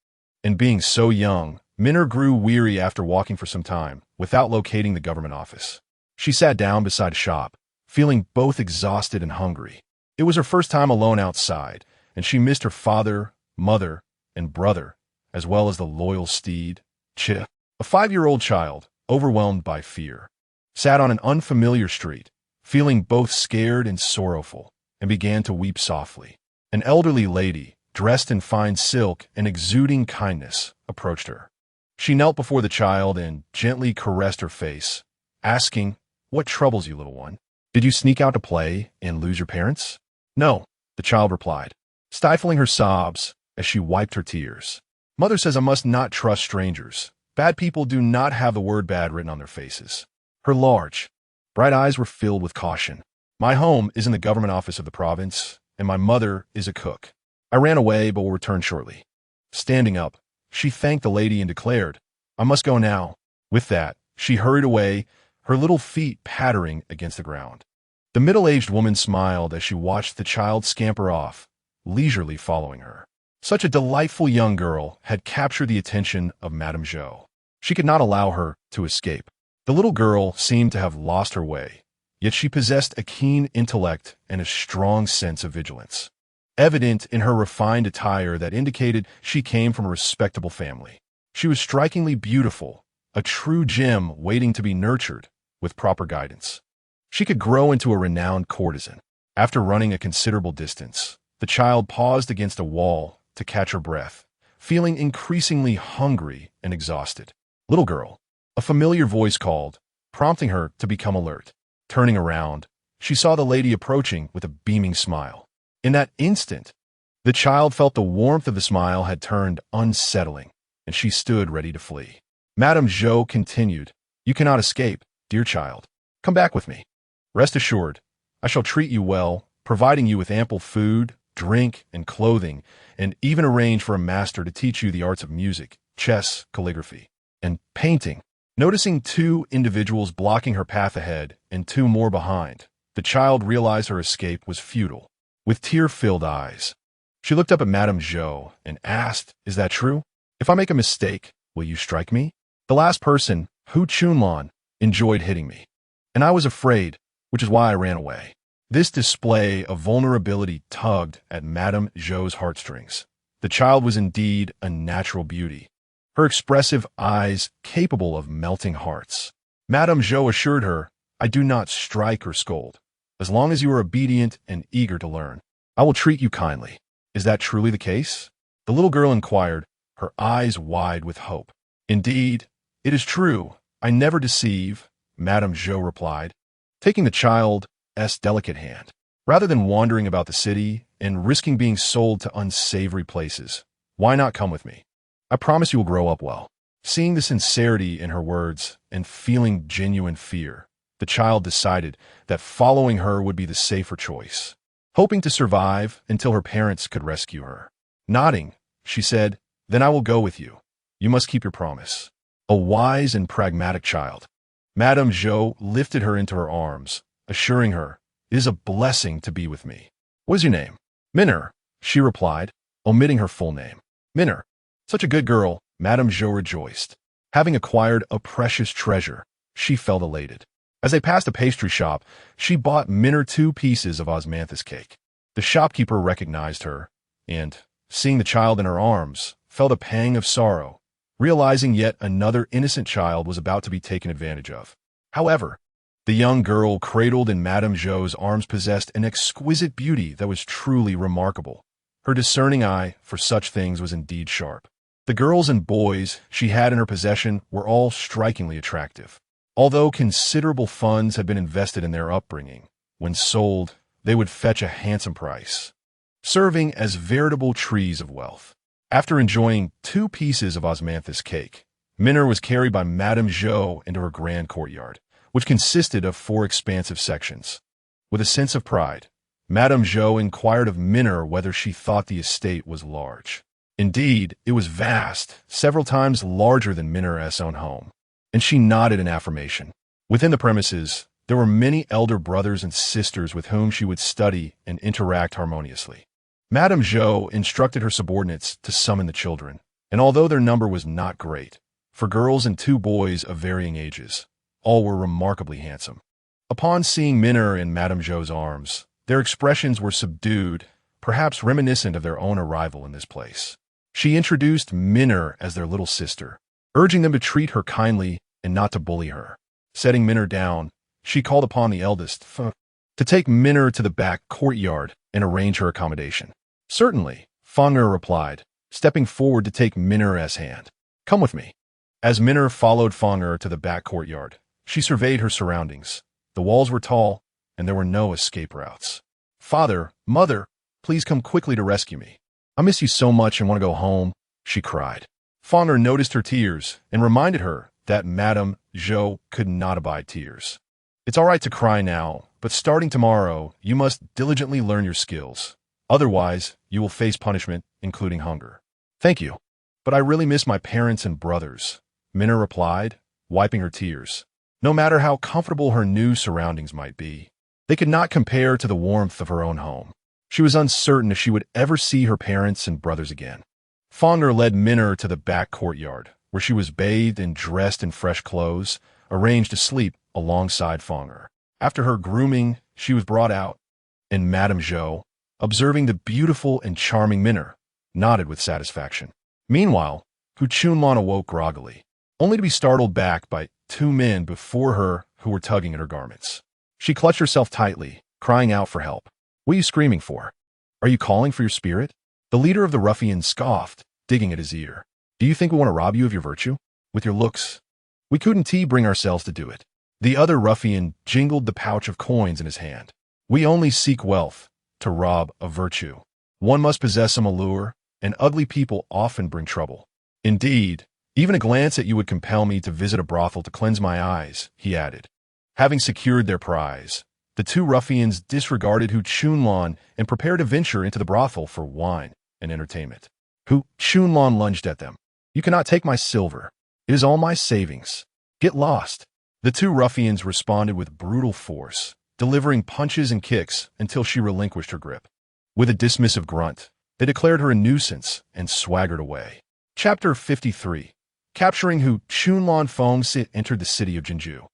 and being so young, Minner grew weary after walking for some time without locating the government office. She sat down beside a shop, feeling both exhausted and hungry. It was her first time alone outside, and she missed her father, mother, and brother, as well as the loyal steed, Chi. A 5-year-old child, overwhelmed by fear, sat on an unfamiliar street, feeling both scared and sorrowful, and began to weep softly. An elderly lady, dressed in fine silk and exuding kindness, approached her. She knelt before the child and gently caressed her face, asking, "What troubles you, little one? Did you sneak out to play and lose your parents?" "No," the child replied, stifling her sobs as she wiped her tears. "Mother says I must not trust strangers. Bad people do not have the word bad written on their faces." Her large, bright eyes were filled with caution. "My home is in the government office of the province, and my mother is a cook. I ran away but will return shortly." Standing up, she thanked the lady and declared, "I must go now." With that, she hurried away, her little feet pattering against the ground. The middle-aged woman smiled as she watched the child scamper off, leisurely following her. Such a delightful young girl had captured the attention of Madame Zhou. She could not allow her to escape. The little girl seemed to have lost her way, yet she possessed a keen intellect and a strong sense of vigilance, evident in her refined attire that indicated she came from a respectable family. She was strikingly beautiful, a true gem waiting to be nurtured with proper guidance. She could grow into a renowned courtesan. After running a considerable distance, the child paused against a wall to catch her breath, feeling increasingly hungry and exhausted. "Little girl," a familiar voice called, prompting her to become alert. Turning around, She saw the lady approaching with a beaming smile. In that instant, the child felt the warmth of the smile had turned unsettling, and she stood ready to flee. Madame Zhou continued, "You cannot escape, dear child. Come back with me. Rest assured, I shall treat you well, providing you with ample food, drink, and clothing, and even arrange for a master to teach you the arts of music, chess, calligraphy, and painting." Noticing two individuals blocking her path ahead and two more behind, the child realized her escape was futile. With tear-filled eyes, she looked up at Madame Zhou and asked, "Is that true? If I make a mistake, will you strike me?" The last person, Hu Chunlan, enjoyed hitting me, and I was afraid, which is why I ran away. This display of vulnerability tugged at Madame Zhou's heartstrings. The child was indeed a natural beauty, her expressive eyes capable of melting hearts. Madame Zhou assured her, "I do not strike or scold. As long as you are obedient and eager to learn, I will treat you kindly." "Is that truly the case?" the little girl inquired, her eyes wide with hope. "Indeed, it is true. I never deceive," Madame Zhou replied, taking the child's delicate hand. "Rather than wandering about the city and risking being sold to unsavory places, why not come with me? I promise you will grow up well." Seeing the sincerity in her words and feeling genuine fear, the child decided that following her would be the safer choice, hoping to survive until her parents could rescue her. Nodding, she said, "Then I will go with you. You must keep your promise." A wise and pragmatic child, Madame Zhou lifted her into her arms, assuring her, "It is a blessing to be with me." "What is your name?" "Minner," she replied, omitting her full name. "Minner. Such a good girl," Madame Zhou rejoiced. Having acquired a precious treasure, she felt elated. As they passed a pastry shop, she bought Minner 2 pieces of osmanthus cake. The shopkeeper recognized her, and, seeing the child in her arms, felt a pang of sorrow, realizing yet another innocent child was about to be taken advantage of. However, the young girl cradled in Madame Zhou's arms possessed an exquisite beauty that was truly remarkable. Her discerning eye for such things was indeed sharp. The girls and boys she had in her possession were all strikingly attractive. Although considerable funds had been invested in their upbringing, when sold, they would fetch a handsome price, serving as veritable trees of wealth. After enjoying 2 pieces of osmanthus cake, Minner was carried by Madame Zhou into her grand courtyard, which consisted of 4 expansive sections. With a sense of pride, Madame Zhou inquired of Minner whether she thought the estate was large. Indeed, it was vast, several times larger than Minner's own home, and she nodded in affirmation. Within the premises, there were many elder brothers and sisters with whom she would study and interact harmoniously. Madame Zhou instructed her subordinates to summon the children, and although their number was not great, for girls and 2 boys of varying ages, all were remarkably handsome. Upon seeing Minner in Madame Zhou's arms, their expressions were subdued, perhaps reminiscent of their own arrival in this place. She introduced Minner as their little sister, urging them to treat her kindly and not to bully her. Setting Minner down, she called upon the eldest, Feng, to take Minner to the back courtyard and arrange her accommodation. "Certainly," Feng replied, stepping forward to take Minner's hand. "Come with me." As Minner followed Feng to the back courtyard, she surveyed her surroundings. The walls were tall, and there were no escape routes. "Father, mother, please come quickly to rescue me. I miss you so much and want to go home," she cried. Feng noticed her tears and reminded her that Madame Zhou could not abide tears. "It's all right to cry now, but starting tomorrow, you must diligently learn your skills. Otherwise, you will face punishment, including hunger." "Thank you, but I really miss my parents and brothers," Minner replied, wiping her tears. No matter how comfortable her new surroundings might be, they could not compare to the warmth of her own home. She was uncertain if she would ever see her parents and brothers again. Feng led Minner to the back courtyard, where she was bathed and dressed in fresh clothes, arranged to sleep alongside Feng. After her grooming, she was brought out, and Madame Zhou, observing the beautiful and charming Minner, nodded with satisfaction. Meanwhile, Hu Chunlan awoke groggily, only to be startled back by 2 men before her who were tugging at her garments. She clutched herself tightly, crying out for help. "What are you screaming for? Are you calling for your spirit?" The leader of the ruffians scoffed, digging at his ear. "Do you think we want to rob you of your virtue? With your looks? We couldn't bring ourselves to do it. The other ruffian jingled the pouch of coins in his hand. We only seek wealth, to rob of virtue. One must possess some allure, and ugly people often bring trouble. Indeed, even a glance at you would compel me to visit a brothel to cleanse my eyes, he added. Having secured their prize, the two ruffians disregarded Hu Chunlan and prepared to venture into the brothel for wine and entertainment. Hu Chunlan lunged at them. You cannot take my silver. It is all my savings. Get lost. The two ruffians responded with brutal force, delivering punches and kicks until she relinquished her grip. With a dismissive grunt, they declared her a nuisance and swaggered away. Chapter 53. Capturing Hu Chunlan. Feng Xiyue entered the city of Jinju,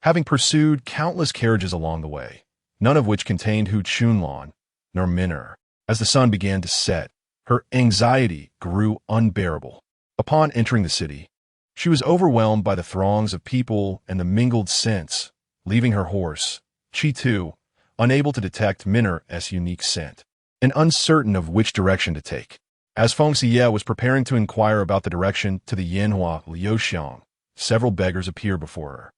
having pursued countless carriages along the way, none of which contained Hu Chunlan nor Min'er. As the sun began to set, her anxiety grew unbearable. Upon entering the city, she was overwhelmed by the throngs of people and the mingled scents, leaving her horse, Chi Tu, unable to detect Min'er's unique scent, and uncertain of which direction to take. As Feng Xiyue was preparing to inquire about the direction to the Yanhua Liuxiang, several beggars appeared before her.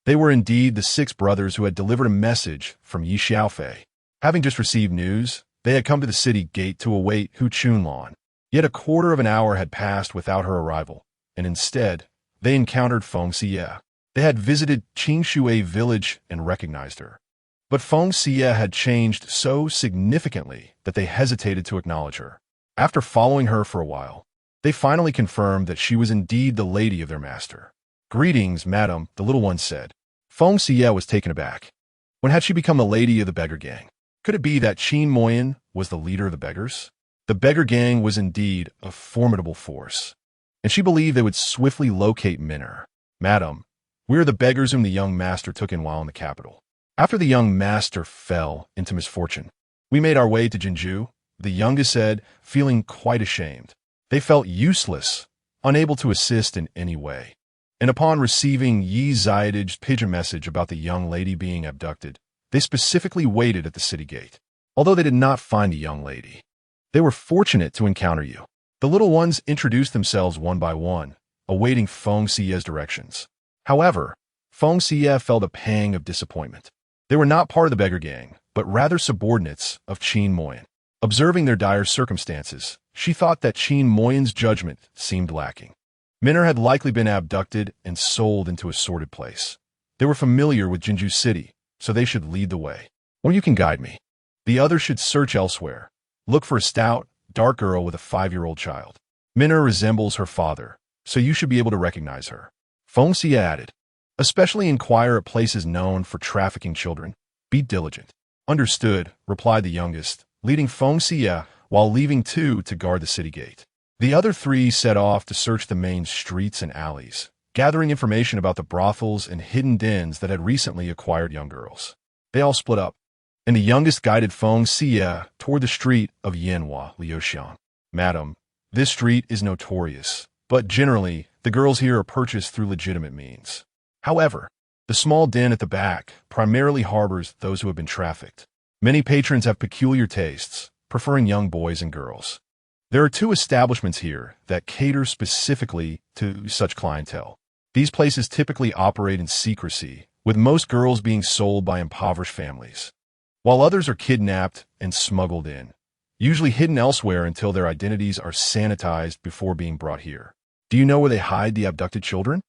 They were indeed the 6 brothers who had delivered a message from Yi Xiaofei. Having just received news, they had come to the city gate to await Hu Chunlan. Yet a quarter of an hour had passed without her arrival, and instead, they encountered Feng Xiyue. They had visited Qingxue village and recognized her. But Feng Xiyue had changed so significantly that they hesitated to acknowledge her. After following her for a while, they finally confirmed that she was indeed the lady of their master. Greetings, madam, the little one said. Feng Xiyue was taken aback. When had she become the lady of the beggar gang? Could it be that Qin Moyan was the leader of the beggars? The beggar gang was indeed a formidable force, and she believed they would swiftly locate Min'er. Madam, we are the beggars whom the young master took in while in the capital. After the young master fell into misfortune, we made our way to Jinju, the youngest said, feeling quite ashamed. They felt useless, unable to assist in any way. And upon receiving Yi Ziyad's pigeon message about the young lady being abducted, they specifically waited at the city gate. Although they did not find the young lady, they were fortunate to encounter you. The little ones introduced themselves one by one, awaiting Feng Xiyue's directions. However, Feng Xiyue felt a pang of disappointment. They were not part of the beggar gang, but rather subordinates of Qin Moyan. Observing their dire circumstances, she thought that Qin Moyan's judgment seemed lacking. Min'er had likely been abducted and sold into a sordid place. They were familiar with Jinju City, so they should lead the way. Or you can guide me. The others should search elsewhere. Look for a stout, dark girl with a 5-year-old child. Min'er resembles her father, so you should be able to recognize her. Feng Xiyue added, especially inquire at places known for trafficking children. Be diligent. Understood, replied the youngest, leading Feng Xiyue while leaving 2 to guard the city gate. The other 3 set off to search the main streets and alleys, gathering information about the brothels and hidden dens that had recently acquired young girls. They all split up, and the youngest guided Feng Xiyue toward the street of Yanhua Liuxiang. Madam, this street is notorious, but generally, the girls here are purchased through legitimate means. However, the small den at the back primarily harbors those who have been trafficked. Many patrons have peculiar tastes, preferring young boys and girls. There are 2 establishments here that cater specifically to such clientele. These places typically operate in secrecy, with most girls being sold by impoverished families, while others are kidnapped and smuggled in, usually hidden elsewhere until their identities are sanitized before being brought here. Do you know where they hide the abducted children?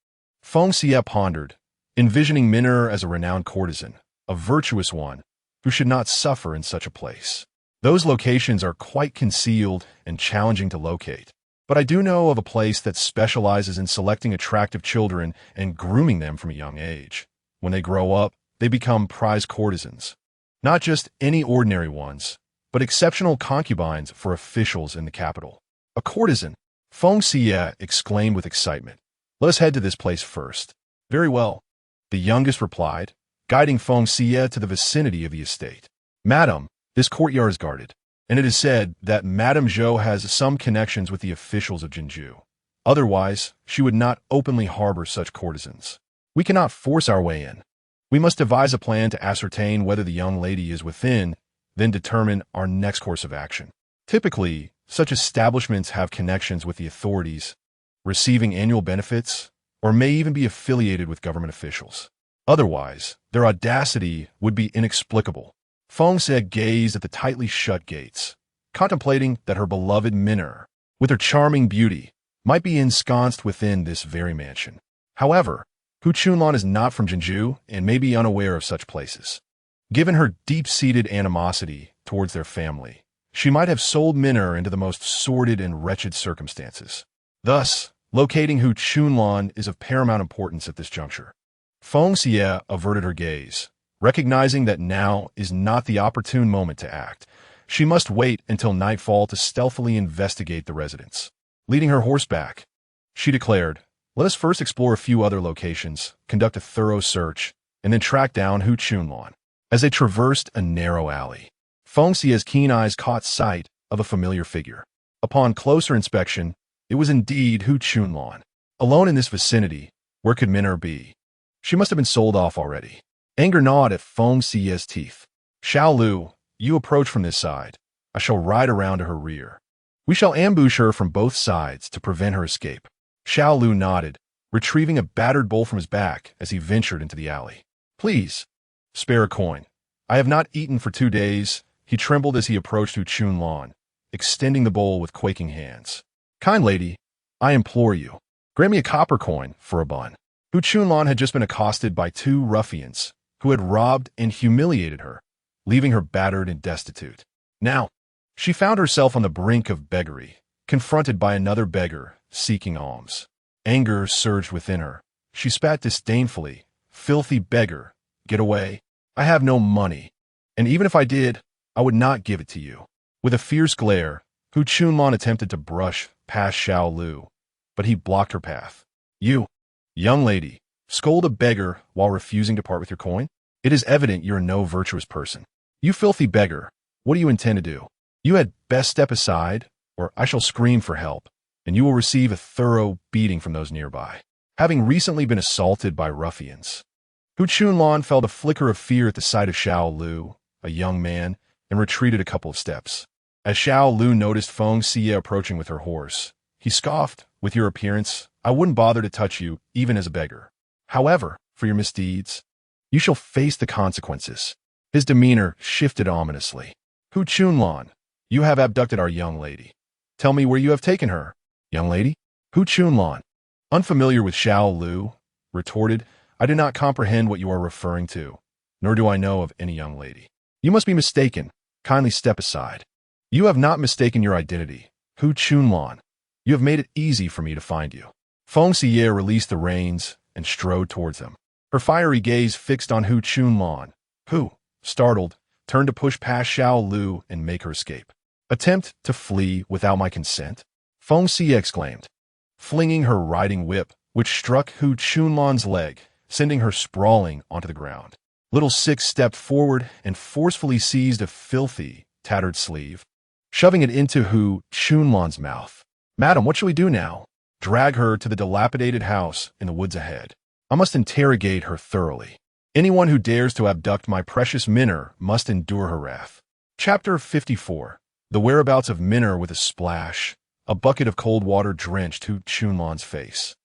Feng Xiyue pondered, envisioning Min'er as a renowned courtesan, a virtuous one, who should not suffer in such a place. Those locations are quite concealed and challenging to locate, but I do know of a place that specializes in selecting attractive children and grooming them from a young age. When they grow up, they become prize courtesans. Not just any ordinary ones, but exceptional concubines for officials in the capital. A courtesan, Feng Xiyue exclaimed with excitement. Let us head to this place first. Very well, the youngest replied, guiding Feng Xiyue to the vicinity of the estate. Madam, this courtyard is guarded, and it is said that Madame Zhou has some connections with the officials of Jinju. Otherwise, she would not openly harbor such courtesans. We cannot force our way in. We must devise a plan to ascertain whether the young lady is within, then determine our next course of action. Typically, such establishments have connections with the authorities, receiving annual benefits, or may even be affiliated with government officials. Otherwise, their audacity would be inexplicable. Feng Xiyue gazed at the tightly shut gates, contemplating that her beloved Miner, with her charming beauty, might be ensconced within this very mansion. However, Hu Chunlan is not from Jinju and may be unaware of such places. Given her deep-seated animosity towards their family, she might have sold Miner into the most sordid and wretched circumstances. Thus, locating Hu Chunlan is of paramount importance at this juncture. Feng Xiyue averted her gaze, recognizing that now is not the opportune moment to act. She must wait until nightfall to stealthily investigate the residence. Leading her horse back, she declared, "Let us first explore a few other locations, conduct a thorough search, and then track down Hu Chunlan." As they traversed a narrow alley, Feng Xiyue's keen eyes caught sight of a familiar figure. Upon closer inspection, it was indeed Hu Chunlan. Alone in this vicinity, where could Miner be? She must have been sold off already. Anger gnawed at Feng Xiyue's teeth. "Xiao Lu, you approach from this side. I shall ride around to her rear. We shall ambush her from both sides to prevent her escape." Xiao Lu nodded, retrieving a battered bowl from his back as he ventured into the alley. "Please, spare a coin. I have not eaten for 2 days." He trembled as he approached Hu Chunlan, extending the bowl with quaking hands. "Kind lady, I implore you, grant me a copper coin for a bun." Hu Chunlan had just been accosted by 2 ruffians who had robbed and humiliated her, leaving her battered and destitute. Now, she found herself on the brink of beggary, confronted by another beggar seeking alms. Anger surged within her. She spat disdainfully, "Filthy beggar, get away. I have no money, and even if I did, I would not give it to you." With a fierce glare, Hu Chunlan attempted to brush past Xiao Lu, but he blocked her path. "You, young lady, scold a beggar while refusing to part with your coin? It is evident you're no virtuous person. You filthy beggar, what do you intend to do? You had best step aside, or I shall scream for help, and you will receive a thorough beating from those nearby." Having recently been assaulted by ruffians, Hu Chunlan felt a flicker of fear at the sight of Xiao Lu, a young man, and retreated a couple of steps. As Xiao Lu noticed Feng Xiyue approaching with her horse, he scoffed, "With your appearance, I wouldn't bother to touch you, even as a beggar. However, for your misdeeds, you shall face the consequences." His demeanor shifted ominously. "Hu Chunlan, you have abducted our young lady. Tell me where you have taken her." "Young lady?" Hu Chunlan, unfamiliar with Xiao Lu, retorted, "I do not comprehend what you are referring to, nor do I know of any young lady." "You must be mistaken. Kindly step aside." "You have not mistaken your identity, Hu Chunlan. You have made it easy for me to find you." Feng Xiyue released the reins and strode towards them, her fiery gaze fixed on Hu Chunlan, who, startled, turned to push past Xiao Lu and make her escape. "Attempt to flee without my consent?" Feng Xiyue exclaimed, flinging her riding whip, which struck Hu Chunlan's leg, sending her sprawling onto the ground. Little Six stepped forward and forcefully seized a filthy, tattered sleeve, shoving it into Hu Chunlan's mouth. "Madam, what shall we do now?" "Drag her to the dilapidated house in the woods ahead. I must interrogate her thoroughly. Anyone who dares to abduct my precious Minner must endure her wrath." Chapter 54. The whereabouts of Minner with a splash. A bucket of cold water drenched Hu Chunlan's face.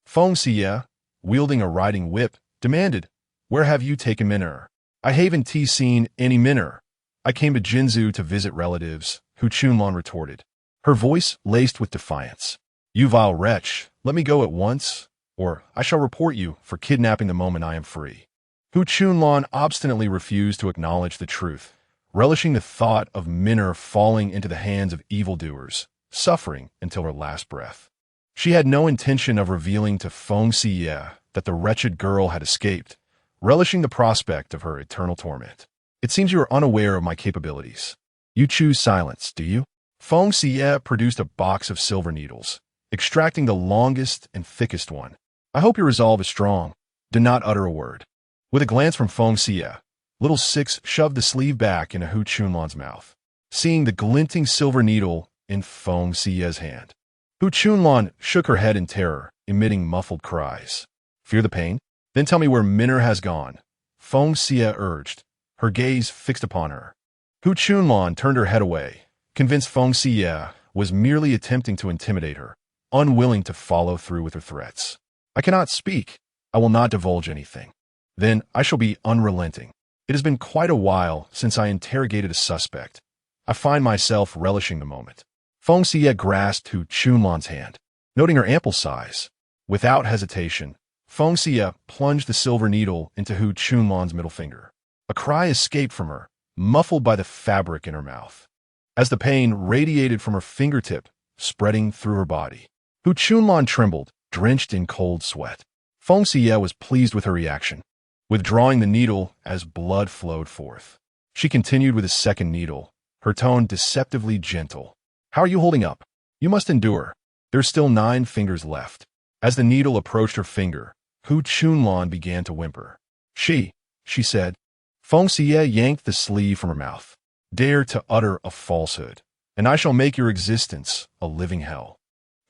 Feng Xiyue, wielding a riding whip, demanded, "Where have you taken Minner?" "I haven't seen any Minner. I came to Jinzu to visit relatives," Hu Chunlan retorted, her voice laced with defiance. "You vile wretch, let me go at once, or I shall report you for kidnapping the moment I am free." Hu Chunlan obstinately refused to acknowledge the truth, relishing the thought of Minner falling into the hands of evildoers, suffering until her last breath. She had no intention of revealing to Feng Xiyue that the wretched girl had escaped, relishing the prospect of her eternal torment. "It seems you are unaware of my capabilities. You choose silence, do you?" Feng Xiyue produced a box of silver needles, extracting the longest and thickest one. "I hope your resolve is strong. Do not utter a word." With a glance from Feng Xiyue, Little Six shoved the sleeve back into Hu Chunlan's mouth. Seeing the glinting silver needle in Feng Xiyue's hand, Hu Chunlan shook her head in terror, emitting muffled cries. "Fear the pain? Then tell me where Minner has gone," Feng Xiyue urged, her gaze fixed upon her. Hu Chunlan turned her head away, convinced Feng Xiyue was merely attempting to intimidate her, unwilling to follow through with her threats. "I cannot speak. I will not divulge anything." then I shall be unrelenting. It has been quite a while since I interrogated a suspect. I find myself relishing the moment. Feng Xiyue grasped Hu Chunlan's hand, noting her ample size. Without hesitation, Feng Xiyue plunged the silver needle into Hu Chunlan's middle finger. A cry escaped from her, muffled by the fabric in her mouth, as the pain radiated from her fingertip, spreading through her body. Hu Chunlan trembled, drenched in cold sweat. Feng Xiyue was pleased with her reaction, withdrawing the needle as blood flowed forth. She continued with a second needle, her tone deceptively gentle. How are you holding up? You must endure. There's still 9 fingers left. As the needle approached her finger, Hu Chunlan began to whimper. She said. Feng Xiyue yanked the sleeve from her mouth. Dare to utter a falsehood, and I shall make your existence a living hell.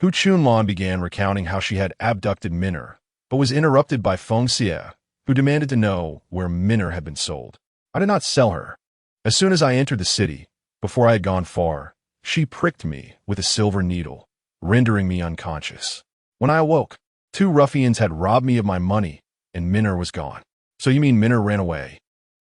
Hu Chunlan began recounting how she had abducted Minner, but was interrupted by Feng Xiyue, who demanded to know where Minner had been sold. I did not sell her. As soon as I entered the city, before I had gone far, she pricked me with a silver needle, rendering me unconscious. When I awoke, 2 ruffians had robbed me of my money, and Minner was gone. So you mean Minner ran away?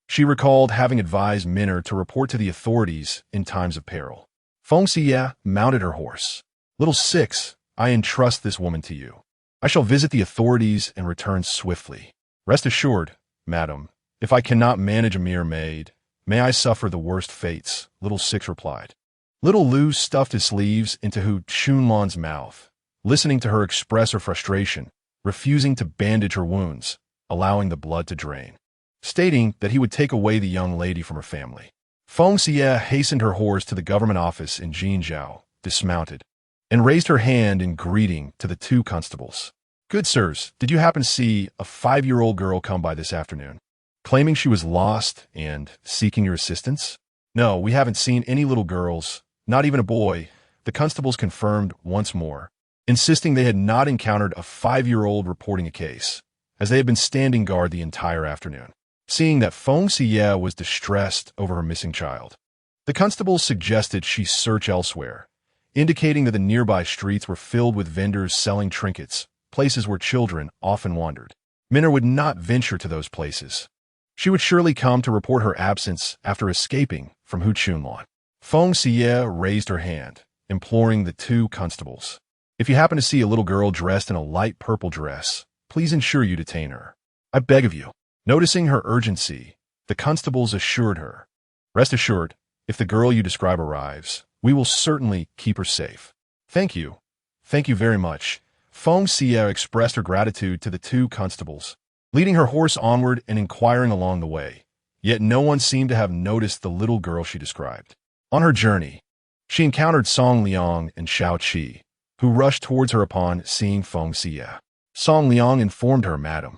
She recalled having advised Minner to report to the authorities in times of peril. Feng Xiyue mounted her horse. Little Six, I entrust this woman to you. I shall visit the authorities and return swiftly. Rest assured, madam, if I cannot manage a mere maid, may I suffer the worst fates, Little Six replied. Little Lu stuffed his sleeves into Hu Chunlan's mouth, listening to her express her frustration, refusing to bandage her wounds, allowing the blood to drain, stating that he would take away the young lady from her family. Feng Xiyue hastened her horse to the government office in Jinzhou, dismounted, and raised her hand in greeting to the 2 constables. Good sirs, did you happen to see a 5-year-old girl come by this afternoon, claiming she was lost and seeking your assistance? No, we haven't seen any little girls, not even a boy, the constables confirmed once more, insisting they had not encountered a 5-year-old reporting a case, as they had been standing guard the entire afternoon. Seeing that Feng Xiyue was distressed over her missing child, the constables suggested she search elsewhere, indicating that the nearby streets were filled with vendors selling trinkets, places where children often wandered. Minner would not venture to those places. She would surely come to report her absence after escaping from Hu Chunlan. Feng Xiyue raised her hand, imploring the 2 constables. If you happen to see a little girl dressed in a light purple dress, please ensure you detain her. I beg of you. Noticing her urgency, the constables assured her, rest assured, if the girl you describe arrives, we will certainly keep her safe. Thank you. Thank you very much. Feng Xiyue expressed her gratitude to the 2 constables, leading her horse onward and inquiring along the way, yet no one seemed to have noticed the little girl she described. On her journey, she encountered Song Liang and Xiao Qi, who rushed towards her upon seeing Feng Xiyue. Song Liang informed her, Madam.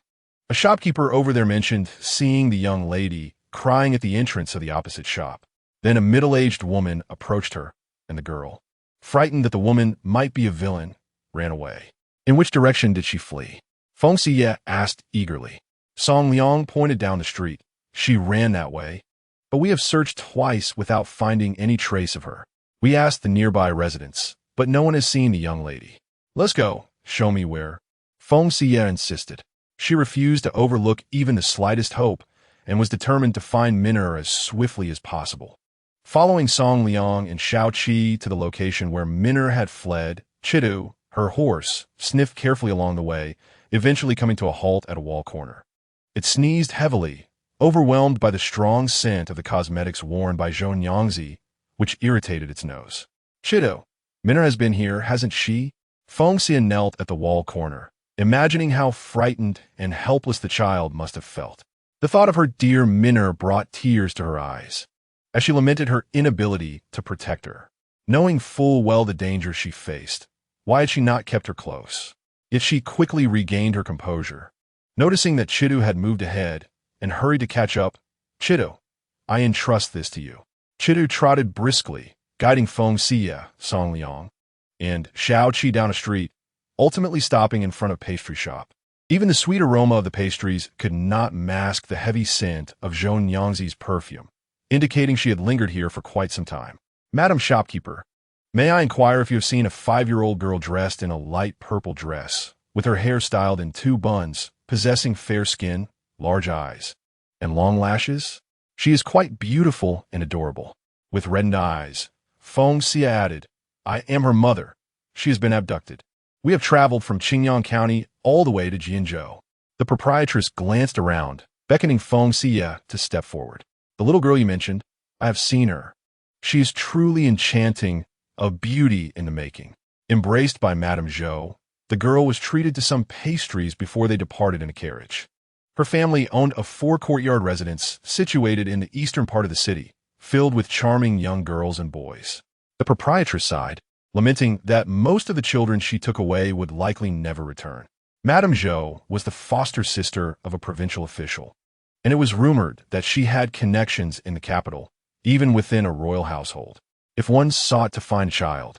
A shopkeeper over there mentioned seeing the young lady crying at the entrance of the opposite shop. Then a middle-aged woman approached her, and the girl, frightened that the woman might be a villain, ran away. In which direction did she flee? Feng Xiyue asked eagerly. Song Liang pointed down the street. She ran that way. But we have searched twice without finding any trace of her. We asked the nearby residents, but no one has seen the young lady. Let's go. Show me where. Feng Xiyue insisted. She refused to overlook even the slightest hope and was determined to find Minner as swiftly as possible. Following Song Liang and Xiao Qi to the location where Minner had fled, Chidu, her horse, sniffed carefully along the way, eventually coming to a halt at a wall corner. It sneezed heavily, overwhelmed by the strong scent of the cosmetics worn by Zhou Nyangzi, which irritated its nose. Chidu, Minner has been here, hasn't she? Feng Xiyue knelt at the wall corner, imagining how frightened and helpless the child must have felt. The thought of her dear Minner brought tears to her eyes, as she lamented her inability to protect her. Knowing full well the danger she faced, why had she not kept her close? Yet she quickly regained her composure, noticing that Chidu had moved ahead and hurried to catch up. Chidu, I entrust this to you. Chidu trotted briskly, guiding Feng Xiyue, Song Liang, and Xiao Qi down a street, ultimately stopping in front of a pastry shop. Even the sweet aroma of the pastries could not mask the heavy scent of Zhou Nyangzi's perfume, indicating she had lingered here for quite some time. Madam Shopkeeper, may I inquire if you have seen a 5-year-old girl dressed in a light purple dress, with her hair styled in 2 buns, possessing fair skin, large eyes, and long lashes. She is quite beautiful and adorable. With reddened eyes, Feng Xiyue added, I am her mother. She has been abducted. We have traveled from Qingyang County all the way to Jianzhou. The proprietress glanced around, beckoning Feng Xiyue to step forward. The little girl you mentioned, I have seen her. She is truly enchanting, a beauty in the making. Embraced by Madame Zhou, the girl was treated to some pastries before they departed in a carriage. Her family owned a 4-courtyard residence situated in the eastern part of the city, filled with charming young girls and boys. The proprietress sighed, lamenting that most of the children she took away would likely never return. Madame Zhou was the foster sister of a provincial official, and it was rumored that she had connections in the capital, even within a royal household. If one sought to find a child,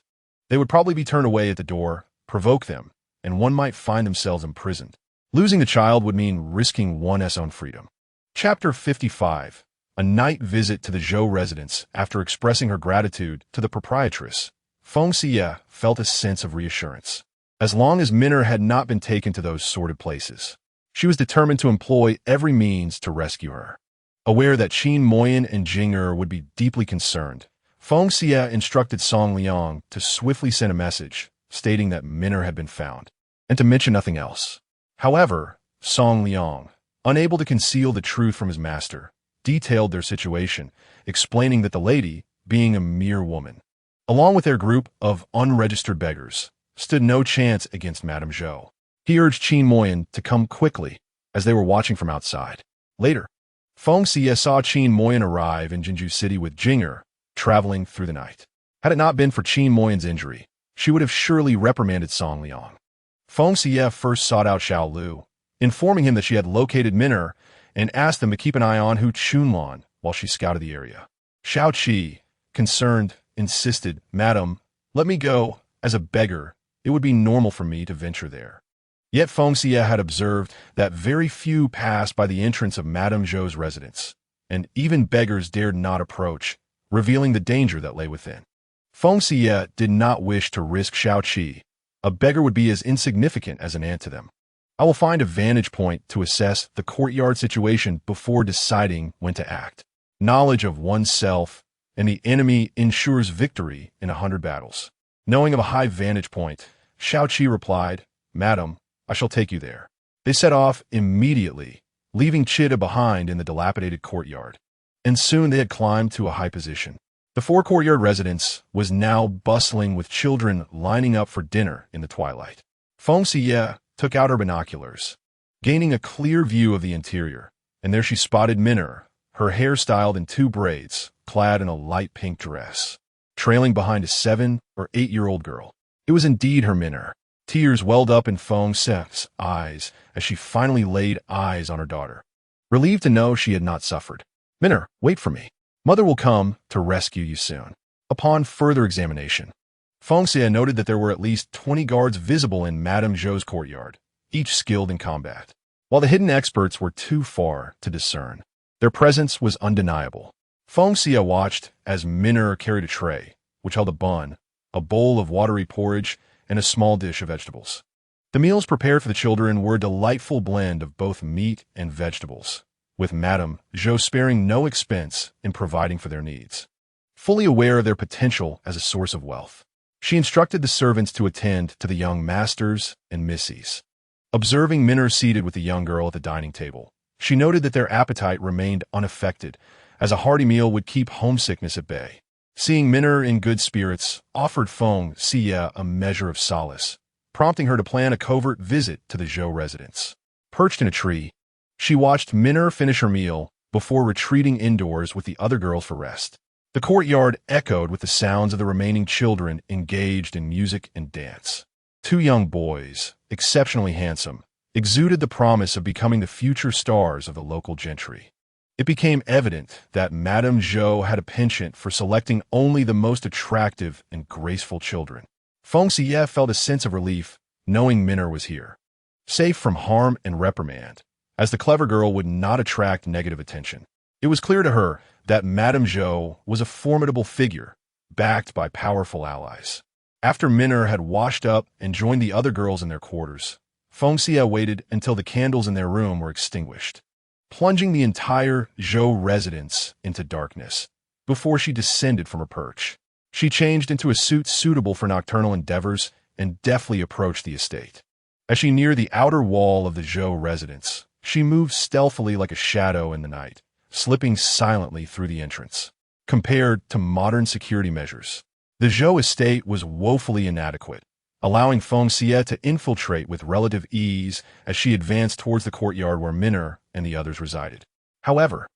they would probably be turned away at the door, provoke them, and one might find themselves imprisoned. Losing the child would mean risking one's own freedom. Chapter 55. A night visit to the Zhou residence. After expressing her gratitude to the proprietress, Feng Xiyue felt a sense of reassurance. As long as Minner had not been taken to those sordid places, she was determined to employ every means to rescue her. Aware that Qin Moyan and Jing'er would be deeply concerned, Feng Xiyue instructed Song Liang to swiftly send a message stating that Minner had been found, and to mention nothing else. However, Song Liang, unable to conceal the truth from his master, detailed their situation, explaining that the lady, being a mere woman, along with their group of unregistered beggars, stood no chance against Madame Zhou. He urged Qin Moyan to come quickly, as they were watching from outside. Later, Feng Xiyue saw Qin Moyan arrive in Jinzhou City with Jing'er, traveling through the night. Had it not been for Qin Moyan's injury, she would have surely reprimanded Song Liang. Feng Xiyue first sought out Xiao Lu, informing him that she had located Minner and asked them to keep an eye on Hu Chunlan while she scouted the area. Xiao Qi, concerned, insisted, Madam, let me go. As a beggar, it would be normal for me to venture there. Yet Feng Xiyue had observed that very few passed by the entrance of Madame Zhou's residence, and even beggars dared not approach, revealing the danger that lay within. Feng Xiyue did not wish to risk Xiao Qi. A beggar would be as insignificant as an ant to them. I will find a vantage point to assess the courtyard situation before deciding when to act. Knowledge of oneself and the enemy ensures victory in 100 battles. Knowing of a high vantage point, Xiao Qi replied, Madam, I shall take you there. They set off immediately, leaving Chida behind in the dilapidated courtyard. And soon they had climbed to a high position. The 4-courtyard residence was now bustling with children lining up for dinner in the twilight. Feng Xiyue took out her binoculars, gaining a clear view of the interior, and there she spotted Minner, her hair styled in 2 braids, clad in a light pink dress, trailing behind a 7- or 8-year-old girl. It was indeed her Minner. Tears welled up in Feng Xiyue's eyes as she finally laid eyes on her daughter. Relieved to know she had not suffered. Minner, wait for me. Mother will come to rescue you soon. Upon further examination, Feng Xiyue noted that there were at least 20 guards visible in Madame Zhou's courtyard, each skilled in combat. While the hidden experts were too far to discern, their presence was undeniable. Feng Xiyue watched as Minner carried a tray, which held a bun, a bowl of watery porridge, and a small dish of vegetables. The meals prepared for the children were a delightful blend of both meat and vegetables, with Madame Zhou sparing no expense in providing for their needs. Fully aware of their potential as a source of wealth, she instructed the servants to attend to the young masters and missies. Observing Minner seated with the young girl at the dining table, she noted that their appetite remained unaffected, as a hearty meal would keep homesickness at bay. Seeing Minner in good spirits offered Feng Xiyue a measure of solace, prompting her to plan a covert visit to the Zhou residence. Perched in a tree, she watched Minner finish her meal before retreating indoors with the other girls for rest. The courtyard echoed with the sounds of the remaining children engaged in music and dance. 2 young boys, exceptionally handsome, exuded the promise of becoming the future stars of the local gentry. It became evident that Madame Zhou had a penchant for selecting only the most attractive and graceful children. Feng Xiyue felt a sense of relief knowing Minner was here, safe from harm and reprimand, as the clever girl would not attract negative attention. It was clear to her that Madame Zhou was a formidable figure, backed by powerful allies. After Minner had washed up and joined the other girls in their quarters, Feng Xiyue waited until the candles in their room were extinguished. plunging the entire Zhou residence into darkness. Before she descended from her perch, she changed into a suit suitable for nocturnal endeavors and deftly approached the estate. As she neared the outer wall of the Zhou residence, she moved stealthily like a shadow in the night, slipping silently through the entrance. Compared to modern security measures, the Zhou estate was woefully inadequate, allowing Feng Xiyue to infiltrate with relative ease as she advanced towards the courtyard where Minner and the others resided. However,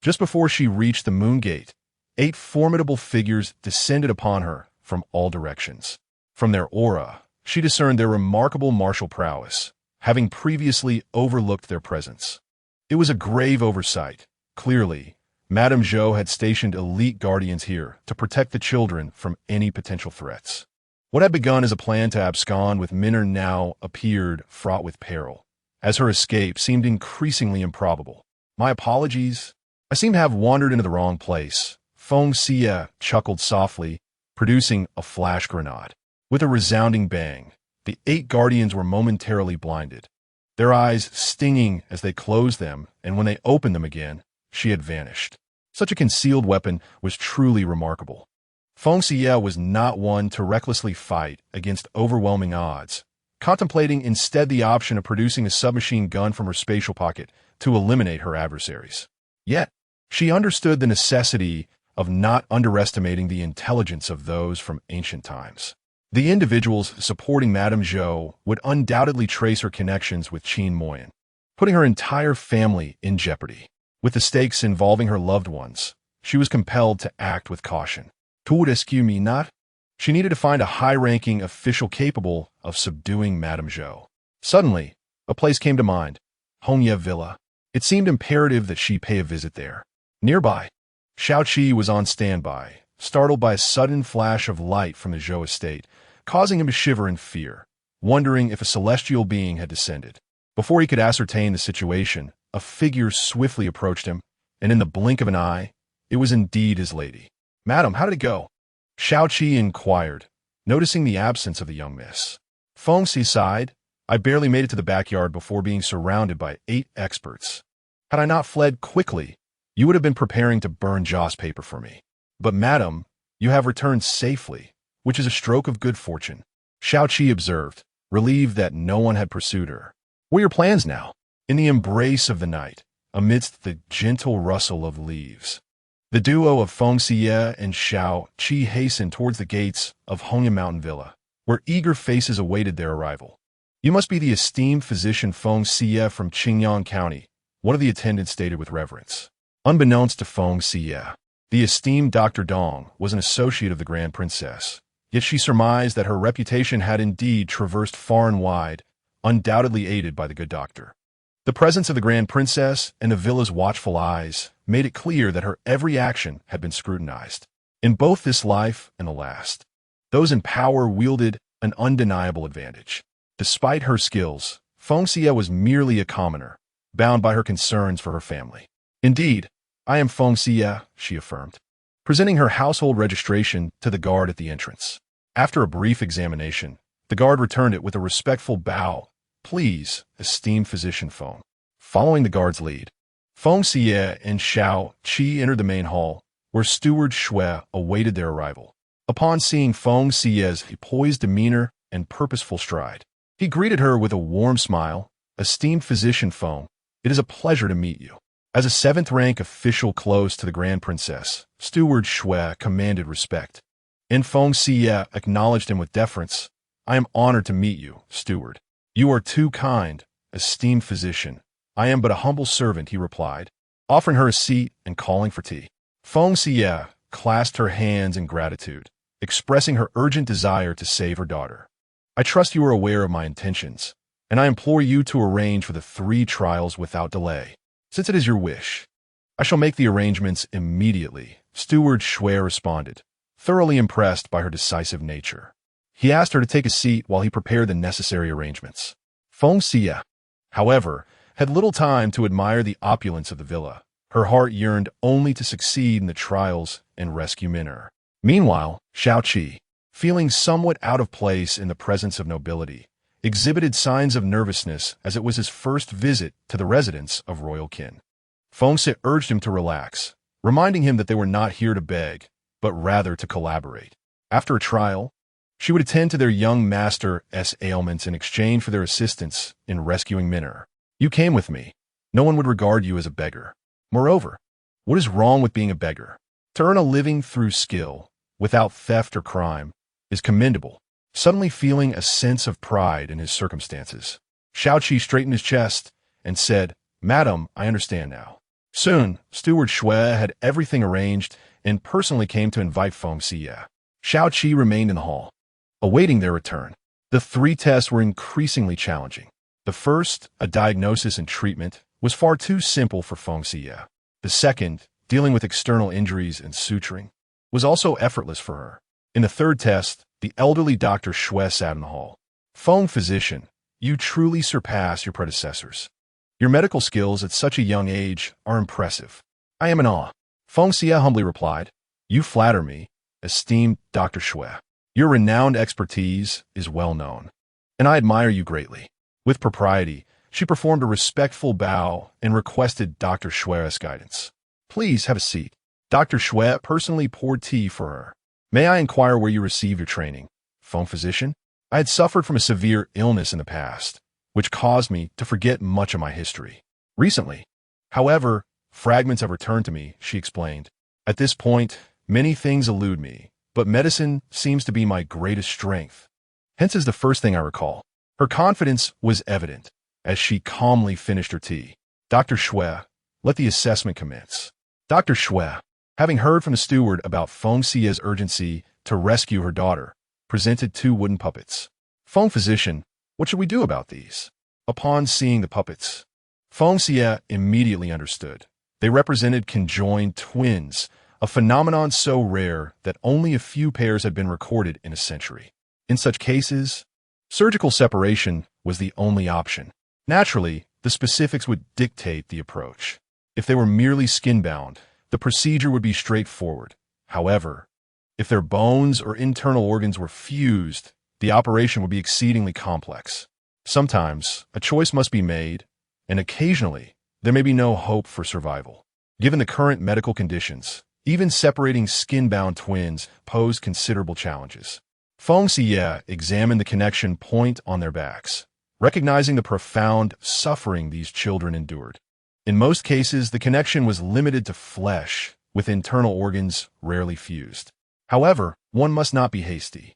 just before she reached the Moon Gate, 8 formidable figures descended upon her from all directions. From their aura, she discerned their remarkable martial prowess, having previously overlooked their presence. It was a grave oversight. Clearly, Madame Zhou had stationed elite guardians here to protect the children from any potential threats. What had begun as a plan to abscond with Minner now appeared fraught with peril, as her escape seemed increasingly improbable. My apologies. I seem to have wandered into the wrong place. Feng Xiyue chuckled softly, producing a flash grenade. With a resounding bang, the 8 guardians were momentarily blinded, their eyes stinging as they closed them, and when they opened them again, she had vanished. Such a concealed weapon was truly remarkable. Feng Xiyue was not one to recklessly fight against overwhelming odds, contemplating instead the option of producing a submachine gun from her spatial pocket to eliminate her adversaries. Yet, she understood the necessity of not underestimating the intelligence of those from ancient times. The individuals supporting Madame Zhou would undoubtedly trace her connections with Qin Moyan, putting her entire family in jeopardy. With the stakes involving her loved ones, she was compelled to act with caution. Tout rescue me not? She needed to find a high-ranking official capable of subduing Madame Zhou. Suddenly, a place came to mind, Hongye Villa. It seemed imperative that she pay a visit there. Nearby, Xiao Qi was on standby, startled by a sudden flash of light from the Zhou estate, causing him to shiver in fear, wondering if a celestial being had descended. Before he could ascertain the situation, a figure swiftly approached him, and in the blink of an eye, it was indeed his lady. "Madam, how did it go?" Xiao Qi inquired, noticing the absence of the young miss. Feng Xi sighed. "I barely made it to the backyard before being surrounded by 8 experts. Had I not fled quickly, you would have been preparing to burn joss paper for me. But madam, you have returned safely, which is a stroke of good fortune," Xiao Qi observed, relieved that no one had pursued her. "What are your plans now?" In the embrace of the night, amidst the gentle rustle of leaves, the duo of Feng Xiyue and Xiao Qi hastened towards the gates of Hongyan Mountain Villa, where eager faces awaited their arrival. "You must be the esteemed physician Feng Xiyue from Qingyang County," one of the attendants stated with reverence. Unbeknownst to Feng Xiyue, the esteemed Dr. Dong was an associate of the Grand Princess, yet she surmised that her reputation had indeed traversed far and wide, undoubtedly aided by the good doctor. The presence of the Grand Princess and the villa's watchful eyes made it clear that her every action had been scrutinized. In both this life and the last, those in power wielded an undeniable advantage. Despite her skills, Feng Xiyue was merely a commoner, bound by her concerns for her family. "Indeed, I am Feng Xiyue," she affirmed, presenting her household registration to the guard at the entrance. After a brief examination, the guard returned it with a respectful bow. "Please, esteemed physician Feng." Following the guard's lead, Feng Xiyue and Xiao Qi entered the main hall, where Steward Xue awaited their arrival. Upon seeing Feng Xiyue's poised demeanor and purposeful stride, he greeted her with a warm smile. "Esteemed physician Feng, it is a pleasure to meet you." As a 7th-rank official close to the Grand Princess, Steward Xue commanded respect, and Feng Xiyue acknowledged him with deference. "I am honored to meet you, Steward." "You are too kind, esteemed physician. I am but a humble servant," he replied, offering her a seat and calling for tea. Feng Xiyue clasped her hands in gratitude, expressing her urgent desire to save her daughter. "I trust you are aware of my intentions, and I implore you to arrange for the 3 trials without delay. Since it is your wish, I shall make the arrangements immediately," Steward Xue responded, thoroughly impressed by her decisive nature. He asked her to take a seat while he prepared the necessary arrangements. Feng Xiyue, however, had little time to admire the opulence of the villa. Her heart yearned only to succeed in the trials and rescue Minner. Meanwhile, Xiao Qi, feeling somewhat out of place in the presence of nobility, exhibited signs of nervousness as it was his first visit to the residence of royal kin. Feng Xiyue urged him to relax, reminding him that they were not here to beg, but rather to collaborate. After a trial, she would attend to their young master's ailments in exchange for their assistance in rescuing Minner. You came with me. No one would regard you as a beggar. Moreover, what is wrong with being a beggar? To earn a living through skill, without theft or crime, is commendable. Suddenly feeling a sense of pride in his circumstances, Xiaoqi straightened his chest and said, Madam, I understand now. Soon, Steward Xue had everything arranged and personally came to invite Feng Xiyue. Xiaoqi remained in the hall, awaiting their return. The 3 tests were increasingly challenging. The first, a diagnosis and treatment, was far too simple for Feng Xiyue. The second, dealing with external injuries and suturing, was also effortless for her. In the third test, the elderly Dr. Xue sat in the hall. Feng physician, you truly surpass your predecessors. Your medical skills at such a young age are impressive. I am in awe. Feng Xiyue humbly replied, You flatter me, esteemed Dr. Xue. Your renowned expertise is well known, and I admire you greatly. With propriety, she performed a respectful bow and requested Dr. Xue's guidance. Please have a seat. Dr. Xue personally poured tea for her. May I inquire where you received your training? Feng physician, I had suffered from a severe illness in the past, which caused me to forget much of my history. Recently, however, fragments have returned to me, she explained. At this point, many things elude me, but medicine seems to be my greatest strength. Hence is the first thing I recall. Her confidence was evident as she calmly finished her tea. Dr. Xue, let the assessment commence. Dr. Xue, having heard from the steward about Feng Xiyue's urgency to rescue her daughter, presented 2 wooden puppets. Feng physician, what should we do about these? Upon seeing the puppets, Feng Xiyue immediately understood. They represented conjoined twins, a phenomenon so rare that only a few pairs had been recorded in a century. In such cases, surgical separation was the only option. Naturally, the specifics would dictate the approach. If they were merely skin-bound, the procedure would be straightforward. However, if their bones or internal organs were fused, the operation would be exceedingly complex. Sometimes, a choice must be made, and occasionally, there may be no hope for survival. Given the current medical conditions, even separating skin-bound twins posed considerable challenges. Feng Xiyue examined the connection point on their backs, recognizing the profound suffering these children endured. In most cases, the connection was limited to flesh, with internal organs rarely fused. However, one must not be hasty.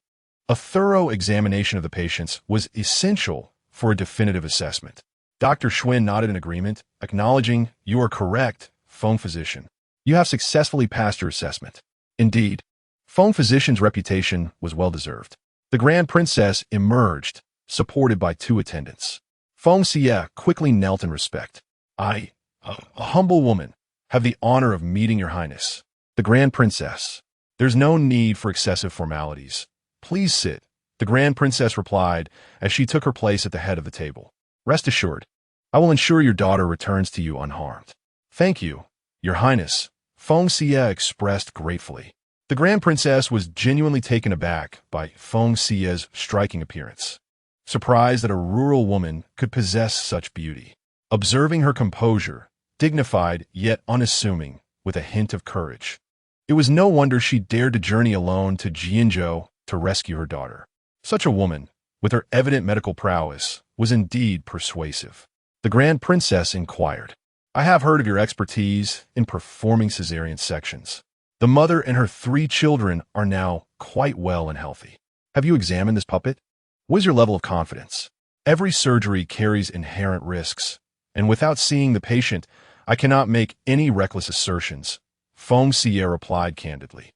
A thorough examination of the patients was essential for a definitive assessment. Dr. Xue nodded in agreement, acknowledging, You are correct, Feng physician. You have successfully passed your assessment. Indeed, Feng physician's reputation was well-deserved. The Grand Princess emerged, supported by 2 attendants. Feng Xiyue quickly knelt in respect. I, a humble woman, have the honor of meeting your highness. The Grand Princess. There's no need for excessive formalities. Please sit, the Grand Princess replied as she took her place at the head of the table. Rest assured, I will ensure your daughter returns to you unharmed. Thank you, your highness, Feng Xiyue expressed gratefully. The Grand Princess was genuinely taken aback by Feng Xiyue's striking appearance, surprised that a rural woman could possess such beauty. Observing her composure, dignified yet unassuming, with a hint of courage, it was no wonder she dared to journey alone to Jianzhou to rescue her daughter. Such a woman, with her evident medical prowess, was indeed persuasive. The Grand Princess inquired, I have heard of your expertise in performing cesarean sections. The mother and her 3 children are now quite well and healthy. Have you examined this puppet? What is your level of confidence? Every surgery carries inherent risks, and without seeing the patient, I cannot make any reckless assertions, Feng Xiyue replied candidly.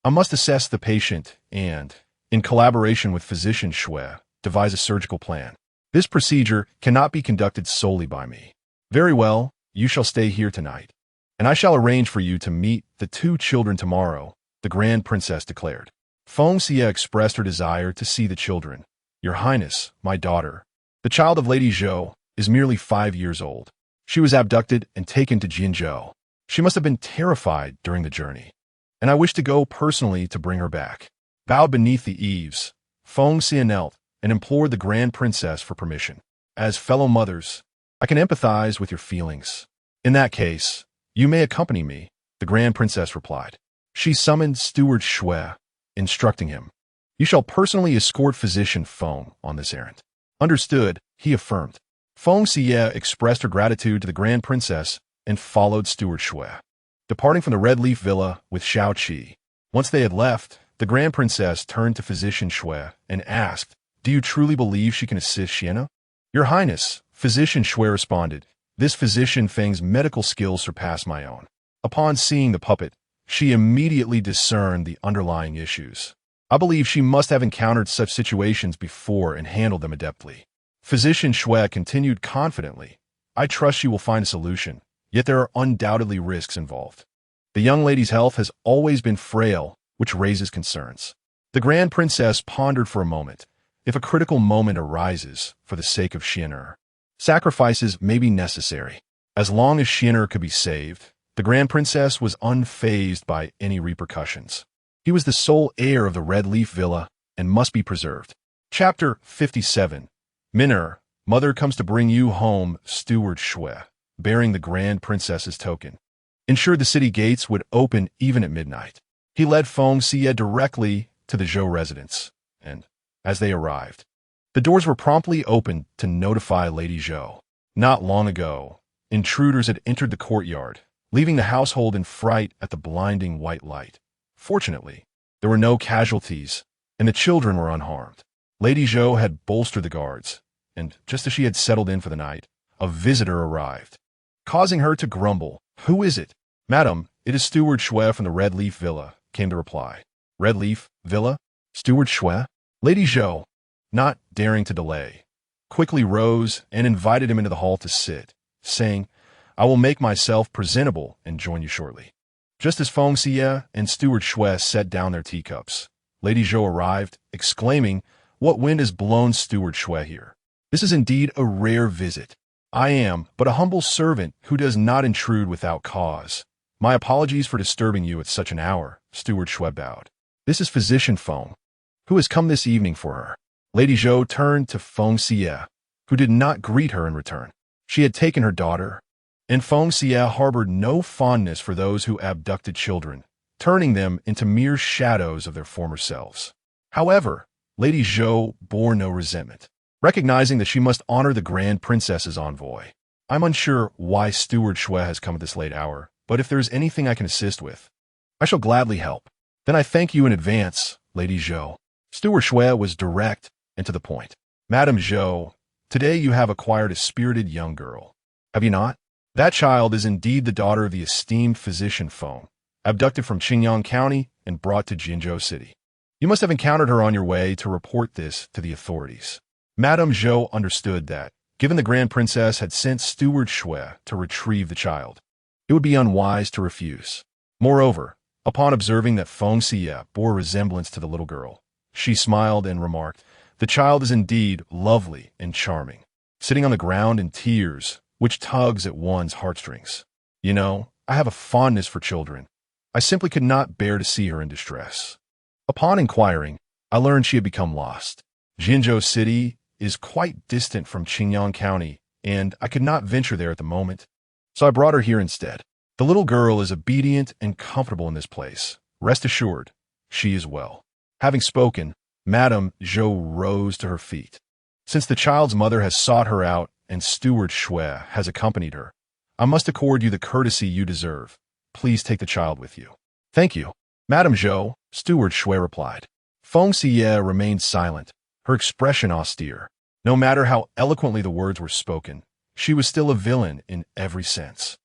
I must assess the patient and, in collaboration with physician Xue, devise a surgical plan. This procedure cannot be conducted solely by me. Very well, you shall stay here tonight, and I shall arrange for you to meet the 2 children tomorrow, the Grand Princess declared. Feng Xiyue expressed her desire to see the children. Your Highness, my daughter, the child of Lady Zhou, is merely 5 years old. She was abducted and taken to Jianzhou. She must have been terrified during the journey, and I wish to go personally to bring her back. Bowed beneath the eaves, Feng Xiyue knelt and implored the Grand Princess for permission. As fellow mothers, I can empathize with your feelings. In that case, You may accompany me, the Grand Princess replied. She summoned Steward Xue, instructing him. You shall personally escort physician Feng on this errand. Understood, he affirmed. Feng Xiyue expressed her gratitude to the Grand Princess and followed Steward Xue, departing from the Red Leaf Villa with Xiao Qi. Once they had left, the Grand Princess turned to Physician Xue and asked, Do you truly believe she can assist Xiena? Your Highness, Physician Xue responded, This physician Feng's medical skills surpass my own. Upon seeing the puppet, she immediately discerned the underlying issues. I believe she must have encountered such situations before and handled them adeptly. Physician Xue continued confidently, I trust she will find a solution, yet there are undoubtedly risks involved. The young lady's health has always been frail, which raises concerns. The Grand Princess pondered for a moment. If a critical moment arises for the sake of Xian'er, sacrifices may be necessary. As long as Xian'er could be saved, the Grand Princess was unfazed by any repercussions. He was the sole heir of the Red Leaf Villa and must be preserved. Chapter 57. Min'er, Mother comes to bring you home, Steward Xue, bearing the Grand Princess's token. Ensured the city gates would open even at midnight. He led Feng Xiyue directly to the Zhou residence, and, as they arrived, the doors were promptly opened to notify Lady Zhou. Not long ago, intruders had entered the courtyard, leaving the household in fright at the blinding white light. Fortunately, there were no casualties, and the children were unharmed. Lady Zhou had bolstered the guards, and just as she had settled in for the night, a visitor arrived, causing her to grumble. Who is it? Madam, it is Steward Xue from the Red Leaf Villa, came the reply. Red Leaf Villa? Steward Xue? Lady Zhou, not daring to delay, quickly rose and invited him into the hall to sit, saying, I will make myself presentable and join you shortly. Just as Feng Xiyue and Steward Xue set down their teacups, Lady Zhou arrived, exclaiming, What wind has blown Steward Xue here? This is indeed a rare visit. I am but a humble servant who does not intrude without cause. My apologies for disturbing you at such an hour, Steward Xue bowed. This is Physician Feng, who has come this evening for her. Lady Zhou turned to Feng Xiyue, who did not greet her in return. She had taken her daughter, and Feng Xiyue harbored no fondness for those who abducted children, turning them into mere shadows of their former selves. However, Lady Zhou bore no resentment, recognizing that she must honor the Grand Princess's envoy. I'm unsure why Steward Xue has come at this late hour, but if there is anything I can assist with, I shall gladly help. Then I thank you in advance, Lady Zhou. Steward Xue was direct and to the point. Madam Zhou, today you have acquired a spirited young girl. Have you not? That child is indeed the daughter of the esteemed physician Feng, abducted from Qingyang County and brought to Jinzhou City. You must have encountered her on your way to report this to the authorities. Madame Zhou understood that, given the Grand Princess had sent Steward Xue to retrieve the child, it would be unwise to refuse. Moreover, upon observing that Feng Xiyue bore resemblance to the little girl, she smiled and remarked, The child is indeed lovely and charming, sitting on the ground in tears, which tugs at one's heartstrings. You know, I have a fondness for children. I simply could not bear to see her in distress. Upon inquiring, I learned she had become lost. Jinzhou City is quite distant from Qingyang County, and I could not venture there at the moment, so I brought her here instead. The little girl is obedient and comfortable in this place. Rest assured, she is well. Having spoken, Madame Zhou rose to her feet. Since the child's mother has sought her out and Steward Xue has accompanied her, I must accord you the courtesy you deserve. Please take the child with you. Thank you. Madame Zhou, Steward Xue replied. Feng Xiyue remained silent, her expression austere. No matter how eloquently the words were spoken, she was still a villain in every sense.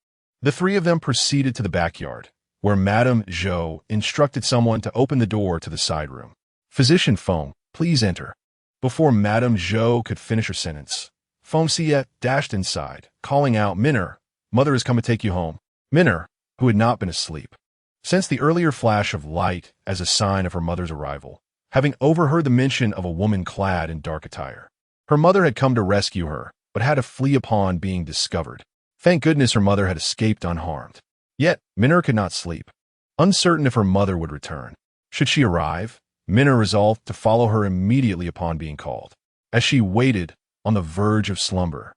The three of them proceeded to the backyard, where Madame Zhou instructed someone to open the door to the side room. Physician Feng, please enter. Before Madame Zhou could finish her sentence, Feng Xiyue dashed inside, calling out, Min'er, Mother has come to take you home. Min'er, who had not been asleep, sensed the earlier flash of light as a sign of her mother's arrival, having overheard the mention of a woman clad in dark attire. Her mother had come to rescue her, but had to flee upon being discovered. Thank goodness her mother had escaped unharmed. Yet, Min'er could not sleep, uncertain if her mother would return. Should she arrive, Min'er resolved to follow her immediately upon being called. As she waited on the verge of slumber,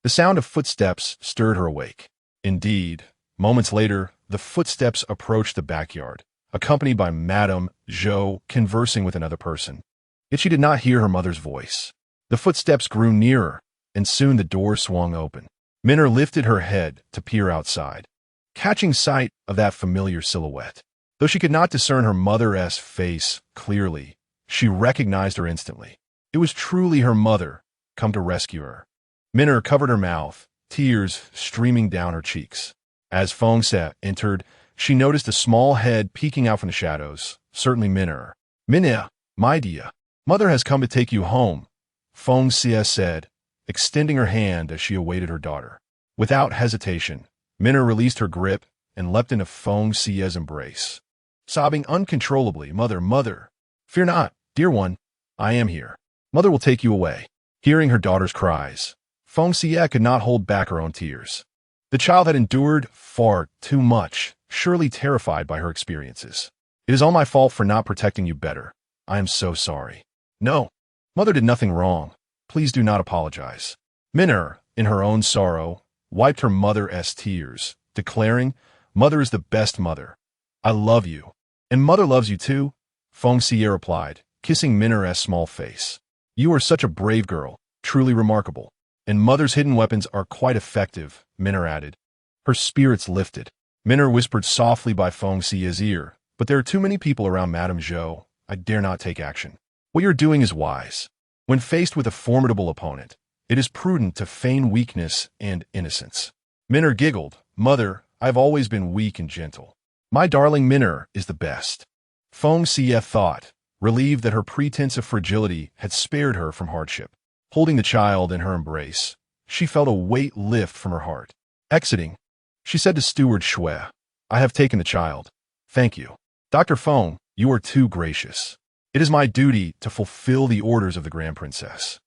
the sound of footsteps stirred her awake. Indeed, Moments later, the footsteps approached the backyard, accompanied by Madame Zhou conversing with another person. Yet she did not hear her mother's voice. The footsteps grew nearer, and soon the door swung open. Minna lifted her head to peer outside, catching sight of that familiar silhouette. Though she could not discern her mother's face clearly, she recognized her instantly. It was truly her mother, come to rescue her. Minna covered her mouth, tears streaming down her cheeks. As Feng Xiyue entered, she noticed a small head peeking out from the shadows. Certainly Minna. Minna, my dear, mother has come to take you home, Feng Xiyue said, extending her hand as she awaited her daughter. Without hesitation, Minna released her grip and leapt into Feng Xiyue's embrace. Sobbing uncontrollably, Mother, mother, fear not, dear one, I am here. Mother will take you away. Hearing her daughter's cries, Feng Xiyue could not hold back her own tears. The child had endured far too much, surely terrified by her experiences. It is all my fault for not protecting you better. I am so sorry. No, mother did nothing wrong. Please do not apologize. Minna, in her own sorrow, wiped her mother's tears, declaring, Mother is the best mother. I love you. And mother loves you too, Feng Xiyue replied, kissing Minna's small face. You are such a brave girl, truly remarkable. And mother's hidden weapons are quite effective, Minna added. Her spirits lifted. Minna whispered softly by Feng Xiyue's ear, but there are too many people around Madame Zhou. I dare not take action. What you're doing is wise. When faced with a formidable opponent, it is prudent to feign weakness and innocence. Minna giggled. Mother, I've always been weak and gentle. My darling Minna is the best. Feng Xiyue thought, relieved that her pretense of fragility had spared her from hardship. Holding the child in her embrace, she felt a weight lift from her heart. Exiting, she said to Steward Xue, I have taken the child. Thank you. Dr. Feng, you are too gracious. It is my duty to fulfill the orders of the Grand Princess.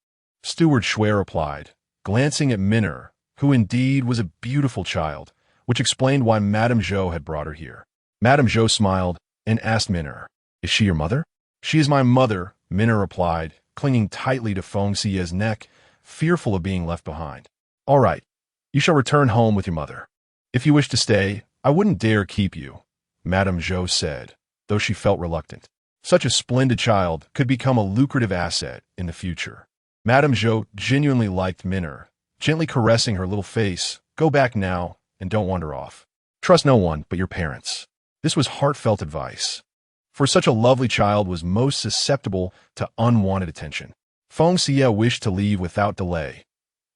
Steward Xue replied, glancing at Minna, who indeed was a beautiful child, which explained why Madame Zhou had brought her here. Madame Zhou smiled and asked Minna, Is she your mother? She is my mother, Minna replied, clinging tightly to Feng Xiyue's neck, fearful of being left behind. All right, you shall return home with your mother. If you wish to stay, I wouldn't dare keep you, Madame Zhou said, though she felt reluctant. Such a splendid child could become a lucrative asset in the future. Madame Zhou genuinely liked Minna, gently caressing her little face. Go back now and don't wander off. Trust no one but your parents. This was heartfelt advice, for such a lovely child was most susceptible to unwanted attention. Feng Xiyue wished to leave without delay.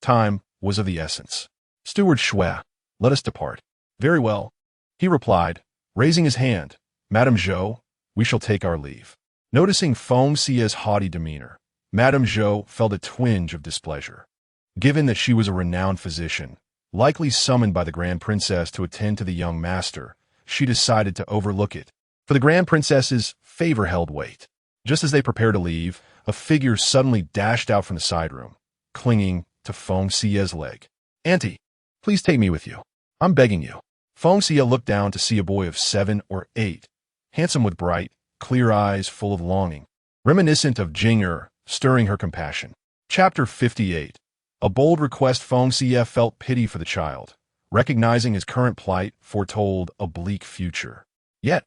Time was of the essence. Steward Xue, let us depart. Very well, he replied, raising his hand. Madame Zhou, we shall take our leave. Noticing Feng Xiyue's haughty demeanor, Madame Zhou felt a twinge of displeasure. Given that she was a renowned physician, likely summoned by the Grand Princess to attend to the young master, she decided to overlook it. For the Grand Princess's favor held weight. Just as they prepared to leave, a figure suddenly dashed out from the side room, clinging to Feng Xiyue's leg. Auntie, please take me with you. I'm begging you. Feng Xiyue looked down to see a boy of 7 or 8, handsome with bright, clear eyes full of longing, reminiscent of Jing'er, stirring her compassion. Chapter 58. A bold request. Feng Xiyue felt pity for the child, recognizing his current plight foretold a bleak future. Yet,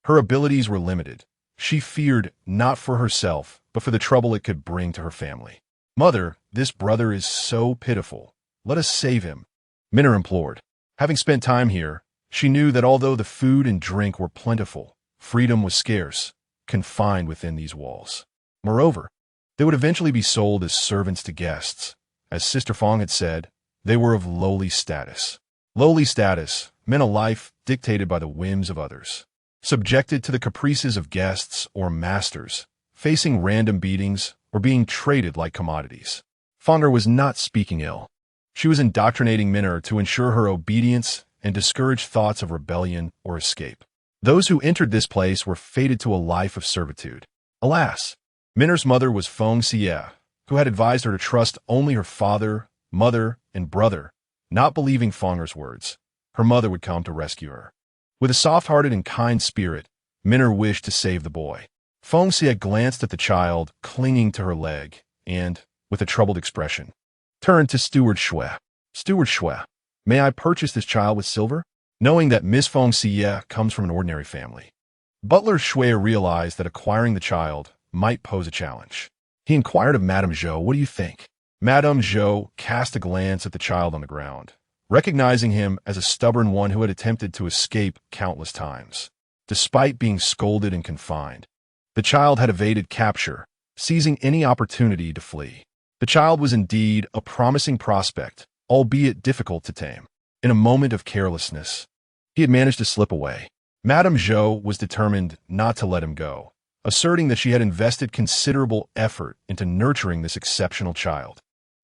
her abilities were limited. She feared not for herself, but for the trouble it could bring to her family. Mother, this brother is so pitiful. Let us save him, Minna implored. Having spent time here, she knew that although the food and drink were plentiful, freedom was scarce, confined within these walls. Moreover, they would eventually be sold as servants to guests. As Sister Feng had said, they were of lowly status. Lowly status meant a life dictated by the whims of others, subjected to the caprices of guests or masters, facing random beatings or being traded like commodities. Fenger was not speaking ill. She was indoctrinating Minna to ensure her obedience and discourage thoughts of rebellion or escape. Those who entered this place were fated to a life of servitude. Alas, Minna's mother was Feng Xiyue, who had advised her to trust only her father, mother, and brother. Not believing Fenger's words, her mother would come to rescue her. With a soft-hearted and kind spirit, Minna wished to save the boy. Feng Xiyue glanced at the child clinging to her leg and, with a troubled expression, turned to Steward Xue. Steward Xue, may I purchase this child with silver? knowing that Miss Feng Xiyue comes from an ordinary family. Butler Xue realized that acquiring the child might pose a challenge. He inquired of Madame Zhou, "What do you think?" Madame Zhou cast a glance at the child on the ground, recognizing him as a stubborn one who had attempted to escape countless times. Despite being scolded and confined, the child had evaded capture, seizing any opportunity to flee. The child was indeed a promising prospect, albeit difficult to tame. In a moment of carelessness, he had managed to slip away. Madame Zhou was determined not to let him go, asserting that she had invested considerable effort into nurturing this exceptional child.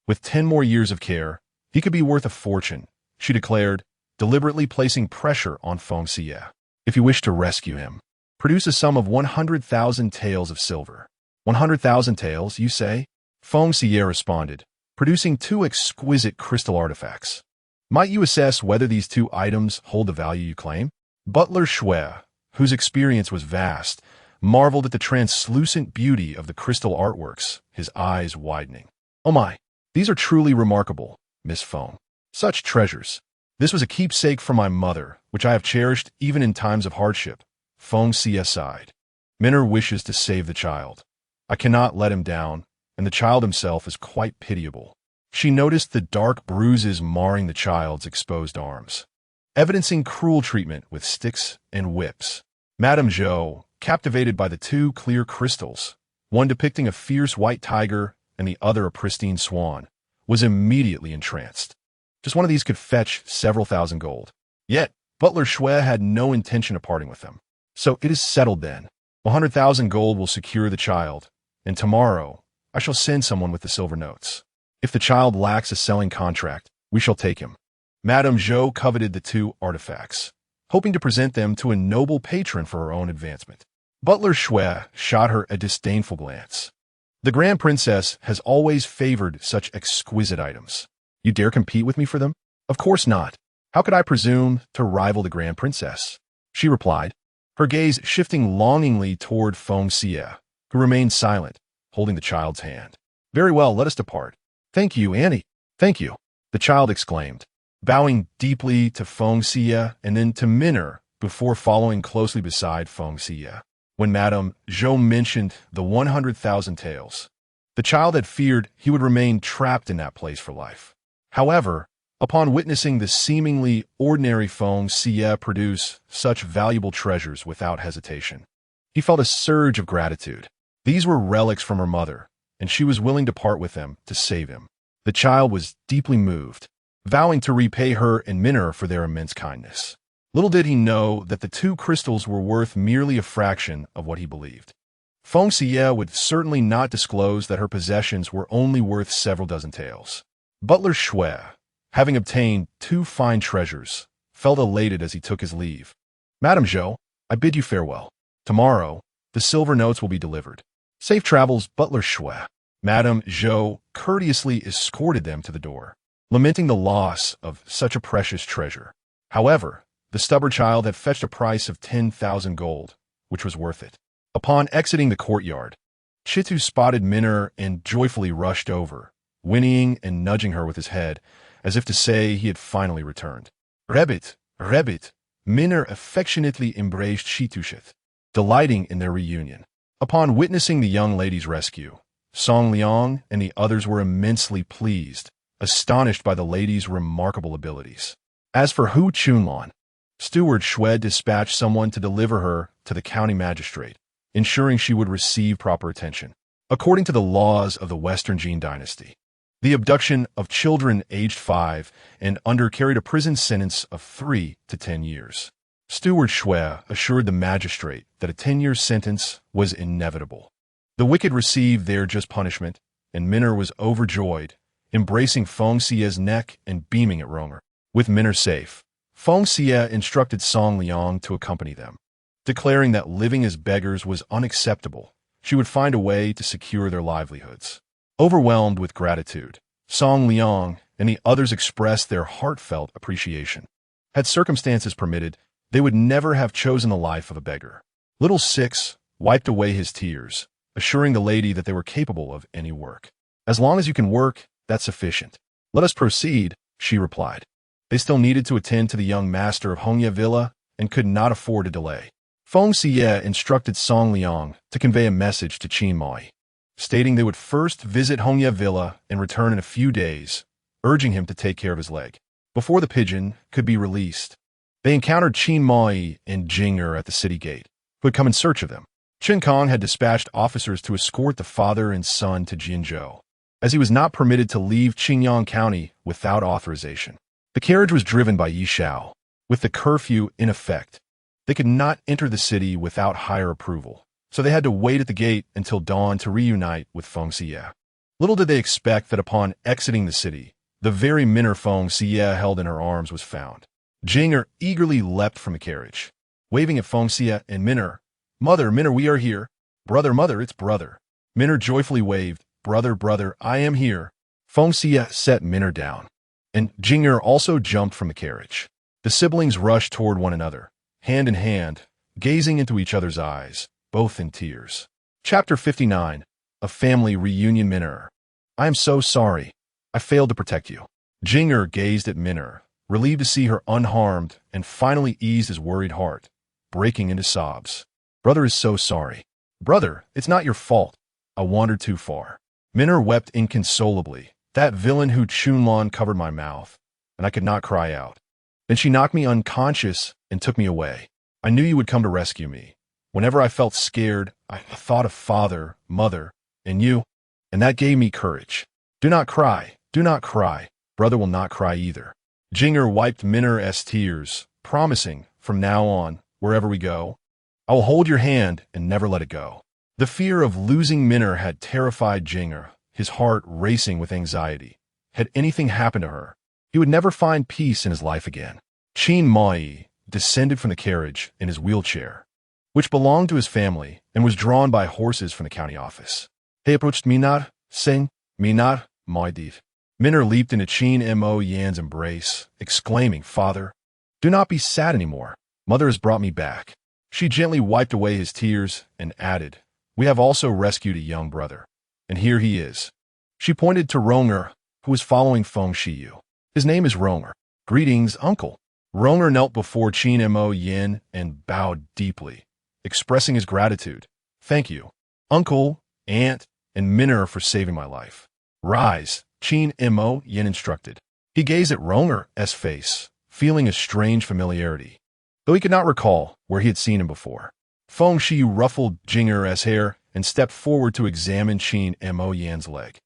With 10 more years of care, he could be worth a fortune, she declared, deliberately placing pressure on Feng Xiyue. If you wish to rescue him, produce a sum of 100,000 taels of silver. 100,000 taels, you say? Feng Xiyue responded, producing 2 exquisite crystal artifacts. Might you assess whether these 2 items hold the value you claim? Butler Xue, whose experience was vast, marveled at the translucent beauty of the crystal artworks, his eyes widening. "Oh my, these are truly remarkable, Miss Feng. Such treasures. This was a keepsake from my mother, which I have cherished even in times of hardship." Feng Xiyue sighed. Minner wishes to save the child. I cannot let him down, and the child himself is quite pitiable. She noticed the dark bruises marring the child's exposed arms, evidencing cruel treatment with sticks and whips. Madame Zhou, captivated by the 2 clear crystals, one depicting a fierce white tiger and the other a pristine swan, was immediately entranced. Just one of these could fetch several thousand gold. Yet, Butler Xue had no intention of parting with them. "So it is settled then. 100,000 gold will secure the child, and tomorrow I shall send someone with the silver notes. If the child lacks a selling contract, we shall take him." Madame Zhou coveted the 2 artifacts, hoping to present them to a noble patron for her own advancement. Butler Xue shot her a disdainful glance. "The Grand Princess has always favored such exquisite items. You dare compete with me for them? Of course not. How could I presume to rival the Grand Princess?" she replied, her gaze shifting longingly toward Feng Xiyue, who remained silent, holding the child's hand. "Very well, let us depart." "Thank you, Annie. Thank you," the child exclaimed, bowing deeply to Feng Xiyue and then to Minner before following closely beside Feng Xiyue. When Madame Zhou mentioned the 100,000 taels, the child had feared he would remain trapped in that place for life. However, upon witnessing the seemingly ordinary Feng Xiyue produce such valuable treasures without hesitation, he felt a surge of gratitude. These were relics from her mother, and she was willing to part with them to save him. The child was deeply moved, vowing to repay her and Minner for their immense kindness. Little did he know that the 2 crystals were worth merely a fraction of what he believed. Feng Xiyue would certainly not disclose that her possessions were only worth several dozen taels. Butler Xue, having obtained 2 fine treasures, felt elated as he took his leave. "Madame Zhou, I bid you farewell. Tomorrow, the silver notes will be delivered. Safe travels, Butler Xue." Madame Zhou courteously escorted them to the door, lamenting the loss of such a precious treasure. However, the stubborn child had fetched a price of 10,000 gold, which was worth it. Upon exiting the courtyard, Chitu spotted Minner and joyfully rushed over, whinnying and nudging her with his head, as if to say he had finally returned. "Rebit, Rebit," Minner affectionately embraced Chitushith, delighting in their reunion. Upon witnessing the young lady's rescue, Song Liang and the others were immensely pleased, astonished by the lady's remarkable abilities. As for Hu Chunlan, Steward Xue dispatched someone to deliver her to the county magistrate, ensuring she would receive proper attention. According to the laws of the Western Jin dynasty, the abduction of children aged 5 and under carried a prison sentence of 3 to 10 years. Steward Xue assured the magistrate that a 10-year sentence was inevitable. The wicked received their just punishment, and Minner was overjoyed, embracing Feng Xiyue's neck and beaming at Romer. With Minner safe, Feng Xiyue instructed Song Liang to accompany them, declaring that living as beggars was unacceptable. She would find a way to secure their livelihoods. Overwhelmed with gratitude, Song Liang and the others expressed their heartfelt appreciation. Had circumstances permitted, they would never have chosen the life of a beggar. Little Six wiped away his tears, assuring the lady that they were capable of any work. "As long as you can work, that's sufficient. Let us proceed," she replied. They still needed to attend to the young master of Hongye Villa and could not afford a delay. Feng Xiyue instructed Song Liang to convey a message to Qin Mai, stating they would first visit Hongye Villa and return in a few days, urging him to take care of his leg before the pigeon could be released. They encountered Qin Mai and Jing'er at the city gate, who had come in search of them. Qin Kong had dispatched officers to escort the father and son to Jinzhou, as he was not permitted to leave Qingyang County without authorization. The carriage was driven by Yi Shao. With the curfew in effect, they could not enter the city without higher approval, so they had to wait at the gate until dawn to reunite with Feng Xiyue. Little did they expect that upon exiting the city, the very minnow Feng Xiyue held in her arms was found. Jing'er eagerly leapt from the carriage, waving at Feng Xiyue and Minner. "Mother, Minner, we are here." "Brother, mother, it's brother." Minner joyfully waved. "Brother, brother, I am here." Feng Xiyue set Minner down, and Jing'er also jumped from the carriage. The siblings rushed toward one another, hand in hand, gazing into each other's eyes, both in tears. Chapter 59. A Family Reunion. Minner. "I am so sorry. I failed to protect you." Jing'er gazed at Minner, relieved to see her unharmed, and finally eased his worried heart, breaking into sobs. "Brother is so sorry." "Brother, it's not your fault. I wandered too far." Minner wept inconsolably. "That villain Hu Chunlan covered my mouth, and I could not cry out. Then she knocked me unconscious and took me away. I knew you would come to rescue me. Whenever I felt scared, I thought of father, mother, and you, and that gave me courage. Do not cry, do not cry. Brother will not cry either." Jing'er wiped Minner's tears, promising, "From now on, wherever we go, I will hold your hand and never let it go." The fear of losing Minner had terrified Jing'er, his heart racing with anxiety. Had anything happened to her, he would never find peace in his life again. Qin Mai descended from the carriage in his wheelchair, which belonged to his family and was drawn by horses from the county office. They approached Minner, saying, "Minner, my dear." Minner leaped into Qin Mo Yan's embrace, exclaiming, "Father, do not be sad anymore. Mother has brought me back." She gently wiped away his tears and added, "We have also rescued a young brother, and here he is." She pointed to Ronger, who was following Feng Xiyue. "His name is Ronger. Greetings, uncle." Ronger knelt before Qin Mo Yan and bowed deeply, expressing his gratitude. "Thank you, uncle, aunt, and Minner for saving my life." "Rise," Qin Mo Yan instructed. He gazed at Ronger's face, feeling a strange familiarity, though he could not recall where he had seen him before. Feng Xiyue ruffled Jing'er's hair and stepped forward to examine Qin Mo Yan's leg,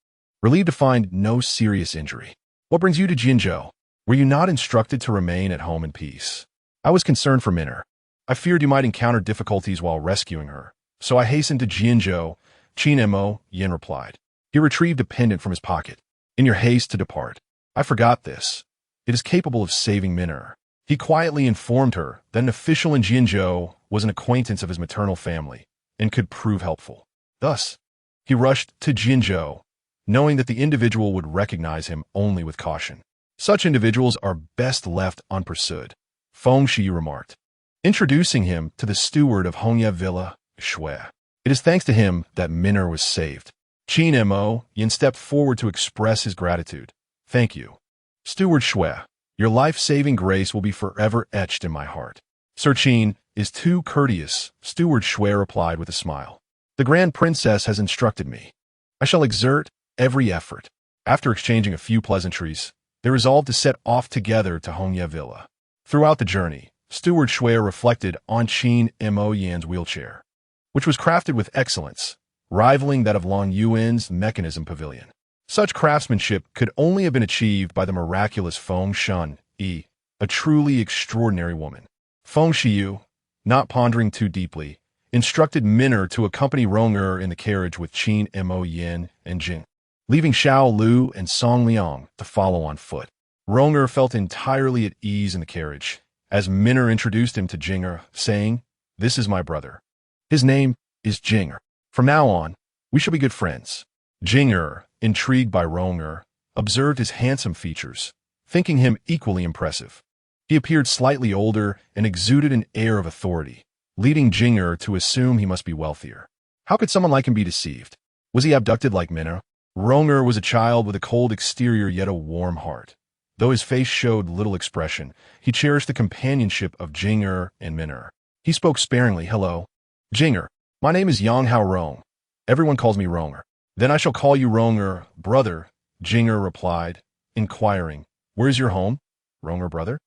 relieved to find no serious injury. "What brings you to Jinzhou? Were you not instructed to remain at home in peace?" "I was concerned for Minner. I feared you might encounter difficulties while rescuing her, so I hastened to Jinzhou," Qin Mo Yan replied. He retrieved a pendant from his pocket. "In your haste to depart, I forgot this. It is capable of saving Minner." He quietly informed her that an official in Jinzhou was an acquaintance of his maternal family and could prove helpful. Thus, he rushed to Jinzhou, knowing that the individual would recognize him only with caution. "Such individuals are best left unpursued," Feng Xiyue remarked, introducing him to the steward of Hongye Villa, Shui. "It is thanks to him that Minner was saved." Qin Mo Yan stepped forward to express his gratitude. "Thank you, Steward Shui. Your life-saving grace will be forever etched in my heart." "Sir Qin is too courteous," Steward Shui replied with a smile. "The Grand Princess has instructed me. I shall exert every effort." After exchanging a few pleasantries, they resolved to set off together to Hongye Villa. Throughout the journey, Steward Shui reflected on Qin Mo Yan's wheelchair, which was crafted with excellence, rivaling that of Long Yuan's mechanism pavilion. Such craftsmanship could only have been achieved by the miraculous Feng Xiyue, a truly extraordinary woman. Feng Xiyue, not pondering too deeply, instructed Minner to accompany Ronger in the carriage with Qin Mo Yan and Jing, leaving Xiao Lu and Song Liang to follow on foot. Ronger felt entirely at ease in the carriage, as Minner introduced him to Jing'er, saying, "This is my brother. His name is Jing'er. From now on, we shall be good friends." Jing'er, intrigued by Ronger, observed his handsome features, thinking him equally impressive. He appeared slightly older and exuded an air of authority, leading Jing'er to assume he must be wealthier. How could someone like him be deceived? Was he abducted like Minner? Ronger was a child with a cold exterior yet a warm heart. Though his face showed little expression, he cherished the companionship of Jing'er and Min'er. He spoke sparingly. Hello, Jing'er. My name is Yang Hao Rong. Everyone calls me Ronger. Then I shall call you Ronger, brother, Jing'er replied, inquiring, where is your home, Ronger brother?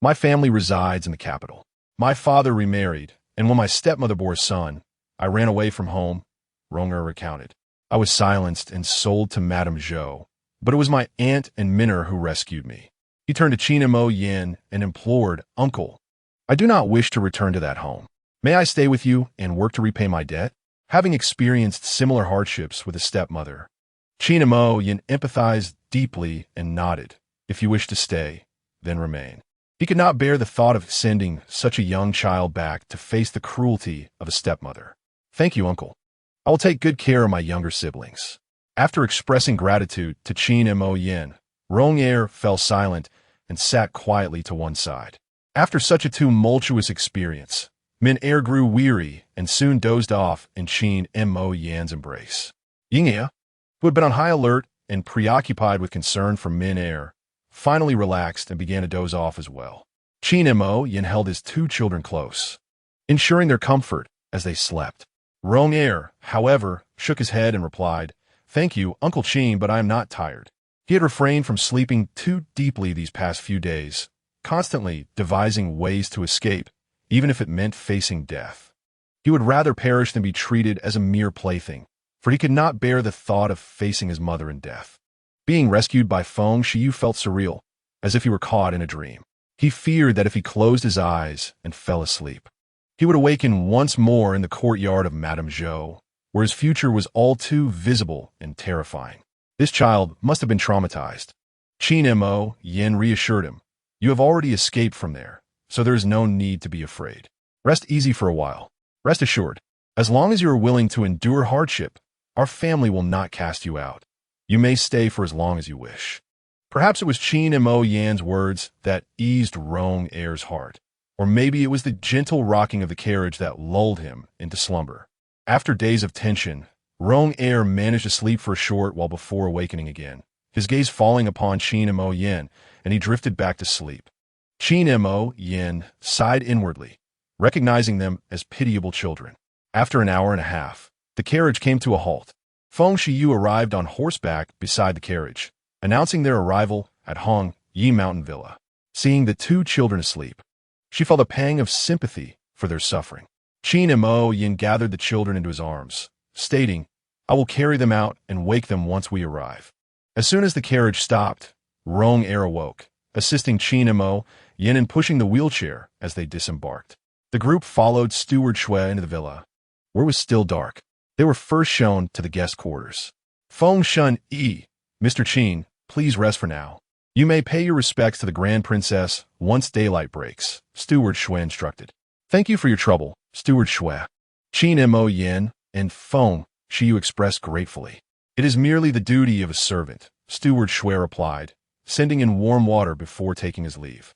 My family resides in the capital. My father remarried, and when my stepmother bore a son, I ran away from home, Ronger recounted. I was silenced and sold to Madame Zhou, but it was my aunt and Min'er who rescued me. He turned to Qin Mo Yin and implored, Uncle, I do not wish to return to that home. May I stay with you and work to repay my debt? Having experienced similar hardships with a stepmother, Qin Mo Yin empathized deeply and nodded. If you wish to stay, then remain. He could not bear the thought of sending such a young child back to face the cruelty of a stepmother. Thank you, Uncle. I will take good care of my younger siblings. After expressing gratitude to Qin Mo Yin, Ronger fell silent and sat quietly to one side. After such a tumultuous experience, Min'er grew weary and soon dozed off in Qin Mo Yin's embrace. Yingye, who had been on high alert and preoccupied with concern for Min'er, finally relaxed and began to doze off as well. Qin Mo Yin held his two children close, ensuring their comfort as they slept. Ronger, however, shook his head and replied, Thank you, Uncle Qin, but I am not tired. He had refrained from sleeping too deeply these past few days, constantly devising ways to escape, even if it meant facing death. He would rather perish than be treated as a mere plaything, for he could not bear the thought of facing his mother in death. Being rescued by Feng Xiyue felt surreal, as if he were caught in a dream. He feared that if he closed his eyes and fell asleep, he would awaken once more in the courtyard of Madame Zhou, where his future was all too visible and terrifying. This child must have been traumatized. Qin Mo Yin reassured him, You have already escaped from there, so there is no need to be afraid. Rest easy for a while. Rest assured, as long as you are willing to endure hardship, our family will not cast you out. You may stay for as long as you wish. Perhaps it was Qin Mo Yin's words that eased Ronger's heart, or maybe it was the gentle rocking of the carriage that lulled him into slumber. After days of tension, Ronger managed to sleep for a short while before awakening again, his gaze falling upon Qin Mo Yin, and he drifted back to sleep. Qin Mo Yin sighed inwardly, recognizing them as pitiable children. After an hour and a half, the carriage came to a halt. Feng Xiyue arrived on horseback beside the carriage, announcing their arrival at Hong Yi Mountain Villa. Seeing the two children asleep, she felt a pang of sympathy for their suffering. Qin Mo Yin gathered the children into his arms, stating, I will carry them out and wake them once we arrive. As soon as the carriage stopped, Ronger awoke, assisting Qin Mo Yin in pushing the wheelchair as they disembarked. The group followed Steward Xue into the villa, where it was still dark. They were first shown to the guest quarters. Feng Xiyue, Mr. Qin, please rest for now. You may pay your respects to the Grand Princess once daylight breaks, Steward Xue instructed. Thank you for your trouble, Steward Xue. Qin Mo Yin and Feng Xiyue expressed gratefully. It is merely the duty of a servant, Steward Xue replied, sending in warm water before taking his leave.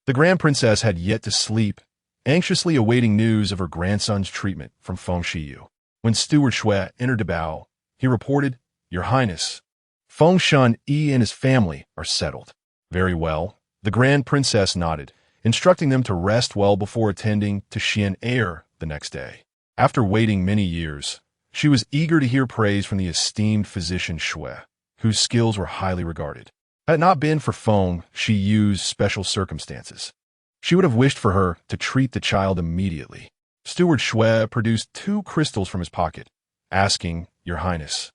The Grand Princess had yet to sleep, anxiously awaiting news of her grandson's treatment from Feng Xiyue. When Steward Xue entered to bow, he reported, Your Highness, Feng Xiyue and his family are settled. Very well, the Grand Princess nodded, instructing them to rest well before attending to Xian'er the next day. After waiting many years, she was eager to hear praise from the esteemed physician Xue, whose skills were highly regarded. Had it not been for Feng Xiyue's special circumstances, she would have wished for her to treat the child immediately. Steward Xue produced 2 crystals from his pocket, asking, Your Highness,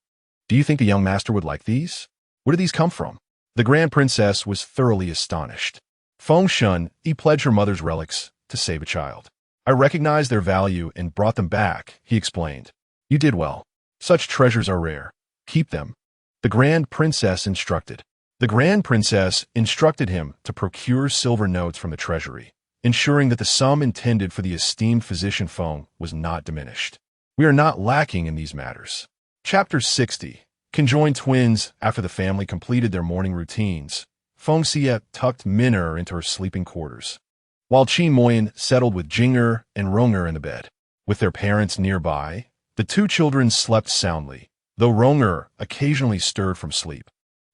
do you think the young master would like these? Where did these come from? The Grand Princess was thoroughly astonished. Feng Xiyue pledged her mother's relics to save a child. I recognized their value and brought them back, he explained. You did well. Such treasures are rare. Keep them. The Grand Princess instructed. The Grand Princess instructed him to procure silver notes from the treasury, ensuring that the sum intended for the esteemed physician Feng was not diminished. We are not lacking in these matters. Chapter 60. Conjoined twins. After the family completed their morning routines, Feng Xiyue tucked Min'er into her sleeping quarters, while Qin Mo Yin settled with Jing'er and Ronger in the bed. With their parents nearby, the 2 children slept soundly, though Ronger occasionally stirred from sleep.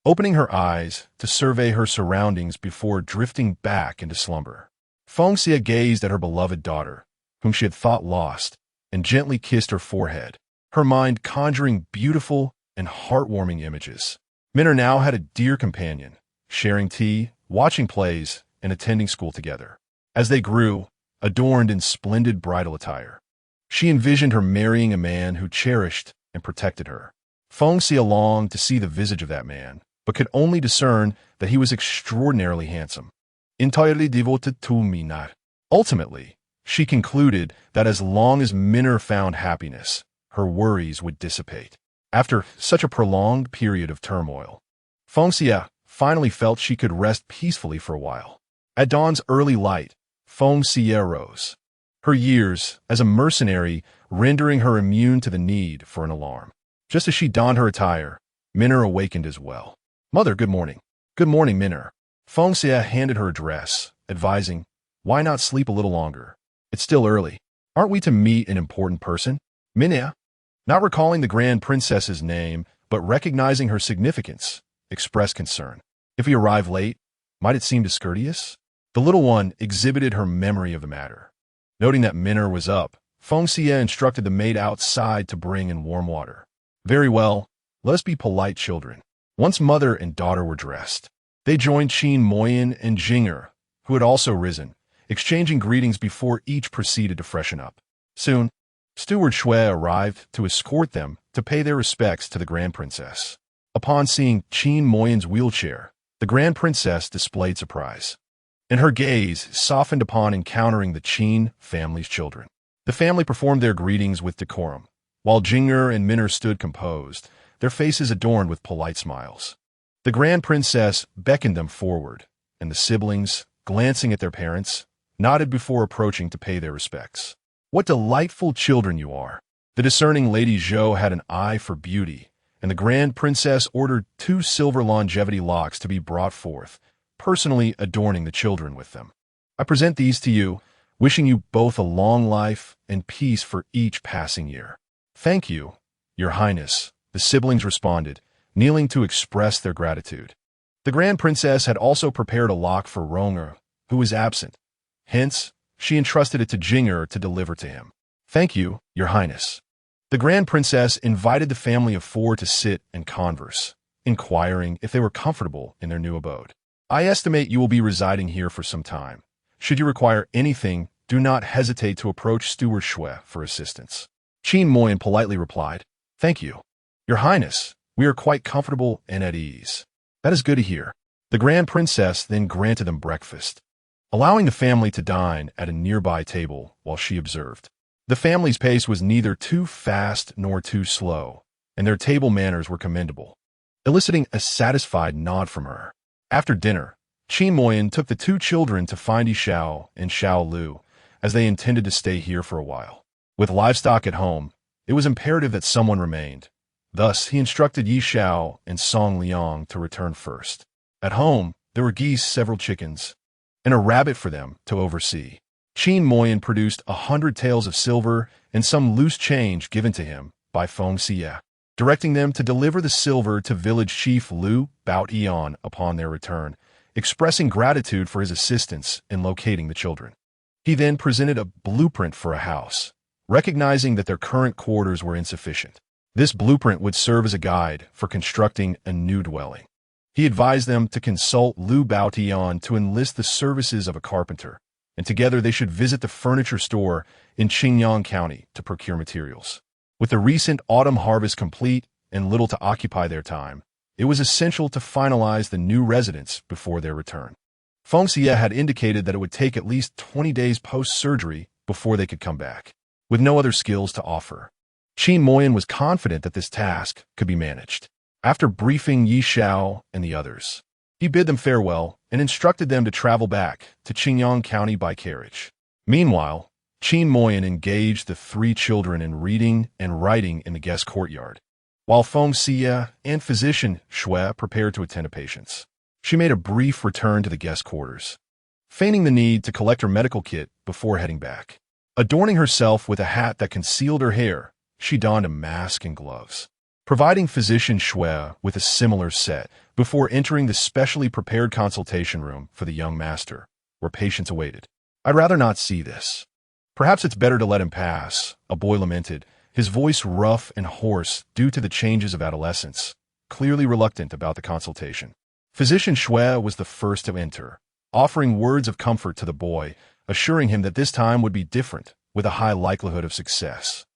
opening her eyes to survey her surroundings before drifting back into slumber. Feng Xiyue gazed at her beloved daughter, whom she had thought lost, and gently kissed her forehead, her mind conjuring beautiful and heartwarming images. Minna now had a dear companion, sharing tea, watching plays, and attending school together. As they grew, adorned in splendid bridal attire, she envisioned her marrying a man who cherished and protected her. Feng Xiyue longed to see the visage of that man, but could only discern that he was extraordinarily handsome. Entirely devoted to Minna. Ultimately, she concluded that as long as Minna found happiness, her worries would dissipate. After such a prolonged period of turmoil, Feng Xiyue finally felt she could rest peacefully for a while. At dawn's early light, Feng Xiyue rose, her years as a mercenary rendering her immune to the need for an alarm. Just as she donned her attire, Minna awakened as well. "Mother, good morning." "Good morning, Minna." Feng Xiyue handed her a dress, advising, "Why not sleep a little longer? It's still early. Aren't we to meet an important person?" Minna, not recalling the Grand Princess's name, but recognizing her significance, expressed concern. "If we arrive late, might it seem discourteous?" The little one exhibited her memory of the matter. Noting that Minna was up, Feng Xiyue instructed the maid outside to bring in warm water. "Very well, let us be polite children." Once mother and daughter were dressed, they joined Qin Moyan and Jing'er, who had also risen, exchanging greetings before each proceeded to freshen up. Soon, Steward Xue arrived to escort them to pay their respects to the Grand Princess. Upon seeing Qin Moyan's wheelchair, the Grand Princess displayed surprise, and her gaze softened upon encountering the Qin family's children. The family performed their greetings with decorum, while Jing'er and Minna stood composed, their faces adorned with polite smiles. The Grand Princess beckoned them forward, and the siblings, glancing at their parents, nodded before approaching to pay their respects. "What delightful children you are!" The discerning Lady Zhou had an eye for beauty, and the Grand Princess ordered 2 silver longevity locks to be brought forth, personally adorning the children with them. "I present these to you, wishing you both a long life and peace for each passing year." "Thank you, Your Highness," the siblings responded, kneeling to express their gratitude. The Grand Princess had also prepared a lock for Ronger, who was absent. Hence, she entrusted it to Jing'er to deliver to him. "Thank you, Your Highness." The Grand Princess invited the family of 4 to sit and converse, inquiring if they were comfortable in their new abode. "I estimate you will be residing here for some time. Should you require anything, do not hesitate to approach Steward Xue for assistance." Qin Moyan politely replied, "Thank you, Your Highness. We are quite comfortable and at ease." "That is good to hear." The Grand Princess then granted them breakfast, allowing the family to dine at a nearby table while she observed. The family's pace was neither too fast nor too slow, and their table manners were commendable, eliciting a satisfied nod from her. After dinner, Qin Moyan took the 2 children to find Yishao and Xiao Lu, as they intended to stay here for a while. With livestock at home, it was imperative that someone remained. Thus, he instructed Yishao and Song Liang to return first. At home, there were geese, several chickens, and a rabbit for them to oversee. Qin Moyan produced 100 taels of silver and some loose change given to him by Feng Xiyue, directing them to deliver the silver to village chief Liu Baotian upon their return, expressing gratitude for his assistance in locating the children. He then presented a blueprint for a house, recognizing that their current quarters were insufficient. This blueprint would serve as a guide for constructing a new dwelling. He advised them to consult Liu Baotian to enlist the services of a carpenter, and together they should visit the furniture store in Qingyang County to procure materials. With the recent autumn harvest complete and little to occupy their time, it was essential to finalize the new residence before their return. Feng Xiyue had indicated that it would take at least 20 days post-surgery before they could come back, with no other skills to offer. Qin Moyan was confident that this task could be managed. After briefing Yi Xiao and the others, he bid them farewell and instructed them to travel back to Qingyang County by carriage. Meanwhile, Qin Moyan engaged the 3 children in reading and writing in the guest courtyard, while Feng Xiyue and physician Xue prepared to attend to patients. She made a brief return to the guest quarters, feigning the need to collect her medical kit before heading back. Adorning herself with a hat that concealed her hair, she donned a mask and gloves. Providing physician Xue with a similar set, before entering the specially prepared consultation room for the young master, where patients awaited. "I'd rather not see this. Perhaps it's better to let him pass," a boy lamented, his voice rough and hoarse due to the changes of adolescence, clearly reluctant about the consultation. Physician Xiyue was the first to enter, offering words of comfort to the boy, assuring him that this time would be different, with a high likelihood of success.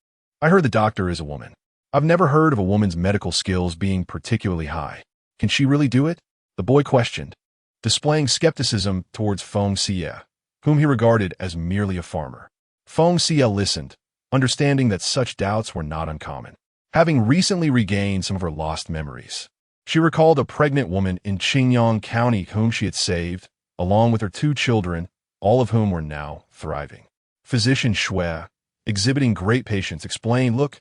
"I heard the doctor is a woman. I've never heard of a woman's medical skills being particularly high. Can she really do it?" the boy questioned, displaying skepticism towards Feng Xiyue, whom he regarded as merely a farmer. Feng Xiyue listened, understanding that such doubts were not uncommon. Having recently regained some of her lost memories, she recalled a pregnant woman in Qingyang County whom she had saved, along with her 2 children, all of whom were now thriving. Physician Xiyue, exhibiting great patience, explained, "Look,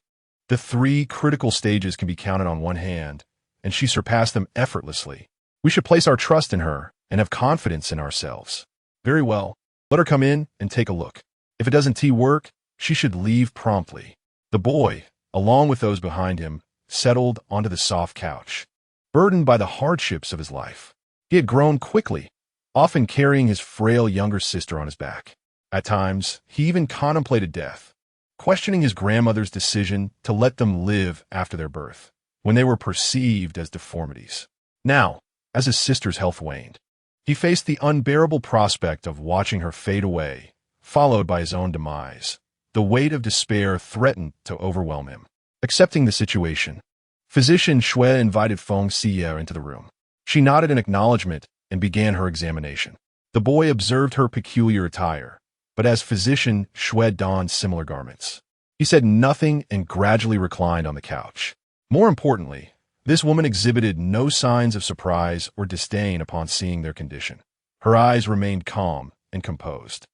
the 3 critical stages can be counted on one hand, and she surpassed them effortlessly. We should place our trust in her and have confidence in ourselves." "Very well. Let her come in and take a look. If it doesn't work, she should leave promptly." The boy, along with those behind him, settled onto the soft couch, burdened by the hardships of his life. He had grown quickly, often carrying his frail younger sister on his back. At times, he even contemplated death, questioning his grandmother's decision to let them live after their birth, when they were perceived as deformities. Now, as his sister's health waned, he faced the unbearable prospect of watching her fade away, followed by his own demise. The weight of despair threatened to overwhelm him. Accepting the situation, Physician Xiyue invited Feng Xiyue into the room. She nodded in acknowledgement and began her examination. The boy observed her peculiar attire, but as Physician Xiyue donned similar garments, he said nothing and gradually reclined on the couch. More importantly, this woman exhibited no signs of surprise or disdain upon seeing their condition. Her eyes remained calm and composed.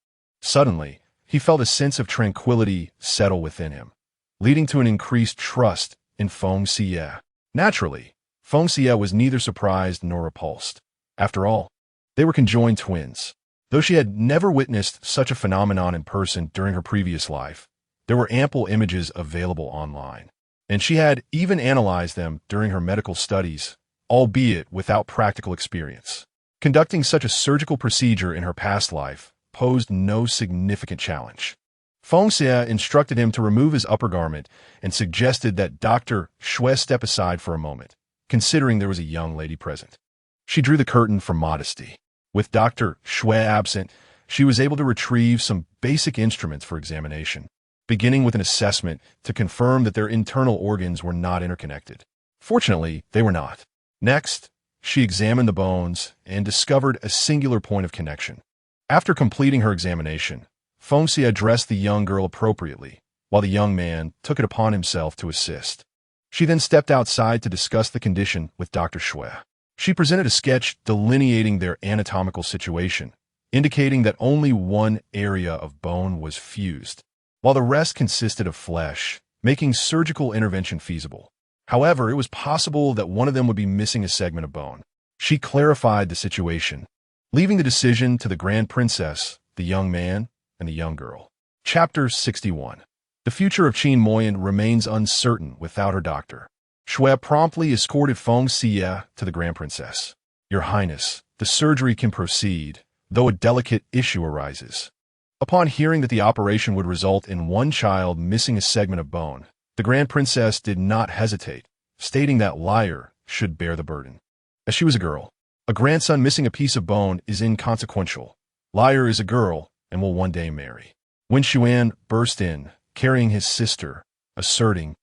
Suddenly, he felt a sense of tranquility settle within him, leading to an increased trust in Feng Xiyue. Naturally, Feng Xiyue was neither surprised nor repulsed. After all, they were conjoined twins. Though she had never witnessed such a phenomenon in person during her previous life, there were ample images available online, and she had even analyzed them during her medical studies, albeit without practical experience. Conducting such a surgical procedure in her past life posed no significant challenge. Feng Xiyue instructed him to remove his upper garment and suggested that Dr. Xiyue step aside for a moment, considering there was a young lady present. She drew the curtain for modesty. With Dr. Xiyue absent, she was able to retrieve some basic instruments for examination, beginning with an assessment to confirm that their internal organs were not interconnected. Fortunately, they were not. Next, she examined the bones and discovered a singular point of connection. After completing her examination, Feng Xiyue addressed the young girl appropriately, while the young man took it upon himself to assist. She then stepped outside to discuss the condition with Dr. Xiyue. She presented a sketch delineating their anatomical situation, indicating that only one area of bone was fused, while the rest consisted of flesh, making surgical intervention feasible. However, it was possible that one of them would be missing a segment of bone. She clarified the situation, leaving the decision to the Grand Princess, the young man, and the young girl. Chapter 61. The future of Qin Moyan remains uncertain without her doctor. Xiyue promptly escorted Feng Xiyue to the Grand Princess. "Your Highness, the surgery can proceed, though a delicate issue arises." Upon hearing that the operation would result in one child missing a segment of bone, the Grand Princess did not hesitate, stating that Lyre should bear the burden. As she was a girl, a grandson missing a piece of bone is inconsequential. Lyre is a girl and will one day marry. Wen Xuan burst in, carrying his sister, asserting,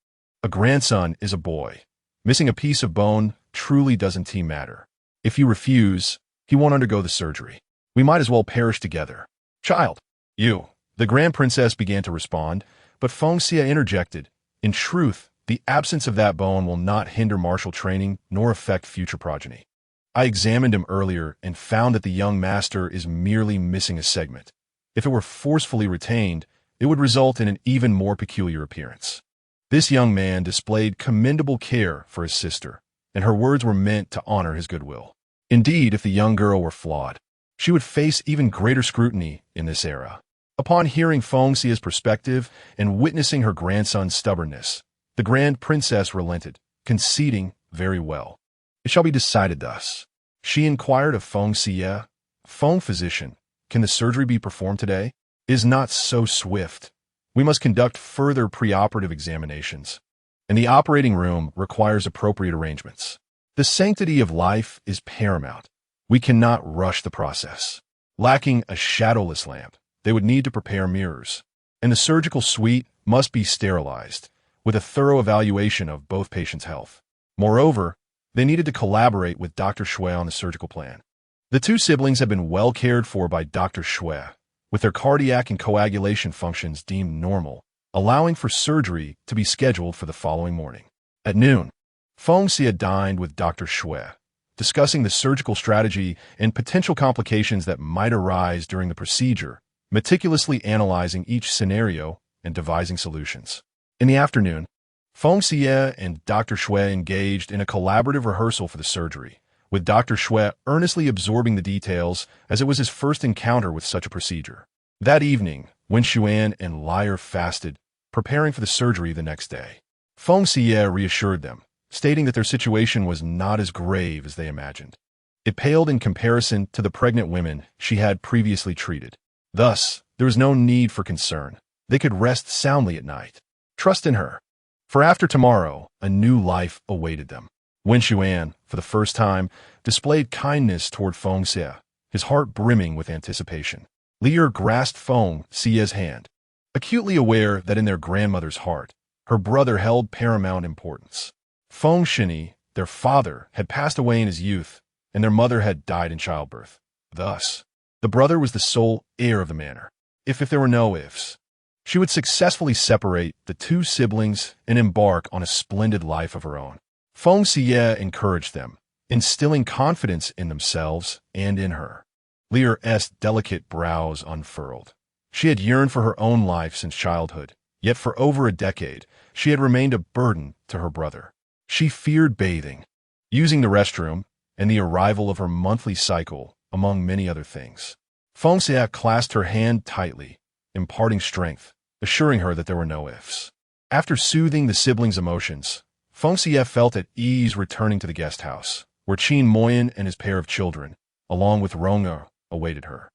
"A grandson is a boy. Missing a piece of bone truly doesn't matter. If you refuse, he won't undergo the surgery. We might as well perish together." "Child, you," the Grand Princess began to respond, but Feng Xiyue interjected, "In truth, the absence of that bone will not hinder martial training nor affect future progeny. I examined him earlier and found that the young master is merely missing a segment. If it were forcefully retained, it would result in an even more peculiar appearance." This young man displayed commendable care for his sister, and her words were meant to honor his goodwill. Indeed, if the young girl were flawed, she would face even greater scrutiny in this era. Upon hearing Feng Xiyue's perspective and witnessing her grandson's stubbornness, the Grand Princess relented, conceding, "Very well. It shall be decided thus. She inquired of Feng Xiyue, Feng physician, can the surgery be performed today? Is not so swift. We must conduct further preoperative examinations, and the operating room requires appropriate arrangements. The sanctity of life is paramount. We cannot rush the process. Lacking a shadowless lamp, they would need to prepare mirrors, and the surgical suite must be sterilized, with a thorough evaluation of both patients' health. Moreover, they needed to collaborate with Dr. Xiyue on the surgical plan. The two siblings had been well cared for by Dr. Xiyue, with their cardiac and coagulation functions deemed normal, allowing for surgery to be scheduled for the following morning. At noon, Feng Xiyue dined with Dr. Xiyue, discussing the surgical strategy and potential complications that might arise during the procedure, meticulously analyzing each scenario and devising solutions. In the afternoon, Feng Xiyue and Dr. Xiyue engaged in a collaborative rehearsal for the surgery, with Dr. Xiyue earnestly absorbing the details as it was his first encounter with such a procedure. That evening, when Xuan and Lyre fasted, preparing for the surgery the next day, Feng Xiyue reassured them, stating that their situation was not as grave as they imagined. It paled in comparison to the pregnant women she had previously treated. Thus, there was no need for concern. They could rest soundly at night. Trust in her. For after tomorrow, a new life awaited them. Wen Xuan, for the first time, displayed kindness toward Feng Xiyue, his heart brimming with anticipation. Lyre grasped Feng Xiyue's hand, acutely aware that in their grandmother's heart, her brother held paramount importance. Feng Xiyue, their father, had passed away in his youth, and their mother had died in childbirth. Thus, the brother was the sole heir of the manor. If there were no ifs, she would successfully separate the two siblings and embark on a splendid life of her own. Feng Xiyue encouraged them, instilling confidence in themselves and in her. Lyre's delicate brows unfurled. She had yearned for her own life since childhood, yet for over a decade, she had remained a burden to her brother. She feared bathing, using the restroom, and the arrival of her monthly cycle, among many other things. Feng Xiyue clasped her hand tightly, imparting strength, assuring her that there were no ifs. After soothing the siblings' emotions, Feng Xiyue felt at ease returning to the guest house, where Qin Moyan and his pair of children, along with Rong'er, awaited her.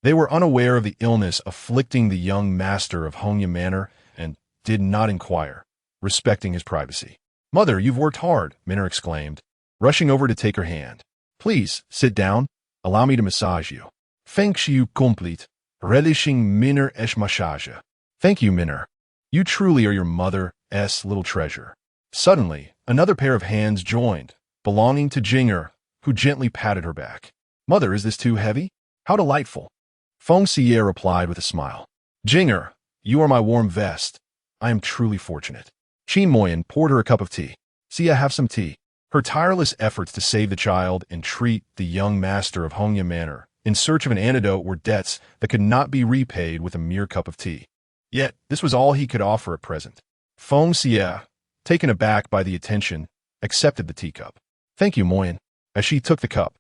They were unaware of the illness afflicting the young master of Hongya Manor and did not inquire, respecting his privacy. "Mother, you've worked hard," Minner exclaimed, rushing over to take her hand. "Please, sit down. Allow me to massage you." Feng Xiyue complete, relishing Minner's massage. "Thank you, Minner. You truly are your mother's little treasure." Suddenly, another pair of hands joined, belonging to Jinger, who gently patted her back. "Mother, is this too heavy? How delightful." Feng Xiyue replied with a smile. "Jinger, you are my warm vest. I am truly fortunate." Qin Moyan poured her a cup of tea. "See, I have some tea." Her tireless efforts to save the child and treat the young master of Hongya Manor in search of an antidote were debts that could not be repaid with a mere cup of tea. Yet, this was all he could offer at present. Feng Xiyue, taken aback by the attention, accepted the teacup. "Thank you, Moyan." As she took the cup,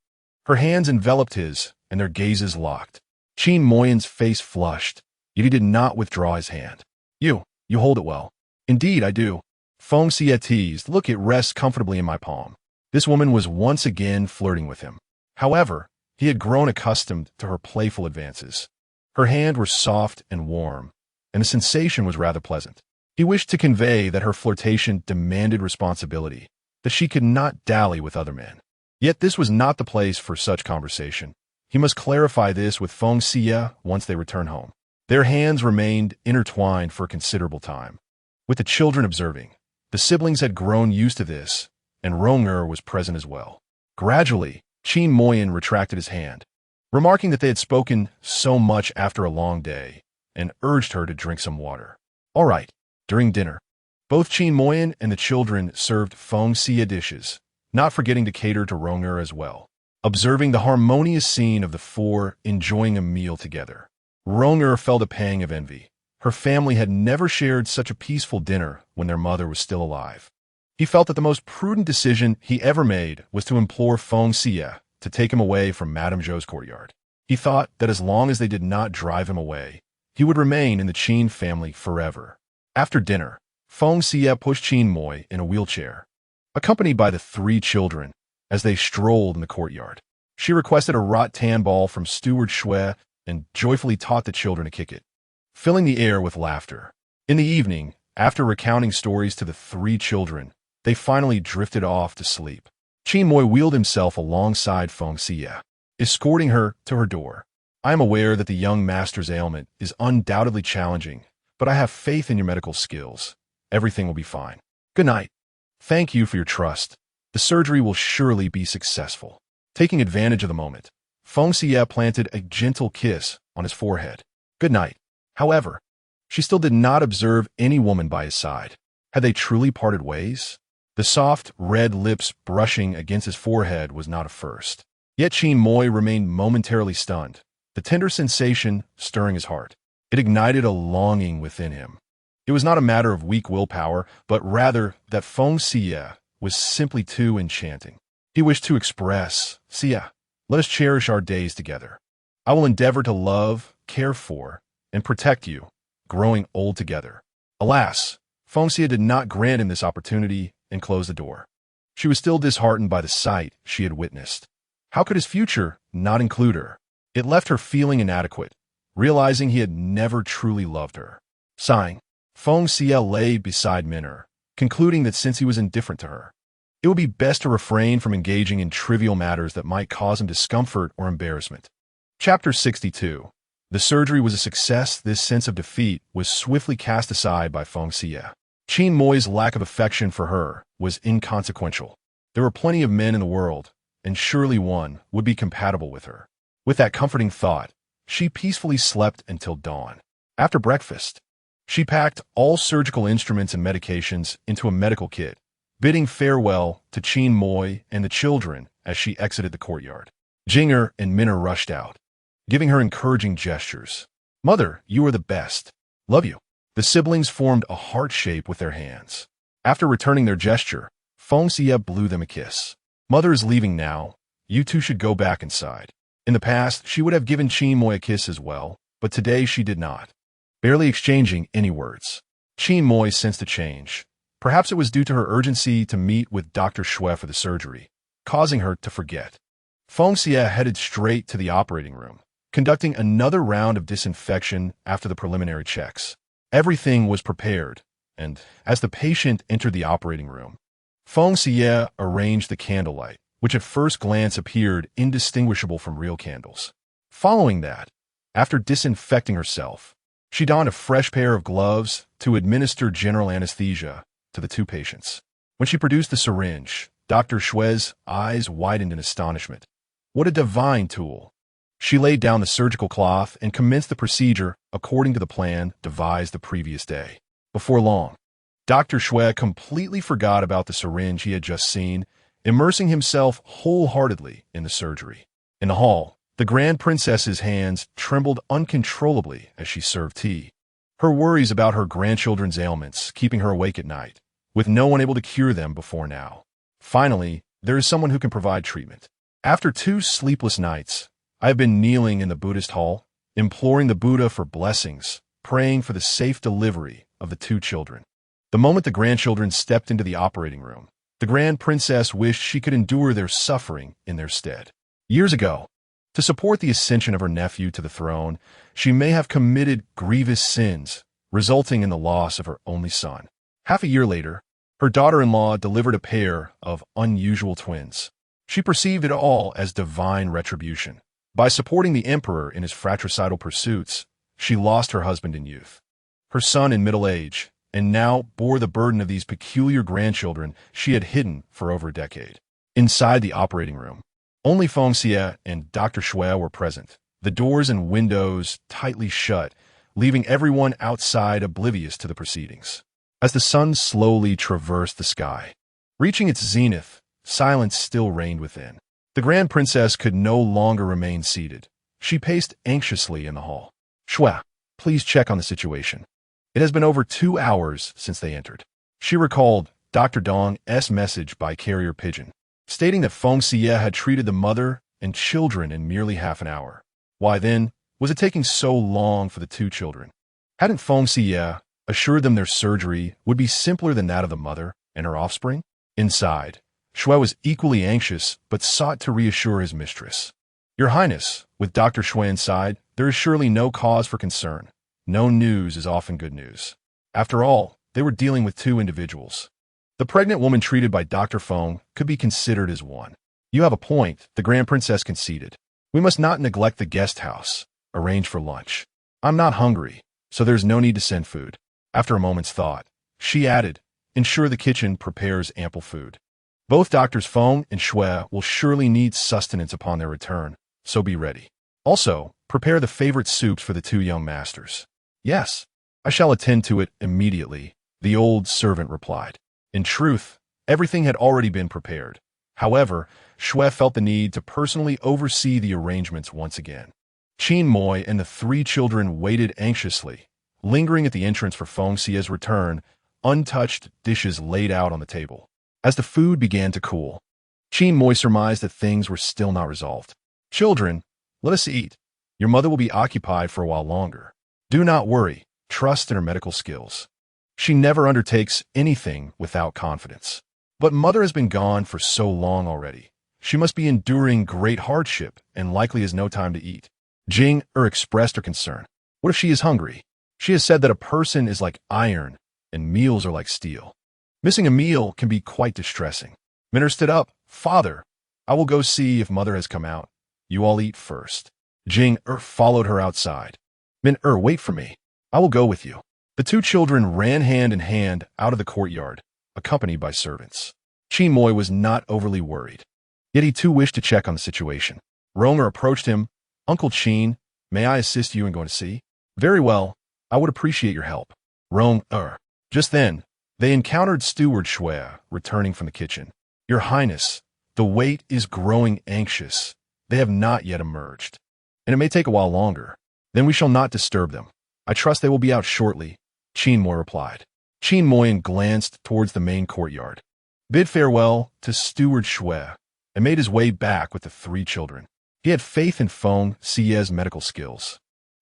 her hands enveloped his, and their gazes locked. Qin Moyan's face flushed, yet he did not withdraw his hand. You hold it well." "Indeed, I do." Feng Xiyue teased. "Look, it rests comfortably in my palm." This woman was once again flirting with him. However, he had grown accustomed to her playful advances. Her hands were soft and warm, and the sensation was rather pleasant. He wished to convey that her flirtation demanded responsibility, that she could not dally with other men. Yet this was not the place for such conversation. He must clarify this with Feng Xiyue once they returned home. Their hands remained intertwined for a considerable time. With the children observing, the siblings had grown used to this, and Rong'er was present as well. Gradually, Qin Moyan retracted his hand, remarking that they had spoken so much after a long day, and urged her to drink some water. All right. During dinner, both Qin Moyan and the children served Feng Xiyue dishes, not forgetting to cater to Rong'er as well. Observing the harmonious scene of the four enjoying a meal together, Rong'er felt a pang of envy. Her family had never shared such a peaceful dinner when their mother was still alive. He felt that the most prudent decision he ever made was to implore Feng Xiyue to take him away from Madame Zhou's courtyard. He thought that as long as they did not drive him away, he would remain in the Qin family forever. After dinner, Feng Xiyue pushed Qin Moy in a wheelchair. Accompanied by the three children, as they strolled in the courtyard. She requested a rattan ball from Steward Xiyue and joyfully taught the children to kick it, filling the air with laughter. In the evening, after recounting stories to the three children, they finally drifted off to sleep. Qin Moi wheeled himself alongside Feng Xiyue, escorting her to her door. I am aware that the young master's ailment is undoubtedly challenging, but I have faith in your medical skills. Everything will be fine. Good night. Thank you for your trust. The surgery will surely be successful. Taking advantage of the moment, Feng Xiyue planted a gentle kiss on his forehead. Good night. However, she still did not observe any woman by his side. Had they truly parted ways? The soft, red lips brushing against his forehead was not a first. Yet Qin Moi remained momentarily stunned, the tender sensation stirring his heart. It ignited a longing within him. It was not a matter of weak willpower, but rather that Feng Xiyue was simply too enchanting. He wished to express, Xiyue, let us cherish our days together. I will endeavor to love, care for, and protect you, growing old together. Alas, Feng Xiyue did not grant him this opportunity and closed the door. She was still disheartened by the sight she had witnessed. How could his future not include her? It left her feeling inadequate, realizing he had never truly loved her. Sighing, Feng Xiyue lay beside Min'er, concluding that since he was indifferent to her, it would be best to refrain from engaging in trivial matters that might cause him discomfort or embarrassment. Chapter 62. The surgery was a success. This sense of defeat was swiftly cast aside by Feng Xiyue. Qin Moi's lack of affection for her was inconsequential. There were plenty of men in the world, and surely one would be compatible with her. With that comforting thought, she peacefully slept until dawn. After breakfast, she packed all surgical instruments and medications into a medical kit, bidding farewell to Qin Moi and the children as she exited the courtyard. Jinger and Min'er rushed out, giving her encouraging gestures. Mother, you are the best. Love you. The siblings formed a heart shape with their hands. After returning their gesture, Feng Xiyue blew them a kiss. Mother is leaving now. You two should go back inside. In the past, she would have given Qin Moi a kiss as well, but today she did not. Barely exchanging any words, Qin Moi sensed a change. Perhaps it was due to her urgency to meet with Dr. Xiyue for the surgery, causing her to forget. Feng Xiyue headed straight to the operating room, conducting another round of disinfection after the preliminary checks. Everything was prepared, and as the patient entered the operating room, Feng Xiyue arranged the candlelight, which at first glance appeared indistinguishable from real candles. Following that, after disinfecting herself, she donned a fresh pair of gloves to administer general anesthesia to the two patients. When she produced the syringe, Dr. Xue's eyes widened in astonishment. What a divine tool! She laid down the surgical cloth and commenced the procedure according to the plan devised the previous day. Before long, Dr. Xiyue completely forgot about the syringe he had just seen, immersing himself wholeheartedly in the surgery. In the hall, the Grand Princess's hands trembled uncontrollably as she served tea. Her worries about her grandchildren's ailments keeping her awake at night, with no one able to cure them before now. Finally, there is someone who can provide treatment. After 2 sleepless nights, I have been kneeling in the Buddhist hall, imploring the Buddha for blessings, praying for the safe delivery of the 2 children. The moment the grandchildren stepped into the operating room, the Grand Princess wished she could endure their suffering in their stead. Years ago, to support the ascension of her nephew to the throne, she may have committed grievous sins, resulting in the loss of her only son. Half a year later, her daughter-in-law delivered a pair of unusual twins. She perceived it all as divine retribution. By supporting the emperor in his fratricidal pursuits, she lost her husband in youth, her son in middle age, and now bore the burden of these peculiar grandchildren she had hidden for over a decade. Inside the operating room, only Feng Xiyue and Dr. Xiyue were present, the doors and windows tightly shut, leaving everyone outside oblivious to the proceedings. As the sun slowly traversed the sky, reaching its zenith, silence still reigned within. The Grand Princess could no longer remain seated. She paced anxiously in the hall. Xiyue, please check on the situation. It has been over 2 hours since they entered. She recalled Dr. Dong's message by carrier pigeon, stating that Feng Xiyue had treated the mother and children in merely half an hour. Why then was it taking so long for the 2 children? Hadn't Feng Xiyue assured them their surgery would be simpler than that of the mother and her offspring? Inside, Xue was equally anxious, but sought to reassure his mistress. Your Highness, with Dr. Xue inside, there is surely no cause for concern. No news is often good news. After all, they were dealing with two individuals. The pregnant woman treated by Dr. Feng could be considered as one. You have a point, the Grand Princess conceded. We must not neglect the guest house. Arrange for lunch. I'm not hungry, so there's no need to send food. After a moment's thought, she added, ensure the kitchen prepares ample food. Both Doctors Feng and Xue will surely need sustenance upon their return, so be ready. Also, prepare the favorite soups for the two young masters. Yes, I shall attend to it immediately, the old servant replied. In truth, everything had already been prepared. However, Xue felt the need to personally oversee the arrangements once again. Qin Moi and the three children waited anxiously, lingering at the entrance for Feng Xiyue's return, untouched dishes laid out on the table. As the food began to cool, Qin Moi surmised that things were still not resolved. Children, let us eat. Your mother will be occupied for a while longer. Do not worry, trust in her medical skills. She never undertakes anything without confidence. But mother has been gone for so long already. She must be enduring great hardship and likely has no time to eat. Jing expressed her concern. What if she is hungry? She has said that a person is like iron and meals are like steel. Missing a meal can be quite distressing. Minner stood up. Father, I will go see if mother has come out. You all eat first. Jing followed her outside. Min wait for me. I will go with you. The two children ran hand in hand out of the courtyard, accompanied by servants. Qin Moi was not overly worried. Yet he too wished to check on the situation. Ronger approached him. Uncle Qin, may I assist you in going to see? Very well. I would appreciate your help. Just then, they encountered Steward Xue returning from the kitchen. Your Highness, the wait is growing anxious. They have not yet emerged, and it may take a while longer. Then we shall not disturb them. I trust they will be out shortly, Qin Moi replied. Qin Moi glanced towards the main courtyard, bid farewell to Steward Xue, and made his way back with the three children. He had faith in Feng Xiyue's medical skills.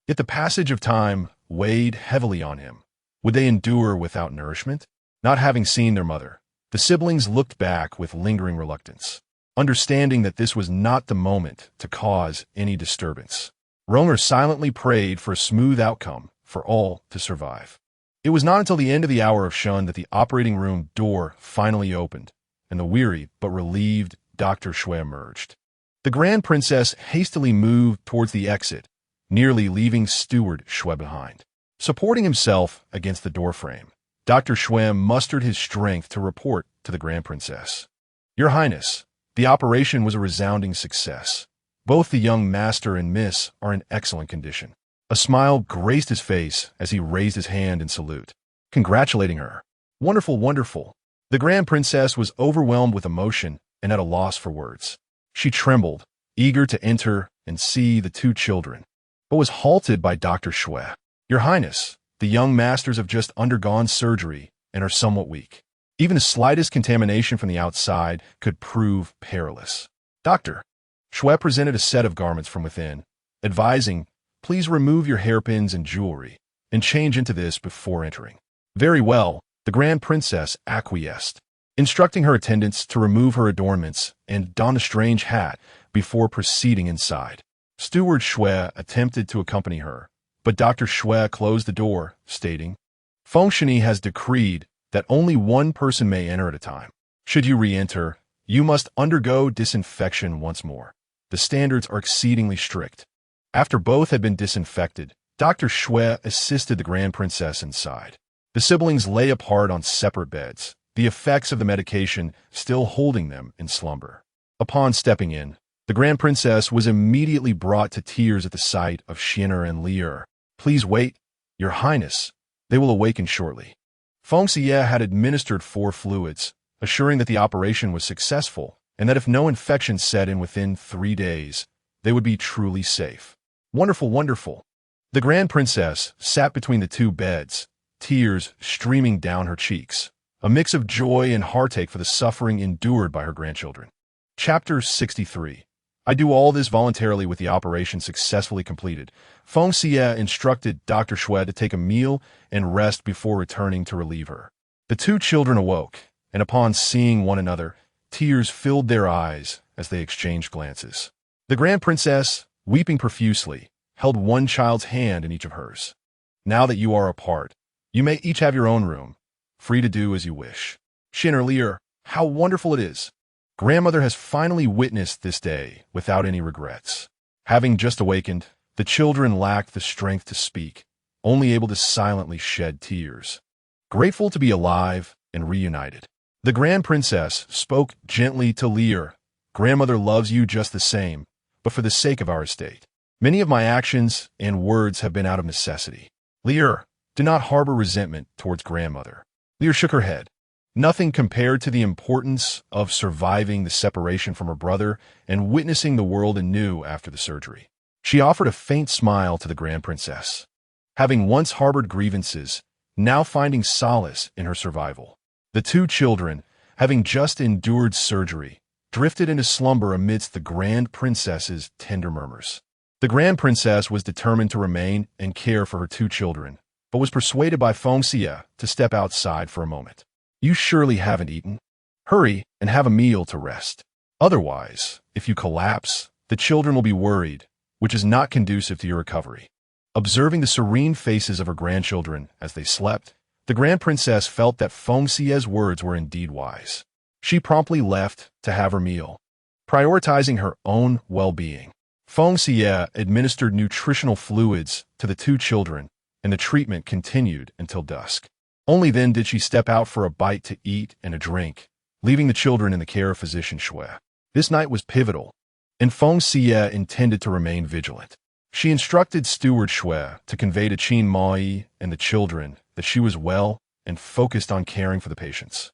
Yet the passage of time weighed heavily on him. Would they endure without nourishment? Not having seen their mother, the siblings looked back with lingering reluctance, understanding that this was not the moment to cause any disturbance. Ronger silently prayed for a smooth outcome for all to survive. It was not until the end of the hour of Shun that the operating room door finally opened, and the weary but relieved Dr. Xue emerged. The Grand Princess hastily moved towards the exit, nearly leaving Steward Xue behind. Supporting himself against the doorframe, Dr. Xue mustered his strength to report to the Grand Princess. Your Highness, the operation was a resounding success. Both the young master and miss are in excellent condition. A smile graced his face as he raised his hand in salute, congratulating her. Wonderful, wonderful. The Grand Princess was overwhelmed with emotion and at a loss for words. She trembled, eager to enter and see the two children, but was halted by Dr. Xue. Your Highness, the young masters have just undergone surgery and are somewhat weak. Even the slightest contamination from the outside could prove perilous. Doctor, Xue presented a set of garments from within, advising, please remove your hairpins and jewelry, and change into this before entering. Very well, the Grand Princess acquiesced, instructing her attendants to remove her adornments and don a strange hat before proceeding inside. Steward Xue attempted to accompany her, but Dr. Xue closed the door, stating, Feng Xiyue has decreed that only one person may enter at a time. Should you re-enter, you must undergo disinfection once more. The standards are exceedingly strict. After both had been disinfected, Dr. Xue assisted the Grand Princess inside. The siblings lay apart on separate beds, the effects of the medication still holding them in slumber. Upon stepping in, the Grand Princess was immediately brought to tears at the sight of Xin'er and Li'er. Please wait, Your Highness. They will awaken shortly. Feng Xiyue had administered 4 fluids, assuring that the operation was successful and that if no infection set in within 3 days, they would be truly safe. Wonderful, wonderful. The Grand Princess sat between the 2 beds, tears streaming down her cheeks, a mix of joy and heartache for the suffering endured by her grandchildren. Chapter 63. I do all this voluntarily with the operation successfully completed. Feng Xiyue instructed Dr. Xue to take a meal and rest before returning to relieve her. The 2 children awoke, and upon seeing one another, Tears filled their eyes as they exchanged glances. The Grand Princess, weeping profusely, held one child's hand in each of hers. Now that you are apart, you may each have your own room, free to do as you wish. Lear, how wonderful it is! Grandmother has finally witnessed this day without any regrets. Having just awakened, the children lacked the strength to speak, only able to silently shed tears. Grateful to be alive and reunited. The Grand Princess spoke gently to Lear. Grandmother loves you just the same, but for the sake of our estate. Many of my actions and words have been out of necessity. Lear, do not harbor resentment towards grandmother. Lear shook her head. Nothing compared to the importance of surviving the separation from her brother and witnessing the world anew after the surgery. She offered a faint smile to the Grand Princess. Having once harbored grievances, now finding solace in her survival. The two children, having just endured surgery, drifted into slumber amidst the Grand Princess's tender murmurs. The Grand Princess was determined to remain and care for her two children, but was persuaded by Feng Xiyue to step outside for a moment. You surely haven't eaten. Hurry and have a meal to rest. Otherwise, if you collapse, the children will be worried, which is not conducive to your recovery. Observing the serene faces of her grandchildren as they slept, the Grand Princess felt that Feng Xiyue's words were indeed wise. She promptly left to have her meal, prioritizing her own well-being. Feng Xiyue administered nutritional fluids to the two children, and the treatment continued until dusk. Only then did she step out for a bite to eat and a drink, leaving the children in the care of Physician Xiyue. This night was pivotal, and Feng Xiyue intended to remain vigilant. She instructed Steward Xiyue to convey to Qin Maoyi and the children that she was well and focused on caring for the patients,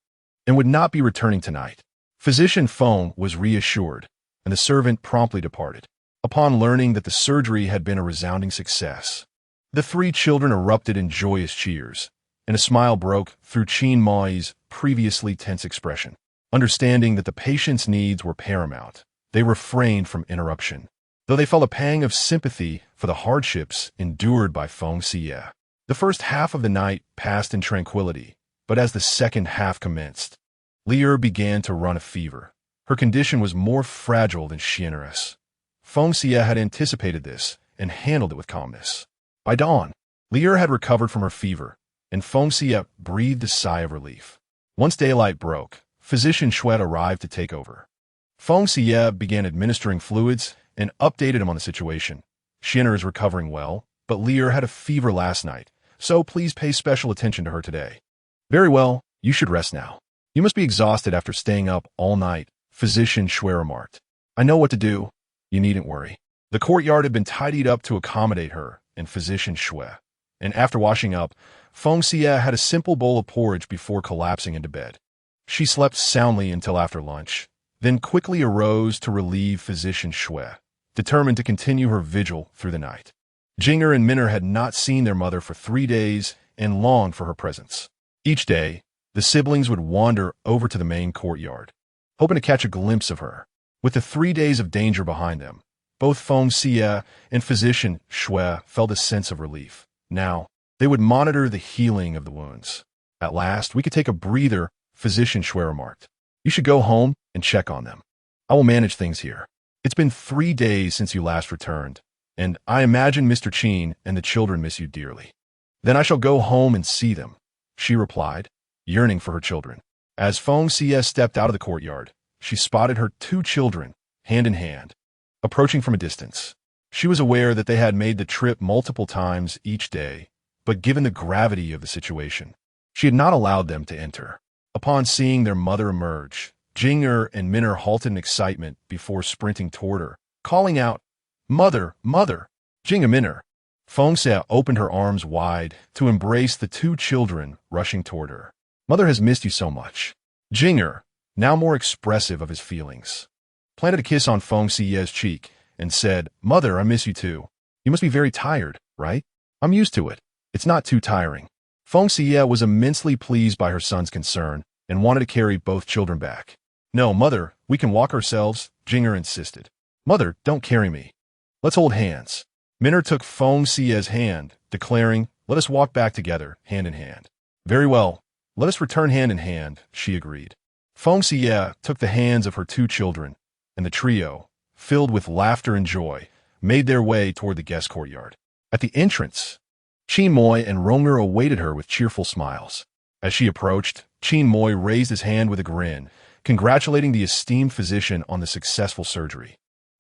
and would not be returning tonight. Physician Feng was reassured, and the servant promptly departed. Upon learning that the surgery had been a resounding success, the three children erupted in joyous cheers, and a smile broke through Qin Maoyi's previously tense expression. Understanding that the patient's needs were paramount, they refrained from interruption, though they felt a pang of sympathy for the hardships endured by Feng Xiyue. The first half of the night passed in tranquility, but as the second half commenced, Lear began to run a fever. Her condition was more fragile than generous. Feng Xiyue had anticipated this and handled it with calmness. By dawn, Lear had recovered from her fever, and Feng Xiyue breathed a sigh of relief. Once daylight broke, Physician Xiyue arrived to take over. Feng Xiyue began administering fluids and updated him on the situation. Shinner is recovering well, but Lear had a fever last night, so please pay special attention to her today. Very well, you should rest now. You must be exhausted after staying up all night, Physician Xiyue remarked. I know what to do. You needn't worry. The courtyard had been tidied up to accommodate her and Physician Xiyue, and after washing up, Feng Xiyue had a simple bowl of porridge before collapsing into bed. She slept soundly until after lunch, then quickly arose to relieve Physician Xiyue, determined to continue her vigil through the night. Jinger and Minner had not seen their mother for 3 days and longed for her presence. Each day, the siblings would wander over to the main courtyard, hoping to catch a glimpse of her. With the 3 days of danger behind them, both Feng Xiyue and Physician Xiyue felt a sense of relief. Now, they would monitor the healing of the wounds. At last, we could take a breather, Physician Xiyue remarked. You should go home and check on them. I will manage things here. It's been 3 days since you last returned, and I imagine Mr. Qin and the children miss you dearly. Then I shall go home and see them, she replied, yearning for her children. As Feng Xiyue stepped out of the courtyard, she spotted her two children, hand in hand, approaching from a distance. She was aware that they had made the trip multiple times each day, but given the gravity of the situation, she had not allowed them to enter. Upon seeing their mother emerge, Jinger and Minner halted in excitement before sprinting toward her, calling out, Mother, Mother! Jinger Minner! Feng Xiyue opened her arms wide to embrace the two children rushing toward her. Mother has missed you so much. Jinger, now more expressive of his feelings, planted a kiss on Feng Xiyue's cheek and said, Mother, I miss you too. You must be very tired, right? I'm used to it. It's not too tiring. Feng Xiyue was immensely pleased by her son's concern and wanted to carry both children back. No, Mother, we can walk ourselves, Jinger insisted. Mother, don't carry me. Let's hold hands. Minner took Feng Xiyue's hand, declaring, Let us walk back together, hand in hand. Very well. Let us return hand in hand, she agreed. Feng Xiyue took the hands of her two children, and the trio, filled with laughter and joy, made their way toward the guest courtyard. At the entrance, Qin Moi and Ronger awaited her with cheerful smiles. As she approached, Qin Moi raised his hand with a grin, congratulating the esteemed physician on the successful surgery,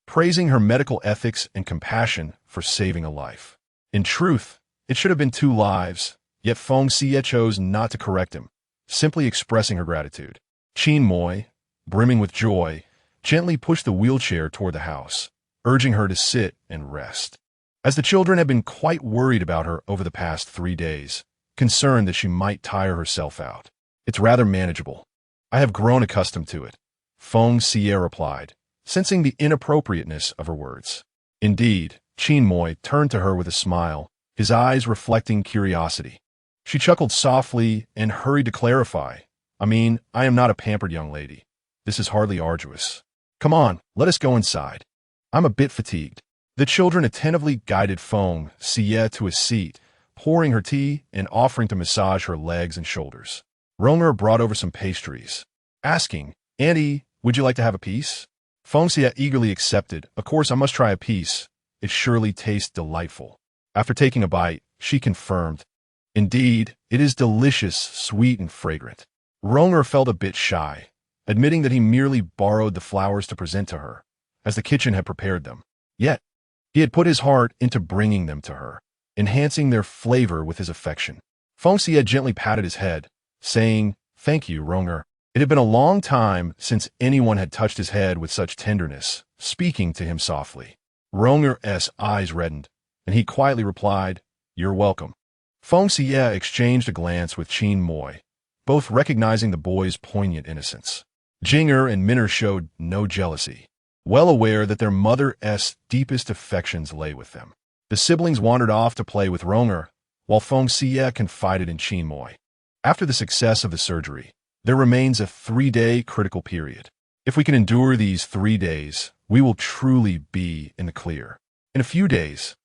praising her medical ethics and compassion for saving a life. In truth, it should have been 2 lives, yet Feng Xiyue chose not to correct him, simply expressing her gratitude. Qin Moi, brimming with joy, gently pushed the wheelchair toward the house, urging her to sit and rest. As the children had been quite worried about her over the past 3 days, concerned that she might tire herself out. It's rather manageable. I have grown accustomed to it, Feng Xiyue replied, sensing the inappropriateness of her words. Indeed, Qin Moi turned to her with a smile, his eyes reflecting curiosity. She chuckled softly and hurried to clarify. I am not a pampered young lady. This is hardly arduous. Come on, let us go inside. I'm a bit fatigued. The children attentively guided Feng Xiyue to a seat, pouring her tea and offering to massage her legs and shoulders. Ronger brought over some pastries, asking, Auntie, would you like to have a piece? Feng Xiyue eagerly accepted. Of course, I must try a piece. It surely tastes delightful. After taking a bite, she confirmed, Indeed, it is delicious, sweet, and fragrant. Ronger felt a bit shy, admitting that he merely borrowed the flowers to present to her, as the kitchen had prepared them. Yet, he had put his heart into bringing them to her, enhancing their flavor with his affection. Feng Xiyue gently patted his head, saying, Thank you, Ronger. It had been a long time since anyone had touched his head with such tenderness, speaking to him softly. Ronger's eyes reddened, and he quietly replied, You're welcome. Feng Xiyue exchanged a glance with Qin Moi, both recognizing the boy's poignant innocence. Jinger and Minner showed no jealousy, well aware that their mother's deepest affections lay with them. The siblings wandered off to play with Ronger, while Feng Xiyue confided in Qin Moi. After the success of the surgery, there remains a 3-day critical period. If we can endure these 3 days, we will truly be in the clear. In a few days,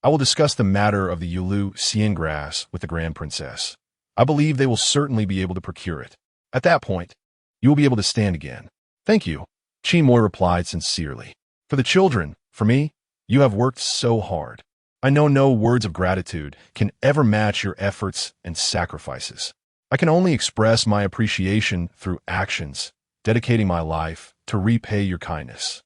I will discuss the matter of the Yulu Xian grass with the Grand Princess. I believe they will certainly be able to procure it. At that point, you will be able to stand again. Thank you, Qin Moi replied sincerely. For the children, for me, you have worked so hard. I know no words of gratitude can ever match your efforts and sacrifices. I can only express my appreciation through actions, dedicating my life to repay your kindness.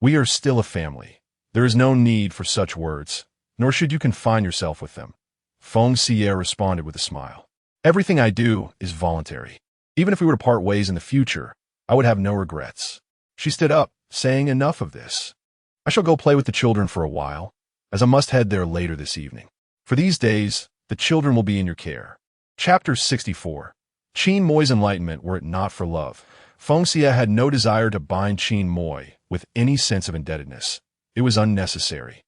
We are still a family. There is no need for such words, nor should you confine yourself with them. Feng Xiyue responded with a smile. Everything I do is voluntary. Even if we were to part ways in the future, I would have no regrets. She stood up, saying, Enough of this. I shall go play with the children for a while, as I must head there later this evening. For these days, the children will be in your care. Chapter 64. Qin Moi's enlightenment were it not for love. Feng Xiyue had no desire to bind Qin Moi with any sense of indebtedness. It was unnecessary.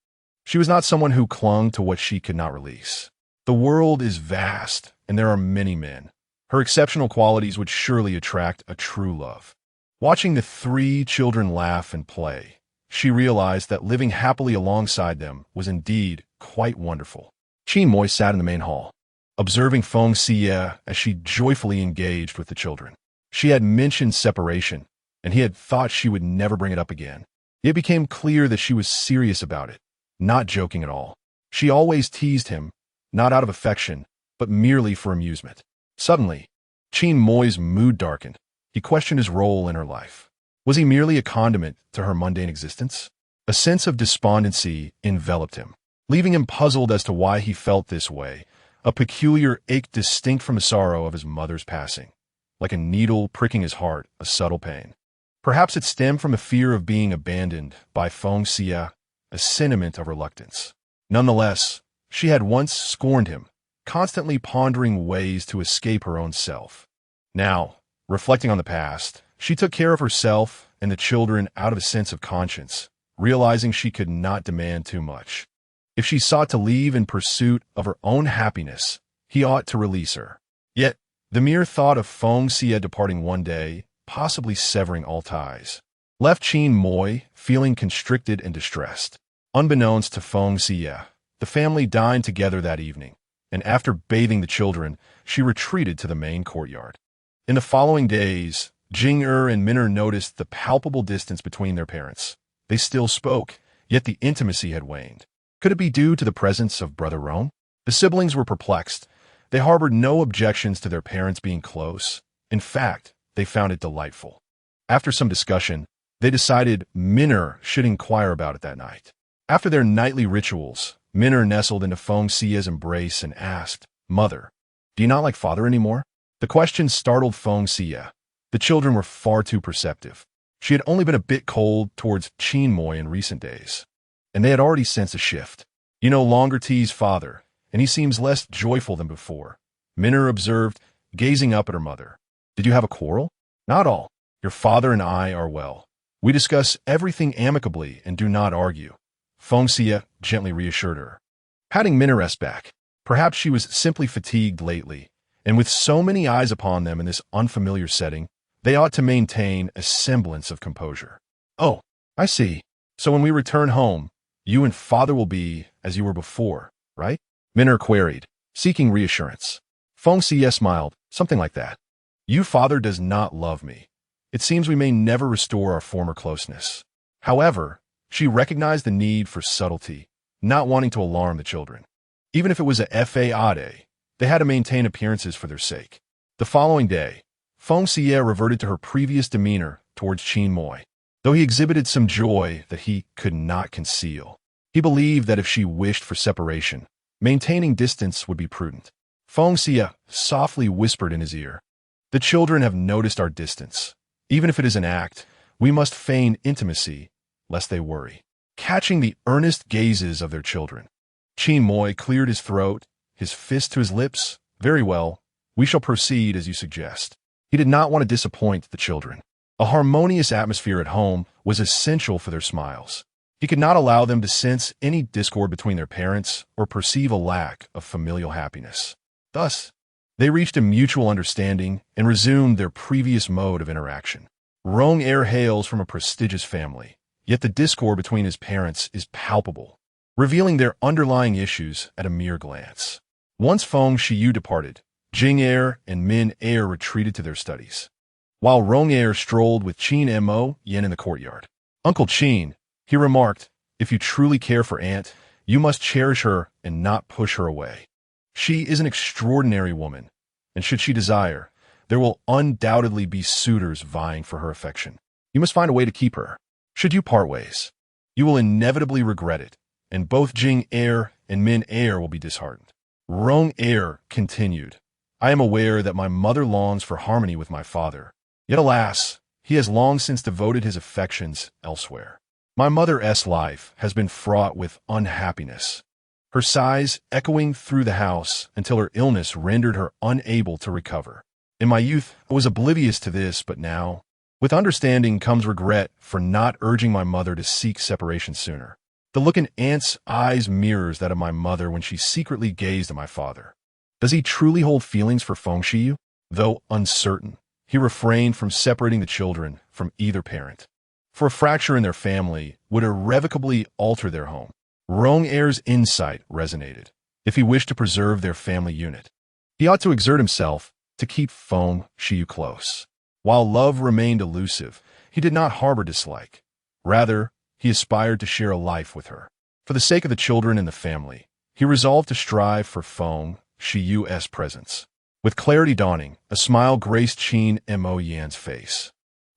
She was not someone who clung to what she could not release. The world is vast, and there are many men. Her exceptional qualities would surely attract a true love. Watching the 3 children laugh and play, she realized that living happily alongside them was indeed quite wonderful. Qin Moi sat in the main hall, observing Feng Xiyue as she joyfully engaged with the children. She had mentioned separation, and he had thought she would never bring it up again. It became clear that she was serious about it, not joking at all. She always teased him, not out of affection, but merely for amusement. Suddenly, Qin Moi's mood darkened. He questioned his role in her life. Was he merely a condiment to her mundane existence? A sense of despondency enveloped him, leaving him puzzled as to why he felt this way, a peculiar ache distinct from the sorrow of his mother's passing, like a needle pricking his heart, a subtle pain. Perhaps it stemmed from a fear of being abandoned by Feng Xiyue, a sentiment of reluctance. Nonetheless, she had once scorned him, constantly pondering ways to escape her own self. Now, reflecting on the past, she took care of herself and the children out of a sense of conscience, realizing she could not demand too much. If she sought to leave in pursuit of her own happiness, he ought to release her. Yet, the mere thought of Feng Xiyue departing one day, possibly severing all ties, left Qin Moi feeling constricted and distressed. Unbeknownst to Feng Xiyue, the family dined together that evening, and after bathing the children, she retreated to the main courtyard. In the following days, Jing and Min'er noticed the palpable distance between their parents. They still spoke, yet the intimacy had waned. Could it be due to the presence of Brother Rome? The siblings were perplexed. They harbored no objections to their parents being close. In fact, they found it delightful. After some discussion, they decided Min'er should inquire about it that night. After their nightly rituals, Min'er nestled into Feng Xiyue's embrace and asked, "Mother, do you not like father anymore?" The question startled Feng Xiyue. The children were far too perceptive. She had only been a bit cold towards Qin Moy in recent days, and they had already sensed a shift. "You no longer tease father, and he seems less joyful than before," Min'er observed, gazing up at her mother. "Did you have a quarrel?" "Not all. Your father and I are well. We discuss everything amicably and do not argue," Feng Xiyue gently reassured her. Patting Min'er's back, perhaps she was simply fatigued lately, and with so many eyes upon them in this unfamiliar setting, they ought to maintain a semblance of composure. "Oh, I see. So when we return home, you and father will be as you were before, right?" Min'er queried, seeking reassurance. Feng Xiyue smiled, "Something like that. You father does not love me. It seems we may never restore our former closeness." However, she recognized the need for subtlety, not wanting to alarm the children. Even if it was a fade, they had to maintain appearances for their sake. The following day, Feng Xiyue reverted to her previous demeanor towards Qin Moy, though he exhibited some joy that he could not conceal. He believed that if she wished for separation, maintaining distance would be prudent. Feng Xiyue softly whispered in his ear, "The children have noticed our distance. Even if it is an act, we must feign intimacy, lest they worry." Catching the earnest gazes of their children, Qin Moy cleared his throat, his fist to his lips. "Very well, we shall proceed as you suggest." He did not want to disappoint the children. A harmonious atmosphere at home was essential for their smiles. He could not allow them to sense any discord between their parents or perceive a lack of familial happiness. Thus, they reached a mutual understanding and resumed their previous mode of interaction. Rong hails from a prestigious family, yet the discord between his parents is palpable, revealing their underlying issues at a mere glance. Once Feng Xiyue departed, Jing and Min retreated to their studies, while Rong strolled with Qin Mo Yin in the courtyard. "Uncle Qin," he remarked, "if you truly care for Aunt, you must cherish her and not push her away. She is an extraordinary woman, and should she desire, there will undoubtedly be suitors vying for her affection. You must find a way to keep her. Should you part ways, you will inevitably regret it, and both Jing and Min will be disheartened." Rong continued, "I am aware that my mother longs for harmony with my father, yet alas, he has long since devoted his affections elsewhere. My mother's life has been fraught with unhappiness, her sighs echoing through the house until her illness rendered her unable to recover. In my youth, I was oblivious to this, but now, with understanding comes regret for not urging my mother to seek separation sooner. The look in Aunt's eyes mirrors that of my mother when she secretly gazed at my father. Does he truly hold feelings for Feng Xiyue?" Though uncertain, he refrained from separating the children from either parent, for a fracture in their family would irrevocably alter their home. Rong insight resonated. If he wished to preserve their family unit, he ought to exert himself to keep Feng Xiyue close. While love remained elusive, he did not harbor dislike. Rather, he aspired to share a life with her. For the sake of the children and the family, he resolved to strive for Feng Xiyue's presence. With clarity dawning, a smile graced Qin Mo Yan's face.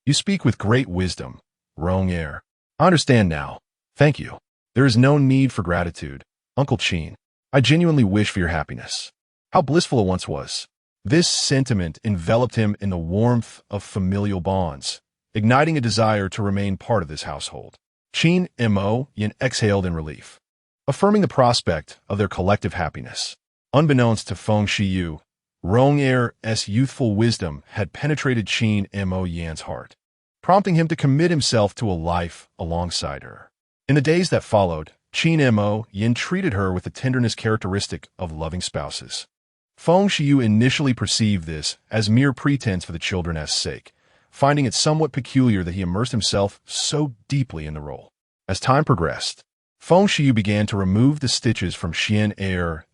"You speak with great wisdom, Rong I understand now. Thank you. There is no need for gratitude, Uncle Qin. I genuinely wish for your happiness. How blissful it once was." This sentiment enveloped him in the warmth of familial bonds, igniting a desire to remain part of this household. Qin Mo Yan exhaled in relief, affirming the prospect of their collective happiness. Unbeknownst to Feng Xiyue, Rong youthful wisdom had penetrated Qin Mo Yan's heart, prompting him to commit himself to a life alongside her. In the days that followed, Qin Mo Yan treated her with the tenderness characteristic of loving spouses. Feng Xiyue initially perceived this as mere pretense for the children's sake, finding it somewhat peculiar that he immersed himself so deeply in the role. As time progressed, Feng Xiyue began to remove the stitches from Xian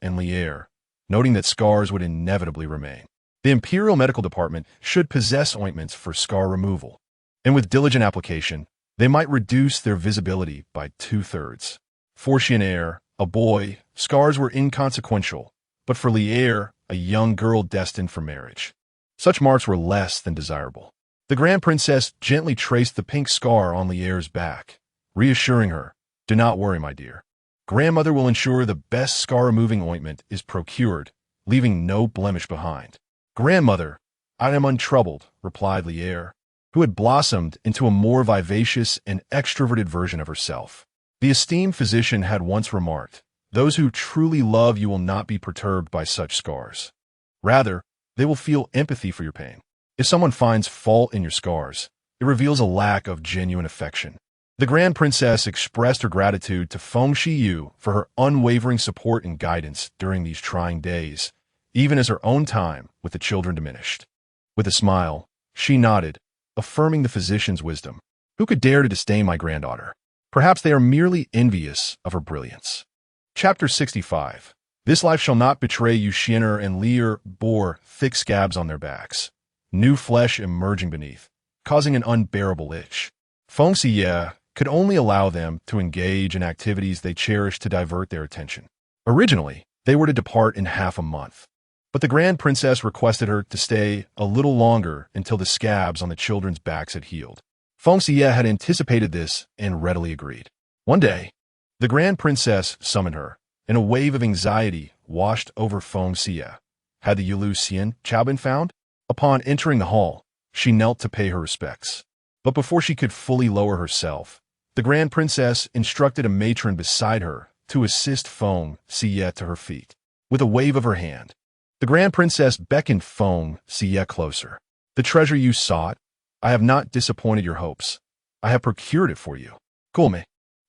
and Li, noting that scars would inevitably remain. The Imperial Medical Department should possess ointments for scar removal, and with diligent application, they might reduce their visibility by 2/3. For Xiyue, a boy, scars were inconsequential, but for Lier, a young girl destined for marriage, such marks were less than desirable. The Grand Princess gently traced the pink scar on Lier's back, reassuring her, "Do not worry, my dear. Grandmother will ensure the best scar-removing ointment is procured, leaving no blemish behind." "Grandmother, I am untroubled," replied Lier, who had blossomed into a more vivacious and extroverted version of herself. The esteemed physician had once remarked, "Those who truly love you will not be perturbed by such scars. Rather, they will feel empathy for your pain. If someone finds fault in your scars, it reveals a lack of genuine affection." The Grand Princess expressed her gratitude to Feng Xiyue for her unwavering support and guidance during these trying days, even as her own time with the children diminished. With a smile, she nodded, affirming the physician's wisdom. "Who could dare to disdain my granddaughter? Perhaps they are merely envious of her brilliance." Chapter 65. This life shall not betray you. Xiyue and Lier bore thick scabs on their backs, new flesh emerging beneath, causing an unbearable itch. Feng Xiyue could only allow them to engage in activities they cherished to divert their attention. Originally, they were to depart in half a month, but the Grand Princess requested her to stay a little longer until the scabs on the children's backs had healed. Feng Xiyue had anticipated this and readily agreed. One day, the Grand Princess summoned her, and a wave of anxiety washed over Feng Xiyue. Had the Yulu Xian Chao been found? Upon entering the hall, she knelt to pay her respects. But before she could fully lower herself, the Grand Princess instructed a matron beside her to assist Feng Xiyue to her feet. With a wave of her hand, the Grand Princess beckoned Feng Xiyue closer. "The treasure you sought, I have not disappointed your hopes. I have procured it for you. Kulme,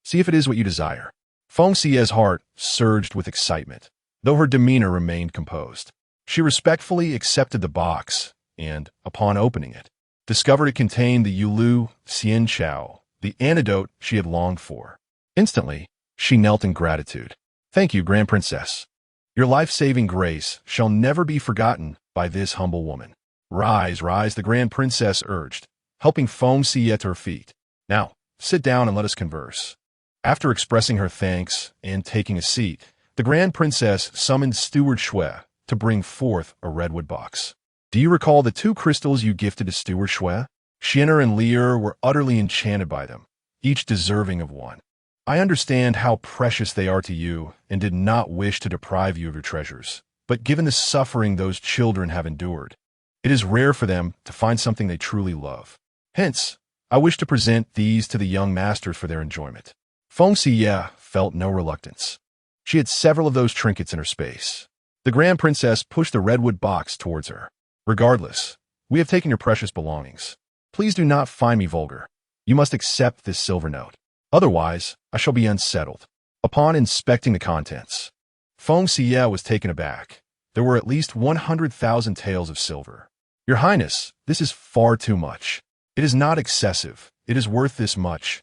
see if it is what you desire." Feng Xiyue's heart surged with excitement, though her demeanor remained composed. She respectfully accepted the box and, upon opening it, discovered it contained the Yulu Xian Chao, the antidote she had longed for. Instantly, she knelt in gratitude. "Thank you, Grand Princess. Your life-saving grace shall never be forgotten by this humble woman." "Rise, rise," the Grand Princess urged, helping Feng Xiyue to her feet. "Now, sit down and let us converse." After expressing her thanks and taking a seat, the Grand Princess summoned Steward Xue to bring forth a redwood box. "Do you recall the 2 crystals you gifted to Steward Xue?" Xiyue and Lier were utterly enchanted by them, each deserving of one. "I understand how precious they are to you and did not wish to deprive you of your treasures. But given the suffering those children have endured, it is rare for them to find something they truly love. Hence, I wish to present these to the young masters for their enjoyment." Feng Xiyue felt no reluctance. She had several of those trinkets in her space. The Grand Princess pushed the redwood box towards her. "Regardless, we have taken your precious belongings. Please do not find me vulgar. You must accept this silver note. Otherwise, I shall be unsettled." Upon inspecting the contents, Feng Xiyue was taken aback. There were at least 100,000 taels of silver. "Your Highness, this is far too much." "It is not excessive. It is worth this much."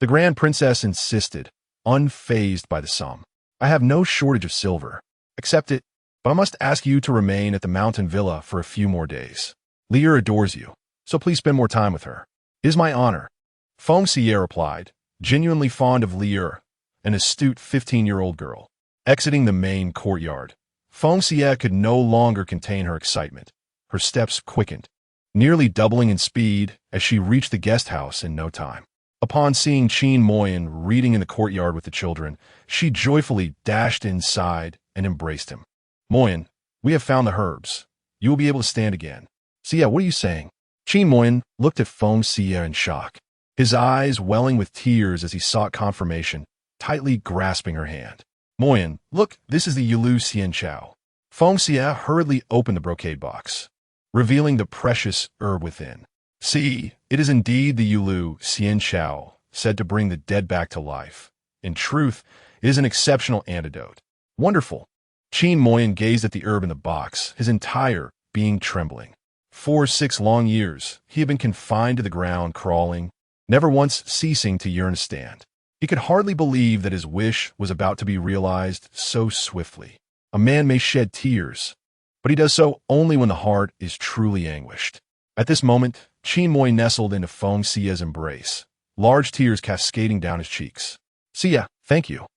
The Grand Princess insisted, unfazed by the sum. "I have no shortage of silver. Accept it, but I must ask you to remain at the mountain villa for a few more days. Lier adores you, so please spend more time with her." "It is my honor," Feng Xiyue replied, genuinely fond of Lier, an astute 15-year-old girl. Exiting the main courtyard, Feng Xiyue could no longer contain her excitement. Her steps quickened, nearly doubling in speed as she reached the guest house in no time. Upon seeing Qin Moyan reading in the courtyard with the children, she joyfully dashed inside and embraced him. "Moyan, we have found the herbs. You will be able to stand again." "Xiyue, what are you saying?" Qin Moyan looked at Feng Xiyue in shock, his eyes welling with tears as he sought confirmation, tightly grasping her hand. "Moyan, look, this is the Yulu Xian Chao." Feng Xiyue hurriedly opened the brocade box, revealing the precious herb within. "See, it is indeed the Yulu Xian Chao, said to bring the dead back to life. In truth, it is an exceptional antidote." "Wonderful." Qin Moyan gazed at the herb in the box, his entire being trembling. For 6 long years, he had been confined to the ground, crawling, never once ceasing to yearn to stand. He could hardly believe that his wish was about to be realized so swiftly. A man may shed tears, but he does so only when the heart is truly anguished. At this moment, Qin Moi nestled into Feng Xiyue's embrace, large tears cascading down his cheeks. "Xiyue, thank you.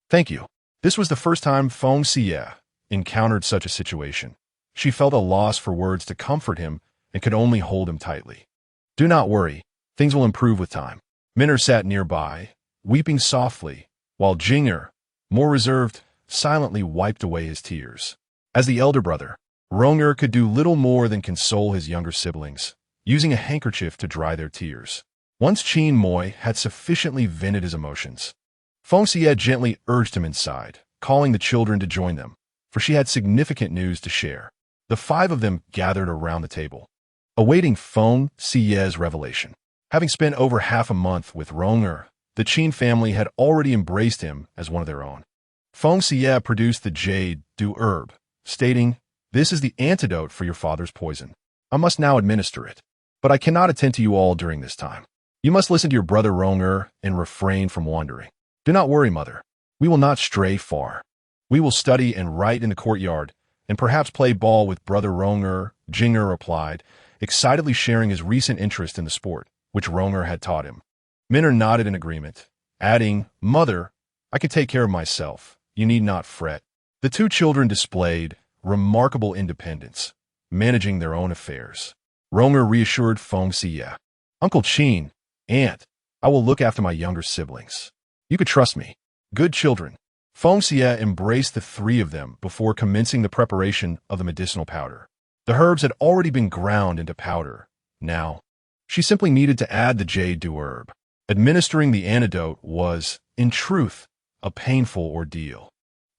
Thank you." This was the first time Feng Xiyue encountered such a situation. She felt a loss for words to comfort him and could only hold him tightly. "Do not worry, things will improve with time." Minner sat nearby, weeping softly, while Jing'er, more reserved, silently wiped away his tears. As the elder brother, Rong'er could do little more than console his younger siblings, using a handkerchief to dry their tears. Once Qin Moi had sufficiently vented his emotions, Feng Xiyue gently urged him inside, calling the children to join them, for she had significant news to share. The five of them gathered around the table, awaiting Feng Xiyue's revelation. Having spent over half a month with Rong'er, the Qin family had already embraced him as one of their own. Feng Xiyue produced the jade du herb, stating, "This is the antidote for your father's poison. I must now administer it, but I cannot attend to you all during this time. You must listen to your brother Rong'er and refrain from wandering. Do not worry, mother. We will not stray far. We will study and write in the courtyard, and perhaps play ball with brother Rong'er," Jing'er replied, excitedly sharing his recent interest in the sport, which Rong'er had taught him. Minner nodded in agreement, adding, "Mother, I can take care of myself. You need not fret." The two children displayed remarkable independence, managing their own affairs. Rong'er reassured Feng Xiyue, "Uncle Qin, Aunt, I will look after my younger siblings. You could trust me." Good children. Feng Xiyue embraced the three of them before commencing the preparation of the medicinal powder. The herbs had already been ground into powder. Now, she simply needed to add the jade du herb. Administering the antidote was, in truth, a painful ordeal.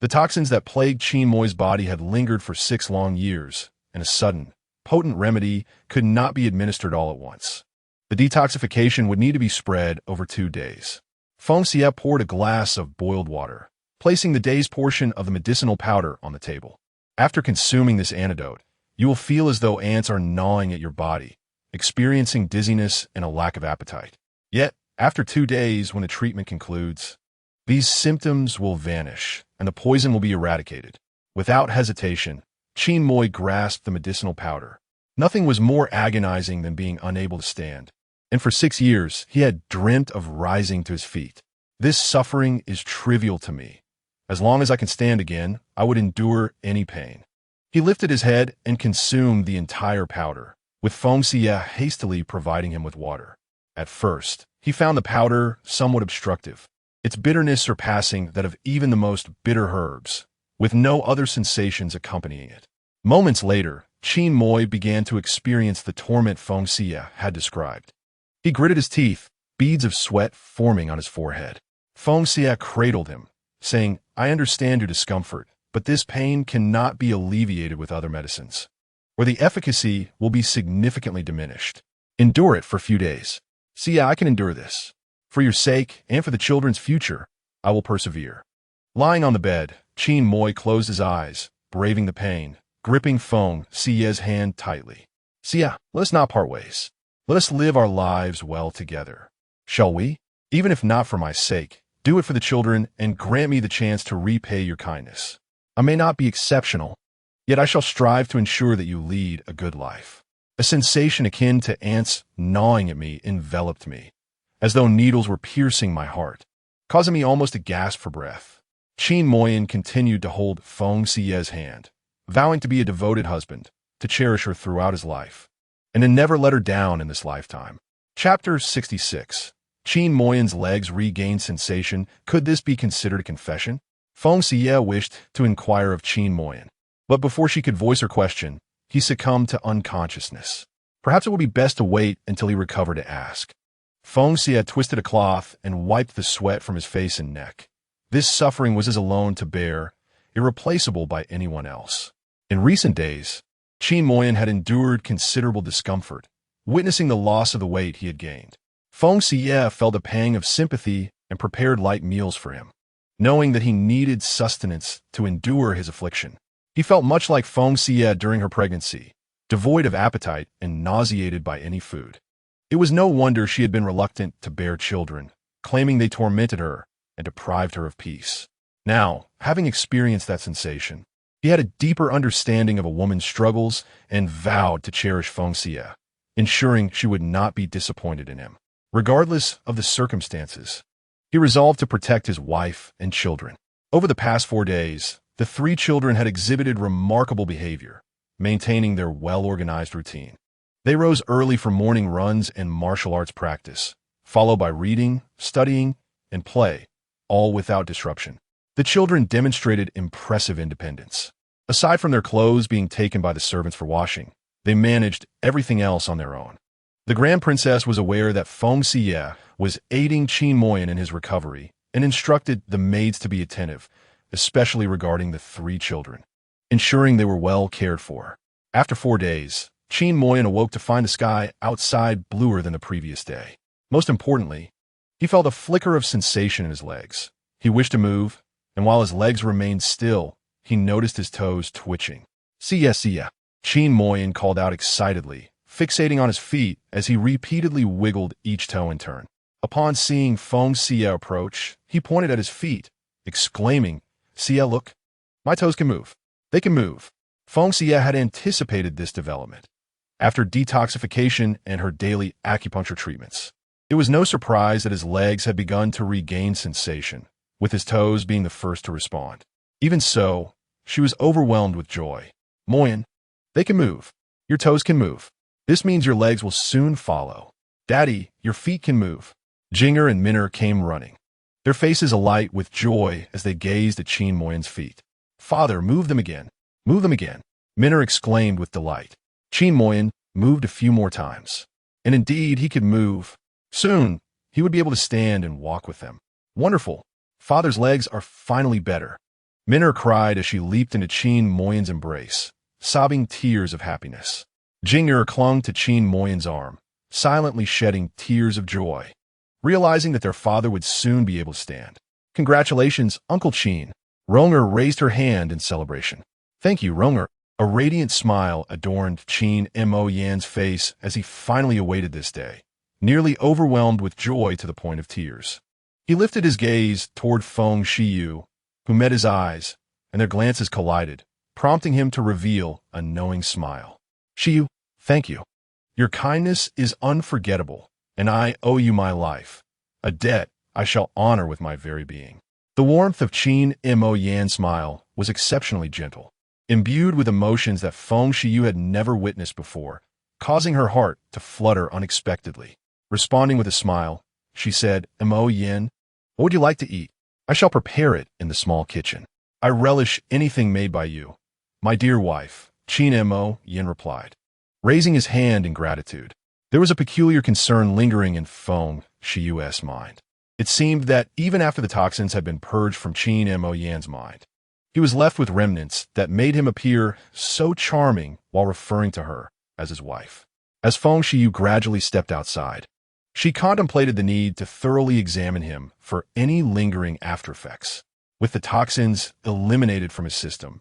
The toxins that plagued Qin Moi's body had lingered for 6 long years, and a sudden, potent remedy could not be administered all at once. The detoxification would need to be spread over 2 days. Feng Xiyue poured a glass of boiled water, placing the day's portion of the medicinal powder on the table. After consuming this antidote, you will feel as though ants are gnawing at your body, experiencing dizziness and a lack of appetite. Yet, after 2 days, when the treatment concludes, these symptoms will vanish, and the poison will be eradicated. Without hesitation, Qin Moi grasped the medicinal powder. Nothing was more agonizing than being unable to stand, and for 6 years he had dreamt of rising to his feet. "This suffering is trivial to me. As long as I can stand again, I would endure any pain." He lifted his head and consumed the entire powder, with Feng Xiyue hastily providing him with water. At first, he found the powder somewhat obstructive, its bitterness surpassing that of even the most bitter herbs, with no other sensations accompanying it. Moments later, Qin Moi began to experience the torment Feng Xiyue had described. He gritted his teeth, beads of sweat forming on his forehead. Feng Xiyue cradled him, saying, "I understand your discomfort, but this pain cannot be alleviated with other medicines, or the efficacy will be significantly diminished. Endure it for a few days." "Xiyue, I can endure this. For your sake and for the children's future, I will persevere." Lying on the bed, Qin Moi closed his eyes, braving the pain, gripping Feng Xiyue's hand tightly. "Xiyue, let us not part ways. Let us live our lives well together. Shall we? Even if not for my sake, do it for the children and grant me the chance to repay your kindness. I may not be exceptional, yet I shall strive to ensure that you lead a good life." A sensation akin to ants gnawing at me enveloped me, as though needles were piercing my heart, causing me almost to gasp for breath. Qin Moyin continued to hold Feng Xiyue's hand, vowing to be a devoted husband, to cherish her throughout his life, and to never let her down in this lifetime. Chapter 66. Qin Moyin's legs regained sensation. Could this be considered a confession? Feng Xiyue wished to inquire of Qin Moyin, but before she could voice her question, he succumbed to unconsciousness. Perhaps it would be best to wait until he recovered to ask. Feng Xiyue twisted a cloth and wiped the sweat from his face and neck. This suffering was his alone to bear, irreplaceable by anyone else. In recent days, Qin Moyin had endured considerable discomfort, witnessing the loss of the weight he had gained. Feng Xiyue felt a pang of sympathy and prepared light meals for him, knowing that he needed sustenance to endure his affliction. He felt much like Feng Xiyue during her pregnancy, devoid of appetite and nauseated by any food. It was no wonder she had been reluctant to bear children, claiming they tormented her and deprived her of peace. Now, having experienced that sensation, He had a deeper understanding of a woman's struggles and vowed to cherish Feng Xiyue, ensuring she would not be disappointed in him. Regardless of the circumstances, he resolved to protect his wife and children. Over the past 4 days, the 3 children had exhibited remarkable behavior, maintaining their well-organized routine. They rose early for morning runs and martial arts practice, followed by reading, studying, and play, all without disruption. The children demonstrated impressive independence. Aside from their clothes being taken by the servants for washing, they managed everything else on their own. The Grand Princess was aware that Feng Xiyue was aiding Qin Moyan in his recovery and instructed the maids to be attentive, especially regarding the 3 children, ensuring they were well cared for. After 4 days, Qin Moyan awoke to find the sky outside bluer than the previous day. Most importantly, he felt a flicker of sensation in his legs. He wished to move, and while his legs remained still, he noticed his toes twitching. "Siya." Qin Moyan called out excitedly, fixating on his feet as he repeatedly wiggled each toe in turn. Upon seeing Feng Xiyue approach, he pointed at his feet, exclaiming, "Xiyue, look, my toes can move. They can move." Feng Xiyue had anticipated this development. After detoxification and her daily acupuncture treatments, it was no surprise that his legs had begun to regain sensation, with his toes being the first to respond. Even so, she was overwhelmed with joy. "Moyan, they can move. Your toes can move. This means your legs will soon follow. Daddy, your feet can move." Jinger and Minner came running, their faces alight with joy as they gazed at Qin Moyan's feet. "Father, move them again. Move them again," Minner exclaimed with delight. Qin Moyan moved a few more times, and indeed he could move. Soon, he would be able to stand and walk with them. "Wonderful. Father's legs are finally better." Minner cried as she leaped into Qin Moyan's embrace, sobbing tears of happiness. Jinger clung to Qin Moyan's arm, silently shedding tears of joy, realizing that their father would soon be able to stand. "Congratulations, Uncle Qin." Ronger raised her hand in celebration. "Thank you, Ronger." A radiant smile adorned Qin Moyan's face as he finally awaited this day, nearly overwhelmed with joy to the point of tears. He lifted his gaze toward Feng Xiyue, who met his eyes, and their glances collided, prompting him to reveal a knowing smile. "Xiyue, thank you. Your kindness is unforgettable, and I owe you my life, a debt I shall honor with my very being." The warmth of Qin Moyan's smile was exceptionally gentle, imbued with emotions that Feng Xiyue had never witnessed before, causing her heart to flutter unexpectedly. Responding with a smile, she said, "Mo Yin, what would you like to eat? I shall prepare it in the small kitchen. I relish anything made by you, my dear wife," Qin Mo Yin replied, raising his hand in gratitude. There was a peculiar concern lingering in Feng Xiyue's mind. It seemed that even after the toxins had been purged from Qin Mo Yan's mind, he was left with remnants that made him appear so charming while referring to her as his wife. As Feng Xiyue gradually stepped outside, she contemplated the need to thoroughly examine him for any lingering aftereffects. With the toxins eliminated from his system,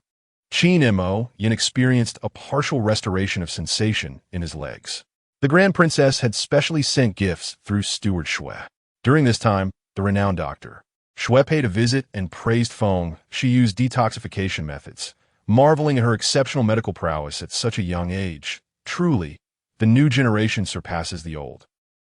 Qin Mo Yin experienced a partial restoration of sensation in his legs. The Grand Princess had specially sent gifts through Steward Xue. During this time, the renowned doctor, Xue, paid a visit and praised Feng Xiyue's detoxification methods, marveling at her exceptional medical prowess at such a young age. "Truly, the new generation surpasses the old."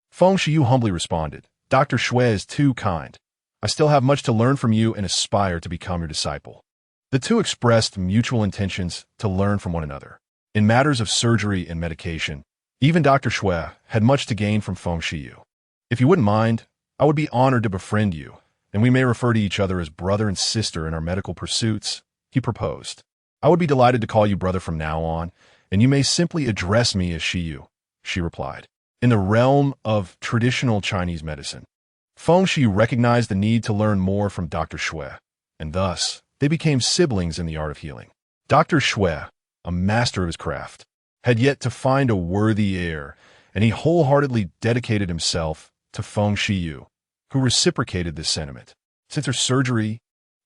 Feng Xiyue humbly responded, "Dr. Xue is too kind. I still have much to learn from you and aspire to become your disciple." The two expressed mutual intentions to learn from one another. In matters of surgery and medication, even Dr. Xue had much to gain from Feng Xiyue. "If you wouldn't mind, I would be honored to befriend you, and we may refer to each other as brother and sister in our medical pursuits," he proposed. "I would be delighted to call you brother from now on, and you may simply address me as Xiyue," she replied. In the realm of traditional Chinese medicine, Feng Xiyue recognized the need to learn more from Dr. Xue, and thus they became siblings in the art of healing. Dr. Xue, a master of his craft, had yet to find a worthy heir, and he wholeheartedly dedicated himself to Feng Xiyue, who reciprocated this sentiment. Since her surgery,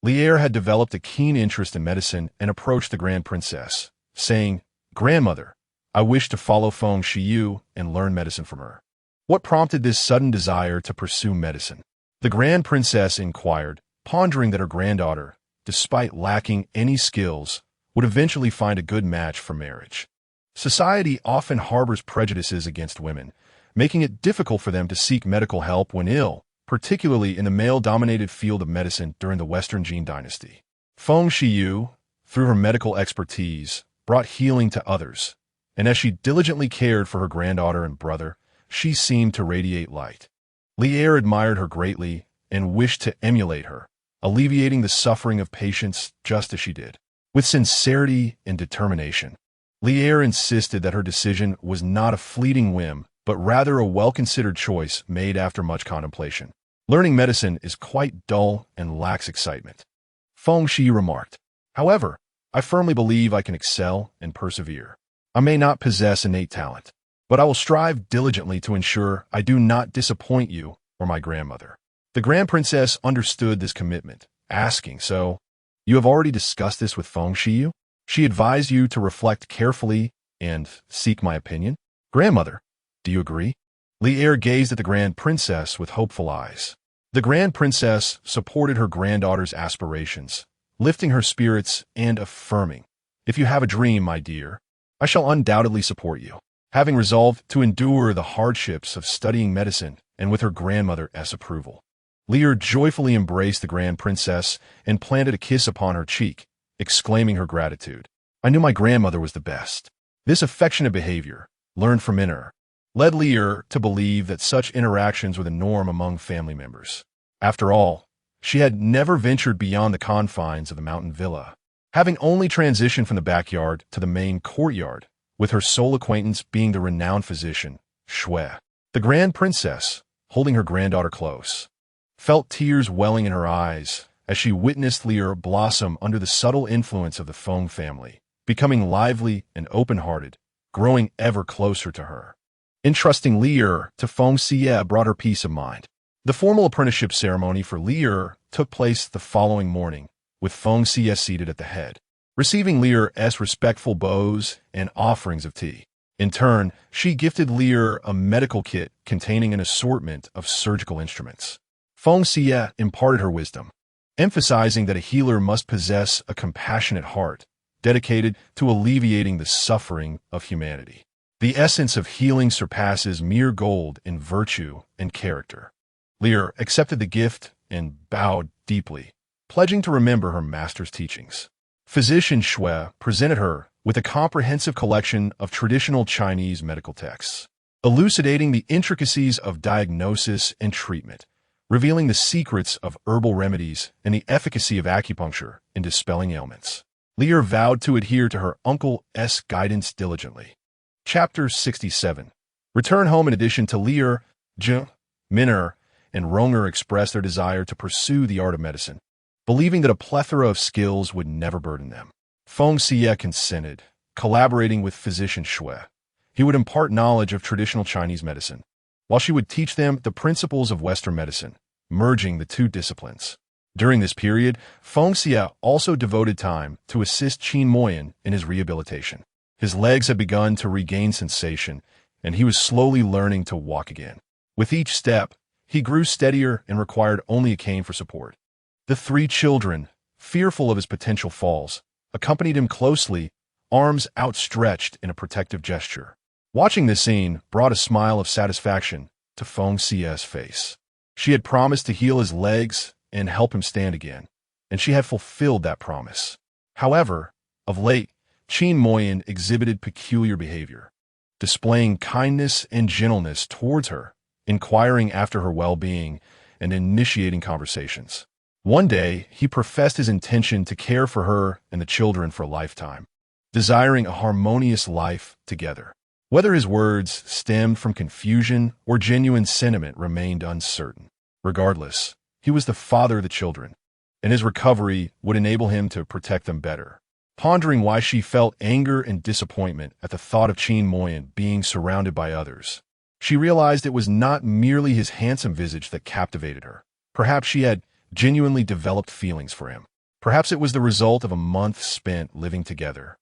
Lier had developed a keen interest in medicine and approached the Grand Princess, saying, "Grandmother, I wish to follow Feng Xiyue and learn medicine from her." What prompted this sudden desire to pursue medicine? The Grand Princess inquired, pondering that her granddaughter, despite lacking any skills, would eventually find a good match for marriage. Society often harbors prejudices against women, making it difficult for them to seek medical help when ill, particularly in the male-dominated field of medicine during the Western Jin dynasty. Feng Xiyue, through her medical expertise, brought healing to others, and as she diligently cared for her granddaughter and brother, she seemed to radiate light. Lier admired her greatly and wished to emulate her, alleviating the suffering of patients just as she did. With sincerity and determination, Lier insisted that her decision was not a fleeting whim, but rather a well-considered choice made after much contemplation. Learning medicine is quite dull and lacks excitement, Feng Xiyue remarked. However, I firmly believe I can excel and persevere. I may not possess innate talent, but I will strive diligently to ensure I do not disappoint you or my grandmother. The Grand Princess understood this commitment, asking, "So, you have already discussed this with Feng Xiyue? She advised you to reflect carefully and seek my opinion? Grandmother, do you agree?" Lier gazed at the Grand Princess with hopeful eyes. The Grand Princess supported her granddaughter's aspirations, lifting her spirits and affirming, "If you have a dream, my dear, I shall undoubtedly support you." Having resolved to endure the hardships of studying medicine and with her grandmother's approval, Lier joyfully embraced the Grand Princess and planted a kiss upon her cheek, exclaiming her gratitude. "I knew my grandmother was the best." This affectionate behavior, learned from her, led Lier to believe that such interactions were the norm among family members. After all, she had never ventured beyond the confines of the mountain villa, having only transitioned from the backyard to the main courtyard, with her sole acquaintance being the renowned physician, Xue. The Grand Princess, holding her granddaughter close, felt tears welling in her eyes as she witnessed Lier blossom under the subtle influence of the Feng family, becoming lively and open-hearted, growing ever closer to her. Entrusting Lier to Feng Xiyue brought her peace of mind. The formal apprenticeship ceremony for Lier took place the following morning, with Feng Xiyue seated at the head, receiving Lier's respectful bows and offerings of tea. In turn, she gifted Lier a medical kit containing an assortment of surgical instruments. Feng Xiyue imparted her wisdom, emphasizing that a healer must possess a compassionate heart, dedicated to alleviating the suffering of humanity. The essence of healing surpasses mere gold in virtue and character. Lier accepted the gift and bowed deeply, pledging to remember her master's teachings. Physician Xue presented her with a comprehensive collection of traditional Chinese medical texts, elucidating the intricacies of diagnosis and treatment, revealing the secrets of herbal remedies and the efficacy of acupuncture in dispelling ailments. Lier vowed to adhere to her uncle's guidance diligently. Chapter 67. Return home. In addition to Lier, Zheng, Min'er, and Ronger expressed their desire to pursue the art of medicine, believing that a plethora of skills would never burden them. Feng Xiyue consented, collaborating with physician Xue. He would impart knowledge of traditional Chinese medicine, while she would teach them the principles of Western medicine, merging the two disciplines. During this period, Feng Xiyue also devoted time to assist Qin Moyan in his rehabilitation. His legs had begun to regain sensation, and he was slowly learning to walk again. With each step, he grew steadier and required only a cane for support. The three children, fearful of his potential falls, accompanied him closely, arms outstretched in a protective gesture. Watching this scene brought a smile of satisfaction to Feng Xiyue's face. She had promised to heal his legs and help him stand again, and she had fulfilled that promise. However, of late, Qin Moyan exhibited peculiar behavior, displaying kindness and gentleness towards her, inquiring after her well-being, and initiating conversations. One day, he professed his intention to care for her and the children for a lifetime, desiring a harmonious life together. Whether his words stemmed from confusion or genuine sentiment remained uncertain. Regardless, he was the father of the children, and his recovery would enable him to protect them better. Pondering why she felt anger and disappointment at the thought of Qin Moyan being surrounded by others, she realized it was not merely his handsome visage that captivated her. Perhaps she had genuinely developed feelings for him. Perhaps it was the result of a month spent living together,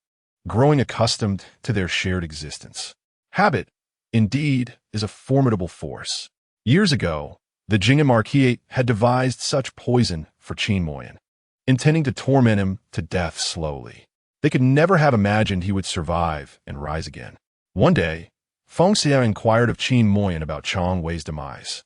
growing accustomed to their shared existence. Habit, indeed, is a formidable force. Years ago, the Jing Marquis had devised such poison for Qin Moyan, intending to torment him to death slowly. They could never have imagined he would survive and rise again. One day, Feng Xiyue inquired of Qin Moyan about Chong Wei's demise,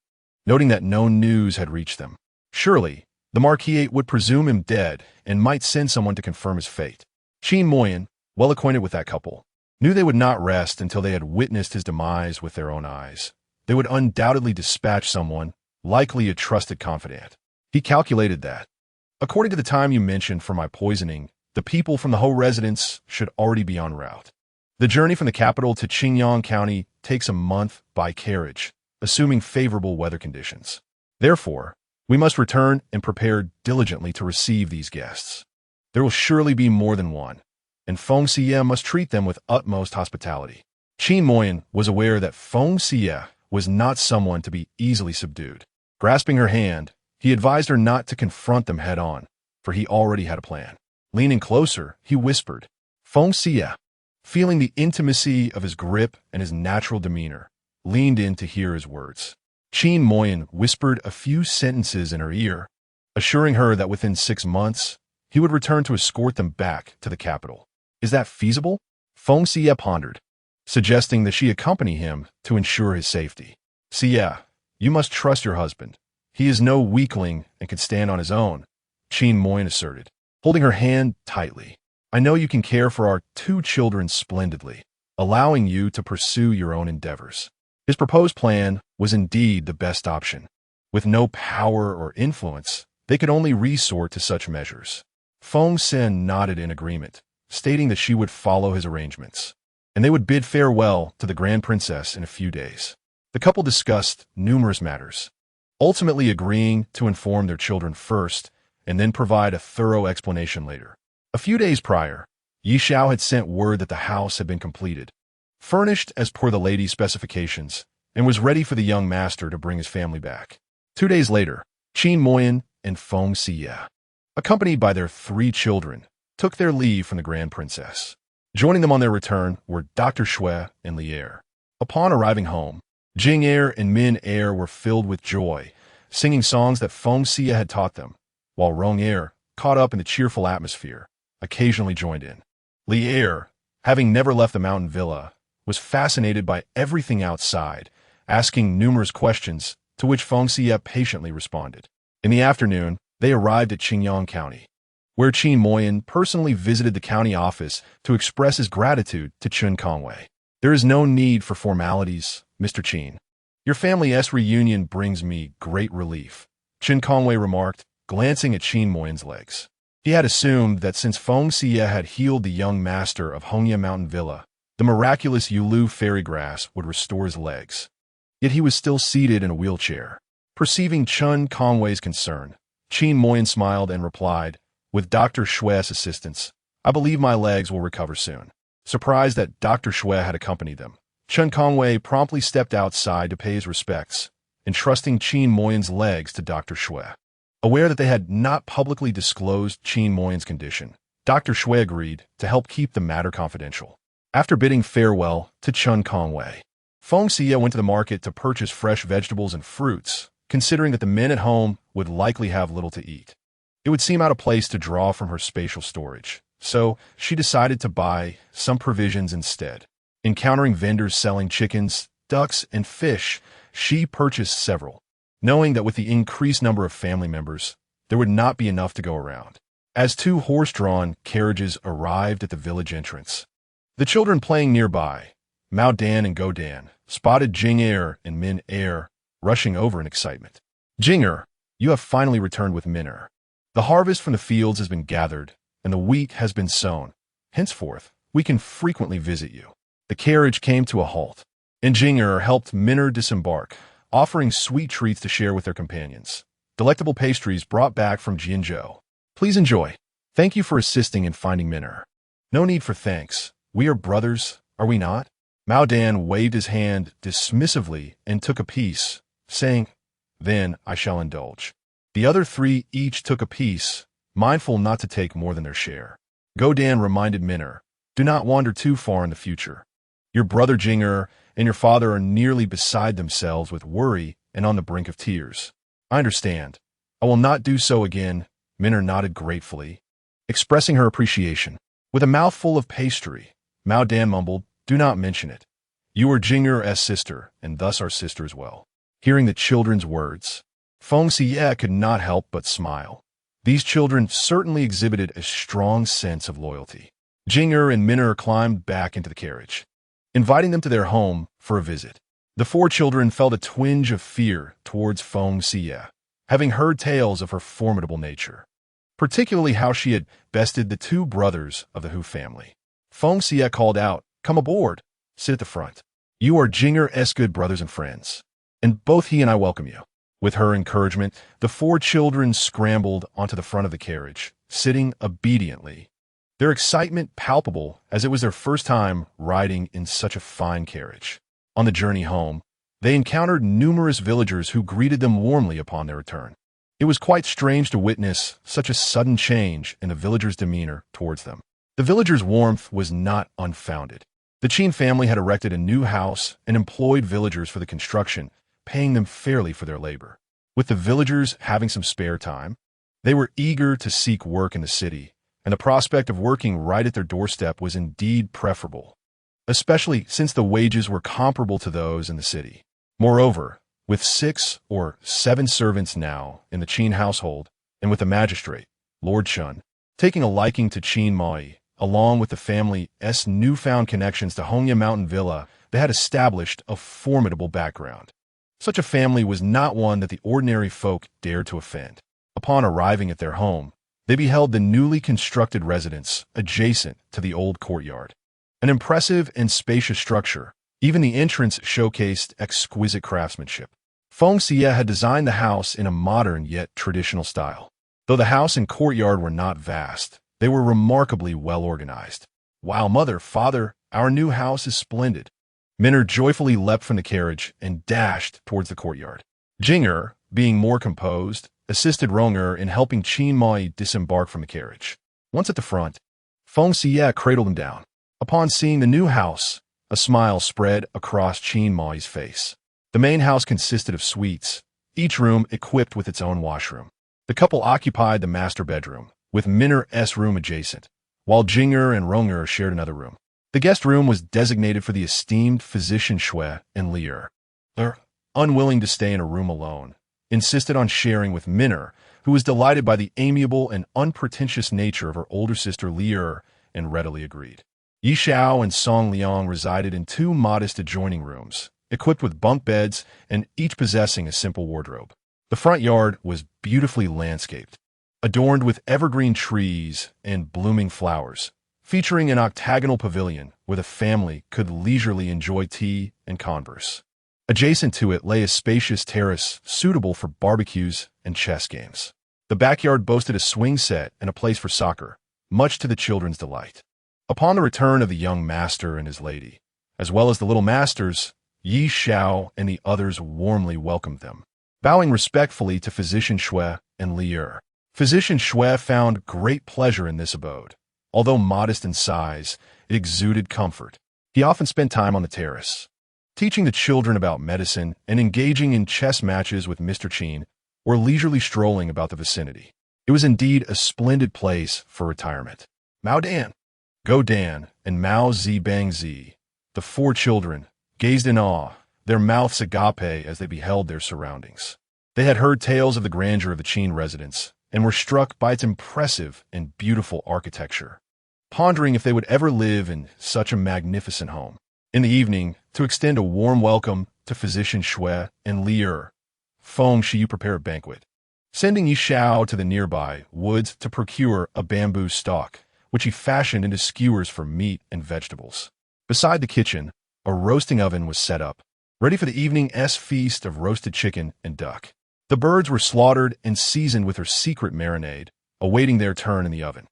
noting that no news had reached them. Surely, the Marquis would presume him dead and might send someone to confirm his fate. Qin Moyan, well acquainted with that couple, knew they would not rest until they had witnessed his demise with their own eyes. They would undoubtedly dispatch someone, likely a trusted confidant. He calculated that, according to the time you mentioned for my poisoning, the people from the Ho residence should already be en route. The journey from the capital to Qingyang County takes a month by carriage, assuming favorable weather conditions. Therefore, we must return and prepare diligently to receive these guests. There will surely be more than one, and Feng Xiyue must treat them with utmost hospitality. Qin Moyan was aware that Feng Xiyue was not someone to be easily subdued. Grasping her hand, he advised her not to confront them head-on, for he already had a plan. Leaning closer, he whispered, Feng Xiyue, feeling the intimacy of his grip and his natural demeanor, leaned in to hear his words. Qin Moyan whispered a few sentences in her ear, assuring her that within 6 months, he would return to escort them back to the capital. Is that feasible? Feng Xiyue pondered, suggesting that she accompany him to ensure his safety. Xiyue, you must trust your husband. He is no weakling and can stand on his own, Qin Moyan asserted, holding her hand tightly. I know you can care for our 2 children splendidly, allowing you to pursue your own endeavors. His proposed plan was indeed the best option. With no power or influence, they could only resort to such measures. Feng Xiyue nodded in agreement, stating that she would follow his arrangements, and they would bid farewell to the Grand Princess in a few days. The couple discussed numerous matters, ultimately agreeing to inform their children first and then provide a thorough explanation later. A few days prior, Yi Xiao had sent word that the house had been completed, furnished as per the lady's specifications, and was ready for the young master to bring his family back. 2 days later, Qin Moyan and Feng Xiyue, accompanied by their 3 children, took their leave from the Grand Princess. Joining them on their return were Dr. Xue and Li Er. Upon arriving home, Jing Er and Min Er were filled with joy, singing songs that Feng Xiyue had taught them, while Rong Er, caught up in the cheerful atmosphere, occasionally joined in. Li Er, having never left the mountain villa, was fascinated by everything outside, asking numerous questions to which Feng Xiyue patiently responded. In the afternoon, they arrived at Qingyang County, where Qin Moyan personally visited the county office to express his gratitude to Chen Conway. There is no need for formalities, Mr. Qin. Your family's reunion brings me great relief, Chen Conway remarked, glancing at Qin Moyan's legs. He had assumed that since Feng Xiyue had healed the young master of Hongya Mountain Villa, the miraculous Yulu fairy grass would restore his legs. Yet he was still seated in a wheelchair. Perceiving Chen Conway's concern, Qin Moyan smiled and replied, with Dr. Xue's assistance, I believe my legs will recover soon. Surprised that Dr. Xue had accompanied them, Chen Conway promptly stepped outside to pay his respects, entrusting Qin Moyan's legs to Dr. Xue. Aware that they had not publicly disclosed Qin Moyan's condition, Dr. Xue agreed to help keep the matter confidential. After bidding farewell to Chen Conway, Feng Xiyue went to the market to purchase fresh vegetables and fruits, considering that the men at home would likely have little to eat. It would seem out of place to draw from her spatial storage, so she decided to buy some provisions instead. Encountering vendors selling chickens, ducks, and fish, she purchased several, knowing that with the increased number of family members, there would not be enough to go around. As 2 horse-drawn carriages arrived at the village entrance, the children playing nearby, Mao Dan and Go Dan, spotted Jing Er and Min Er rushing over in excitement. Jing Er, you have finally returned with Min Er. The harvest from the fields has been gathered, and the wheat has been sown. Henceforth, we can frequently visit you. The carriage came to a halt, and Jing Er helped Min Er disembark, offering sweet treats to share with their companions. Delectable pastries brought back from Jianzhou. Please enjoy. Thank you for assisting in finding Min Er. No need for thanks. We are brothers, are we not? Mao Dan waved his hand dismissively and took a piece, saying, Then I shall indulge. The other 3 each took a piece, mindful not to take more than their share. Go Dan reminded Min Er, do not wander too far in the future. Your brother Jing Er and your father are nearly beside themselves with worry and on the brink of tears. I understand. I will not do so again, Min Er nodded gratefully, expressing her appreciation. With a mouthful of pastry, Mao Dan mumbled, "Do not mention it. You are Jing'er's sister, and thus our sister as well." Hearing the children's words, Feng Xiyue could not help but smile. These children certainly exhibited a strong sense of loyalty. Jing'er and Min'er climbed back into the carriage, inviting them to their home for a visit. The four children felt a twinge of fear towards Feng Xiyue, having heard tales of her formidable nature, particularly how she had bested the two brothers of the Hu family. Feng Xiyue called out, "Come aboard. Sit at the front. You are Jing'er's good brothers and friends, and both he and I welcome you." With her encouragement, the four children scrambled onto the front of the carriage, sitting obediently, their excitement palpable as it was their first time riding in such a fine carriage. On the journey home, they encountered numerous villagers who greeted them warmly upon their return. It was quite strange to witness such a sudden change in the villagers' demeanor towards them. The villagers' warmth was not unfounded. The Qin family had erected a new house and employed villagers for the construction, paying them fairly for their labor. With the villagers having some spare time, they were eager to seek work in the city, and the prospect of working right at their doorstep was indeed preferable, especially since the wages were comparable to those in the city. Moreover, with 6 or 7 servants now in the Qin household, and with the magistrate, Lord Chun, taking a liking to Qin Mai, along with the family's newfound connections to Hongya Mountain Villa, they had established a formidable background. Such a family was not one that the ordinary folk dared to offend. Upon arriving at their home, they beheld the newly constructed residence adjacent to the old courtyard. An impressive and spacious structure, even the entrance showcased exquisite craftsmanship. Feng Xiyue had designed the house in a modern yet traditional style. Though the house and courtyard were not vast, they were remarkably well organized. "Wow, mother, father, our new house is splendid." Min'er joyfully leapt from the carriage and dashed towards the courtyard. Jing'er, being more composed, assisted Rong'er in helping Qin Mai disembark from the carriage. Once at the front, Feng Xiyue cradled him down. Upon seeing the new house, a smile spread across Qin Mai's face. The main house consisted of suites, each room equipped with its own washroom. The couple occupied the master bedroom, with Min'er's room adjacent, while Jing'er and Rong'er shared another room. The guest room was designated for the esteemed physician Xue and Li'er. They're unwilling to stay in a room alone, insisted on sharing with Min'er, who was delighted by the amiable and unpretentious nature of her older sister Li'er, and readily agreed. Yi Xiao and Song Liang resided in 2 modest adjoining rooms, equipped with bunk beds and each possessing a simple wardrobe. The front yard was beautifully landscaped, adorned with evergreen trees and blooming flowers, featuring an octagonal pavilion where the family could leisurely enjoy tea and converse. Adjacent to it lay a spacious terrace suitable for barbecues and chess games. The backyard boasted a swing set and a place for soccer, much to the children's delight. Upon the return of the young master and his lady, as well as the little masters, Yi Xiao and the others warmly welcomed them, bowing respectfully to Physician Xue and Li'er. Physician Xue found great pleasure in this abode. Although modest in size, it exuded comfort. He often spent time on the terrace, teaching the children about medicine and engaging in chess matches with Mr. Qin, or leisurely strolling about the vicinity. It was indeed a splendid place for retirement. Mao Dan, Go Dan, and Mao Zi Bang Zi, the 4 children, gazed in awe, their mouths agape as they beheld their surroundings. They had heard tales of the grandeur of the Qin residence and were struck by its impressive and beautiful architecture, pondering if they would ever live in such a magnificent home. In the evening, to extend a warm welcome to Physician Xue and Li'er, Feng Xiyue prepared a banquet, sending Yi Xiao to the nearby woods to procure a bamboo stalk, which he fashioned into skewers for meat and vegetables. Beside the kitchen, a roasting oven was set up, ready for the evening's feast of roasted chicken and duck. The birds were slaughtered and seasoned with her secret marinade, awaiting their turn in the oven.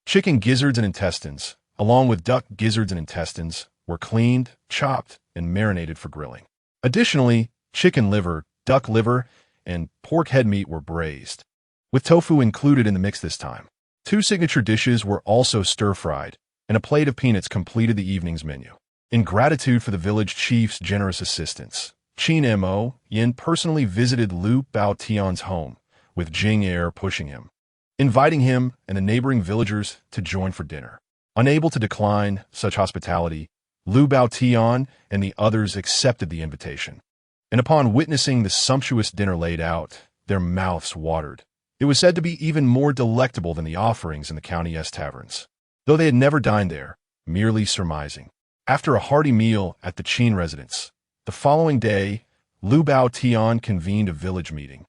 Chicken gizzards and intestines, along with duck gizzards and intestines, were cleaned, chopped, and marinated for grilling. Additionally, chicken liver, duck liver, and pork head meat were braised, with tofu included in the mix this time. 2 signature dishes were also stir-fried, and a plate of peanuts completed the evening's menu. In gratitude for the village chief's generous assistance, Qin Mo Yin personally visited Lu Bao Tian's home, with Jing Er pushing him, inviting him and the neighboring villagers to join for dinner. Unable to decline such hospitality, Liu Baotian and the others accepted the invitation. And upon witnessing the sumptuous dinner laid out, their mouths watered. It was said to be even more delectable than the offerings in the county-s taverns, though they had never dined there, merely surmising. After a hearty meal at the Qin residence, the following day, Liu Baotian convened a village meeting,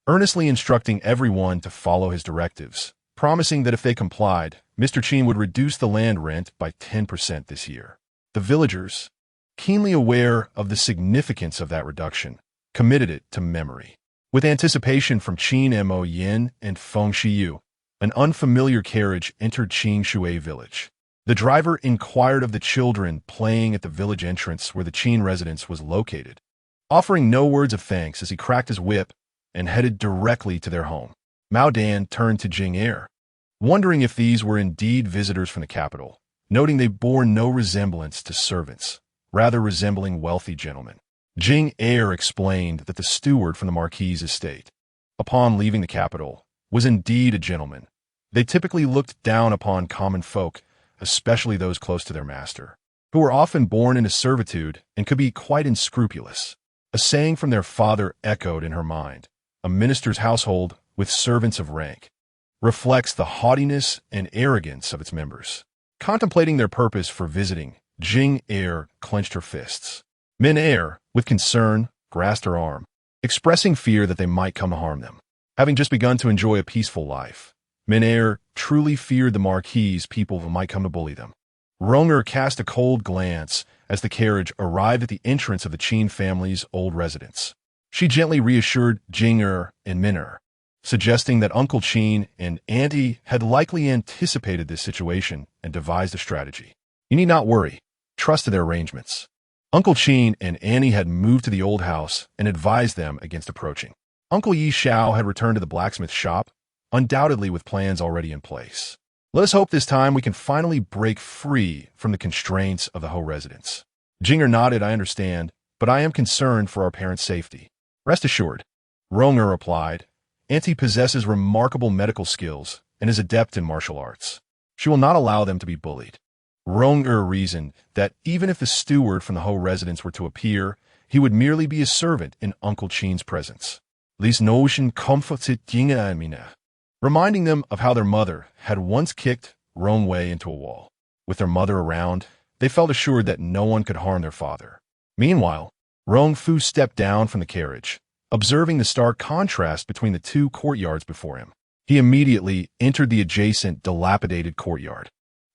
earnestly instructing everyone to follow his directives, promising that if they complied, Mr. Qin would reduce the land rent by 10% this year. The villagers, keenly aware of the significance of that reduction, committed it to memory. With anticipation from Qin Mo Yin and Feng Xiyue, an unfamiliar carriage entered Feng Xiyue village. The driver inquired of the children playing at the village entrance where the Qin residence was located, offering no words of thanks as he cracked his whip and headed directly to their home. Mao Dan turned to Jing Er, wondering if these were indeed visitors from the capital, noting they bore no resemblance to servants, rather resembling wealthy gentlemen. Jing Er explained that the steward from the Marquis's estate, upon leaving the capital, was indeed a gentleman. They typically looked down upon common folk, especially those close to their master, who were often born into servitude and could be quite unscrupulous. A saying from their father echoed in her mind: a minister's household, with servants of rank, reflects the haughtiness and arrogance of its members. Contemplating their purpose for visiting, Jing Er clenched her fists. Min Er, with concern, grasped her arm, expressing fear that they might come to harm them. Having just begun to enjoy a peaceful life, Min Er truly feared the Marquis's people who might come to bully them. Ronger cast a cold glance as the carriage arrived at the entrance of the Qin family's old residence. She gently reassured Jing Er and Min Er, suggesting that Uncle Qin and Auntie had likely anticipated this situation and devised a strategy. You need not worry. Trust to their arrangements. Uncle Qin and Annie had moved to the old house and advised them against approaching. Uncle Yi Xiao had returned to the blacksmith shop, undoubtedly with plans already in place. Let us hope this time we can finally break free from the constraints of the Ho residence. Jinger nodded. I understand, but I am concerned for our parents' safety. Rest assured, Ronger replied. Auntie possesses remarkable medical skills and is adept in martial arts. She will not allow them to be bullied. Ronger reasoned that even if the steward from the Ho residence were to appear, he would merely be a servant in Uncle Qin's presence. This notion comforted Jinger and Mina, reminding them of how their mother had once kicked Rongwei into a wall. With their mother around, they felt assured that no one could harm their father. Meanwhile, Rongfu stepped down from the carriage, observing the stark contrast between the two courtyards before him. He immediately entered the adjacent dilapidated courtyard.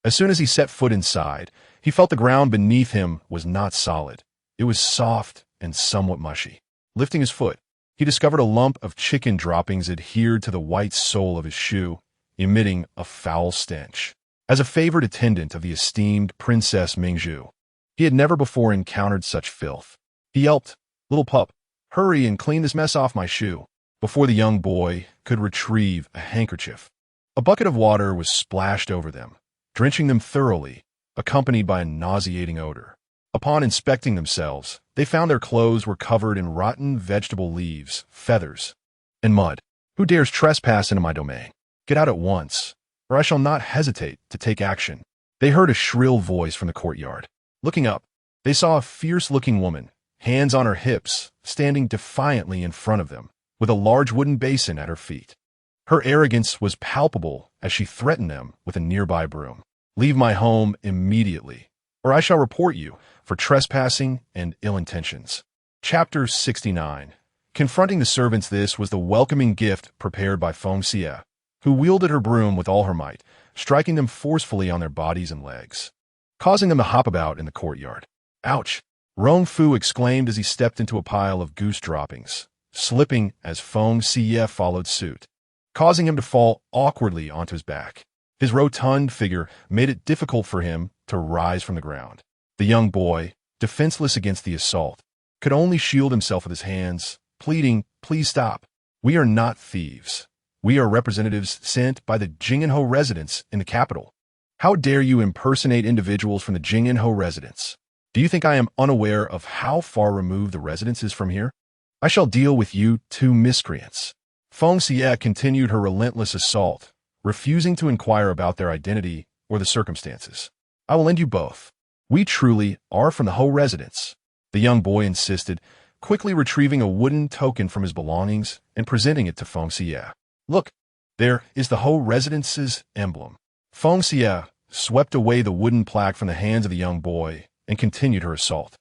As soon as he set foot inside, he felt the ground beneath him was not solid. It was soft and somewhat mushy. Lifting his foot, he discovered a lump of chicken droppings adhered to the white sole of his shoe, emitting a foul stench. As a favored attendant of the esteemed Princess Mingzhu, he had never before encountered such filth. He yelped, "Little pup, hurry and clean this mess off my shoe," before the young boy could retrieve a handkerchief. A bucket of water was splashed over them, drenching them thoroughly, accompanied by a nauseating odor. Upon inspecting themselves, they found their clothes were covered in rotten vegetable leaves, feathers, and mud. Who dares trespass into my domain? Get out at once, or I shall not hesitate to take action. They heard a shrill voice from the courtyard. Looking up, they saw a fierce-looking woman, hands on her hips, standing defiantly in front of them, with a large wooden basin at her feet. Her arrogance was palpable as she threatened them with a nearby broom. "Leave my home immediately, or I shall report you for trespassing and ill intentions." Chapter 69. Confronting the servants, this was the welcoming gift prepared by Feng Xiyue, who wielded her broom with all her might, striking them forcefully on their bodies and legs, causing them to hop about in the courtyard. "Ouch!" Rongfu exclaimed as he stepped into a pile of goose droppings, slipping as Feng Xiyue followed suit, causing him to fall awkwardly onto his back. His rotund figure made it difficult for him to rise from the ground. The young boy, defenseless against the assault, could only shield himself with his hands, pleading, "Please stop. We are not thieves. We are representatives sent by the Jing'anho residence in the capital. How dare you impersonate individuals from the Jing'anho residence? Do you think I am unaware of how far removed the residence is from here? I shall deal with you two miscreants." Feng Xiyue continued her relentless assault, refusing to inquire about their identity or the circumstances. I will end you both. We truly are from the Ho residence, the young boy insisted, quickly retrieving a wooden token from his belongings and presenting it to Feng Xiyue. Look, there is the Ho residence's emblem. Feng Xiyue swept away the wooden plaque from the hands of the young boy and continued her assault.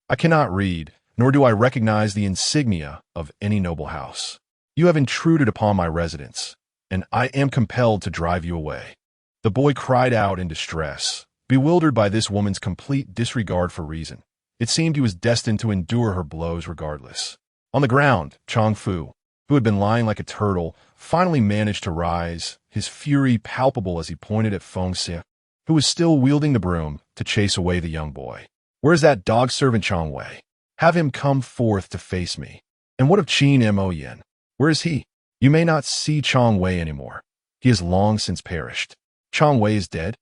I cannot read, nor do I recognize the insignia of any noble house. You have intruded upon my residence, and I am compelled to drive you away. The boy cried out in distress, bewildered by this woman's complete disregard for reason. It seemed he was destined to endure her blows regardless. On the ground, Chang Fu, who had been lying like a turtle, finally managed to rise, his fury palpable as he pointed at Feng Xiyue, who was still wielding the broom to chase away the young boy. Where's that dog servant Chang Wei? Have him come forth to face me. And what of Qin Mo Yin? Where is he? You may not see Chang Wei anymore. He has long since perished. Chang Wei is dead?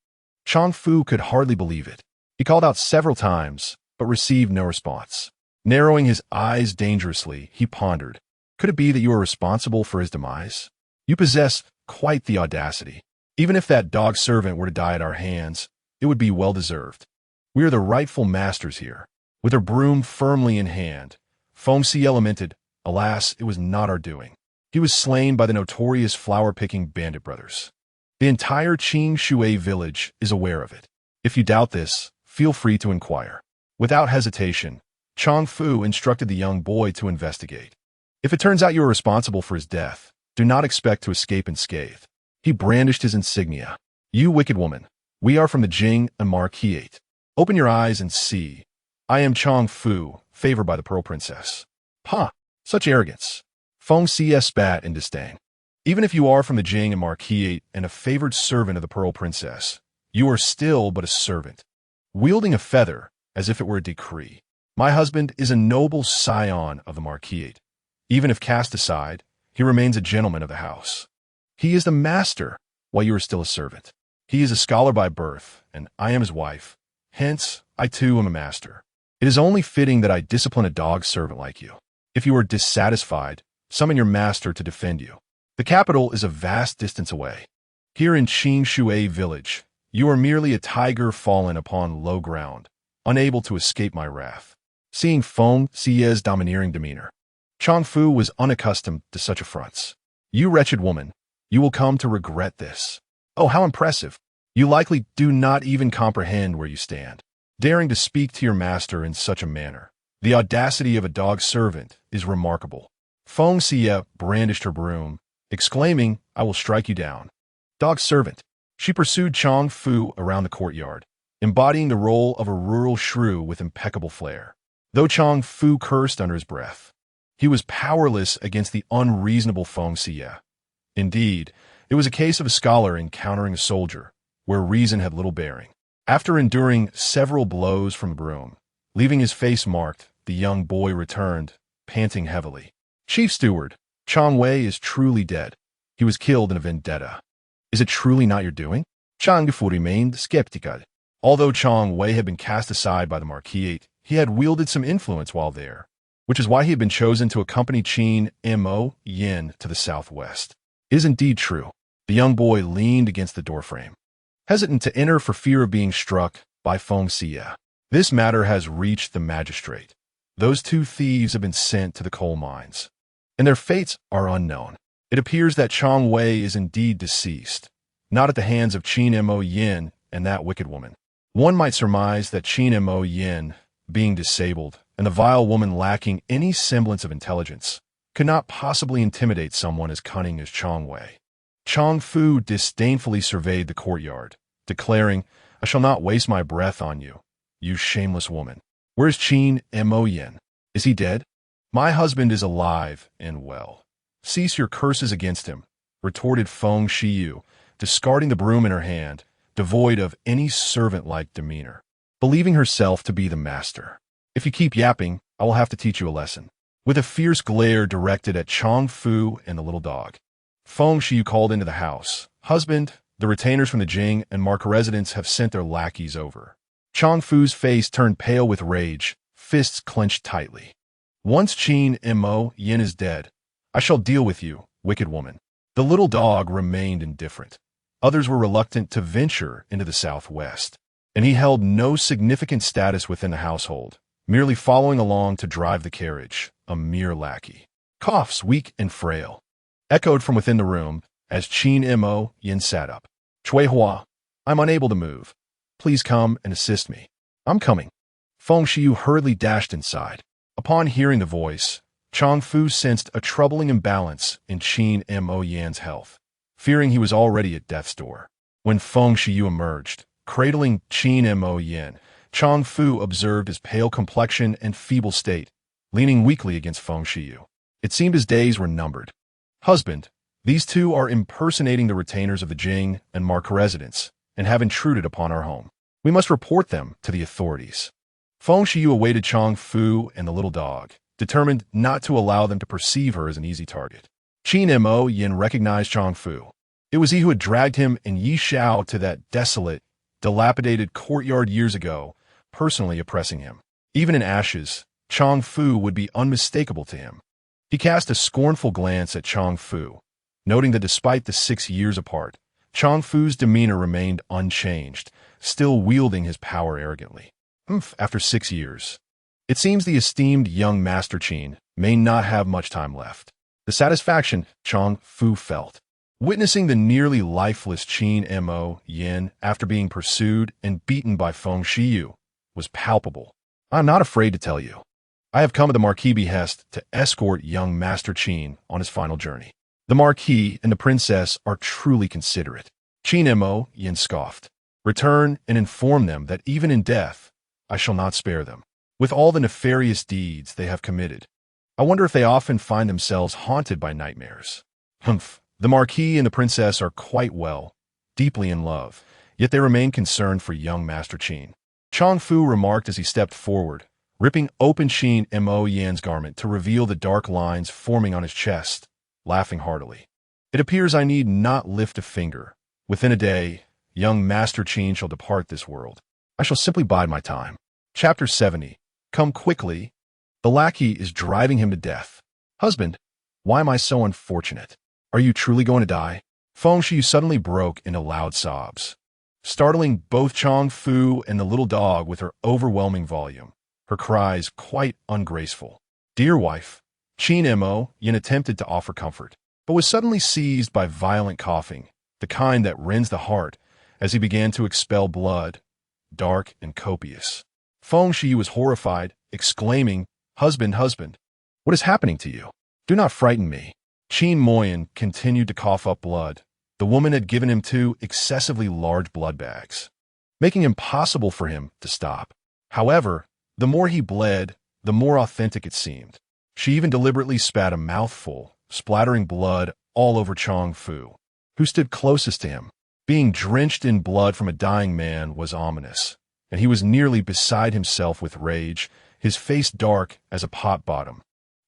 Chang Fu could hardly believe it. He called out several times, but received no response. Narrowing his eyes dangerously, he pondered. Could it be that you are responsible for his demise? You possess quite the audacity. Even if that dog servant were to die at our hands, it would be well-deserved. We are the rightful masters here. With her broom firmly in hand, Feng Xiyue lamented, alas, it was not our doing. He was slain by the notorious flower-picking bandit brothers. The entire Feng Xiyue village is aware of it. If you doubt this, feel free to inquire. Without hesitation, Chang Fu instructed the young boy to investigate. If it turns out you are responsible for his death, do not expect to escape unscathed. He brandished his insignia. You wicked woman, we are from the Jing and Marquis. Open your eyes and see. I am Chang Fu, favored by the Pearl Princess. Pah, such arrogance. Feng Xiyue spat in disdain. Even if you are from the Jing and Marquis and a favored servant of the Pearl Princess, you are still but a servant, wielding a feather as if it were a decree. My husband is a noble scion of the Marquis. Even if cast aside, he remains a gentleman of the house. He is the master, while you are still a servant. He is a scholar by birth, and I am his wife. Hence, I too am a master. It is only fitting that I discipline a dog servant like you. If you are dissatisfied, summon your master to defend you. The capital is a vast distance away. Here in Feng Xiyue village, you are merely a tiger fallen upon low ground, unable to escape my wrath. Seeing Feng Xiyue's domineering demeanor, Chang Fu was unaccustomed to such affronts. You wretched woman, you will come to regret this. Oh, how impressive. You likely do not even comprehend where you stand. Daring to speak to your master in such a manner. The audacity of a dog servant is remarkable. Feng Xiyue brandished her broom, exclaiming, I will strike you down. Dog servant. She pursued Chang Fu around the courtyard, embodying the role of a rural shrew with impeccable flair. Though Chang Fu cursed under his breath, he was powerless against the unreasonable Feng Xiyue. Indeed, it was a case of a scholar encountering a soldier, where reason had little bearing. After enduring several blows from the broom, leaving his face marked, the young boy returned, panting heavily. Chief Steward, Chang Wei is truly dead. He was killed in a vendetta. Is it truly not your doing? Chang Fu remained skeptical. Although Chang Wei had been cast aside by the Marquis, he had wielded some influence while there, which is why he had been chosen to accompany Qin Mo Yin to the southwest. It is indeed true. The young boy leaned against the doorframe, hesitant to enter for fear of being struck by Feng Xiyue. This matter has reached the magistrate. Those two thieves have been sent to the coal mines, and their fates are unknown. It appears that Chang Wei is indeed deceased, not at the hands of Qin Mo Yin and that wicked woman. One might surmise that Qin Mo Yin, being disabled, and the vile woman lacking any semblance of intelligence, could not possibly intimidate someone as cunning as Chang Wei. Chang Fu disdainfully surveyed the courtyard, declaring, I shall not waste my breath on you, you shameless woman. Where is Qin Mo Yin? Is he dead? My husband is alive and well. Cease your curses against him, retorted Feng Xiyue, discarding the broom in her hand, devoid of any servant-like demeanor, believing herself to be the master. If you keep yapping, I will have to teach you a lesson. With a fierce glare directed at Chang Fu and the little dog, Feng Xiyue called into the house. Husband, the retainers from the Jing and Mark residence have sent their lackeys over. Chang Fu's face turned pale with rage, fists clenched tightly. Once Qin Mo Yin is dead, I shall deal with you, wicked woman. The little dog remained indifferent. Others were reluctant to venture into the southwest, and he held no significant status within the household, merely following along to drive the carriage, a mere lackey. Coughs, weak and frail, echoed from within the room as Qin Mo Yin sat up. Chui Hua, I'm unable to move. Please come and assist me. I'm coming. Feng Xiyue hurriedly dashed inside. Upon hearing the voice, Chang Fu sensed a troubling imbalance in Qin Mo Yan's health, fearing he was already at death's door. When Feng Xiyue emerged, cradling Qin Mo Yan, Chang Fu observed his pale complexion and feeble state, leaning weakly against Feng Xiyue. It seemed his days were numbered. Husband, these two are impersonating the retainers of the Jing and Mark residence and have intruded upon our home. We must report them to the authorities. Feng Xiyue awaited Chang Fu and the little dog, determined not to allow them to perceive her as an easy target. Qin Mo Yin recognized Chang Fu. It was he who had dragged him and Yi Xiao to that desolate, dilapidated courtyard years ago, personally oppressing him. Even in ashes, Chang Fu would be unmistakable to him. He cast a scornful glance at Chang Fu, noting that despite the 6 years apart, Chang Fu's demeanor remained unchanged, still wielding his power arrogantly. After 6 years. It seems the esteemed young Master Qin may not have much time left. The satisfaction Chang Fu felt, witnessing the nearly lifeless Qin Mo Yin after being pursued and beaten by Feng Xiyue, was palpable. I'm not afraid to tell you. I have come at the Marquis' behest to escort young Master Qin on his final journey. The Marquis and the Princess are truly considerate. Qin Mo Yin scoffed. Return and inform them that even in death, I shall not spare them. With all the nefarious deeds they have committed, I wonder if they often find themselves haunted by nightmares. The Marquis and the Princess are quite well, deeply in love, yet they remain concerned for young Master Qin. Chang Fu remarked as he stepped forward, ripping open Qin Mo Yan's garment to reveal the dark lines forming on his chest, laughing heartily. It appears I need not lift a finger. Within a day, young Master Qin shall depart this world. I shall simply bide my time. Chapter 70. Come quickly. The lackey is driving him to death. Husband, why am I so unfortunate? Are you truly going to die? Feng Xiyue suddenly broke into loud sobs, startling both Chang Fu and the little dog with her overwhelming volume, her cries quite ungraceful. Dear wife, Qin Mo Yin attempted to offer comfort, but was suddenly seized by violent coughing, the kind that rends the heart, as he began to expel blood, dark and copious. Feng Xiyue was horrified, exclaiming, Husband, husband, what is happening to you? Do not frighten me. Qin Mo Yin continued to cough up blood. The woman had given him 2 excessively large blood bags, making it impossible for him to stop. However, the more he bled, the more authentic it seemed. She even deliberately spat a mouthful, splattering blood all over Chang Fu, who stood closest to him. Being drenched in blood from a dying man was ominous, and he was nearly beside himself with rage, his face dark as a pot bottom.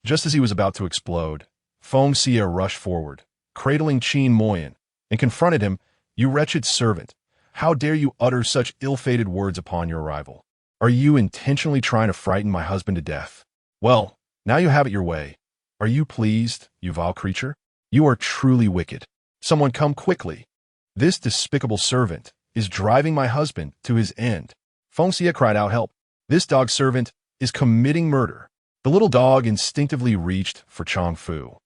Just as he was about to explode, Feng Xiyue rushed forward, cradling Qin Mo Yin, and confronted him. You wretched servant, how dare you utter such ill-fated words upon your arrival? Are you intentionally trying to frighten my husband to death? Well, now you have it your way. Are you pleased, you vile creature? You are truly wicked. Someone come quickly. This despicable servant is driving my husband to his end. Feng Xiyue cried out, help. This dog servant is committing murder. The little dog instinctively reached for Chang Fu.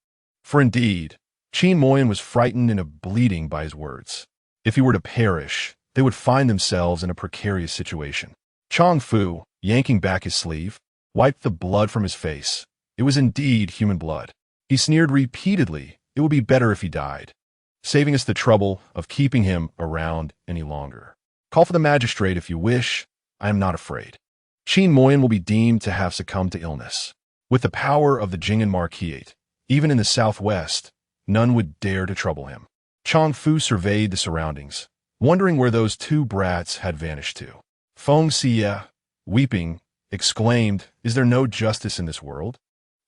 For indeed, Qin Mo Yin was frightened and bleeding by his words. If he were to perish, they would find themselves in a precarious situation. Chang Fu, yanking back his sleeve, wiped the blood from his face. It was indeed human blood. He sneered repeatedly, it would be better if he died, saving us the trouble of keeping him around any longer. Call for the magistrate if you wish. I am not afraid. Qin Mo Yin will be deemed to have succumbed to illness. With the power of the Jing Marquis, even in the southwest, none would dare to trouble him. Chang Fu surveyed the surroundings, wondering where those 2 brats had vanished to. Feng Xiyue, weeping, exclaimed, is there no justice in this world?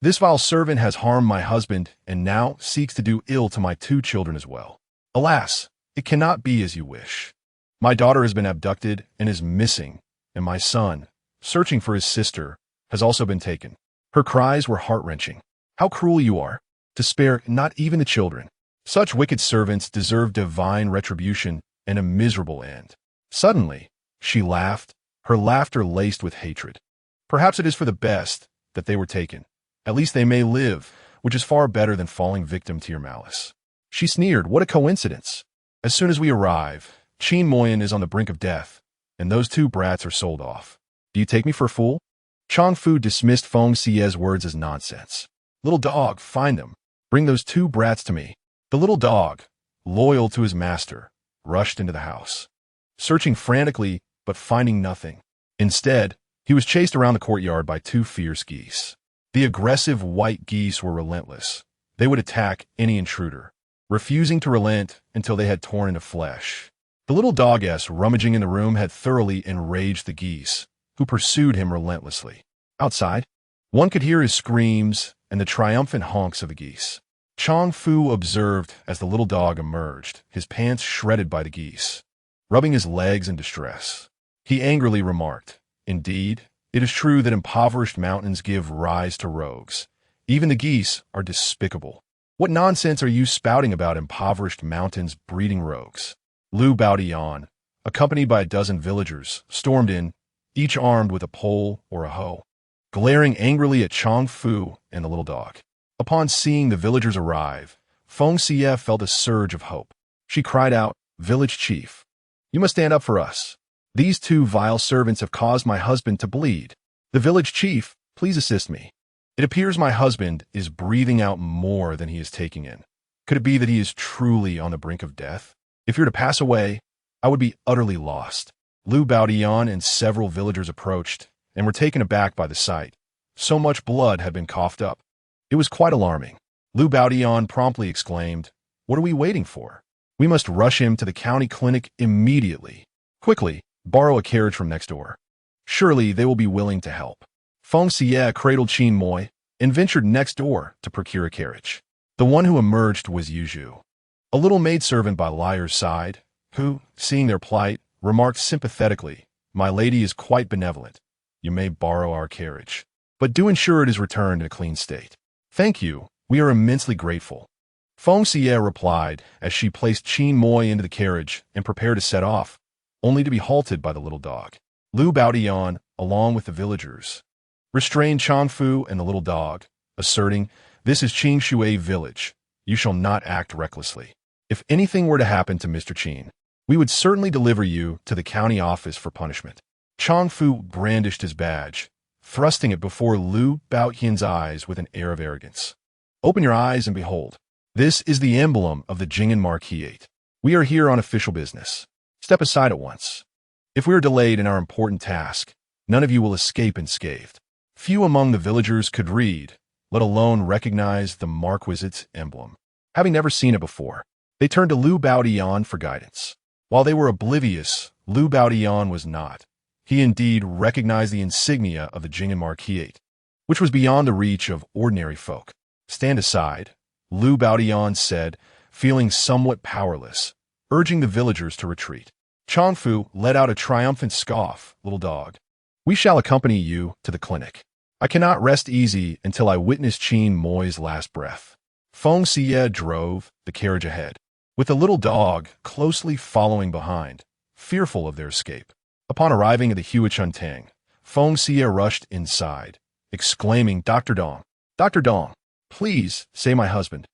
This vile servant has harmed my husband and now seeks to do ill to my 2 children as well. Alas, it cannot be as you wish. My daughter has been abducted and is missing, and my son, searching for his sister, has also been taken. Her cries were heart-wrenching. How cruel you are, to spare not even the children. Such wicked servants deserve divine retribution and a miserable end. Suddenly, she laughed, her laughter laced with hatred. Perhaps it is for the best that they were taken. At least they may live, which is far better than falling victim to your malice. She sneered, what a coincidence. As soon as we arrive, Qin Moyan is on the brink of death, and those two brats are sold off. Do you take me for a fool? Chang Fu dismissed Feng Xiyue's words as nonsense. Little dog, find them. Bring those two brats to me. The little dog, loyal to his master, rushed into the house, searching frantically but finding nothing. Instead, he was chased around the courtyard by two fierce geese. The aggressive white geese were relentless. They would attack any intruder, refusing to relent until they had torn into flesh. The little doggess rummaging in the room had thoroughly enraged the geese, who pursued him relentlessly. Outside, one could hear his screams and the triumphant honks of the geese. Chang Fu observed as the little dog emerged, his pants shredded by the geese, rubbing his legs in distress. He angrily remarked, indeed, it is true that impoverished mountains give rise to rogues. Even the geese are despicable. What nonsense are you spouting about impoverished mountains breeding rogues? Lu Baodian, accompanied by a dozen villagers, stormed in, each armed with a pole or a hoe, glaring angrily at Chang Fu and the little dog. Upon seeing the villagers arrive, Feng Xiyue felt a surge of hope. She cried out, Village chief, you must stand up for us. These two vile servants have caused my husband to bleed. The village chief, please assist me. It appears my husband is breathing out more than he is taking in. Could it be that he is truly on the brink of death? If you're to pass away, I would be utterly lost. Lu Baodian and several villagers approached and were taken aback by the sight. So much blood had been coughed up. It was quite alarming. Lu Baodian promptly exclaimed, what are we waiting for? We must rush him to the county clinic immediately. Quickly, borrow a carriage from next door. Surely they will be willing to help. Feng Xiyue cradled Qin Moi and ventured next door to procure a carriage. The one who emerged was Yuzhu, a little maidservant by Liar's side, who, seeing their plight, remarked sympathetically, my lady is quite benevolent. You may borrow our carriage, but do ensure it is returned in a clean state. Thank you, we are immensely grateful. Feng Xiyue replied as she placed Qin Moi into the carriage and prepared to set off, only to be halted by the little dog. Lu Baodian, along with the villagers, restrained Chang Fu and the little dog, asserting, this is Feng Xiyue village. You shall not act recklessly. If anything were to happen to Mr. Qin, we would certainly deliver you to the county office for punishment. Chang Fu brandished his badge, thrusting it before Lu Baotian's eyes with an air of arrogance. Open your eyes and behold. This is the emblem of the Jing'an Marquisate. We are here on official business. Step aside at once. If we are delayed in our important task, none of you will escape unscathed. Few among the villagers could read, let alone recognize the Marquisate's emblem. Having never seen it before, they turned to Lu Baodian for guidance. While they were oblivious, Lu Baodian was not. He indeed recognized the insignia of the Jing'an Marquisate, which was beyond the reach of ordinary folk. Stand aside, Lu Baodian said, feeling somewhat powerless, urging the villagers to retreat. Chang Fu let out a triumphant scoff, little dog. We shall accompany you to the clinic. I cannot rest easy until I witness Qin Moi's last breath. Feng Xiyue drove the carriage ahead, with the little dog closely following behind, fearful of their escape. Upon arriving at the Huachuntang, Feng Xiyue rushed inside, exclaiming, Dr. Dong, please save my husband.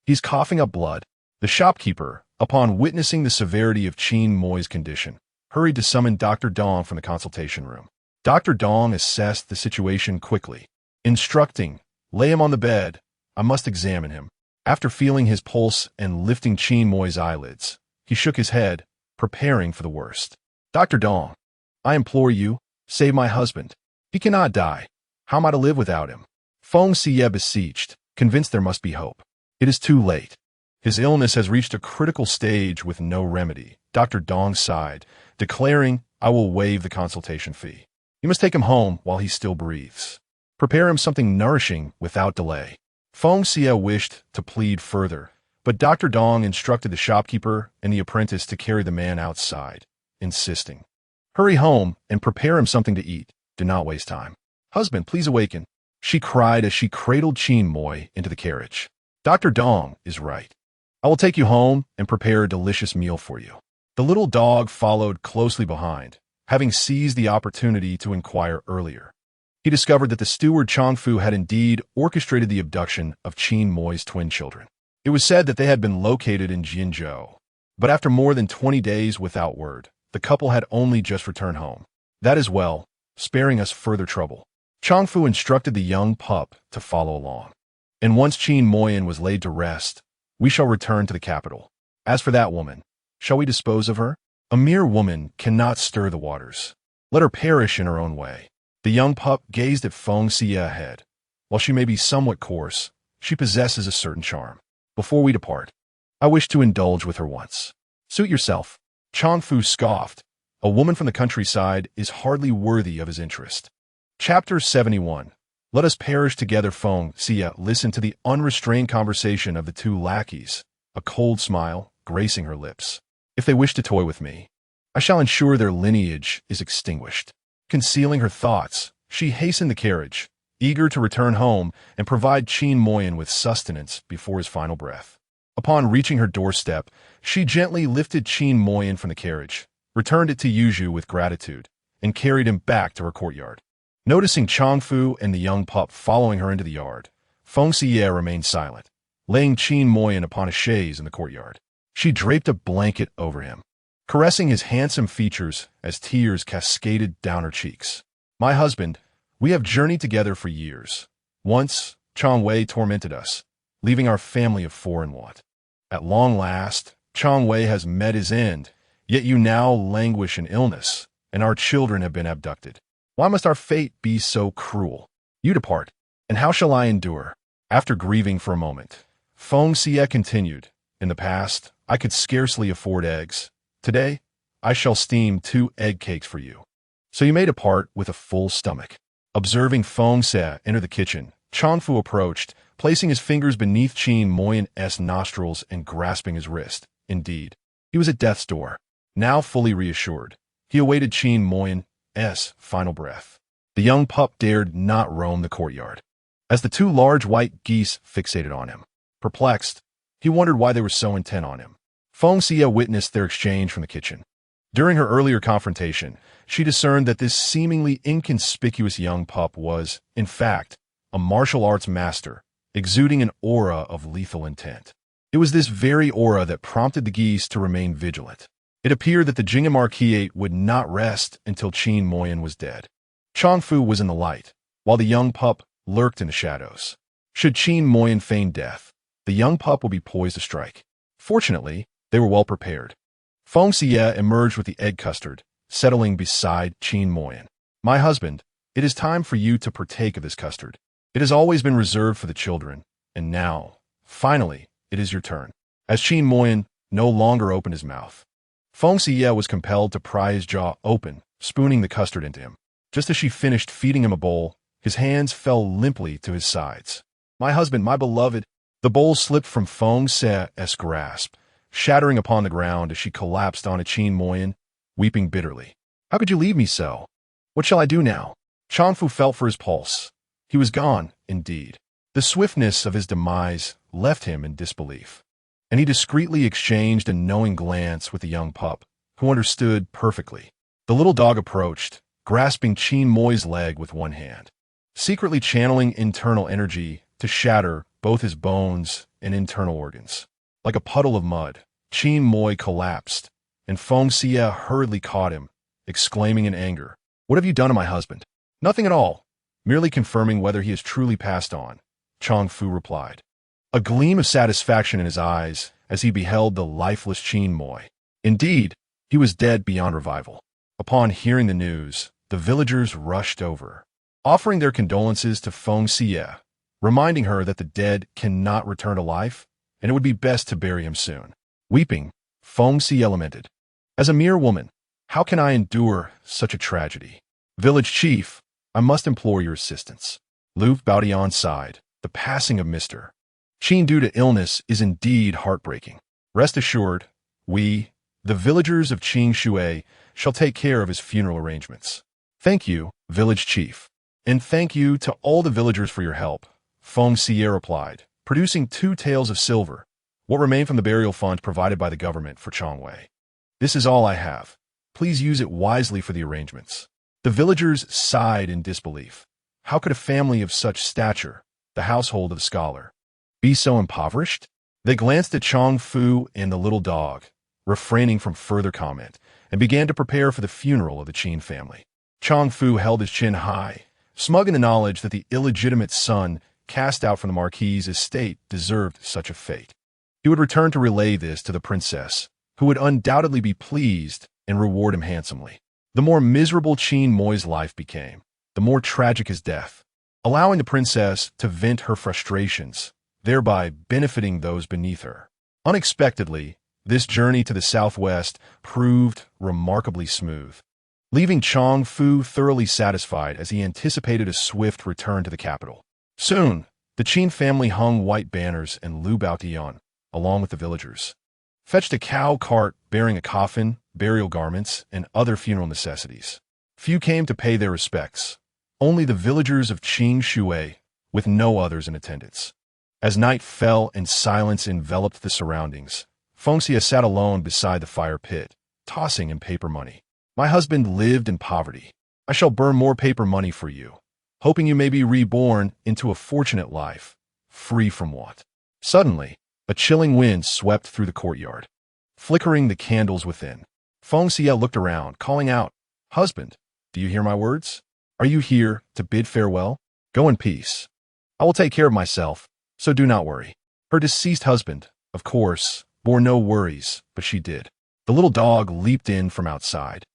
He's coughing up blood. The shopkeeper, upon witnessing the severity of Qin Moi's condition, hurried to summon Dr. Dong from the consultation room. Dr. Dong assessed the situation quickly, instructing, lay him on the bed. I must examine him. After feeling his pulse and lifting Qin Moi's eyelids, he shook his head, preparing for the worst. Dr. Dong, I implore you, save my husband. He cannot die. How am I to live without him? Feng Xiyue beseeched, convinced there must be hope. It is too late. His illness has reached a critical stage with no remedy. Dr. Dong sighed, declaring, I will waive the consultation fee. You must take him home while he still breathes. Prepare him something nourishing without delay. Feng Xiyue wished to plead further, but Dr. Dong instructed the shopkeeper and the apprentice to carry the man outside, insisting, hurry home and prepare him something to eat. Do not waste time. Husband, please awaken, she cried as she cradled Qin Moi into the carriage. Dr. Dong is right. I will take you home and prepare a delicious meal for you. The little dog followed closely behind, having seized the opportunity to inquire earlier. He discovered that the steward Changfu had indeed orchestrated the abduction of Qin Moi's twin children. It was said that they had been located in Jinzhou, but after more than 20 days without word, the couple had only just returned home. That is well, sparing us further trouble. Changfu instructed the young pup to follow along. And once Qin Moyan was laid to rest, we shall return to the capital. As for that woman, shall we dispose of her? A mere woman cannot stir the waters. Let her perish in her own way. The young pup gazed at Feng Xiyue ahead. While she may be somewhat coarse, she possesses a certain charm. Before we depart, I wish to indulge with her once. Suit yourself. Changfu scoffed. A woman from the countryside is hardly worthy of his interest. Chapter 71. Let us perish together. Feng Xiyue listened to the unrestrained conversation of the two lackeys, a cold smile gracing her lips. If they wish to toy with me, I shall ensure their lineage is extinguished. Concealing her thoughts, she hastened the carriage, eager to return home and provide Qin Moyan with sustenance before his final breath. Upon reaching her doorstep, she gently lifted Qin Moyan from the carriage, returned it to Yuzhu with gratitude, and carried him back to her courtyard. Noticing Changfu and the young pup following her into the yard, Feng Xiyue remained silent, laying Qin Moyan upon a chaise in the courtyard. She draped a blanket over him, caressing his handsome features as tears cascaded down her cheeks. My husband, we have journeyed together for years. Once, Chang Wei tormented us, leaving our family of four in want. At long last, Chang Wei has met his end, yet you now languish in illness, and our children have been abducted. Why must our fate be so cruel? You depart, and how shall I endure? After grieving for a moment, Feng Xiyue continued, in the past, I could scarcely afford eggs. Today, I shall steam 2 egg cakes for you. So you may depart with a full stomach. Observing Feng Xiyue enter the kitchen, Changfu approached, placing his fingers beneath Qin Moyan's nostrils and grasping his wrist. Indeed, he was at death's door. Now fully reassured, he awaited Qin Moyan's final breath. The young pup dared not roam the courtyard, as the 2 large white geese fixated on him. Perplexed, he wondered why they were so intent on him. Feng Xiyue witnessed their exchange from the kitchen. During her earlier confrontation, she discerned that this seemingly inconspicuous young pup was, in fact, a martial arts master, exuding an aura of lethal intent. It was this very aura that prompted the geese to remain vigilant. It appeared that the Jing'an Marquis would not rest until Qin Moyan was dead. Changfu was in the light, while the young pup lurked in the shadows. Should Qin Moyan feign death, the young pup would be poised to strike. Fortunately, they were well prepared. Feng Xiyue emerged with the egg custard, settling beside Qin Moyan. My husband, it is time for you to partake of this custard. It has always been reserved for the children, and now, finally, it is your turn. As Qin Moyan no longer opened his mouth, Feng Xiyue was compelled to pry his jaw open, spooning the custard into him. Just as she finished feeding him a bowl, his hands fell limply to his sides. My husband, my beloved. The bowl slipped from Feng Xiyue's grasp, shattering upon the ground as she collapsed onto Qin Moyan, weeping bitterly. How could you leave me so? What shall I do now? Changfu felt for his pulse. He was gone, indeed. The swiftness of his demise left him in disbelief, and he discreetly exchanged a knowing glance with the young pup, who understood perfectly. The little dog approached, grasping Qin Moy's leg with one hand, secretly channeling internal energy to shatter both his bones and internal organs. Like a puddle of mud, Qin Moy collapsed, and Feng Xiyue hurriedly caught him, exclaiming in anger, What have you done to my husband? Nothing at all, merely confirming whether he has truly passed on, Changfu replied, a gleam of satisfaction in his eyes as he beheld the lifeless Qin Moy. Indeed, he was dead beyond revival. Upon hearing the news, the villagers rushed over, offering their condolences to Feng Xiyue, reminding her that the dead cannot return to life, and it would be best to bury him soon. Weeping, Feng Xiyue lamented, As a mere woman, how can I endure such a tragedy? Village chief, I must implore your assistance. Liu Baodian sighed. The passing of Mr. Qin due to illness is indeed heartbreaking. Rest assured, we, the villagers of Feng Xiyue, shall take care of his funeral arrangements. Thank you, village chief. And thank you to all the villagers for your help, Feng Xiyue replied, producing 2 taels of silver, What remained from the burial fund provided by the government for Chongwei. This is all I have. Please use it wisely for the arrangements. The villagers sighed in disbelief. How could a family of such stature, the household of the scholar, be so impoverished? They glanced at Chong Fu and the little dog, refraining from further comment, and began to prepare for the funeral of the Qin family. Chong Fu held his chin high, smug in the knowledge that the illegitimate son cast out from the Marquis's estate deserved such a fate. He would return to relay this to the princess, who would undoubtedly be pleased and reward him handsomely. The more miserable Qin Moi's life became, the more tragic his death, allowing the princess to vent her frustrations, thereby benefiting those beneath her. Unexpectedly, this journey to the southwest proved remarkably smooth, leaving Chong Fu thoroughly satisfied as he anticipated a swift return to the capital. Soon, the Qin family hung white banners in Lu Baotian, along with the villagers, fetched a cow cart bearing a coffin, burial garments, and other funeral necessities. Few came to pay their respects, only the villagers of Feng Xiyue, with no others in attendance. As night fell and silence enveloped the surroundings, Feng Xiyue sat alone beside the fire pit, tossing in paper money. My husband lived in poverty. I shall burn more paper money for you, hoping you may be reborn into a fortunate life, free from want. Suddenly, a chilling wind swept through the courtyard, flickering the candles within. Feng Xiyue looked around, calling out, "Husband, do you hear my words? Are you here to bid farewell? Go in peace. I will take care of myself, so do not worry." Her deceased husband, of course, bore no worries, but she did. The little dog leaped in from outside,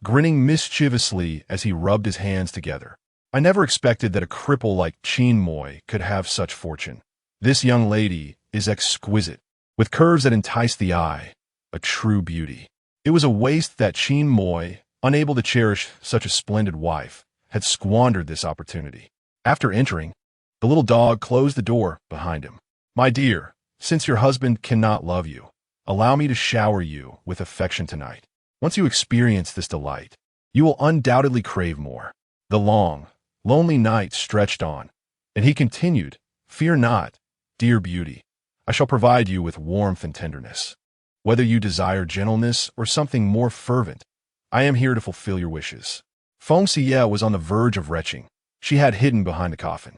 grinning mischievously as he rubbed his hands together. I never expected that a cripple like Qin Moi could have such fortune. This young lady is exquisite, with curves that entice the eye, a true beauty. It was a waste that Qin Moi, unable to cherish such a splendid wife, had squandered this opportunity. After entering, the little dog closed the door behind him. "My dear, since your husband cannot love you, allow me to shower you with affection tonight. Once you experience this delight, you will undoubtedly crave more." The long, lonely night stretched on, and he continued, "Fear not, dear beauty. I shall provide you with warmth and tenderness. Whether you desire gentleness or something more fervent, I am here to fulfill your wishes." Feng Xiyue was on the verge of retching. She had hidden behind the coffin.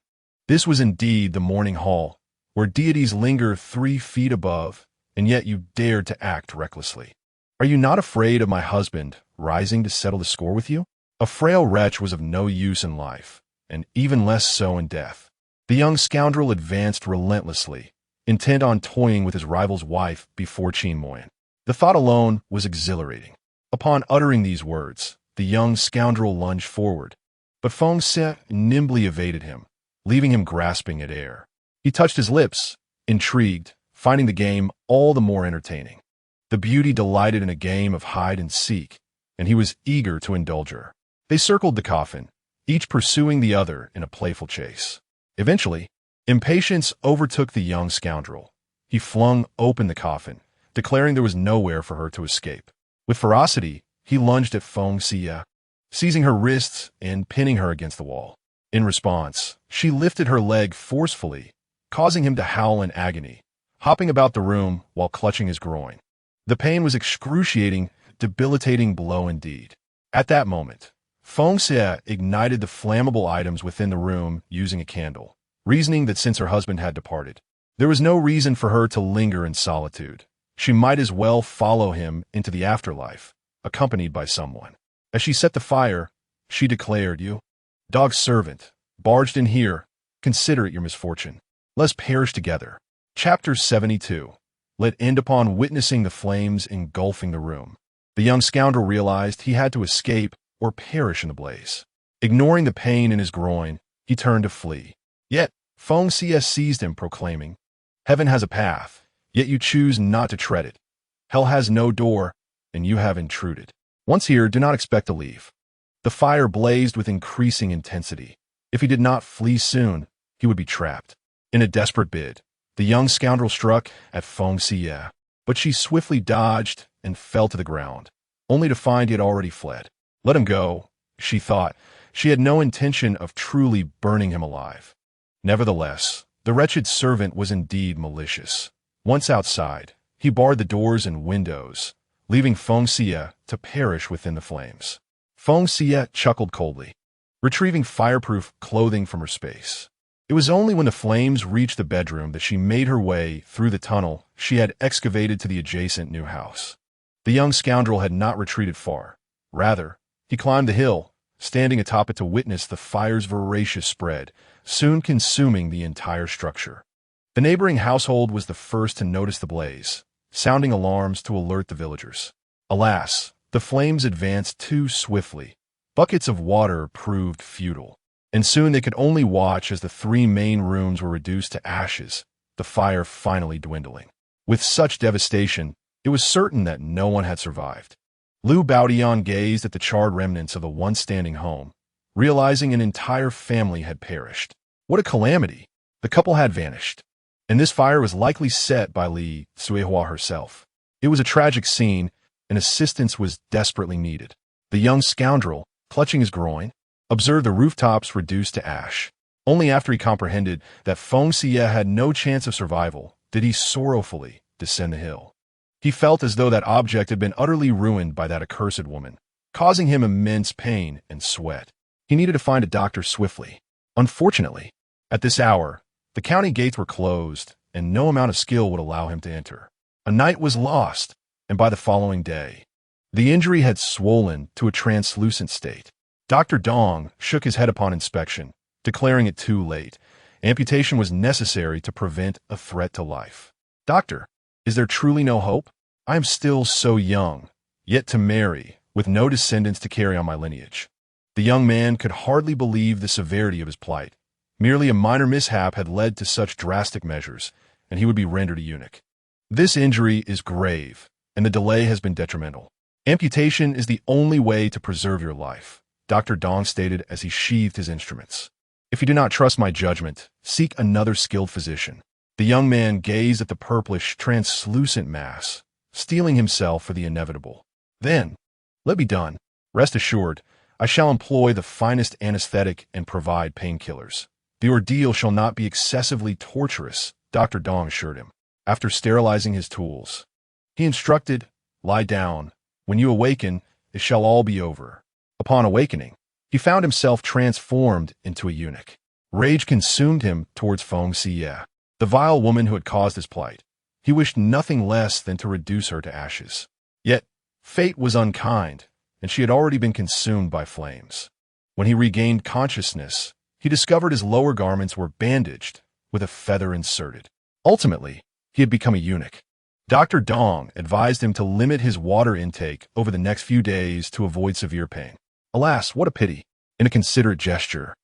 This was indeed the mourning hall, where deities linger 3 feet above, and yet you dared to act recklessly. "Are you not afraid of my husband rising to settle the score with you?" A frail wretch was of no use in life, and even less so in death. The young scoundrel advanced relentlessly, intent on toying with his rival's wife before Qin Moyan. The thought alone was exhilarating. Upon uttering these words, the young scoundrel lunged forward, but Feng Xiyue nimbly evaded him, leaving him grasping at air. He touched his lips, intrigued, finding the game all the more entertaining. The beauty delighted in a game of hide and seek, and he was eager to indulge her. They circled the coffin, each pursuing the other in a playful chase. Eventually, impatience overtook the young scoundrel. He flung open the coffin, declaring there was nowhere for her to escape. With ferocity, he lunged at Feng Xiyue, seizing her wrists and pinning her against the wall. In response, she lifted her leg forcefully, causing him to howl in agony, hopping about the room while clutching his groin. The pain was excruciating, debilitating blow indeed. At that moment, Feng Xiyue ignited the flammable items within the room using a candle, reasoning that since her husband had departed, there was no reason for her to linger in solitude. She might as well follow him into the afterlife, accompanied by someone. As she set the fire, she declared, "You, dog servant, barged in here, consider it your misfortune. Let's perish together." Chapter 72. Let end upon witnessing the flames engulfing the room. The young scoundrel realized he had to escape or perish in the blaze. Ignoring the pain in his groin, he turned to flee. Yet, Feng Xiyue seized him, proclaiming, "Heaven has a path, yet you choose not to tread it. Hell has no door, and you have intruded. Once here, do not expect to leave." The fire blazed with increasing intensity. If he did not flee soon, he would be trapped. In a desperate bid, the young scoundrel struck at Feng Xiyue, but she swiftly dodged and fell to the ground, only to find he had already fled. Let him go, she thought. She had no intention of truly burning him alive. Nevertheless, the wretched servant was indeed malicious. Once outside, he barred the doors and windows, leaving Feng Xiyue to perish within the flames. Feng Xiyue chuckled coldly, retrieving fireproof clothing from her space. It was only when the flames reached the bedroom that she made her way through the tunnel she had excavated to the adjacent new house. The young scoundrel had not retreated far. Rather, he climbed the hill, standing atop it to witness the fire's voracious spread, soon consuming the entire structure. The neighboring household was the first to notice the blaze, sounding alarms to alert the villagers. Alas, the flames advanced too swiftly. Buckets of water proved futile, and soon they could only watch as the three main rooms were reduced to ashes, the fire finally dwindling. With such devastation, it was certain that no one had survived. Liu Baodian gazed at the charred remnants of the once standing home, realizing an entire family had perished. What a calamity! The couple had vanished, and this fire was likely set by Li Suihua herself. It was a tragic scene, and assistance was desperately needed. The young scoundrel, clutching his groin, observed the rooftops reduced to ash. Only after he comprehended that Feng Xiyue had no chance of survival did he sorrowfully descend the hill. He felt as though that object had been utterly ruined by that accursed woman, causing him immense pain and sweat. He needed to find a doctor swiftly. Unfortunately, at this hour, the county gates were closed, and no amount of skill would allow him to enter. A night was lost, and by the following day, the injury had swollen to a translucent state. Dr. Dong shook his head upon inspection, declaring it too late. Amputation was necessary to prevent a threat to life. Doctor, is there truly no hope? I am still so young, yet to marry, with no descendants to carry on my lineage. The young man could hardly believe the severity of his plight. Merely a minor mishap had led to such drastic measures, and he would be rendered a eunuch. This injury is grave, and the delay has been detrimental. Amputation is the only way to preserve your life, Dr. Dong stated as he sheathed his instruments. If you do not trust my judgment, seek another skilled physician. The young man gazed at the purplish, translucent mass, steeling himself for the inevitable. Then, let be done. Rest assured, I shall employ the finest anesthetic and provide painkillers. The ordeal shall not be excessively torturous, Dr. Dong assured him. After sterilizing his tools, he instructed, lie down. When you awaken, it shall all be over. Upon awakening, he found himself transformed into a eunuch. Rage consumed him towards Feng Xiyue, the vile woman who had caused his plight. He wished nothing less than to reduce her to ashes. Yet, fate was unkind, and she had already been consumed by flames. When he regained consciousness, he discovered his lower garments were bandaged, with a feather inserted. Ultimately, he had become a eunuch. Dr. Dong advised him to limit his water intake over the next few days to avoid severe pain. Alas, what a pity! In a considerate gesture,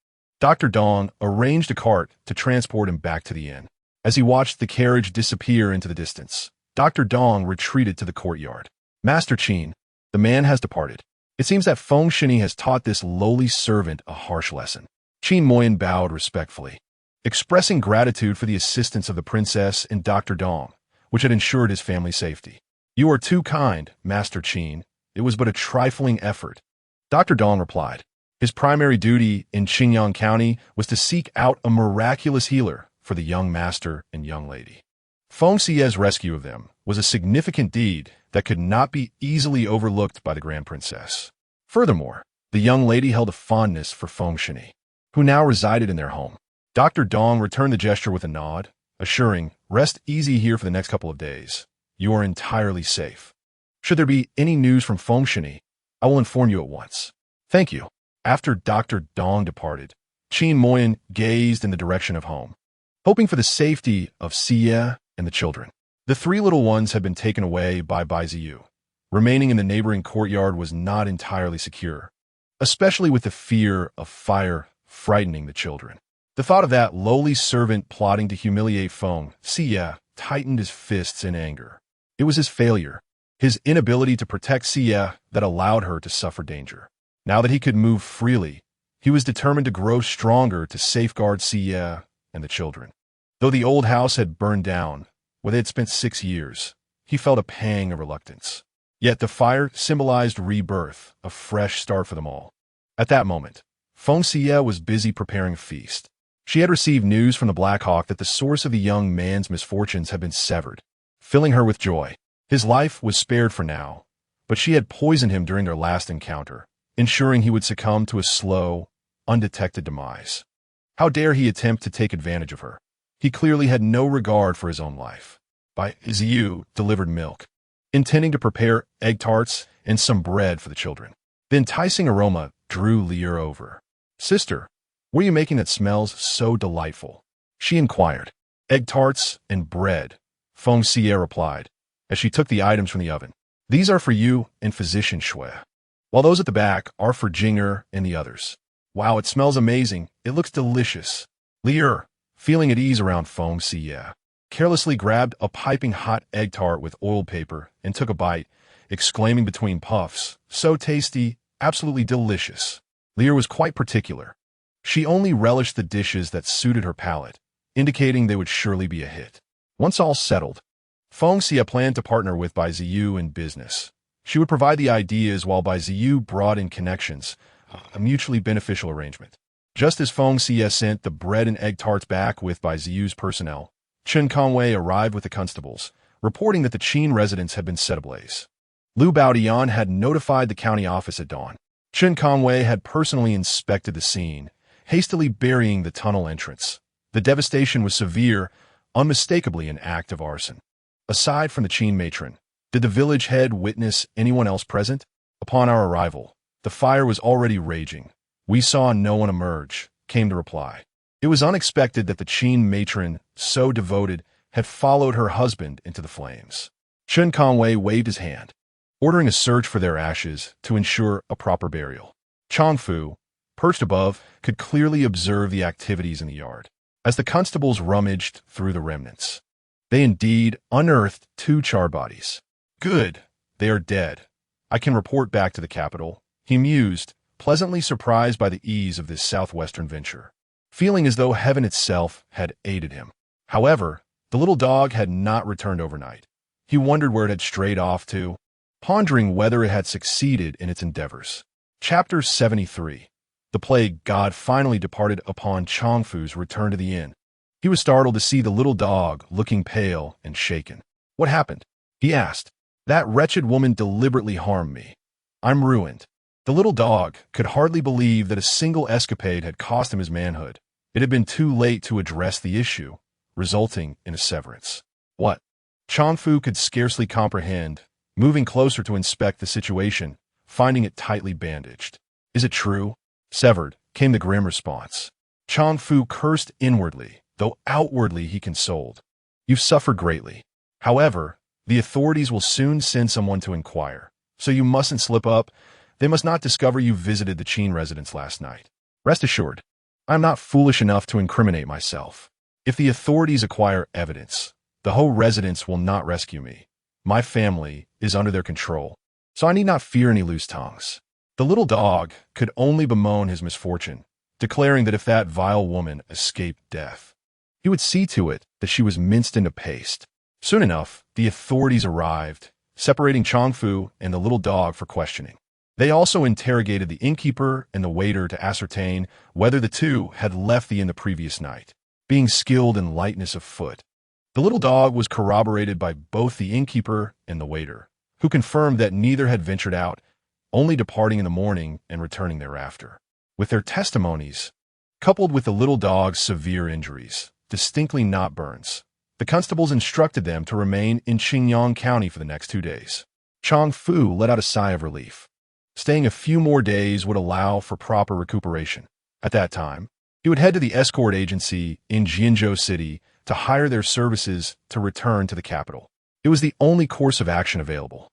Dr. Dong arranged a cart to transport him back to the inn. As he watched the carriage disappear into the distance, Dr. Dong retreated to the courtyard. Master Qin, the man has departed. It seems that Feng Xiyue has taught this lowly servant a harsh lesson. Qin Moyan bowed respectfully, expressing gratitude for the assistance of the princess and Dr. Dong, which had ensured his family's safety. You are too kind, Master Qin. It was but a trifling effort. Dr. Dong replied. His primary duty in Qingyang County was to seek out a miraculous healer for the young master and young lady. Feng Xiyue's rescue of them was a significant deed that could not be easily overlooked by the Grand Princess. Furthermore, the young lady held a fondness for Feng Xiyue, who now resided in their home. Dr. Dong returned the gesture with a nod, assuring, rest easy here for the next couple of days. You are entirely safe. Should there be any news from Feng Xiyue, I will inform you at once. Thank you. After Dr. Dong departed, Qin Moyan gazed in the direction of home, hoping for the safety of Xie and the children. The three little ones had been taken away by Bai Ziyu. Remaining in the neighboring courtyard was not entirely secure, especially with the fear of fire frightening the children. The thought of that lowly servant plotting to humiliate Feng Xiyue tightened his fists in anger. It was his failure, his inability to protect Xie, that allowed her to suffer danger. Now that he could move freely, he was determined to grow stronger to safeguard Xie and the children. Though the old house had burned down, where they had spent 6 years, he felt a pang of reluctance. Yet the fire symbolized rebirth, a fresh start for them all. At that moment, Feng Xiyue was busy preparing a feast. She had received news from the Black Hawk that the source of the young man's misfortunes had been severed, filling her with joy. His life was spared for now, but she had poisoned him during their last encounter, ensuring he would succumb to a slow, undetected demise. How dare he attempt to take advantage of her? He clearly had no regard for his own life. Feng Xiyue delivered milk, intending to prepare egg tarts and some bread for the children. The enticing aroma drew Liu over. "Sister, what are you making that smells so delightful?" she inquired. "Egg tarts and bread," Feng Xiyue replied, as she took the items from the oven. "These are for you and Physician Xue, while those at the back are for Jinger and the others." "Wow, it smells amazing. It looks delicious." Liu, feeling at ease around Feng Xiyue, carelessly grabbed a piping hot egg tart with oiled paper and took a bite, exclaiming between puffs, "So tasty, absolutely delicious." Liu was quite particular. She only relished the dishes that suited her palate, indicating they would surely be a hit. Once all settled, Feng Xiyue planned to partner with Bai Ziyu in business. She would provide the ideas while Bai Ziyu brought in connections, a mutually beneficial arrangement. Just as Feng Xiyue sent the bread and egg tarts back with Bai Ziyu's personnel, Chen Conway arrived with the constables, reporting that the Qin residence had been set ablaze. Liu Baodian had notified the county office at dawn. Chen Conway had personally inspected the scene, hastily burying the tunnel entrance. The devastation was severe, unmistakably an act of arson. Aside from the Qin matron, did the village head witness anyone else present? Upon our arrival, the fire was already raging. "We saw no one emerge," came the reply. It was unexpected that the Qin matron, so devoted, had followed her husband into the flames. Chen Conway waved his hand, ordering a search for their ashes to ensure a proper burial. Changfu, perched above, could clearly observe the activities in the yard. As the constables rummaged through the remnants, they indeed unearthed 2 charred bodies. "Good, they are dead. I can report back to the capital," he mused, pleasantly surprised by the ease of this southwestern venture, feeling as though heaven itself had aided him. However, the little dog had not returned overnight. He wondered where it had strayed off to, pondering whether it had succeeded in its endeavors. Chapter 73. The plague god finally departed upon Changfu's return to the inn. He was startled to see the little dog looking pale and shaken. "What happened?" he asked. "That wretched woman deliberately harmed me. I'm ruined." The little dog could hardly believe that a single escapade had cost him his manhood. It had been too late to address the issue, resulting in a severance. "What?" Changfu could scarcely comprehend, moving closer to inspect the situation, finding it tightly bandaged. "Is it true?" "Severed," came the grim response. Changfu cursed inwardly, though outwardly he consoled. "You've suffered greatly. However, the authorities will soon send someone to inquire, so you mustn't slip up. They must not discover you visited the Qin residence last night. Rest assured, I am not foolish enough to incriminate myself. If the authorities acquire evidence, the whole residence will not rescue me. My family is under their control, so I need not fear any loose tongues." The little dog could only bemoan his misfortune, declaring that if that vile woman escaped death, he would see to it that she was minced into paste. Soon enough, the authorities arrived, separating Changfu and the little dog for questioning. They also interrogated the innkeeper and the waiter to ascertain whether the two had left the inn the previous night, being skilled in lightness of foot. The little dog was corroborated by both the innkeeper and the waiter, who confirmed that neither had ventured out, only departing in the morning and returning thereafter. With their testimonies, coupled with the little dog's severe injuries, distinctly not burns, the constables instructed them to remain in Qingyang County for the next 2 days. Changfu let out a sigh of relief. Staying a few more days would allow for proper recuperation. At that time, he would head to the escort agency in Jianzhou City to hire their services to return to the capital. It was the only course of action available.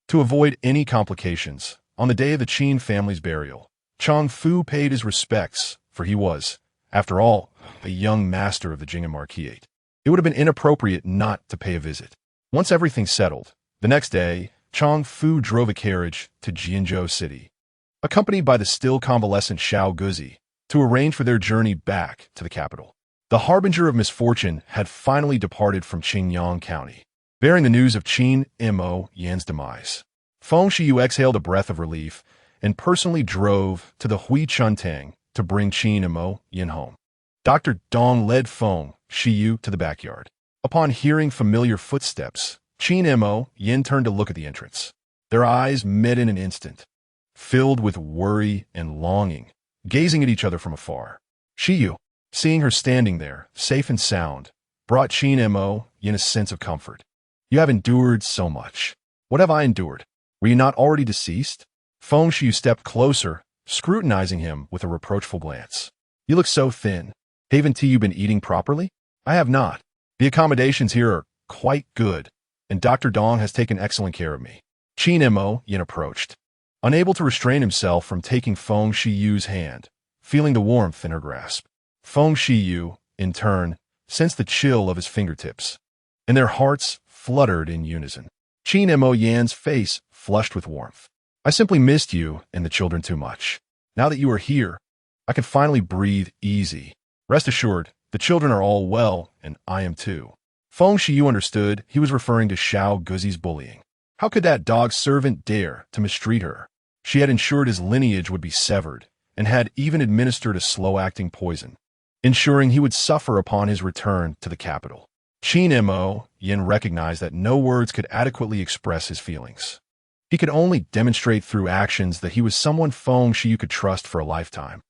To avoid any complications, on the day of the Qin family's burial, Changfu paid his respects, for he was, after all, a young master of the Jing Marquisate. It would have been inappropriate not to pay a visit. Once everything settled, the next day, Changfu drove a carriage to Jianzhou City, accompanied by the still convalescent Xiao Guzi, to arrange for their journey back to the capital. The harbinger of misfortune had finally departed from Qingyang County, bearing the news of Qin Mo Yan's demise. Feng Xiyue exhaled a breath of relief and personally drove to the Hui Chuntang to bring Qin Mo Yan home. Dr. Dong led Feng Xiyue to the backyard. Upon hearing familiar footsteps, Qin Mo, Yin turned to look at the entrance. Their eyes met in an instant, filled with worry and longing, gazing at each other from afar. Xiyue, seeing her standing there, safe and sound, brought Qin Mo, Yin a sense of comfort. You have endured so much. What have I endured? Were you not already deceased? Feng Xiyue stepped closer, scrutinizing him with a reproachful glance. You look so thin. Haven't you been eating properly? I have not. The accommodations here are quite good, and Dr. Dong has taken excellent care of me. Qin Mo, Yin approached, unable to restrain himself from taking Feng Xiyue's hand, feeling the warmth in her grasp. Feng Xiyue, in turn, sensed the chill of his fingertips, and their hearts fluttered in unison. Qin Mo Yan's face flushed with warmth. I simply missed you and the children too much. Now that you are here, I can finally breathe easy. Rest assured, the children are all well, and I am too. Feng Xiyue understood he was referring to Xiao Guzi's bullying. How could that dog servant dare to mistreat her? She had ensured his lineage would be severed, and had even administered a slow-acting poison, ensuring he would suffer upon his return to the capital. Qin Mo, Yin recognized that no words could adequately express his feelings. He could only demonstrate through actions that he was someone Feng Xiyue could trust for a lifetime.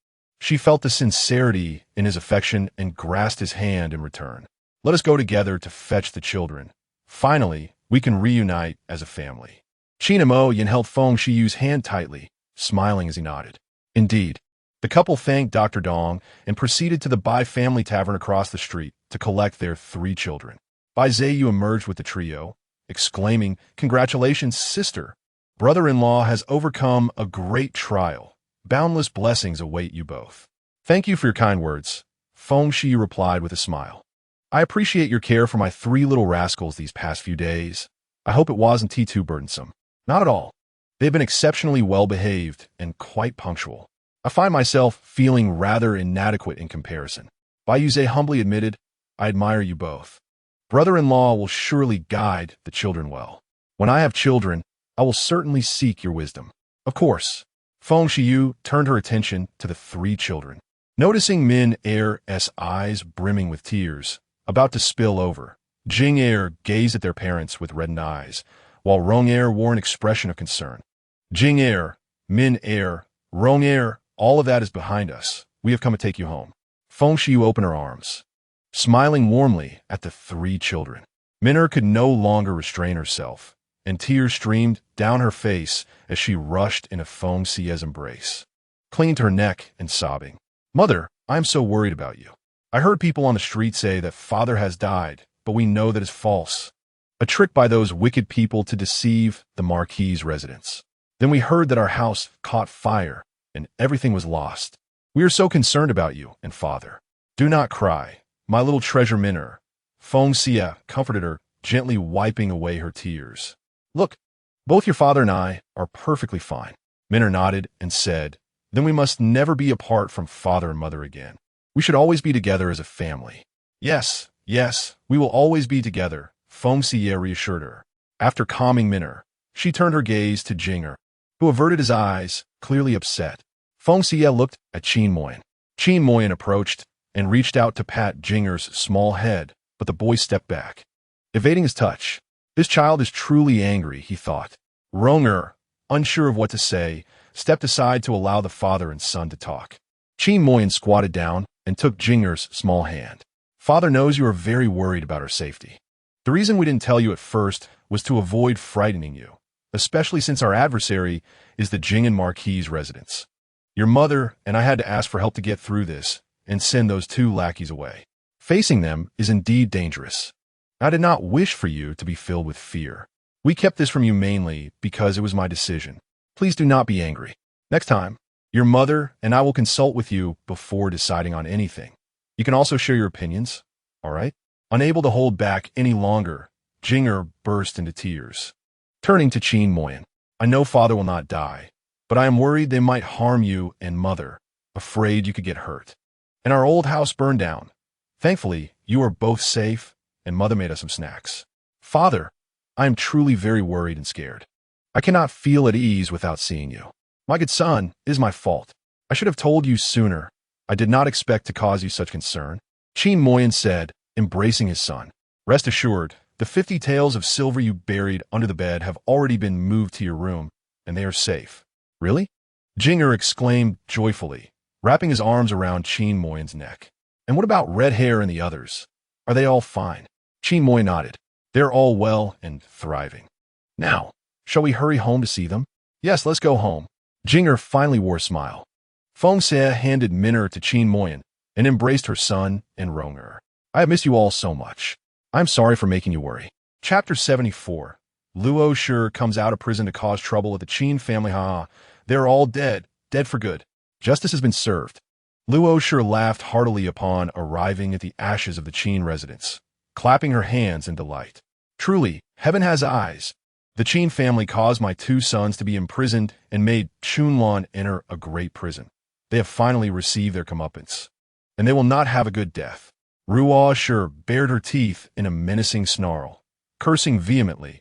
She felt the sincerity in his affection and grasped his hand in return. Let us go together to fetch the children. Finally, we can reunite as a family. Qin Mo Yin held Feng Xiyue's hand tightly, smiling as he nodded. Indeed, the couple thanked Dr. Dong and proceeded to the Bai family tavern across the street to collect their 3 children. Bai Zheyu emerged with the trio, exclaiming, "Congratulations, sister! Brother-in-law has overcome a great trial. Boundless blessings await you both." "Thank you for your kind words," Feng Xiyue replied with a smile. "I appreciate your care for my 3 little rascals these past few days. I hope it wasn't too burdensome." "Not at all. They've been exceptionally well-behaved and quite punctual. I find myself feeling rather inadequate in comparison." Bai Yuze humbly admitted, "I admire you both. Brother-in-law will surely guide the children well. When I have children, I will certainly seek your wisdom." "Of course." Feng Xiyue turned her attention to the 3 children. Noticing Min Er's eyes brimming with tears, about to spill over, Jing Er gazed at their parents with reddened eyes, while Rong Er wore an expression of concern. "Jing Er, Min Er, Rong Er, all of that is behind us. We have come to take you home." Feng Xiyue opened her arms, smiling warmly at the 3 children. Min could no longer restrain herself, and tears streamed down her face as she rushed into Feng Xiyue's embrace, clinging to her neck and sobbing. "Mother, I am so worried about you. I heard people on the street say that father has died, but we know that is false. A trick by those wicked people to deceive the Marquis' residents. Then we heard that our house caught fire, and everything was lost. We are so concerned about you and father. Do not cry, my little treasure Min." Feng Xiyue comforted her, gently wiping away her tears. "Look, both your father and I are perfectly fine." Min nodded and said, "Then we must never be apart from father and mother again. We should always be together as a family." Yes, we will always be together," Feng Xiyue reassured her. After calming Min, she turned her gaze to Jing, who averted his eyes, clearly upset. Feng Xiyue looked at Qin Moyan. Qin Moyan approached and reached out to pat Jinger's small head, but the boy stepped back, evading his touch. This child is truly angry, he thought. Rong unsure of what to say, stepped aside to allow the father and son to talk. Qin Moyan squatted down and took Jinger's small hand. "Father knows you are very worried about our safety. The reason we didn't tell you at first was to avoid frightening you, especially since our adversary is the Jing'an Marquis' residence. Your mother and I had to ask for help to get through this and send those 2 lackeys away. Facing them is indeed dangerous. I did not wish for you to be filled with fear. We kept this from you mainly because it was my decision. Please do not be angry. Next time, your mother and I will consult with you before deciding on anything. You can also share your opinions, all right?" Unable to hold back any longer, Jinger burst into tears. Turning to Qin Moyan, "I know father will not die, but I am worried they might harm you and mother, afraid you could get hurt. And our old house burned down. Thankfully, you are both safe, and mother made us some snacks. Father, I am truly very worried and scared. I cannot feel at ease without seeing you. My good son, it is my fault. I should have told you sooner. I did not expect to cause you such concern," Qin Moyan said, embracing his son. "Rest assured, The 50 taels of silver you buried under the bed have already been moved to your room, and they are safe. Really? Jinger exclaimed joyfully, wrapping his arms around Qin Moyin's neck. And what about Red Hair and the others? Are they all fine? Qin Moyin nodded. They're all well and thriving. Now, shall we hurry home to see them? Yes, let's go home. Jinger finally wore a smile. Feng Xiyue handed Minner to Qin Moyin and embraced her son and wrung her. I have missed you all so much. I'm sorry for making you worry. Chapter 74. Luo Shi comes out of prison to cause trouble at the Qin family. They're all dead for good. Justice has been served. Luo Shi laughed heartily upon arriving at the ashes of the Qin residence, clapping her hands in delight. Truly, heaven has eyes. The Qin family caused my 2 sons to be imprisoned and made Chunlan enter a great prison. They have finally received their comeuppance, and they will not have a good death. Ruo Shi bared her teeth in a menacing snarl, cursing vehemently.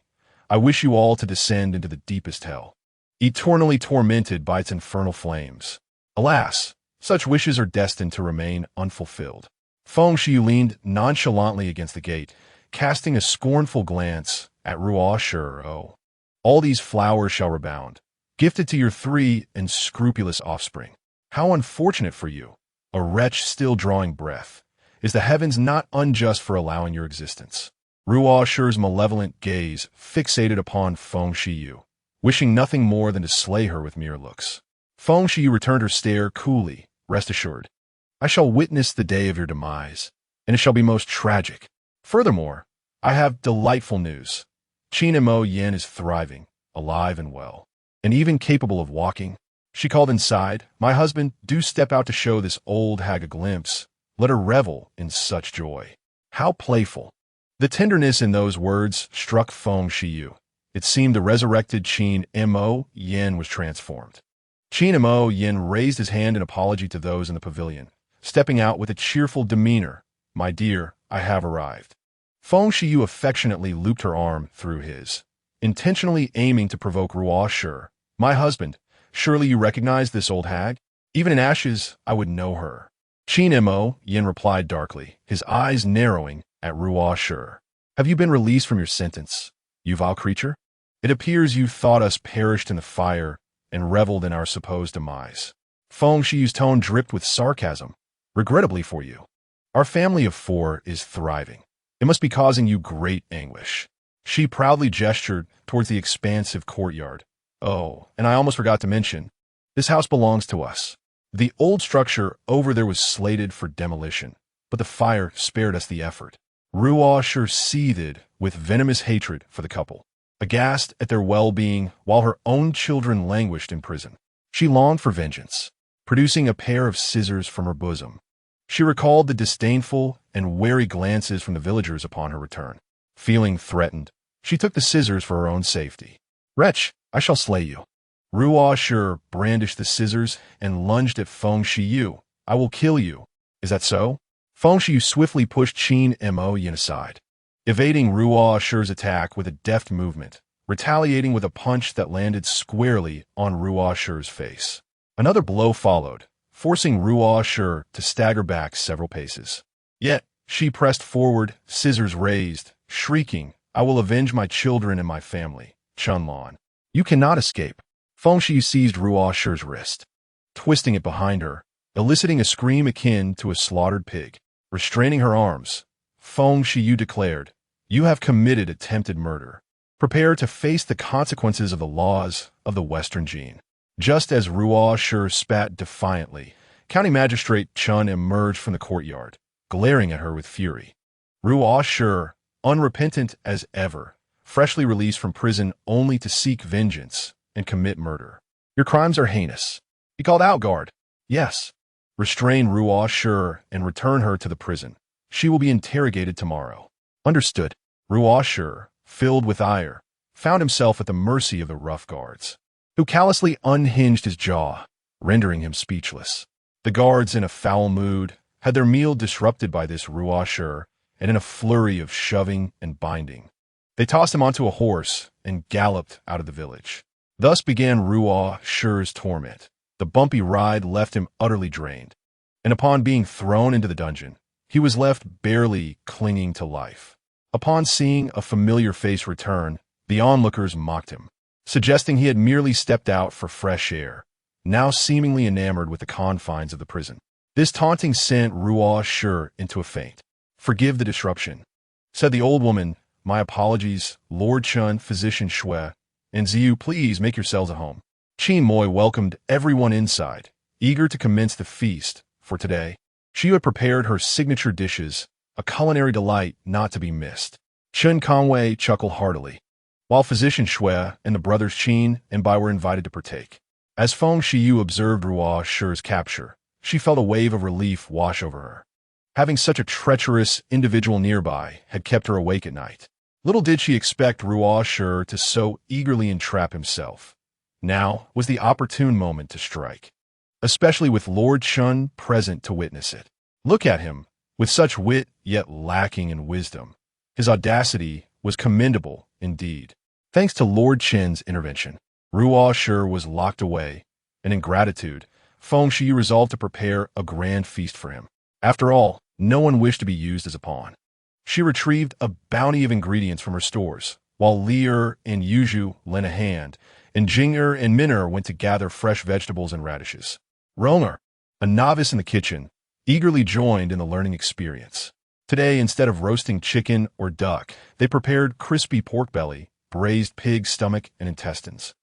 I wish you all to descend into the deepest hell, eternally tormented by its infernal flames. Alas, such wishes are destined to remain unfulfilled. Feng Xiyue leaned nonchalantly against the gate, casting a scornful glance at Ruo Shi. Oh, all these flowers shall rebound, gifted to your 3 unscrupulous offspring. How unfortunate for you, a wretch still drawing breath. Is the heavens not unjust for allowing your existence? Ruo Shi's malevolent gaze fixated upon Feng Xiyue, wishing nothing more than to slay her with mere looks. Feng Xiyue returned her stare coolly. Rest assured, I shall witness the day of your demise, and it shall be most tragic. Furthermore, I have delightful news. Qin Moyin is thriving, alive and well, and even capable of walking. She called inside, My husband, do step out to show this old hag a glimpse. Let her revel in such joy. How playful. The tenderness in those words struck Feng Xiyue. It seemed the resurrected Qin Moyin was transformed. Qin Moyin raised his hand in apology to those in the pavilion, stepping out with a cheerful demeanor. My dear, I have arrived. Feng Xiyue affectionately looped her arm through his, intentionally aiming to provoke Ruo Shi. My husband, surely you recognize this old hag? Even in ashes, I would know her. Qin Moyin replied darkly, his eyes narrowing at Ruo Shi. Have you been released from your sentence, you vile creature? It appears you thought us perished in the fire and reveled in our supposed demise. Feng Xiyue's tone dripped with sarcasm. Regrettably for you, our family of 4 is thriving. It must be causing you great anguish. She proudly gestured towards the expansive courtyard. Oh, and I almost forgot to mention, this house belongs to us. The old structure over there was slated for demolition, but the fire spared us the effort. Ruo Shi seethed with venomous hatred for the couple, aghast at their well-being while her own children languished in prison. She longed for vengeance, producing a pair of scissors from her bosom. She recalled the disdainful and wary glances from the villagers upon her return. Feeling threatened, she took the scissors for her own safety. Wretch, I shall slay you. Ruo Shi brandished the scissors and lunged at Feng Xiyue. I will kill you. Is that so? Feng Xiyue swiftly pushed Qin Moyin aside, evading Ruo Shi's attack with a deft movement, retaliating with a punch that landed squarely on Ruo Shi's face. Another blow followed, forcing Ruo Shi to stagger back several paces. Yet, she pressed forward, scissors raised, shrieking, I will avenge my children and my family, Chunlan. You cannot escape. Feng Xiyue seized Ruo Shi's wrist, twisting it behind her, eliciting a scream akin to a slaughtered pig. Restraining her arms, Feng Xiyue declared, You have committed attempted murder. Prepare to face the consequences of the laws of the Western Jin. Just as Ruo Shi spat defiantly, County Magistrate Chun emerged from the courtyard, glaring at her with fury. Ruo Shi, unrepentant as ever, freshly released from prison only to seek vengeance and commit murder. Your crimes are heinous. He called out, Guard. Yes. Restrain Ruo Shi and return her to the prison. She will be interrogated tomorrow. Understood. Ruo Shi, filled with ire, found himself at the mercy of the rough guards, who callously unhinged his jaw, rendering him speechless. The guards, in a foul mood, had their meal disrupted by this Ruo Shi, and in a flurry of shoving and binding, they tossed him onto a horse and galloped out of the village. Thus began Ruo Shi's torment. The bumpy ride left him utterly drained, and upon being thrown into the dungeon, he was left barely clinging to life. Upon seeing a familiar face return, the onlookers mocked him, suggesting he had merely stepped out for fresh air, now seemingly enamored with the confines of the prison. This taunting sent Ruo Shi into a faint. "Forgive the disruption," said the old woman. "My apologies, Lord Chun, Physician Xue, and Ziyu, please make yourselves at home." Qin Moi welcomed everyone inside, eager to commence the feast. For today, she had prepared her signature dishes, a culinary delight not to be missed. Chen Conway chuckled heartily, while Physician Xue and the brothers Qin and Bai were invited to partake. As Feng Xiyue observed Ruo Shi's capture, she felt a wave of relief wash over her. Having such a treacherous individual nearby had kept her awake at night. Little did she expect Ruo Shi to so eagerly entrap himself. Now was the opportune moment to strike, especially with Lord Chun present to witness it. Look at him, with such wit yet lacking in wisdom. His audacity was commendable indeed. Thanks to Lord Chen's intervention, Ruo Shi was locked away, and in gratitude, Feng Xiyue resolved to prepare a grand feast for him. After all, no one wished to be used as a pawn. She retrieved a bounty of ingredients from her stores, while Li and Yuzhu lent a hand, and Jing and Min went to gather fresh vegetables and radishes. Ronger, a novice in the kitchen, eagerly joined in the learning experience. Today, instead of roasting chicken or duck, they prepared crispy pork belly, braised pig stomach and intestines.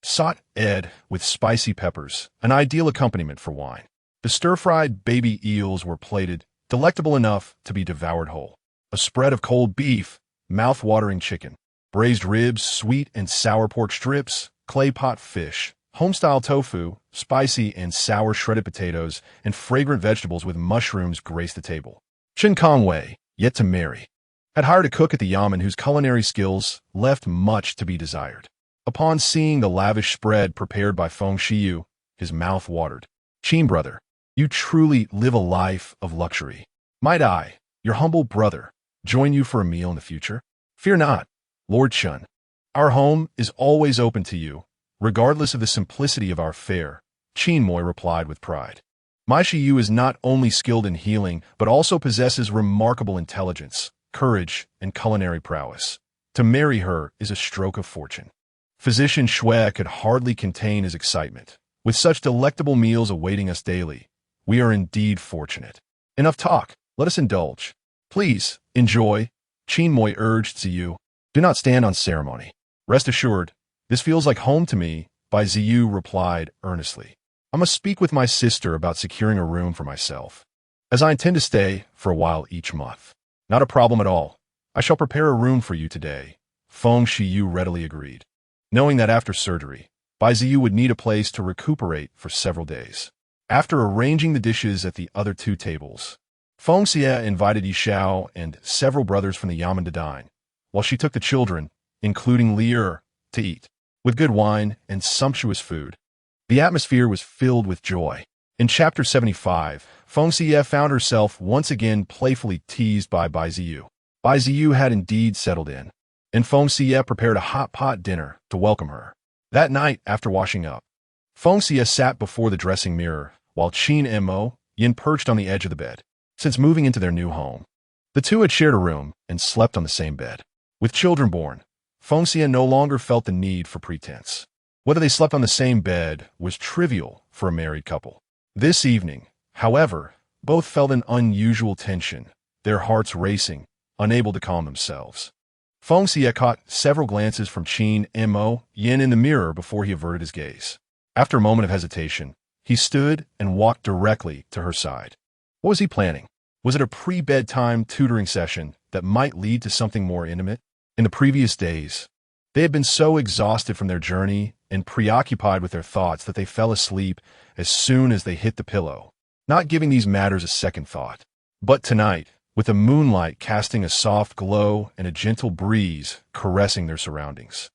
Sot ed with spicy peppers, an ideal accompaniment for wine. The stir-fried baby eels were plated, delectable enough to be devoured whole. A spread of cold beef, mouth-watering chicken, braised ribs, sweet and sour pork strips, clay pot fish, home-style tofu, spicy and sour shredded potatoes, and fragrant vegetables with mushrooms graced the table. Chen Conway, yet to marry, had hired a cook at the Yamen whose culinary skills left much to be desired. Upon seeing the lavish spread prepared by Feng Xiyue, his mouth watered. "Qin brother, you truly live a life of luxury. Might I, your humble brother, join you for a meal in the future?" "Fear not, Lord Chun. Our home is always open to you, regardless of the simplicity of our fare," Qin Moi replied with pride. "My Xiyue is not only skilled in healing, but also possesses remarkable intelligence, courage, and culinary prowess. To marry her is a stroke of fortune." Physician Xue could hardly contain his excitement. "With such delectable meals awaiting us daily, we are indeed fortunate. Enough talk, let us indulge. Please, enjoy," Qin Moi urged Ziyu. "Do not stand on ceremony. Rest assured, this feels like home to me," Bai Ziyu replied earnestly. "I must speak with my sister about securing a room for myself, as I intend to stay for a while each month." "Not a problem at all. I shall prepare a room for you today," Feng Xiyue readily agreed, knowing that after surgery, Bai Ziyu would need a place to recuperate for several days. After arranging the dishes at the other two tables, Feng Xiyue invited Yishao and several brothers from the Yamen to dine, while she took the children, including Li to eat. With good wine and sumptuous food, the atmosphere was filled with joy. In Chapter 75, Feng Xiyue found herself once again playfully teased by Bai Ziyu. Bai Ziyu had indeed settled in, and Feng Xiyue prepared a hot pot dinner to welcome her. That night, after washing up, Feng Xiyue sat before the dressing mirror, while Qin and Mo Yin perched on the edge of the bed. Since moving into their new home, the two had shared a room and slept on the same bed. With children born, Feng Xiyue no longer felt the need for pretense. Whether they slept on the same bed was trivial for a married couple. This evening, however, both felt an unusual tension, their hearts racing, unable to calm themselves. Feng Xiyue caught several glances from Qin and Mo Yin in the mirror before he averted his gaze. After a moment of hesitation, he stood and walked directly to her side. What was he planning? Was it a pre-bedtime tutoring session that might lead to something more intimate? In the previous days, they had been so exhausted from their journey and preoccupied with their thoughts that they fell asleep as soon as they hit the pillow, not giving these matters a second thought. But tonight, with the moonlight casting a soft glow and a gentle breeze caressing their surroundings,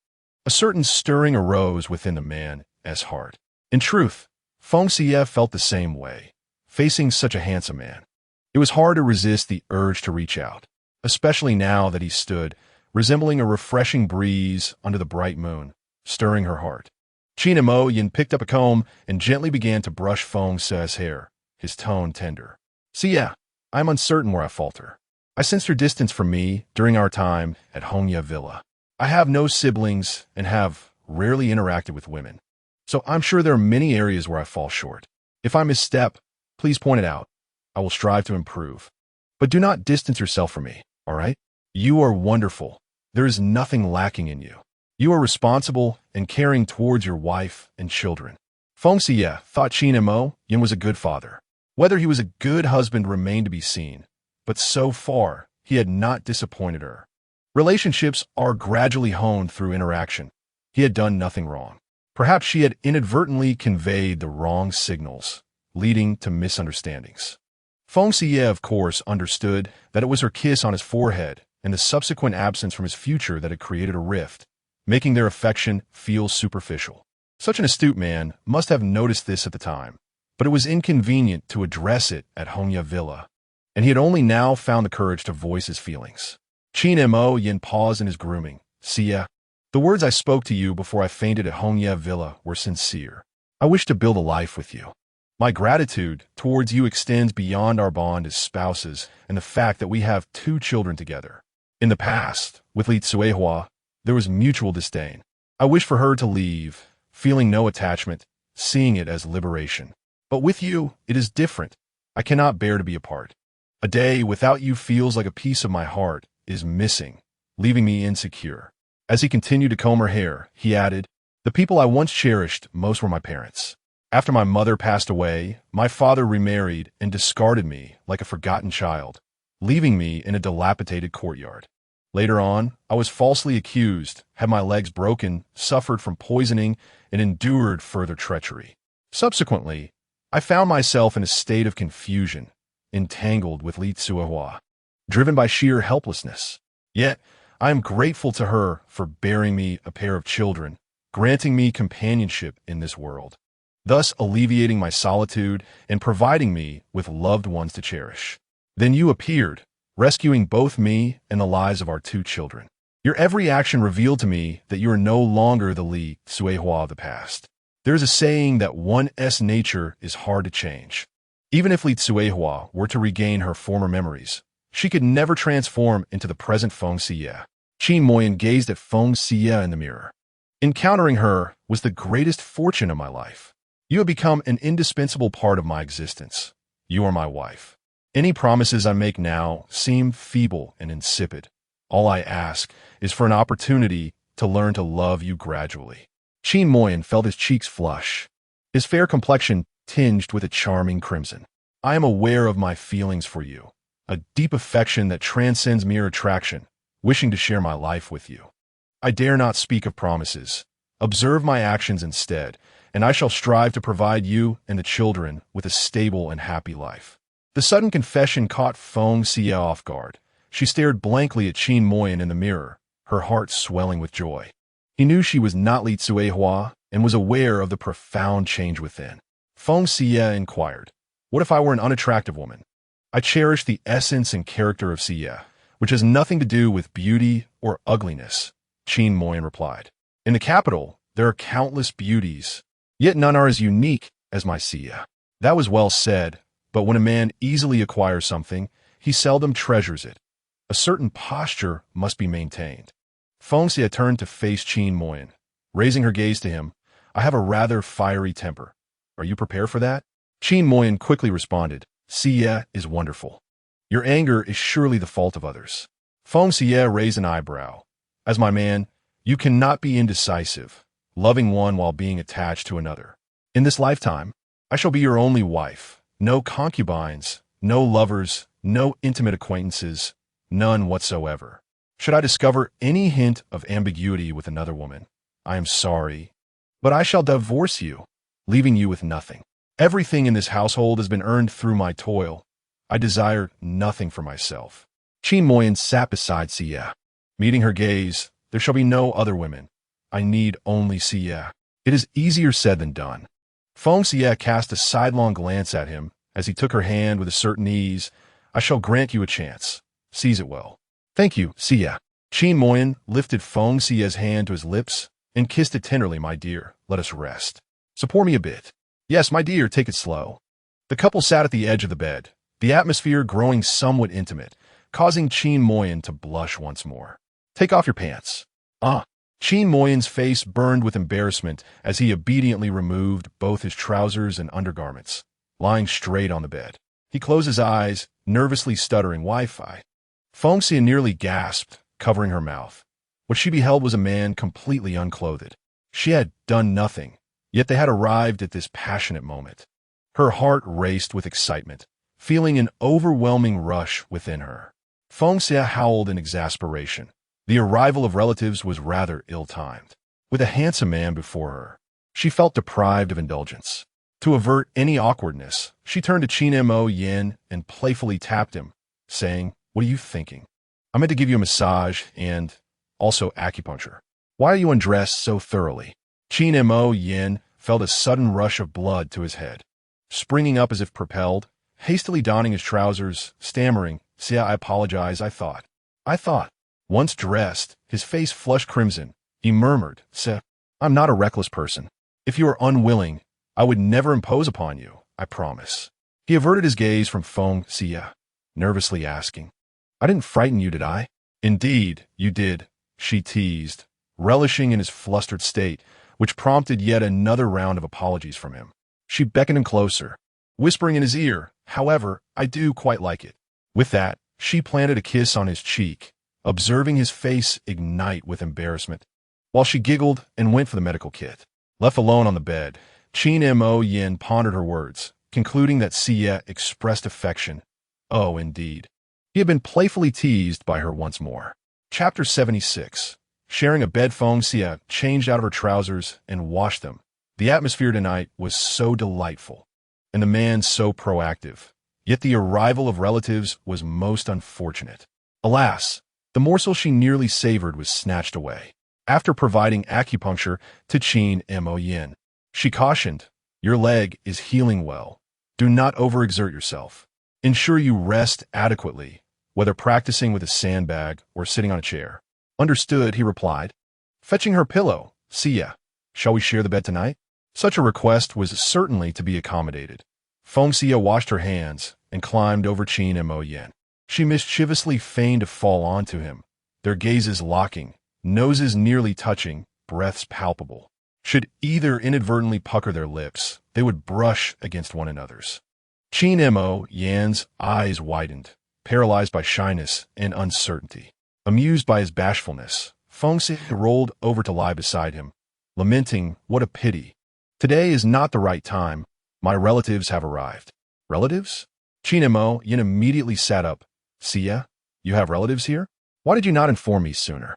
a certain stirring arose within the man's heart. In truth, Feng Xiyue felt the same way, facing such a handsome man. It was hard to resist the urge to reach out, especially now that he stood, resembling a refreshing breeze under the bright moon, stirring her heart. Qin and Mo Yin picked up a comb and gently began to brush Feng Xiyue's hair, his tone tender. "See, yeah, I'm uncertain where I falter. I sensed her distance from me during our time at Hongya Villa. I have no siblings and have rarely interacted with women, so I'm sure there are many areas where I fall short. If I misstep, please point it out. I will strive to improve. But do not distance yourself from me, all right? You are wonderful. There is nothing lacking in you. You are responsible and caring towards your wife and children. Feng Xiyue thought Qin Mo Yin was a good father. Whether he was a good husband remained to be seen, but so far he had not disappointed her. Relationships are gradually honed through interaction. He had done nothing wrong. Perhaps she had inadvertently conveyed the wrong signals, leading to misunderstandings. Feng Xiyue, of course, understood that it was her kiss on his forehead and the subsequent absence from his future that had created a rift, making their affection feel superficial. Such an astute man must have noticed this at the time, but it was inconvenient to address it at Hongya Villa, and he had only now found the courage to voice his feelings. Qin Mo Yin paused in his grooming. Xiyue, the words I spoke to you before I fainted at Hongya Villa were sincere. I wish to build a life with you. My gratitude towards you extends beyond our bond as spouses and the fact that we have 2 children together. In the past, with Li Tsuehua, there was mutual disdain. I wish for her to leave, feeling no attachment, seeing it as liberation. But with you, it is different. I cannot bear to be apart. A day without you feels like a piece of my heart is missing, leaving me insecure. As he continued to comb her hair, he added, the people I once cherished most were my parents. After my mother passed away, my father remarried and discarded me like a forgotten child, leaving me in a dilapidated courtyard. Later on, I was falsely accused, had my legs broken, suffered from poisoning, and endured further treachery. Subsequently, I found myself in a state of confusion, entangled with Li Tsuehua, driven by sheer helplessness. Yet, I am grateful to her for bearing me a pair of children, granting me companionship in this world, thus alleviating my solitude and providing me with loved ones to cherish. Then you appeared, rescuing both me and the lives of our 2 children. Your every action revealed to me that you are no longer the Li Tsuehua of the past. There is a saying that one's nature is hard to change. Even if Li Tsuehua were to regain her former memories, she could never transform into the present Feng Xiyue. Qin Mo Yin gazed at Feng Xiyue in the mirror. Encountering her was the greatest fortune of my life. You have become an indispensable part of my existence. You are my wife. Any promises I make now seem feeble and insipid. All I ask is for an opportunity to learn to love you gradually. Qin Mo Yin felt his cheeks flush, his fair complexion tinged with a charming crimson. I am aware of my feelings for you, a deep affection that transcends mere attraction, wishing to share my life with you. I dare not speak of promises. Observe my actions instead, and I shall strive to provide you and the children with a stable and happy life. The sudden confession caught Feng Xiyue off guard. She stared blankly at Qin Mo Yin in the mirror, her heart swelling with joy. He knew she was not Li Tsuehua and was aware of the profound change within. Feng Xiyue inquired, what if I were an unattractive woman? I cherish the essence and character of Xiyue, which has nothing to do with beauty or ugliness, Qin Mo Yin replied. In the capital, there are countless beauties, yet none are as unique as my Xiyue. That was well said, but when a man easily acquires something, he seldom treasures it. A certain posture must be maintained. Feng Xiyue turned to face Qin Mo Yin. Raising her gaze to him, I have a rather fiery temper. Are you prepared for that? Qin Mo Yin quickly responded, Xiyue is wonderful. Your anger is surely the fault of others. Feng Xiyue raised an eyebrow. As my man, you cannot be indecisive, loving one while being attached to another. In this lifetime, I shall be your only wife. No concubines, no lovers, no intimate acquaintances, none whatsoever. Should I discover any hint of ambiguity with another woman, I am sorry, but I shall divorce you, leaving you with nothing. Everything in this household has been earned through my toil. I desire nothing for myself. Qin Mo Yin sat beside Xiyue. Meeting her gaze, there shall be no other women. I need only Xiyue. It is easier said than done. Feng Xiyue cast a sidelong glance at him as he took her hand with a certain ease. I shall grant you a chance. Seize it well. Thank you, Xiyue. Qin Mo Yin lifted Feng Xiyue's hand to his lips and kissed it tenderly. My dear, let us rest. Support me a bit. Yes, my dear, take it slow. The couple sat at the edge of the bed, the atmosphere growing somewhat intimate, causing Qin Moyan to blush once more. Take off your pants. Qin Moyan's face burned with embarrassment as he obediently removed both his trousers and undergarments, lying straight on the bed. He closed his eyes, nervously stuttering Wi-Fi. Feng Xiyue nearly gasped, covering her mouth. What she beheld was a man completely unclothed. She had done nothing, yet they had arrived at this passionate moment. Her heart raced with excitement, feeling an overwhelming rush within her. Feng Xiyue howled in exasperation. The arrival of relatives was rather ill-timed. With a handsome man before her, she felt deprived of indulgence. To avert any awkwardness, she turned to Qin Mo Yin and playfully tapped him, saying, "What are you thinking? I meant to give you a massage and also acupuncture. Why are you undressed so thoroughly?" Qin Mo Yin felt a sudden rush of blood to his head. Springing up as if propelled, hastily donning his trousers, stammering, "Xia, I apologize, I thought. Once dressed, his face flushed crimson, he murmured, "Xia, I'm not a reckless person. If you are unwilling, I would never impose upon you, I promise." He averted his gaze from Feng Xiyue, nervously asking, "I didn't frighten you, did I?" "Indeed, you did," she teased, relishing in his flustered state, which prompted yet another round of apologies from him. She beckoned him closer, whispering in his ear, "However, I do quite like it." With that, she planted a kiss on his cheek, observing his face ignite with embarrassment, while she giggled and went for the medical kit. Left alone on the bed, Qin Mo Yin pondered her words, concluding that Xia expressed affection. Oh, indeed. He had been playfully teased by her once more. Chapter 76. Sharing a bed, Feng Xiyue changed out of her trousers and washed them. The atmosphere tonight was so delightful, and the man so proactive. Yet the arrival of relatives was most unfortunate. Alas, the morsel she nearly savored was snatched away. After providing acupuncture to Qin Mo Yin, she cautioned, "Your leg is healing well. Do not overexert yourself. Ensure you rest adequately, whether practicing with a sandbag or sitting on a chair." "Understood," he replied, fetching her pillow. "Xia, shall we share the bed tonight?" Such a request was certainly to be accommodated. Feng Xiyue washed her hands and climbed over Qin Mo Yin. She mischievously feigned to fall onto him, their gazes locking, noses nearly touching, breaths palpable. Should either inadvertently pucker their lips, they would brush against one another's. Qin Mo Yin's eyes widened, paralyzed by shyness and uncertainty. Amused by his bashfulness, Feng Xiyue rolled over to lie beside him, lamenting, "What a pity. Today is not the right time. My relatives have arrived." "Relatives?" Qin Mo Yin immediately sat up. "Xia, you have relatives here? Why did you not inform me sooner?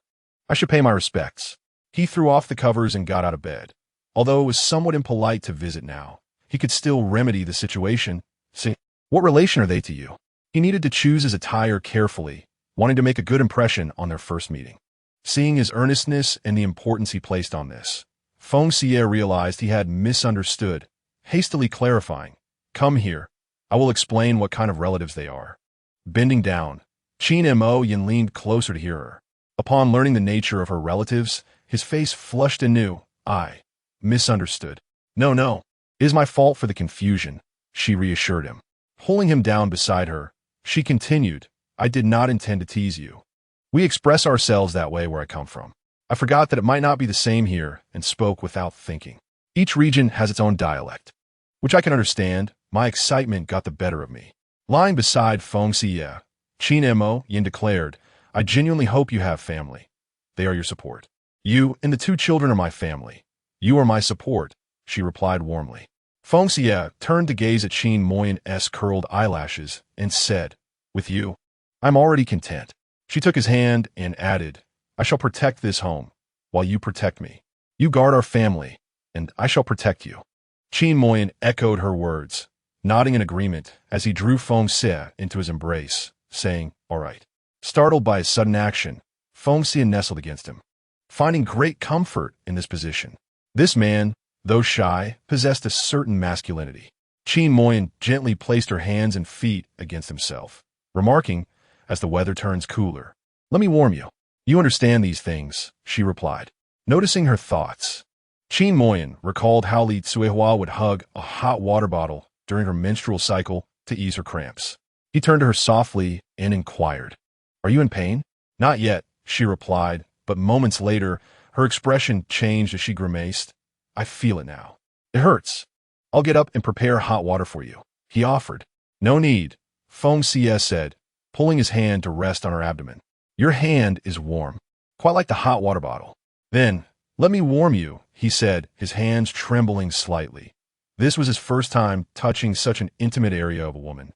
I should pay my respects." He threw off the covers and got out of bed. Although it was somewhat impolite to visit now, he could still remedy the situation. "See, what relation are they to you?" He needed to choose his attire carefully, wanting to make a good impression on their first meeting. Seeing his earnestness and the importance he placed on this, Feng Xiyue realized he had misunderstood, hastily clarifying, "Come here. I will explain what kind of relatives they are." Bending down, Qin Mo Yin leaned closer to hear her. Upon learning the nature of her relatives, his face flushed anew. "I misunderstood. No. It is my fault for the confusion," she reassured him. Pulling him down beside her, she continued, "I did not intend to tease you. We express ourselves that way where I come from. I forgot that it might not be the same here and spoke without thinking. Each region has its own dialect, which I can understand. My excitement got the better of me." Lying beside Feng Xiyue, Qin Mo Yin declared, "I genuinely hope you have family. They are your support." "You and the 2 children are my family. You are my support," she replied warmly. Feng Xiyue turned to gaze at Qin Mo Yin's curled eyelashes and said, "With you, I'm already content." She took his hand and added, "I shall protect this home, while you protect me. You guard our family, and I shall protect you." Qin Mo Yin echoed her words, nodding in agreement as he drew Feng Xiyue into his embrace, saying, "All right." Startled by his sudden action, Feng Xiyue nestled against him, finding great comfort in this position. This man, though shy, possessed a certain masculinity. Qin Mo Yin gently placed her hands and feet against himself, remarking, as the weather turns cooler, "Let me warm you." "You understand these things," she replied. Noticing her thoughts, Qin Mo Yin recalled how Li Tsuihua would hug a hot water bottle during her menstrual cycle to ease her cramps. He turned to her softly and inquired, Are you in pain? Not yet, she replied, but moments later, her expression changed as she grimaced. I feel it now. It hurts. I'll get up and prepare hot water for you, he offered. No need, Feng Xiyue said, pulling his hand to rest on her abdomen. Your hand is warm, quite like the hot water bottle. Then, let me warm you, he said, his hands trembling slightly. This was his first time touching such an intimate area of a woman.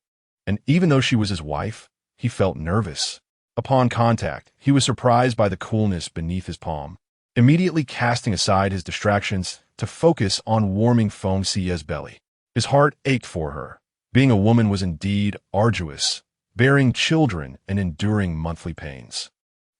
And even though she was his wife, he felt nervous. Upon contact, he was surprised by the coolness beneath his palm, immediately casting aside his distractions to focus on warming Feng Xiyue's belly. His heart ached for her. Being a woman was indeed arduous, bearing children and enduring monthly pains.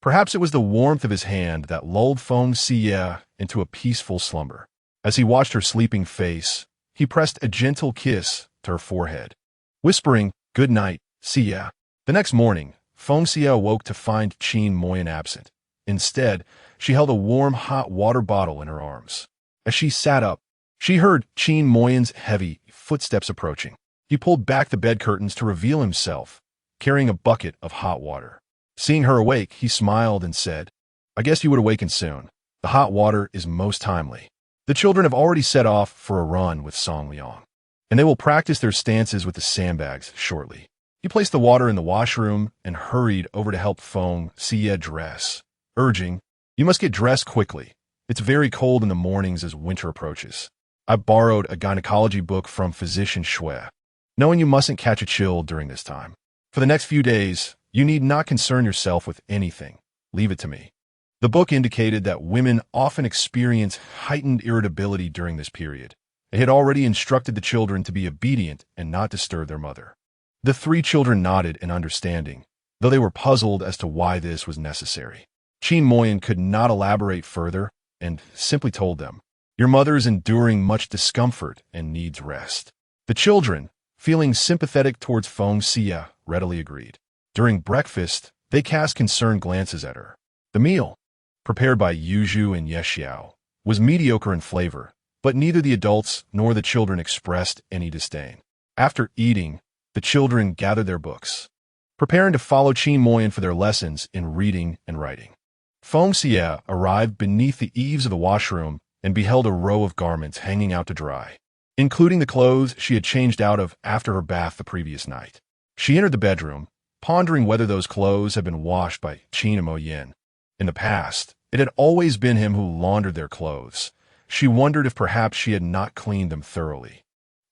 Perhaps it was the warmth of his hand that lulled Feng Xiyue into a peaceful slumber. As he watched her sleeping face, he pressed a gentle kiss to her forehead, whispering, "Good night, Xiyue." The next morning, Feng Xiyue woke to find Qin Moyan absent. Instead, she held a warm hot water bottle in her arms. As she sat up, she heard Qin Moyan's heavy footsteps approaching. He pulled back the bed curtains to reveal himself, carrying a bucket of hot water. Seeing her awake, he smiled and said, I guess you would awaken soon. The hot water is most timely. The children have already set off for a run with Song Liang, and they will practice their stances with the sandbags shortly. He placed the water in the washroom and hurried over to help Feng Xiyue dress, urging, You must get dressed quickly. It's very cold in the mornings as winter approaches. I borrowed a gynecology book from physician Xue, knowing you mustn't catch a chill during this time. For the next few days, you need not concern yourself with anything. Leave it to me. The book indicated that women often experience heightened irritability during this period. It had already instructed the children to be obedient and not disturb their mother. The three children nodded in understanding, though they were puzzled as to why this was necessary. Qin Moyan could not elaborate further and simply told them, Your mother is enduring much discomfort and needs rest. The children, feeling sympathetic towards Feng Xiyue, readily agreed. During breakfast, they cast concerned glances at her. The meal, prepared by Yuzhu and Yexiao, was mediocre in flavor, but neither the adults nor the children expressed any disdain. After eating, the children gathered their books, preparing to follow Qin Moyan for their lessons in reading and writing. Feng Xiyue arrived beneath the eaves of the washroom and beheld a row of garments hanging out to dry, including the clothes she had changed out of after her bath the previous night. She entered the bedroom, pondering whether those clothes had been washed by Qin Moyan. In the past, it had always been him who laundered their clothes. She wondered if perhaps she had not cleaned them thoroughly.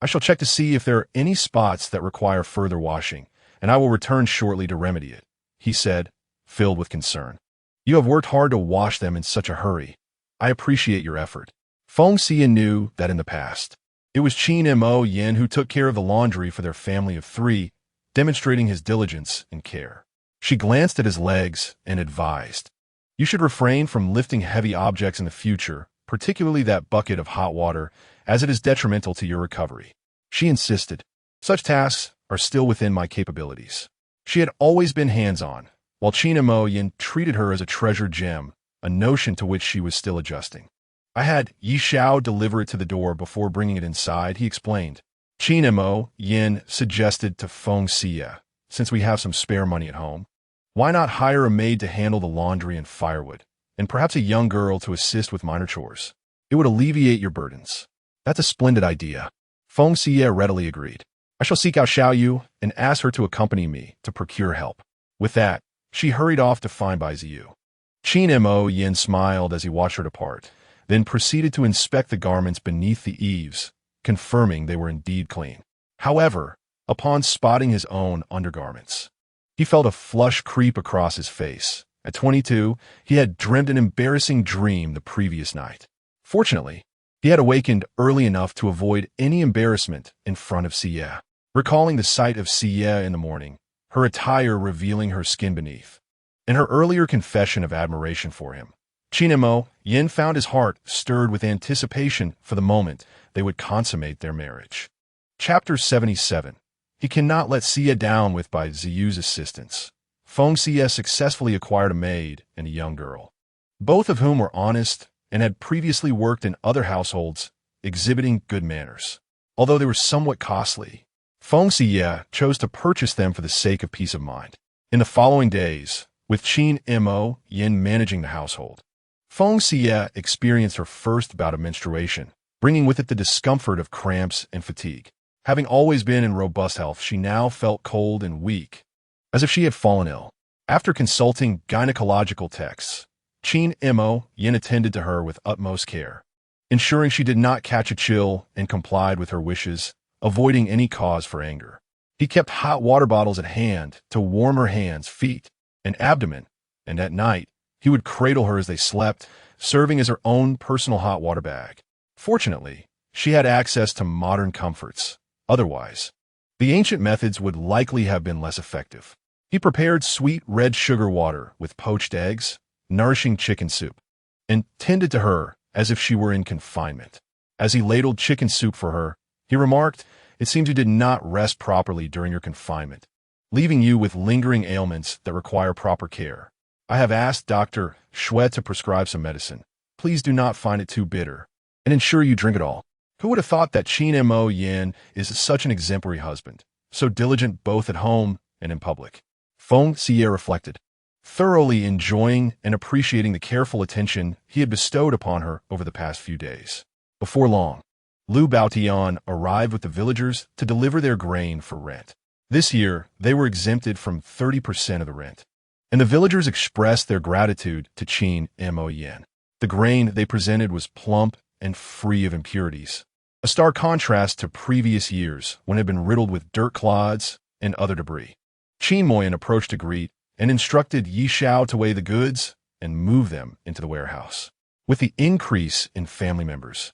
I shall check to see if there are any spots that require further washing, and I will return shortly to remedy it, he said, filled with concern. You have worked hard to wash them in such a hurry. I appreciate your effort. Feng Xiyue knew that in the past, it was Qin Moyan who took care of the laundry for their family of three, demonstrating his diligence and care. She glanced at his legs and advised, You should refrain from lifting heavy objects in the future, particularly that bucket of hot water, as it is detrimental to your recovery. She insisted, Such tasks are still within my capabilities. She had always been hands-on, while Qin Moyan treated her as a treasured gem, a notion to which she was still adjusting. I had Yi Xiao deliver it to the door before bringing it inside, he explained. Qin Moyan suggested to Feng Xiyue, since we have some spare money at home, why not hire a maid to handle the laundry and firewood, and perhaps a young girl to assist with minor chores? It would alleviate your burdens. That's a splendid idea. Feng Xiyue readily agreed. I shall seek out Xiaoyu and ask her to accompany me to procure help. With that, she hurried off to find Bai Ziyu. Qin Moyan smiled as he watched her depart, then proceeded to inspect the garments beneath the eaves, confirming they were indeed clean. However, upon spotting his own undergarments, he felt a flush creep across his face. At 22, he had dreamed an embarrassing dream the previous night. Fortunately, he had awakened early enough to avoid any embarrassment in front of Xiyue. Recalling the sight of Xiyue in the morning, her attire revealing her skin beneath, and her earlier confession of admiration for him, Qin Moyan found his heart stirred with anticipation for the moment they would consummate their marriage. Chapter 77. He cannot let Xiyue down with Bai Ziyu's assistance. Feng Xiyue successfully acquired a maid and a young girl, both of whom were honest and had previously worked in other households, exhibiting good manners. Although they were somewhat costly, Feng Xiyue chose to purchase them for the sake of peace of mind. In the following days, with Qin Mo Yin managing the household, Feng Xiyue experienced her first bout of menstruation, bringing with it the discomfort of cramps and fatigue. Having always been in robust health, she now felt cold and weak, as if she had fallen ill. After consulting gynecological texts, Qin Mo Yin attended to her with utmost care, ensuring she did not catch a chill and complied with her wishes, avoiding any cause for anger. He kept hot water bottles at hand to warm her hands, feet, and abdomen, and at night, he would cradle her as they slept, serving as her own personal hot water bag. Fortunately, she had access to modern comforts. Otherwise, the ancient methods would likely have been less effective. He prepared sweet red sugar water with poached eggs, nourishing chicken soup, and tended to her as if she were in confinement. As he ladled chicken soup for her, he remarked, "It seems you did not rest properly during your confinement, leaving you with lingering ailments that require proper care. I have asked Dr. Xiyue to prescribe some medicine. Please do not find it too bitter, and ensure you drink it all." Who would have thought that Qin Mo Yin is such an exemplary husband, so diligent both at home and in public? Feng Xiyue reflected, thoroughly enjoying and appreciating the careful attention he had bestowed upon her over the past few days. Before long, Lu Baotian arrived with the villagers to deliver their grain for rent. This year, they were exempted from 30% of the rent, and the villagers expressed their gratitude to Qin Mo Yin. The grain they presented was plump and free of impurities, a stark contrast to previous years when it had been riddled with dirt clods and other debris. Qin Moyin approached to greet and instructed Yi Xiao to weigh the goods and move them into the warehouse. With the increase in family members,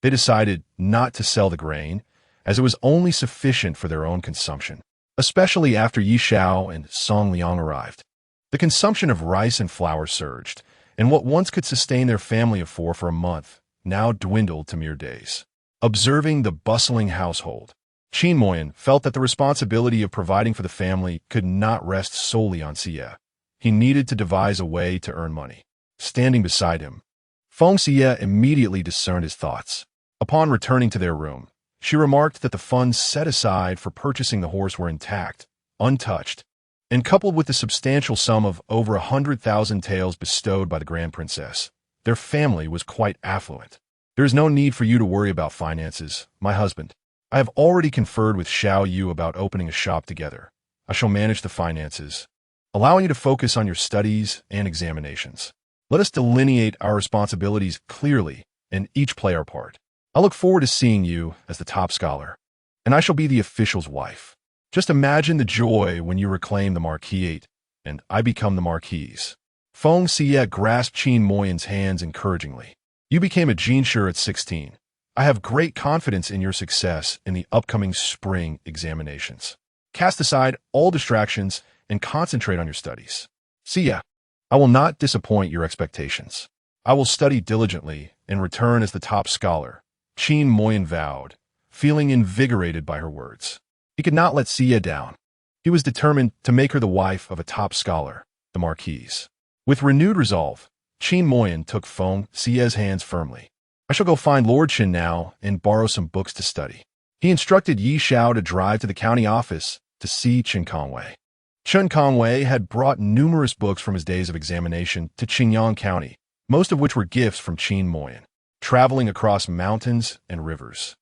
they decided not to sell the grain, as it was only sufficient for their own consumption, especially after Yi Xiao and Song Liang arrived. The consumption of rice and flour surged, and what once could sustain their family of four for a month now dwindled to mere days. Observing the bustling household, Qin Moyin felt that the responsibility of providing for the family could not rest solely on Xiyue. He needed to devise a way to earn money. Standing beside him, Feng Xiyue immediately discerned his thoughts. Upon returning to their room, she remarked that the funds set aside for purchasing the horse were intact, untouched, and coupled with the substantial sum of over 100,000 taels bestowed by the Grand Princess, their family was quite affluent. "There is no need for you to worry about finances, my husband. I have already conferred with Xiao Yu about opening a shop together. I shall manage the finances, allowing you to focus on your studies and examinations. Let us delineate our responsibilities clearly and each play our part. I look forward to seeing you as the top scholar, and I shall be the official's wife. Just imagine the joy when you reclaim the marquisate and I become the marquise." Feng Xiyue grasped Qin Moyin's hands encouragingly. "You became a jinshi at 16. I have great confidence in your success in the upcoming spring examinations. Cast aside all distractions and concentrate on your studies. Xiyue, I will not disappoint your expectations. I will study diligently and return as the top scholar," Qin Moyin vowed, feeling invigorated by her words. He could not let Xiyue down. He was determined to make her the wife of a top scholar, the marquise. With renewed resolve, Qin Moyin took Feng Xiyue's hands firmly. "I shall go find Lord Chen now and borrow some books to study." He instructed Yi Xiao to drive to the county office to see Chen Conway. Chen Conway had brought numerous books from his days of examination to Qingyang County, most of which were gifts from Qin Moyin, traveling across mountains and rivers.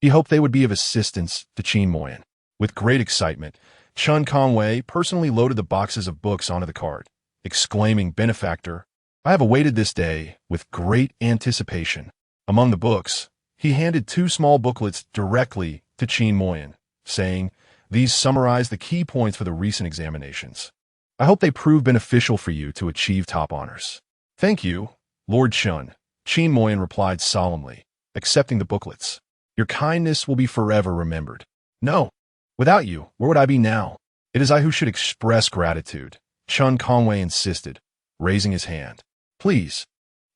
He hoped they would be of assistance to Qin Moyin. With great excitement, Chen Conway personally loaded the boxes of books onto the cart, exclaiming, "Benefactor, I have awaited this day with great anticipation." Among the books, he handed 2 small booklets directly to Qin Moyin, saying, "These summarize the key points for the recent examinations. I hope they prove beneficial for you to achieve top honors." "Thank you, Lord Chen," Qin Moyin replied solemnly, accepting the booklets. "Your kindness will be forever remembered." "No, without you, where would I be now? It is I who should express gratitude," Chen Conway insisted, raising his hand. "Please,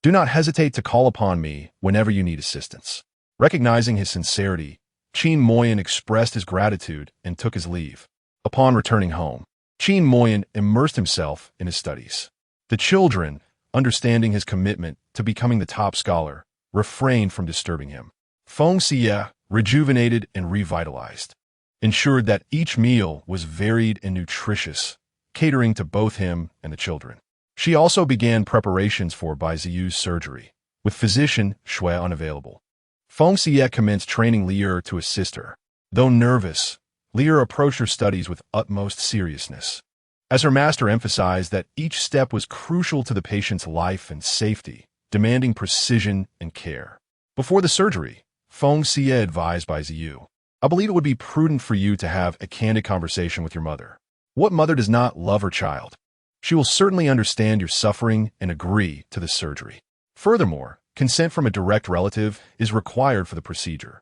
do not hesitate to call upon me whenever you need assistance." Recognizing his sincerity, Qin Moyin expressed his gratitude and took his leave. Upon returning home, Qin Moyin immersed himself in his studies. The children, understanding his commitment to becoming the top scholar, refrained from disturbing him. Feng Xiyue, rejuvenated and revitalized, ensured that each meal was varied and nutritious, catering to both him and the children. She also began preparations for Bai Ziyu's surgery, with physician Xue unavailable. Feng Xiyue commenced training Lier to assist her. Though nervous, Lier approached her studies with utmost seriousness, as her master emphasized that each step was crucial to the patient's life and safety, demanding precision and care. Before the surgery, Feng Xiyue advised Bai Ziyu, "I believe it would be prudent for you to have a candid conversation with your mother. What mother does not love her child? She will certainly understand your suffering and agree to the surgery. Furthermore, consent from a direct relative is required for the procedure.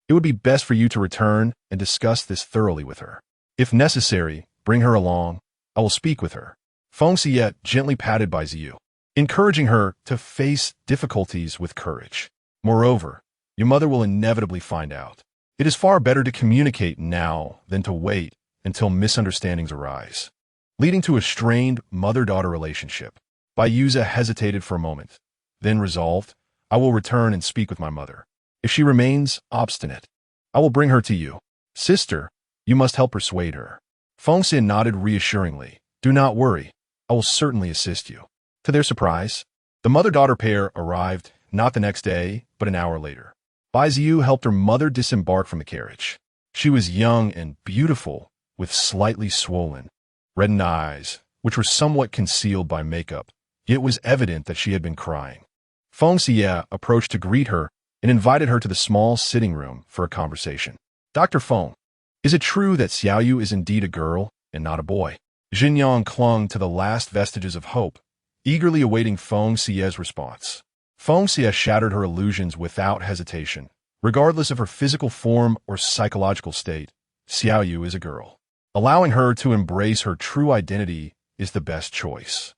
It would be best for you to return and discuss this thoroughly with her. If necessary, bring her along. I will speak with her." Feng Xiyue gently patted Bai Ziyu, encouraging her to face difficulties with courage. "Moreover, your mother will inevitably find out. It is far better to communicate now than to wait until misunderstandings arise, leading to a strained mother-daughter relationship." Bai Yuze hesitated for a moment, then resolved, "I will return and speak with my mother. If she remains obstinate, I will bring her to you. Sister, you must help persuade her." Feng Xiyue nodded reassuringly. "Do not worry. I will certainly assist you." To their surprise, the mother-daughter pair arrived not the next day, but an hour later. Bai Ziyu helped her mother disembark from the carriage. She was young and beautiful, with slightly swollen, reddened eyes, which were somewhat concealed by makeup, yet it was evident that she had been crying. Feng Xiyue approached to greet her and invited her to the small sitting room for a conversation. "Dr. Feng, is it true that Xiaoyu is indeed a girl and not a boy?" Xingyang clung to the last vestiges of hope, eagerly awaiting Feng Xiyue's response. Feng Xiyue shattered her illusions without hesitation. Regardless of her physical form or psychological state, Xiaoyu is a girl. Allowing her to embrace her true identity is the best choice.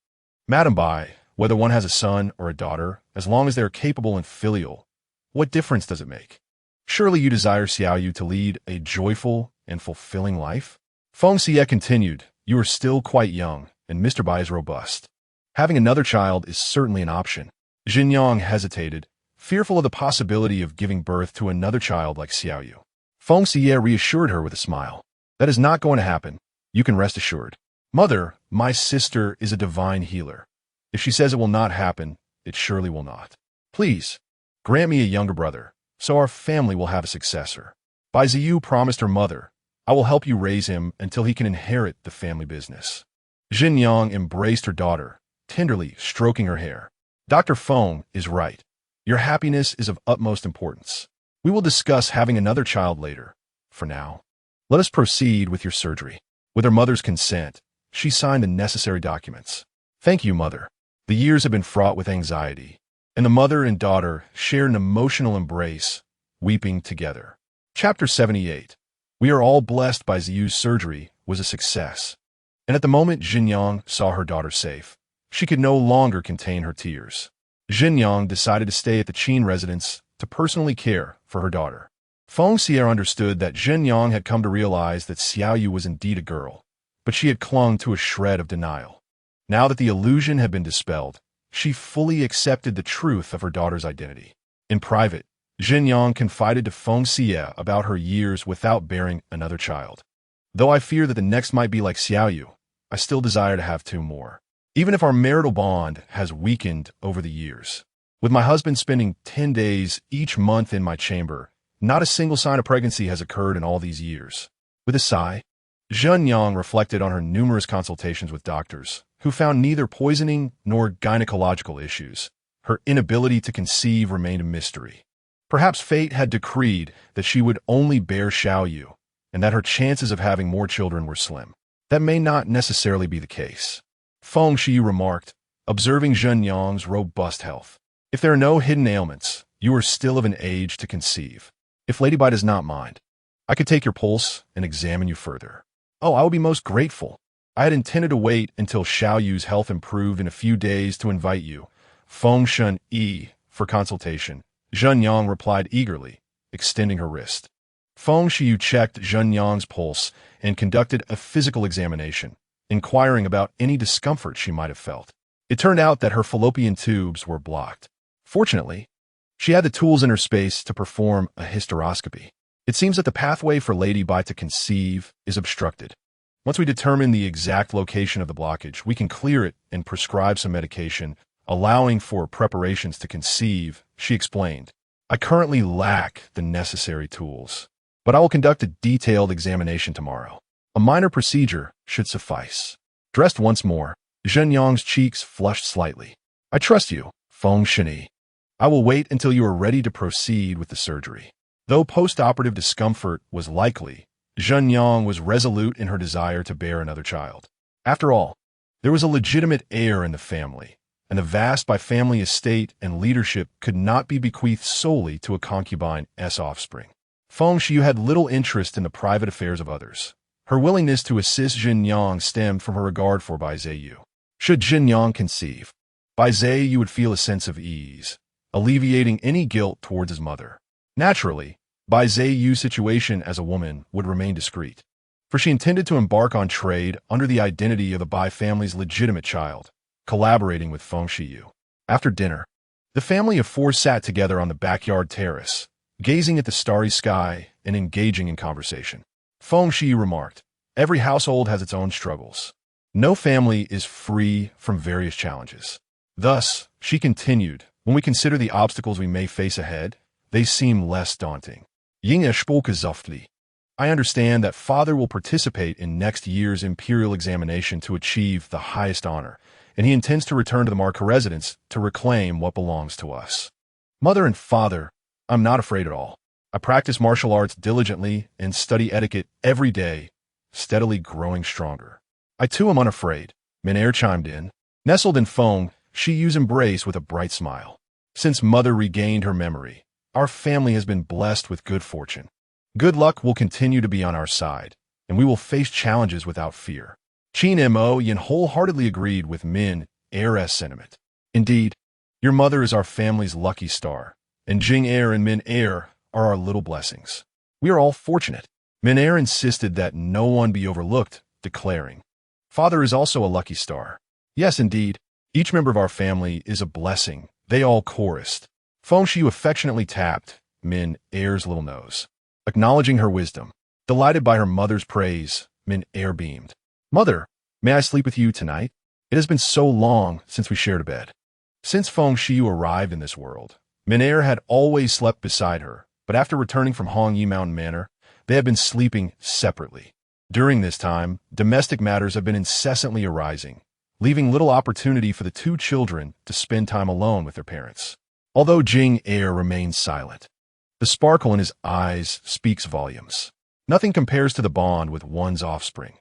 "Madam Bai, whether one has a son or a daughter, as long as they are capable and filial, what difference does it make? Surely you desire Xiaoyu to lead a joyful and fulfilling life?" Feng Xiyue continued, "You are still quite young, and Mr. Bai is robust. Having another child is certainly an option." Xingyang hesitated, fearful of the possibility of giving birth to another child like Xiaoyu. Feng Xiyue reassured her with a smile. "That is not going to happen. You can rest assured. Mother, my sister is a divine healer. If she says it will not happen, it surely will not. Please, grant me a younger brother, so our family will have a successor." Bai Ziyu promised her mother, "I will help you raise him until he can inherit the family business." Xingyang embraced her daughter, tenderly stroking her hair. "Dr. Feng is right. Your happiness is of utmost importance. We will discuss having another child later. For now, let us proceed with your surgery." With her mother's consent, she signed the necessary documents. "Thank you, Mother." The years have been fraught with anxiety, and the mother and daughter shared an emotional embrace, weeping together. Chapter 78. We are all blessed Bai Ziyu's surgery was a success, and at the moment Xingyang saw her daughter safe, she could no longer contain her tears. Xingyang decided to stay at the Qin residence to personally care for her daughter. Feng Xiyue understood that Xingyang had come to realize that Xiaoyu was indeed a girl, but she had clung to a shred of denial. Now that the illusion had been dispelled, she fully accepted the truth of her daughter's identity. In private, Xingyang confided to Feng Xiyue about her years without bearing another child. "Though I fear that the next might be like Xiaoyu, I still desire to have 2 more. Even if our marital bond has weakened over the years. With my husband spending 10 days each month in my chamber, not a single sign of pregnancy has occurred in all these years." With a sigh, Xingyang reflected on her numerous consultations with doctors, who found neither poisoning nor gynecological issues. Her inability to conceive remained a mystery. Perhaps fate had decreed that she would only bear Xiaoyu, and that her chances of having more children were slim. That may not necessarily be the case. Feng Xiyue remarked, observing Xingyang's robust health. "If there are no hidden ailments, you are still of an age to conceive. If Lady Bai does not mind, I could take your pulse and examine you further." "Oh, I will be most grateful. I had intended to wait until Xiaoyu's health improved in a few days to invite you, Feng Xiyue, for consultation." Xingyang replied eagerly, extending her wrist. Feng Xiyue checked Xingyang's pulse and conducted a physical examination, inquiring about any discomfort she might have felt. It turned out that her fallopian tubes were blocked. Fortunately, she had the tools in her space to perform a hysteroscopy. It seems that the pathway for Lady Bai to conceive is obstructed. Once we determine the exact location of the blockage, we can clear it and prescribe some medication, allowing for preparations to conceive, she explained. I currently lack the necessary tools, but I will conduct a detailed examination tomorrow. A minor procedure should suffice. Dressed once more, Zhen Yang's cheeks flushed slightly. I trust you, Feng Xiyue. I will wait until you are ready to proceed with the surgery. Though post-operative discomfort was likely, Zhen Yang was resolute in her desire to bear another child. After all, there was a legitimate heir in the family, and the vast by-family estate and leadership could not be bequeathed solely to a concubine's offspring. Feng Xiyue had little interest in the private affairs of others. Her willingness to assist Zhen Yang stemmed from her regard for Bai Zheyu. Should Zhen Yang conceive, Bai Zheyu would feel a sense of ease, alleviating any guilt towards his mother. Naturally, Bai Zheyu's situation as a woman would remain discreet, for she intended to embark on trade under the identity of the Bai family's legitimate child, collaborating with Feng Xiyue. After dinner, the family of four sat together on the backyard terrace, gazing at the starry sky and engaging in conversation. Feng Xiyue remarked, "Every household has its own struggles. No family is free from various challenges. Thus," she continued, "when we consider the obstacles we may face ahead, they seem less daunting." Ying spoke softly. I understand that Father will participate in next year's imperial examination to achieve the highest honor, and he intends to return to the Marca residence to reclaim what belongs to us. Mother and Father, I'm not afraid at all. I practice martial arts diligently and study etiquette every day, steadily growing stronger. I too am unafraid, Minair chimed in. Nestled in Feng Xiyue's embrace with a bright smile. Since Mother regained her memory, our family has been blessed with good fortune. Good luck will continue to be on our side, and we will face challenges without fear. Qin Mo Yin wholeheartedly agreed with Min Er's sentiment. Indeed, your mother is our family's lucky star, and Jing Er and Min Er are our little blessings. We are all fortunate. Min Er insisted that no one be overlooked, declaring, Father is also a lucky star. Yes, indeed, each member of our family is a blessing, they all chorused. Feng Xiyue affectionately tapped Min Er's little nose, acknowledging her wisdom. Delighted by her mother's praise, Min Er beamed. Mother, may I sleep with you tonight? It has been so long since we shared a bed. Since Feng Xiyue arrived in this world, Min Er had always slept beside her, but after returning from Hongyi Mountain Manor, they had been sleeping separately. During this time, domestic matters have been incessantly arising, leaving little opportunity for the two children to spend time alone with their parents. Although Jing Er remains silent, the sparkle in his eyes speaks volumes. Nothing compares to the bond with one's offspring.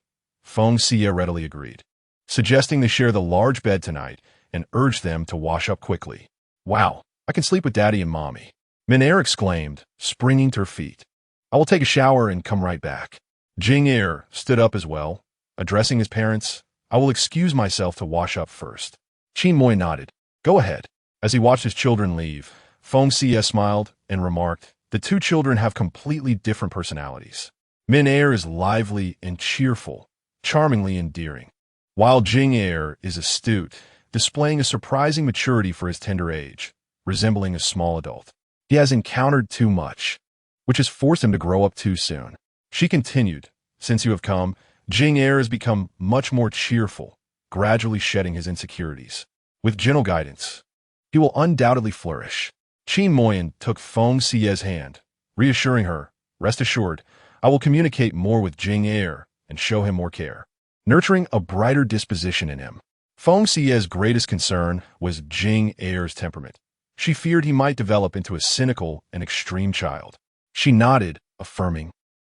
Feng Xiyue readily agreed, suggesting they share the large bed tonight and urged them to wash up quickly. Wow, I can sleep with Daddy and Mommy, Min Er exclaimed, springing to her feet. I will take a shower and come right back. Jing Er stood up as well, addressing his parents. I will excuse myself to wash up first. Qin Moi nodded. Go ahead. As he watched his children leave, Feng Xiyue smiled and remarked, the two children have completely different personalities. Min Er is lively and cheerful, charmingly endearing, while Jing Er is astute, displaying a surprising maturity for his tender age, resembling a small adult. He has encountered too much, which has forced him to grow up too soon. She continued, since you have come, Jing Er has become much more cheerful, gradually shedding his insecurities. With gentle guidance, he will undoubtedly flourish. Qin Moyin took Feng Xiyue's hand, reassuring her, rest assured, I will communicate more with Jing Er and show him more care, nurturing a brighter disposition in him. Feng Xiyue's greatest concern was Jing Er's temperament. She feared he might develop into a cynical and extreme child. She nodded, affirming,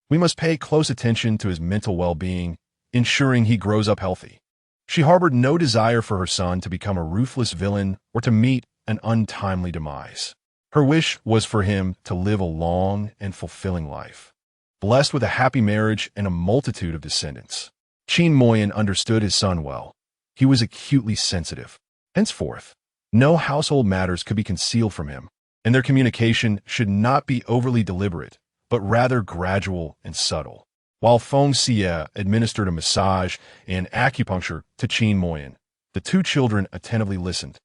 we must pay close attention to his mental well-being, ensuring he grows up healthy. She harbored no desire for her son to become a ruthless villain or to meet an untimely demise. Her wish was for him to live a long and fulfilling life, blessed with a happy marriage and a multitude of descendants. Qin Moyin understood his son well. He was acutely sensitive. Henceforth, no household matters could be concealed from him, and their communication should not be overly deliberate, but rather gradual and subtle. While Feng Xiyue administered a massage and acupuncture to Qin Moyin, the two children attentively listened,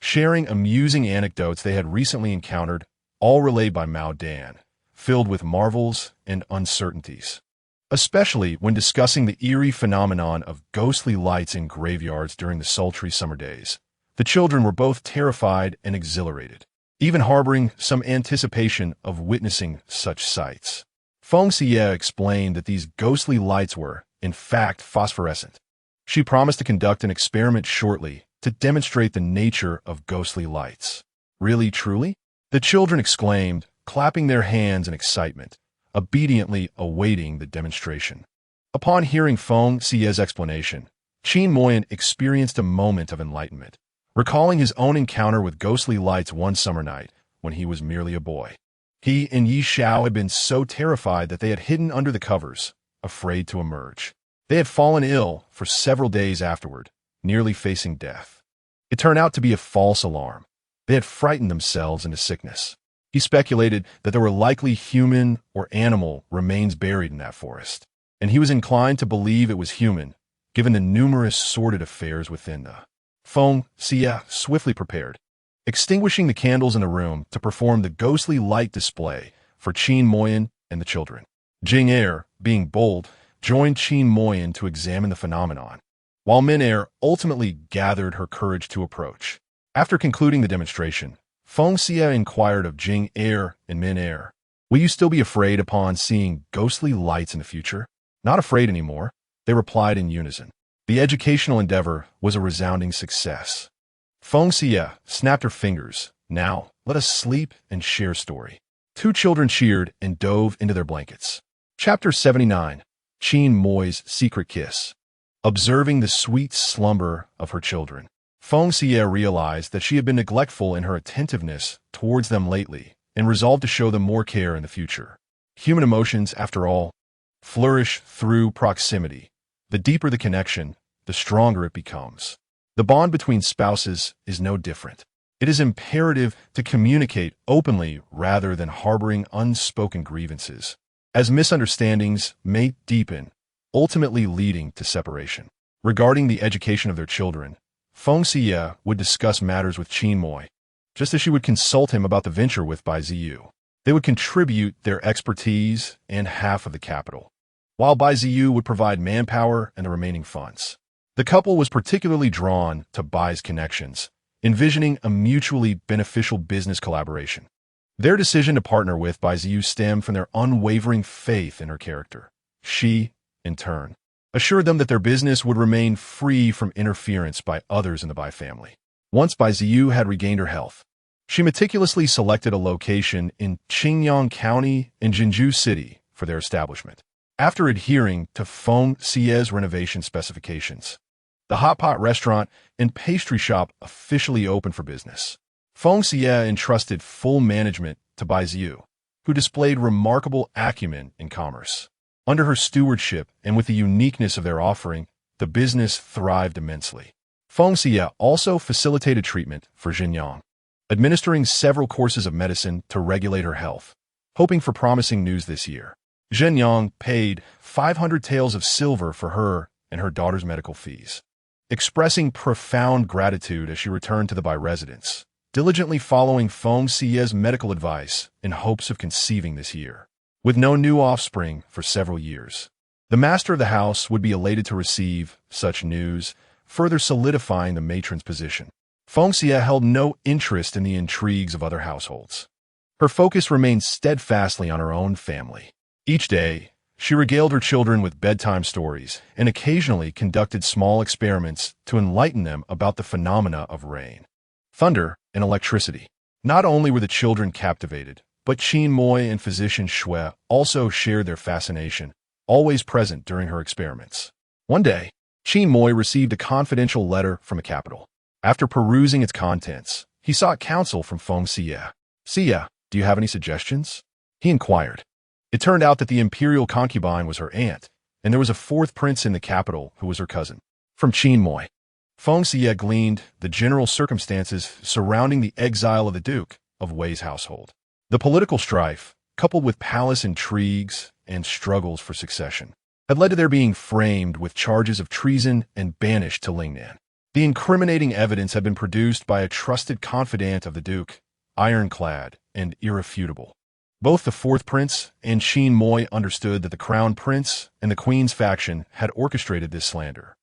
sharing amusing anecdotes they had recently encountered, all relayed by Mao Dan, filled with marvels and uncertainties. especially when discussing the eerie phenomenon of ghostly lights in graveyards during the sultry summer days. The children were both terrified and exhilarated, even harboring some anticipation of witnessing such sights. Feng Xiyue explained that these ghostly lights were, in fact, phosphorescent. She promised to conduct an experiment shortly to demonstrate the nature of ghostly lights. Really, truly? The children exclaimed, clapping their hands in excitement, obediently awaiting the demonstration. Upon hearing Feng Xiyue's explanation, Qin Moyan experienced a moment of enlightenment, recalling his own encounter with ghostly lights one summer night when he was merely a boy. He and Yi Xiao had been so terrified that they had hidden under the covers, afraid to emerge. They had fallen ill for several days afterward, nearly facing death. It turned out to be a false alarm. They had frightened themselves into sickness. He speculated that there were likely human or animal remains buried in that forest, and he was inclined to believe it was human, given the numerous sordid affairs within the Feng Xiyue swiftly prepared, extinguishing the candles in the room to perform the ghostly light display for Qin Moyan and the children. Jing Er, being bold, joined Qin Moyan to examine the phenomenon, while Min Er ultimately gathered her courage to approach. After concluding the demonstration, Feng Xiyue inquired of Jing Er and Min Er, "Will you still be afraid upon seeing ghostly lights in the future?" "Not afraid anymore," they replied in unison. The educational endeavor was a resounding success. Feng Xiyue snapped her fingers. "Now, let us sleep and share story." Two children cheered and dove into their blankets. Chapter 79. Qin Moy's Secret Kiss. Observing the sweet slumber of her children, Feng Xiyue realized that she had been neglectful in her attentiveness towards them lately and resolved to show them more care in the future. Human emotions, after all, flourish through proximity. The deeper the connection, the stronger it becomes. The bond between spouses is no different. It is imperative to communicate openly rather than harboring unspoken grievances, as misunderstandings may deepen, ultimately leading to separation. Regarding the education of their children, Feng Xiyue would discuss matters with Qin Moy, just as she would consult him about the venture with Bai Ziyu. They would contribute their expertise and half of the capital, while Bai Ziyu would provide manpower and the remaining funds. The couple was particularly drawn to Bai's connections, envisioning a mutually beneficial business collaboration. Their decision to partner with Bai Ziyu stemmed from their unwavering faith in her character. She, in turn, assured them that their business would remain free from interference by others in the Bai family. Once Bai Ziyu had regained her health, she meticulously selected a location in Qingyang County and Jinzhou City for their establishment. After adhering to Feng Xiyue's renovation specifications, the hot pot restaurant and pastry shop officially opened for business. Feng Xiyue entrusted full management to Bai Ziyu, who displayed remarkable acumen in commerce. Under her stewardship and with the uniqueness of their offering, the business thrived immensely. Feng Xiyue also facilitated treatment for Zhenyang, administering several courses of medicine to regulate her health, hoping for promising news this year. Zhenyang paid 500 taels of silver for her and her daughter's medical fees, expressing profound gratitude as she returned to the Bai residence, diligently following Feng Xiyue's medical advice in hopes of conceiving this year. With no new offspring for several years, the master of the house would be elated to receive such news, further solidifying the matron's position. Feng Xiyue held no interest in the intrigues of other households. Her focus remained steadfastly on her own family. Each day, she regaled her children with bedtime stories and occasionally conducted small experiments to enlighten them about the phenomena of rain, thunder, and electricity. Not only were the children captivated, but Qin Moy and physician Xue also shared their fascination, always present during her experiments. One day, Qin Moy received a confidential letter from the capital. After perusing its contents, he sought counsel from Feng Xiyue. "Xiyue, do you have any suggestions?" he inquired. It turned out that the imperial concubine was her aunt, and there was a fourth prince in the capital who was her cousin. From Qin Moy, Feng Xiyue gleaned the general circumstances surrounding the exile of the Duke of Wei's household. The political strife, coupled with palace intrigues and struggles for succession, had led to their being framed with charges of treason and banished to Lingnan. The incriminating evidence had been produced by a trusted confidant of the Duke, ironclad and irrefutable. Both the fourth prince and Qin Moi understood that the crown prince and the queen's faction had orchestrated this slander,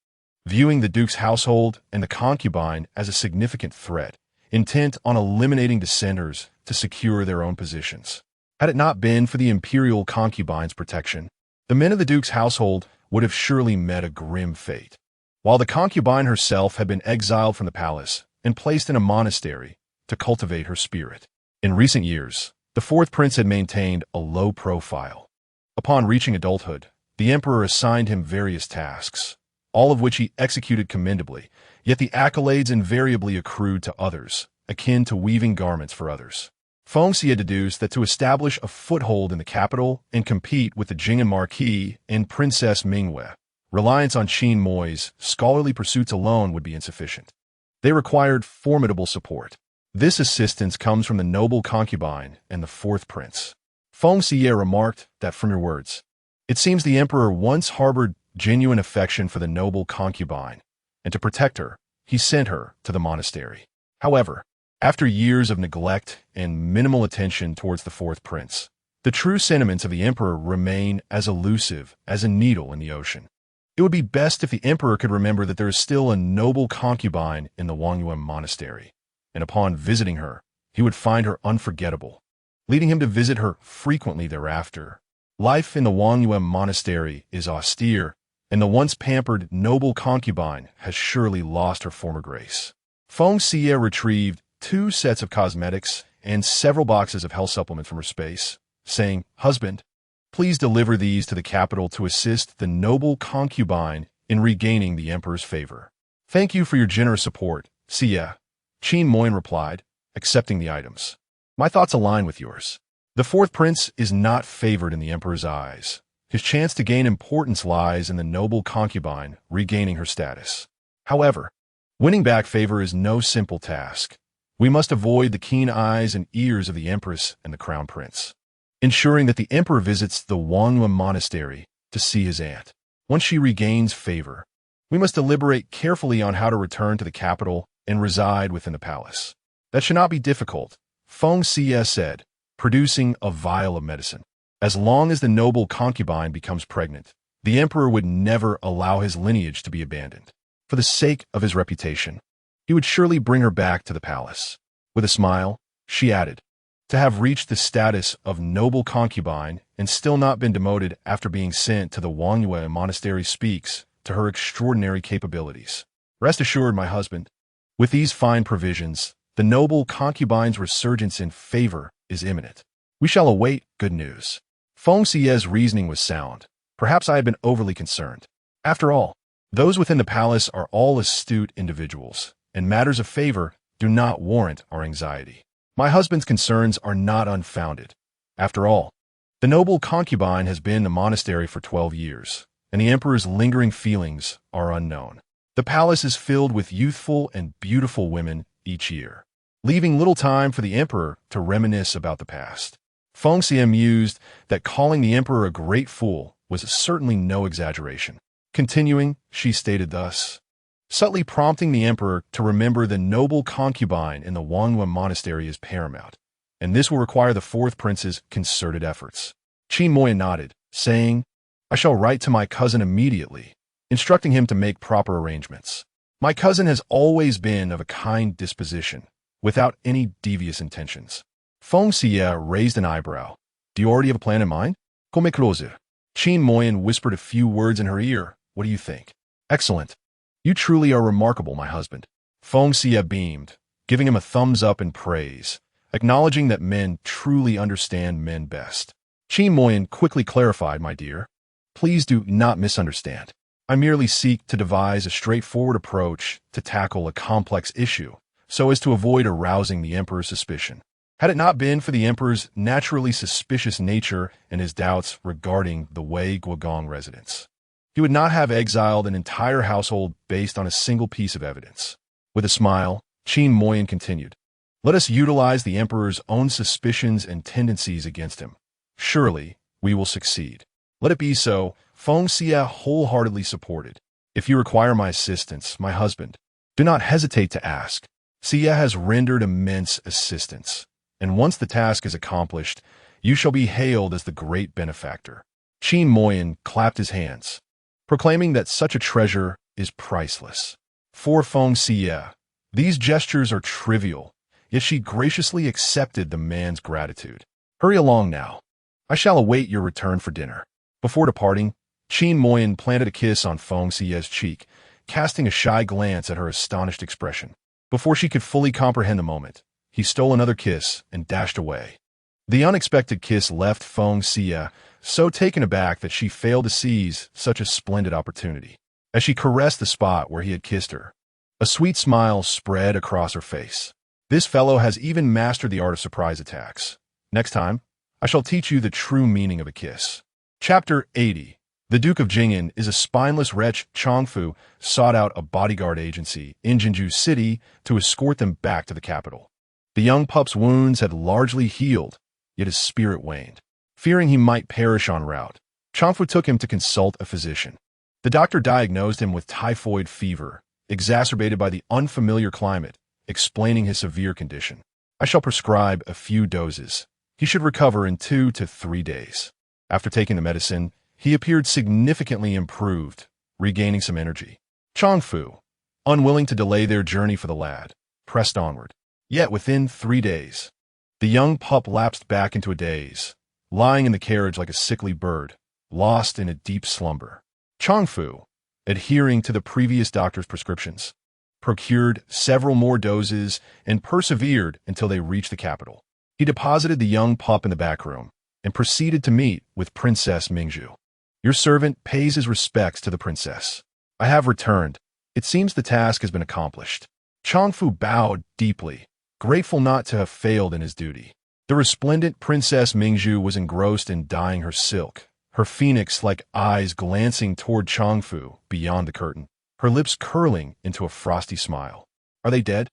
viewing the duke's household and the concubine as a significant threat, intent on eliminating dissenters to secure their own positions. Had it not been for the imperial concubine's protection, the men of the duke's household would have surely met a grim fate. While the concubine herself had been exiled from the palace and placed in a monastery to cultivate her spirit. In recent years, the fourth prince had maintained a low profile. Upon reaching adulthood, the emperor assigned him various tasks, all of which he executed commendably, yet the accolades invariably accrued to others, akin to weaving garments for others. Feng Xiyue deduced that to establish a foothold in the capital and compete with the Jing'an Marquis and Princess Mingwei, reliance on Qin Moi's scholarly pursuits alone would be insufficient. They required formidable support. This assistance comes from the noble concubine and the fourth prince. Feng Xiyue remarked that from your words, it seems the emperor once harbored genuine affection for the noble concubine, and to protect her, he sent her to the monastery. However, after years of neglect and minimal attention towards the fourth prince, the true sentiments of the emperor remain as elusive as a needle in the ocean. It would be best if the emperor could remember that there is still a noble concubine in the Wangyuan monastery, and upon visiting her, he would find her unforgettable, leading him to visit her frequently thereafter. Life in the Wangyuan monastery is austere, and the once pampered noble concubine has surely lost her former grace. Feng Xiyue retrieved 2 sets of cosmetics and several boxes of health supplements from her space, saying, "Husband, please deliver these to the capital to assist the noble concubine in regaining the emperor's favor." "Thank you for your generous support, Xiyue," Qin Moi replied, accepting the items. "My thoughts align with yours. The fourth prince is not favored in the emperor's eyes. His chance to gain importance lies in the noble concubine regaining her status. However, winning back favor is no simple task. We must avoid the keen eyes and ears of the empress and the crown prince, ensuring that the emperor visits the Wangyuan monastery to see his aunt. Once she regains favor, we must deliberate carefully on how to return to the capital and reside within the palace. That should not be difficult," Feng Xiyue said, producing a vial of medicine. As long as the noble concubine becomes pregnant, the emperor would never allow his lineage to be abandoned. For the sake of his reputation, he would surely bring her back to the palace. With a smile, she added, "To have reached the status of noble concubine and still not been demoted after being sent to the Wangyue monastery speaks to her extraordinary capabilities. Rest assured, my husband, with these fine provisions, the noble concubine's resurgence in favor is imminent. We shall await good news." Feng Xiyue's reasoning was sound. Perhaps I had been overly concerned. After all, those within the palace are all astute individuals, and matters of favor do not warrant our anxiety. My husband's concerns are not unfounded. After all, the noble concubine has been in the monastery for 12 years, and the emperor's lingering feelings are unknown. The palace is filled with youthful and beautiful women each year, leaving little time for the emperor to reminisce about the past. Feng Xiyue mused that calling the emperor a great fool was certainly no exaggeration. Continuing, she stated thus, subtly prompting the emperor to remember the noble concubine in the Wangyuan monastery is paramount, and this will require the fourth prince's concerted efforts. Qin Moi nodded, saying, "I shall write to my cousin immediately, instructing him to make proper arrangements. My cousin has always been of a kind disposition, without any devious intentions." Feng Xiyue raised an eyebrow. "Do you already have a plan in mind?" "Come closer." Qin Moi whispered a few words in her ear. "What do you think?" "Excellent. You truly are remarkable, my husband." Feng Xiyue beamed, giving him a thumbs up in praise, acknowledging that men truly understand men best. Qin Moi quickly clarified, "My dear, please do not misunderstand. I merely seek to devise a straightforward approach to tackle a complex issue, so as to avoid arousing the emperor's suspicion. Had it not been for the emperor's naturally suspicious nature and his doubts regarding the Wei Guogong residence, he would not have exiled an entire household based on a single piece of evidence." With a smile, Qin Moi continued, "Let us utilize the emperor's own suspicions and tendencies against him. Surely, we will succeed." "Let it be so," Feng Xiyue wholeheartedly supported. "If you require my assistance, my husband, do not hesitate to ask. Xiyue has rendered immense assistance, and once the task is accomplished, You shall be hailed as the great benefactor. Qin Moyan clapped his hands, proclaiming that such a treasure is priceless. For Feng Xiyue, these gestures are trivial, yet she graciously accepted the man's gratitude. Hurry along now. I shall await your return for dinner. Before departing, Qin Moyan planted a kiss on Feng Xiyue's cheek, casting a shy glance at her astonished expression. Before she could fully comprehend the moment, he stole another kiss and dashed away. The unexpected kiss left Feng Xiyue so taken aback that she failed to seize such a splendid opportunity. As she caressed the spot where he had kissed her, a sweet smile spread across her face. This fellow has even mastered the art of surprise attacks. Next time, I shall teach you the true meaning of a kiss. Chapter 80. The Duke of Jing'an is a spineless wretch. Changfu sought out a bodyguard agency in Jinju City to escort them back to the capital. The young pup's wounds had largely healed, yet his spirit waned. Fearing he might perish en route, Changfu took him to consult a physician. The doctor diagnosed him with typhoid fever, exacerbated by the unfamiliar climate, explaining his severe condition. I shall prescribe a few doses. He should recover in 2 to 3 days. After taking the medicine, he appeared significantly improved, regaining some energy. Changfu, unwilling to delay their journey for the lad, pressed onward. Yet within 3 days, the young pup lapsed back into a daze, lying in the carriage like a sickly bird, lost in a deep slumber. Changfu, adhering to the previous doctor's prescriptions, procured several more doses and persevered until they reached the capital. He deposited the young pup in the back room and proceeded to meet with Princess Mingzhu. Your servant pays his respects to the princess. I have returned. It seems the task has been accomplished. Changfu bowed deeply, grateful not to have failed in his duty. The resplendent Princess Mingzhu was engrossed in dyeing her silk, her phoenix-like eyes glancing toward Changfu beyond the curtain, her lips curling into a frosty smile. Are they dead?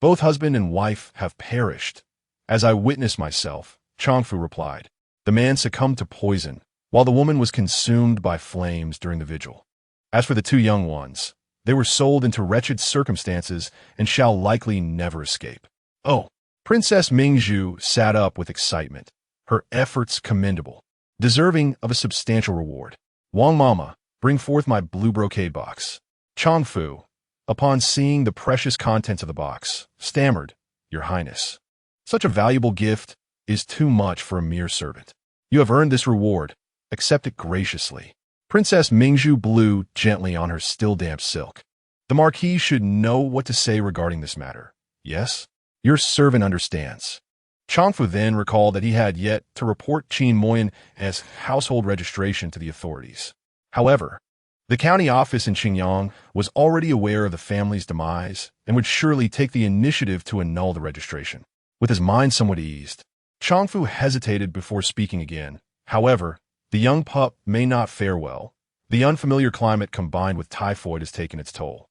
Both husband and wife have perished. As I witnessed myself, Changfu replied. The man succumbed to poison, while the woman was consumed by flames during the vigil. As for the 2 young ones, they were sold into wretched circumstances and shall likely never escape. Oh, Princess Mingzhu sat up with excitement, her efforts commendable, deserving of a substantial reward. Wang Mama, bring forth my blue brocade box. Changfu, upon seeing the precious contents of the box, stammered, Your Highness, such a valuable gift is too much for a mere servant. You have earned this reward. Accept it graciously. Princess Mingzhu blew gently on her still damp silk. The Marquis should know what to say regarding this matter. Yes? Your servant understands. Changfu then recalled that he had yet to report Qin Moyan as household registration to the authorities. However, the county office in Qingyang was already aware of the family's demise and would surely take the initiative to annul the registration. With his mind somewhat eased, Changfu hesitated before speaking again. However, the young pup may not fare well. The unfamiliar climate combined with typhoid has taken its toll.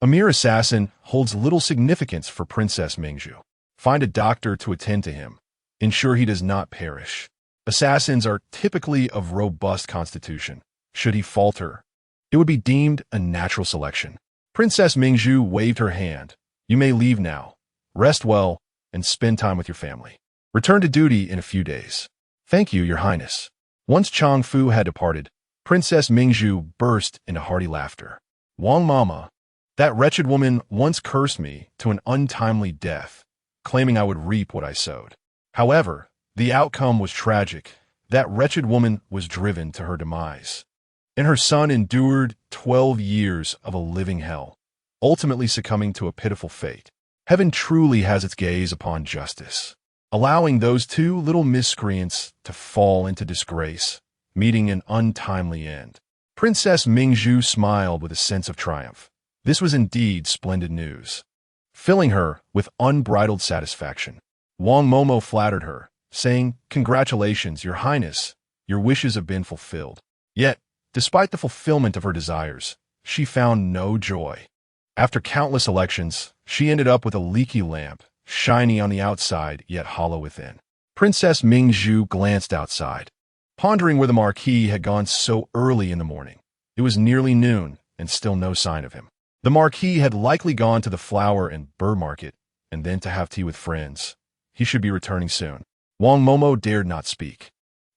A mere assassin holds little significance for Princess Mingzhu. Find a doctor to attend to him. Ensure he does not perish. Assassins are typically of robust constitution. Should he falter, it would be deemed a natural selection. Princess Mingzhu waved her hand. You may leave now. Rest well and spend time with your family. Return to duty in a few days. Thank you, Your Highness. Once Changfu had departed, Princess Mingzhu burst into hearty laughter. Wang Mama, that wretched woman once cursed me to an untimely death, claiming I would reap what I sowed. However, the outcome was tragic. That wretched woman was driven to her demise, and her son endured 12 years of a living hell, ultimately succumbing to a pitiful fate. Heaven truly has its gaze upon justice, allowing those 2 little miscreants to fall into disgrace, meeting an untimely end. Princess Mingzhu smiled with a sense of triumph. This was indeed splendid news, filling her with unbridled satisfaction. Wang Momo flattered her, saying, Congratulations, Your Highness, your wishes have been fulfilled. Yet, despite the fulfillment of her desires, she found no joy. After countless elections, she ended up with a leaky lamp, shiny on the outside yet hollow within. Princess Mingzhu glanced outside, pondering where the Marquis had gone so early in the morning. It was nearly noon, and still no sign of him. The Marquis had likely gone to the flower and bird market, and then to have tea with friends. He should be returning soon. Wang Momo dared not speak.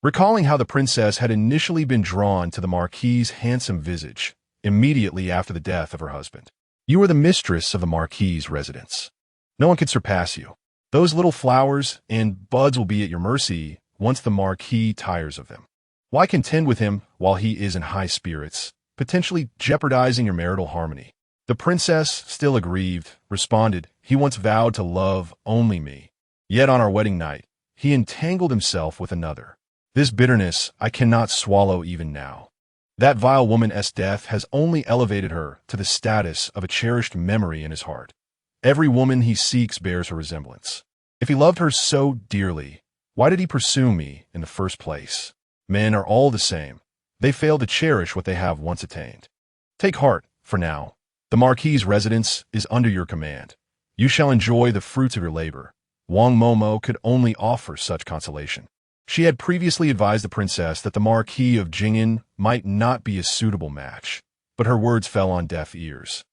Recalling how the princess had initially been drawn to the Marquis's handsome visage immediately after the death of her husband. You are the mistress of the Marquis's residence. No one could surpass you. Those little flowers and buds will be at your mercy once the Marquis tires of them. Why contend with him while he is in high spirits, potentially jeopardizing your marital harmony? The princess, still aggrieved, responded, He once vowed to love only me. Yet on our wedding night, he entangled himself with another. This bitterness I cannot swallow even now. That vile woman's death has only elevated her to the status of a cherished memory in his heart. Every woman he seeks bears her resemblance. If he loved her so dearly, why did he pursue me in the first place? Men are all the same. They fail to cherish what they have once attained. Take heart, for now. The Marquis's residence is under your command. You shall enjoy the fruits of your labor. Wang Momo could only offer such consolation. She had previously advised the princess that the Marquis of Jing'an might not be a suitable match, but her words fell on deaf ears.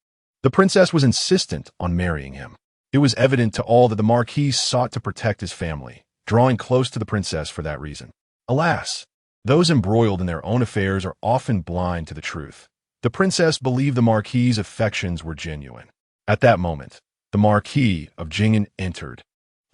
The princess was insistent on marrying him. It was evident to all that the Marquis sought to protect his family, drawing close to the princess for that reason. Alas, those embroiled in their own affairs are often blind to the truth. The princess believed the Marquis's affections were genuine. At that moment, the Marquis of Jing'an entered,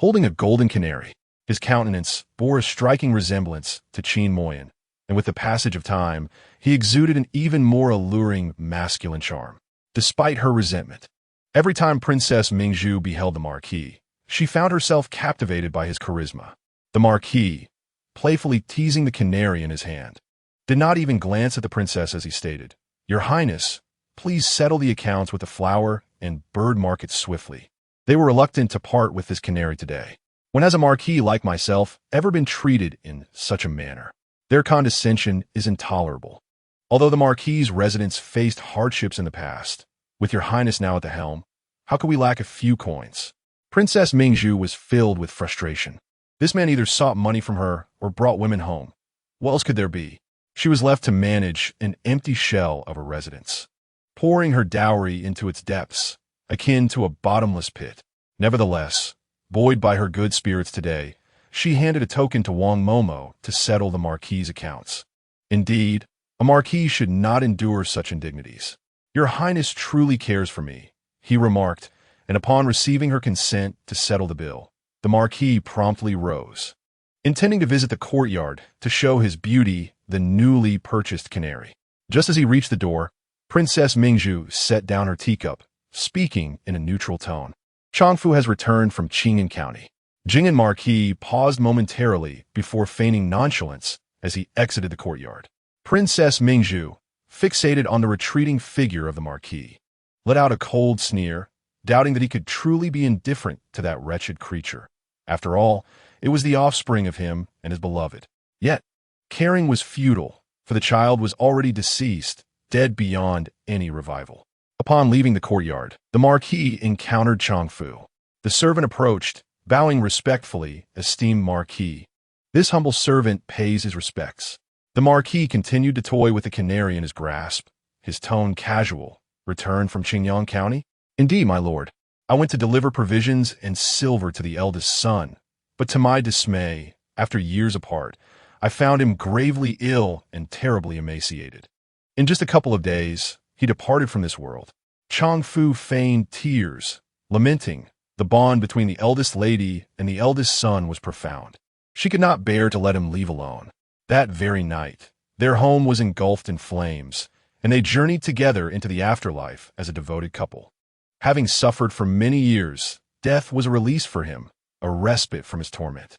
holding a golden canary. His countenance bore a striking resemblance to Qin Moyan, and with the passage of time, he exuded an even more alluring masculine charm. Despite her resentment, every time Princess Mingzhu beheld the Marquis, she found herself captivated by his charisma. The Marquis, playfully teasing the canary in his hand, did not even glance at the princess as he stated, Your Highness, please settle the accounts with the flower and bird market swiftly. They were reluctant to part with this canary today. When has a Marquis like myself ever been treated in such a manner? Their condescension is intolerable. Although the Marquis's residence faced hardships in the past, with your Highness now at the helm, how could we lack a few coins? Princess Mingzhu was filled with frustration. This man either sought money from her or brought women home. What else could there be? She was left to manage an empty shell of a residence, pouring her dowry into its depths, akin to a bottomless pit. Nevertheless, buoyed by her good spirits today, she handed a token to Wang Momo to settle the Marquis's accounts. Indeed, a Marquis should not endure such indignities. Your Highness truly cares for me, he remarked, and upon receiving her consent to settle the bill, the Marquis promptly rose, intending to visit the courtyard to show his beauty the newly purchased canary. Just as he reached the door, Princess Mingzhu set down her teacup, speaking in a neutral tone. Changfu has returned from Qing'an County. Jing'an Marquis paused momentarily before feigning nonchalance as he exited the courtyard. Princess Mingzhu, fixated on the retreating figure of the Marquis, let out a cold sneer, doubting that he could truly be indifferent to that wretched creature. After all, it was the offspring of him and his beloved. Yet, caring was futile, for the child was already deceased, dead beyond any revival. Upon leaving the courtyard, the Marquis encountered Changfu. The servant approached, bowing respectfully, Esteemed Marquis. This humble servant pays his respects. The Marquis continued to toy with the canary in his grasp, his tone casual. Returned from Qingyang County? Indeed, my lord. I went to deliver provisions and silver to the eldest son, but to my dismay, after years apart, I found him gravely ill and terribly emaciated. In just a couple of days, he departed from this world. Changfu feigned tears, lamenting. The bond between the eldest lady and the eldest son was profound. She could not bear to let him leave alone. That very night, their home was engulfed in flames, and they journeyed together into the afterlife as a devoted couple. Having suffered for many years, death was a release for him, a respite from his torment.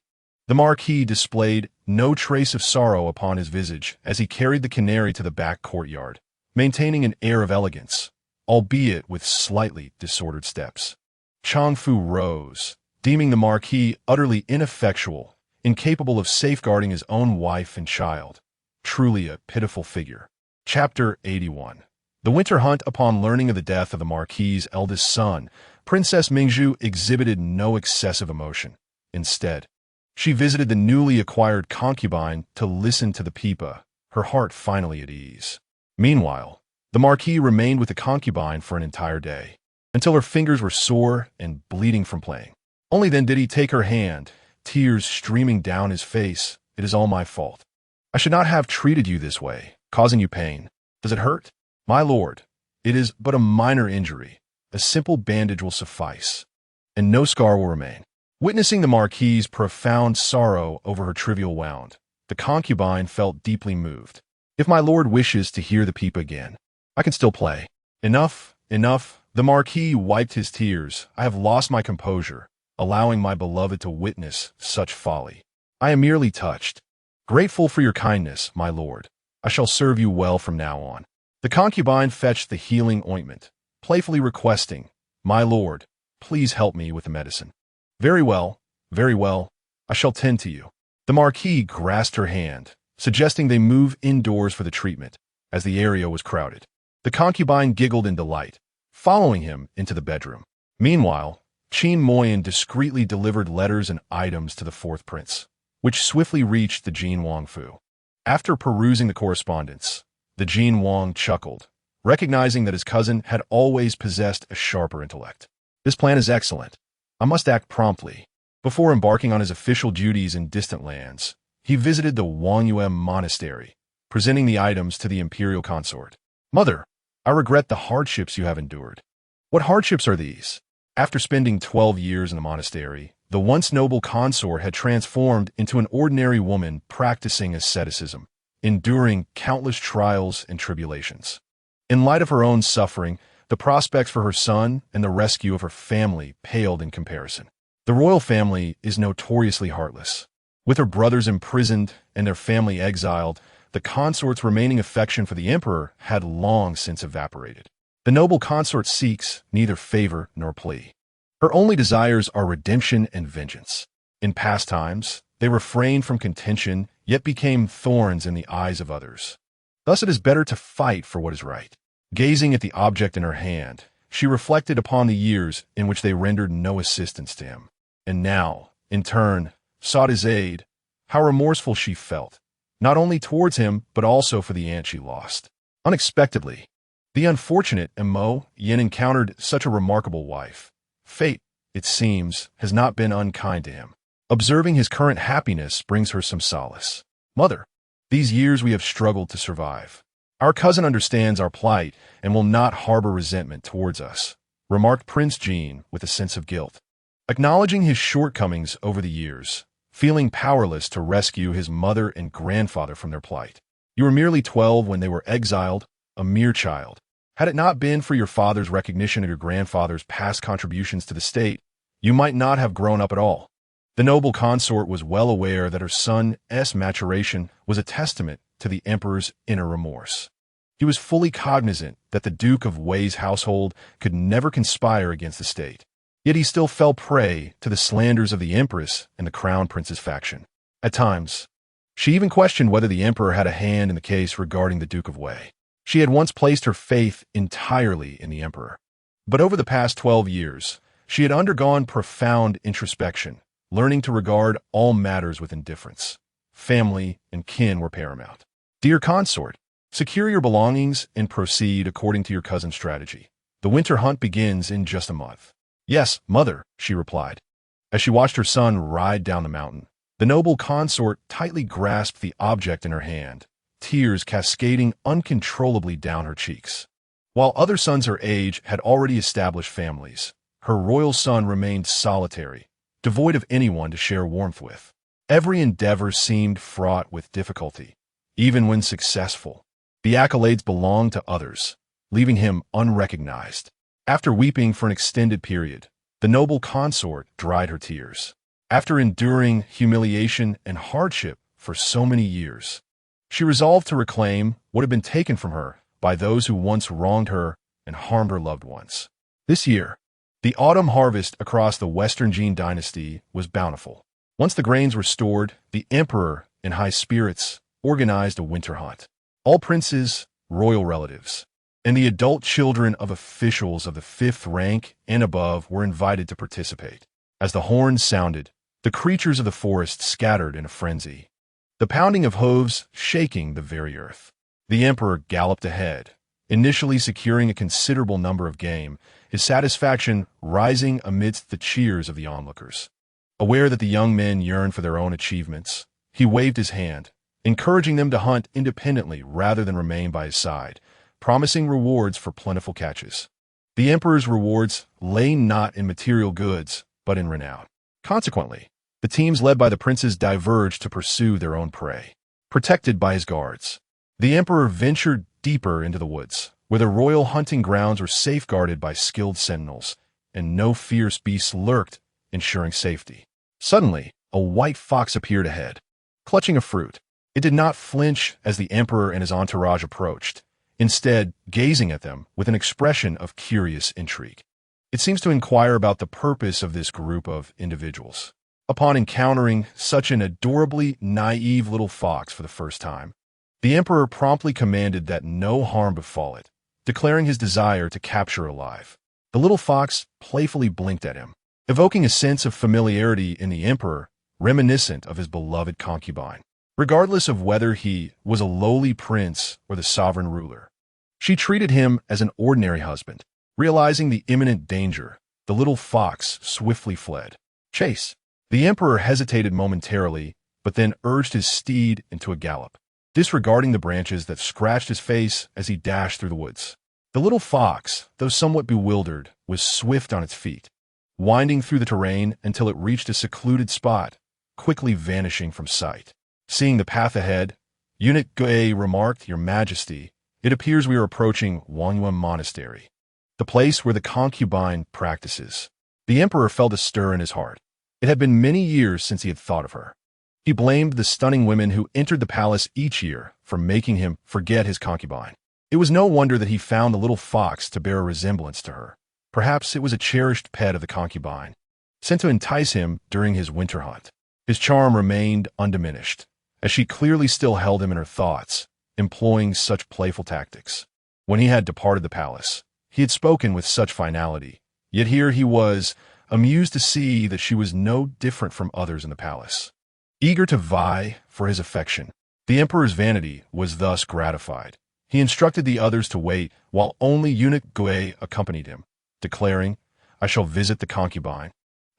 The Marquis displayed no trace of sorrow upon his visage as he carried the canary to the back courtyard, maintaining an air of elegance, albeit with slightly disordered steps. Changfu rose, deeming the Marquis utterly ineffectual, incapable of safeguarding his own wife and child. Truly a pitiful figure. Chapter 81. The winter hunt. Upon learning of the death of the Marquis's eldest son, Princess Mingzhu exhibited no excessive emotion. Instead, she visited the newly acquired concubine to listen to the pipa, her heart finally at ease. Meanwhile, the Marquis remained with the concubine for an entire day, until her fingers were sore and bleeding from playing. Only then did he take her hand, tears streaming down his face. It is all my fault. I should not have treated you this way, causing you pain. Does it hurt? My lord, it is but a minor injury. A simple bandage will suffice, and no scar will remain. Witnessing the Marquis's profound sorrow over her trivial wound, the concubine felt deeply moved. If my lord wishes to hear the pipe again, I can still play. Enough, enough. The Marquis wiped his tears. I have lost my composure, allowing my beloved to witness such folly. I am merely touched. Grateful for your kindness, my lord. I shall serve you well from now on. The concubine fetched the healing ointment, playfully requesting, My lord, please help me with the medicine. Very well, I shall tend to you. The Marquis grasped her hand, suggesting they move indoors for the treatment, as the area was crowded. The concubine giggled in delight, following him into the bedroom. Meanwhile, Qin Moyan discreetly delivered letters and items to the fourth prince, which swiftly reached the Jin Wangfu. After perusing the correspondence, the Jin Wang chuckled, recognizing that his cousin had always possessed a sharper intellect. This plan is excellent. I must act promptly. Before embarking on his official duties in distant lands, he visited the Wangyue monastery, presenting the items to the imperial consort. Mother, I regret the hardships you have endured. What hardships are these? After spending 12 years in the monastery, the once noble consort had transformed into an ordinary woman practicing asceticism, enduring countless trials and tribulations. In light of her own suffering, the prospects for her son and the rescue of her family paled in comparison. The royal family is notoriously heartless. With her brothers imprisoned and their family exiled, the consort's remaining affection for the emperor had long since evaporated. The noble consort seeks neither favor nor plea. Her only desires are redemption and vengeance. In past times, they refrained from contention, yet became thorns in the eyes of others. Thus it is better to fight for what is right. Gazing at the object in her hand, she reflected upon the years in which they rendered no assistance to him, and now, in turn, sought his aid. How remorseful she felt, not only towards him, but also for the aunt she lost. Unexpectedly, the unfortunate Mo Yin encountered such a remarkable wife. Fate, it seems, has not been unkind to him. Observing his current happiness brings her some solace. Mother, these years we have struggled to survive. Our cousin understands our plight and will not harbor resentment towards us, remarked Prince Jean with a sense of guilt. Acknowledging his shortcomings over the years, feeling powerless to rescue his mother and grandfather from their plight. You were merely 12 when they were exiled, a mere child. Had it not been for your father's recognition of your grandfather's past contributions to the state, you might not have grown up at all. The noble consort was well aware that her son's maturation was a testament to the emperor's inner remorse. He was fully cognizant that the Duke of Wei's household could never conspire against the state. Yet he still fell prey to the slanders of the empress and the crown prince's faction. At times, she even questioned whether the emperor had a hand in the case regarding the Duke of Wei. She had once placed her faith entirely in the emperor. But over the past 12 years, she had undergone profound introspection, learning to regard all matters with indifference. Family and kin were paramount. Dear consort, secure your belongings and proceed according to your cousin's strategy. The winter hunt begins in just a month. Yes, mother, she replied. As she watched her son ride down the mountain, the noble consort tightly grasped the object in her hand, tears cascading uncontrollably down her cheeks. While other sons her age had already established families, her royal son remained solitary, devoid of anyone to share warmth with. Every endeavor seemed fraught with difficulty. Even when successful, the accolades belonged to others, leaving him unrecognized. After weeping for an extended period, the noble consort dried her tears. After enduring humiliation and hardship for so many years, she resolved to reclaim what had been taken from her by those who once wronged her and harmed her loved ones. This year, the autumn harvest across the Western Jin dynasty was bountiful. Once the grains were stored, the emperor, in high spirits, organized a winter hunt. All princes, royal relatives, and the adult children of officials of the 5th rank and above were invited to participate. As the horns sounded, the creatures of the forest scattered in a frenzy, the pounding of hooves shaking the very earth. The emperor galloped ahead, initially securing a considerable number of game, his satisfaction rising amidst the cheers of the onlookers. Aware that the young men yearned for their own achievements, he waved his hand, encouraging them to hunt independently rather than remain by his side, promising rewards for plentiful catches. The emperor's rewards lay not in material goods, but in renown. Consequently, the teams led by the princes diverged to pursue their own prey. Protected by his guards, the emperor ventured deeper into the woods, where the royal hunting grounds were safeguarded by skilled sentinels, and no fierce beasts lurked, ensuring safety. Suddenly, a white fox appeared ahead, clutching a fruit. It did not flinch as the emperor and his entourage approached, instead gazing at them with an expression of curious intrigue. It seems to inquire about the purpose of this group of individuals. Upon encountering such an adorably naive little fox for the first time, the emperor promptly commanded that no harm befall it, declaring his desire to capture it alive. The little fox playfully blinked at him, evoking a sense of familiarity in the emperor, reminiscent of his beloved concubine. Regardless of whether he was a lowly prince or the sovereign ruler, she treated him as an ordinary husband. Realizing the imminent danger, the little fox swiftly fled. Chase. The emperor hesitated momentarily, but then urged his steed into a gallop, disregarding the branches that scratched his face as he dashed through the woods. The little fox, though somewhat bewildered, was swift on its feet, winding through the terrain until it reached a secluded spot, quickly vanishing from sight. Seeing the path ahead, Eunuch Gui remarked, "Your Majesty, it appears we are approaching Wangyuan Monastery, the place where the concubine practices." The emperor felt a stir in his heart. It had been many years since he had thought of her. He blamed the stunning women who entered the palace each year for making him forget his concubine. It was no wonder that he found the little fox to bear a resemblance to her. Perhaps it was a cherished pet of the concubine, sent to entice him during his winter hunt. His charm remained undiminished, as she clearly still held him in her thoughts, employing such playful tactics. When he had departed the palace, he had spoken with such finality, yet here he was, amused to see that she was no different from others in the palace. Eager to vie for his affection, the emperor's vanity was thus gratified. He instructed the others to wait, while only Eunuch Gui accompanied him, declaring, "I shall visit the concubine,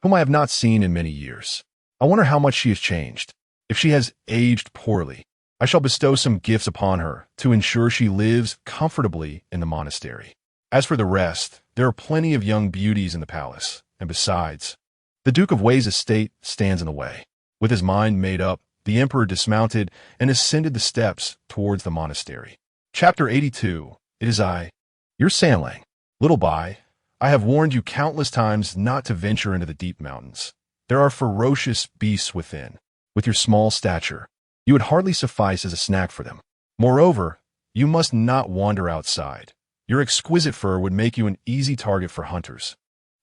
whom I have not seen in many years. I wonder how much she has changed. If she has aged poorly, I shall bestow some gifts upon her to ensure she lives comfortably in the monastery. As for the rest, there are plenty of young beauties in the palace, and besides, the Duke of Wei's estate stands in the way." With his mind made up, the emperor dismounted and ascended the steps towards the monastery. Chapter 82. It is I, your Sanlang. Little Bai, I have warned you countless times not to venture into the deep mountains. There are ferocious beasts within. With your small stature, you would hardly suffice as a snack for them. Moreover, you must not wander outside. Your exquisite fur would make you an easy target for hunters,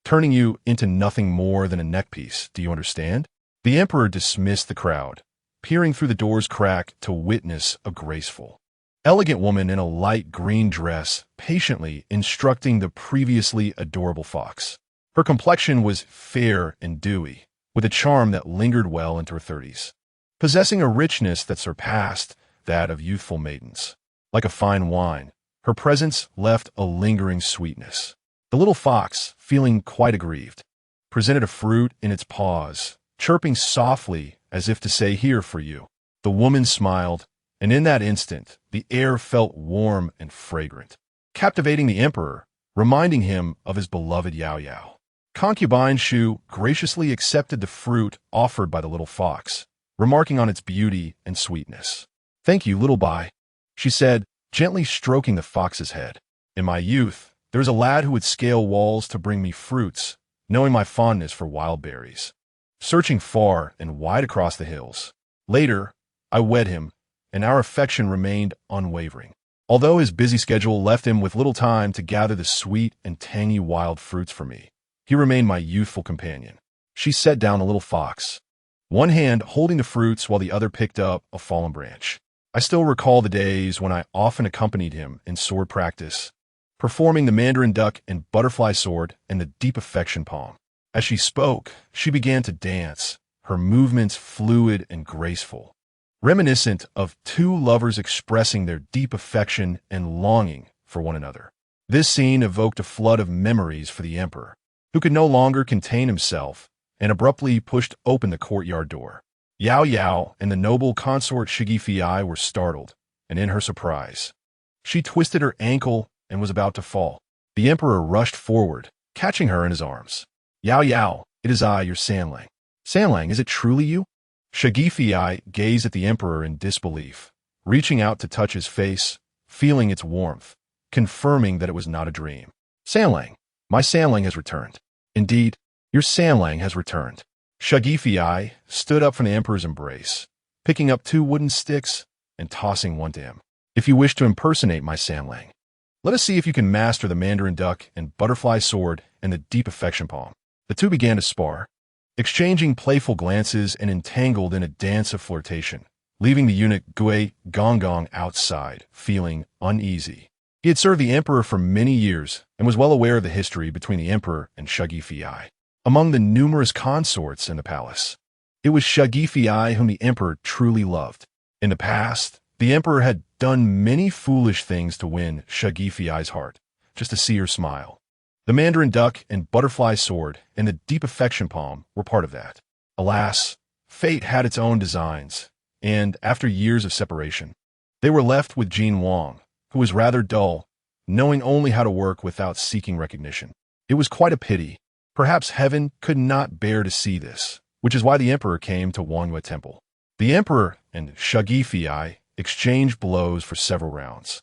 turning you into nothing more than a neckpiece. Do you understand? The emperor dismissed the crowd, peering through the door's crack to witness a graceful, elegant woman in a light green dress patiently instructing the previously adorable fox. Her complexion was fair and dewy, with a charm that lingered well into her 30s, possessing a richness that surpassed that of youthful maidens. Like a fine wine, her presence left a lingering sweetness. The little fox, feeling quite aggrieved, presented a fruit in its paws, chirping softly as if to say, "Here for you." The woman smiled, and in that instant, the air felt warm and fragrant, captivating the emperor, reminding him of his beloved Yao Yao. Concubine Shu graciously accepted the fruit offered by the little fox, remarking on its beauty and sweetness. "Thank you, little Bai," she said, gently stroking the fox's head. "In my youth, there was a lad who would scale walls to bring me fruits, knowing my fondness for wild berries, searching far and wide across the hills. Later, I wed him, and our affection remained unwavering. Although his busy schedule left him with little time to gather the sweet and tangy wild fruits for me, he remained my youthful companion." She set down a little fox, one hand holding the fruits while the other picked up a fallen branch. "I still recall the days when I often accompanied him in sword practice, performing the Mandarin duck and butterfly sword and the deep affection palm." As she spoke, she began to dance, her movements fluid and graceful, reminiscent of two lovers expressing their deep affection and longing for one another. This scene evoked a flood of memories for the emperor, who could no longer contain himself and abruptly pushed open the courtyard door. Yao Yao and the noble consort Shigifei were startled, and in her surprise, she twisted her ankle and was about to fall. The emperor rushed forward, catching her in his arms. Yao Yao, it is I, your Sanlang. Sanlang, is it truly you? Shigifei gazed at the emperor in disbelief, reaching out to touch his face, feeling its warmth, confirming that it was not a dream. Sanlang, my Sanlang has returned. Indeed, your Sanlang has returned. Shigifei stood up from the emperor's embrace, picking up 2 wooden sticks and tossing one to him. If you wish to impersonate my Sanlang, let us see if you can master the Mandarin duck and butterfly sword and the deep affection palm. The two began to spar, exchanging playful glances and entangled in a dance of flirtation, leaving the eunuch Gui Gonggong outside, feeling uneasy. He had served the emperor for many years and was well aware of the history between the emperor and Shigifei. Among the numerous consorts in the palace, it was Shigifei whom the emperor truly loved. In the past, the emperor had done many foolish things to win Shigifei's heart, just to see her smile. The Mandarin duck and butterfly sword and the deep affection palm were part of that. Alas, fate had its own designs, and after years of separation, they were left with Jin Wang, who was rather dull, knowing only how to work without seeking recognition. It was quite a pity. Perhaps heaven could not bear to see this, which is why the emperor came to Wangyue Temple. The emperor and Shigifei exchanged blows for several rounds,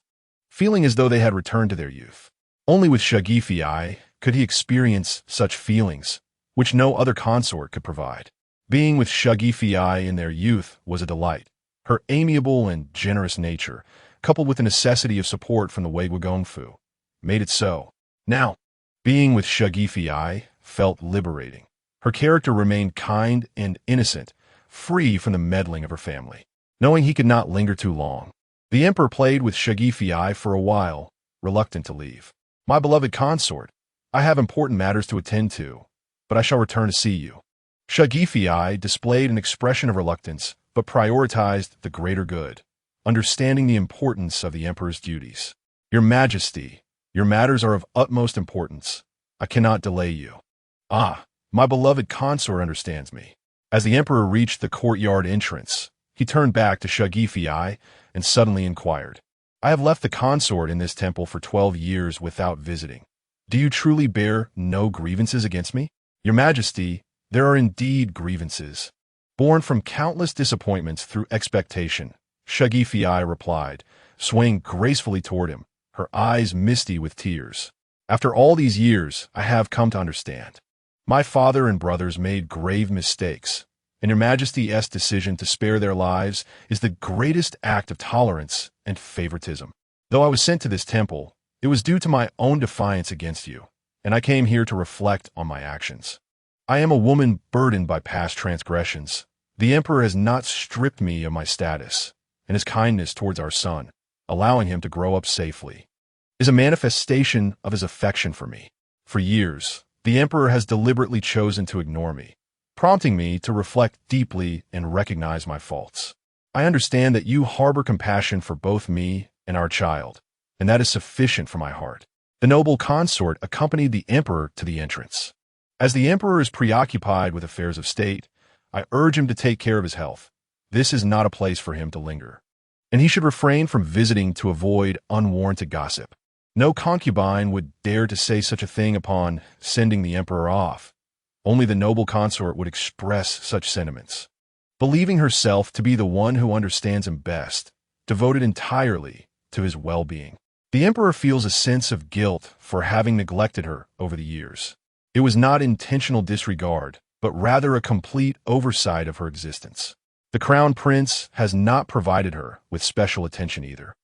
feeling as though they had returned to their youth. Only with Shigifei could he experience such feelings, which no other consort could provide. Being with Shigifei in their youth was a delight. Her amiable and generous nature, coupled with the necessity of support from the Wei Gongfu, made it so. Now, being with Shigifei felt liberating. Her character remained kind and innocent, free from the meddling of her family. Knowing he could not linger too long, the emperor played with Shigifei for a while, reluctant to leave. My beloved consort, I have important matters to attend to, but I shall return to see you. Shigifei displayed an expression of reluctance, but prioritized the greater good, understanding the importance of the emperor's duties. Your Majesty, your matters are of utmost importance. I cannot delay you. Ah, my beloved consort understands me. As the emperor reached the courtyard entrance, he turned back to Shigifei and suddenly inquired, I have left the consort in this temple for 12 years without visiting. Do you truly bear no grievances against me? Your Majesty, there are indeed grievances. Born from countless disappointments through expectation, Shigifei replied, swaying gracefully toward him, her eyes misty with tears. After all these years, I have come to understand. My father and brothers made grave mistakes, and Your Majesty's decision to spare their lives is the greatest act of tolerance and favoritism. Though I was sent to this temple, it was due to my own defiance against you, and I came here to reflect on my actions. I am a woman burdened by past transgressions. The emperor has not stripped me of my status, and his kindness towards our son, allowing him to grow up safely, is a manifestation of his affection for me. For years, the emperor has deliberately chosen to ignore me, prompting me to reflect deeply and recognize my faults. I understand that you harbor compassion for both me and our child, and that is sufficient for my heart. The noble consort accompanied the emperor to the entrance. As the emperor is preoccupied with affairs of state, I urge him to take care of his health. This is not a place for him to linger, and he should refrain from visiting to avoid unwarranted gossip. No concubine would dare to say such a thing upon sending the emperor off. Only the noble consort would express such sentiments. Believing herself to be the one who understands him best, devoted entirely to his well-being, the emperor feels a sense of guilt for having neglected her over the years. It was not intentional disregard, but rather a complete oversight of her existence. The crown prince has not provided her with special attention either,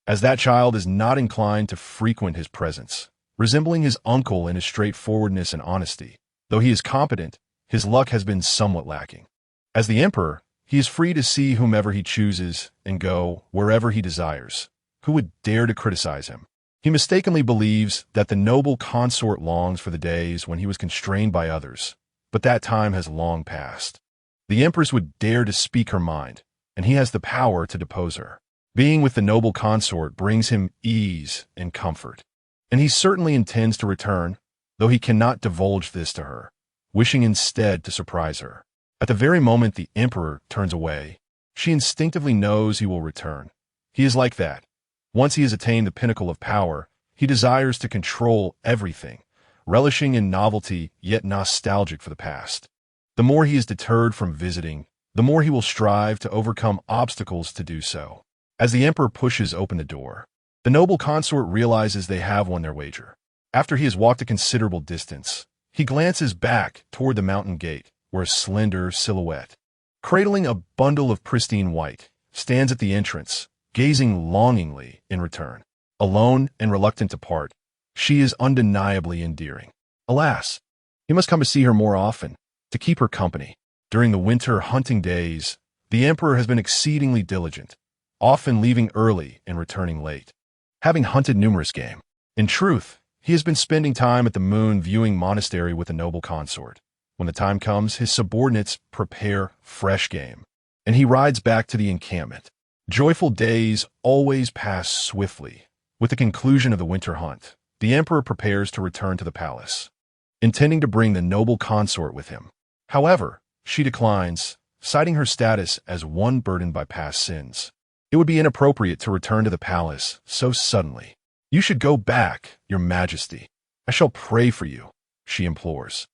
as that child is not inclined to frequent his presence, resembling his uncle in his straightforwardness and honesty. Though he is competent, his luck has been somewhat lacking. As the emperor, he is free to see whomever he chooses and go wherever he desires. Who would dare to criticize him? He mistakenly believes that the noble consort longs for the days when he was constrained by others, but that time has long passed. The empress would dare to speak her mind, and he has the power to depose her. Being with the noble consort brings him ease and comfort, and he certainly intends to return, though he cannot divulge this to her. wishing instead to surprise her. At the very moment the emperor turns away, she instinctively knows he will return. He is like that. Once he has attained the pinnacle of power, he desires to control everything, relishing in novelty yet nostalgic for the past. The more he is deterred from visiting, the more he will strive to overcome obstacles to do so. As the emperor pushes open the door, the noble consort realizes they have won their wager. After he has walked a considerable distance, he glances back toward the mountain gate, where a slender silhouette, cradling a bundle of pristine white, stands at the entrance, gazing longingly in return. Alone and reluctant to part, she is undeniably endearing. Alas, he must come to see her more often, to keep her company. During the winter hunting days, the emperor has been exceedingly diligent, often leaving early and returning late, having hunted numerous game. In truth, he has been spending time at the moon viewing monastery with a noble consort. When the time comes, his subordinates prepare fresh game, and he rides back to the encampment. Joyful days always pass swiftly. With the conclusion of the winter hunt, the emperor prepares to return to the palace, intending to bring the noble consort with him. However, she declines, citing her status as one burdened by past sins. It would be inappropriate to return to the palace so suddenly. You should go back, your majesty. I shall pray for you, she implores.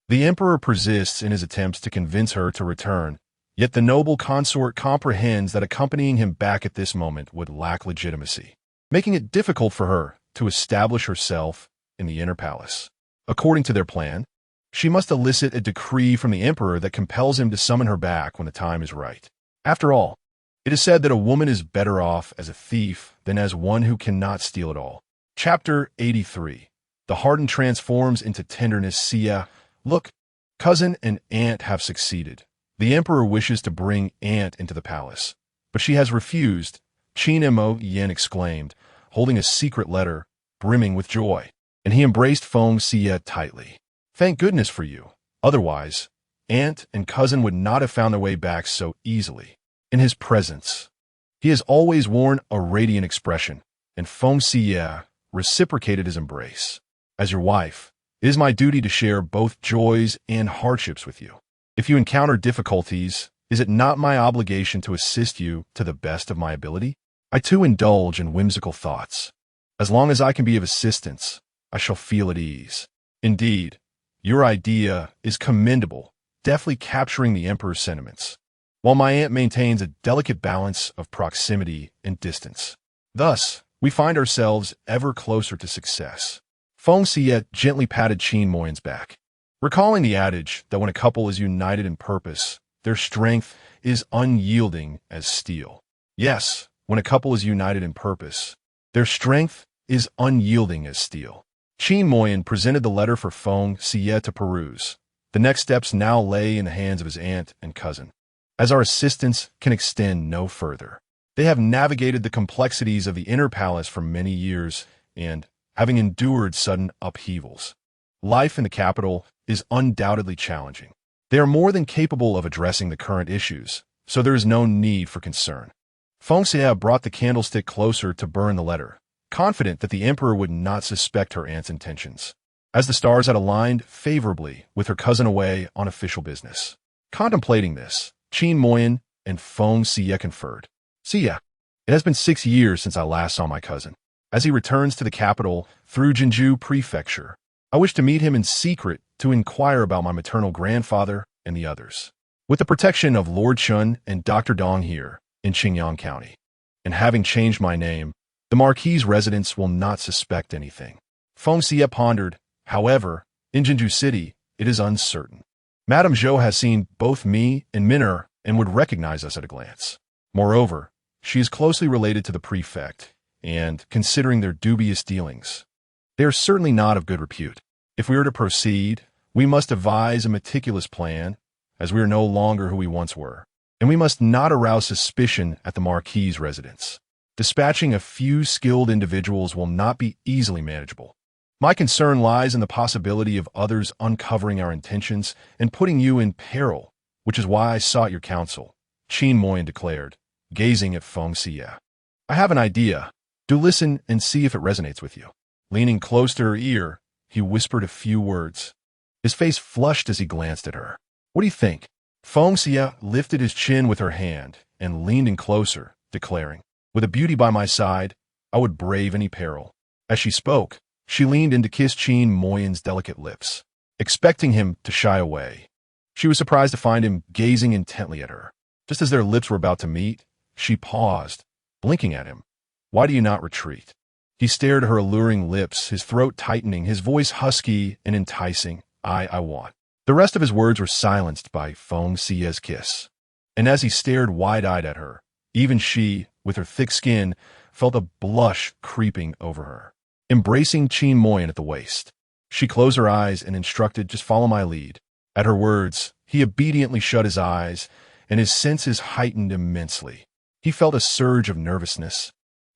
The emperor persists in his attempts to convince her to return, yet the noble consort comprehends that accompanying him back at this moment would lack legitimacy, making it difficult for her to establish herself in the inner palace. According to their plan, she must elicit a decree from the emperor that compels him to summon her back when the time is right. After all, it is said that a woman is better off as a thief than as one who cannot steal at all. Chapter 83. The hardened transforms into tenderness. Xia, look, cousin and aunt have succeeded. The emperor wishes to bring aunt into the palace, but she has refused, Qin Mo Yen exclaimed, holding a secret letter, brimming with joy, and he embraced Feng Xiyue tightly. Thank goodness for you. Otherwise, aunt and cousin would not have found their way back so easily. In his presence, he has always worn a radiant expression, and Feng Xiyue reciprocated his embrace. As your wife, it is my duty to share both joys and hardships with you. If you encounter difficulties, is it not my obligation to assist you to the best of my ability? I too indulge in whimsical thoughts. As long as I can be of assistance, I shall feel at ease. Indeed, your idea is commendable, deftly capturing the emperor's sentiments, while my aunt maintains a delicate balance of proximity and distance. Thus, we find ourselves ever closer to success. Feng Xiyue gently patted Qin Moyin's back, recalling the adage that when a couple is united in purpose, their strength is unyielding as steel. Yes, when a couple is united in purpose, their strength is unyielding as steel. Qin Moyin presented the letter for Feng Xiyue to peruse. The next steps now lay in the hands of his aunt and cousin, as our assistance can extend no further. They have navigated the complexities of the inner palace for many years and, having endured sudden upheavals, life in the capital is undoubtedly challenging. They are more than capable of addressing the current issues, so there is no need for concern. Feng Xiyue brought the candlestick closer to burn the letter, confident that the emperor would not suspect her aunt's intentions, as the stars had aligned favorably with her cousin away on official business. Contemplating this, Qin Moyin and Feng Xiyue conferred. Xia, it has been 6 years since I last saw my cousin. As he returns to the capital through Jinju Prefecture, I wish to meet him in secret to inquire about my maternal grandfather and the others. With the protection of Lord Chun and Dr. Dong here in Qingyang County, and having changed my name, the Marquis's residents will not suspect anything. Feng Xiyue pondered. However, in Jinju City, it is uncertain. Madame Zhou has seen both me and Min'er and would recognize us at a glance. Moreover, she is closely related to the prefect, and, considering their dubious dealings, they are certainly not of good repute. If we are to proceed, we must devise a meticulous plan, as we are no longer who we once were, and we must not arouse suspicion at the Marquis's residence. Dispatching a few skilled individuals will not be easily manageable. My concern lies in the possibility of others uncovering our intentions and putting you in peril, which is why I sought your counsel, Qin Moyin declared, gazing at Feng Xiyue. I have an idea. Do listen and see if it resonates with you. Leaning close to her ear, he whispered a few words. His face flushed as he glanced at her. What do you think? Feng Xiyue lifted his chin with her hand and leaned in closer, declaring, with a beauty by my side, I would brave any peril. As she spoke, she leaned in to kiss Qin Moyin's delicate lips, expecting him to shy away. She was surprised to find him gazing intently at her. Just as their lips were about to meet, she paused, blinking at him. Why do you not retreat? He stared at her alluring lips, his throat tightening, his voice husky and enticing. I want. The rest of his words were silenced by Feng Xiyue's kiss. And as he stared wide-eyed at her, even she, with her thick skin, felt a blush creeping over her. Embracing Qin Moyin at the waist, she closed her eyes and instructed, just follow my lead. At her words, he obediently shut his eyes, and his senses heightened immensely. He felt a surge of nervousness,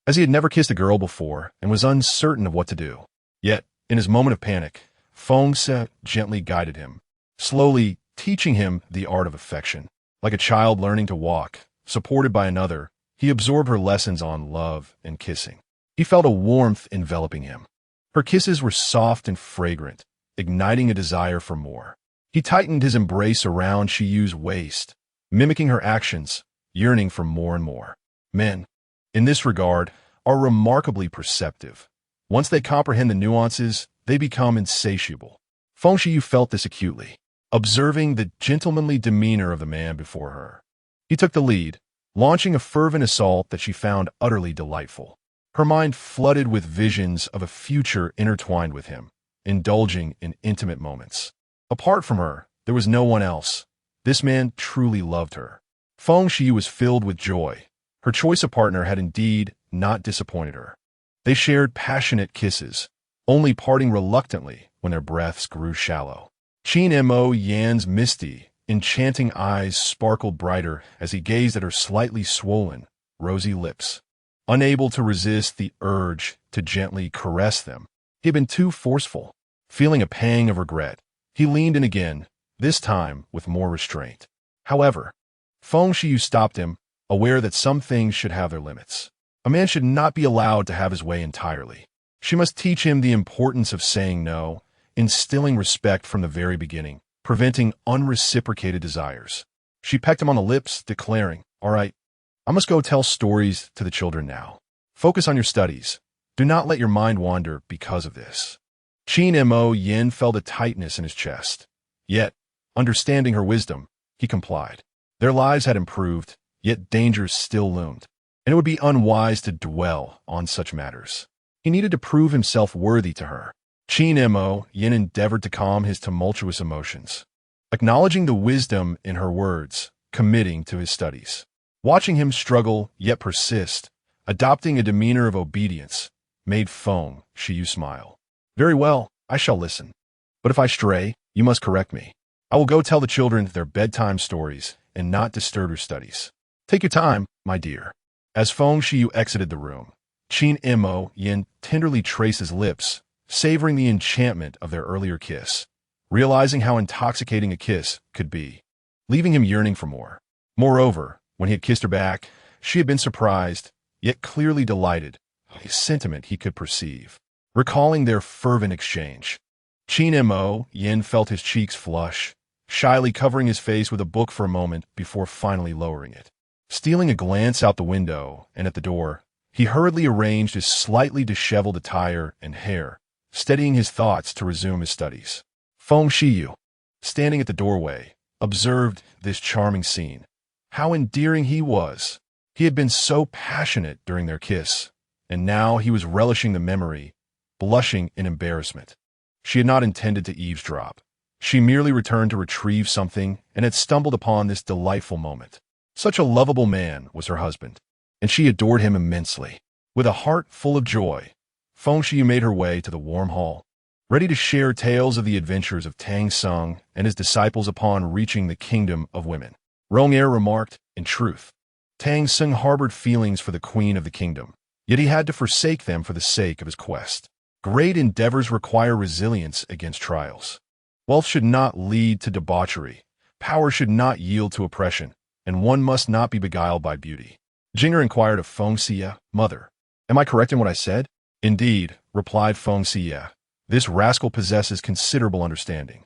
as he had never kissed a girl before and was uncertain of what to do. Yet, in his moment of panic, Feng Xiyue gently guided him, slowly teaching him the art of affection. Like a child learning to walk, supported by another, he absorbed her lessons on love and kissing. He felt a warmth enveloping him. Her kisses were soft and fragrant, igniting a desire for more. He tightened his embrace around Xiyue's waist, mimicking her actions, yearning for more and more. Men, in this regard, are remarkably perceptive. Once they comprehend the nuances, they become insatiable. Feng Xiyue felt this acutely, observing the gentlemanly demeanor of the man before her. He took the lead, launching a fervent assault that she found utterly delightful. Her mind flooded with visions of a future intertwined with him, indulging in intimate moments. Apart from her, there was no one else. This man truly loved her. Feng Xiyue was filled with joy. Her choice of partner had indeed not disappointed her. They shared passionate kisses, only parting reluctantly when their breaths grew shallow. Qin Moyin's misty, enchanting eyes sparkled brighter as he gazed at her slightly swollen, rosy lips. Unable to resist the urge to gently caress them, he had been too forceful. Feeling a pang of regret, he leaned in again, this time with more restraint. However, Feng Xiyue stopped him, aware that some things should have their limits. A man should not be allowed to have his way entirely. She must teach him the importance of saying no, instilling respect from the very beginning, preventing unreciprocated desires. She pecked him on the lips, declaring, all right, I must go tell stories to the children now. Focus on your studies. Do not let your mind wander because of this. Qin Moyin felt a tightness in his chest. Yet, understanding her wisdom, he complied. Their lives had improved, yet dangers still loomed, and it would be unwise to dwell on such matters. He needed to prove himself worthy to her. Qin Moyin endeavored to calm his tumultuous emotions, acknowledging the wisdom in her words, committing to his studies. Watching him struggle yet persist, adopting a demeanor of obedience, made Feng Xiyue smile. Very well, I shall listen. But if I stray, you must correct me. I will go tell the children their bedtime stories and not disturb your studies. Take your time, my dear. As Feng Xiyue exited the room, Qin Moyin tenderly traced his lips, savoring the enchantment of their earlier kiss, realizing how intoxicating a kiss could be, leaving him yearning for more. Moreover, when he had kissed her back, she had been surprised, yet clearly delighted, a sentiment he could perceive. Recalling their fervent exchange, Qin Moyin felt his cheeks flush, shyly covering his face with a book for a moment before finally lowering it. Stealing a glance out the window and at the door, he hurriedly arranged his slightly disheveled attire and hair, steadying his thoughts to resume his studies. Feng Xiyue, standing at the doorway, observed this charming scene. How endearing he was! He had been so passionate during their kiss, and now he was relishing the memory, blushing in embarrassment. She had not intended to eavesdrop. She merely returned to retrieve something and had stumbled upon this delightful moment. Such a lovable man was her husband, and she adored him immensely. With a heart full of joy, Feng Xiyue made her way to the warm hall, ready to share tales of the adventures of Tang Sung and his disciples upon reaching the kingdom of women. Rong-er remarked, in truth, Tang Sung harbored feelings for the queen of the kingdom, yet he had to forsake them for the sake of his quest. Great endeavors require resilience against trials. Wealth should not lead to debauchery, power should not yield to oppression, and one must not be beguiled by beauty. Jinger inquired of Feng Xiyue, Mother, am I correct in what I said? Indeed, replied Feng Xiyue, this rascal possesses considerable understanding.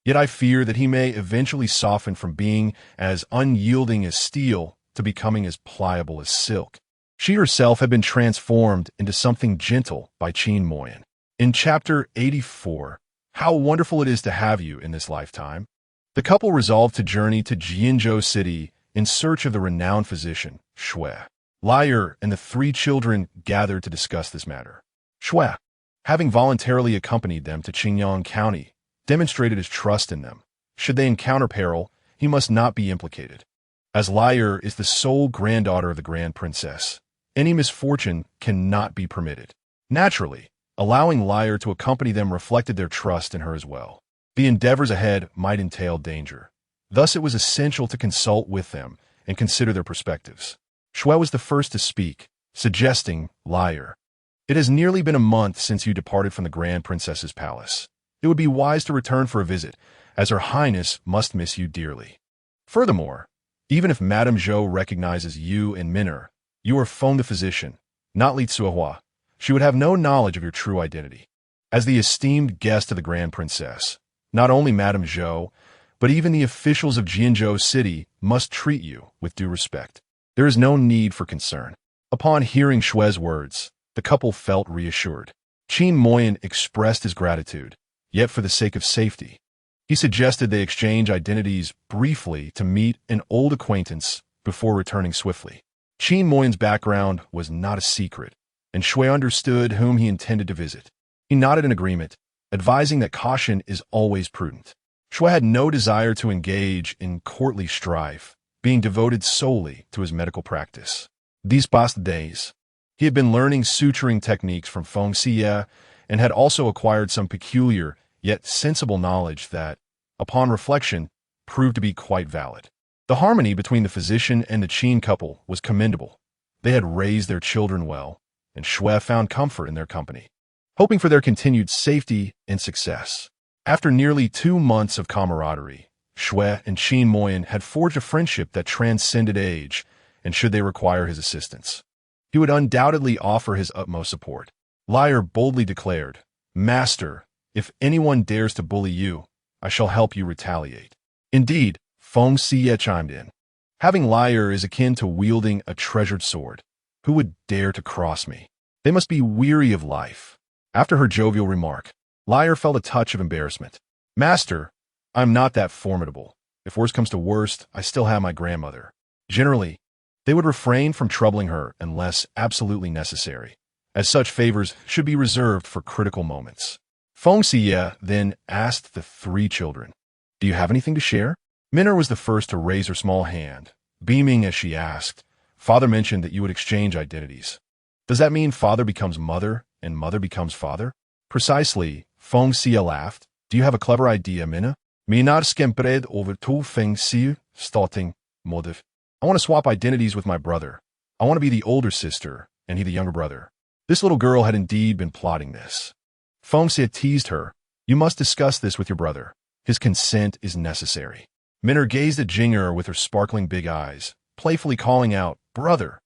Yet I fear that he may eventually soften from being as unyielding as steel to becoming as pliable as silk. She herself had been transformed into something gentle by Qin Moyan. In Chapter 84, How Wonderful It Is to Have You in This Lifetime, the couple resolved to journey to Jianzhou City in search of the renowned physician, Xue. Liar and the 3 children gathered to discuss this matter. Xue, having voluntarily accompanied them to Qingyang County, demonstrated his trust in them. Should they encounter peril, he must not be implicated. As Liar is the sole granddaughter of the Grand Princess, any misfortune cannot be permitted. Naturally, allowing Liar to accompany them reflected their trust in her as well. The endeavors ahead might entail danger. Thus it was essential to consult with them and consider their perspectives. Xue was the first to speak, suggesting, Liar, it has nearly been a month since you departed from the Grand Princess's palace. It would be wise to return for a visit, as Her Highness must miss you dearly. Furthermore, even if Madame Zhou recognizes you and Minner, you are Feng the physician, not Li Tsuehua. She would have no knowledge of your true identity. As the esteemed guest of the Grand Princess, not only Madame Zhou, but even the officials of Jianzhou City must treat you with due respect. There is no need for concern. Upon hearing Xue's words, the couple felt reassured. Qin Moyan expressed his gratitude, yet for the sake of safety, he suggested they exchange identities briefly to meet an old acquaintance before returning swiftly. Qin Moyan's background was not a secret, and Xue understood whom he intended to visit. He nodded in agreement, advising that caution is always prudent. Xue had no desire to engage in courtly strife, being devoted solely to his medical practice. These past days, he had been learning suturing techniques from Feng Xiyue and had also acquired some peculiar yet sensible knowledge that, upon reflection, proved to be quite valid. The harmony between the physician and the Qin couple was commendable. They had raised their children well, and Xue found comfort in their company, hoping for their continued safety and success. After nearly 2 months of camaraderie, Xue and Qin Moyan had forged a friendship that transcended age, and should they require his assistance, he would undoubtedly offer his utmost support. Liar boldly declared, Master, if anyone dares to bully you, I shall help you retaliate. Indeed, Feng Xiyue chimed in. Having Liar is akin to wielding a treasured sword. Who would dare to cross me? They must be weary of life. After her jovial remark, Liar felt a touch of embarrassment. Master, I'm not that formidable. If worst comes to worst, I still have my grandmother. Generally, they would refrain from troubling her unless absolutely necessary, as such favors should be reserved for critical moments. Feng Xiyue then asked the 3 children, Do you have anything to share? Minner was the first to raise her small hand, beaming as she asked, Father mentioned that you would exchange identities. Does that mean father becomes mother and mother becomes father? Precisely, Feng Xiyue laughed. Do you have a clever idea, Minna? Minar skempred over to Feng Xiyue, starting motive. I want to swap identities with my brother. I want to be the older sister, and he the younger brother. This little girl had indeed been plotting this. Feng Xiyue teased her. You must discuss this with your brother. His consent is necessary. Minner gazed at Jing'er with her sparkling big eyes, playfully calling out, Brother!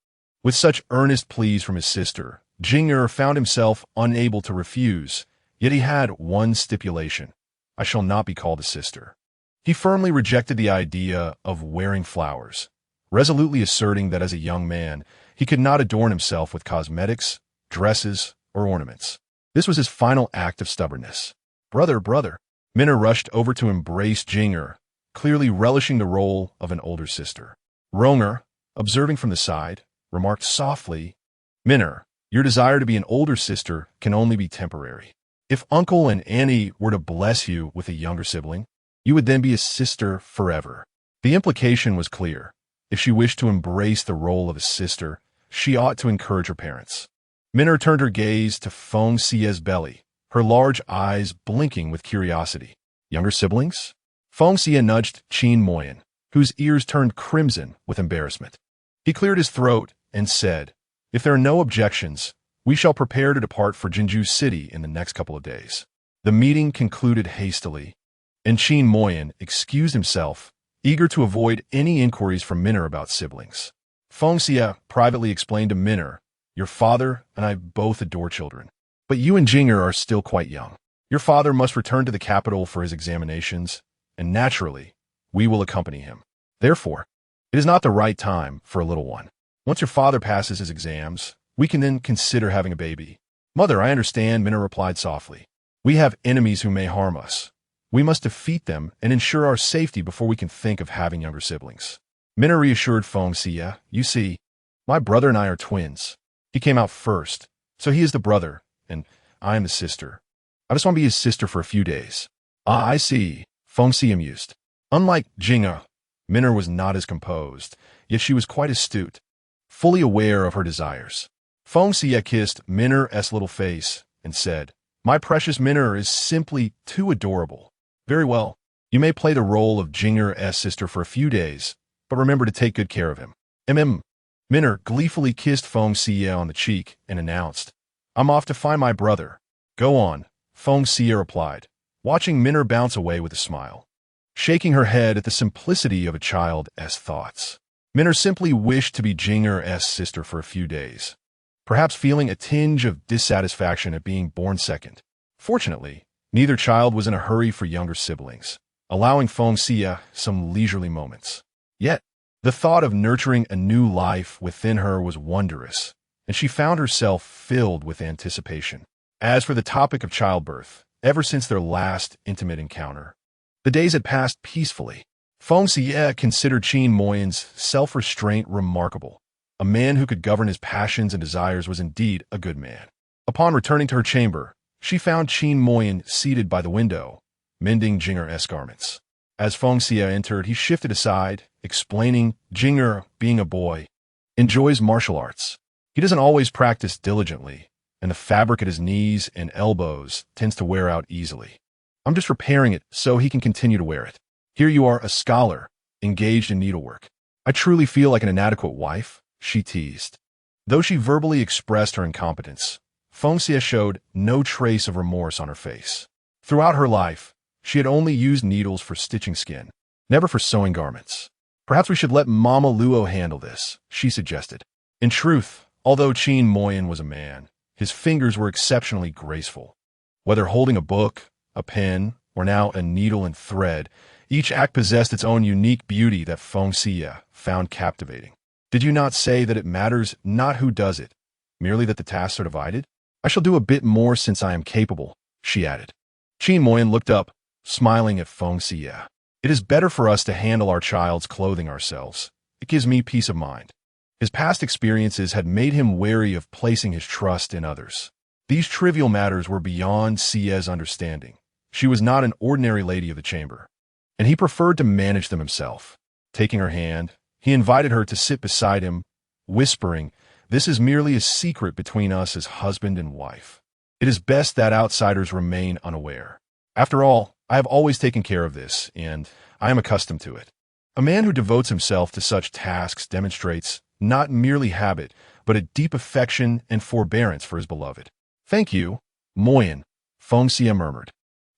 With such earnest pleas from his sister, Jing'er found himself unable to refuse, yet he had one stipulation. I shall not be called a sister. He firmly rejected the idea of wearing flowers, resolutely asserting that as a young man, he could not adorn himself with cosmetics, dresses, or ornaments. This was his final act of stubbornness. Brother, brother! Minner rushed over to embrace Jing'er, clearly relishing the role of an older sister. Ronger, observing from the side, remarked softly, Minner, your desire to be an older sister can only be temporary. If Uncle and Annie were to bless you with a younger sibling, you would then be a sister forever. The implication was clear. If she wished to embrace the role of a sister, she ought to encourage her parents. Minner turned her gaze to Feng Xiyue's belly, her large eyes blinking with curiosity. Younger siblings? Feng Xiyue nudged Qin Moyan, whose ears turned crimson with embarrassment. He cleared his throat and said, If there are no objections, we shall prepare to depart for Jianzhou City in the next couple of days. The meeting concluded hastily, and Qin Moyan excused himself, eager to avoid any inquiries from Minner about siblings. Feng Xiyue privately explained to Minner, Your father and I both adore children, but you and Jing'er are still quite young. Your father must return to the capital for his examinations, and naturally, we will accompany him. Therefore, it is not the right time for a little one. Once your father passes his exams, we can then consider having a baby. Mother, I understand, Minna replied softly. We have enemies who may harm us. We must defeat them and ensure our safety before we can think of having younger siblings. Minna reassured Feng Xiyue, you see, my brother and I are twins. He came out first, so he is the brother, and I am the sister. I just want to be his sister for a few days. Ah, I see, Feng Xiyue mused. Unlike Jing'e, Minna was not as composed, yet she was quite astute, fully aware of her desires. Feng Xiyue kissed Minna's little face and said, my precious Minna is simply too adorable. Very well, you may play the role of Jing'e's sister for a few days, but remember to take good care of him. Minna gleefully kissed Feng Xiyue on the cheek and announced, I'm off to find my brother. Go on, Feng Xiyue replied, watching Minna bounce away with a smile, shaking her head at the simplicity of a child's thoughts. Minna simply wished to be Jing'e's sister for a few days, perhaps feeling a tinge of dissatisfaction at being born second. Fortunately, neither child was in a hurry for younger siblings, allowing Feng Xiyue some leisurely moments. Yet, the thought of nurturing a new life within her was wondrous, and she found herself filled with anticipation. As for the topic of childbirth, ever since their last intimate encounter, the days had passed peacefully. Feng Xiyue considered Qin Moyin's self-restraint remarkable. A man who could govern his passions and desires was indeed a good man. Upon returning to her chamber, she found Qin Moyin seated by the window, mending Jing'e's garments. As Feng Xiyue entered, he shifted aside, explaining Jing'e, being a boy, enjoys martial arts. He doesn't always practice diligently, and the fabric at his knees and elbows tends to wear out easily. I'm just repairing it so he can continue to wear it. Here you are, a scholar, engaged in needlework. I truly feel like an inadequate wife, she teased. Though she verbally expressed her incompetence, Feng Xiyue showed no trace of remorse on her face. Throughout her life, she had only used needles for stitching skin, never for sewing garments. Perhaps we should let Mama Luo handle this, she suggested. In truth, although Qin Moyin was a man, his fingers were exceptionally graceful. Whether holding a book, a pen, or now a needle and thread, each act possessed its own unique beauty that Feng Xiyue found captivating. Did you not say that it matters not who does it, merely that the tasks are divided? I shall do a bit more since I am capable, she added. Qin Moyin looked up, smiling at Feng Xiyue. It is better for us to handle our child's clothing ourselves. It gives me peace of mind. His past experiences had made him wary of placing his trust in others. These trivial matters were beyond Xie's understanding. She was not an ordinary lady of the chamber, and he preferred to manage them himself. Taking her hand, he invited her to sit beside him, whispering, this is merely a secret between us as husband and wife. It is best that outsiders remain unaware. After all, I have always taken care of this, and I am accustomed to it. A man who devotes himself to such tasks demonstrates not merely habit, but a deep affection and forbearance for his beloved. Thank you, Moyin, Feng Xiyue murmured,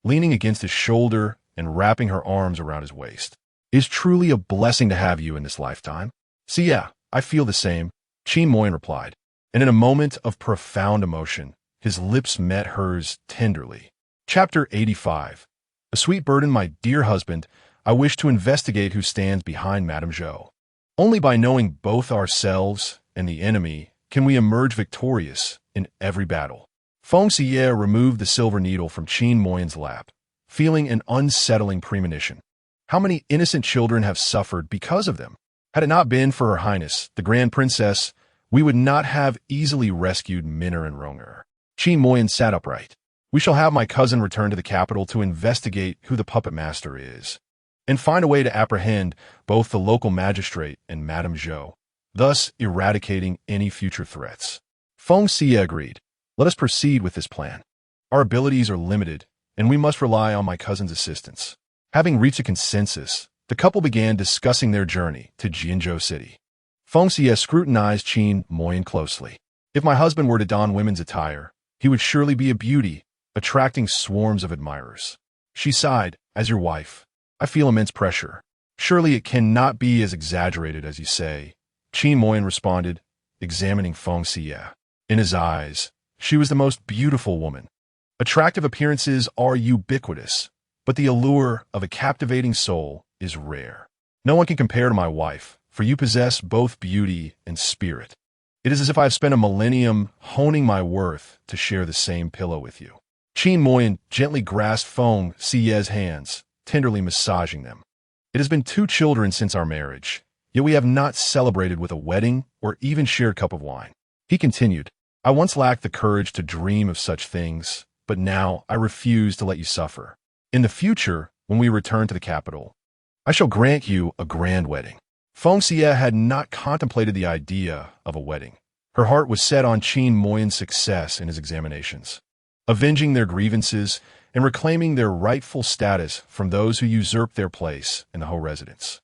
leaning against his shoulder and wrapping her arms around his waist. It is truly a blessing to have you in this lifetime. Xiyue, I feel the same, Qin Moyin replied, and in a moment of profound emotion, his lips met hers tenderly. Chapter 85. A sweet burden, my dear husband, I wish to investigate who stands behind Madame Zhou. Only by knowing both ourselves and the enemy can we emerge victorious in every battle. Feng Xiyue removed the silver needle from Qin Moyin's lap, feeling an unsettling premonition. How many innocent children have suffered because of them? Had it not been for Her Highness, the Grand Princess, we would not have easily rescued Minna and Ronger. Qin Moyin sat upright. We shall have my cousin return to the capital to investigate who the puppet master is, and find a way to apprehend both the local magistrate and Madame Zhou, thus eradicating any future threats. Feng Xiyue agreed. Let us proceed with this plan. Our abilities are limited, and we must rely on my cousin's assistance. Having reached a consensus, the couple began discussing their journey to Jianzhou City. Feng Xiyue scrutinized Qin Moyin closely. If my husband were to don women's attire, he would surely be a beauty, attracting swarms of admirers. She sighed, as your wife, I feel immense pressure. Surely it cannot be as exaggerated as you say. Qin Moyin responded, examining Feng Xiyue. In his eyes, she was the most beautiful woman. Attractive appearances are ubiquitous, but the allure of a captivating soul is rare. No one can compare to my wife, for you possess both beauty and spirit. It is as if I have spent a millennium honing my worth to share the same pillow with you. Qin Moyan gently grasped Feng Xiyue's hands, tenderly massaging them. It has been 2 children since our marriage, yet we have not celebrated with a wedding or even shared a cup of wine. He continued, I once lacked the courage to dream of such things, but now I refuse to let you suffer. In the future, when we return to the capital, I shall grant you a grand wedding. Feng Xiyue had not contemplated the idea of a wedding. Her heart was set on Qin Moyan's success in his examinations, avenging their grievances and reclaiming their rightful status from those who usurped their place in the Ho residence.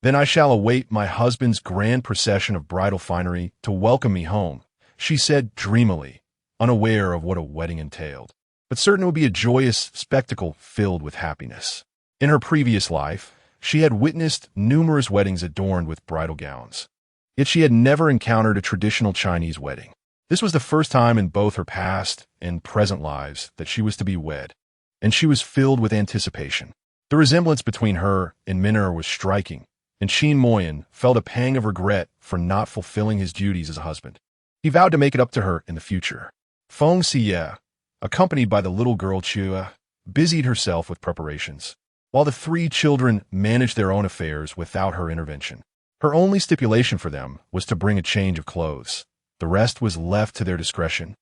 Then I shall await my husband's grand procession of bridal finery to welcome me home, she said dreamily, unaware of what a wedding entailed, but certain it would be a joyous spectacle filled with happiness. In her previous life, she had witnessed numerous weddings adorned with bridal gowns, yet she had never encountered a traditional Chinese wedding. This was the first time in both her past and present lives that she was to be wed, and she was filled with anticipation. The resemblance between her and Minna was striking, and Qin Moyan felt a pang of regret for not fulfilling his duties as a husband. He vowed to make it up to her in the future. Feng Xiyue, accompanied by the little girl Xiyue, busied herself with preparations, while the 3 children managed their own affairs without her intervention. Her only stipulation for them was to bring a change of clothes. The rest was left to their discretion,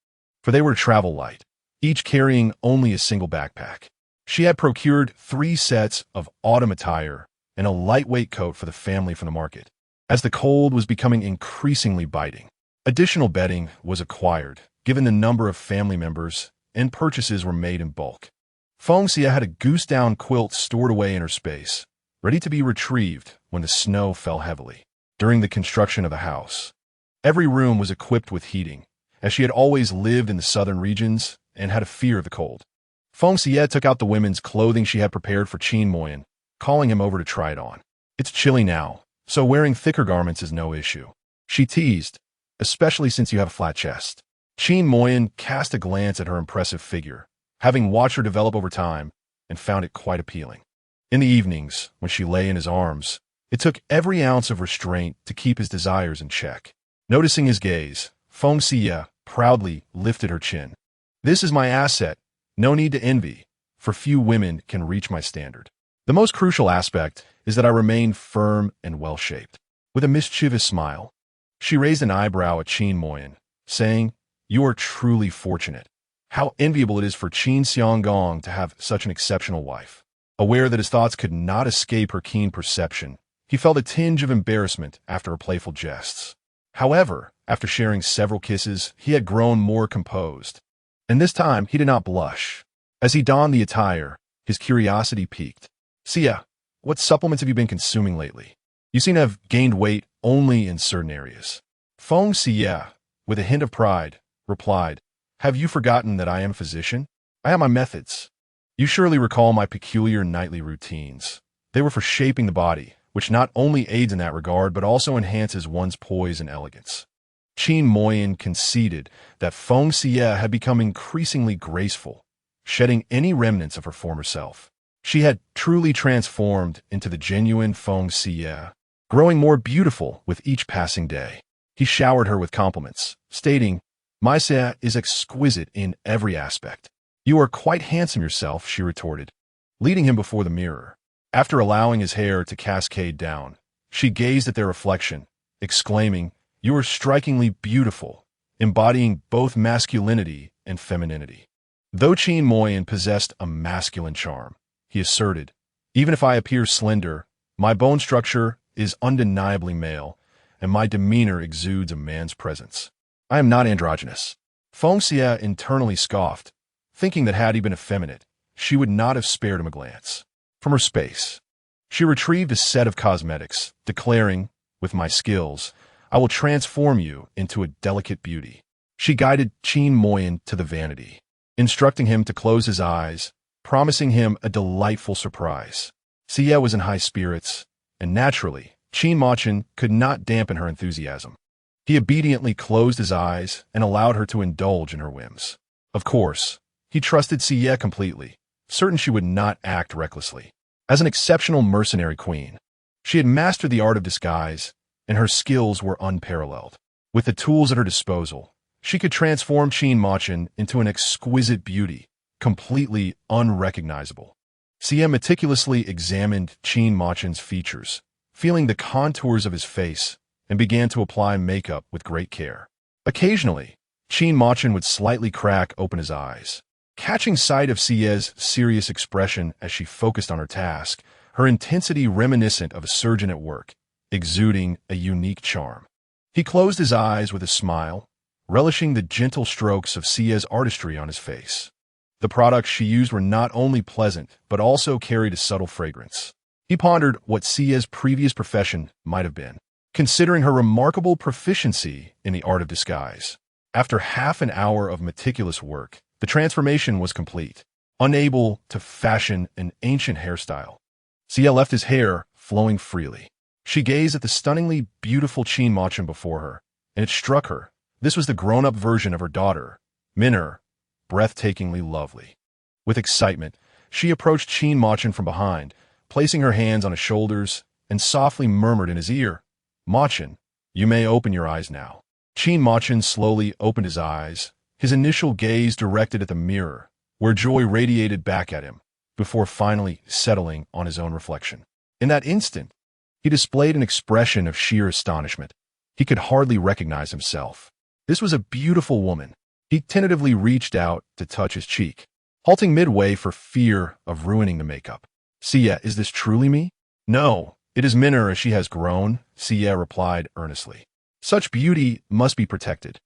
for they were to travel light, each carrying only a single backpack. She had procured 3 sets of autumn attire and a lightweight coat for the family from the market, as the cold was becoming increasingly biting. Additional bedding was acquired, given the number of family members, and purchases were made in bulk. Feng Xiyue had a goose-down quilt stored away in her space, ready to be retrieved when the snow fell heavily. During the construction of the house, every room was equipped with heating, as she had always lived in the southern regions and had a fear of the cold. Feng Xiyue took out the women's clothing she had prepared for Qin Moyan, calling him over to try it on. It's chilly now, so wearing thicker garments is no issue, she teased, especially since you have a flat chest. Qin Moyan cast a glance at her impressive figure, having watched her develop over time, and found it quite appealing. In the evenings, when she lay in his arms, it took every ounce of restraint to keep his desires in check. Noticing his gaze, Feng Xiyue proudly lifted her chin. This is my asset, no need to envy, for few women can reach my standard. The most crucial aspect is that I remain firm and well-shaped. With a mischievous smile, she raised an eyebrow at Qin Moyan, saying, You are truly fortunate. How enviable it is for Qin Xianggong to have such an exceptional wife. Aware that his thoughts could not escape her keen perception, he felt a tinge of embarrassment after her playful jests. However, after sharing several kisses, he had grown more composed, and this time he did not blush. As he donned the attire, his curiosity piqued. Xia, what supplements have you been consuming lately? You seem to have gained weight only in certain areas. Feng Xiyue, with a hint of pride, replied, Have you forgotten that I am a physician? I have my methods. You surely recall my peculiar nightly routines. They were for shaping the body, which not only aids in that regard, but also enhances one's poise and elegance. Qin Moyan conceded that Feng Xiyue had become increasingly graceful, shedding any remnants of her former self. She had truly transformed into the genuine Feng Xiyue, growing more beautiful with each passing day. He showered her with compliments, stating, My Xia is exquisite in every aspect. You are quite handsome yourself, she retorted, leading him before the mirror. After allowing his hair to cascade down, she gazed at their reflection, exclaiming, You are strikingly beautiful, embodying both masculinity and femininity. Though Qin Moyan possessed a masculine charm, he asserted, Even if I appear slender, my bone structure is undeniably male, and my demeanor exudes a man's presence. I am not androgynous. Feng Xiyue internally scoffed, thinking that had he been effeminate, she would not have spared him a glance. From her space, she retrieved a set of cosmetics, declaring, With my skills, I will transform you into a delicate beauty. She guided Qin Moyan to the vanity, instructing him to close his eyes, promising him a delightful surprise. Xia was in high spirits, and naturally, Qin Moyan could not dampen her enthusiasm. He obediently closed his eyes and allowed her to indulge in her whims. Of course, he trusted Xia completely, certain she would not act recklessly. As an exceptional mercenary queen, she had mastered the art of disguise, and her skills were unparalleled. With the tools at her disposal, she could transform Qin Machin into an exquisite beauty, completely unrecognizable. Xie meticulously examined Qin Machin's features, feeling the contours of his face, and began to apply makeup with great care. Occasionally, Qin Machin would slightly crack open his eyes. Catching sight of Xie's serious expression as she focused on her task, her intensity reminiscent of a surgeon at work, exuding a unique charm. He closed his eyes with a smile, relishing the gentle strokes of Xie's artistry on his face. The products she used were not only pleasant, but also carried a subtle fragrance. He pondered what Xie's previous profession might have been, considering her remarkable proficiency in the art of disguise. After half an hour of meticulous work, the transformation was complete. Unable to fashion an ancient hairstyle, Xie left his hair flowing freely. She gazed at the stunningly beautiful Qin Machin before her, and it struck her. This was the grown-up version of her daughter, Min'er, breathtakingly lovely. With excitement, she approached Qin Machin from behind, placing her hands on his shoulders, and softly murmured in his ear, "Machin, you may open your eyes now." Qin Machin slowly opened his eyes, his initial gaze directed at the mirror, where joy radiated back at him, before finally settling on his own reflection. In that instant, he displayed an expression of sheer astonishment. He could hardly recognize himself. This was a beautiful woman. He tentatively reached out to touch his cheek, halting midway for fear of ruining the makeup. "Xie, is this truly me?" "No, it is Min'er as she has grown," Xie replied earnestly. "Such beauty must be protected.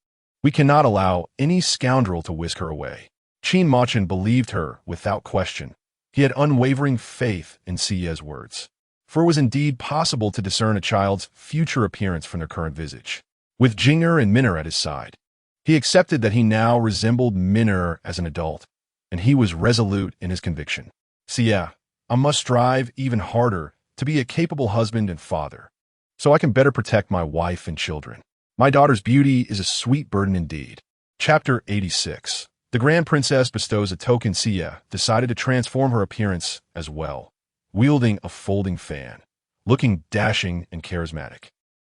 We cannot allow any scoundrel to whisk her away." Qin Machin believed her without question. He had unwavering faith in Xie's words, for it was indeed possible to discern a child's future appearance from their current visage. With Jing'er and Min'er at his side, he accepted that he now resembled Min'er as an adult, and he was resolute in his conviction. "Xie, I must strive even harder to be a capable husband and father, so I can better protect my wife and children. My daughter's beauty is a sweet burden indeed." Chapter 86. The Grand Princess bestows a token. Xie decided to transform her appearance as well, wielding a folding fan, looking dashing and charismatic.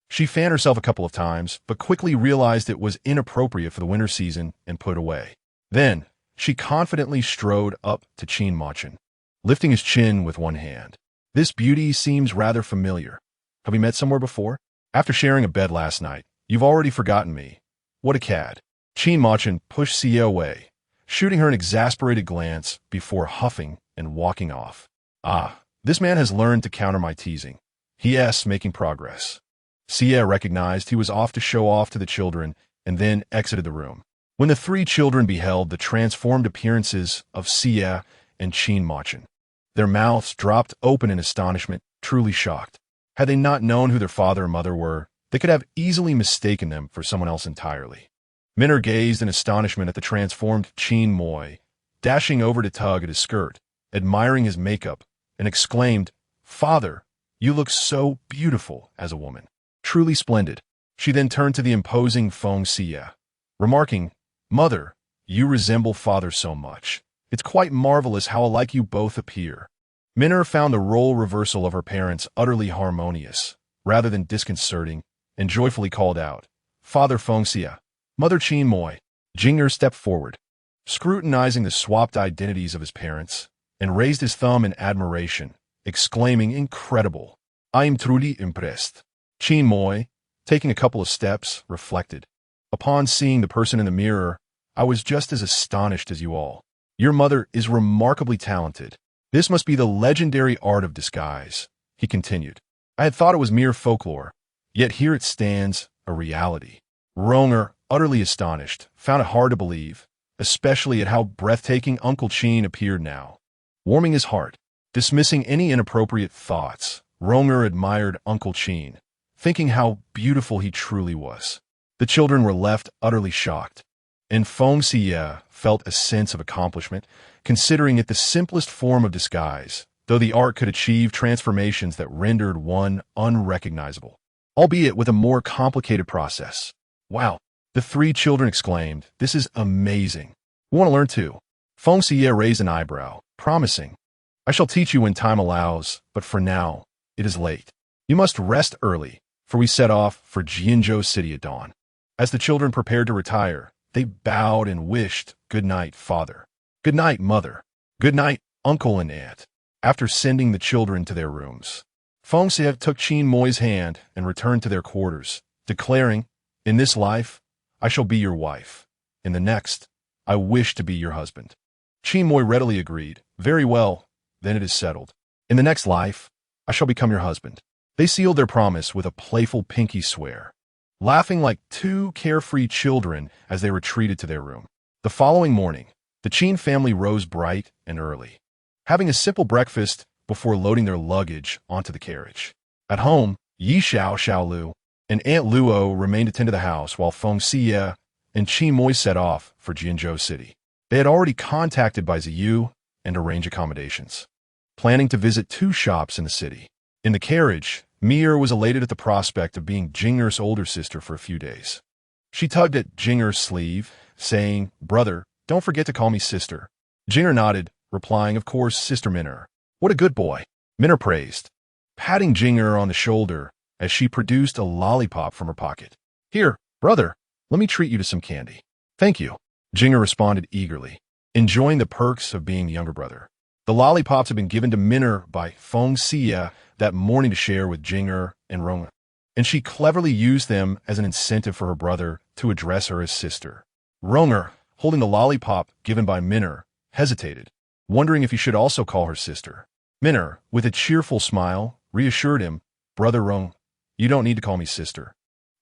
She fanned herself a couple of times, but quickly realized it was inappropriate for the winter season and put it away. Then, she confidently strode up to Qin Machin, lifting his chin with one hand. "This beauty seems rather familiar. Have we met somewhere before? After sharing a bed last night, you've already forgotten me. What a cad." Qin Machin pushed Xie away, shooting her an exasperated glance before huffing and walking off. "Ah, this man has learned to counter my teasing. He making progress." Xie recognized he was off to show off to the children and then exited the room. When the three children beheld the transformed appearances of Xie and Qin Machin, their mouths dropped open in astonishment, truly shocked. Had they not known who their father and mother were, they could have easily mistaken them for someone else entirely. Min'er gazed in astonishment at the transformed Qin Moi, dashing over to tug at his skirt, admiring his makeup, and exclaimed, "Father, you look so beautiful as a woman. Truly splendid." She then turned to the imposing Feng Xiyue, remarking, "Mother, you resemble father so much. It's quite marvelous how alike you both appear." Min'er found the role reversal of her parents utterly harmonious, rather than disconcerting, and joyfully called out, "Father Feng Xiyue, Mother Qin Moi." Jing'er stepped forward, scrutinizing the swapped identities of his parents, and raised his thumb in admiration, exclaiming, "Incredible! I am truly impressed." Qin Moi, taking a couple of steps, reflected, "Upon seeing the person in the mirror, I was just as astonished as you all. Your mother is remarkably talented. This must be the legendary art of disguise," he continued. "I had thought it was mere folklore, yet here it stands, a reality." Rong'er, utterly astonished, found it hard to believe, especially at how breathtaking Uncle Qin appeared now. Warming his heart, dismissing any inappropriate thoughts, Rong'er admired Uncle Qin, thinking how beautiful he truly was. The children were left utterly shocked, and Feng Xiyue felt a sense of accomplishment, considering it the simplest form of disguise, though the art could achieve transformations that rendered one unrecognizable, albeit with a more complicated process. "Wow," the three children exclaimed, "this is amazing. We want to learn too." Feng Xiyue raised an eyebrow, promising, "I shall teach you when time allows, but for now, it is late. You must rest early, for we set off for Jianzhou City at dawn." As the children prepared to retire, they bowed and wished, "Good night, father. Good night, mother. Good night, uncle and aunt." After sending the children to their rooms, Feng Xiyue took Qin Moi's hand and returned to their quarters, declaring, "In this life, I shall be your wife. In the next, I wish to be your husband." Qin Moi readily agreed, "Very well, then it is settled. In the next life, I shall become your husband." They sealed their promise with a playful pinky swear, laughing like two carefree children as they retreated to their room. The following morning, the Qin family rose bright and early, having a simple breakfast before loading their luggage onto the carriage. At home, Yi Xiaolu and Aunt Luo remained to tend to the house while Feng Xiyue and Qin Moi set off for Jianzhou City. They had already contacted by Ziyu and arranged accommodations, planning to visit 2 shops in the city. In the carriage, Mir was elated at the prospect of being Jinger's older sister for a few days. She tugged at Jinger's sleeve, saying, "Brother, don't forget to call me sister." Jinger nodded, replying, "Of course, Sister Minner. What a good boy." Minner praised, patting Jinger on the shoulder as she produced a lollipop from her pocket. "Here, brother, let me treat you to some candy." "Thank you," Jinger responded eagerly, enjoying the perks of being younger brother. The lollipops had been given to Minner by Feng Xiyue that morning to share with Jinger and Rong, and she cleverly used them as an incentive for her brother to address her as sister. Ronger, holding the lollipop given by Minner, hesitated, wondering if he should also call her sister. Minner, with a cheerful smile, reassured him, "Brother Rong, you don't need to call me sister.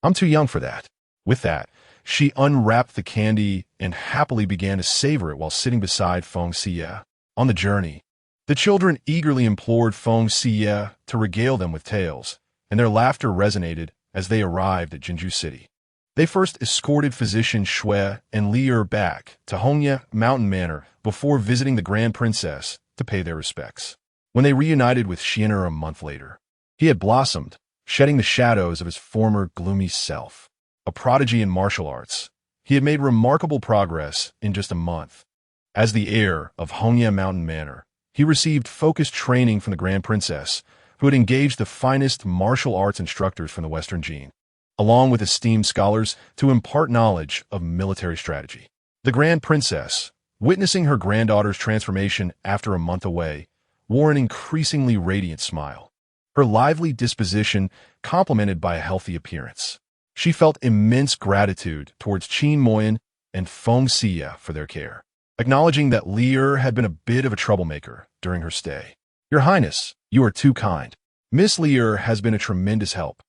I'm too young for that." With that, she unwrapped the candy and happily began to savor it while sitting beside Feng Xiyue. On the journey, the children eagerly implored Feng Xiyue to regale them with tales, and their laughter resonated as they arrived at Jinzhou City. They first escorted physician Xue and Li'er back to Hongye Mountain Manor before visiting the Grand Princess to pay their respects. When they reunited with Xian'er a month later, he had blossomed, shedding the shadows of his former gloomy self. A prodigy in martial arts, he had made remarkable progress in just a month. As the heir of Hongye Mountain Manor, he received focused training from the Grand Princess, who had engaged the finest martial arts instructors from the Western Jin, along with esteemed scholars to impart knowledge of military strategy. The Grand Princess, witnessing her granddaughter's transformation after a month away, wore an increasingly radiant smile, her lively disposition complemented by a healthy appearance. She felt immense gratitude towards Qin Moyin and Feng Xiyue for their care, acknowledging that Li'er had been a bit of a troublemaker during her stay. "Your Highness, you are too kind. Miss Li'er has been a tremendous help,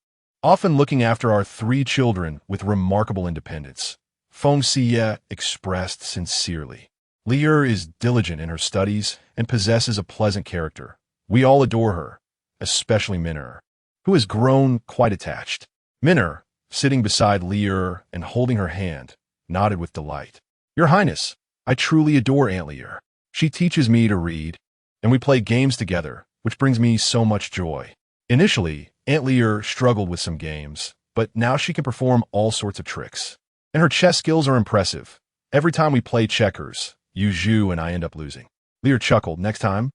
often looking after our 3 children with remarkable independence," Feng Xiyue expressed sincerely. "Li'er is diligent in her studies and possesses a pleasant character. We all adore her, especially Minner, who has grown quite attached." Minner, sitting beside Li'er and holding her hand, nodded with delight. "Your Highness, I truly adore Aunt Li'er. She teaches me to read, and we play games together, which brings me so much joy." Initially, Aunt Li'er struggled with some games, but now she can perform all sorts of tricks. And her chess skills are impressive. Every time we play checkers, Yu Zhu and I end up losing. Li'er chuckled, "Next time,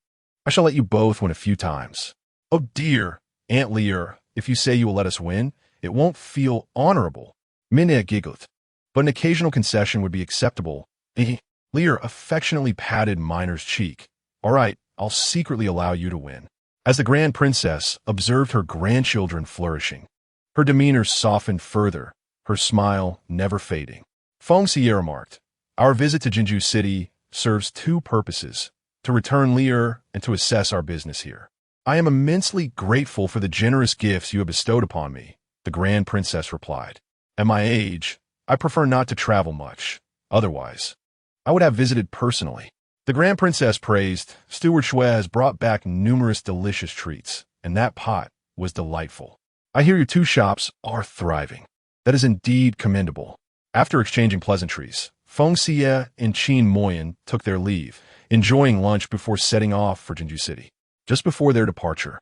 I shall let you both win a few times." "Oh dear, Aunt Li'er, if you say you will let us win, it won't feel honorable." Minna giggled, "But an occasional concession would be acceptable." Li'er affectionately patted Miner's cheek. "All right, I'll secretly allow you to win." As the Grand Princess observed her grandchildren flourishing, her demeanor softened further, her smile never fading. Feng Xiyue remarked, "Our visit to Jinzhou City serves 2 purposes, to return Li'er and to assess our business here. I am immensely grateful for the generous gifts you have bestowed upon me," the Grand Princess replied. "At my age, I prefer not to travel much. Otherwise, I would have visited personally." The Grand Princess praised, "Steward Xue has brought back numerous delicious treats, and that pot was delightful. I hear your 2 shops are thriving. That is indeed commendable." After exchanging pleasantries, Feng Xiyue and Qin Moyin took their leave, enjoying lunch before setting off for Jinzhou City. Just before their departure,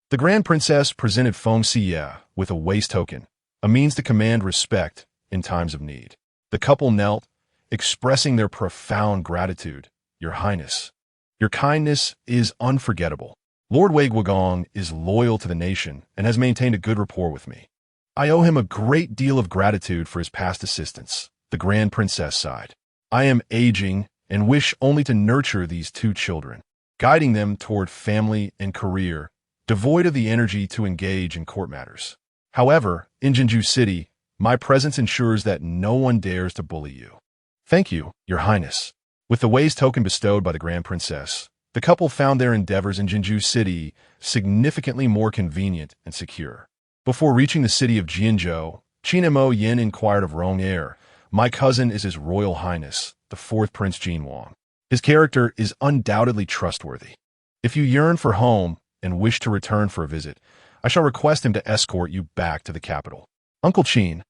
the Grand Princess presented Feng Xiyue with a waist token, a means to command respect in times of need. The couple knelt, expressing their profound gratitude. "Your Highness, Your kindness is unforgettable. Lord Wei Guogong is loyal to the nation and has maintained a good rapport with me. I owe him a great deal of gratitude for his past assistance. The Grand Princess sighed. I am aging and wish only to nurture these two children, guiding them toward family and career, devoid of the energy to engage in court matters. However, in Jinju City, my presence ensures that no one dares to bully you. Thank you, Your Highness. With the Wei's token bestowed by the Grand Princess, the couple found their endeavors in Jinju City significantly more convenient and secure. Before reaching the city of Jianzhou, Qin Mo Yin inquired of Rong Er, "My cousin is His Royal Highness, the fourth Prince Jin Wang. His character is undoubtedly trustworthy. If you yearn for home and wish to return for a visit, I shall request him to escort you back to the capital." Uncle Qin,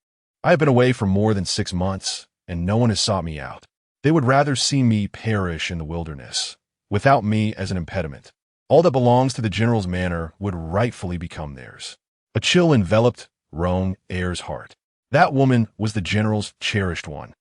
I have been away for more than 6 months, and no one has sought me out. They would rather see me perish in the wilderness, without me as an impediment. All that belongs to the general's manor would rightfully become theirs. A chill enveloped Rong Er's heart. That woman was the general's cherished one,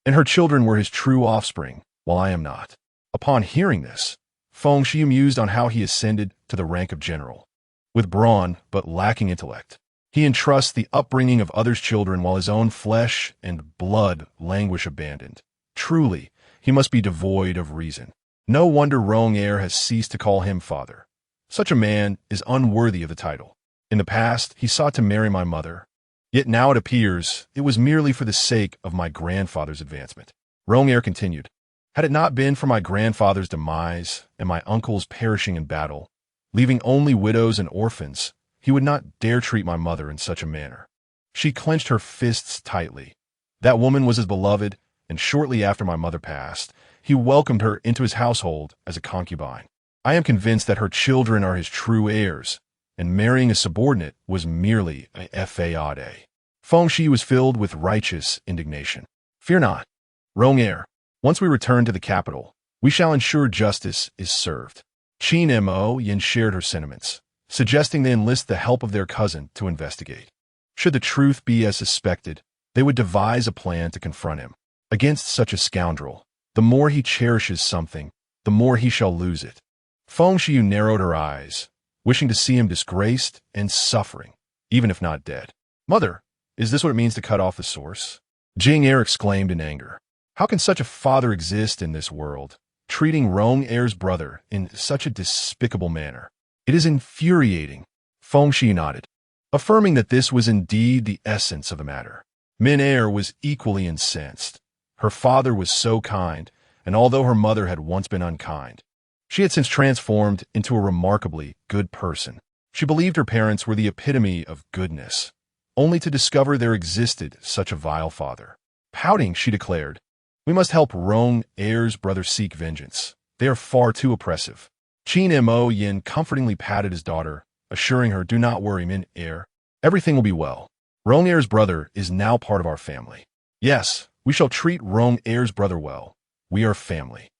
and her children were his true offspring, while I am not. Upon hearing this, Feng Xiyue mused on how he ascended to the rank of general. With brawn, but lacking intellect, he entrusts the upbringing of others' children while his own flesh and blood languish abandoned. Truly, he must be devoid of reason. No wonder Rong Er has ceased to call him father. Such a man is unworthy of the title. In the past, he sought to marry my mother, yet now it appears it was merely for the sake of my grandfather's advancement. Rong Er continued, "Had it not been for my grandfather's demise and my uncle's perishing in battle, leaving only widows and orphans, he would not dare treat my mother in such a manner." She clenched her fists tightly. That woman was his beloved, and shortly after my mother passed, he welcomed her into his household as a concubine. I am convinced that her children are his true heirs, and marrying a subordinate was merely a fade. Feng Xiyue was filled with righteous indignation. "Fear not, Rong Er. Once we return to the capital, we shall ensure justice is served." Qin Mo Yin shared her sentiments, suggesting they enlist the help of their cousin to investigate. Should the truth be as suspected, they would devise a plan to confront him. Against such a scoundrel, the more he cherishes something, the more he shall lose it. Feng Xiyue narrowed her eyes, wishing to see him disgraced and suffering, even if not dead. "Mother, is this what it means to cut off the source?" Jing Er exclaimed in anger. "How can such a father exist in this world, treating Rong Er's brother in such a despicable manner? It is infuriating." Feng Xiyue nodded, affirming that this was indeed the essence of the matter. Min Er was equally incensed. Her father was so kind, and although her mother had once been unkind, she had since transformed into a remarkably good person. She believed her parents were the epitome of goodness, only to discover there existed such a vile father. Pouting, she declared, "We must help Rong Er's brother seek vengeance. They are far too oppressive." Qin Mo Yin comfortingly patted his daughter, assuring her, "Do not worry, Min Er. Everything will be well. Rong Er's brother is now part of our family. Yes, we shall treat Rong Er's brother well. We are family."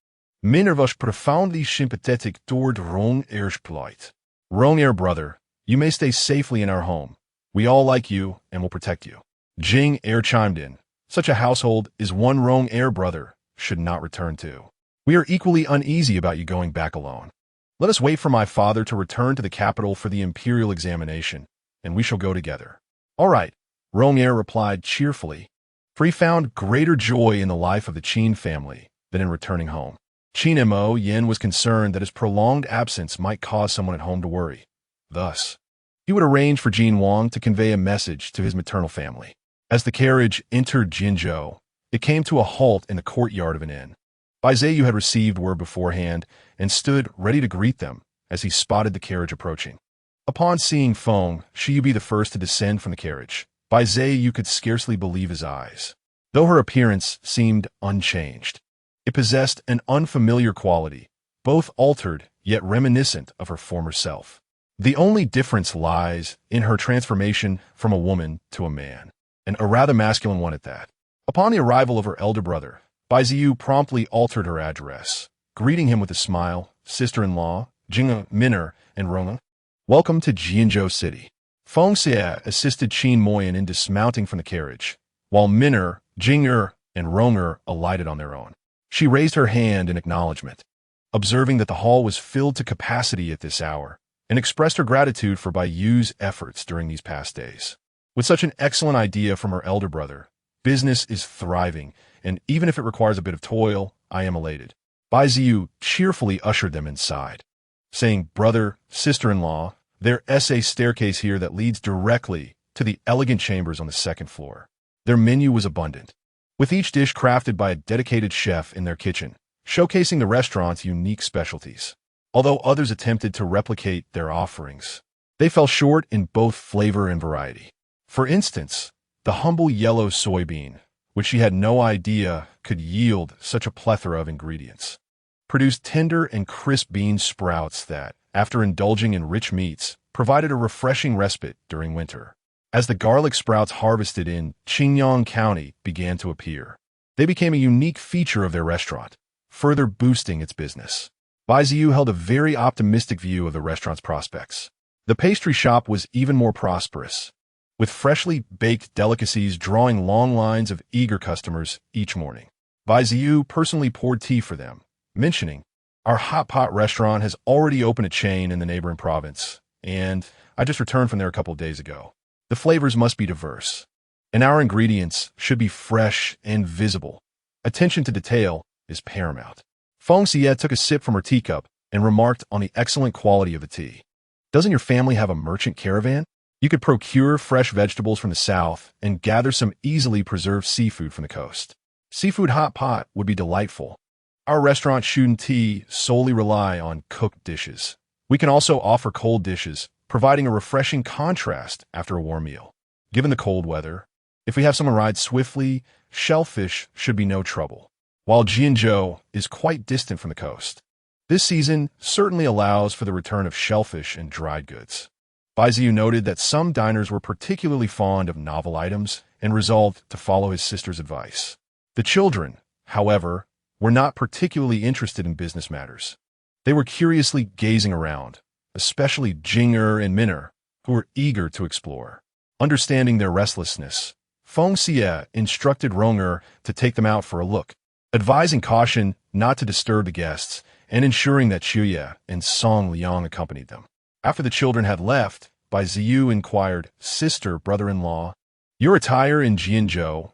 Min was profoundly sympathetic toward Rong Er's plight. "Rong Er brother, you may stay safely in our home. We all like you and will protect you." Jing Er chimed in. "Such a household is one Rong Er brother should not return to. We are equally uneasy about you going back alone. Let us wait for my father to return to the capital for the imperial examination, and we shall go together." "All right," Rong Er replied cheerfully, for he found greater joy in the life of the Qin family than in returning home. Qin Mo Yin was concerned that his prolonged absence might cause someone at home to worry. Thus, he would arrange for Jin Wang to convey a message to his maternal family. As the carriage entered Jinzhou, it came to a halt in the courtyard of an inn. Bai Ziyu had received word beforehand and stood ready to greet them as he spotted the carriage approaching. Upon seeing Feng Xiyue be the first to descend from the carriage, Bai Ziyu could scarcely believe his eyes. Though her appearance seemed unchanged, it possessed an unfamiliar quality, both altered yet reminiscent of her former self. The only difference lies in her transformation from a woman to a man, and a rather masculine one at that. Upon the arrival of her elder brother, Bai Ziyu promptly altered her address, greeting him with a smile, "Sister-in-law, Jing Minner and Rong. Welcome to Jianzhou City." Feng Xiyue assisted Qin Moyin in dismounting from the carriage, while Minner, Jing and Rong alighted on their own. She raised her hand in acknowledgement. observing that the hall was filled to capacity at this hour, and expressed her gratitude for Bai Yu's efforts during these past days. With such an excellent idea from her elder brother, business is thriving, and even if it requires a bit of toil, I am elated. Bai Ziyu cheerfully ushered them inside, saying, "Brother, sister-in-law, there's a staircase here that leads directly to the elegant chambers on the second floor." Their menu was abundant, with each dish crafted by a dedicated chef in their kitchen, showcasing the restaurant's unique specialties. Although others attempted to replicate their offerings, they fell short in both flavor and variety. For instance, the humble yellow soybean, which she had no idea could yield such a plethora of ingredients, produced tender and crisp bean sprouts that, after indulging in rich meats, provided a refreshing respite during winter. As the garlic sprouts harvested in Qingyang County began to appear, they became a unique feature of their restaurant, further boosting its business. Bai Ziyu held a very optimistic view of the restaurant's prospects. The pastry shop was even more prosperous, with freshly baked delicacies drawing long lines of eager customers each morning. Bai Ziyu personally poured tea for them, mentioning, "Our hot pot restaurant has already opened a chain in the neighboring province, and I just returned from there a couple of days ago. The flavors must be diverse, and our ingredients should be fresh and visible. Attention to detail is paramount." Feng Xiyue took a sip from her teacup and remarked on the excellent quality of the tea. "Doesn't your family have a merchant caravan? You could procure fresh vegetables from the south and gather some easily preserved seafood from the coast. Seafood hot pot would be delightful. Our restaurant Shun Tea solely rely on cooked dishes. We can also offer cold dishes, providing a refreshing contrast after a warm meal. Given the cold weather, if we have someone ride swiftly, shellfish should be no trouble. While Jianzhou is quite distant from the coast, this season certainly allows for the return of shellfish and dried goods." Bai Ziyu noted that some diners were particularly fond of novel items and resolved to follow his sister's advice. The children, however, were not particularly interested in business matters. They were curiously gazing around, especially Jing'er and Min'er, who were eager to explore. Understanding their restlessness, Feng Xiyue instructed Rong'er to take them out for a look, advising caution not to disturb the guests and ensuring that Xiyue and Song Liang accompanied them. After the children had left, Bai Ziyu inquired, "Sister, brother-in-law, your attire in Jianzhou